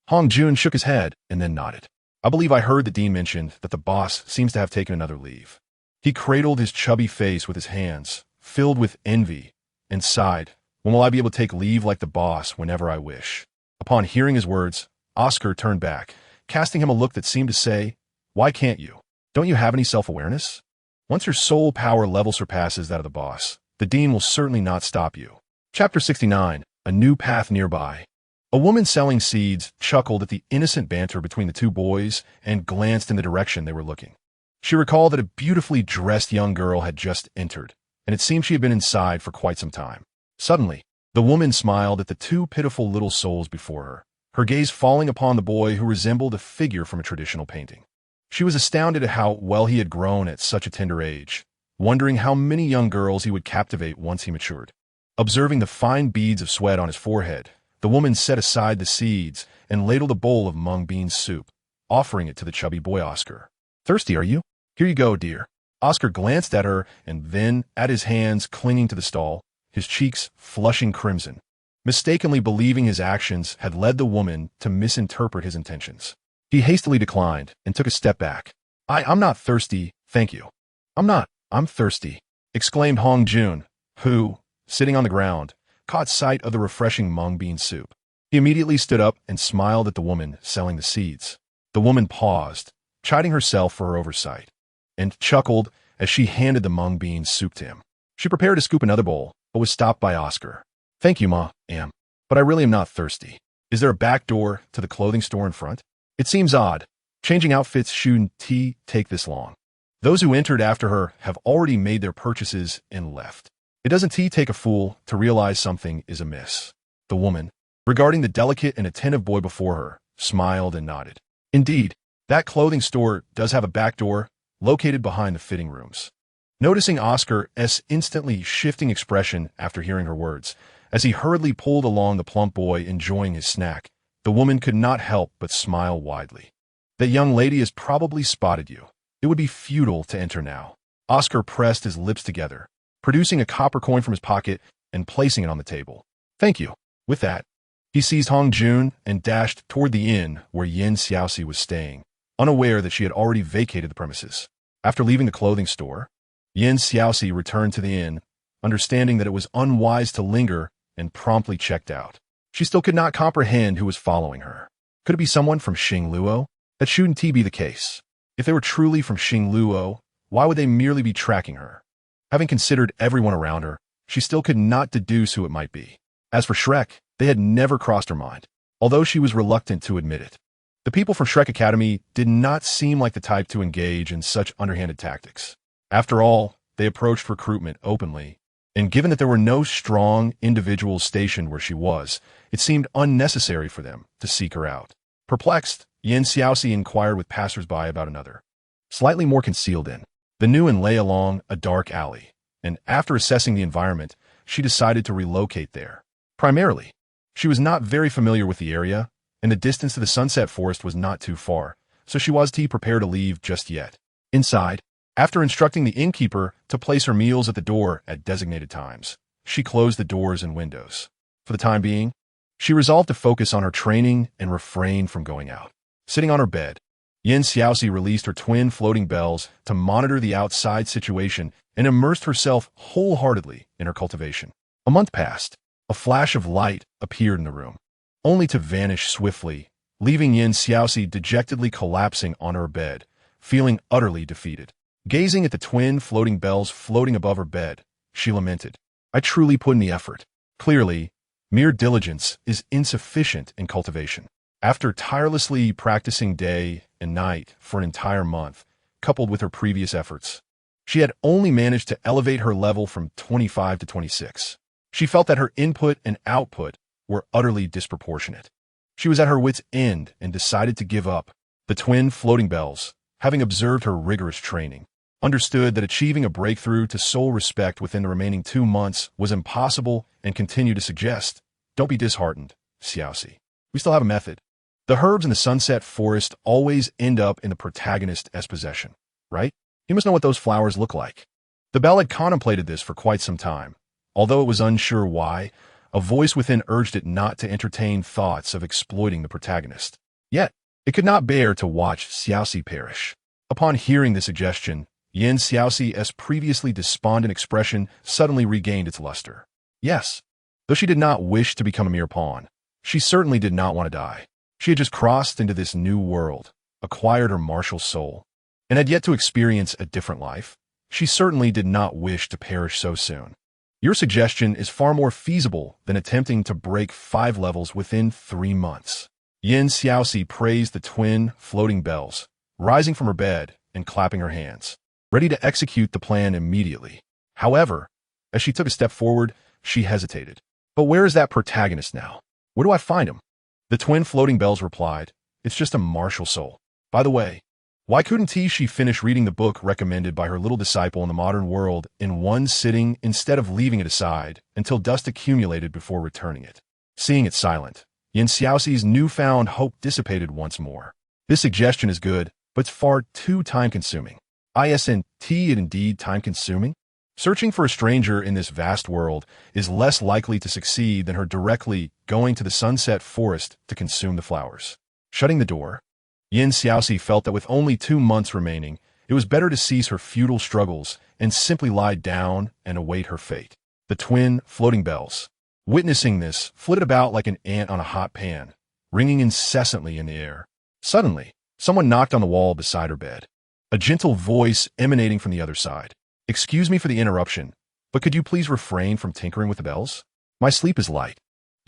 Hong Jun shook his head and then nodded. I believe I heard the dean mention that the boss seems to have taken another leave. He cradled his chubby face with his hands, filled with envy, and sighed, when will I be able to take leave like the boss whenever I wish? Upon hearing his words, Oscar turned back, casting him a look that seemed to say, why can't you? Don't you have any self-awareness? Once your soul power level surpasses that of the boss, the dean will certainly not stop you. Chapter 69, A New Path Nearby. A woman selling seeds chuckled at the innocent banter between the 2 boys and glanced in the direction they were looking. She recalled that a beautifully dressed young girl had just entered, and it seemed she had been inside for quite some time. Suddenly, the woman smiled at the 2 pitiful little souls before her gaze falling upon the boy who resembled a figure from a traditional painting. She was astounded at how well he had grown at such a tender age, wondering how many young girls he would captivate once he matured. Observing the fine beads of sweat on his forehead, the woman set aside the seeds and ladled a bowl of mung bean soup, offering it to the chubby boy Oscar. Thirsty, are you? Here you go, dear. Oscar glanced at her and then at his hands clinging to the stall, his cheeks flushing crimson. mistakenly believing his actions had led the woman to misinterpret his intentions. He hastily declined and took a step back. I'm not thirsty, thank you. I'm thirsty, exclaimed Hong Jun, who, sitting on the ground, caught sight of the refreshing mung bean soup. He immediately stood up and smiled at the woman selling the seeds. The woman paused, chiding herself for her oversight, and chuckled as she handed the mung bean soup to him. She prepared to scoop another bowl, but was stopped by Oscar. Thank you, ma'am, but I really am not thirsty. Is there a back door to the clothing store in front? It seems odd. Changing outfits shouldn't take this long. Those who entered after her have already made their purchases and left. It doesn't take a fool to realize something is amiss. The woman, regarding the delicate and attentive boy before her, smiled and nodded. Indeed, that clothing store does have a back door located behind the fitting rooms. Noticing Oscar's instantly shifting expression after hearing her words, as he hurriedly pulled along the plump boy enjoying his snack, the woman could not help but smile widely. That young lady has probably spotted you. It would be futile to enter now. Oscar pressed his lips together, producing a copper coin from his pocket and placing it on the table. Thank you. With that, he seized Hong Jun and dashed toward the inn where Xiaoxi was staying, unaware that she had already vacated the premises. After leaving the clothing store, Xiaoxi returned to the inn, understanding that it was unwise to linger, and promptly checked out. She still could not comprehend who was following her. Could it be someone from Xingluo? That shouldn't be the case. If they were truly from Xingluo, why would they merely be tracking her? Having considered everyone around her, she still could not deduce who it might be. As for Shrek, they had never crossed her mind, although she was reluctant to admit it. The people from Shrek Academy did not seem like the type to engage in such underhanded tactics. After all, they approached recruitment openly, and given that there were no strong individuals stationed where she was, it seemed unnecessary for them to seek her out. Perplexed, Xiaoxi inquired with passers-by about another, slightly more concealed in. The new inn lay along a dark alley, and after assessing the environment, she decided to relocate there. Primarily, she was not very familiar with the area, and the distance to the Sunset Forest was not too far, so she wasn't prepared to leave just yet. Inside, after instructing the innkeeper to place her meals at the door at designated times, she closed the doors and windows. For the time being, she resolved to focus on her training and refrain from going out. Sitting on her bed, Xiaoxi released her twin floating bells to monitor the outside situation and immersed herself wholeheartedly in her cultivation. A month passed. A flash of light appeared in the room, only to vanish swiftly, leaving Xiaoxi dejectedly collapsing on her bed, feeling utterly defeated. Gazing at the twin floating bells floating above her bed, she lamented, I truly put in the effort. Clearly, mere diligence is insufficient in cultivation. After tirelessly practicing day and night for an entire month, coupled with her previous efforts, she had only managed to elevate her level from 25 to 26. She felt that her input and output were utterly disproportionate. She was at her wit's end and decided to give up. The twin floating bells, having observed her rigorous training, understood that achieving a breakthrough to soul respect within the remaining 2 months was impossible and continued to suggest, don't be disheartened, Xiaoxi. We still have a method. The herbs in the Sunset Forest always end up in the protagonist's possession, right? You must know what those flowers look like. The bell had contemplated this for quite some time. Although it was unsure why, a voice within urged it not to entertain thoughts of exploiting the protagonist. Yet, it could not bear to watch Xiaoxi perish. Upon hearing the suggestion, Xiaoxi's previously despondent expression suddenly regained its luster. Yes, though she did not wish to become a mere pawn, she certainly did not want to die. She had just crossed into this new world, acquired her martial soul, and had yet to experience a different life. She certainly did not wish to perish so soon. Your suggestion is far more feasible than attempting to break 5 levels within 3 months. Xiaoxi praised the twin floating bells, rising from her bed and clapping her hands, ready to execute the plan immediately. However, as she took a step forward, she hesitated. But where is that protagonist now? Where do I find him? The twin floating bells replied, it's just a martial soul. By the way, why couldn't she finish reading the book recommended by her little disciple in the modern world in one sitting instead of leaving it aside until dust accumulated before returning it? Seeing it silent, Xiaoxi's newfound hope dissipated once more. This suggestion is good, but it's far too time-consuming. Isn't it indeed time-consuming? Searching for a stranger in this vast world is less likely to succeed than her directly going to the sunset forest to consume the flowers. Shutting the door, Xiaoxi felt that with only 2 months remaining, it was better to cease her futile struggles and simply lie down and await her fate. The twin floating bells, witnessing this, flitted about like an ant on a hot pan, ringing incessantly in the air. Suddenly, someone knocked on the wall beside her bed. A gentle voice emanating from the other side. "Excuse me for the interruption, but could you please refrain from tinkering with the bells? My sleep is light."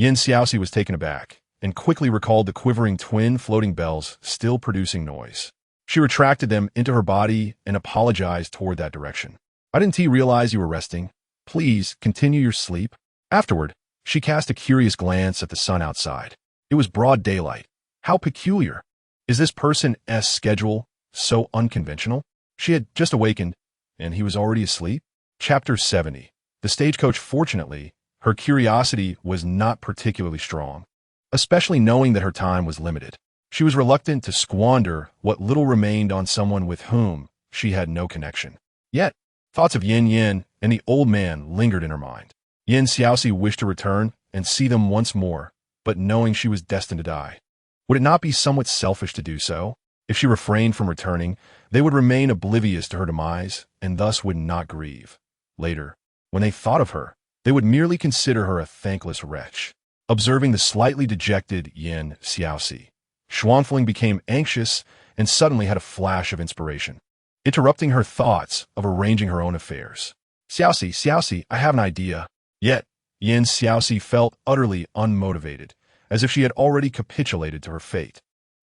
Xiaoxi was taken aback and quickly recalled the quivering twin floating bells still producing noise. She retracted them into her body and apologized toward that direction. "I didn't realize you were resting. Please continue your sleep." Afterward, she cast a curious glance at the sun outside. It was broad daylight. How peculiar. Is this person's schedule so unconventional? She had just awakened, and he was already asleep? Chapter 70. The stagecoach. Fortunately, her curiosity was not particularly strong, especially knowing that her time was limited. She was reluctant to squander what little remained on someone with whom she had no connection. Yet, thoughts of Yanyan and the old man lingered in her mind. Xiaoxi wished to return and see them once more, but knowing she was destined to die. Would it not be somewhat selfish to do so? If she refrained from returning, they would remain oblivious to her demise and thus would not grieve. Later, when they thought of her, they would merely consider her a thankless wretch. Observing the slightly dejected Xiaoxi, Xuanfeng became anxious and suddenly had a flash of inspiration, interrupting her thoughts of arranging her own affairs. Xiaoxi, I have an idea." Yet, Xiaoxi felt utterly unmotivated, as if she had already capitulated to her fate,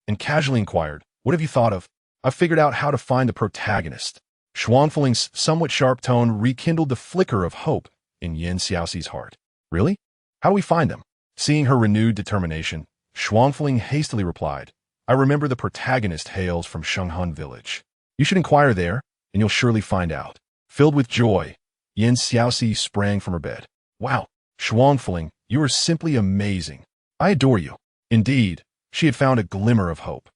and casually inquired, "What have you thought of?" "I've figured out how to find the protagonist." Xuanfeng's somewhat sharp tone rekindled the flicker of hope in Xiaoxi's heart. "Really? How do we find them?" Seeing her renewed determination, Xuanfeng hastily replied, "I remember the protagonist hails from Shenghun village. You should inquire there, and you'll surely find out." Filled with joy, Xiaoxi sprang from her bed. "Wow, Xuanfeng, you are simply amazing. I adore you." Indeed, she had found a glimmer of hope.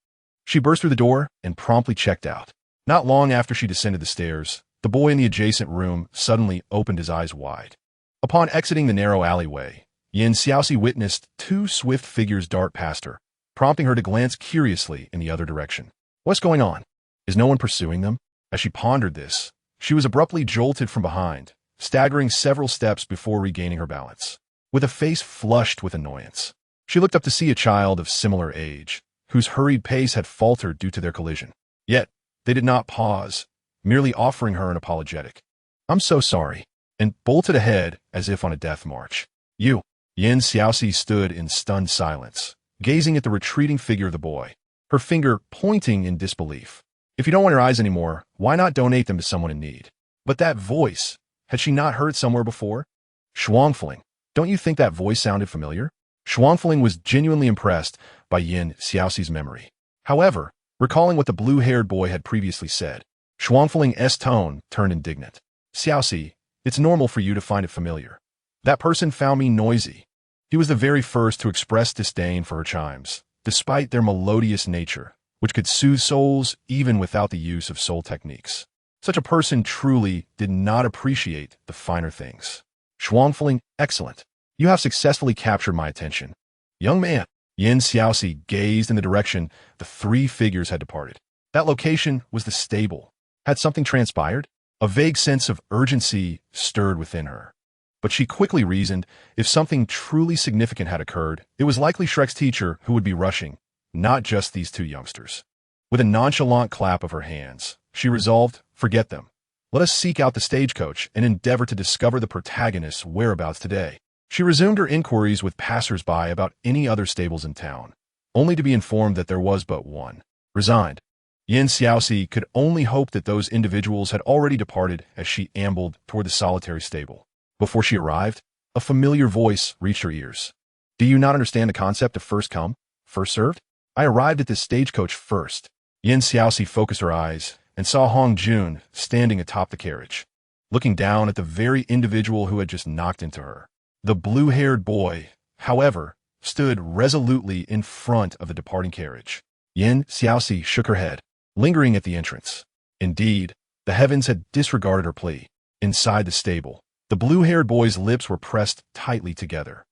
She burst through the door and promptly checked out. Not long after she descended the stairs, the boy in the adjacent room suddenly opened his eyes wide. Upon exiting the narrow alleyway, Xiaoxi witnessed 2 swift figures dart past her, prompting her to glance curiously in the other direction. What's going on? Is no one pursuing them? As she pondered this, she was abruptly jolted from behind, staggering several steps before regaining her balance. With a face flushed with annoyance, she looked up to see a child of similar age, whose hurried pace had faltered due to their collision. Yet, they did not pause, merely offering her an apologetic, "I'm so sorry," and bolted ahead as if on a death march. Xiaoxi stood in stunned silence, gazing at the retreating figure of the boy, her finger pointing in disbelief. If you don't want your eyes anymore, why not donate them to someone in need? But that voice, had she not heard somewhere before? Xuanfeng, don't you think that voice sounded familiar? Xuanfeng was genuinely impressed by Xiaoxi's memory. However, recalling what the blue-haired boy had previously said, Xuanfeng's tone turned indignant. "Xiaoxi, it's normal for you to find it familiar. That person found me noisy." He was the very first to express disdain for her chimes, despite their melodious nature, which could soothe souls even without the use of soul techniques. Such a person truly did not appreciate the finer things. Xuanfeng, excellent. You have successfully captured my attention. Young man. Xiaoxi gazed in the direction the 3 figures had departed. That location was the stable. Had something transpired? A vague sense of urgency stirred within her. But she quickly reasoned, if something truly significant had occurred, it was likely Shrek's teacher who would be rushing, not just these 2 youngsters. With a nonchalant clap of her hands, she resolved, forget them. Let us seek out the stagecoach and endeavor to discover the protagonist's whereabouts today. She resumed her inquiries with passers-by about any other stables in town, only to be informed that there was but one. Resigned, Xiaoxi could only hope that those individuals had already departed as she ambled toward the solitary stable. Before she arrived, a familiar voice reached her ears. "Do you not understand the concept of first come, first served? I arrived at this stagecoach first." Xiaoxi focused her eyes and saw Hong Jun standing atop the carriage, looking down at the very individual who had just knocked into her. The blue-haired boy, however, stood resolutely in front of the departing carriage. Xiaoxi shook her head, lingering at the entrance. Indeed, the heavens had disregarded her plea. Inside the stable, the blue-haired boy's lips were pressed tightly together.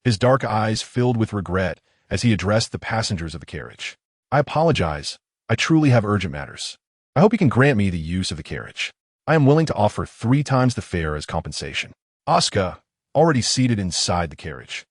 His dark eyes filled with regret as he addressed the passengers of the carriage. I apologize. I truly have urgent matters. I hope you can grant me the use of the carriage. I am willing to offer 3 times the fare as compensation. Asuka, already seated inside the carriage,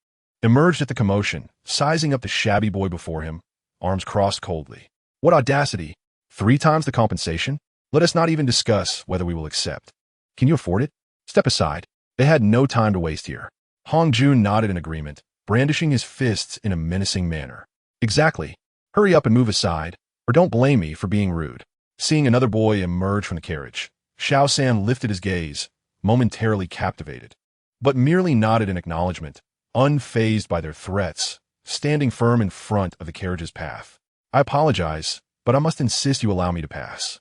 emerged at the commotion, sizing up the shabby boy before him, arms crossed coldly. What audacity! 3 times the compensation? Let us not even discuss whether we will accept. Can you afford it? Step aside. They had no time to waste here. Hong Jun nodded in agreement, brandishing his fists in a menacing manner. Exactly. Hurry up and move aside, or don't blame me for being rude. Seeing another boy emerge from the carriage, Xiao San lifted his gaze, momentarily captivated, but merely nodded in acknowledgement, unfazed by their threats, standing firm in front of the carriage's path. I apologize, but I must insist you allow me to pass.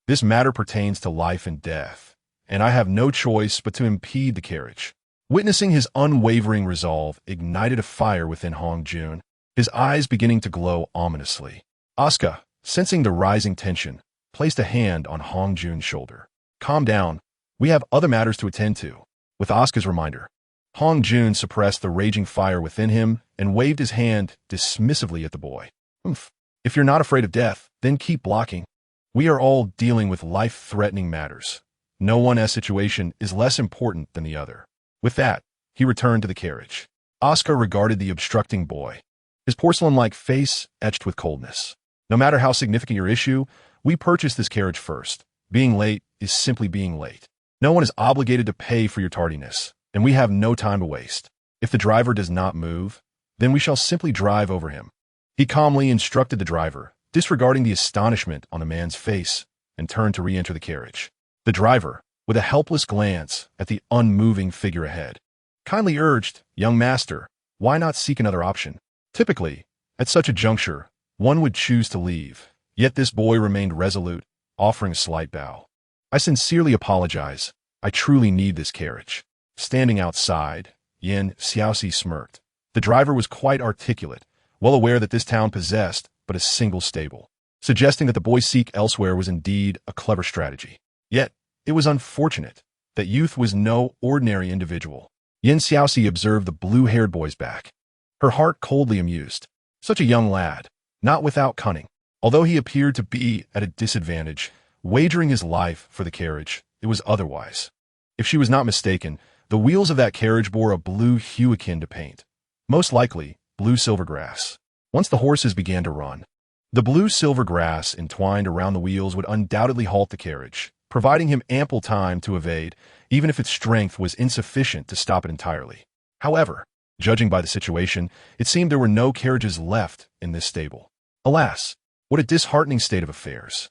This matter pertains to life and death, and I have no choice but to impede the carriage. Witnessing his unwavering resolve ignited a fire within Hong Jun, his eyes beginning to glow ominously. Asuka, sensing the rising tension, placed a hand on Hong Jun's shoulder. Calm down. We have other matters to attend to. With Asuka's reminder, Hong Jun suppressed the raging fire within him and waved his hand dismissively at the boy. If you're not afraid of death, then keep blocking. We are all dealing with life-threatening matters. No one's situation is less important than the other. With that, he returned to the carriage. Asuka regarded the obstructing boy, his porcelain-like face etched with coldness. No matter how significant your issue, we purchased this carriage first. Being late is simply being late. No one is obligated to pay for your tardiness, and we have no time to waste. If the driver does not move, then we shall simply drive over him. He calmly instructed the driver, disregarding the astonishment on the man's face, and turned to re-enter the carriage. The driver, with a helpless glance at the unmoving figure ahead, kindly urged, "Young master, why not seek another option?" Typically, at such a juncture, one would choose to leave, yet this boy remained resolute, offering a slight bow. "I sincerely apologize. I truly need this carriage." Standing outside, Xiaoxi smirked. The driver was quite articulate, well aware that this town possessed but a single stable, suggesting that the boy seek elsewhere was indeed a clever strategy. Yet, it was unfortunate that youth was no ordinary individual. Xiaoxi observed the blue-haired boy's back, her heart coldly amused. Such a young lad, not without cunning. Although he appeared to be at a disadvantage, wagering his life for the carriage, it was otherwise. If she was not mistaken, the wheels of that carriage bore a blue hue akin to paint, most likely blue-silver grass. Once the horses began to run, the blue-silver grass entwined around the wheels would undoubtedly halt the carriage, providing him ample time to evade, even if its strength was insufficient to stop it entirely. However, judging by the situation, it seemed there were no carriages left in this stable. Alas, what a disheartening state of affairs.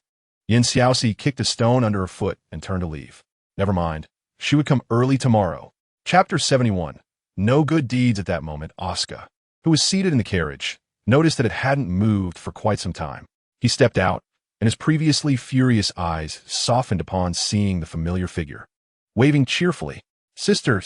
Xiaoxi kicked a stone under her foot and turned to leave. Never mind. She would come early tomorrow. Chapter 71. No good deeds. At that moment, Asuka, who was seated in the carriage, noticed that it hadn't moved for quite some time. He stepped out, and his previously furious eyes softened upon seeing the familiar figure. Waving cheerfully, Sister,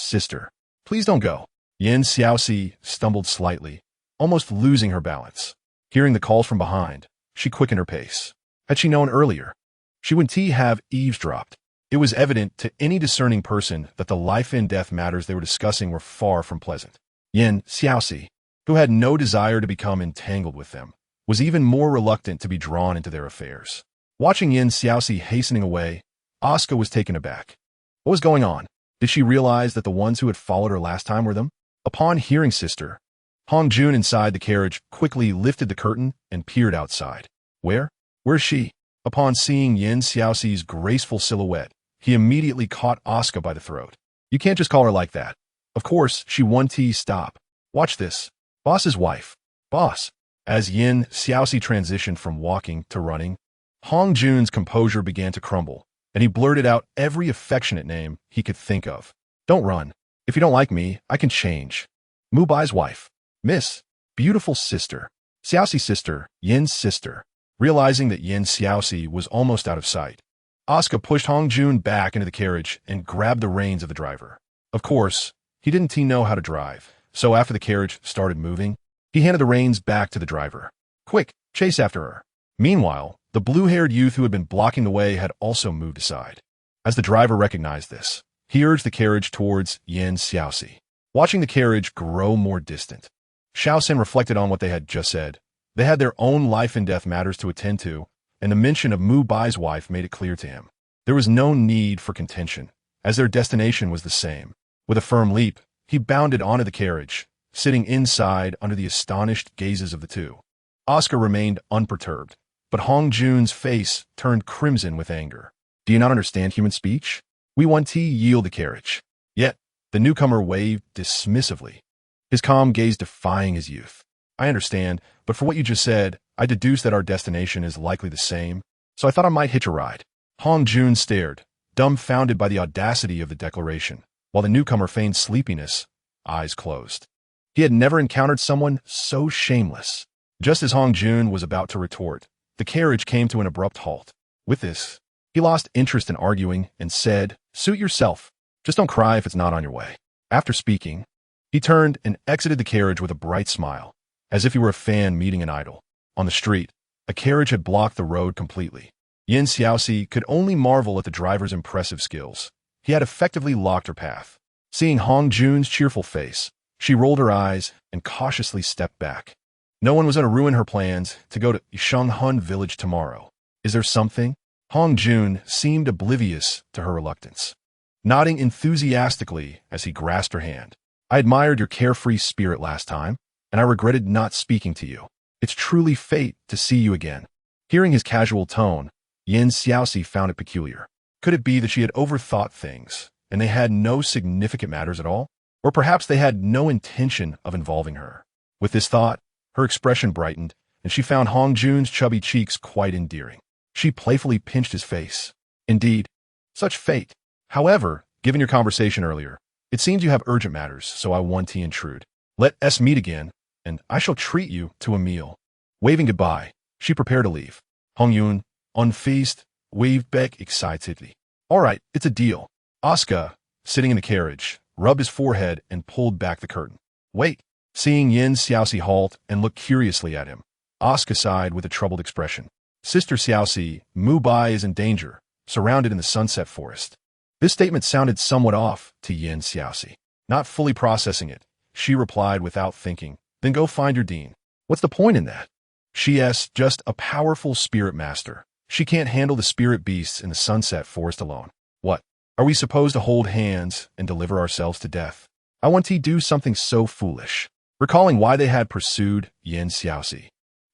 please don't go." Xiaoxi stumbled slightly, almost losing her balance. Hearing the calls from behind, she quickened her pace. Had she known earlier, she would have eavesdropped. It was evident to any discerning person that the life and death matters they were discussing were far from pleasant. Xiaoxi, who had no desire to become entangled with them, was even more reluctant to be drawn into their affairs. Watching Xiaoxi hastening away, Asuka was taken aback. What was going on? Did she realize that the ones who had followed her last time were them? Upon hearing Sister, Hong Jun inside the carriage quickly lifted the curtain and peered outside. Where's she? Upon seeing Xiaoxi's graceful silhouette, he immediately caught Asuka by the throat. "You can't just call her like that. Of course, she stop. Watch this. Boss's wife. Boss." As Xiaoxi transitioned from walking to running, Hong Jun's composure began to crumble, and he blurted out every affectionate name he could think of. "Don't run. If you don't like me, I can change. Mubai's wife. Miss. Beautiful sister. Xiaoxi's sister. Yin's sister." Realizing that Xiaoxi was almost out of sight, Asuka pushed Hong Jun back into the carriage and grabbed the reins of the driver. Of course, he didn't know how to drive, so after the carriage started moving, he handed the reins back to the driver. "Quick, chase after her." Meanwhile, the blue-haired youth who had been blocking the way had also moved aside. As the driver recognized this, He urged the carriage towards Xiaoxi, watching the carriage grow more distant. Xiaoxi reflected on what they had just said. They had their own life and death matters to attend to, and the mention of Mubai's wife made it clear to him. There was no need for contention, as their destination was the same. With a firm leap, he bounded onto the carriage, sitting inside under the astonished gazes of the two. Oscar remained unperturbed, but Hong Jun's face turned crimson with anger. Do you not understand human speech? We want to yield the carriage. Yet, the newcomer waved dismissively, his calm gaze defying his youth. I understand, but for what you just said, I deduce that our destination is likely the same, so I thought I might hitch a ride. Hong Jun stared, dumbfounded by the audacity of the declaration, while the newcomer feigned sleepiness, eyes closed. He had never encountered someone so shameless. Just as Hong Jun was about to retort, the carriage came to an abrupt halt. With this, he lost interest in arguing and said, "Suit yourself. Just don't cry if it's not on your way." After speaking, he turned and exited the carriage with a bright smile, as if he were a fan meeting an idol. On the street, a carriage had blocked the road completely. Xiaoxi could only marvel at the driver's impressive skills. He had effectively locked her path. Seeing Hong Jun's cheerful face, she rolled her eyes and cautiously stepped back. No one was going to ruin her plans to go to Shanghun village tomorrow. Is there something? Hong Jun seemed oblivious to her reluctance, nodding enthusiastically as he grasped her hand. I admired your carefree spirit last time, and I regretted not speaking to you. It's truly fate to see you again. Hearing his casual tone, Xiaoxi found it peculiar. Could it be that she had overthought things, and they had no significant matters at all? Or perhaps they had no intention of involving her. With this thought, her expression brightened, and she found Hong Jun's chubby cheeks quite endearing. She playfully pinched his face. Indeed, such fate. However, given your conversation earlier, it seems you have urgent matters, so I want to intrude. Let us meet again, and I shall treat you to a meal. Waving goodbye, she prepared to leave. Hong Yun, unfazed, waved back excitedly. All right, it's a deal. Oscar, sitting in the carriage, rubbed his forehead and pulled back the curtain. Wait. Seeing Xiaoxi halt and look curiously at him, Oscar sighed with a troubled expression. Sister Xiaoxi, Mubai is in danger, surrounded in the sunset forest. This statement sounded somewhat off to Xiaoxi. Not fully processing it, she replied without thinking, then go find your dean. What's the point in that? She's just a powerful spirit master. She can't handle the spirit beasts in the sunset forest alone. What? Are we supposed to hold hands and deliver ourselves to death? I want to do something so foolish. Recalling why they had pursued Xiaoxi,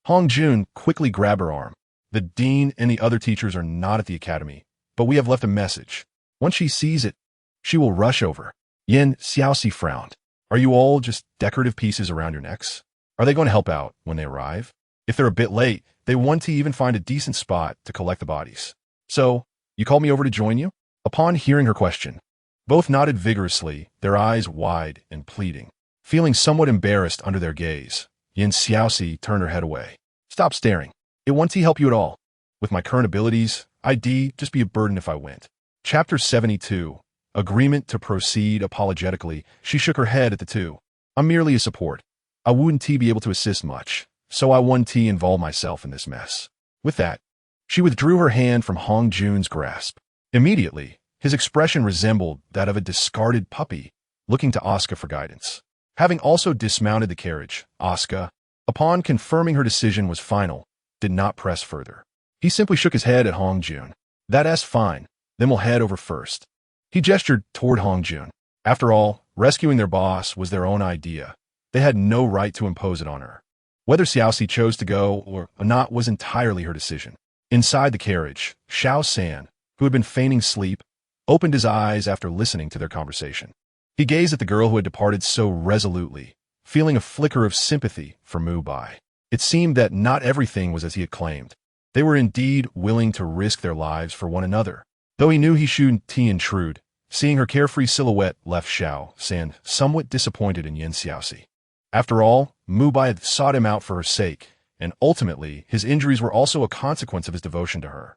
Hong Jun quickly grabbed her arm. The dean and the other teachers are not at the academy, but we have left a message. Once she sees it, she will rush over. Xiaoxi frowned. Are you all just decorative pieces around your necks? Are they going to help out when they arrive? If they're a bit late, they want to even find a decent spot to collect the bodies. So, you called me over to join you? Upon hearing her question, both nodded vigorously, their eyes wide and pleading. Feeling somewhat embarrassed under their gaze, Xiaoxi turned her head away. Stop staring. It won't help you at all. With my current abilities, I'd just be a burden if I went. Chapter 72. Agreement to proceed apologetically. She shook her head at the two. I'm merely a support. I wouldn't be able to assist much, so I wouldn't involve myself in this mess. With that, she withdrew her hand from Hong Jun's grasp. Immediately, his expression resembled that of a discarded puppy, looking to Oscar for guidance. Having also dismounted the carriage, Oscar, upon confirming her decision was final, did not press further. He simply shook his head at Hong Jun. That's fine, then we'll head over first. He gestured toward Hong Jun. After all, rescuing their boss was their own idea. They had no right to impose it on her. Whether Xiaoxi chose to go or not was entirely her decision. Inside the carriage, Tang San, who had been feigning sleep, opened his eyes after listening to their conversation. He gazed at the girl who had departed so resolutely, feeling a flicker of sympathy for Mubai. It seemed that not everything was as he had claimed. They were indeed willing to risk their lives for one another. Though he knew he shouldn't intrude, seeing her carefree silhouette left Tang San somewhat disappointed in Xiaoxi. After all, Mubai had sought him out for her sake, and ultimately his injuries were also a consequence of his devotion to her.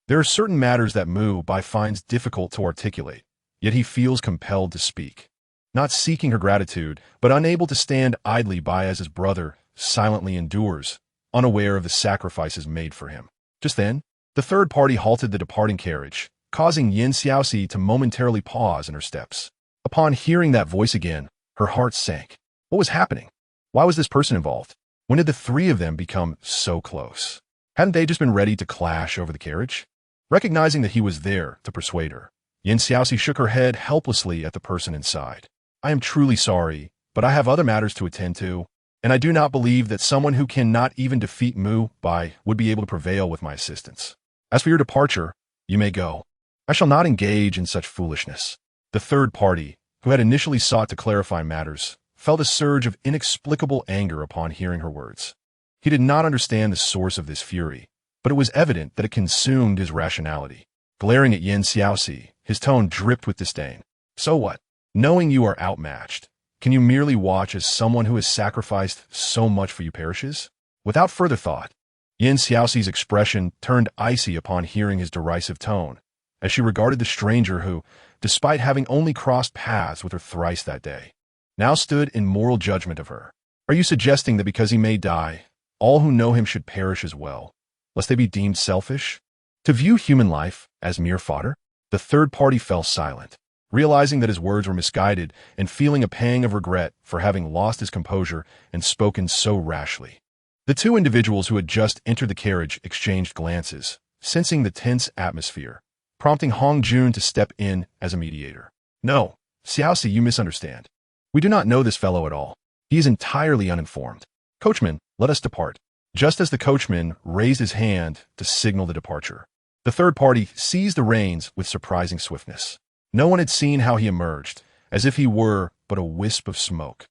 There are certain matters that Mubai finds difficult to articulate, yet he feels compelled to speak. Not seeking her gratitude, but unable to stand idly by as his brother silently endures, unaware of the sacrifices made for him. Just then, the third party halted the departing carriage, causing Xiaoxi to momentarily pause in her steps. Upon hearing that voice again, her heart sank. What was happening? Why was this person involved? When did the three of them become so close? Hadn't they just been ready to clash over the carriage? Recognizing that he was there to persuade her, Xiaoxi shook her head helplessly at the person inside. I am truly sorry, but I have other matters to attend to, and I do not believe that someone who cannot even defeat Mubai would be able to prevail with my assistance. As for your departure, you may go. I shall not engage in such foolishness. The third party, who had initially sought to clarify matters, felt a surge of inexplicable anger upon hearing her words. He did not understand the source of this fury, but it was evident that it consumed his rationality. Glaring at Xiaoxi, his tone dripped with disdain. So what? Knowing you are outmatched, can you merely watch as someone who has sacrificed so much for you perishes? Without further thought, Xiaoxi's expression turned icy upon hearing his derisive tone, as she regarded the stranger who, despite having only crossed paths with her thrice that day, now stood in moral judgment of her. Are you suggesting that because he may die, all who know him should perish as well, lest they be deemed selfish? To view human life as mere fodder? The third party fell silent, realizing that his words were misguided and feeling a pang of regret for having lost his composure and spoken so rashly. The two individuals who had just entered the carriage exchanged glances, sensing the tense atmosphere, prompting Hong Jun to step in as a mediator. No, Xiaoxi, you misunderstand. We do not know this fellow at all. He is entirely uninformed. Coachman, let us depart. Just as the coachman raised his hand to signal the departure, the third party seized the reins with surprising swiftness. No one had seen how he emerged, as if he were but a wisp of smoke,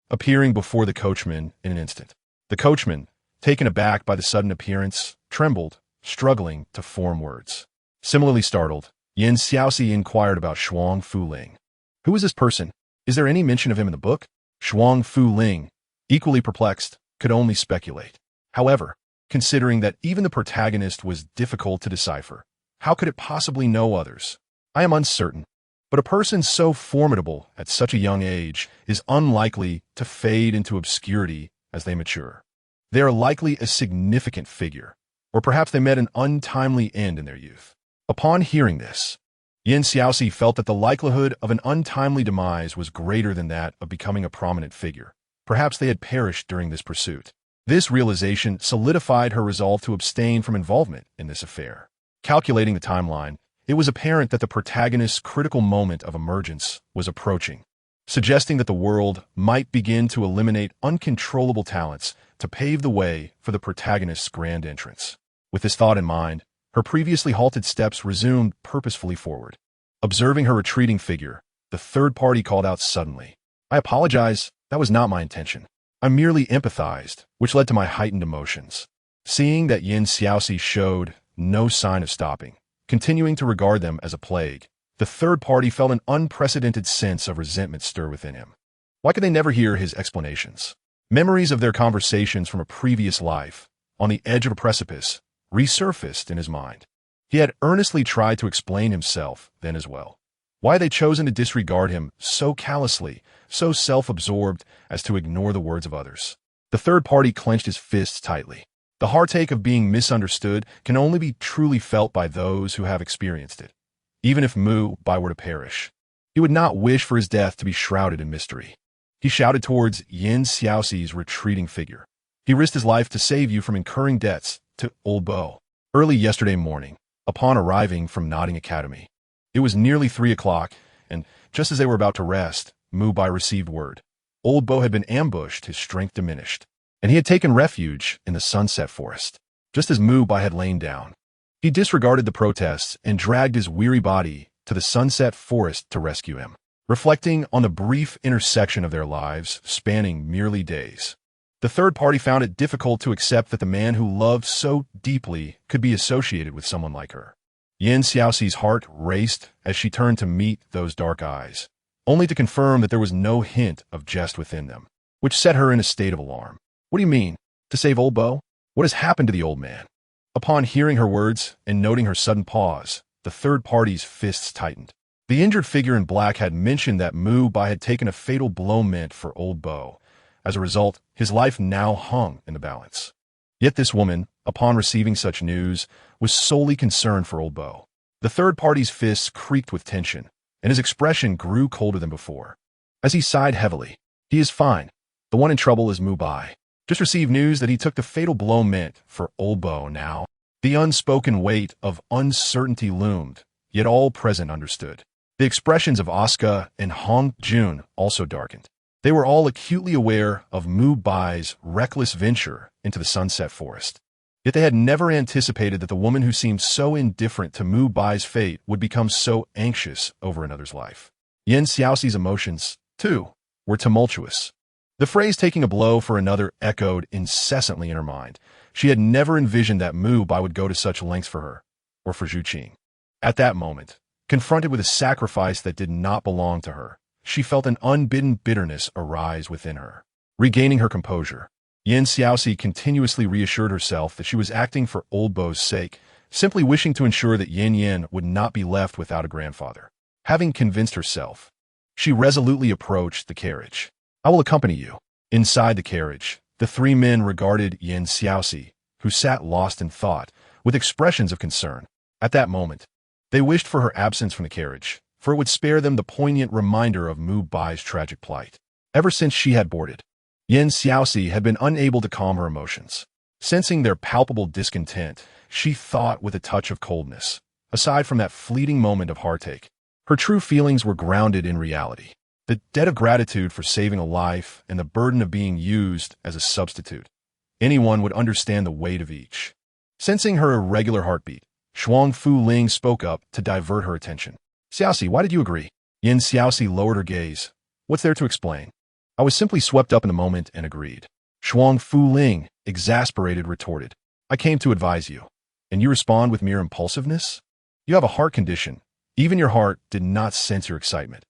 appearing before the coachman in an instant. The coachman, taken aback by the sudden appearance, trembled, struggling to form words. Similarly startled, Xiaoxi inquired about Shuang Fuling. Who is this person? Is there any mention of him in the book? Shuang Fuling, equally perplexed, could only speculate. However, considering that even the protagonist was difficult to decipher, how could it possibly know others? I am uncertain, but a person so formidable at such a young age is unlikely to fade into obscurity as they mature. They are likely a significant figure, or perhaps they met an untimely end in their youth. Upon hearing this, Xiaoxi felt that the likelihood of an untimely demise was greater than that of becoming a prominent figure. Perhaps they had perished during this pursuit. This realization solidified her resolve to abstain from involvement in this affair. Calculating the timeline, it was apparent that the protagonist's critical moment of emergence was approaching, suggesting that the world might begin to eliminate uncontrollable talents to pave the way for the protagonist's grand entrance. With this thought in mind, her previously halted steps resumed purposefully forward. Observing her retreating figure, the third party called out suddenly, I apologize, that was not my intention. I merely empathized, which led to my heightened emotions. Seeing that Xiaoxi showed no sign of stopping, continuing to regard them as a plague, the third party felt an unprecedented sense of resentment stir within him. Why could they never hear his explanations? Memories of their conversations from a previous life, on the edge of a precipice, resurfaced in his mind. He had earnestly tried to explain himself then as well. Why had they chosen to disregard him so callously, so self-absorbed as to ignore the words of others? The third party clenched his fists tightly. The heartache of being misunderstood can only be truly felt by those who have experienced it. Even if Mubai were to perish, he would not wish for his death to be shrouded in mystery. He shouted towards Xiaoxi's retreating figure. He risked his life to save you from incurring debts to Old Bo. Early yesterday morning, upon arriving from Notting Academy, it was nearly 3 o'clock, and just as they were about to rest, Mubai received word. Old Bo had been ambushed, his strength diminished, and he had taken refuge in the Sunset Forest. Just as Mubai had lain down, he disregarded the protests and dragged his weary body to the Sunset Forest to rescue him. Reflecting on the brief intersection of their lives, spanning merely days, the third party found it difficult to accept that the man who loved so deeply could be associated with someone like her. Xiaoxi's heart raced as she turned to meet those dark eyes, only to confirm that there was no hint of jest within them, which set her in a state of alarm. What do you mean? To save Old Bo? What has happened to the old man? Upon hearing her words and noting her sudden pause, the third party's fists tightened. The injured figure in black had mentioned that Mubai had taken a fatal blow meant for Old Bo. As a result, his life now hung in the balance. Yet this woman, upon receiving such news, was solely concerned for Old Bo. The third party's fists creaked with tension, and his expression grew colder than before. As he sighed heavily, "He is fine. The one in trouble is Mubai. Just received news that he took the fatal blow meant for Douluo now." The unspoken weight of uncertainty loomed, yet all present understood. The expressions of Asuka and Hong Jun also darkened. They were all acutely aware of Mubai's reckless venture into the Sunset Forest. Yet they had never anticipated that the woman who seemed so indifferent to Mubai's fate would become so anxious over another's life. Xiaoxi's emotions, too, were tumultuous. The phrase "taking a blow for another" echoed incessantly in her mind. She had never envisioned that Mubai would go to such lengths for her, or for Zhu Qing. At that moment, confronted with a sacrifice that did not belong to her, she felt an unbidden bitterness arise within her. Regaining her composure, Xiaoxi continuously reassured herself that she was acting for Douluo's sake, simply wishing to ensure that Yanyan would not be left without a grandfather. Having convinced herself, she resolutely approached the carriage. "I will accompany you." Inside the carriage, the three men regarded Xiaoxi, who sat lost in thought, with expressions of concern. At that moment, they wished for her absence from the carriage, for it would spare them the poignant reminder of Mubai's tragic plight. Ever since she had boarded, Xiaoxi had been unable to calm her emotions. Sensing their palpable discontent, she thought with a touch of coldness. Aside from that fleeting moment of heartache, her true feelings were grounded in reality. The debt of gratitude for saving a life and the burden of being used as a substitute. Anyone would understand the weight of each. Sensing her irregular heartbeat, Shuang Fu Ling spoke up to divert her attention. "Xiaoxi, why did you agree?" Xiaoxi lowered her gaze. "What's there to explain? I was simply swept up in the moment and agreed." Shuang Fu Ling, exasperated, retorted, "I came to advise you, and you respond with mere impulsiveness? You have a heart condition. Even your heart did not sense your excitement.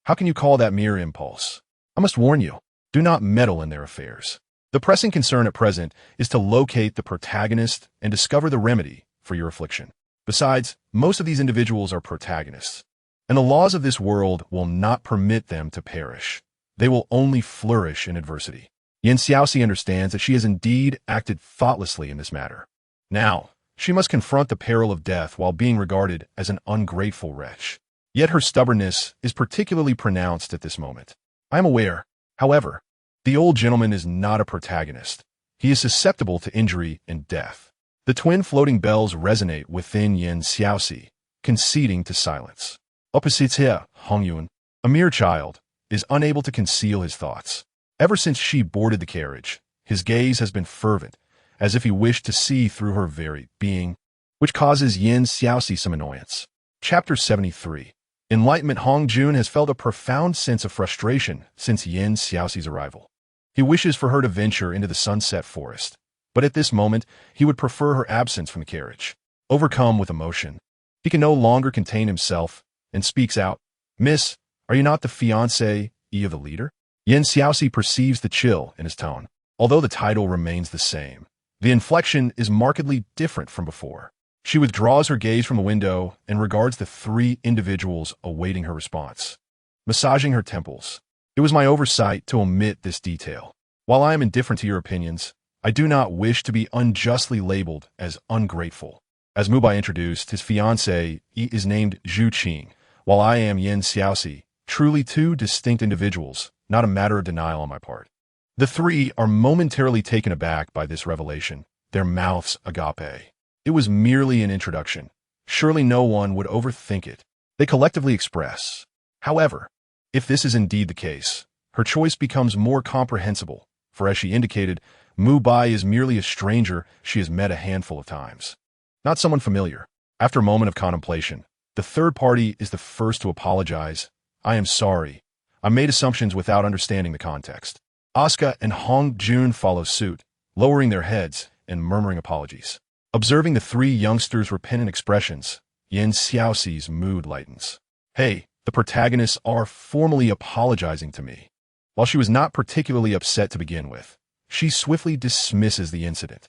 How can you call that mere impulse? I must warn you, do not meddle in their affairs. The pressing concern at present is to locate the protagonist and discover the remedy for your affliction. Besides, most of these individuals are protagonists, and the laws of this world will not permit them to perish. They will only flourish in adversity." Xiaoxi understands that she has indeed acted thoughtlessly in this matter. Now, she must confront the peril of death while being regarded as an ungrateful wretch. Yet her stubbornness is particularly pronounced at this moment. I am aware, however, the old gentleman is not a protagonist. He is susceptible to injury and death. The twin floating bells resonate within Xiaoxi, conceding to silence. Opposite her, Hongyun, a mere child, is unable to conceal his thoughts. Ever since she boarded the carriage, his gaze has been fervent, as if he wished to see through her very being, which causes Xiaoxi some annoyance. Chapter 73. Enlightenment. Hong Jun has felt a profound sense of frustration since Xiaoxi's arrival. He wishes for her to venture into the Sunset Forest, but at this moment, he would prefer her absence from the carriage. Overcome with emotion, he can no longer contain himself and speaks out, "Miss, are you not the fiancée of the leader?" Xiaoxi perceives the chill in his tone. Although the title remains the same, the inflection is markedly different from before. She withdraws her gaze from the window and regards the three individuals awaiting her response. Massaging her temples, "It was my oversight to omit this detail. While I am indifferent to your opinions, I do not wish to be unjustly labeled as ungrateful." As Mubai introduced, his fiancée is named Zhu Qing, while I am Xiaoxi, truly two distinct individuals, not a matter of denial on my part. The three are momentarily taken aback by this revelation, their mouths agape. It was merely an introduction. Surely no one would overthink it. They collectively express. However, if this is indeed the case, her choice becomes more comprehensible, for as she indicated, Mubai is merely a stranger she has met a handful of times. Not someone familiar. After a moment of contemplation, the third party is the first to apologize. "I am sorry. I made assumptions without understanding the context." Asuka and Hong Jun follow suit, lowering their heads and murmuring apologies. Observing the three youngsters' repentant expressions, Xiaoxi's mood lightens. "Hey, the protagonists are formally apologizing to me." While she was not particularly upset to begin with, she swiftly dismisses the incident.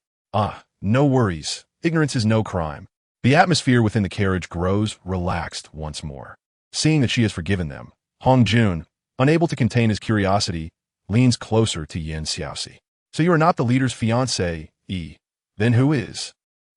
No worries. Ignorance is no crime. The atmosphere within the carriage grows relaxed once more. Seeing that she has forgiven them, Hong Jun, unable to contain his curiosity, leans closer to Xiaoxi. "So you are not the leader's fiancée, Then who is?"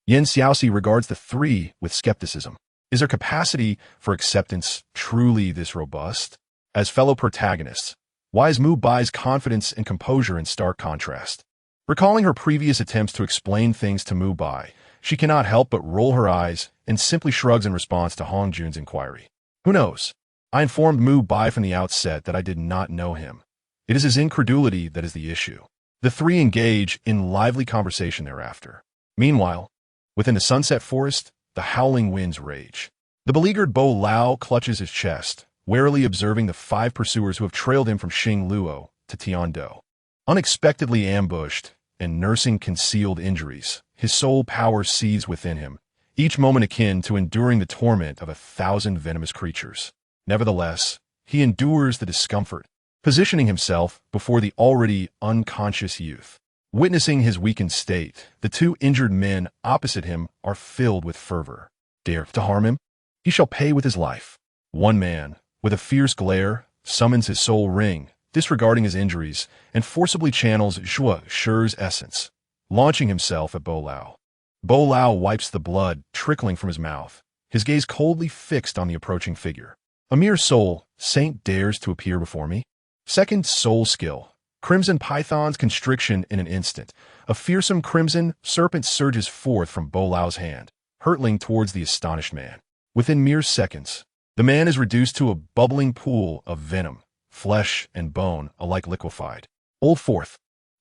Xiaoxi regards the three with skepticism. Is her capacity for acceptance truly this robust? As fellow protagonists, why is Mubai's confidence and composure in stark contrast? Recalling her previous attempts to explain things to Mubai, she cannot help but roll her eyes and simply shrugs in response to Hong Jun's inquiry. Who knows? I informed Mubai from the outset that I did not know him. It is his incredulity that is the issue. The three engage in lively conversation thereafter. Meanwhile, within the sunset forest, the howling winds rage. The beleaguered Bo Lao clutches his chest, warily observing the 5 pursuers who have trailed him from Xingluo to Tiando. Unexpectedly ambushed and nursing concealed injuries, his soul power seethes within him, each moment akin to enduring the torment of 1,000 venomous creatures. Nevertheless, he endures the discomfort, positioning himself before the already unconscious youth. Witnessing his weakened state, the 2 injured men opposite him are filled with fervor. Dare to harm him? He shall pay with his life. One man, with a fierce glare, summons his soul ring, disregarding his injuries, and forcibly channels Zhuo Shi's essence, launching himself at Bo Lao. Bo Lao wipes the blood trickling from his mouth, his gaze coldly fixed on the approaching figure. A mere soul, saint dares to appear before me? Second soul skill. Crimson Python's constriction in an instant. A fearsome crimson serpent surges forth from Bo Lao's hand, hurtling towards the astonished man. Within mere seconds, the man is reduced to a bubbling pool of venom, flesh and bone alike liquefied. Old Fourth.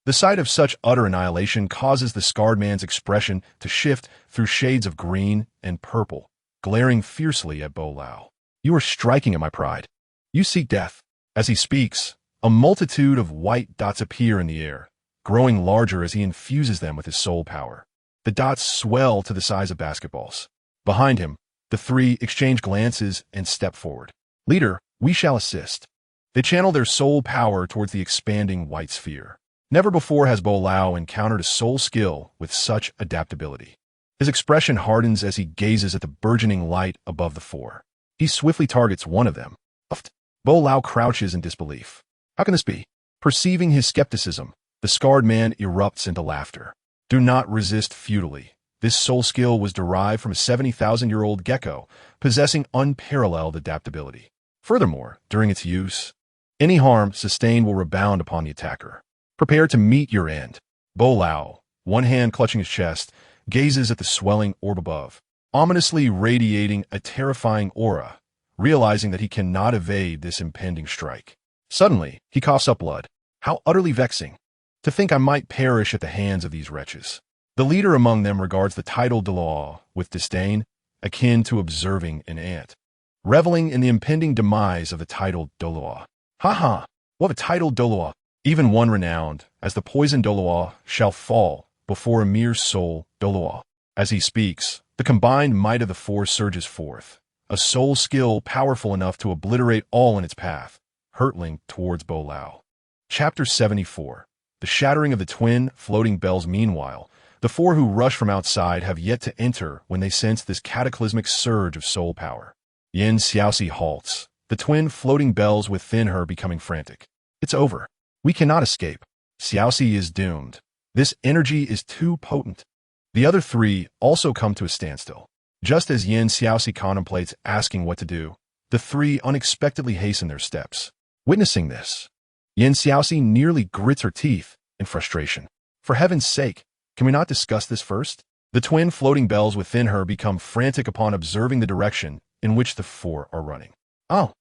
The sight of such utter annihilation causes the scarred man's expression to shift through shades of green and purple, glaring fiercely at Bo Lao. You are striking at my pride. You seek death. As he speaks, a multitude of white dots appear in the air, growing larger as he infuses them with his soul power. The dots swell to the size of basketballs. Behind him, the 3 exchange glances and step forward. Leader, we shall assist. They channel their soul power towards the expanding white sphere. Never before has Bo Lao encountered a soul skill with such adaptability. His expression hardens as he gazes at the burgeoning light above the 4. He swiftly targets one of them. Bo Lao crouches in disbelief. How can this be? Perceiving his skepticism, the scarred man erupts into laughter. Do not resist futilely. This soul skill was derived from a 70,000-year-old gecko, possessing unparalleled adaptability. Furthermore, during its use, any harm sustained will rebound upon the attacker. Prepare to meet your end. Bo Lao, one hand clutching his chest, gazes at the swelling orb above, ominously radiating a terrifying aura, realizing that he cannot evade this impending strike. Suddenly, he coughs up blood. How utterly vexing. To think I might perish at the hands of these wretches. The leader among them regards the title Douluo with disdain, akin to observing an ant, reveling in the impending demise of the titled Douluo. Ha ha! What a titled Douluo! Even one renowned, as the poisoned Douluo, shall fall before a mere soul Douluo. As he speaks, the combined might of the 4 surges forth, a soul skill powerful enough to obliterate all in its path, hurtling towards Bo Lao. Chapter 74. The shattering of the twin floating bells. Meanwhile, the 4 who rush from outside have yet to enter when they sense this cataclysmic surge of soul power. Xiaoxi halts, the twin floating bells within her becoming frantic. It's over. We cannot escape. Xiaoxi is doomed. This energy is too potent. The other 3 also come to a standstill. Just as Xiaoxi contemplates asking what to do, the 3 unexpectedly hasten their steps. Witnessing this, Xiaoxi nearly grits her teeth in frustration. For heaven's sake, can we not discuss this first? The twin floating bells within her become frantic upon observing the direction in which the 4 are running. Oh,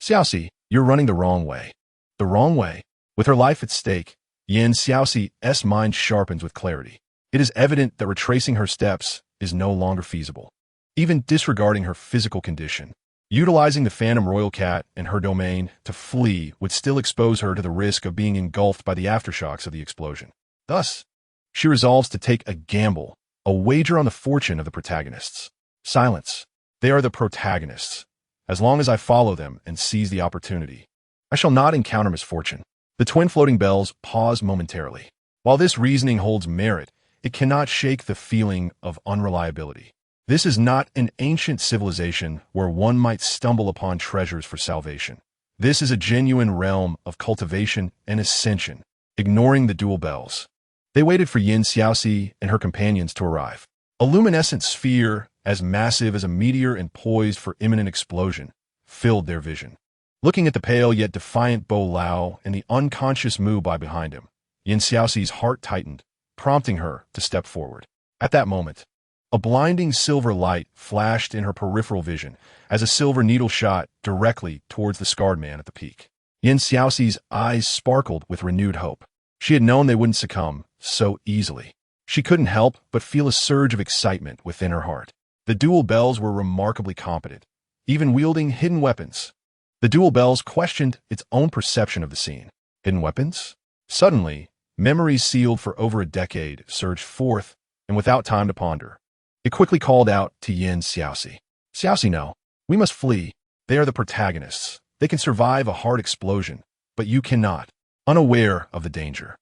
Xiaoxi, you're running the wrong way. The wrong way? With her life at stake, Xiaoxi's mind sharpens with clarity. It is evident that retracing her steps is no longer feasible. Even disregarding her physical condition, utilizing the Phantom Royal Cat and her domain to flee would still expose her to the risk of being engulfed by the aftershocks of the explosion. Thus, she resolves to take a gamble, a wager on the fortune of the protagonists. Silence. They are the protagonists. As long as I follow them and seize the opportunity, I shall not encounter misfortune. The twin floating bells pause momentarily. While this reasoning holds merit, it cannot shake the feeling of unreliability. This is not an ancient civilization where one might stumble upon treasures for salvation. This is a genuine realm of cultivation and ascension, ignoring the dual bells. They waited for Xiaoxi and her companions to arrive. A luminescent sphere, as massive as a meteor and poised for imminent explosion, filled their vision. Looking at the pale yet defiant Douluo and the unconscious Mubai behind him, Xiaoxi's heart tightened, prompting her to step forward. At that moment, a blinding silver light flashed in her peripheral vision as a silver needle shot directly towards the scarred man at the peak. Xiaoxi's eyes sparkled with renewed hope. She had known they wouldn't succumb so easily. She couldn't help but feel a surge of excitement within her heart. The dual bells were remarkably competent, even wielding hidden weapons. The dual bells questioned its own perception of the scene. Hidden weapons? Suddenly, memories sealed for over a decade surged forth, and without time to ponder, it quickly called out to Xiaoxi. Xiaoxi, no. We must flee. They are the protagonists. They can survive a hard explosion, but you cannot. Unaware of the danger,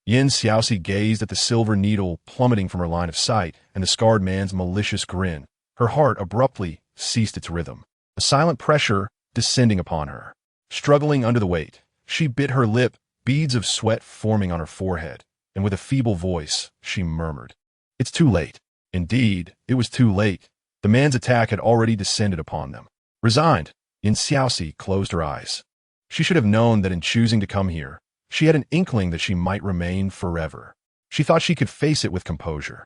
Xiaoxi gazed at the silver needle plummeting from her line of sight and the scarred man's malicious grin. Her heart abruptly ceased its rhythm, a silent pressure descending upon her. Struggling under the weight, she bit her lip, beads of sweat forming on her forehead, and with a feeble voice, she murmured, "It's too late." Indeed, it was too late. The man's attack had already descended upon them. Resigned, Xiaoxi closed her eyes. She should have known that in choosing to come here, she had an inkling that she might remain forever. She thought she could face it with composure.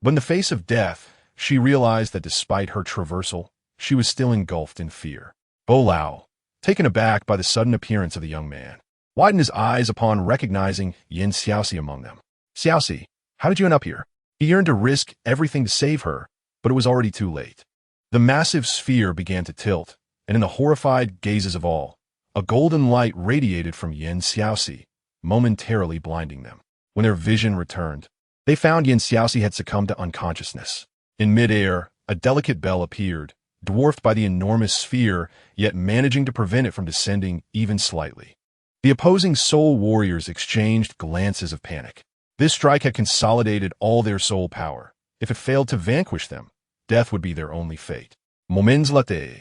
But in the face of death, she realized that despite her traversal, she was still engulfed in fear. Douluo, taken aback by the sudden appearance of the young man, widened his eyes upon recognizing Xiaoxi among them. "Xiaoxi, how did you end up here?" He yearned to risk everything to save her, but it was already too late. The massive sphere began to tilt, and in the horrified gazes of all, a golden light radiated from Xiaoxi, momentarily blinding them. When their vision returned, they found Xiaoxi had succumbed to unconsciousness. In midair, a delicate bell appeared, dwarfed by the enormous sphere, yet managing to prevent it from descending even slightly. The opposing soul warriors exchanged glances of panic. This strike had consolidated all their soul power. If it failed to vanquish them, death would be their only fate. Moments later,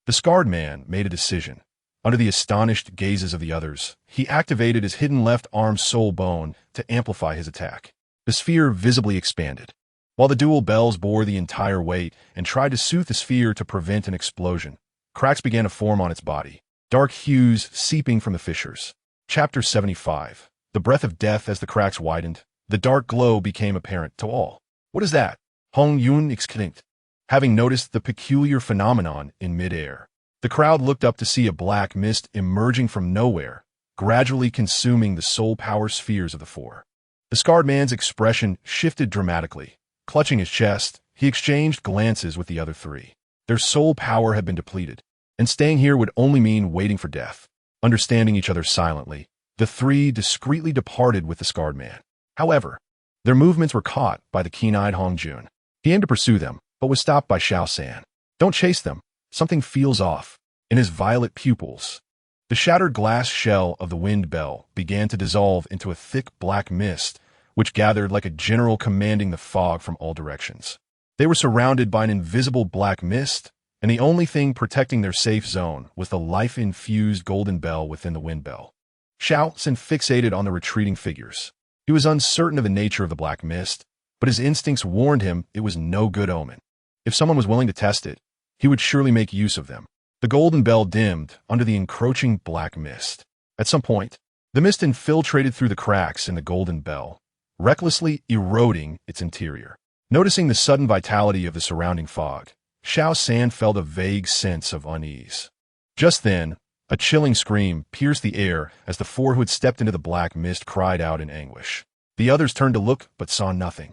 the scarred man made a decision. Under the astonished gazes of the others, he activated his hidden left arm soul bone to amplify his attack. The sphere visibly expanded. While the dual bells bore the entire weight and tried to soothe the sphere to prevent an explosion, cracks began to form on its body, dark hues seeping from the fissures. Chapter 75. The breath of death. As the cracks widened, the dark glow became apparent to all. "What is that?" Hong Yun exclaimed, having noticed the peculiar phenomenon in midair. The crowd looked up to see a black mist emerging from nowhere, gradually consuming the soul power spheres of the four. The scarred man's expression shifted dramatically. Clutching his chest, he exchanged glances with the other three. Their soul power had been depleted, and staying here would only mean waiting for death. Understanding each other silently, the three discreetly departed with the scarred man. However, their movements were caught by the keen-eyed Hong Jun. He aimed to pursue them, but was stopped by Xiaoxi. "Don't chase them. Something feels off." In his violet pupils, the shattered glass shell of the wind bell began to dissolve into a thick black mist, which gathered like a general commanding the fog from all directions. They were surrounded by an invisible black mist, and the only thing protecting their safe zone was the life-infused golden bell within the wind bell. Xiaoxi fixated on the retreating figures. He was uncertain of the nature of the black mist, but his instincts warned him it was no good omen. If someone was willing to test it, he would surely make use of them. The golden bell dimmed under the encroaching black mist. At some point, the mist infiltrated through the cracks in the golden bell, recklessly eroding its interior. Noticing the sudden vitality of the surrounding fog, Xiaoxi felt a vague sense of unease. Just then, a chilling scream pierced the air as the four who had stepped into the black mist cried out in anguish. The others turned to look but saw nothing.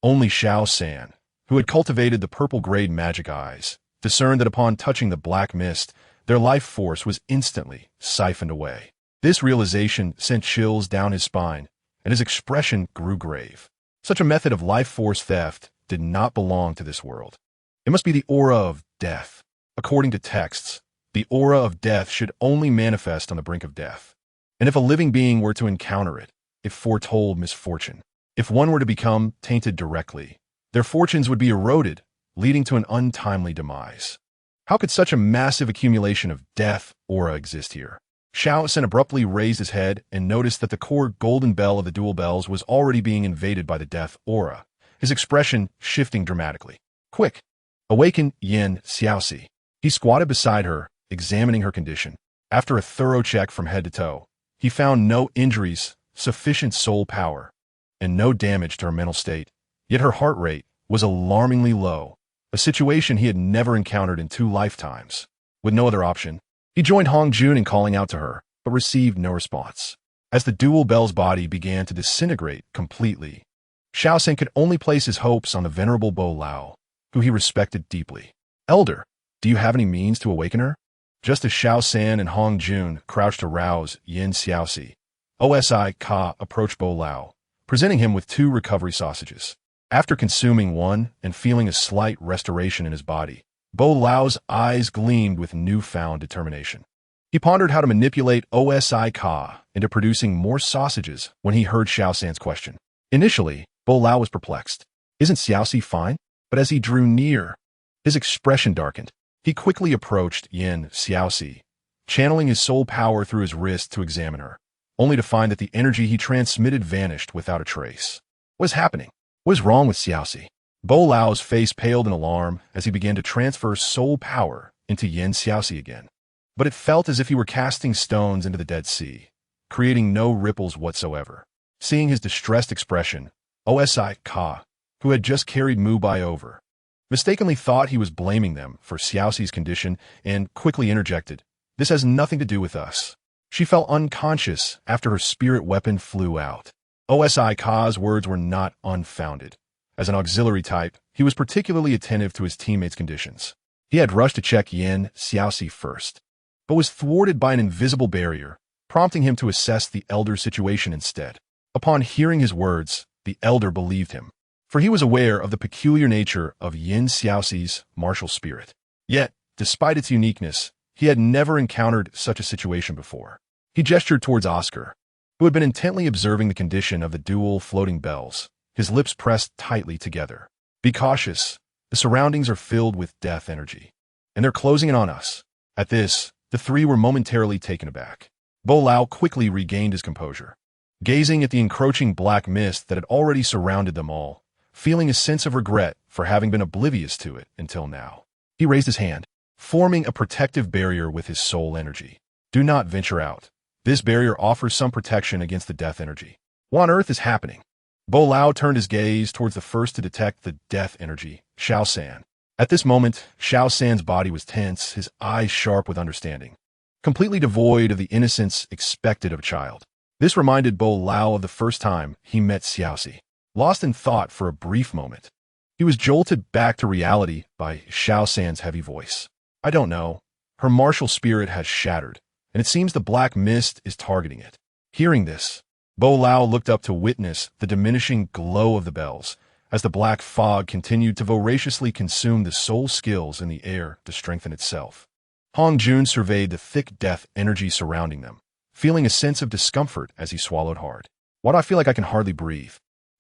Only Xiaoxi, who had cultivated the purple-grayed magic eyes, discerned that upon touching the black mist, their life force was instantly siphoned away. This realization sent chills down his spine, and his expression grew grave. Such a method of life force theft did not belong to this world. It must be the aura of death. According to texts, the aura of death should only manifest on the brink of death. And if a living being were to encounter it, it foretold misfortune. If one were to become tainted directly, their fortunes would be eroded, leading to an untimely demise. How could such a massive accumulation of death aura exist here? Xiaoxi abruptly raised his head and noticed that the core golden bell of the dual bells was already being invaded by the death aura, his expression shifting dramatically. "Quick! Awaken Yin Xiaoxi. He squatted beside her, examining her condition. After a thorough check from head to toe, he found no injuries, sufficient soul power, and no damage to her mental state. Yet her heart rate was alarmingly low, a situation he had never encountered in 2 lifetimes. With no other option, he joined Hong Jun in calling out to her, but received no response. As the dual bell's body began to disintegrate completely, Xiaoxi could only place his hopes on the venerable Bo Lao, who he respected deeply. Elder, do you have any means to awaken her? Just as Xiaoxi and Hong Jun crouched to rouse Yin Xiaoxi, Osi Ka approached Bo Lao, presenting him with 2 recovery sausages. After consuming one and feeling a slight restoration in his body, Bo Lao's eyes gleamed with newfound determination. He pondered how to manipulate Osi Ka into producing more sausages when he heard Xiaoxi's question. Initially, Bo Lao was perplexed. Isn't Xiaoxi fine? But as he drew near, his expression darkened. He quickly approached Yin Xiaoxi, channeling his soul power through his wrist to examine her, only to find that the energy he transmitted vanished without a trace. What is happening? What is wrong with Xiaoxi? Bo Lao's face paled in alarm as he began to transfer soul power into Yin Xiaoxi again. But it felt as if he were casting stones into the Dead Sea, creating no ripples whatsoever. Seeing his distressed expression, Osi Ka, who had just carried Mubai over, mistakenly thought he was blaming them for Xiaoxi's condition and quickly interjected, "This has nothing to do with us." She fell unconscious after her spirit weapon flew out. Osi Ka's words were not unfounded. As an auxiliary type, he was particularly attentive to his teammates' conditions. He had rushed to check Yin Xiaoxi first, but was thwarted by an invisible barrier, prompting him to assess the elder's situation instead. Upon hearing his words, the elder believed him, for he was aware of the peculiar nature of Yin Xiaoxi's martial spirit. Yet, despite its uniqueness, he had never encountered such a situation before. He gestured towards Oscar, who had been intently observing the condition of the dual floating bells, his lips pressed tightly together. "Be cautious. The surroundings are filled with death energy, and they're closing in on us." At this, the 3 were momentarily taken aback. Bo Lao quickly regained his composure, gazing at the encroaching black mist that had already surrounded them all, feeling a sense of regret for having been oblivious to it until now. He raised his hand, forming a protective barrier with his soul energy. "Do not venture out. This barrier offers some protection against the death energy." What on earth is happening? Bo Lao turned his gaze towards the first to detect the death energy, Xiaoxi. At this moment, Xiaoxi's body was tense, his eyes sharp with understanding, completely devoid of the innocence expected of a child. This reminded Bo Lao of the first time he met Xiaoxi. Lost in thought for a brief moment, he was jolted back to reality by Xiaoxi's heavy voice. "I don't know. Her martial spirit has shattered, and it seems the black mist is targeting it." Hearing this, Bo Lao looked up to witness the diminishing glow of the bells as the black fog continued to voraciously consume the soul skills in the air to strengthen itself. Hong Jun surveyed the thick death energy surrounding them, feeling a sense of discomfort as he swallowed hard. "Why do I feel like I can hardly breathe?"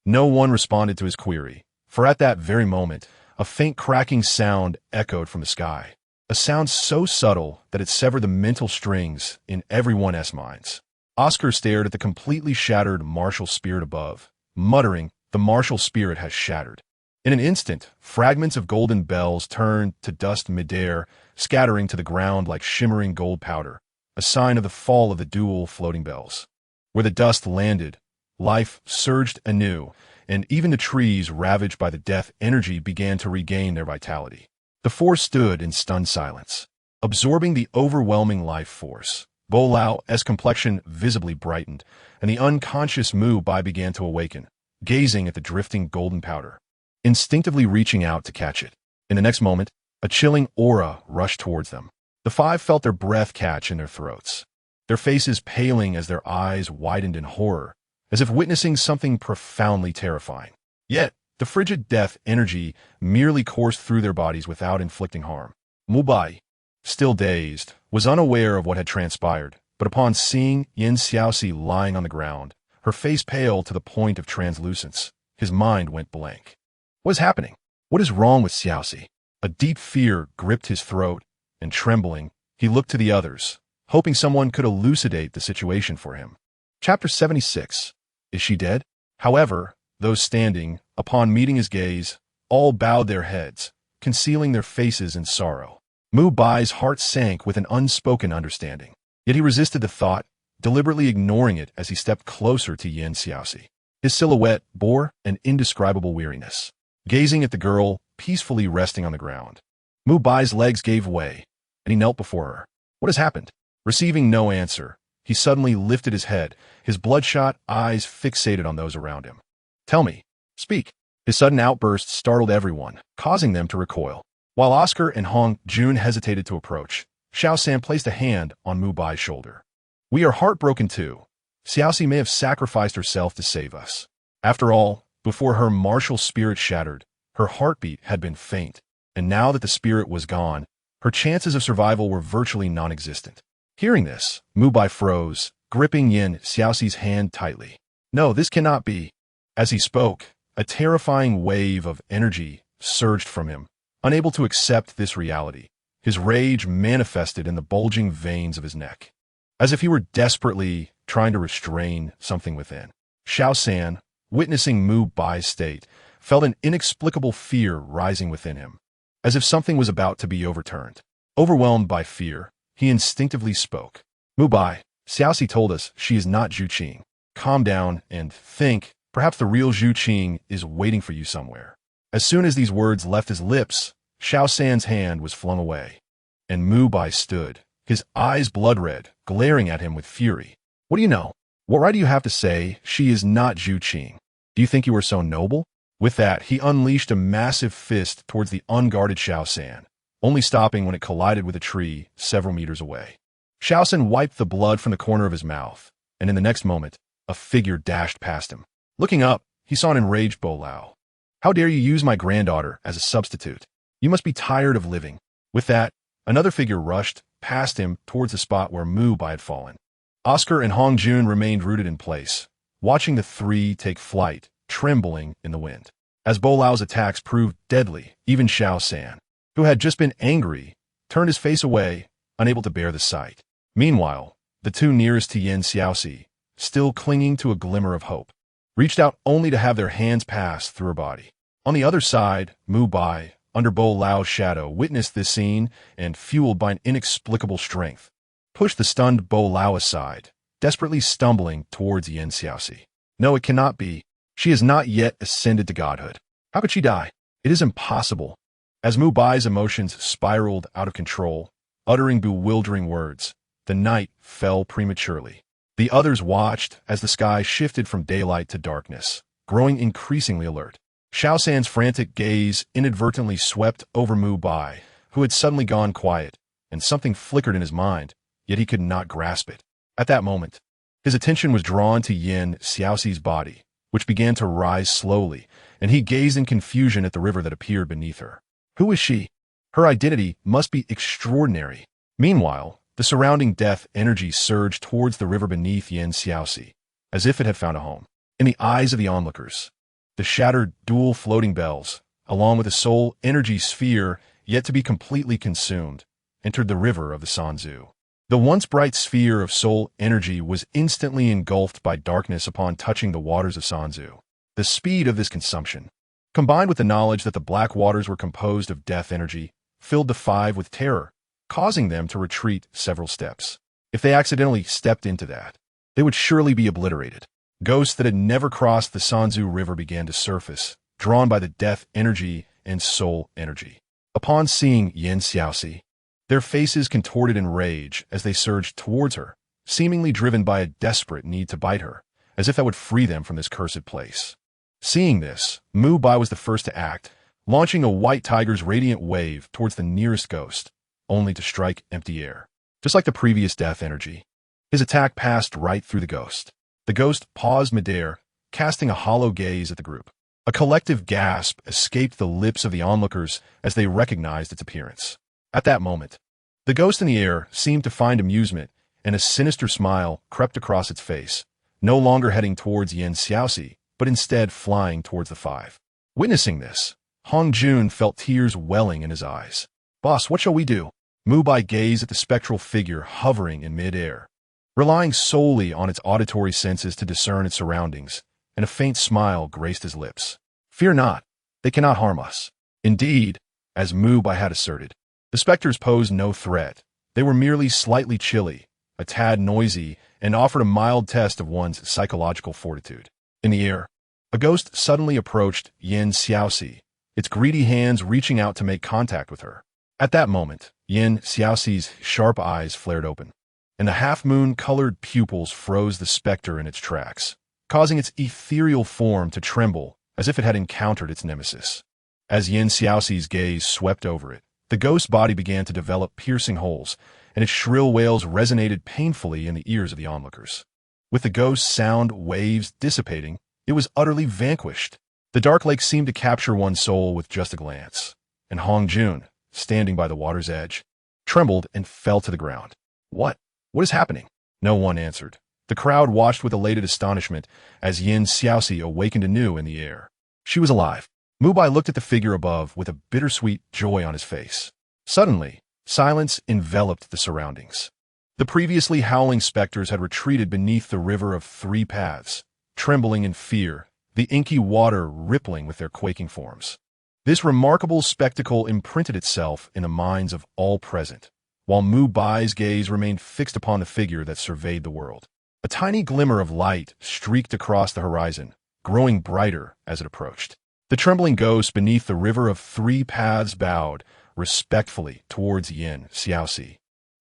No one responded to his query, for at that very moment, a faint cracking sound echoed from the sky. A sound so subtle that it severed the mental strings in everyone's minds. Oscar stared at the completely shattered martial spirit above, muttering, "The martial spirit has shattered." In an instant, fragments of golden bells turned to dust midair, scattering to the ground like shimmering gold powder, a sign of the fall of the dual floating bells. Where the dust landed, life surged anew, and even the trees ravaged by the death energy began to regain their vitality. The 4 stood in stunned silence, absorbing the overwhelming life force. Bo Lao's complexion visibly brightened, and the unconscious Mubai began to awaken, gazing at the drifting golden powder, instinctively reaching out to catch it. In the next moment, a chilling aura rushed towards them. The 5 felt their breath catch in their throats, their faces paling as their eyes widened in horror, as if witnessing something profoundly terrifying. Yet, the frigid death energy merely coursed through their bodies without inflicting harm. Mubai, still dazed, was unaware of what had transpired, but upon seeing Yin Xiaoxi lying on the ground, her face pale to the point of translucence, his mind went blank. What is happening? What is wrong with Xiaoxi? A deep fear gripped his throat, and trembling, he looked to the others, hoping someone could elucidate the situation for him. Chapter 76. Is she dead? However, those standing, upon meeting his gaze, all bowed their heads, concealing their faces in sorrow. Mubai's heart sank with an unspoken understanding. Yet he resisted the thought, deliberately ignoring it as he stepped closer to Xiaoxi. His silhouette bore an indescribable weariness, gazing at the girl peacefully resting on the ground. Mubai's legs gave way, and he knelt before her. What has happened? Receiving no answer, he suddenly lifted his head, his bloodshot eyes fixated on those around him. Tell me. Speak. His sudden outburst startled everyone, causing them to recoil. While Oscar and Hong Jun hesitated to approach, Xiao San placed a hand on Mubai's shoulder. We are heartbroken too. Xiaoxi may have sacrificed herself to save us. After all, before her martial spirit shattered, her heartbeat had been faint, and now that the spirit was gone, her chances of survival were virtually non-existent. Hearing this, Mubai froze, gripping Xiaoxi's hand tightly. No, this cannot be. As he spoke, a terrifying wave of energy surged from him. Unable to accept this reality, his rage manifested in the bulging veins of his neck, as if he were desperately trying to restrain something within. Xiao San, witnessing Mubai's state, felt an inexplicable fear rising within him, as if something was about to be overturned. Overwhelmed by fear, he instinctively spoke. Mubai, Xiaoxi told us she is not Zhu Qing. Calm down and think. Perhaps the real Zhu Qing is waiting for you somewhere. As soon as these words left his lips, Xiao San's hand was flung away, and Mubai stood, his eyes blood-red, glaring at him with fury. What do you know? What right do you have to say she is not Zhu Qing? Do you think you are so noble? With that, he unleashed a massive fist towards the unguarded Xiao San, only stopping when it collided with a tree several meters away. Xiao San wiped the blood from the corner of his mouth, and in the next moment, a figure dashed past him. Looking up, he saw an enraged Douluo. How dare you use my granddaughter as a substitute? You must be tired of living. With that, another figure rushed past him towards the spot where Mubai had fallen. Oscar and Hong Jun remained rooted in place, watching the three take flight, trembling in the wind. As Douluo's attacks proved deadly, even Xiao San, who had just been angry, turned his face away, unable to bear the sight. Meanwhile, the two nearest to Xiaoxi, still clinging to a glimmer of hope, reached out only to have their hands pass through her body. On the other side, Mubai, under Douluo's shadow, witnessed this scene and, fueled by an inexplicable strength, pushed the stunned Douluo aside, desperately stumbling towards Xiaoxi. No, it cannot be. She has not yet ascended to godhood. How could she die? It is impossible. As Mubai's emotions spiraled out of control, uttering bewildering words, the night fell prematurely. The others watched as the sky shifted from daylight to darkness, growing increasingly alert. Xiao San's frantic gaze inadvertently swept over Mubai, who had suddenly gone quiet, and something flickered in his mind, yet he could not grasp it. At that moment, his attention was drawn to Xiaoxi's body, which began to rise slowly, and he gazed in confusion at the river that appeared beneath her. Who is she? Her identity must be extraordinary. Meanwhile, the surrounding death energy surged towards the river beneath Xiaoxi, as if it had found a home. In the eyes of the onlookers, the shattered dual floating bells, along with a soul energy sphere yet to be completely consumed, entered the river of the Sanzu. The once bright sphere of soul energy was instantly engulfed by darkness upon touching the waters of Sanzu. The speed of this consumption, combined with the knowledge that the black waters were composed of death energy, filled the five with terror, causing them to retreat several steps. If they accidentally stepped into that, they would surely be obliterated. Ghosts that had never crossed the Sanzu River began to surface, drawn by the death energy and soul energy. Upon seeing Xiaoxi, their faces contorted in rage as they surged towards her, seemingly driven by a desperate need to bite her, as if that would free them from this cursed place. Seeing this, Mubai was the first to act, launching a white tiger's radiant wave towards the nearest ghost, only to strike empty air. Just like the previous death energy, his attack passed right through the ghost. The ghost paused midair, casting a hollow gaze at the group. A collective gasp escaped the lips of the onlookers as they recognized its appearance. At that moment, the ghost in the air seemed to find amusement, and a sinister smile crept across its face, no longer heading towards Xiaoxi, but instead flying towards the five. Witnessing this, Hong Jun felt tears welling in his eyes. Boss, what shall we do? Mubai gazed at the spectral figure hovering in mid-air, relying solely on its auditory senses to discern its surroundings, and a faint smile graced his lips. Fear not, they cannot harm us. Indeed, as Mubai had asserted. The specters posed no threat. They were merely slightly chilly, a tad noisy, and offered a mild test of one's psychological fortitude. In the air, a ghost suddenly approached Yin Xiaoxi, its greedy hands reaching out to make contact with her. At that moment, Yin Xiaoxi's sharp eyes flared open, and the half-moon-colored pupils froze the specter in its tracks, causing its ethereal form to tremble as if it had encountered its nemesis. As Yin Xiaoxi's gaze swept over it, the ghost's body began to develop piercing holes, and its shrill wails resonated painfully in the ears of the onlookers. With the ghost's sound waves dissipating, it was utterly vanquished. The dark lake seemed to capture one's soul with just a glance, and Hong Jun, standing by the water's edge, trembled and fell to the ground. What? What is happening? No one answered. The crowd watched with elated astonishment as Yin Xiaoxi awakened anew in the air. She was alive. Mubai looked at the figure above with a bittersweet joy on his face. Suddenly, silence enveloped the surroundings. The previously howling specters had retreated beneath the river of three paths, trembling in fear, the inky water rippling with their quaking forms. This remarkable spectacle imprinted itself in the minds of all present, while Mubai's gaze remained fixed upon the figure that surveyed the world. A tiny glimmer of light streaked across the horizon, growing brighter as it approached. The trembling ghost beneath the river of three paths bowed respectfully towards Yin Xiaoxi.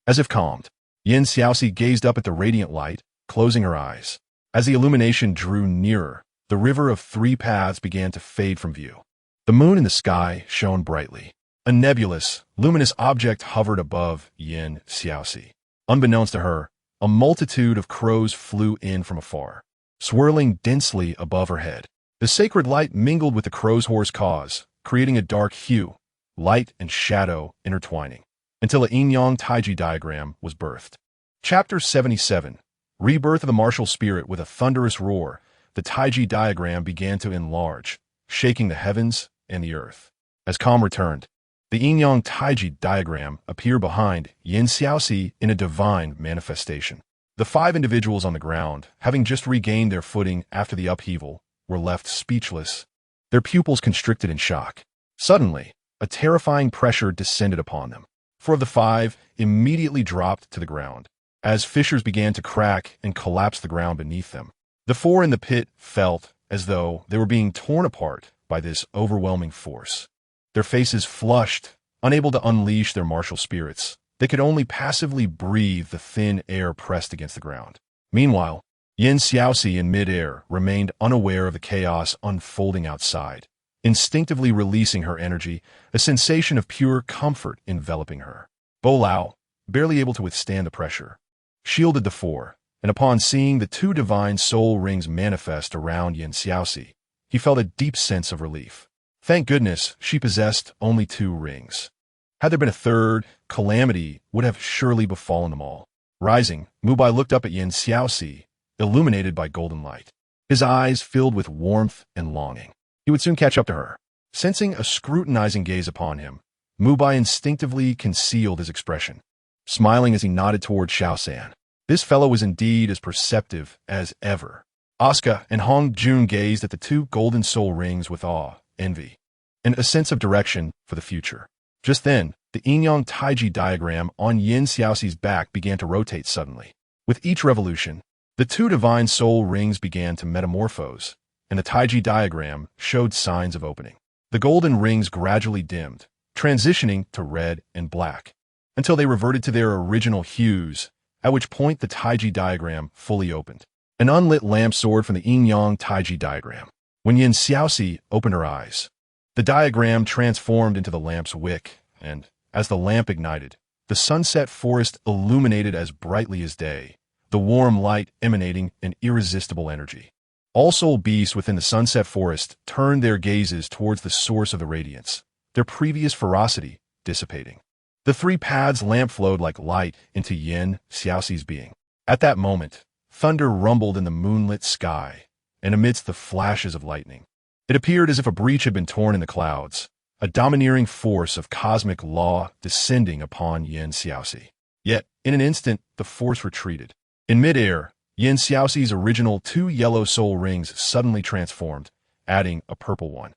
As if calmed, Yin Xiaoxi gazed up at the radiant light, closing her eyes. As the illumination drew nearer, the river of three paths began to fade from view. The moon in the sky shone brightly. A nebulous, luminous object hovered above Yin Xiaoxi. Unbeknownst to her, a multitude of crows flew in from afar, swirling densely above her head. The sacred light mingled with the crow's hoarse caws, creating a dark hue, light and shadow intertwining, until a yin-yang taiji diagram was birthed. Chapter 77. Rebirth of the martial spirit. With a thunderous roar, the taiji diagram began to enlarge, shaking the heavens and the earth. As calm returned, the yin-yang taiji diagram appeared behind Yin Xiaoxi in a divine manifestation. The five individuals on the ground, having just regained their footing after the upheaval, were left speechless, their pupils constricted in shock. Suddenly, a terrifying pressure descended upon them. Four of the five immediately dropped to the ground, as fissures began to crack and collapse the ground beneath them. The four in the pit felt as though they were being torn apart by this overwhelming force. Their faces flushed, unable to unleash their martial spirits. They could only passively breathe the thin air pressed against the ground. Meanwhile, Yin Xiaoxi in midair remained unaware of the chaos unfolding outside, instinctively releasing her energy, a sensation of pure comfort enveloping her. Douluo, barely able to withstand the pressure, shielded the four, and upon seeing the two divine soul rings manifest around Yin Xiaoxi, he felt a deep sense of relief. Thank goodness she possessed only two rings. Had there been a third, calamity would have surely befallen them all. Rising, Mubai looked up at Yin Xiaoxi, illuminated by golden light. His eyes filled with warmth and longing. He would soon catch up to her. Sensing a scrutinizing gaze upon him, Mubai instinctively concealed his expression, smiling as he nodded toward Xiaoxi. This fellow was indeed as perceptive as ever. Asuka and Hong Jun gazed at the two golden soul rings with awe, envy, and a sense of direction for the future. Just then, the yin-yang taiji diagram on Yin Xiaoxi's back began to rotate suddenly. With each revolution, the two divine soul rings began to metamorphose, and the taiji diagram showed signs of opening. The golden rings gradually dimmed, transitioning to red and black, until they reverted to their original hues, at which point the taiji diagram fully opened. An unlit lamp soared from the yin-yang taiji diagram. When Yin Xiaoxi opened her eyes, the diagram transformed into the lamp's wick, and, as the lamp ignited, the sunset forest illuminated as brightly as day, the warm light emanating an irresistible energy. All soul beasts within the sunset forest turned their gazes towards the source of the radiance, their previous ferocity dissipating. The three paths lamp flowed like light into Yin Xiaoxi's being. At that moment, thunder rumbled in the moonlit sky, and amidst the flashes of lightning, it appeared as if a breach had been torn in the clouds, a domineering force of cosmic law descending upon Yin Xiaoxi. Yet, in an instant, the force retreated. In midair, Yin Xiaoxi's original two yellow soul rings suddenly transformed, adding a purple one.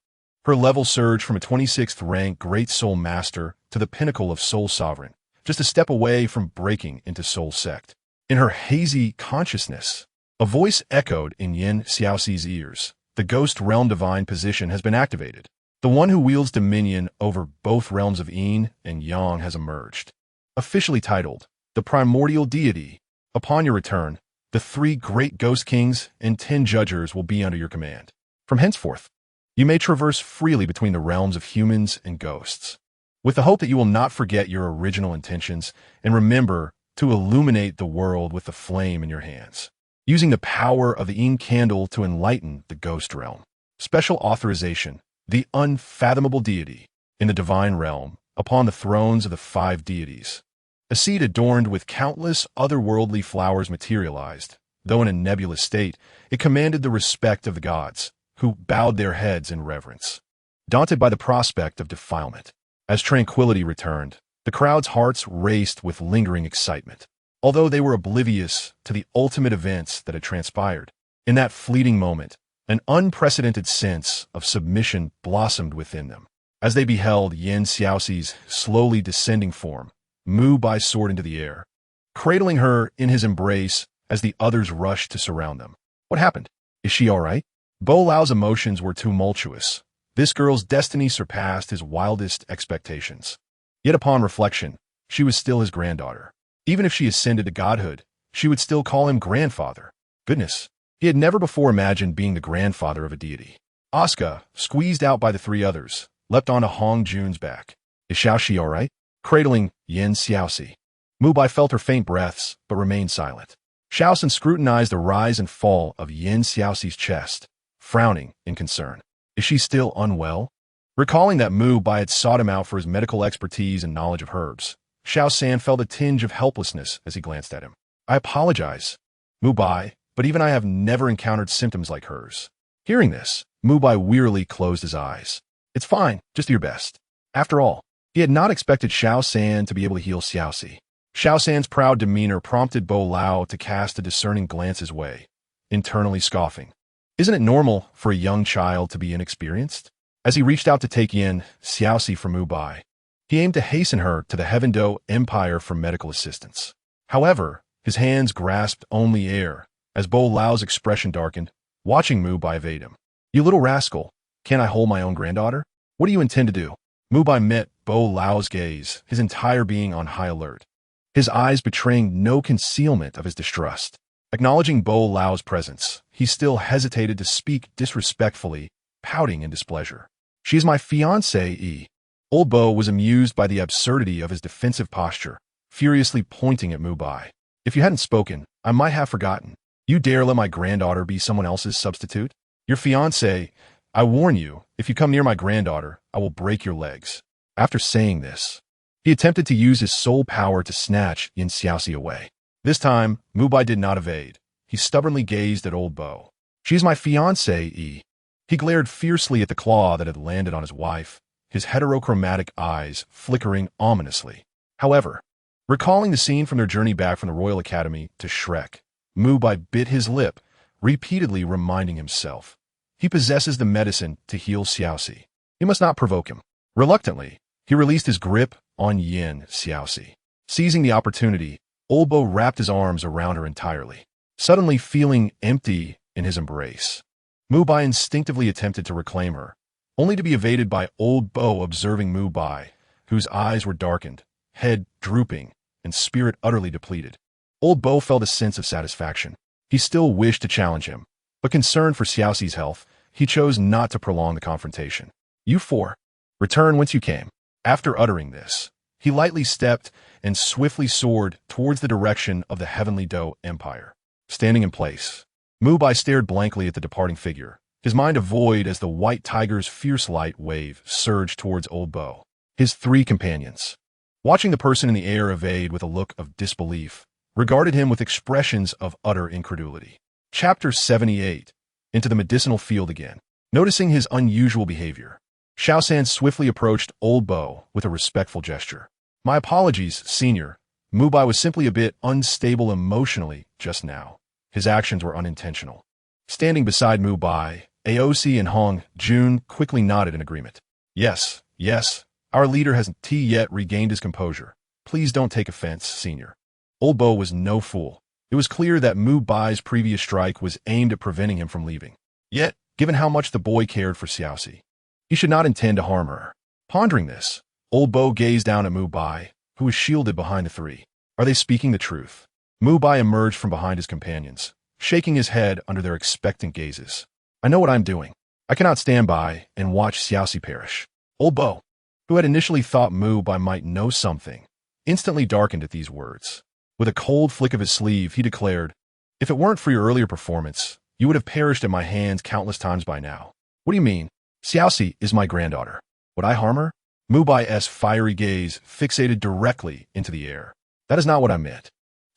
Her level surged from a 26th rank Great Soul Master to the pinnacle of Soul Sovereign, just a step away from breaking into Soul Sect. In her hazy consciousness, a voice echoed in Xiaoxi's ears. The Ghost Realm Divine position has been activated. The one who wields dominion over both realms of Yin and Yang has emerged. Officially titled, the Primordial Deity. Upon your return, the 3 great Ghost Kings and 10 Judgers will be under your command. From henceforth, you may traverse freely between the realms of humans and ghosts, with the hope that you will not forget your original intentions and remember to illuminate the world with the flame in your hands, using the power of the Yin candle to enlighten the ghost realm. Special authorization, the unfathomable deity in the divine realm, upon the thrones of the 5 deities. A seed adorned with countless otherworldly flowers materialized. Though in a nebulous state, it commanded the respect of the gods, who bowed their heads in reverence, daunted by the prospect of defilement. As tranquility returned, the crowd's hearts raced with lingering excitement, although they were oblivious to the ultimate events that had transpired. In that fleeting moment, an unprecedented sense of submission blossomed within them. As they beheld Xiaoxi's slowly descending form, Mubai soared into the air, cradling her in his embrace as the others rushed to surround them. What happened? Is she all right? Bo Lao's emotions were tumultuous. This girl's destiny surpassed his wildest expectations. Yet upon reflection, she was still his granddaughter. Even if she ascended to godhood, she would still call him grandfather. Goodness, he had never before imagined being the grandfather of a deity. Asuka, squeezed out by the 3 others, leapt onto Hong Jun's back. Is Xiaoxi all right? Cradling Xiaoxi. Mubai felt her faint breaths, but remained silent. Xiaoxi scrutinized the rise and fall of Xiaoxi's chest, frowning in concern. Is she still unwell? Recalling that Mubai had sought him out for his medical expertise and knowledge of herbs, Xiao San felt a tinge of helplessness as he glanced at him. I apologize, Mubai, but even I have never encountered symptoms like hers. Hearing this, Mubai wearily closed his eyes. It's fine, just do your best. After all, he had not expected Xiao San to be able to heal Xiaoxi. Xiao San's proud demeanor prompted Bo Lao to cast a discerning glance his way, internally scoffing. Isn't it normal for a young child to be inexperienced? As he reached out to take Xiaoxi from Mubai, he aimed to hasten her to the Heaven Do Empire for medical assistance. However, his hands grasped only air as Bo Lao's expression darkened, watching Mubai evade him. You little rascal, can't I hold my own granddaughter? What do you intend to do? Mubai met Bo Lao's gaze, his entire being on high alert, his eyes betraying no concealment of his distrust. Acknowledging Bo Lao's presence, he still hesitated to speak disrespectfully, pouting in displeasure. She is my fiancée. Old Bo was amused by the absurdity of his defensive posture, furiously pointing at Mubai. If you hadn't spoken, I might have forgotten. You dare let my granddaughter be someone else's substitute? Your fiancée, I warn you, if you come near my granddaughter, I will break your legs. After saying this, he attempted to use his soul power to snatch Xiaoxi away. This time, Mubai did not evade. He stubbornly gazed at Old Bo. She is my fiancée. He glared fiercely at the claw that had landed on his wife, his heterochromatic eyes flickering ominously. However, recalling the scene from their journey back from the Royal Academy to Shrek, Mubai bit his lip, repeatedly reminding himself. He possesses the medicine to heal Xiaoxi. He must not provoke him. Reluctantly, he released his grip on Xiaoxi. Seizing the opportunity, Old Bo wrapped his arms around her entirely, suddenly feeling empty in his embrace. Mubai instinctively attempted to reclaim her, only to be evaded by Old Bo observing Mubai, whose eyes were darkened, head drooping, and spirit utterly depleted. Old Bo felt a sense of satisfaction. He still wished to challenge him, but concerned for Xiaoxi's health, he chose not to prolong the confrontation. You 4, return whence you came. After uttering this, he lightly stepped and swiftly soared towards the direction of the Heavenly Do Empire. Standing in place, Mubai stared blankly at the departing figure, his mind a void as the white tiger's fierce light wave surged towards Old Bo. His 3 companions, watching the person in the air evade with a look of disbelief, regarded him with expressions of utter incredulity. Chapter 78. Into the medicinal field again. Noticing his unusual behavior, Xiao San swiftly approached Old Bo with a respectful gesture. My apologies, senior. Mubai was simply a bit unstable emotionally just now. His actions were unintentional. Standing beside Mubai, Aosi and Hong Jun quickly nodded in agreement. Yes, yes, our leader hasn't yet regained his composure. Please don't take offense, senior. Old Bo was no fool. It was clear that Mubai's previous strike was aimed at preventing him from leaving. Yet, given how much the boy cared for Xiaoxi, he should not intend to harm her. Pondering this, Old Bo gazed down at Mubai, who was shielded behind the three. Are they speaking the truth? Mubai emerged from behind his companions, shaking his head under their expectant gazes. I know what I'm doing. I cannot stand by and watch Xiaoxi perish. Old Bo, who had initially thought Mubai might know something, instantly darkened at these words. With a cold flick of his sleeve, he declared, If it weren't for your earlier performance, you would have perished at my hands countless times by now. What do you mean? Xiaoxi is my granddaughter. Would I harm her? Mubai's fiery gaze fixated directly into the air. That is not what I meant.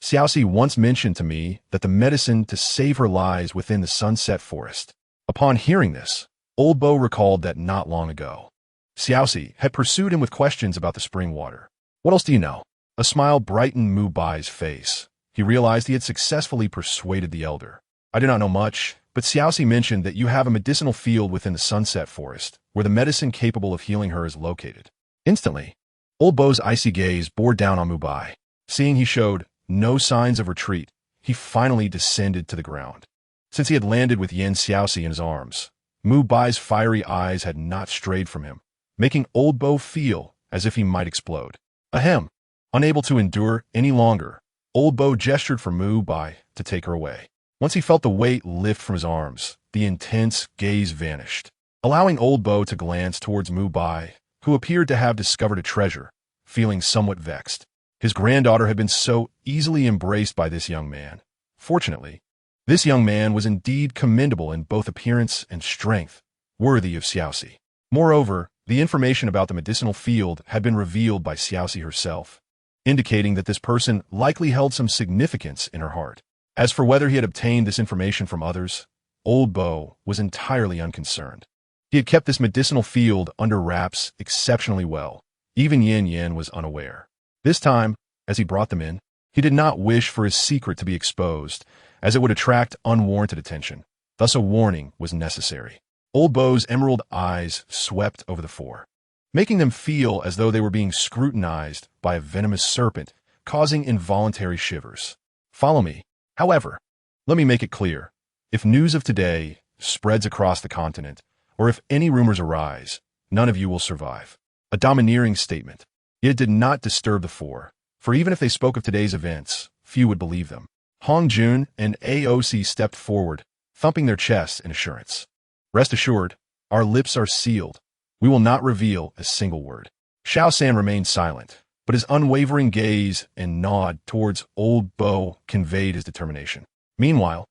Xiaoxi once mentioned to me that the medicine to save her lies within the sunset forest. Upon hearing this, Old Bo recalled that not long ago, Xiaoxi had pursued him with questions about the spring water. What else do you know? A smile brightened Mubai's face. He realized he had successfully persuaded the elder. I do not know much, but Xiaoxi mentioned that you have a medicinal field within the sunset forest, where the medicine capable of healing her is located. Instantly, Old Bo's icy gaze bore down on Mubai. Seeing he showed no signs of retreat, he finally descended to the ground. Since he had landed with Yan Xiaoxi in his arms, Mubai's fiery eyes had not strayed from him, making Old Bo feel as if he might explode. Ahem. Unable to endure any longer, Old Bo gestured for Mubai to take her away. Once he felt the weight lift from his arms, the intense gaze vanished, allowing Old Bo to glance towards Mubai, who appeared to have discovered a treasure, feeling somewhat vexed. His granddaughter had been so easily embraced by this young man. Fortunately, this young man was indeed commendable in both appearance and strength, worthy of Xiaoxi. Moreover, the information about the medicinal field had been revealed by Xiaoxi herself, indicating that this person likely held some significance in her heart. As for whether he had obtained this information from others, Old Bo was entirely unconcerned. He had kept this medicinal field under wraps exceptionally well. Even Yanyan was unaware. This time, as he brought them in, he did not wish for his secret to be exposed, as it would attract unwarranted attention. Thus a warning was necessary. Old Bo's emerald eyes swept over the four, making them feel as though they were being scrutinized by a venomous serpent, causing involuntary shivers. Follow me. However, let me make it clear, if news of today spreads across the continent, or if any rumors arise, none of you will survive. A domineering statement. Yet it did not disturb the four, for even if they spoke of today's events, few would believe them. Hong Jun and Aosi stepped forward, thumping their chests in assurance. Rest assured, our lips are sealed. We will not reveal a single word. Xiao San remained silent, but his unwavering gaze and nod towards Old Bo conveyed his determination. Meanwhile,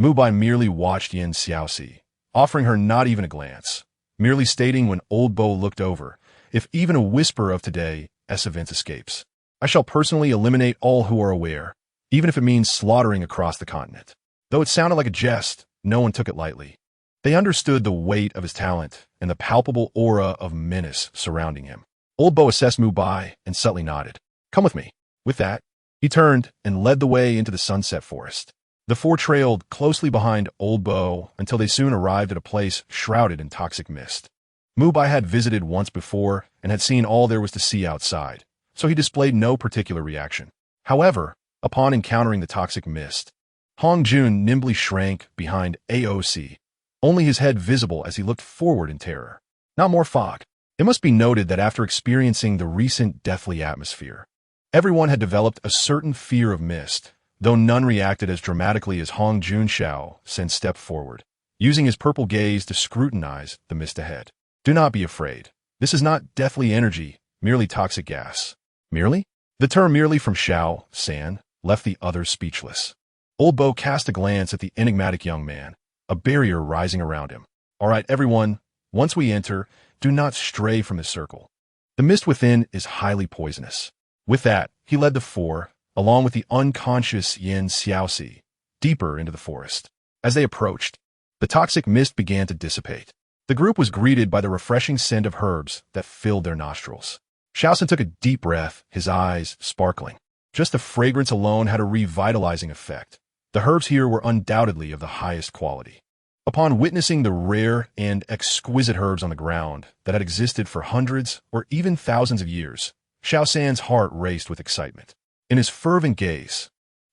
Mubai merely watched Yan Xiaoxi, offering her not even a glance, merely stating when Old Bo looked over, if even a whisper of today's events escapes, I shall personally eliminate all who are aware, even if it means slaughtering across the continent. Though it sounded like a jest, no one took it lightly. They understood the weight of his talent and the palpable aura of menace surrounding him. Old Bo assessed Mubai and subtly nodded. Come with me. With that, he turned and led the way into the sunset forest. The four trailed closely behind Old Bo until they soon arrived at a place shrouded in toxic mist. Mubai had visited once before and had seen all there was to see outside, so he displayed no particular reaction. However, upon encountering the toxic mist, Hong Jun nimbly shrank behind Aosi, only his head visible as he looked forward in terror. Not more fog. It must be noted that after experiencing the recent deathly atmosphere, everyone had developed a certain fear of mist, though none reacted as dramatically as Hong Jun. Xiao San stepped forward, using his purple gaze to scrutinize the mist ahead. Do not be afraid. This is not deathly energy, merely toxic gas. Merely? The term merely from Xiao San left the others speechless. Old Bo cast a glance at the enigmatic young man, a barrier rising around him. All right, everyone, once we enter, do not stray from the circle. The mist within is highly poisonous. With that, he led the four, along with the unconscious Yan Xiaoxi, deeper into the forest. As they approached, the toxic mist began to dissipate. The group was greeted by the refreshing scent of herbs that filled their nostrils. Xiaoxi took a deep breath, his eyes sparkling. Just the fragrance alone had a revitalizing effect. The herbs here were undoubtedly of the highest quality. Upon witnessing the rare and exquisite herbs on the ground that had existed for hundreds or even thousands of years, Xiaoxi's heart raced with excitement. In his fervent gaze,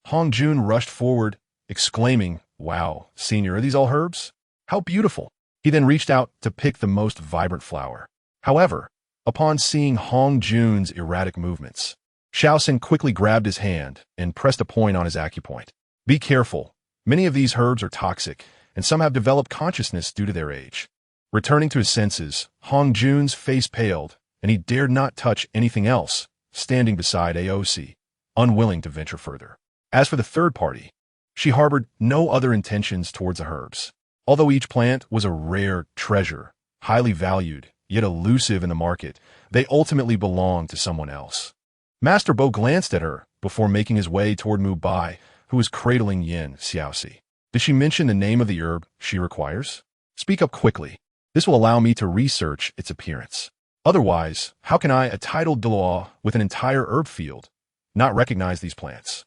Hongjun rushed forward, exclaiming, "Wow, Senior, are these all herbs? How beautiful!" He then reached out to pick the most vibrant flower. However, upon seeing Hongjun's erratic movements, Xiaoxi quickly grabbed his hand and pressed a point on his acupoint. "Be careful. Many of these herbs are toxic, and some have developed consciousness due to their age." Returning to his senses, Hongjun's face paled, and he dared not touch anything else, standing beside Aosi, unwilling to venture further. As for the third party, she harbored no other intentions towards the herbs. Although each plant was a rare treasure, highly valued, yet elusive in the market, they ultimately belonged to someone else. Master Bo glanced at her before making his way toward Mubai, who was cradling Yin Xiaoxi. "Did she mention the name of the herb she requires? Speak up quickly. This will allow me to research its appearance. Otherwise, how can I, a titled Douluo with an entire herb field, not recognize these plants?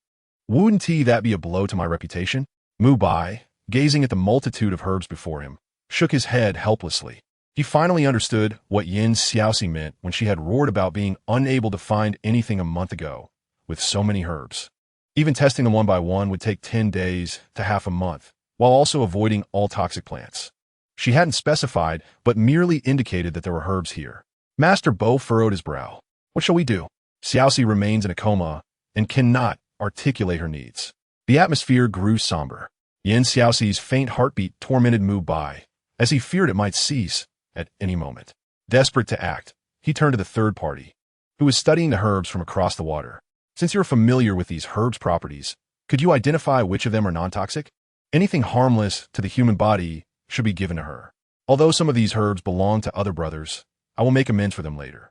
Wouldn't that be a blow to my reputation?" Mubai, gazing at the multitude of herbs before him, shook his head helplessly. He finally understood what Yin Xiaoxi meant when she had roared about being unable to find anything a month ago, with so many herbs. Even testing them one by one would take 10 days to half a month, while also avoiding all toxic plants. She hadn't specified, but merely indicated that there were herbs here. Master Bo furrowed his brow. "What shall we do?" Xiaoxi remains in a coma and cannot articulate her needs. The atmosphere grew somber. Yin Xiaoxi's faint heartbeat tormented Mubai, as he feared it might cease at any moment. Desperate to act, he turned to the third party, who was studying the herbs from across the water. "Since you're familiar with these herbs' properties, could you identify which of them are non-toxic? Anything harmless to the human body should be given to her. Although some of these herbs belong to other brothers, I will make amends for them later."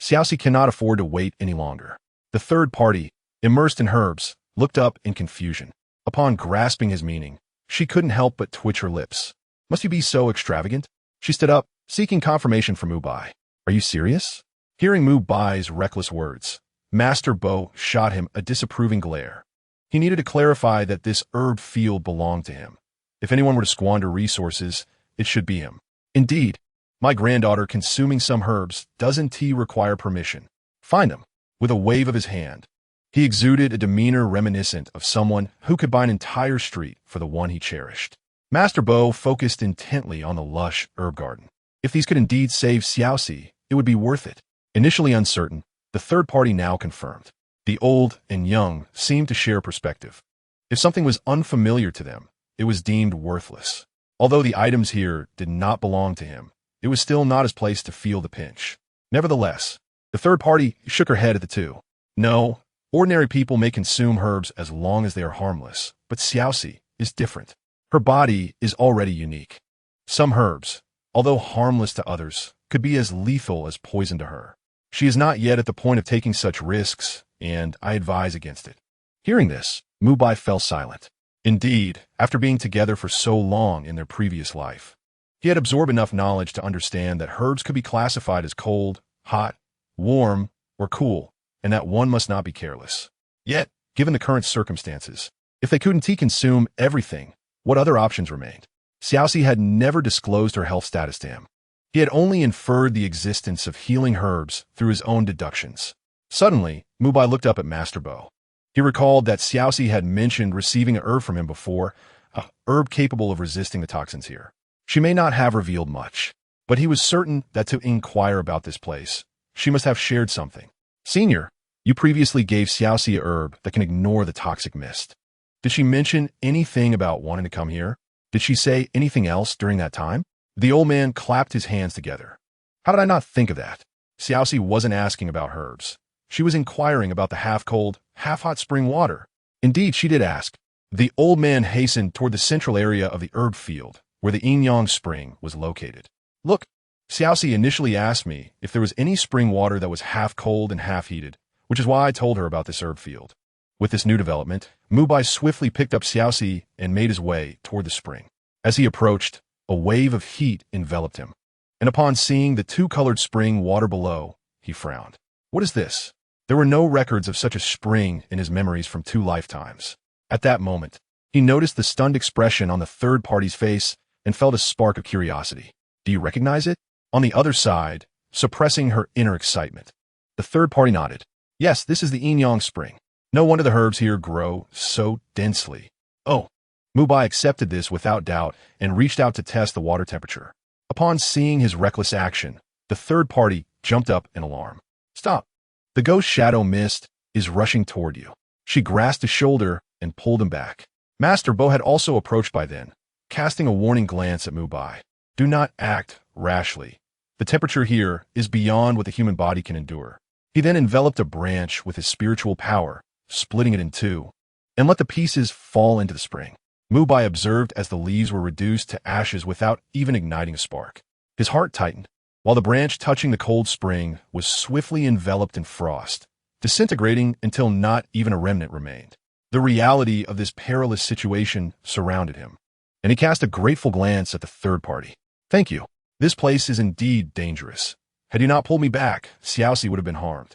Xiaoxi cannot afford to wait any longer. The third party, immersed in herbs, looked up in confusion. Upon grasping his meaning, she couldn't help but twitch her lips. "Must you be so extravagant?" She stood up, seeking confirmation from Mubai. "Are you serious?" Hearing Mubai's reckless words, Master Bo shot him a disapproving glare. He needed to clarify that this herb field belonged to him. If anyone were to squander resources, it should be him. "Indeed, my granddaughter consuming some herbs doesn't require permission. Find them." With a wave of his hand, he exuded a demeanor reminiscent of someone who could buy an entire street for the one he cherished. Master Bo focused intently on the lush herb garden. If these could indeed save Xiaoxi, it would be worth it. Initially uncertain, the third party now confirmed. The old and young seemed to share perspective. If something was unfamiliar to them, it was deemed worthless. Although the items here did not belong to him, it was still not his place to feel the pinch. Nevertheless, the third party shook her head at the two. "No, ordinary people may consume herbs as long as they are harmless, but Xiaoxi is different. Her body is already unique. Some herbs, although harmless to others, could be as lethal as poison to her. She is not yet at the point of taking such risks, and I advise against it." Hearing this, Mubai fell silent. Indeed, after being together for so long in their previous life, he had absorbed enough knowledge to understand that herbs could be classified as cold, hot, warm, or cool, and that one must not be careless. Yet, given the current circumstances, if they couldn't consume everything, what other options remained? Xiaoxi had never disclosed her health status to him. He had only inferred the existence of healing herbs through his own deductions. Suddenly, Mubai looked up at Master Bo. He recalled that Xiaoxi had mentioned receiving a herb from him before, a herb capable of resisting the toxins here. She may not have revealed much, but he was certain that to inquire about this place, she must have shared something. "Senior, you previously gave Xiaoxi a herb that can ignore the toxic mist. Did she mention anything about wanting to come here? Did she say anything else during that time?" The old man clapped his hands together. "How did I not think of that?" Xiaoxi wasn't asking about herbs. She was inquiring about the half-cold, half-hot spring water. Indeed, she did ask. The old man hastened toward the central area of the herb field, where the Yanyan spring was located. "Look, Xiaoxi initially asked me if there was any spring water that was half-cold and half-heated, which is why I told her about this herb field." With this new development, Mubai swiftly picked up Xiaoxi and made his way toward the spring. As he approached, a wave of heat enveloped him, and upon seeing the two-colored spring water below, he frowned. What is this? There were no records of such a spring in his memories from 2 lifetimes. At that moment, he noticed the stunned expression on the third party's face, and felt a spark of curiosity. Do you recognize it? On the other side, suppressing her inner excitement. The third party nodded. Yes, this is the Yanyan spring. No wonder the herbs here grow so densely. Oh. Mubai accepted this without doubt and reached out to test the water temperature. Upon seeing his reckless action, the third party jumped up in alarm. Stop. The ghost shadow mist is rushing toward you. She grasped his shoulder and pulled him back. Master Bo had also approached by then, casting a warning glance at Mubai. Do not act rashly. The temperature here is beyond what the human body can endure. He then enveloped a branch with his spiritual power, splitting it in two, and let the pieces fall into the spring. Mubai observed as the leaves were reduced to ashes without even igniting a spark. His heart tightened, while the branch touching the cold spring was swiftly enveloped in frost, disintegrating until not even a remnant remained. The reality of this perilous situation surrounded him, and he cast a grateful glance at the third party. Thank you. This place is indeed dangerous. Had you not pulled me back, Xiaoxi would have been harmed.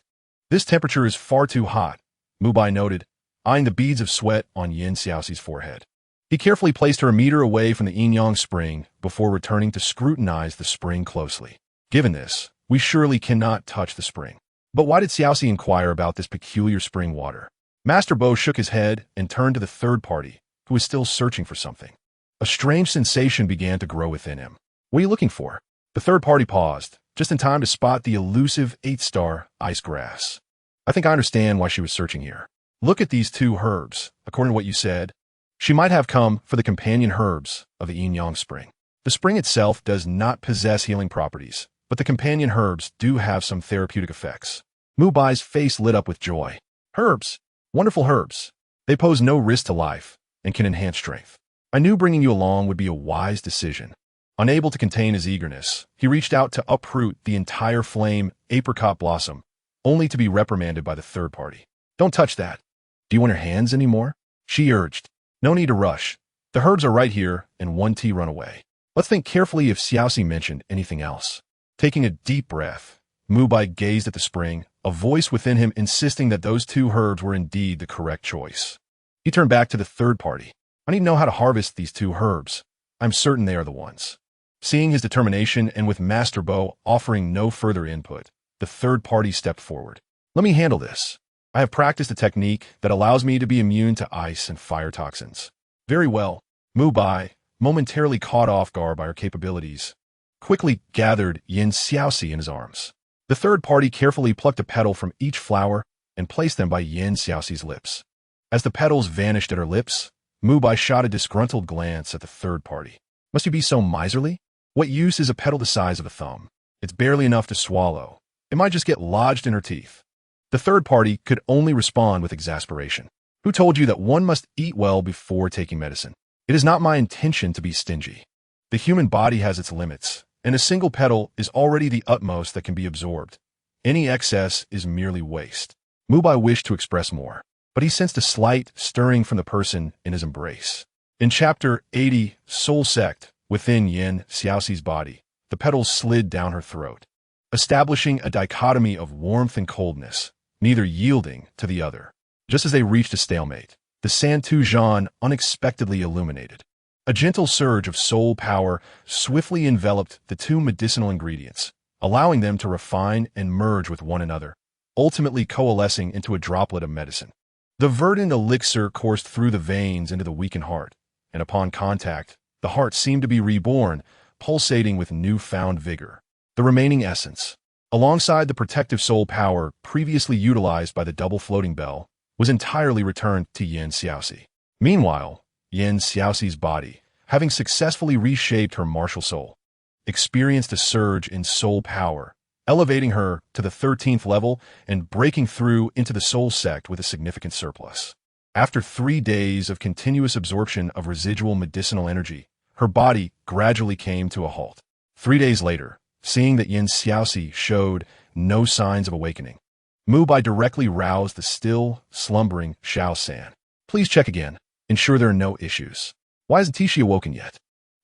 This temperature is far too hot, Mubai noted, eyeing the beads of sweat on Yin Xiaoxi's forehead. He carefully placed her a meter away from the Yanyan spring before returning to scrutinize the spring closely. Given this, we surely cannot touch the spring. But why did Xiaoxi inquire about this peculiar spring water? Master Bo shook his head and turned to the third party, who was still searching for something. A strange sensation began to grow within him. What are you looking for? The third party paused, just in time to spot the elusive 8-star ice grass. I think I understand why she was searching here. Look at these two herbs, according to what you said. She might have come for the companion herbs of the Yanyan spring. The spring itself does not possess healing properties, but the companion herbs do have some therapeutic effects. Mubai's face lit up with joy. Herbs! Wonderful herbs. They pose no risk to life and can enhance strength. I knew bringing you along would be a wise decision. Unable to contain his eagerness, he reached out to uproot the entire flame apricot blossom, only to be reprimanded by the third party. Don't touch that. Do you want your hands anymore? She urged. No need to rush. The herbs are right here, and one tea run away. Let's think carefully if Xiaoxi mentioned anything else. Taking a deep breath, Mubai gazed at the spring, a voice within him insisting that those two herbs were indeed the correct choice. He turned back to the third party. I need to know how to harvest these two herbs. I'm certain they are the ones. Seeing his determination and with Master Bo offering no further input, the third party stepped forward. Let me handle this. I have practiced a technique that allows me to be immune to ice and fire toxins. Very well. Mubai, momentarily caught off guard by her capabilities, quickly gathered Yin Xiaoxi in his arms. The third party carefully plucked a petal from each flower and placed them by Yin Xiaoxi's lips. As the petals vanished at her lips, Mubai shot a disgruntled glance at the third party. Must you be so miserly? What use is a petal the size of a thumb? It's barely enough to swallow. It might just get lodged in her teeth. The third party could only respond with exasperation. Who told you that one must eat well before taking medicine? It is not my intention to be stingy. The human body has its limits, and a single petal is already the utmost that can be absorbed. Any excess is merely waste. Mubai wished to express more, but he sensed a slight stirring from the person in his embrace. In Chapter 80, Soul Sect, within Yin Xiaoxi's body, the petals slid down her throat, establishing a dichotomy of warmth and coldness, neither yielding to the other. Just as they reached a stalemate, the Santu Zhan unexpectedly illuminated. A gentle surge of soul power swiftly enveloped the two medicinal ingredients, allowing them to refine and merge with one another, ultimately coalescing into a droplet of medicine. The verdant elixir coursed through the veins into the weakened heart, and upon contact, the heart seemed to be reborn, pulsating with newfound vigor. The remaining essence, alongside the protective soul power previously utilized by the double floating bell, was entirely returned to Yin Xiaoxi. Meanwhile, Yin Xiaoxi's body, having successfully reshaped her martial soul, experienced a surge in soul power, elevating her to the 13th level and breaking through into the soul sect with a significant surplus. After 3 days of continuous absorption of residual medicinal energy, her body gradually came to a halt. 3 days later, seeing that Yin Xiaoxi showed no signs of awakening, Mubai directly roused the still, slumbering Xiao San. Please check again. Ensure there are no issues. Why hasn't she awoken yet?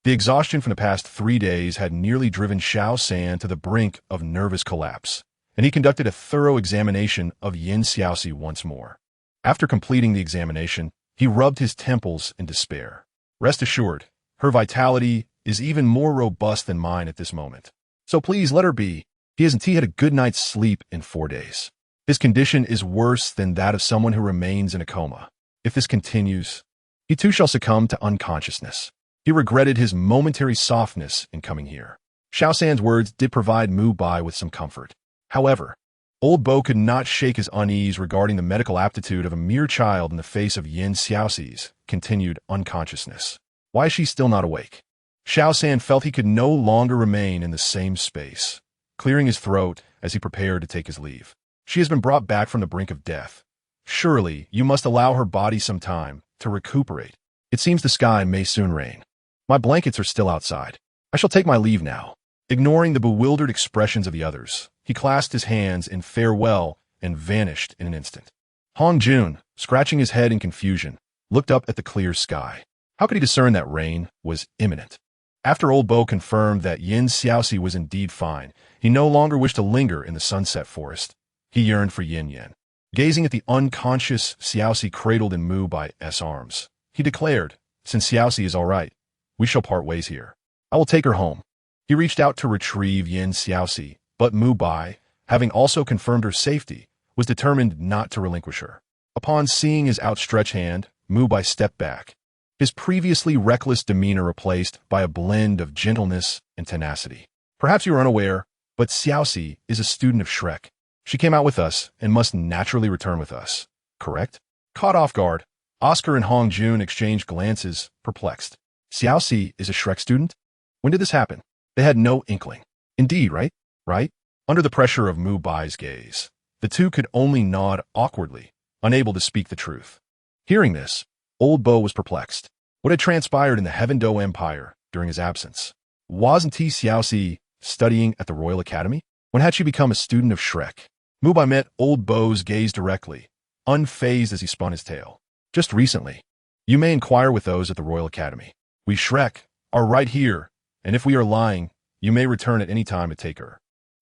The exhaustion from the past 3 days had nearly driven Xiao San to the brink of nervous collapse, and he conducted a thorough examination of Yin Xiaoxi once more. After completing the examination, he rubbed his temples in despair. Rest assured, her vitality is even more robust than mine at this moment. So please let her be. He hasn't had a good night's sleep in 4 days. His condition is worse than that of someone who remains in a coma. If this continues, he too shall succumb to unconsciousness. He regretted his momentary softness in coming here. Xiaoxi's words did provide Mubai with some comfort. However, old Bo could not shake his unease regarding the medical aptitude of a mere child in the face of Xiaoxi's continued unconsciousness. Why is she still not awake? Xiaoxi felt he could no longer remain in the same space, clearing his throat as he prepared to take his leave. She has been brought back from the brink of death. Surely you must allow her body some time to recuperate. It seems the sky may soon rain. My blankets are still outside. I shall take my leave now. Ignoring the bewildered expressions of the others, he clasped his hands in farewell and vanished in an instant. Hong Jun, scratching his head in confusion, looked up at the clear sky. How could he discern that rain was imminent? After old Bo confirmed that Xiaoxi was indeed fine, he no longer wished to linger in the sunset forest. He yearned for Yanyan. Gazing at the unconscious Xiaoxi cradled in Mubai's arms, he declared, "Since Xiaoxi is all right, we shall part ways here. I will take her home." He reached out to retrieve Xiaoxi, but Mubai, having also confirmed her safety, was determined not to relinquish her. Upon seeing his outstretched hand, Mubai stepped back, his previously reckless demeanor replaced by a blend of gentleness and tenacity. "Perhaps you are unaware, but Xiaoxi is a student of Shrek. She came out with us and must naturally return with us, correct?" Caught off guard, Oscar and Hong Jun exchanged glances, perplexed. Xiaoxi is a Shrek student? When did this happen? They had no inkling. Indeed, right? Right? Under the pressure of Mubai's gaze, the two could only nod awkwardly, unable to speak the truth. Hearing this, old Bo was perplexed. What had transpired in the Heaven-Do Empire during his absence? Wasn't Xiaoxi studying at the Royal Academy? When had she become a student of Shrek? Mubai met old Bo's gaze directly, unfazed as he spun his tale. "Just recently. You may inquire with those at the Royal Academy. We Shrek are right here, and if we are lying, you may return at any time to take her."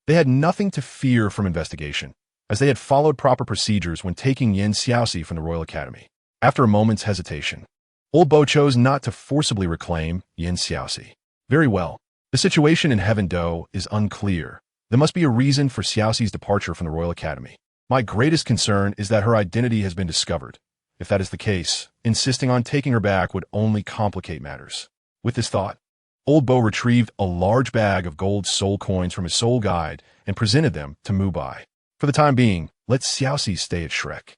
They had nothing to fear from investigation, as they had followed proper procedures when taking Xiaoxi from the Royal Academy. After a moment's hesitation, old Bo chose not to forcibly reclaim Xiaoxi. "Very well. The situation in Heaven-Do is unclear. There must be a reason for Xiaoxi's departure from the Royal Academy. My greatest concern is that her identity has been discovered. If that is the case, insisting on taking her back would only complicate matters." With this thought, old Bo retrieved a large bag of gold soul coins from his soul guide and presented them to Mubai. "For the time being, let Xiaoxi stay at Shrek.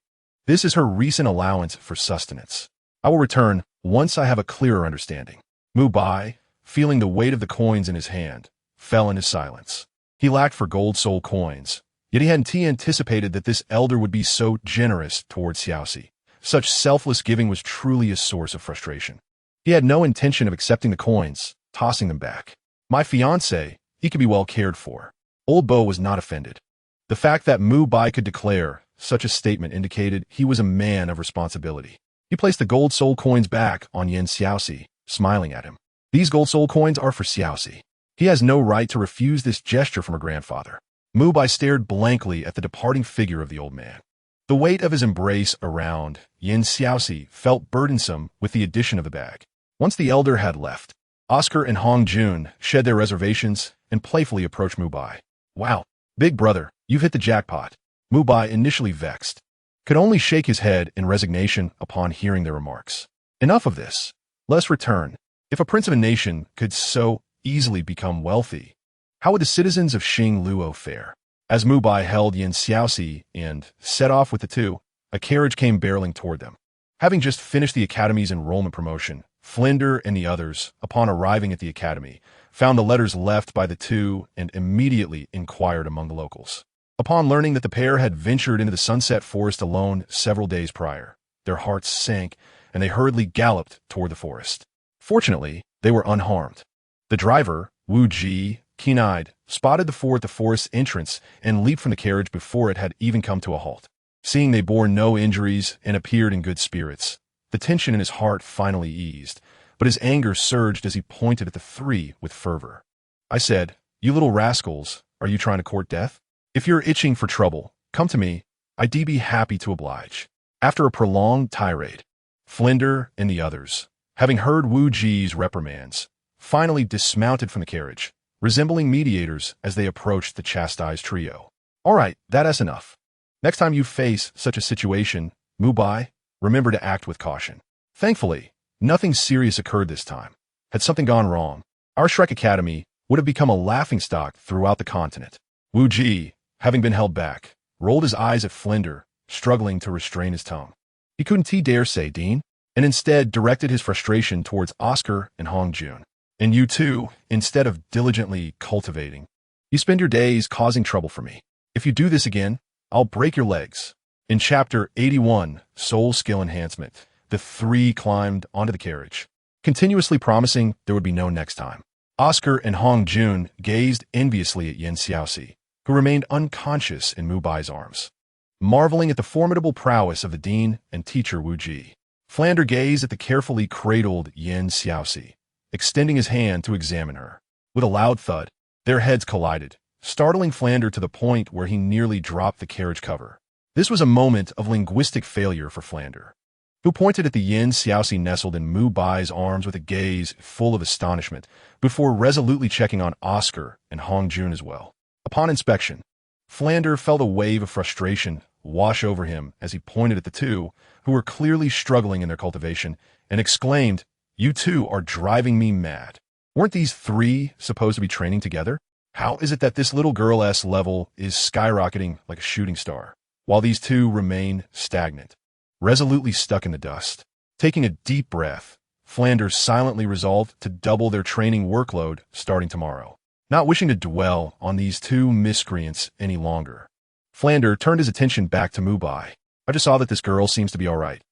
This is her recent allowance for sustenance. I will return once I have a clearer understanding." Mubai, feeling the weight of the coins in his hand, fell into silence. He lacked for gold soul coins, yet he hadn't anticipated that this elder would be so generous towards Xiaoxi. Such selfless giving was truly a source of frustration. He had no intention of accepting the coins, tossing them back. "My fiancé, he could be well cared for." Old Bo was not offended. The fact that Mubai could declare such a statement indicated he was a man of responsibility. He placed the gold soul coins back on Xiaoxi, smiling at him. "These gold soul coins are for Xiaoxi. He has no right to refuse this gesture from her grandfather." Mubai stared blankly at the departing figure of the old man. The weight of his embrace around Xiaoxi felt burdensome with the addition of the bag. Once the elder had left, Oscar and Hong Jun shed their reservations and playfully approached Mubai. "Wow, big brother, you've hit the jackpot." Mubai, initially vexed, could only shake his head in resignation upon hearing their remarks. "Enough of this. Let us return. If a prince of a nation could so easily become wealthy, how would the citizens of Luo fare?" As Mubai held Xiaoxi and set off with the two, a carriage came barreling toward them. Having just finished the academy's enrollment promotion, Flinder and the others, upon arriving at the academy, found the letters left by the two and immediately inquired among the locals. Upon learning that the pair had ventured into the Sunset Forest alone several days prior, their hearts sank and they hurriedly galloped toward the forest. Fortunately, they were unharmed. The driver, Wu Ji, keen-eyed, spotted the four at the forest's entrance and leaped from the carriage before it had even come to a halt. Seeing they bore no injuries and appeared in good spirits, the tension in his heart finally eased, but his anger surged as he pointed at the three with fervor. "I said, you little rascals, are you trying to court death? If you're itching for trouble, come to me. I'd be happy to oblige." After a prolonged tirade, Flinder and the others, having heard Wu Ji's reprimands, finally dismounted from the carriage, resembling mediators as they approached the chastised trio. All right, that's enough. Next time you face such a situation, Mubai, remember to act with caution. Thankfully, nothing serious occurred this time. Had something gone wrong, our Shrek Academy would have become a laughingstock throughout the continent. Wu Ji, having been held back, rolled his eyes at Flender, struggling to restrain his tongue. He couldn't dare say Dean, and instead directed his frustration towards Oscar and Hong Jun. And you too, instead of diligently cultivating. You spend your days causing trouble for me. If you do this again, I'll break your legs. In Chapter 81, Soul Skill Enhancement, the three climbed onto the carriage, continuously promising there would be no next time. Oscar and Hong Jun gazed enviously at Xiaoxi, who remained unconscious in Mubai's arms, marveling at the formidable prowess of the dean and teacher Wu Ji. Flander gazed at the carefully cradled Xiaoxi, extending his hand to examine her. With a loud thud, their heads collided, startling Flander to the point where he nearly dropped the carriage cover. This was a moment of linguistic failure for Flander, who pointed at the Xiaoxi nestled in Mubai's arms with a gaze full of astonishment, before resolutely checking on Oscar and Hong Jun as well. Upon inspection, Flander felt a wave of frustration wash over him as he pointed at the two, who were clearly struggling in their cultivation, and exclaimed, "You two are driving me mad. Weren't these three supposed to be training together? How is it that this little girl's level is skyrocketing like a shooting star, while these two remain stagnant, resolutely stuck in the dust?" Taking a deep breath, Flanders silently resolved to double their training workload starting tomorrow. Not wishing to dwell on these two miscreants any longer, Flander turned his attention back to Mubai. "I just saw that this girl seems to be all right.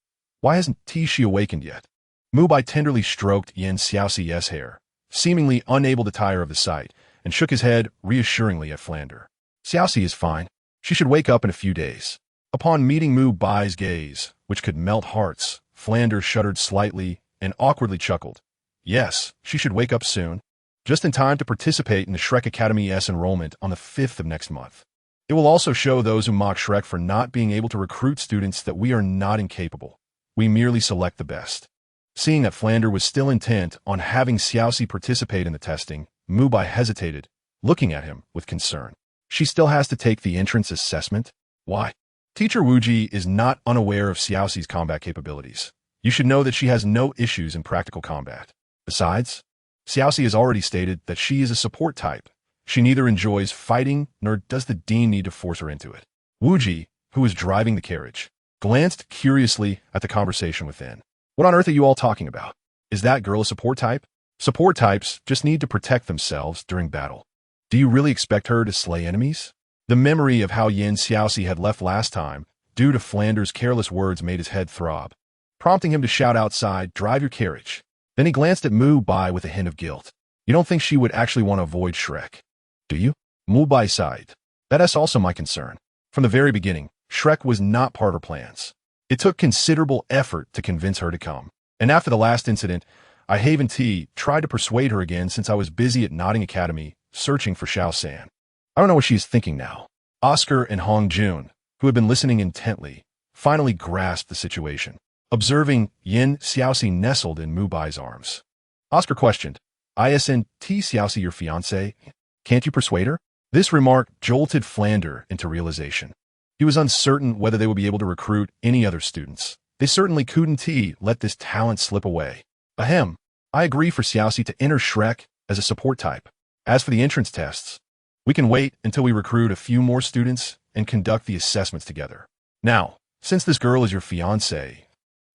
Why hasn't she awakened yet?" Mubai tenderly stroked Xiaoxi's hair, seemingly unable to tire of the sight, and shook his head reassuringly at Flander. "Xiaoxi is fine. She should wake up in a few days." Upon meeting Mubai's gaze, which could melt hearts, Flander shuddered slightly and awkwardly chuckled. "Yes, she should wake up soon, just in time to participate in the Shrek Academy's enrollment on the 5th of next month. It will also show those who mock Shrek for not being able to recruit students that we are not incapable. We merely select the best." Seeing that Flander was still intent on having Xiaoxi participate in the testing, Mubai hesitated, looking at him with concern. "She still has to take the entrance assessment? Why?" Teacher Wuji is not unaware of Xiaoxi's combat capabilities. You should know that she has no issues in practical combat. Besides, Xiaoxi has already stated that she is a support type. She neither enjoys fighting nor does the dean need to force her into it. Wuji, who was driving the carriage, glanced curiously at the conversation within. "What on earth are you all talking about? Is that girl a support type? Support types just need to protect themselves during battle. Do you really expect her to slay enemies?" The memory of how Xiaoxi had left last time, due to Flanders' careless words, made his head throb, prompting him to shout outside, "Drive your carriage." Then he glanced at Mubai with a hint of guilt. "You don't think she would actually want to avoid Shrek, do you?" Mubai sighed. "That's also my concern. From the very beginning, Shrek was not part of her plans. It took considerable effort to convince her to come. And after the last incident, I Haven T tried to persuade her again since I was busy at Notting Academy searching for Xiao San. I don't know what she is thinking now." Oscar and Hong Jun, who had been listening intently, finally grasped the situation, observing Xiaoxi nestled in Mubai's arms. Oscar questioned, "Isn't Xiaoxi your fiancée? Can't you persuade her?" This remark jolted Flander into realization. He was uncertain whether they would be able to recruit any other students. They certainly couldn't let this talent slip away. Ahem, I agree for Xiaoxi to enter Shrek as a support type. As for the entrance tests, we can wait until we recruit a few more students and conduct the assessments together. Now, since this girl is your fiancée,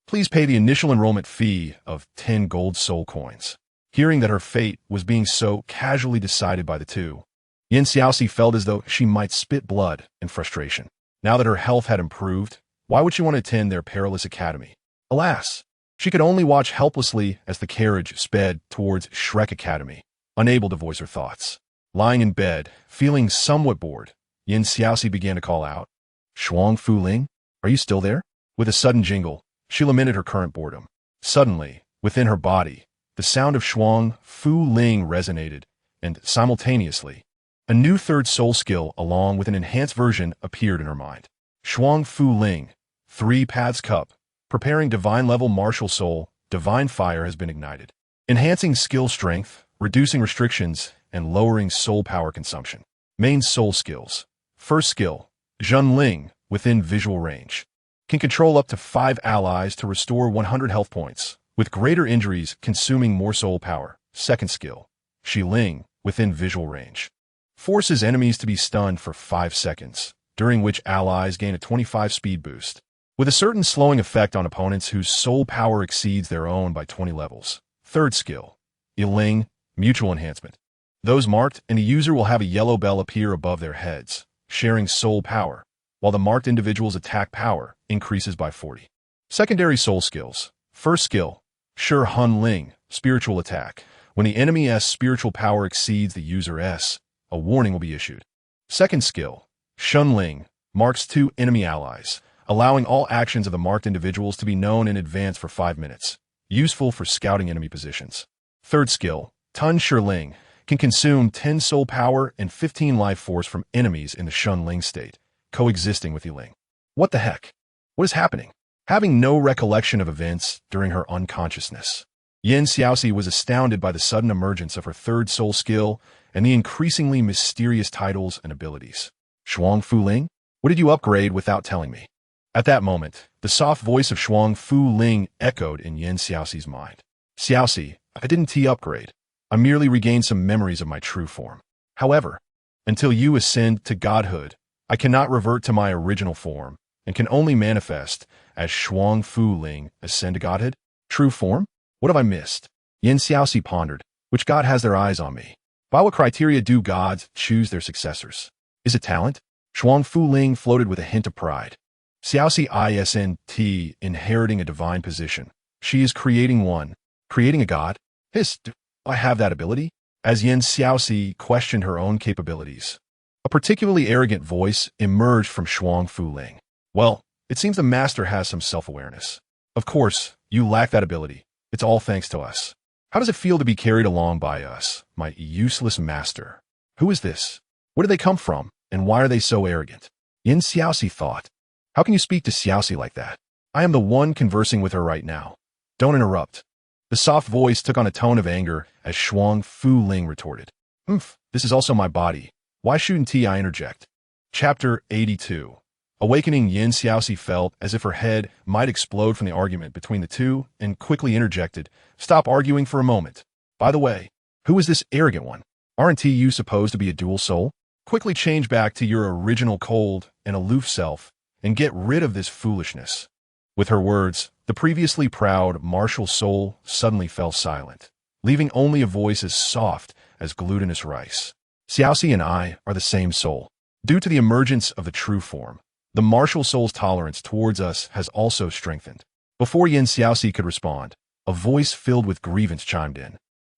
please pay the initial enrollment fee of 10 gold soul coins." Hearing that her fate was being so casually decided by the two, Xiaoxi felt as though she might spit blood in frustration. Now that her health had improved, why would she want to attend their perilous academy? Alas, she could only watch helplessly as the carriage sped towards Shrek Academy, unable to voice her thoughts. Lying in bed, feeling somewhat bored, Xiaoxi began to call out, "Shuang Fu Ling, are you still there?" With a sudden jingle, she lamented her current boredom. Suddenly, within her body, the sound of Shuang Fu Ling resonated, and simultaneously, a new third soul skill along with an enhanced version appeared in her mind. Shuang Fu Ling, 3 Paths Cup, preparing divine level martial soul, divine fire has been ignited. Enhancing skill strength, reducing restrictions and lowering soul power consumption. Main soul skills. First skill, Zhenling, within visual range. Can control up to 5 allies to restore 100 health points, with greater injuries consuming more soul power. Second skill, Xiling, within visual range. Forces enemies to be stunned for 5 seconds, during which allies gain a 25 speed boost, with a certain slowing effect on opponents whose soul power exceeds their own by 20 levels. Third skill, Yiling, mutual enhancement. Those marked and a user will have a yellow bell appear above their heads, sharing soul power, while the marked individual's attack power increases by 40. Secondary soul skills. First skill, Shi Hun Ling, spiritual attack. When the enemy's spiritual power exceeds the user's, a warning will be issued. Second skill, Shun Ling, marks 2 enemy allies, allowing all actions of the marked individuals to be known in advance for 5 minutes, useful for scouting enemy positions. Third skill, Tun Shi Ling, can consume 10 soul power and 15 life force from enemies in the Shun Ling state, coexisting with Yiling. What the heck? What is happening? Having no recollection of events during her unconsciousness, Xiaoxi was astounded by the sudden emergence of her third soul skill and the increasingly mysterious titles and abilities. Shuang Fu Ling? What did you upgrade without telling me? At that moment, the soft voice of Shuang Fu Ling echoed in Xiaoxi's mind. Xiaoxi, I didn't T-upgrade. I merely regained some memories of my true form. However, until you ascend to godhood, I cannot revert to my original form and can only manifest as Shuang Fu Ling ascend to godhood. True form? What have I missed? Xiaoxi pondered. Which god has their eyes on me? By what criteria do gods choose their successors? Is it talent? Shuang Fu Ling floated with a hint of pride. Xiaoxi isn't inheriting a divine position. She is creating one. Creating a god? Do I have that ability? As Xiaoxi questioned her own capabilities, a particularly arrogant voice emerged from Shuang Fu Ling. Well, it seems the master has some self-awareness. Of course, you lack that ability. It's all thanks to us. How does it feel to be carried along by us, my useless master? Who is this? Where do they come from, and why are they so arrogant? Xiaoxi thought. How can you speak to Xiaoxi like that? I am the one conversing with her right now. Don't interrupt. The soft voice took on a tone of anger as Shuang Fu Ling retorted. This is also my body. Why shouldn't I interject? Chapter 82. Awakening. Xiaoxi felt as if her head might explode from the argument between the two and quickly interjected. Stop arguing for a moment. By the way, who is this arrogant one? Aren't you supposed to be a dual soul? Quickly change back to your original cold and aloof self and get rid of this foolishness. With her words, the previously proud, martial soul suddenly fell silent, leaving only a voice as soft as glutinous rice. Xiaoxi and I are the same soul. Due to the emergence of the true form, the martial soul's tolerance towards us has also strengthened. Before Xiaoxi could respond, a voice filled with grievance chimed in.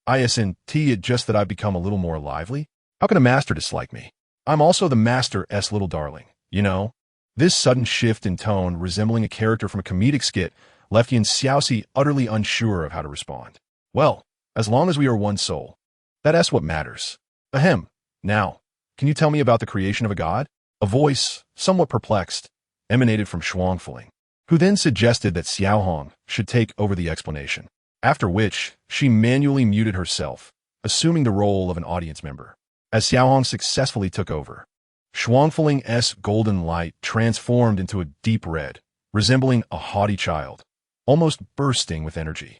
Isn't it just that I've become a little more lively? How can a master dislike me? I'm also the master's little darling, you know? This sudden shift in tone, resembling a character from a comedic skit, left Xiaoxi utterly unsure of how to respond. Well, as long as we are one soul, that's what matters. Ahem. Now, can you tell me about the creation of a god? A voice, somewhat perplexed, emanated from Shuang Fu Ling, who then suggested that Xiaohong should take over the explanation, after which she manually muted herself, assuming the role of an audience member. As Xiaohong successfully took over, Shuang Fu Ling's golden light transformed into a deep red, resembling a haughty child, almost bursting with energy.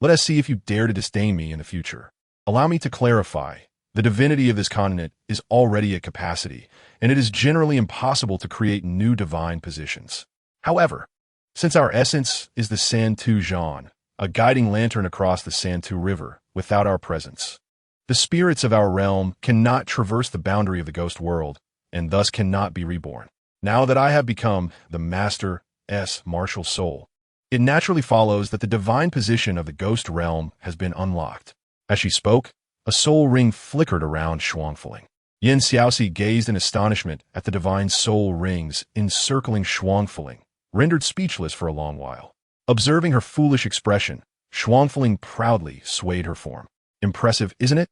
Let us see if you dare to disdain me in the future. Allow me to clarify. The divinity of this continent is already at capacity, and it is generally impossible to create new divine positions. However, since our essence is the Santu Zhan, a guiding lantern across the Santu River, without our presence, the spirits of our realm cannot traverse the boundary of the ghost world, and thus cannot be reborn. Now that I have become the Master's martial soul, it naturally follows that the divine position of the ghost realm has been unlocked. As she spoke, a soul ring flickered around Shuang Fu Ling. Xiaoxi gazed in astonishment at the divine soul rings encircling Shuang Fu Ling, rendered speechless for a long while. Observing her foolish expression, Shuang Fu Ling proudly swayed her form. Impressive, isn't it?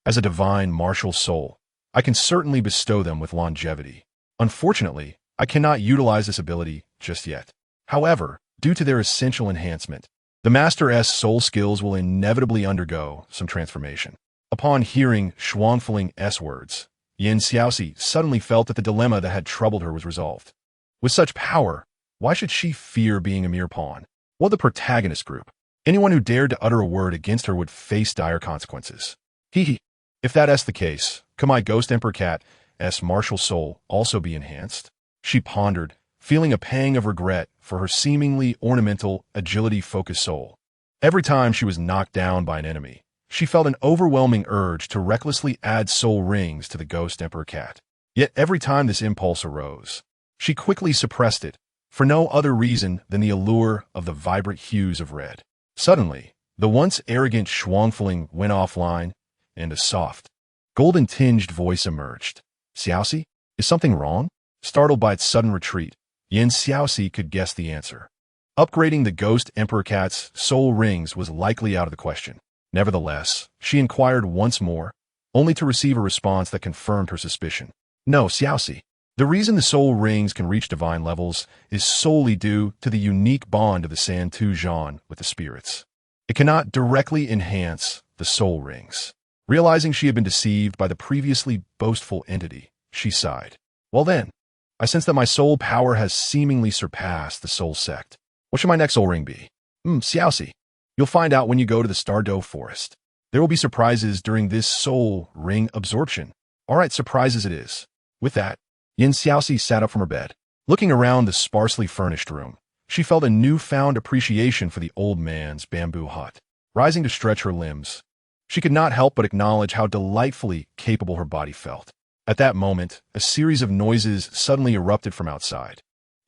As a divine martial soul, I can certainly bestow them with longevity. Unfortunately, I cannot utilize this ability just yet. However, due to their essential enhancement, The Master's soul skills will inevitably undergo some transformation. Upon hearing Xiaoxi's words, Xiaoxi suddenly felt that the dilemma that had troubled her was resolved. With such power, why should she fear being a mere pawn? Well, the protagonist group. Anyone who dared to utter a word against her would face dire consequences. Hee. If that's the case, could my Ghost Emperor Cat's martial soul also be enhanced? She pondered, feeling a pang of regret for her seemingly ornamental, agility-focused soul. Every time she was knocked down by an enemy, she felt an overwhelming urge to recklessly add soul rings to the Ghost Emperor Cat. Yet every time this impulse arose, she quickly suppressed it, for no other reason than the allure of the vibrant hues of red. Suddenly, the once arrogant Xiaoxi went offline, and a soft, golden-tinged voice emerged. Xiaoxi, is something wrong? Startled by its sudden retreat, Xiaoxi could guess the answer. Upgrading the Ghost Emperor Cat's soul rings was likely out of the question. Nevertheless, she inquired once more, only to receive a response that confirmed her suspicion. No, Xiaoxi. The reason the soul rings can reach divine levels is solely due to the unique bond of the Santu Zhan with the spirits. It cannot directly enhance the soul rings. Realizing she had been deceived by the previously boastful entity, she sighed. Well then, I sense that my soul power has seemingly surpassed the soul sect. What should my next soul ring be? Xiaoxi. You'll find out when you go to the Stardow Forest. There will be surprises during this soul ring absorption. All right, surprises it is. With that, Xiaoxi sat up from her bed. Looking around the sparsely furnished room, she felt a newfound appreciation for the old man's bamboo hut. Rising to stretch her limbs, she could not help but acknowledge how delightfully capable her body felt. At that moment, a series of noises suddenly erupted from outside.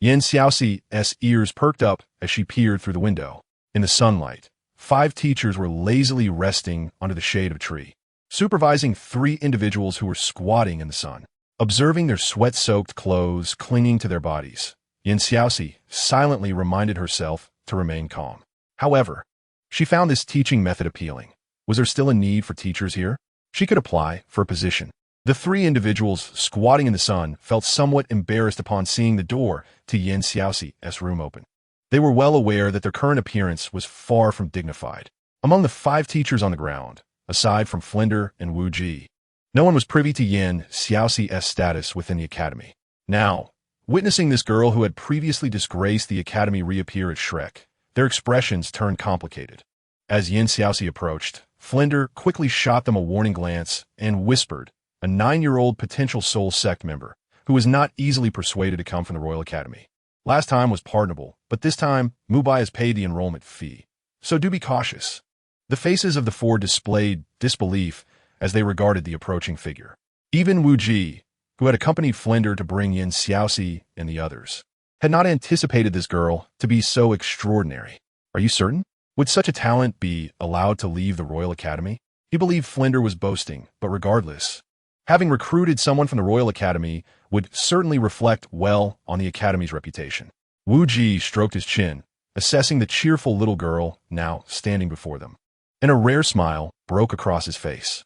Xiaoxi's ears perked up as she peered through the window. In the sunlight, 5 teachers were lazily resting under the shade of a tree, supervising 3 individuals who were squatting in the sun. Observing their sweat-soaked clothes clinging to their bodies, Xiaoxi silently reminded herself to remain calm. However, she found this teaching method appealing. Was there still a need for teachers here? She could apply for a position. The 3 individuals squatting in the sun felt somewhat embarrassed upon seeing the door to Xiaoxi's room open. They were well aware that their current appearance was far from dignified. Among the 5 teachers on the ground, aside from Flinder and Wu Ji, no one was privy to Xiaoxi's status within the academy. Now, witnessing this girl who had previously disgraced the academy reappear at Shrek, their expressions turned complicated. As Xiaoxi approached, Flinder quickly shot them a warning glance and whispered, a 9-year-old potential soul sect member, who was not easily persuaded to come from the Royal Academy. Last time was pardonable, but this time, Mubai has paid the enrollment fee. So do be cautious. The faces of the 4 displayed disbelief as they regarded the approaching figure. Even Wu Ji, who had accompanied Flinder to bring in Xiaoxi and the others, had not anticipated this girl to be so extraordinary. Are you certain? Would such a talent be allowed to leave the Royal Academy? He believed Flinder was boasting, but regardless, having recruited someone from the Royal Academy would certainly reflect well on the Academy's reputation. Wu Ji stroked his chin, assessing the cheerful little girl now standing before them. And a rare smile broke across his face.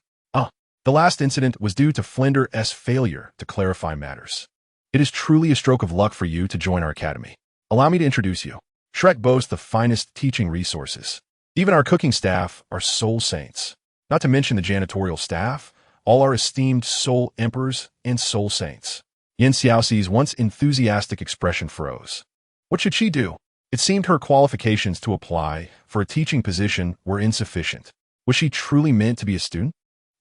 The last incident was due to Flinder's failure to clarify matters. It is truly a stroke of luck for you to join our academy. Allow me to introduce you. Shrek boasts the finest teaching resources. Even our cooking staff are soul saints. Not to mention the janitorial staff, all are esteemed soul emperors and soul saints. Xiaoxi's once enthusiastic expression froze. What should she do? It seemed her qualifications to apply for a teaching position were insufficient. Was she truly meant to be a student?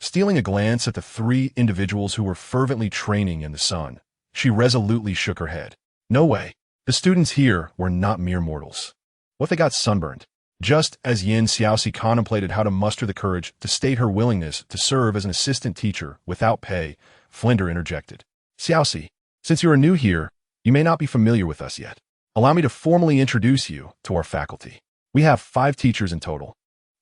Stealing a glance at the 3 individuals who were fervently training in the sun, she resolutely shook her head. No way. The students here were not mere mortals. What if they got sunburned? Just as Xiaoxi contemplated how to muster the courage to state her willingness to serve as an assistant teacher without pay, Flinder interjected. Xiaoxi, since you are new here, you may not be familiar with us yet. Allow me to formally introduce you to our faculty. We have 5 teachers in total,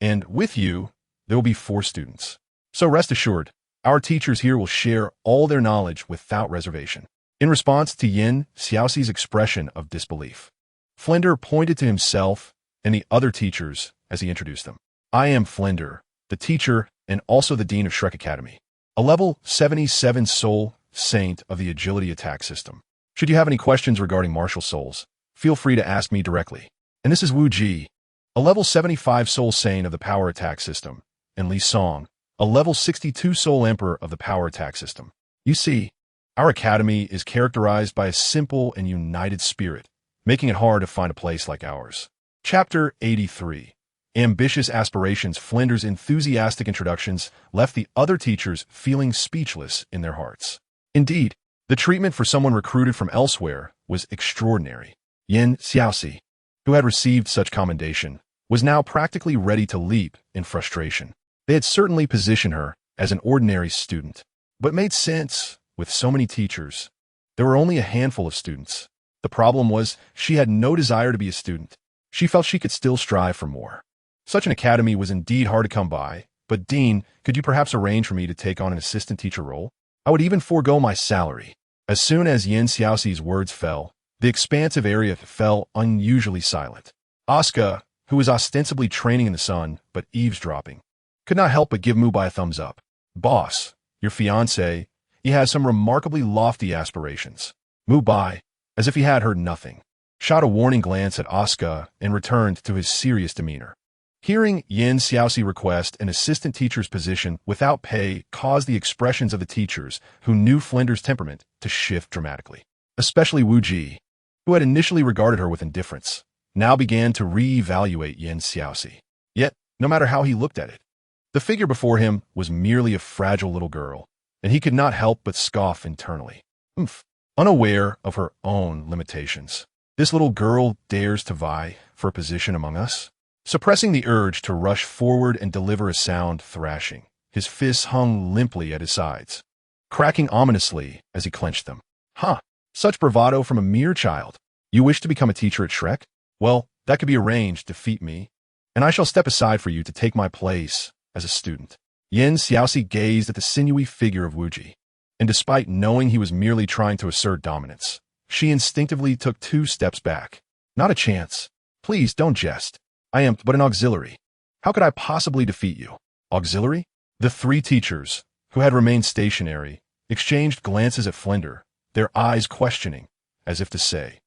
and with you, there will be 4 students. So rest assured, our teachers here will share all their knowledge without reservation. In response to Xiaoxi's expression of disbelief, Flinder pointed to himself and the other teachers as he introduced them. I am Flinder, the teacher and also the dean of Shrek Academy, a level 77 soul saint of the agility attack system. Should you have any questions regarding martial souls, feel free to ask me directly. And this is Wu Ji, a level 75 Soul Sane of the Power Attack System, and Li Song, a level 62 Soul Emperor of the Power Attack System. You see, our academy is characterized by a simple and united spirit, making it hard to find a place like ours. Chapter 83. Ambitious Aspirations. Flinder's enthusiastic introductions left the other teachers feeling speechless in their hearts. Indeed, the treatment for someone recruited from elsewhere was extraordinary. Xiaoxi, who had received such commendation, was now practically ready to leap in frustration. They had certainly positioned her as an ordinary student, but made sense with so many teachers. There were only a handful of students. The problem was she had no desire to be a student. She felt she could still strive for more. Such an academy was indeed hard to come by, but Dean, could you perhaps arrange for me to take on an assistant teacher role? I would even forego my salary. As soon as Xiaoxi's words fell, the expansive area fell unusually silent. Asuka, who was ostensibly training in the sun but eavesdropping, could not help but give Mubai a thumbs up. Boss, your fiancé, he has some remarkably lofty aspirations. Mubai, as if he had heard nothing, shot a warning glance at Asuka and returned to his serious demeanor. Hearing Xiaoxi request an assistant teacher's position without pay caused the expressions of the teachers who knew Flinder's temperament to shift dramatically. Especially Wu Ji, who had initially regarded her with indifference, now began to re-evaluate Xiaoxi. Yet, no matter how he looked at it, the figure before him was merely a fragile little girl, and he could not help but scoff internally. Unaware of her own limitations, this little girl dares to vie for a position among us? Suppressing the urge to rush forward and deliver a sound thrashing, his fists hung limply at his sides, cracking ominously as he clenched them. Such bravado from a mere child. You wish to become a teacher at Shrek? Well, that could be arranged. Defeat me, and I shall step aside for you to take my place as a student. Xiaoxi gazed at the sinewy figure of Wu Ji, and despite knowing he was merely trying to assert dominance, she instinctively took 2 steps back. Not a chance. Please don't jest. I am but an auxiliary. How could I possibly defeat you? Auxiliary? The 3 teachers, who had remained stationary, exchanged glances at Flinder, their eyes questioning, as if to say,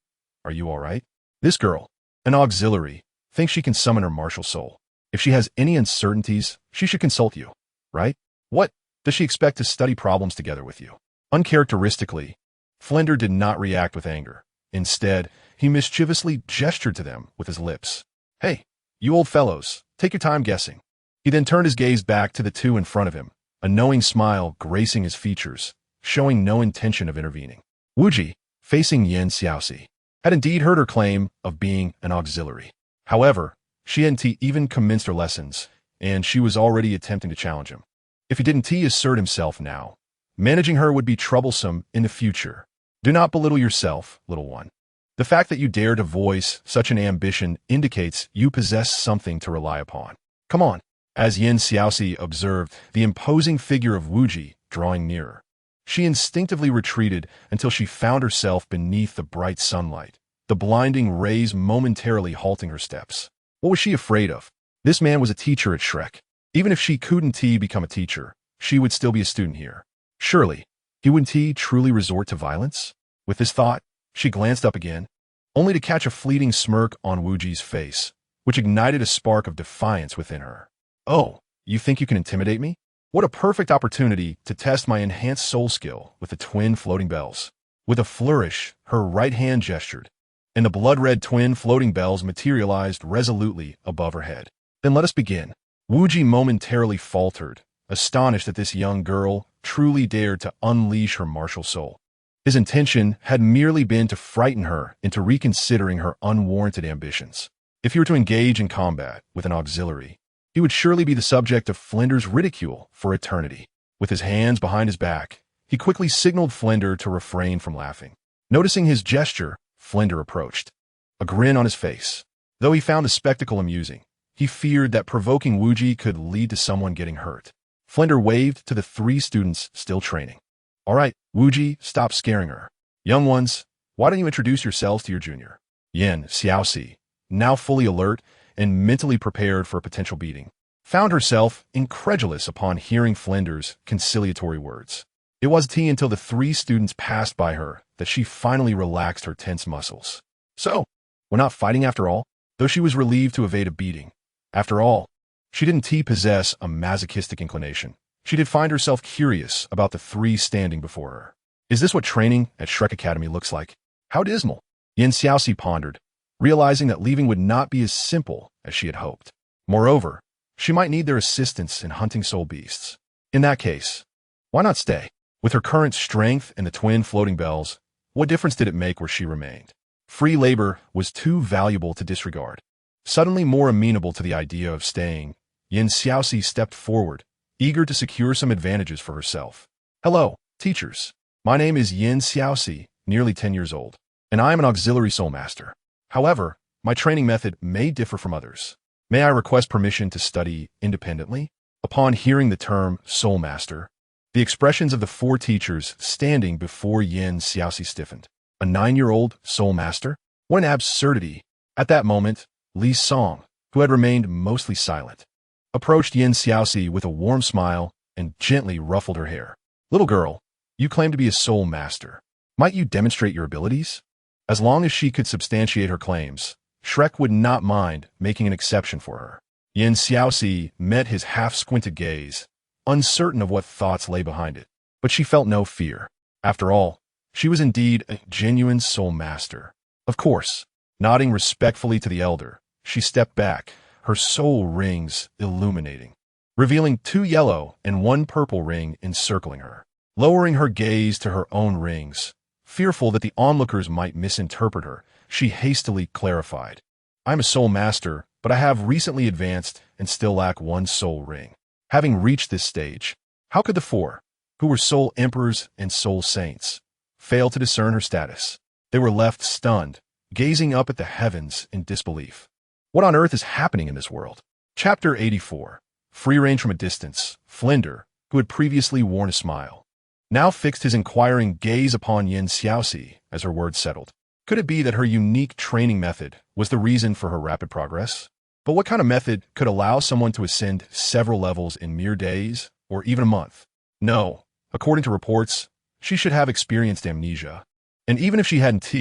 "Are you all right?" This girl, an auxiliary, thinks she can summon her martial soul. If she has any uncertainties, she should consult you, right? What? Does she expect to study problems together with you? Uncharacteristically, Flinder did not react with anger. Instead, he mischievously gestured to them with his lips. "Hey, you old fellows, take your time guessing." He then turned his gaze back to the 2 in front of him, a knowing smile gracing his features, showing no intention of intervening. Wu Ji, facing Xiaoxi, had indeed heard her claim of being an auxiliary. However, she hadn't even commenced her lessons, and she was already attempting to challenge him. If he didn't assert himself now, managing her would be troublesome in the future. Do not belittle yourself, little one. The fact that you dare to voice such an ambition indicates you possess something to rely upon. Come on. As Xiaoxi observed the imposing figure of Wu Ji drawing nearer, she instinctively retreated until she found herself beneath the bright sunlight, the blinding rays momentarily halting her steps. What was she afraid of? This man was a teacher at Shrek. Even if she couldn't become a teacher, she would still be a student here. Surely, he wouldn't truly resort to violence? With this thought, she glanced up again, only to catch a fleeting smirk on Wu Ji's face, which ignited a spark of defiance within her. "Oh, you think you can intimidate me? What a perfect opportunity to test my enhanced soul skill with the twin floating bells." With a flourish, her right hand gestured, and the blood-red twin floating bells materialized resolutely above her head. "Then let us begin." Wu Ji momentarily faltered, astonished that this young girl truly dared to unleash her martial soul. His intention had merely been to frighten her into reconsidering her unwarranted ambitions. If he were to engage in combat with an auxiliary, he would surely be the subject of Flinder's ridicule for eternity. With his hands behind his back, he quickly signaled Flinder to refrain from laughing. Noticing his gesture, Flinder approached, a grin on his face. Though he found the spectacle amusing, he feared that provoking Wu Ji could lead to someone getting hurt. Flinder waved to the 3 students still training. "All right, Wu Ji, stop scaring her. Young ones, why don't you introduce yourselves to your junior?" Xiaoxi, now fully alert and mentally prepared for a potential beating, found herself incredulous upon hearing Flinder's conciliatory words. It wasn't until the 3 students passed by her that she finally relaxed her tense muscles. "So, we're not fighting after all?" though she was relieved to evade a beating. After all, she didn't possess a masochistic inclination. She did find herself curious about the three standing before her. Is this what training at Shrek Academy looks like? How dismal. Xiaoxi pondered, realizing that leaving would not be as simple as she had hoped. Moreover, she might need their assistance in hunting soul beasts. In that case, why not stay? With her current strength and the twin floating bells, what difference did it make where she remained? Free labor was too valuable to disregard. Suddenly more amenable to the idea of staying, Xiaoxi stepped forward, eager to secure some advantages for herself. Hello, teachers. My name is Xiaoxi, nearly 10 years old, and I am an auxiliary soul master. However, my training method may differ from others. May I request permission to study independently? Upon hearing the term soul master, the expressions of the four teachers standing before Xiaoxi stiffened. A 9-year-old soul master? What an absurdity. At that moment, Li Song, who had remained mostly silent, approached Xiaoxi with a warm smile and gently ruffled her hair. Little girl, you claim to be a soul master. Might you demonstrate your abilities? As long as she could substantiate her claims, Shrek would not mind making an exception for her. Xiaoxi met his half-squinted gaze, uncertain of what thoughts lay behind it. But she felt no fear. After all, she was indeed a genuine soul master. Of course, nodding respectfully to the elder, she stepped back, her soul rings illuminating, revealing 2 yellow and 1 purple ring encircling her. Lowering her gaze to her own rings, fearful that the onlookers might misinterpret her, she hastily clarified. I'm a soul master, but I have recently advanced and still lack 1 soul ring. Having reached this stage, how could the 4, who were soul emperors and soul saints, fail to discern her status? They were left stunned, gazing up at the heavens in disbelief. What on earth is happening in this world? Chapter 84. Free range from a distance, Flinder, who had previously worn a smile, now fixed his inquiring gaze upon Xiaoxi as her words settled. Could it be that her unique training method was the reason for her rapid progress? But what kind of method could allow someone to ascend several levels in mere days, or even a month? No, according to reports, she should have experienced amnesia. And even if she hadn't,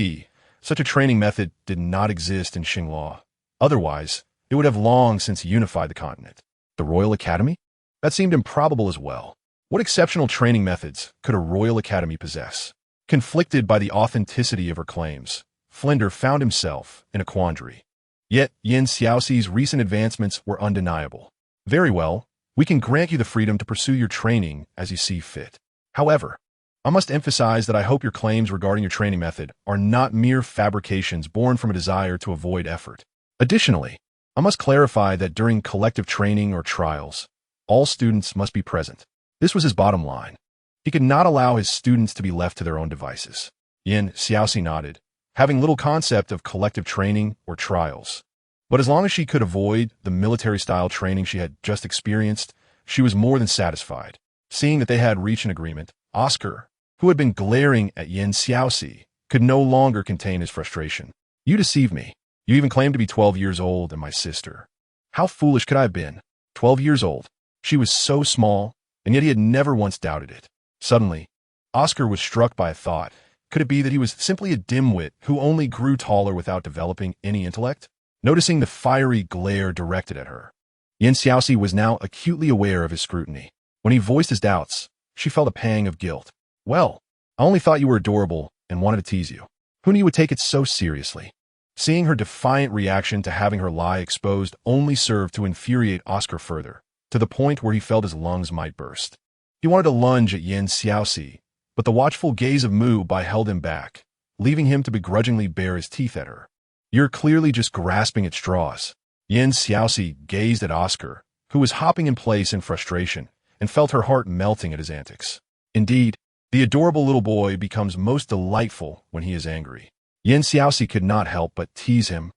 such a training method did not exist in Xinghua. Otherwise, it would have long since unified the continent. The Royal Academy? That seemed improbable as well. What exceptional training methods could a Royal Academy possess? Conflicted by the authenticity of her claims, Flinder found himself in a quandary. Yet, Xiaoxi's recent advancements were undeniable. Very well, we can grant you the freedom to pursue your training as you see fit. However, I must emphasize that I hope your claims regarding your training method are not mere fabrications born from a desire to avoid effort. Additionally, I must clarify that during collective training or trials, all students must be present. This was his bottom line. He could not allow his students to be left to their own devices. Xiaoxi nodded, having little concept of collective training or trials. But as long as she could avoid the military-style training she had just experienced, she was more than satisfied. Seeing that they had reached an agreement, Oscar, who had been glaring at Xiaoxi, could no longer contain his frustration. You deceived me. You even claimed to be 12 years old and my sister. How foolish could I have been? 12 years old. She was so small, and yet he had never once doubted it. Suddenly, Oscar was struck by a thought. Could it be that he was simply a dimwit who only grew taller without developing any intellect? Noticing the fiery glare directed at her, Xiaoxi was now acutely aware of his scrutiny. When he voiced his doubts, she felt a pang of guilt. Well, I only thought you were adorable and wanted to tease you. Who knew you would take it so seriously? Seeing her defiant reaction to having her lie exposed only served to infuriate Oscar further, to the point where he felt his lungs might burst. He wanted to lunge at Xiaoxi, but the watchful gaze of Mubai held him back, leaving him to begrudgingly bare his teeth at her. You're clearly just grasping at straws. Xiaoxi gazed at Oscar, who was hopping in place in frustration, and felt her heart melting at his antics. Indeed, the adorable little boy becomes most delightful when he is angry. Xiaoxi could not help but tease him,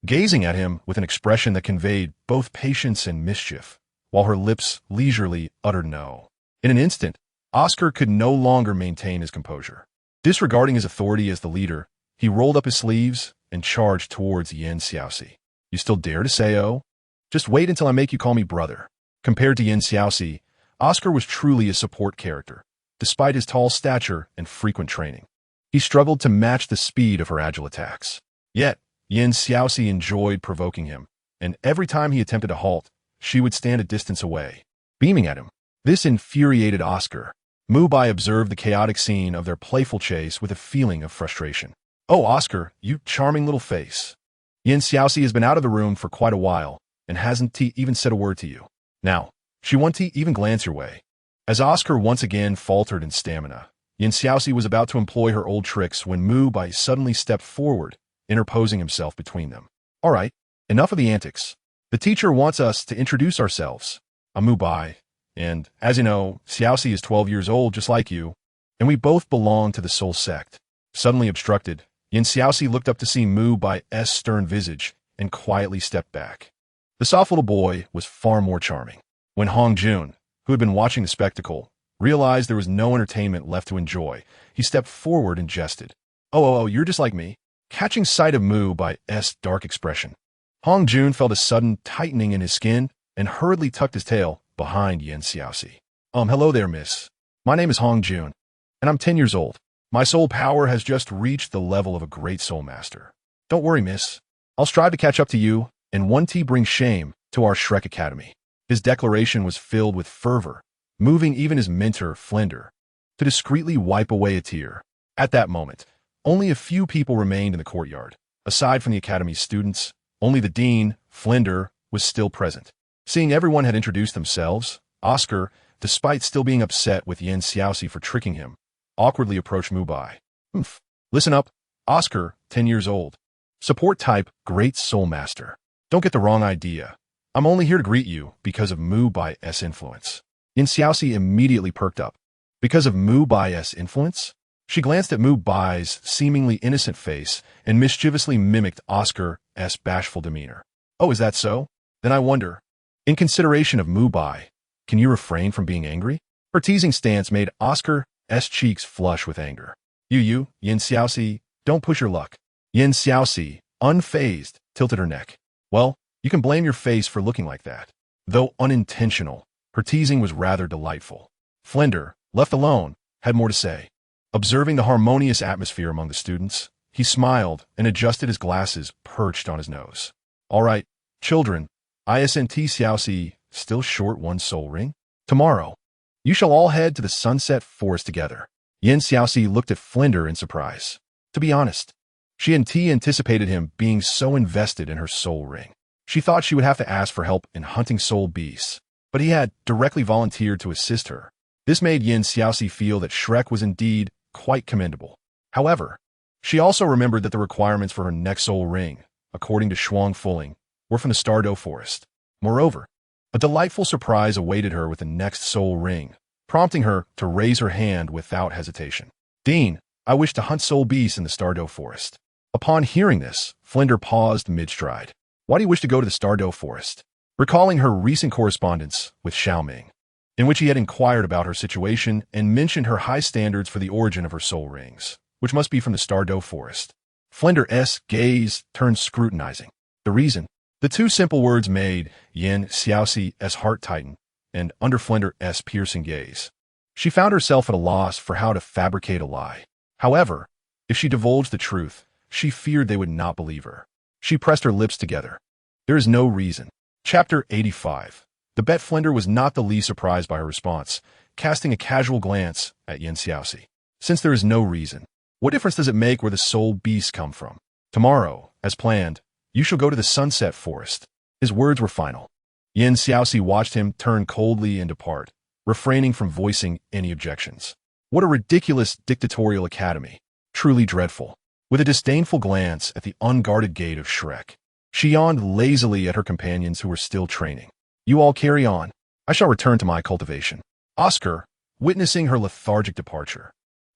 gazing at him with an expression that conveyed both patience and mischief, while her lips leisurely uttered no. In an instant, Oscar could no longer maintain his composure. Disregarding his authority as the leader, he rolled up his sleeves and charged towards Xiaoxi. You still dare to say oh? Just wait until I make you call me brother. Compared to Xiaoxi, Oscar was truly a support character, despite his tall stature and frequent training. He struggled to match the speed of her agile attacks. Yet, Xiaoxi enjoyed provoking him, and every time he attempted to halt, she would stand a distance away, beaming at him. This infuriated Oscar. Mubai observed the chaotic scene of their playful chase with a feeling of frustration. "Oh, Oscar, you charming little face. Xiaoxi has been out of the room for quite a while, and hasn't even said a word to you. Now, she won't even glance your way." As Oscar once again faltered in stamina, Xiaoxi was about to employ her old tricks when Mubai suddenly stepped forward, interposing himself between them. "All right, enough of the antics. The teacher wants us to introduce ourselves. I'm Mubai, and, as you know, Xiaoxi is 12 years old just like you, and we both belong to the Soul Sect." Suddenly obstructed, Xiaoxi looked up to see Mubai's stern visage and quietly stepped back. The soft little boy was far more charming. When Hong Jun, who had been watching the spectacle, realized there was no entertainment left to enjoy, he stepped forward and jested. Oh, you're just like me." Catching sight of Mubai's dark expression, Hong Jun felt a sudden tightening in his skin and hurriedly tucked his tail behind Xiaoxi. Hello there, miss. My name is Hong Jun, and I'm 10 years old. My soul power has just reached the level of a great soul master. Don't worry, miss. I'll strive to catch up to you, and one tea brings shame to our Shrek Academy." His declaration was filled with fervor, moving even his mentor, Flinder, to discreetly wipe away a tear. At that moment, only a few people remained in the courtyard. Aside from the academy's students, only the dean, Flinder, was still present. Seeing everyone had introduced themselves, Oscar, despite still being upset with Xiaoxi for tricking him, awkwardly approached Mubai. Listen up, Oscar, 10 years old. Support type, great soul master. Don't get the wrong idea. I'm only here to greet you because of Mubai's influence." Xiaoxi immediately perked up. Because of Mubai's influence? She glanced at Mubai's seemingly innocent face and mischievously mimicked Oscar's bashful demeanor. "Oh, is that so? Then I wonder. In consideration of Mubai, can you refrain from being angry?" Her teasing stance made Oscar's cheeks flush with anger. Xiaoxi, don't push your luck." Xiaoxi, unfazed, tilted her neck. "Well, you can blame your face for looking like that." Though unintentional, her teasing was rather delightful. Flinder, left alone, had more to say. Observing the harmonious atmosphere among the students, he smiled and adjusted his glasses perched on his nose. "All right, children, isn't Xiaoxi still short one soul ring? Tomorrow, you shall all head to the Sunset Forest together." Xiaoxi looked at Flinder in surprise. To be honest, she hadn't anticipated him being so invested in her soul ring. She thought she would have to ask for help in hunting soul beasts, but he had directly volunteered to assist her. This made Xiaoxi feel that Shrek was indeed quite commendable. However, she also remembered that the requirements for her next soul ring, according to Shuang Fuling, were from the Stardow Forest. Moreover, a delightful surprise awaited her with the next soul ring, prompting her to raise her hand without hesitation. "Dean, I wish to hunt soul beasts in the Stardow Forest." Upon hearing this, Flinder paused mid-stride. Why do you wish to go to the Stardow Forest? Recalling her recent correspondence with Xiaoming, in which he had inquired about her situation and mentioned her high standards for the origin of her soul rings, which must be from the Stardow Forest. Flinder's gaze turned scrutinizing. The reason? The two simple words made Xiaoxi's heart tighten, and under Flinder's piercing gaze, she found herself at a loss for how to fabricate a lie. However, if she divulged the truth, she feared they would not believe her. She pressed her lips together. There is no reason. Chapter 85. The bet Flinder was not the least surprised by her response, casting a casual glance at Xiaoxi. Since there is no reason, what difference does it make where the soul beasts come from? Tomorrow, as planned, you shall go to the Sunset Forest. His words were final. Xiaoxi watched him turn coldly and depart, refraining from voicing any objections. What a ridiculous dictatorial academy. Truly dreadful. With a disdainful glance at the unguarded gate of Shrek, she yawned lazily at her companions who were still training. You all carry on. I shall return to my cultivation. Oscar, witnessing her lethargic departure,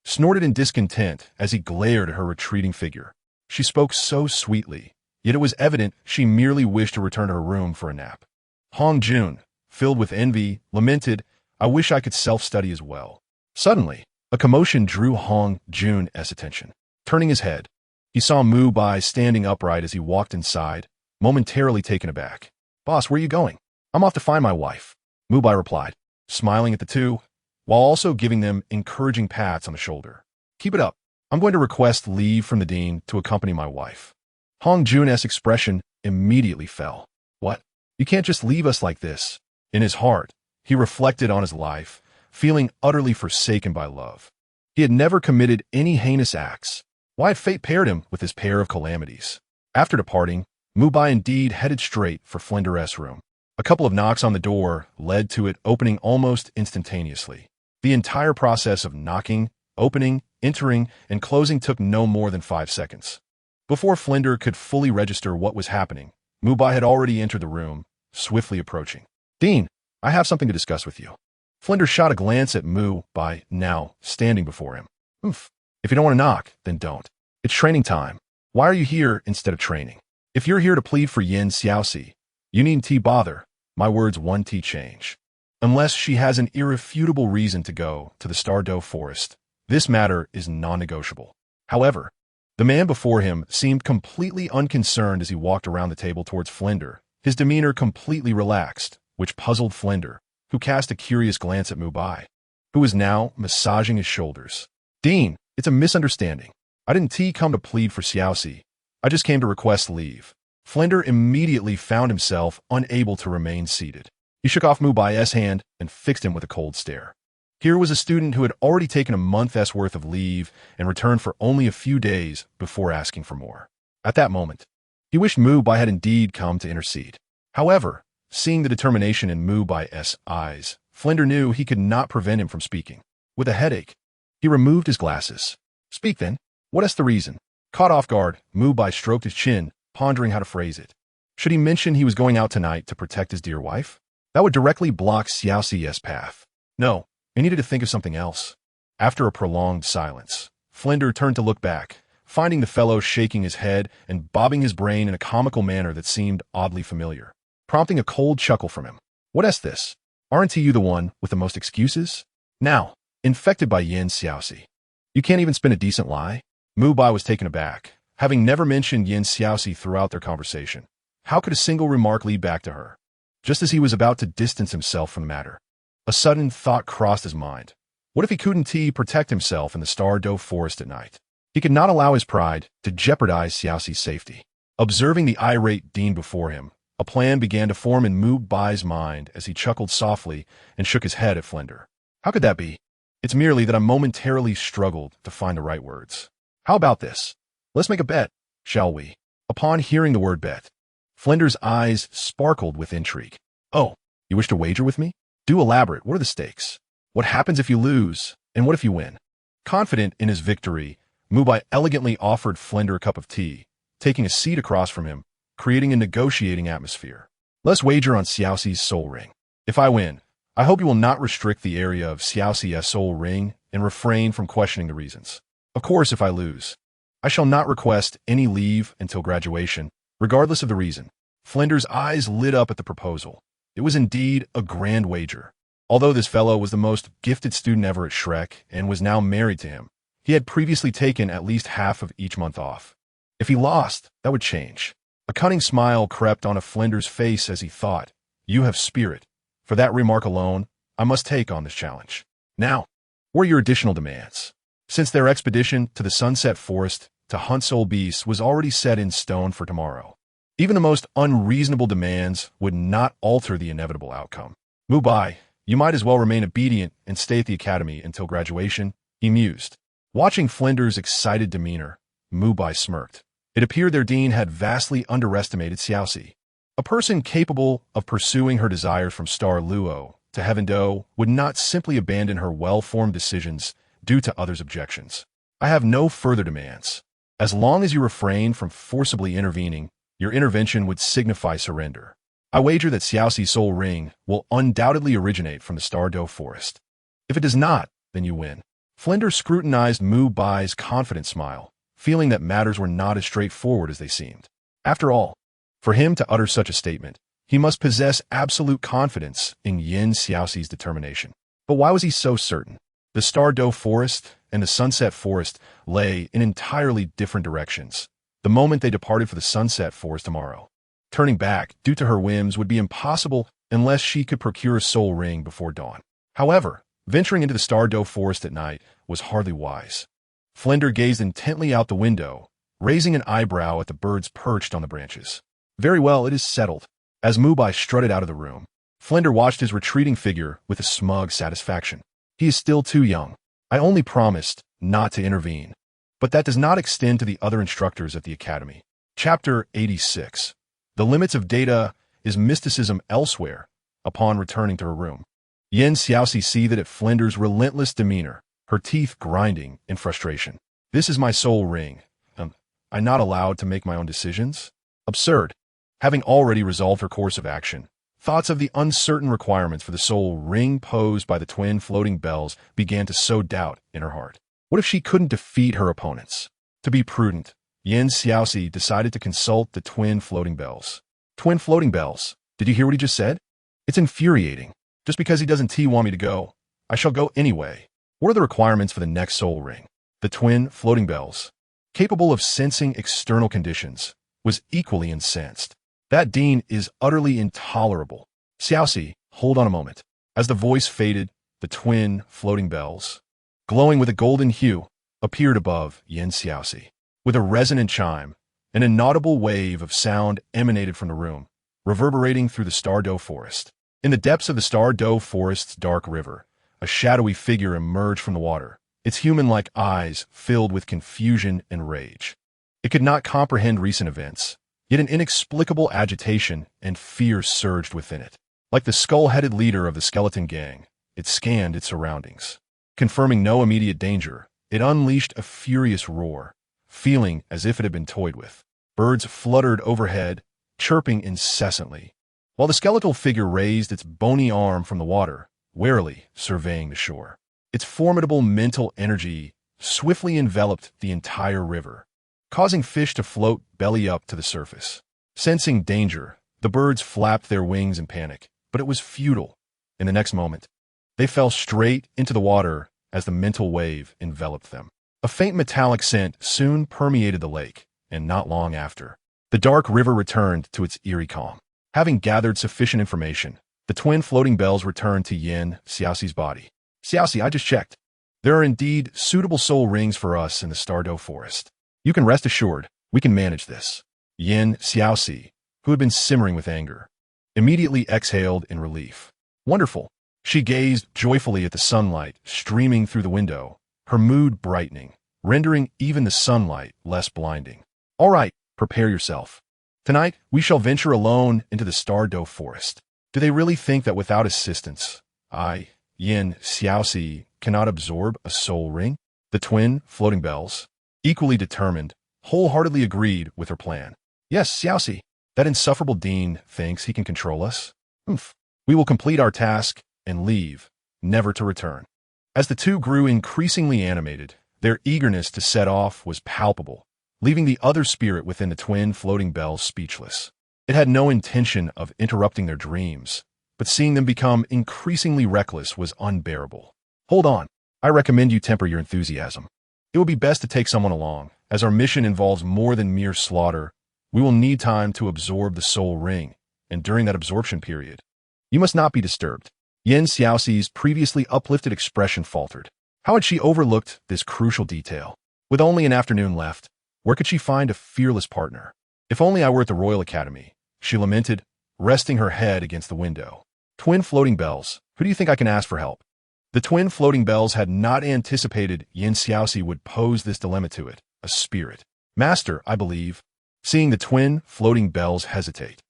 snorted in discontent as he glared at her retreating figure. She spoke so sweetly, yet it was evident she merely wished to return to her room for a nap. Hong Jun, filled with envy, lamented, I wish I could self-study as well. Suddenly, a commotion drew Hong Jun's attention. Turning his head, he saw Mubai standing upright as he walked inside, momentarily taken aback. Boss, where are you going? I'm off to find my wife, Mubai replied, smiling at the two, while also giving them encouraging pats on the shoulder. Keep it up. I'm going to request leave from the dean to accompany my wife. Hong Jun's expression immediately fell. What? You can't just leave us like this. In his heart, he reflected on his life, feeling utterly forsaken by love. He had never committed any heinous acts. Why had fate paired him with this pair of calamities? After departing, Mubai indeed headed straight for Flinder's room. A couple of knocks on the door led to it opening almost instantaneously. The entire process of knocking, opening, entering, and closing took no more than 5 seconds. Before Flinder could fully register what was happening, Mubai had already entered the room, swiftly approaching. "Dean, I have something to discuss with you." Flinder shot a glance at Mubai, now standing before him. "Oof. If you don't want to knock, then don't. It's training time. Why are you here instead of training? If you're here to plead for Xiaoxi, you needn't bother. My words one change. Unless she has an irrefutable reason to go to the Douluo forest, this matter is non-negotiable." However, the man before him seemed completely unconcerned as he walked around the table towards Flinder, his demeanor completely relaxed, which puzzled Flinder, who cast a curious glance at Mubai, who was now massaging his shoulders. "Dean, it's a misunderstanding. I didn't come to plead for Xiaoxi. I just came to request leave." Flinder immediately found himself unable to remain seated. He shook off Mubai's hand and fixed him with a cold stare. Here was a student who had already taken a month's worth of leave and returned for only a few days before asking for more. At that moment, he wished Mubai had indeed come to intercede. However, seeing the determination in Mubai's eyes, Flinder knew he could not prevent him from speaking. With a headache, he removed his glasses. "Speak then. What is the reason?" Caught off guard, Mubai stroked his chin, pondering how to phrase it. Should he mention he was going out tonight to protect his dear wife? That would directly block Xiaoxi's path. No, he needed to think of something else. After a prolonged silence, Flinder turned to look back, finding the fellow shaking his head and bobbing his brain in a comical manner that seemed oddly familiar, prompting a cold chuckle from him. "What is this? Aren't you the one with the most excuses?" Now, infected by Xiaoxi. "You can't even spin a decent lie?" Mubai was taken aback, having never mentioned Xiaoxi throughout their conversation. How could a single remark lead back to her? Just as he was about to distance himself from the matter, a sudden thought crossed his mind. What if he couldn't protect himself in the Douluo forest at night? He could not allow his pride to jeopardize Xiaoxi's safety. Observing the irate dean before him, a plan began to form in Mubai's mind as he chuckled softly and shook his head at Flinder. "How could that be? It's merely that I momentarily struggled to find the right words. How about this? Let's make a bet, shall we?" Upon hearing the word bet, Flinder's eyes sparkled with intrigue. "Oh, you wish to wager with me? Do elaborate. What are the stakes? What happens if you lose, and what if you win?" Confident in his victory, Mubai elegantly offered Flinder a cup of tea, taking a seat across from him, creating a negotiating atmosphere. "Let's wager on Xiaoxi's soul ring. If I win, I hope you will not restrict the area of Xiaoxi's soul ring and refrain from questioning the reasons. Of course, if I lose, I shall not request any leave until graduation, regardless of the reason." Flinder's eyes lit up at the proposal. It was indeed a grand wager. Although this fellow was the most gifted student ever at Shrek and was now married to him, he had previously taken at least half of each month off. If he lost, that would change. A cunning smile crept onto Flinder's face as he thought, "You have spirit. For that remark alone, I must take on this challenge." Now, what are your additional demands? Since their expedition to the Sunset Forest to hunt soul beasts was already set in stone for tomorrow, even the most unreasonable demands would not alter the inevitable outcome. "Mubai, you might as well remain obedient and stay at the academy until graduation," he mused. Watching Flinder's excited demeanor, Mubai smirked. It appeared their dean had vastly underestimated Xiaoxi. A person capable of pursuing her desires from Douluo to Heaven Do would not simply abandon her well-formed decisions due to others' objections. "I have no further demands. As long as you refrain from forcibly intervening, your intervention would signify surrender. I wager that Xiaoxi's soul ring will undoubtedly originate from the Douluo forest. If it does not, then you win." Flinder scrutinized Mubai's confident smile, feeling that matters were not as straightforward as they seemed. After all, for him to utter such a statement, he must possess absolute confidence in Xiaoxi's determination. But why was he so certain? The Douluo forest and the Sunset Forest lay in entirely different directions. The moment they departed for the Sunset Forest tomorrow, turning back due to her whims would be impossible unless she could procure a soul ring before dawn. However, venturing into the Douluo forest at night was hardly wise. Flinder gazed intently out the window, raising an eyebrow at the birds perched on the branches. Very well, it is settled. As Mubai strutted out of the room, Flinder watched his retreating figure with a smug satisfaction. He is still too young. I only promised not to intervene. But that does not extend to the other instructors at the academy. Chapter 86. The limits of data is mysticism elsewhere. Upon returning to her room, Xiaoxi seethed at Flinder's relentless demeanor, her teeth grinding in frustration. This is my soul ring. I'm not allowed to make my own decisions? Absurd. Having already resolved her course of action, thoughts of the uncertain requirements for the soul ring posed by the twin floating bells began to sow doubt in her heart. What if she couldn't defeat her opponents? To be prudent, Xiaoxi decided to consult the twin floating bells. Twin floating bells. Did you hear what he just said? It's infuriating. Just because he doesn't want me to go, I shall go anyway. What are the requirements for the next soul ring? The twin floating bells, capable of sensing external conditions, was equally incensed. That dean is utterly intolerable. Xiaoxi, hold on a moment. As the voice faded, the twin floating bells, glowing with a golden hue, appeared above Xiaoxi. With a resonant chime, an inaudible wave of sound emanated from the room, reverberating through the Douluo forest. In the depths of the Douluo forest's dark river, a shadowy figure emerged from the water, its human-like eyes filled with confusion and rage. It could not comprehend recent events, yet an inexplicable agitation and fear surged within it. Like the skull-headed leader of the skeleton gang, it scanned its surroundings. Confirming no immediate danger, it unleashed a furious roar, feeling as if it had been toyed with. Birds fluttered overhead, chirping incessantly, while the skeletal figure raised its bony arm from the water, warily surveying the shore. Its formidable mental energy swiftly enveloped the entire river, causing fish to float belly up to the surface. Sensing danger, the birds flapped their wings in panic, but it was futile. In the next moment, they fell straight into the water as the mental wave enveloped them. A faint metallic scent soon permeated the lake, and not long after, the dark river returned to its eerie calm. Having gathered sufficient information, the twin floating bells returned to Xiaoxi's body. Xiaoxi, I just checked. There are indeed suitable soul rings for us in the Douluo forest. You can rest assured, we can manage this. Xiaoxi, who had been simmering with anger, immediately exhaled in relief. Wonderful. She gazed joyfully at the sunlight streaming through the window, her mood brightening, rendering even the sunlight less blinding. All right, prepare yourself. Tonight, we shall venture alone into the Douluo forest. Do they really think that without assistance, Xiaoxi, cannot absorb a soul ring? The twin floating bells, equally determined, wholeheartedly agreed with her plan. Yes, Xiaoxi, that insufferable dean thinks he can control us. We will complete our task and leave, never to return. As the two grew increasingly animated, their eagerness to set off was palpable, leaving the other spirit within the twin floating bells speechless. It had no intention of interrupting their dreams, but seeing them become increasingly reckless was unbearable. Hold on. I recommend you temper your enthusiasm. It would be best to take someone along, as our mission involves more than mere slaughter. We will need time to absorb the soul ring, and during that absorption period, you must not be disturbed. Xiaoxi's previously uplifted expression faltered. How had she overlooked this crucial detail? With only an afternoon left, where could she find a fearless partner? If only I were at the Royal Academy, she lamented, resting her head against the window. Twin floating bells, who do you think I can ask for help? The twin floating bells had not anticipated Xiaoxi would pose this dilemma to it, a spirit. Master, I believe. Seeing the twin floating bells hesitate,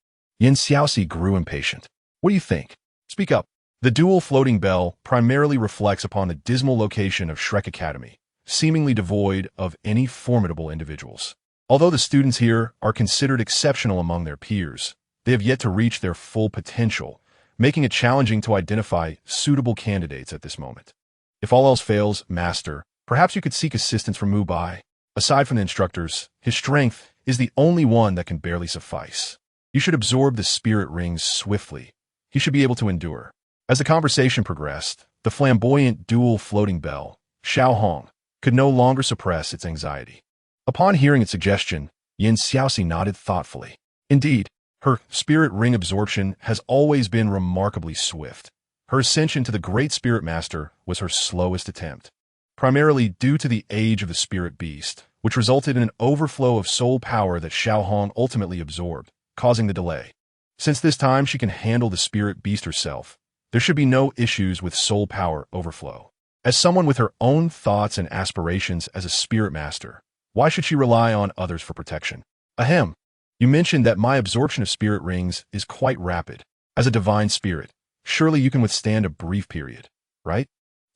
Xiaoxi grew impatient. What do you think? Speak up. The dual floating bell primarily reflects upon the dismal location of Shrek Academy, seemingly devoid of any formidable individuals. Although the students here are considered exceptional among their peers, they have yet to reach their full potential, making it challenging to identify suitable candidates at this moment. If all else fails, Master, perhaps you could seek assistance from Mubai. Aside from the instructors, his strength is the only one that can barely suffice. You should absorb the spirit rings swiftly. He should be able to endure. As the conversation progressed, the flamboyant dual floating bell, Xiaohong, could no longer suppress its anxiety. Upon hearing its suggestion, Xiaoxi nodded thoughtfully. Indeed, her spirit ring absorption has always been remarkably swift. Her ascension to the Great Spirit Master was her slowest attempt. Primarily due to the age of the spirit beast, which resulted in an overflow of soul power that Xiaohong ultimately absorbed, causing the delay. Since this time she can handle the spirit beast herself, there should be no issues with soul power overflow. As someone with her own thoughts and aspirations as a spirit master, why should she rely on others for protection? Ahem. You mentioned that my absorption of spirit rings is quite rapid. As a divine spirit, surely you can withstand a brief period, right?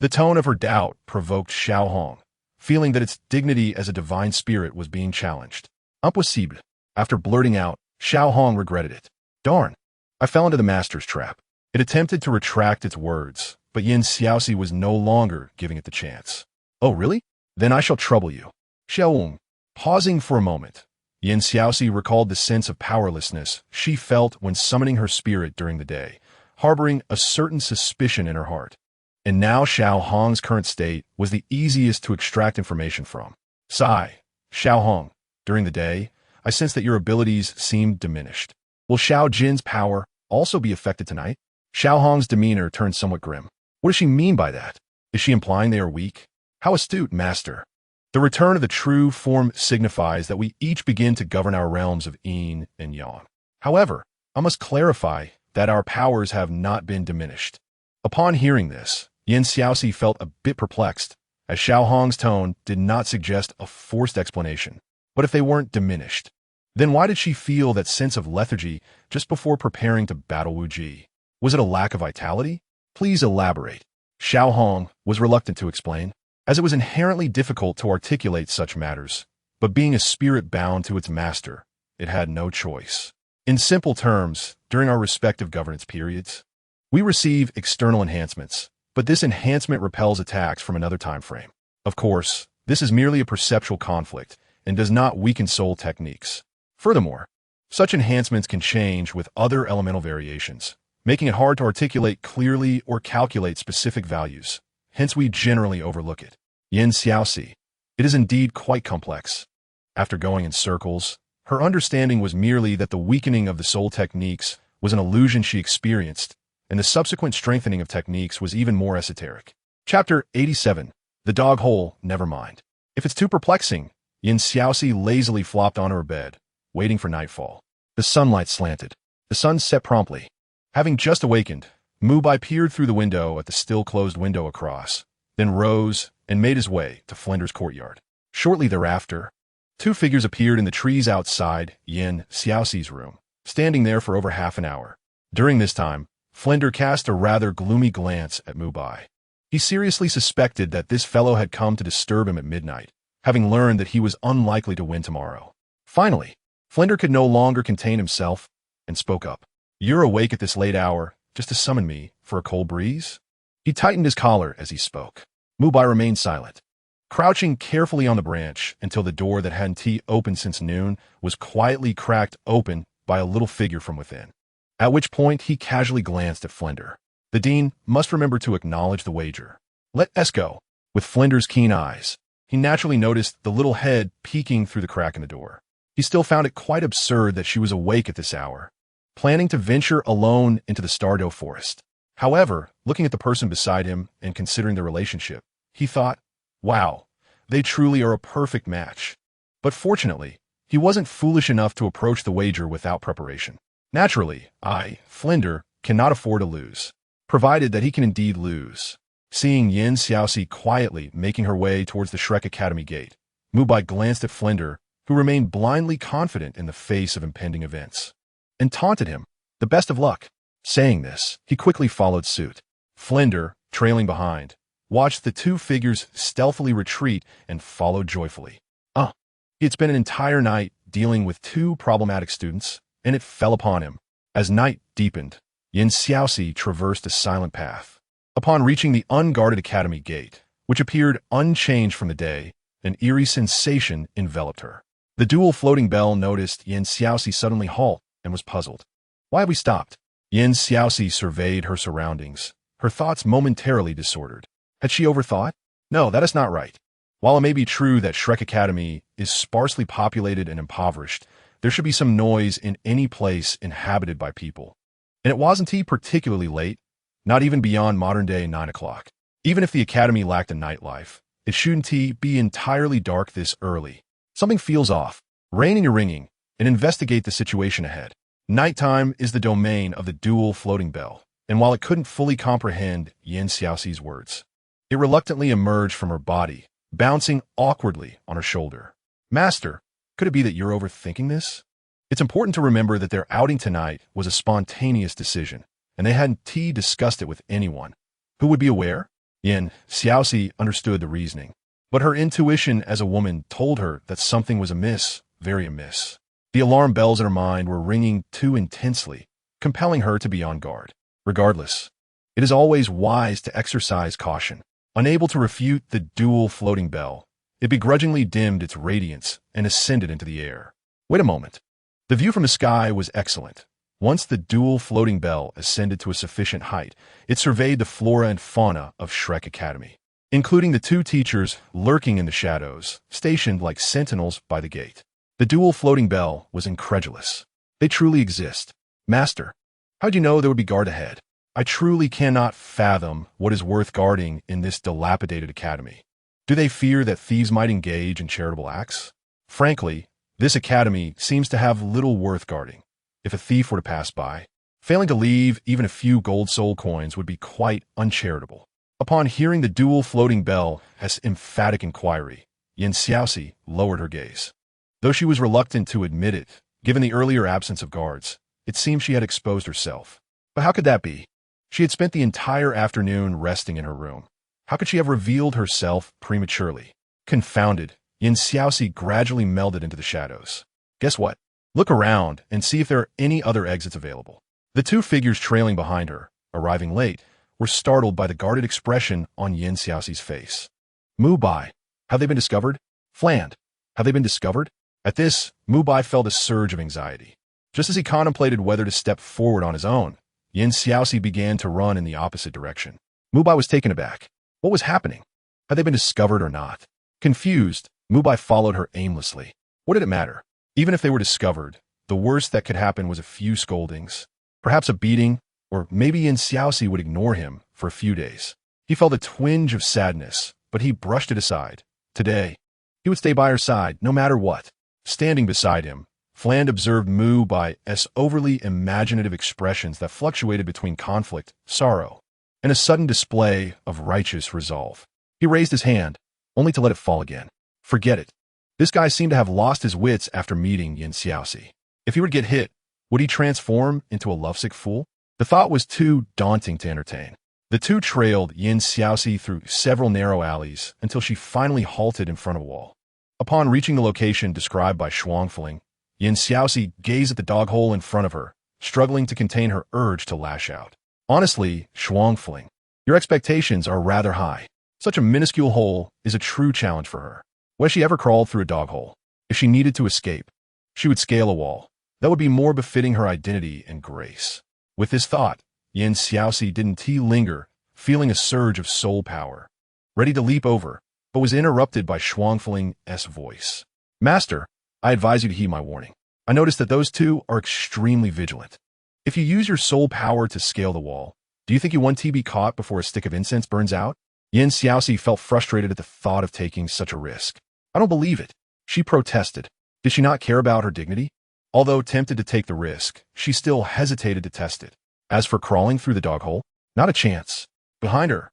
The tone of her doubt provoked Xiaohong, feeling that its dignity as a divine spirit was being challenged. Impossible. After blurting out, Xiaohong regretted it. Darn. I fell into the master's trap. It attempted to retract its words, but Xiaoxi was no longer giving it the chance. Oh, really? Then I shall trouble you. Xiaohong. Pausing for a moment, Xiaoxi recalled the sense of powerlessness she felt when summoning her spirit during the day, harboring a certain suspicion in her heart. And now Xiaohong's current state was the easiest to extract information from. Sigh. Xiaohong. During the day, I sense that your abilities seem diminished. Will Xiao Jin's power also be affected tonight? Xiaohong's demeanor turned somewhat grim. What does she mean by that? Is she implying they are weak? How astute, master. The return of the true form signifies that we each begin to govern our realms of yin and yang. However, I must clarify that our powers have not been diminished. Upon hearing this, Xiaoxi felt a bit perplexed, as Xiaohong's tone did not suggest a forced explanation. But if they weren't diminished, then why did she feel that sense of lethargy just before preparing to battle Wu Ji? Was it a lack of vitality? Please elaborate. Xiaohong was reluctant to explain, as it was inherently difficult to articulate such matters, but being a spirit bound to its master, it had no choice. In simple terms, during our respective governance periods, we receive external enhancements, but this enhancement repels attacks from another time frame. Of course, this is merely a perceptual conflict and does not weaken soul techniques. Furthermore, such enhancements can change with other elemental variations, making it hard to articulate clearly or calculate specific values. Hence, we generally overlook it. Xiaoxi. It is indeed quite complex. After going in circles, her understanding was merely that the weakening of the soul techniques was an illusion she experienced, and the subsequent strengthening of techniques was even more esoteric. Chapter 87. The Dog Hole, Never Mind. If it's too perplexing, Xiaoxi lazily flopped onto her bed, waiting for nightfall. The sunlight slanted. The sun set promptly. Having just awakened, Mubai peered through the window at the still-closed window across, then rose and made his way to Flinder's courtyard. Shortly thereafter, two figures appeared in the trees outside Xiaoxi's room, standing there for over half an hour. During this time, Flinder cast a rather gloomy glance at Mubai. He seriously suspected that this fellow had come to disturb him at midnight, having learned that he was unlikely to win tomorrow. Finally, Flinder could no longer contain himself and spoke up. You're awake at this late hour, just to summon me for a cold breeze? He tightened his collar as he spoke. Mubai remained silent, crouching carefully on the branch until the door that hadn't opened since noon was quietly cracked open by a little figure from within. At which point he casually glanced at Flinder. The dean must remember to acknowledge the wager. Let us go. With Flinder's keen eyes, he naturally noticed the little head peeking through the crack in the door. He still found it quite absurd that she was awake at this hour, planning to venture alone into the Stardow forest. However, looking at the person beside him and considering the relationship, he thought, wow, they truly are a perfect match. But fortunately, he wasn't foolish enough to approach the wager without preparation. Naturally, Flinder, cannot afford to lose, provided that he can indeed lose. Seeing Xiaoxi quietly making her way towards the Shrek Academy gate, Mubai glanced at Flinder, who remained blindly confident in the face of impending events, and taunted him, the best of luck. Saying this, he quickly followed suit. Flinder, trailing behind, watched the two figures stealthily retreat and followed joyfully. He had spent an entire night dealing with two problematic students, and it fell upon him. As night deepened, Xiaoxi traversed a silent path. Upon reaching the unguarded academy gate, which appeared unchanged from the day, an eerie sensation enveloped her. The dual floating bell noticed Xiaoxi suddenly halt and was puzzled. Why have we stopped? Xiaoxi surveyed her surroundings, her thoughts momentarily disordered. Had she overthought? No, that is not right. While it may be true that Shrek Academy is sparsely populated and impoverished, there should be some noise in any place inhabited by people. And it wasn't particularly late, not even beyond modern-day 9 o'clock. Even if the academy lacked a nightlife, it shouldn't be entirely dark this early. Something feels off. Rein in your ringing and investigate the situation ahead. Nighttime is the domain of the dual floating bell, and while it couldn't fully comprehend Yan Xiaoxi's words, it reluctantly emerged from her body, bouncing awkwardly on her shoulder. Master, could it be that you're overthinking this? It's important to remember that their outing tonight was a spontaneous decision, and they hadn't discussed it with anyone. Who would be aware? Yan Xiaoxi understood the reasoning, but her intuition as a woman told her that something was amiss, very amiss. The alarm bells in her mind were ringing too intensely, compelling her to be on guard. Regardless, it is always wise to exercise caution. Unable to refute the dual floating bell, it begrudgingly dimmed its radiance and ascended into the air. Wait a moment. The view from the sky was excellent. Once the dual floating bell ascended to a sufficient height, it surveyed the flora and fauna of Shrek Academy, including the two teachers lurking in the shadows, stationed like sentinels by the gate. The dual floating bell was incredulous. They truly exist. Master, how'd you know there would be guard ahead? I truly cannot fathom what is worth guarding in this dilapidated academy. Do they fear that thieves might engage in charitable acts? Frankly, this academy seems to have little worth guarding. If a thief were to pass by, failing to leave even a few gold soul coins would be quite uncharitable. Upon hearing the dual floating bell as emphatic inquiry, Yan Xiaoxi lowered her gaze. Though she was reluctant to admit it, given the earlier absence of guards, it seemed she had exposed herself. But how could that be? She had spent the entire afternoon resting in her room. How could she have revealed herself prematurely? Confounded, Yan Xiaoxi gradually melded into the shadows. Guess what? Look around and see if there are any other exits available. The two figures trailing behind her, arriving late, were startled by the guarded expression on Yan Xiaoxi's face. Mubai, have they been discovered? Fland, have they been discovered? At this, Mubai felt a surge of anxiety. Just as he contemplated whether to step forward on his own, Yan Xiaoxi began to run in the opposite direction. Mubai was taken aback. What was happening? Had they been discovered or not? Confused, Mubai followed her aimlessly. What did it matter? Even if they were discovered, the worst that could happen was a few scoldings, perhaps a beating, or maybe Yan Xiaoxi would ignore him for a few days. He felt a twinge of sadness, but he brushed it aside. Today, he would stay by her side, no matter what. Standing beside him, Fland observed Mubai's overly imaginative expressions that fluctuated between conflict, sorrow, and a sudden display of righteous resolve. He raised his hand, only to let it fall again. Forget it. This guy seemed to have lost his wits after meeting Yan Xiaoxi. If he were to get hit, would he transform into a lovesick fool? The thought was too daunting to entertain. The two trailed Yan Xiaoxi through several narrow alleys until she finally halted in front of a wall. Upon reaching the location described by Shuangfeling, Yan Xiaoxi gazed at the dog hole in front of her, struggling to contain her urge to lash out. Honestly, Shuangfeling, your expectations are rather high. Such a minuscule hole is a true challenge for her. Was she ever crawled through a dog hole? If she needed to escape, she would scale a wall. That would be more befitting her identity and grace. With this thought, Yan Xiaoxi didn't linger, feeling a surge of soul power, ready to leap over, but was interrupted by Shuangfeling's voice. Master, I advise you to heed my warning. I noticed that those two are extremely vigilant. If you use your soul power to scale the wall, do you think you want to be caught before a stick of incense burns out? Yan Xiaoxi felt frustrated at the thought of taking such a risk. I don't believe it. She protested. Did she not care about her dignity? Although tempted to take the risk, she still hesitated to test it. As for crawling through the dog hole, not a chance. Behind her,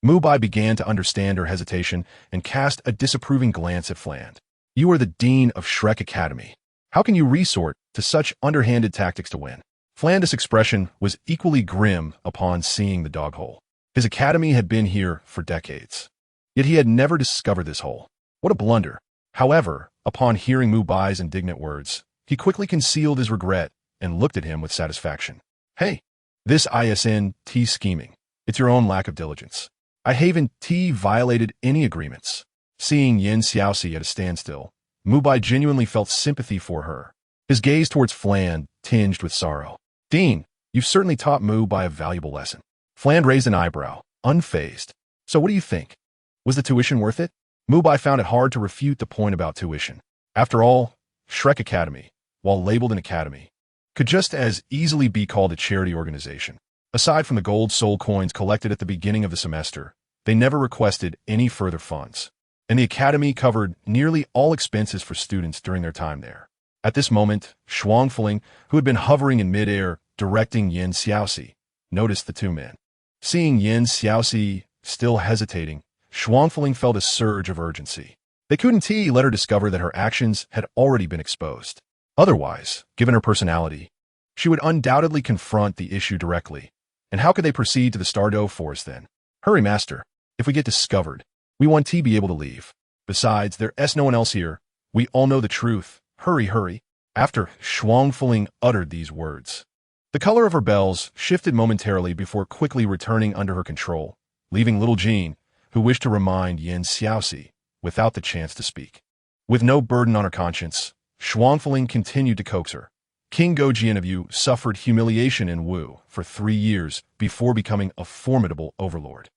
Mubai began to understand her hesitation and cast a disapproving glance at Fland. You are the dean of Shrek Academy. How can you resort to such underhanded tactics to win? Fland's expression was equally grim upon seeing the dog hole. His academy had been here for decades, yet he had never discovered this hole. What a blunder. However, upon hearing Mubai's indignant words, he quickly concealed his regret and looked at him with satisfaction. Hey, this isn't scheming. It's your own lack of diligence. I haven't violated any agreements. Seeing Yan Xiaoxi at a standstill, Mubai genuinely felt sympathy for her. His gaze towards Fland tinged with sorrow. Dean, you've certainly taught Mubai a valuable lesson. Fland raised an eyebrow, unfazed. So what do you think? Was the tuition worth it? Mubai found it hard to refute the point about tuition. After all, Shrek Academy, while labeled an academy, could just as easily be called a charity organization. Aside from the gold soul coins collected at the beginning of the semester, they never requested any further funds. and the academy covered nearly all expenses for students during their time there. At this moment, Shuangfuling, who had been hovering in midair directing Yin Xiaoxi, noticed the two men. Seeing Yin Xiaoxi still hesitating, Shuangfuling felt a surge of urgency. They couldn't let her discover that her actions had already been exposed. Otherwise, given her personality, she would undoubtedly confront the issue directly. And how could they proceed to the Stardow Forest then? Hurry, master. If we get discovered, we want to be able to leave. Besides, there's no one else here. We all know the truth. Hurry, hurry. After Shuangfuling uttered these words, the color of her bells shifted momentarily before quickly returning under her control, leaving little Jean, who wished to remind Yin Xiaoxi, without the chance to speak. With no burden on her conscience, Shuangfuling continued to coax her. King Gojian of Yu suffered humiliation in Wu for 3 years before becoming a formidable overlord.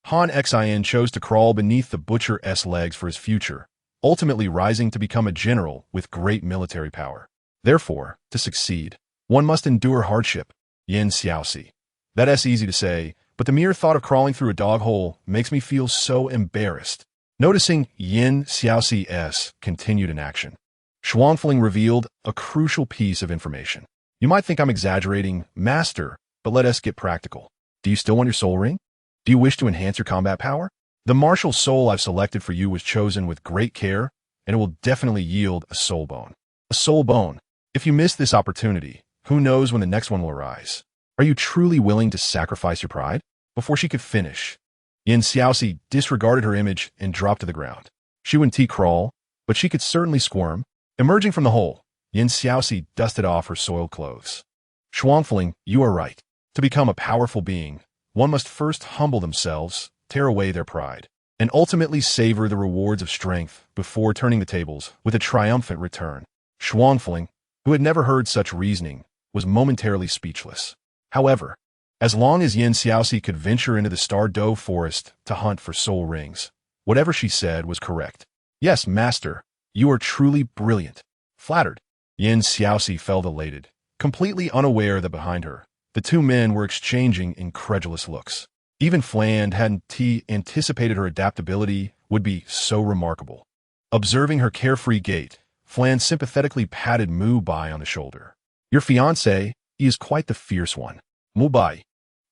Han Xian chose to crawl beneath the butcher's legs for his future, ultimately rising to become a general with great military power. Therefore, to succeed, one must endure hardship. Yin Xiaoxi. That's easy to say, but the mere thought of crawling through a dog hole makes me feel so embarrassed. Noticing Yin Xiaoxi's continued inaction, Shuangfuling revealed a crucial piece of information. You might think I'm exaggerating, master, but let us get practical. Do you still want your soul ring? Do you wish to enhance your combat power? The martial soul I've selected for you was chosen with great care, and it will definitely yield a soul bone. A soul bone. If you miss this opportunity, who knows when the next one will arise? Are you truly willing to sacrifice your pride? Before she could finish, Yin Xiaoxi disregarded her image and dropped to the ground. She wouldn't crawl, but she could certainly squirm. Emerging from the hole, Yin Xiaoxi dusted off her soiled clothes. Shuangfuling, you are right. To become a powerful being, one must first humble themselves, tear away their pride, and ultimately savor the rewards of strength before turning the tables with a triumphant return. Shuangfuling, who had never heard such reasoning, was momentarily speechless. However, as long as Yin Xiaoxi could venture into the Stardow Forest to hunt for soul rings, whatever she said was correct. Yes, master, you are truly brilliant. Flattered, Yin Xiaoxi felt elated, completely unaware that behind her, the two men were exchanging incredulous looks. Even Fland hadn't anticipated her adaptability would be so remarkable. Observing her carefree gait, Fland sympathetically patted Mubai on the shoulder. Your fiancé, he is quite the fierce one. Mubai,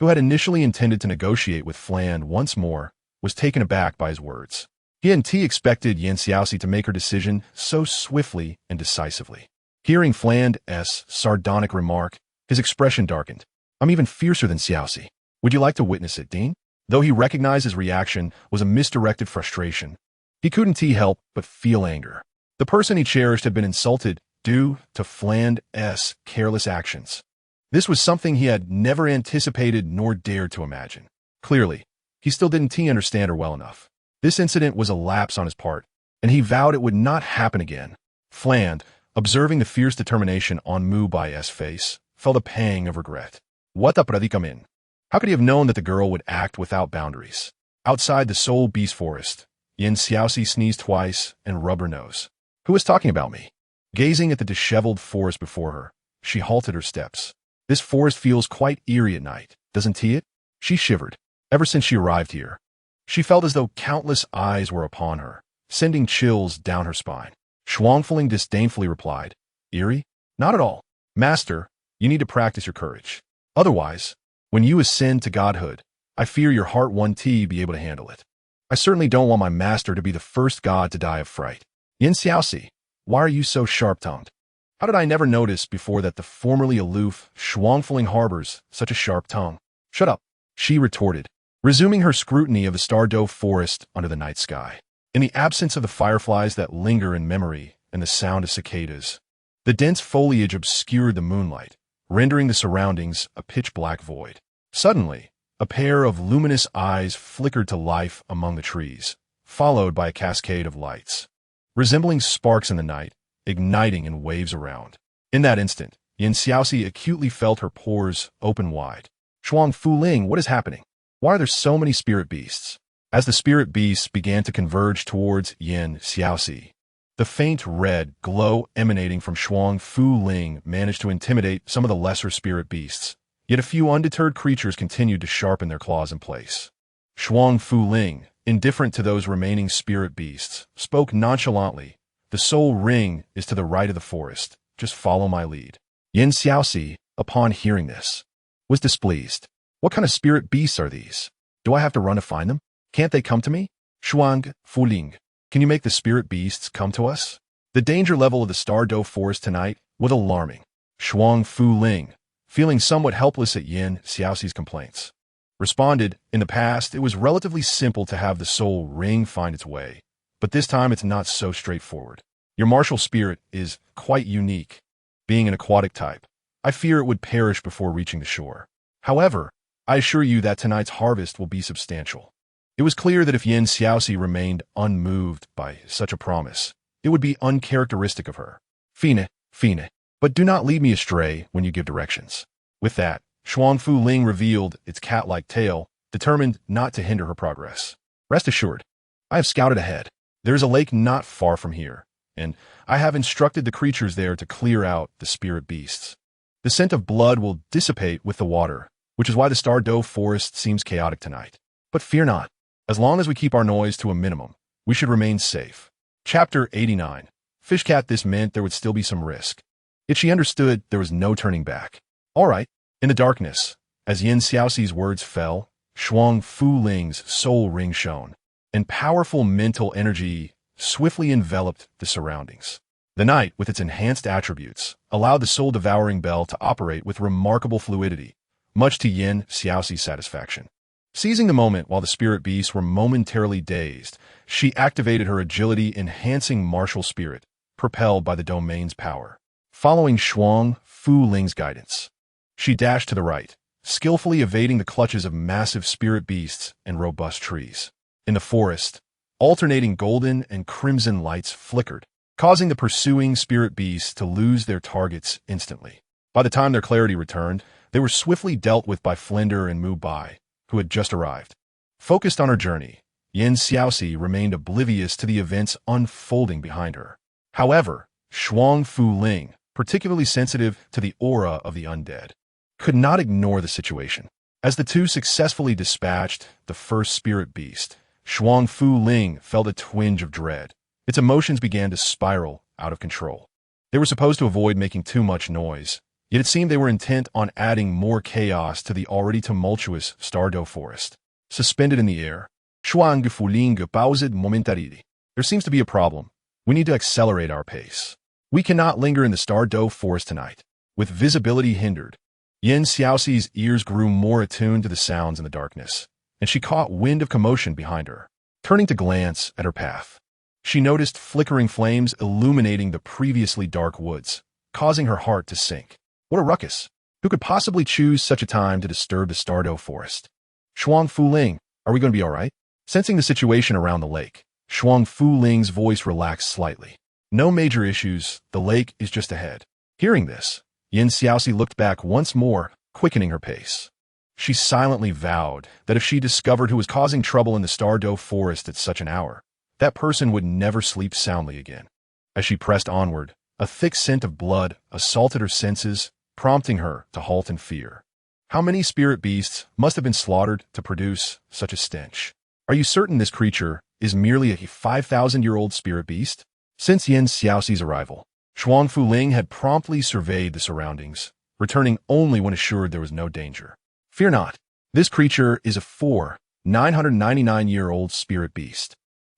who had initially intended to negotiate with Fland once more, was taken aback by his words. He hadn't expected Yin Xiaoxi to make her decision so swiftly and decisively. Hearing Fland's sardonic remark, his expression darkened. I'm even fiercer than Xiaoxi. Would you like to witness it, Dean? Though he recognized his reaction was a misdirected frustration, he couldn't help but feel anger. The person he cherished had been insulted due to Fland's careless actions. This was something he had never anticipated nor dared to imagine. Clearly, he still didn't understand her well enough. This incident was a lapse on his part, and he vowed it would not happen again. Fland, observing the fierce determination on Mubai's face, felt a pang of regret. What the predicament? How could he have known that the girl would act without boundaries? Outside the Soul Beast Forest, Yin Xiaoxi sneezed twice and rubbed her nose. Who was talking about me? Gazing at the disheveled forest before her, she halted her steps. This forest feels quite eerie at night, doesn't it? She shivered. Ever since she arrived here, she felt as though countless eyes were upon her, sending chills down her spine. Shuangfuling disdainfully replied, Eerie? Not at all. Master, you need to practice your courage. Otherwise, when you ascend to godhood, I fear your heart won't be able to handle it. I certainly don't want my master to be the first god to die of fright. Yin Xiaoxi, why are you so sharp-tongued? How did I never notice before that the formerly aloof Shuangfuling harbors such a sharp tongue? Shut up, she retorted, resuming her scrutiny of the Stardow Forest under the night sky. In the absence of the fireflies that linger in memory and the sound of cicadas, the dense foliage obscured the moonlight, rendering the surroundings a pitch-black void. Suddenly, a pair of luminous eyes flickered to life among the trees, followed by a cascade of lights, resembling sparks in the night, igniting in waves around. In that instant, Yin Xiaoxi acutely felt her pores open wide. Shuangfuling, what is happening? Why are there so many spirit beasts? As the spirit beasts began to converge towards Yin Xiaoxi, the faint red glow emanating from Shuangfuling managed to intimidate some of the lesser spirit beasts, yet a few undeterred creatures continued to sharpen their claws in place. Shuangfuling, indifferent to those remaining spirit beasts, spoke nonchalantly. The soul ring is to the right of the forest. Just follow my lead. Xiaoxi, upon hearing this, was displeased. What kind of spirit beasts are these? Do I have to run to find them? Can't they come to me? Shuang, Fuling, can you make the spirit beasts come to us? The danger level of the Douluo forest tonight was alarming. Shuang Fuling, feeling somewhat helpless at Xiaoxi's complaints, responded, in the past, it was relatively simple to have the soul ring find its way, but this time it's not so straightforward. Your martial spirit is quite unique. Being an aquatic type, I fear it would perish before reaching the shore. However, I assure you that tonight's harvest will be substantial. It was clear that if Xiaoxi remained unmoved by such a promise, it would be uncharacteristic of her. Fine, but do not lead me astray when you give directions. With that, Shuang Fuling revealed its cat-like tail, determined not to hinder her progress. Rest assured, I have scouted ahead. There is a lake not far from here, and I have instructed the creatures there to clear out the spirit beasts. The scent of blood will dissipate with the water, which is why the Douluo forest seems chaotic tonight. But fear not. As long as we keep our noise to a minimum, we should remain safe. Chapter 89. Fishcat. This meant there would still be some risk. Yet she understood there was no turning back. All right. In the darkness, as Xiaoxi's words fell, Shuang Fuling's soul ring shone, and powerful mental energy swiftly enveloped the surroundings. The night, with its enhanced attributes, allowed the soul-devouring bell to operate with remarkable fluidity, much to Xiaoxi's satisfaction. Seizing the moment while the spirit beasts were momentarily dazed, she activated her agility-enhancing martial spirit, propelled by the domain's power. Following Shuang Fuling's guidance, she dashed to the right, skillfully evading the clutches of massive spirit beasts and robust trees. In the forest, alternating golden and crimson lights flickered, causing the pursuing spirit beasts to lose their targets instantly. By the time their clarity returned, they were swiftly dealt with by Flinder and Mubai, who had just arrived. Focused on her journey, Xiaoxi remained oblivious to the events unfolding behind her. However, Shuang Fuling, particularly sensitive to the aura of the undead, could not ignore the situation. As the two successfully dispatched the first spirit beast, Shuang Fuling felt a twinge of dread. Its emotions began to spiral out of control. They were supposed to avoid making too much noise, yet it seemed they were intent on adding more chaos to the already tumultuous Douluo forest. Suspended in the air, Shuang Fuling paused momentarily. There seems to be a problem. We need to accelerate our pace. We cannot linger in the Douluo forest tonight. With visibility hindered, Xiaoxi's ears grew more attuned to the sounds in the darkness, and she caught wind of commotion behind her. Turning to glance at her path, she noticed flickering flames illuminating the previously dark woods, causing her heart to sink. What a ruckus! Who could possibly choose such a time to disturb the Douluo forest? Shuang Fuling, are we going to be all right? Sensing the situation around the lake, Shuang Fuling's voice relaxed slightly. No major issues, the lake is just ahead. Hearing this, Xiaoxi looked back once more, quickening her pace. She silently vowed that if she discovered who was causing trouble in the Douluo forest at such an hour, that person would never sleep soundly again. As she pressed onward, a thick scent of blood assaulted her senses, prompting her to halt in fear. How many spirit beasts must have been slaughtered to produce such a stench? Are you certain this creature is merely a 5,000-year-old spirit beast? Since Xiaoxi's arrival, Shuang Fuling had promptly surveyed the surroundings, returning only when assured there was no danger. Fear not, this creature is a 999-year-old spirit beast.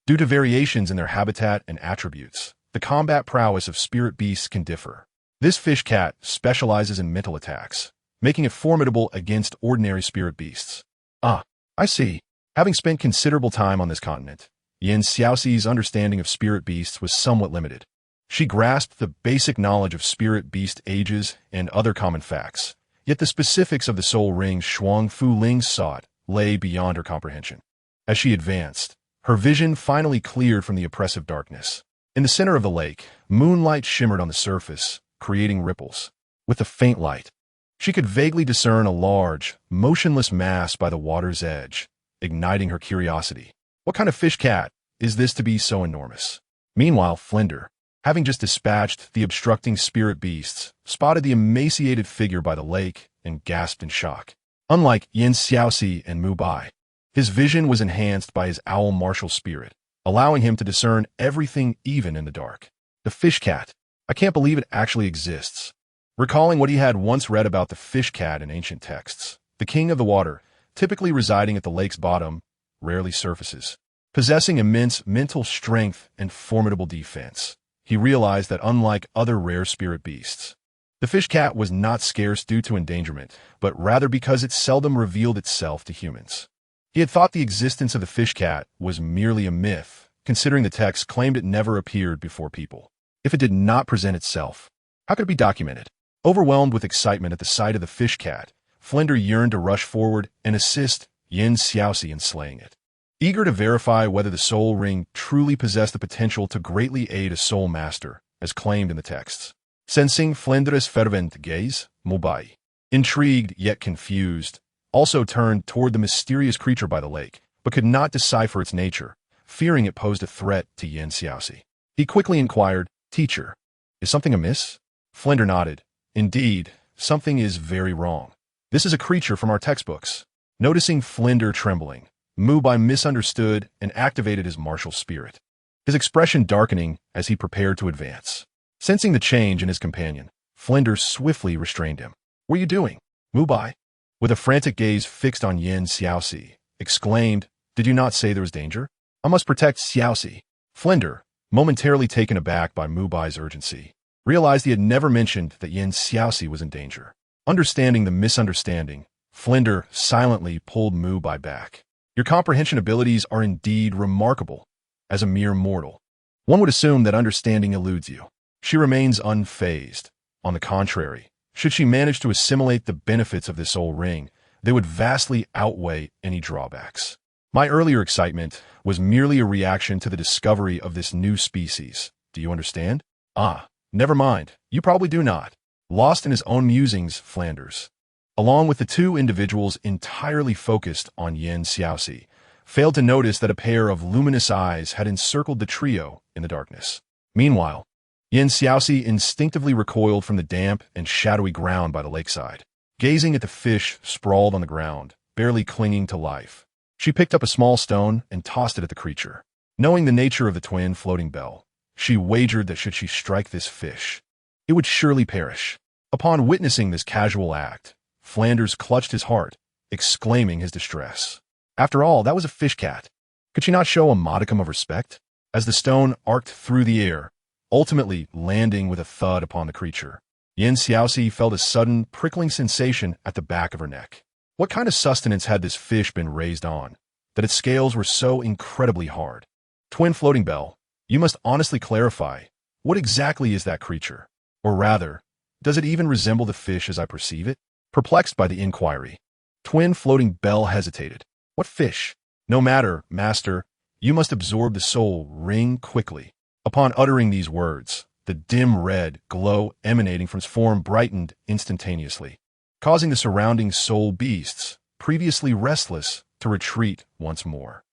Due to variations in their habitat and attributes, the combat prowess of spirit beasts can differ. This fish cat specializes in mental attacks, making it formidable against ordinary spirit beasts. Ah, I see. Having spent considerable time on this continent, Xiaoxi's understanding of spirit beasts was somewhat limited. She grasped the basic knowledge of spirit beast ages and other common facts, yet the specifics of the soul ring Shuang Fuling sought lay beyond her comprehension. As she advanced, her vision finally cleared from the oppressive darkness. In the center of the lake, moonlight shimmered on the surface, creating ripples. With the faint light, she could vaguely discern a large, motionless mass by the water's edge, igniting her curiosity. What kind of fish cat is this to be so enormous? Meanwhile, Flinder, having just dispatched the obstructing spirit beasts, spotted the emaciated figure by the lake and gasped in shock. Unlike Xiaoxi and Mubai, His vision was enhanced by his owl martial spirit, allowing him to discern everything even in the dark. The fish cat. I can't believe it actually exists. Recalling what he had once read about the fish cat in ancient texts, the king of the water, typically residing at the lake's bottom, rarely surfaces. Possessing immense mental strength and formidable defense, he realized that unlike other rare spirit beasts, the fish cat was not scarce due to endangerment, but rather because it seldom revealed itself to humans. He had thought the existence of the fish cat was merely a myth, considering the text claimed it never appeared before people. If it did not present itself, how could it be documented? Overwhelmed with excitement at the sight of the fish cat, Flinder yearned to rush forward and assist Xiaoxi in slaying it. Eager to verify whether the soul ring truly possessed the potential to greatly aid a soul master, as claimed in the texts. Sensing Flinder's fervent gaze, Mubai, intrigued yet confused, also turned toward the mysterious creature by the lake, but could not decipher its nature, fearing it posed a threat to Xiaoxi. He quickly inquired, "Teacher, is something amiss?" Flinder nodded. "Indeed, something is very wrong. This is a creature from our textbooks." Noticing Flinder trembling, Mubai misunderstood and activated his martial spirit, his expression darkening as he prepared to advance. Sensing the change in his companion, Flinder swiftly restrained him. "What are you doing?" Mubai, with a frantic gaze fixed on Xiaoxi, exclaimed, "Did you not say there was danger? I must protect Xiaoxi." Flinder, momentarily taken aback by Mubai's urgency, realized he had never mentioned that Xiaoxi was in danger. Understanding the misunderstanding, Flinder silently pulled Mubai back. "Your comprehension abilities are indeed remarkable. As a mere mortal, one would assume that understanding eludes you. She remains unfazed. On the contrary, should she manage to assimilate the benefits of this soul ring, they would vastly outweigh any drawbacks. My earlier excitement was merely a reaction to the discovery of this new species. Do you understand?" "Ah, never mind. You probably do not." Lost in his own musings, Flanders, along with the two individuals entirely focused on Xiaoxi, failed to notice that a pair of luminous eyes had encircled the trio in the darkness. Meanwhile, Xiaoxi instinctively recoiled from the damp and shadowy ground by the lakeside. Gazing at the fish sprawled on the ground, barely clinging to life, she picked up a small stone and tossed it at the creature. Knowing the nature of the twin floating bell, she wagered that should she strike this fish, it would surely perish. Upon witnessing this casual act, Flanders clutched his heart, exclaiming his distress. After all, that was a fish cat. Could she not show a modicum of respect? As the stone arced through the air, ultimately landing with a thud upon the creature, Xiaoxi felt a sudden prickling sensation at the back of her neck. What kind of sustenance had this fish been raised on, that its scales were so incredibly hard? Twin floating bell, you must honestly clarify, what exactly is that creature? Or rather, does it even resemble the fish as I perceive it? Perplexed by the inquiry, twin floating bell hesitated. What fish? No matter, master, you must absorb the soul ring quickly. Upon uttering these words, the dim red glow emanating from its form brightened instantaneously, causing the surrounding soul beasts, previously restless, to retreat once more.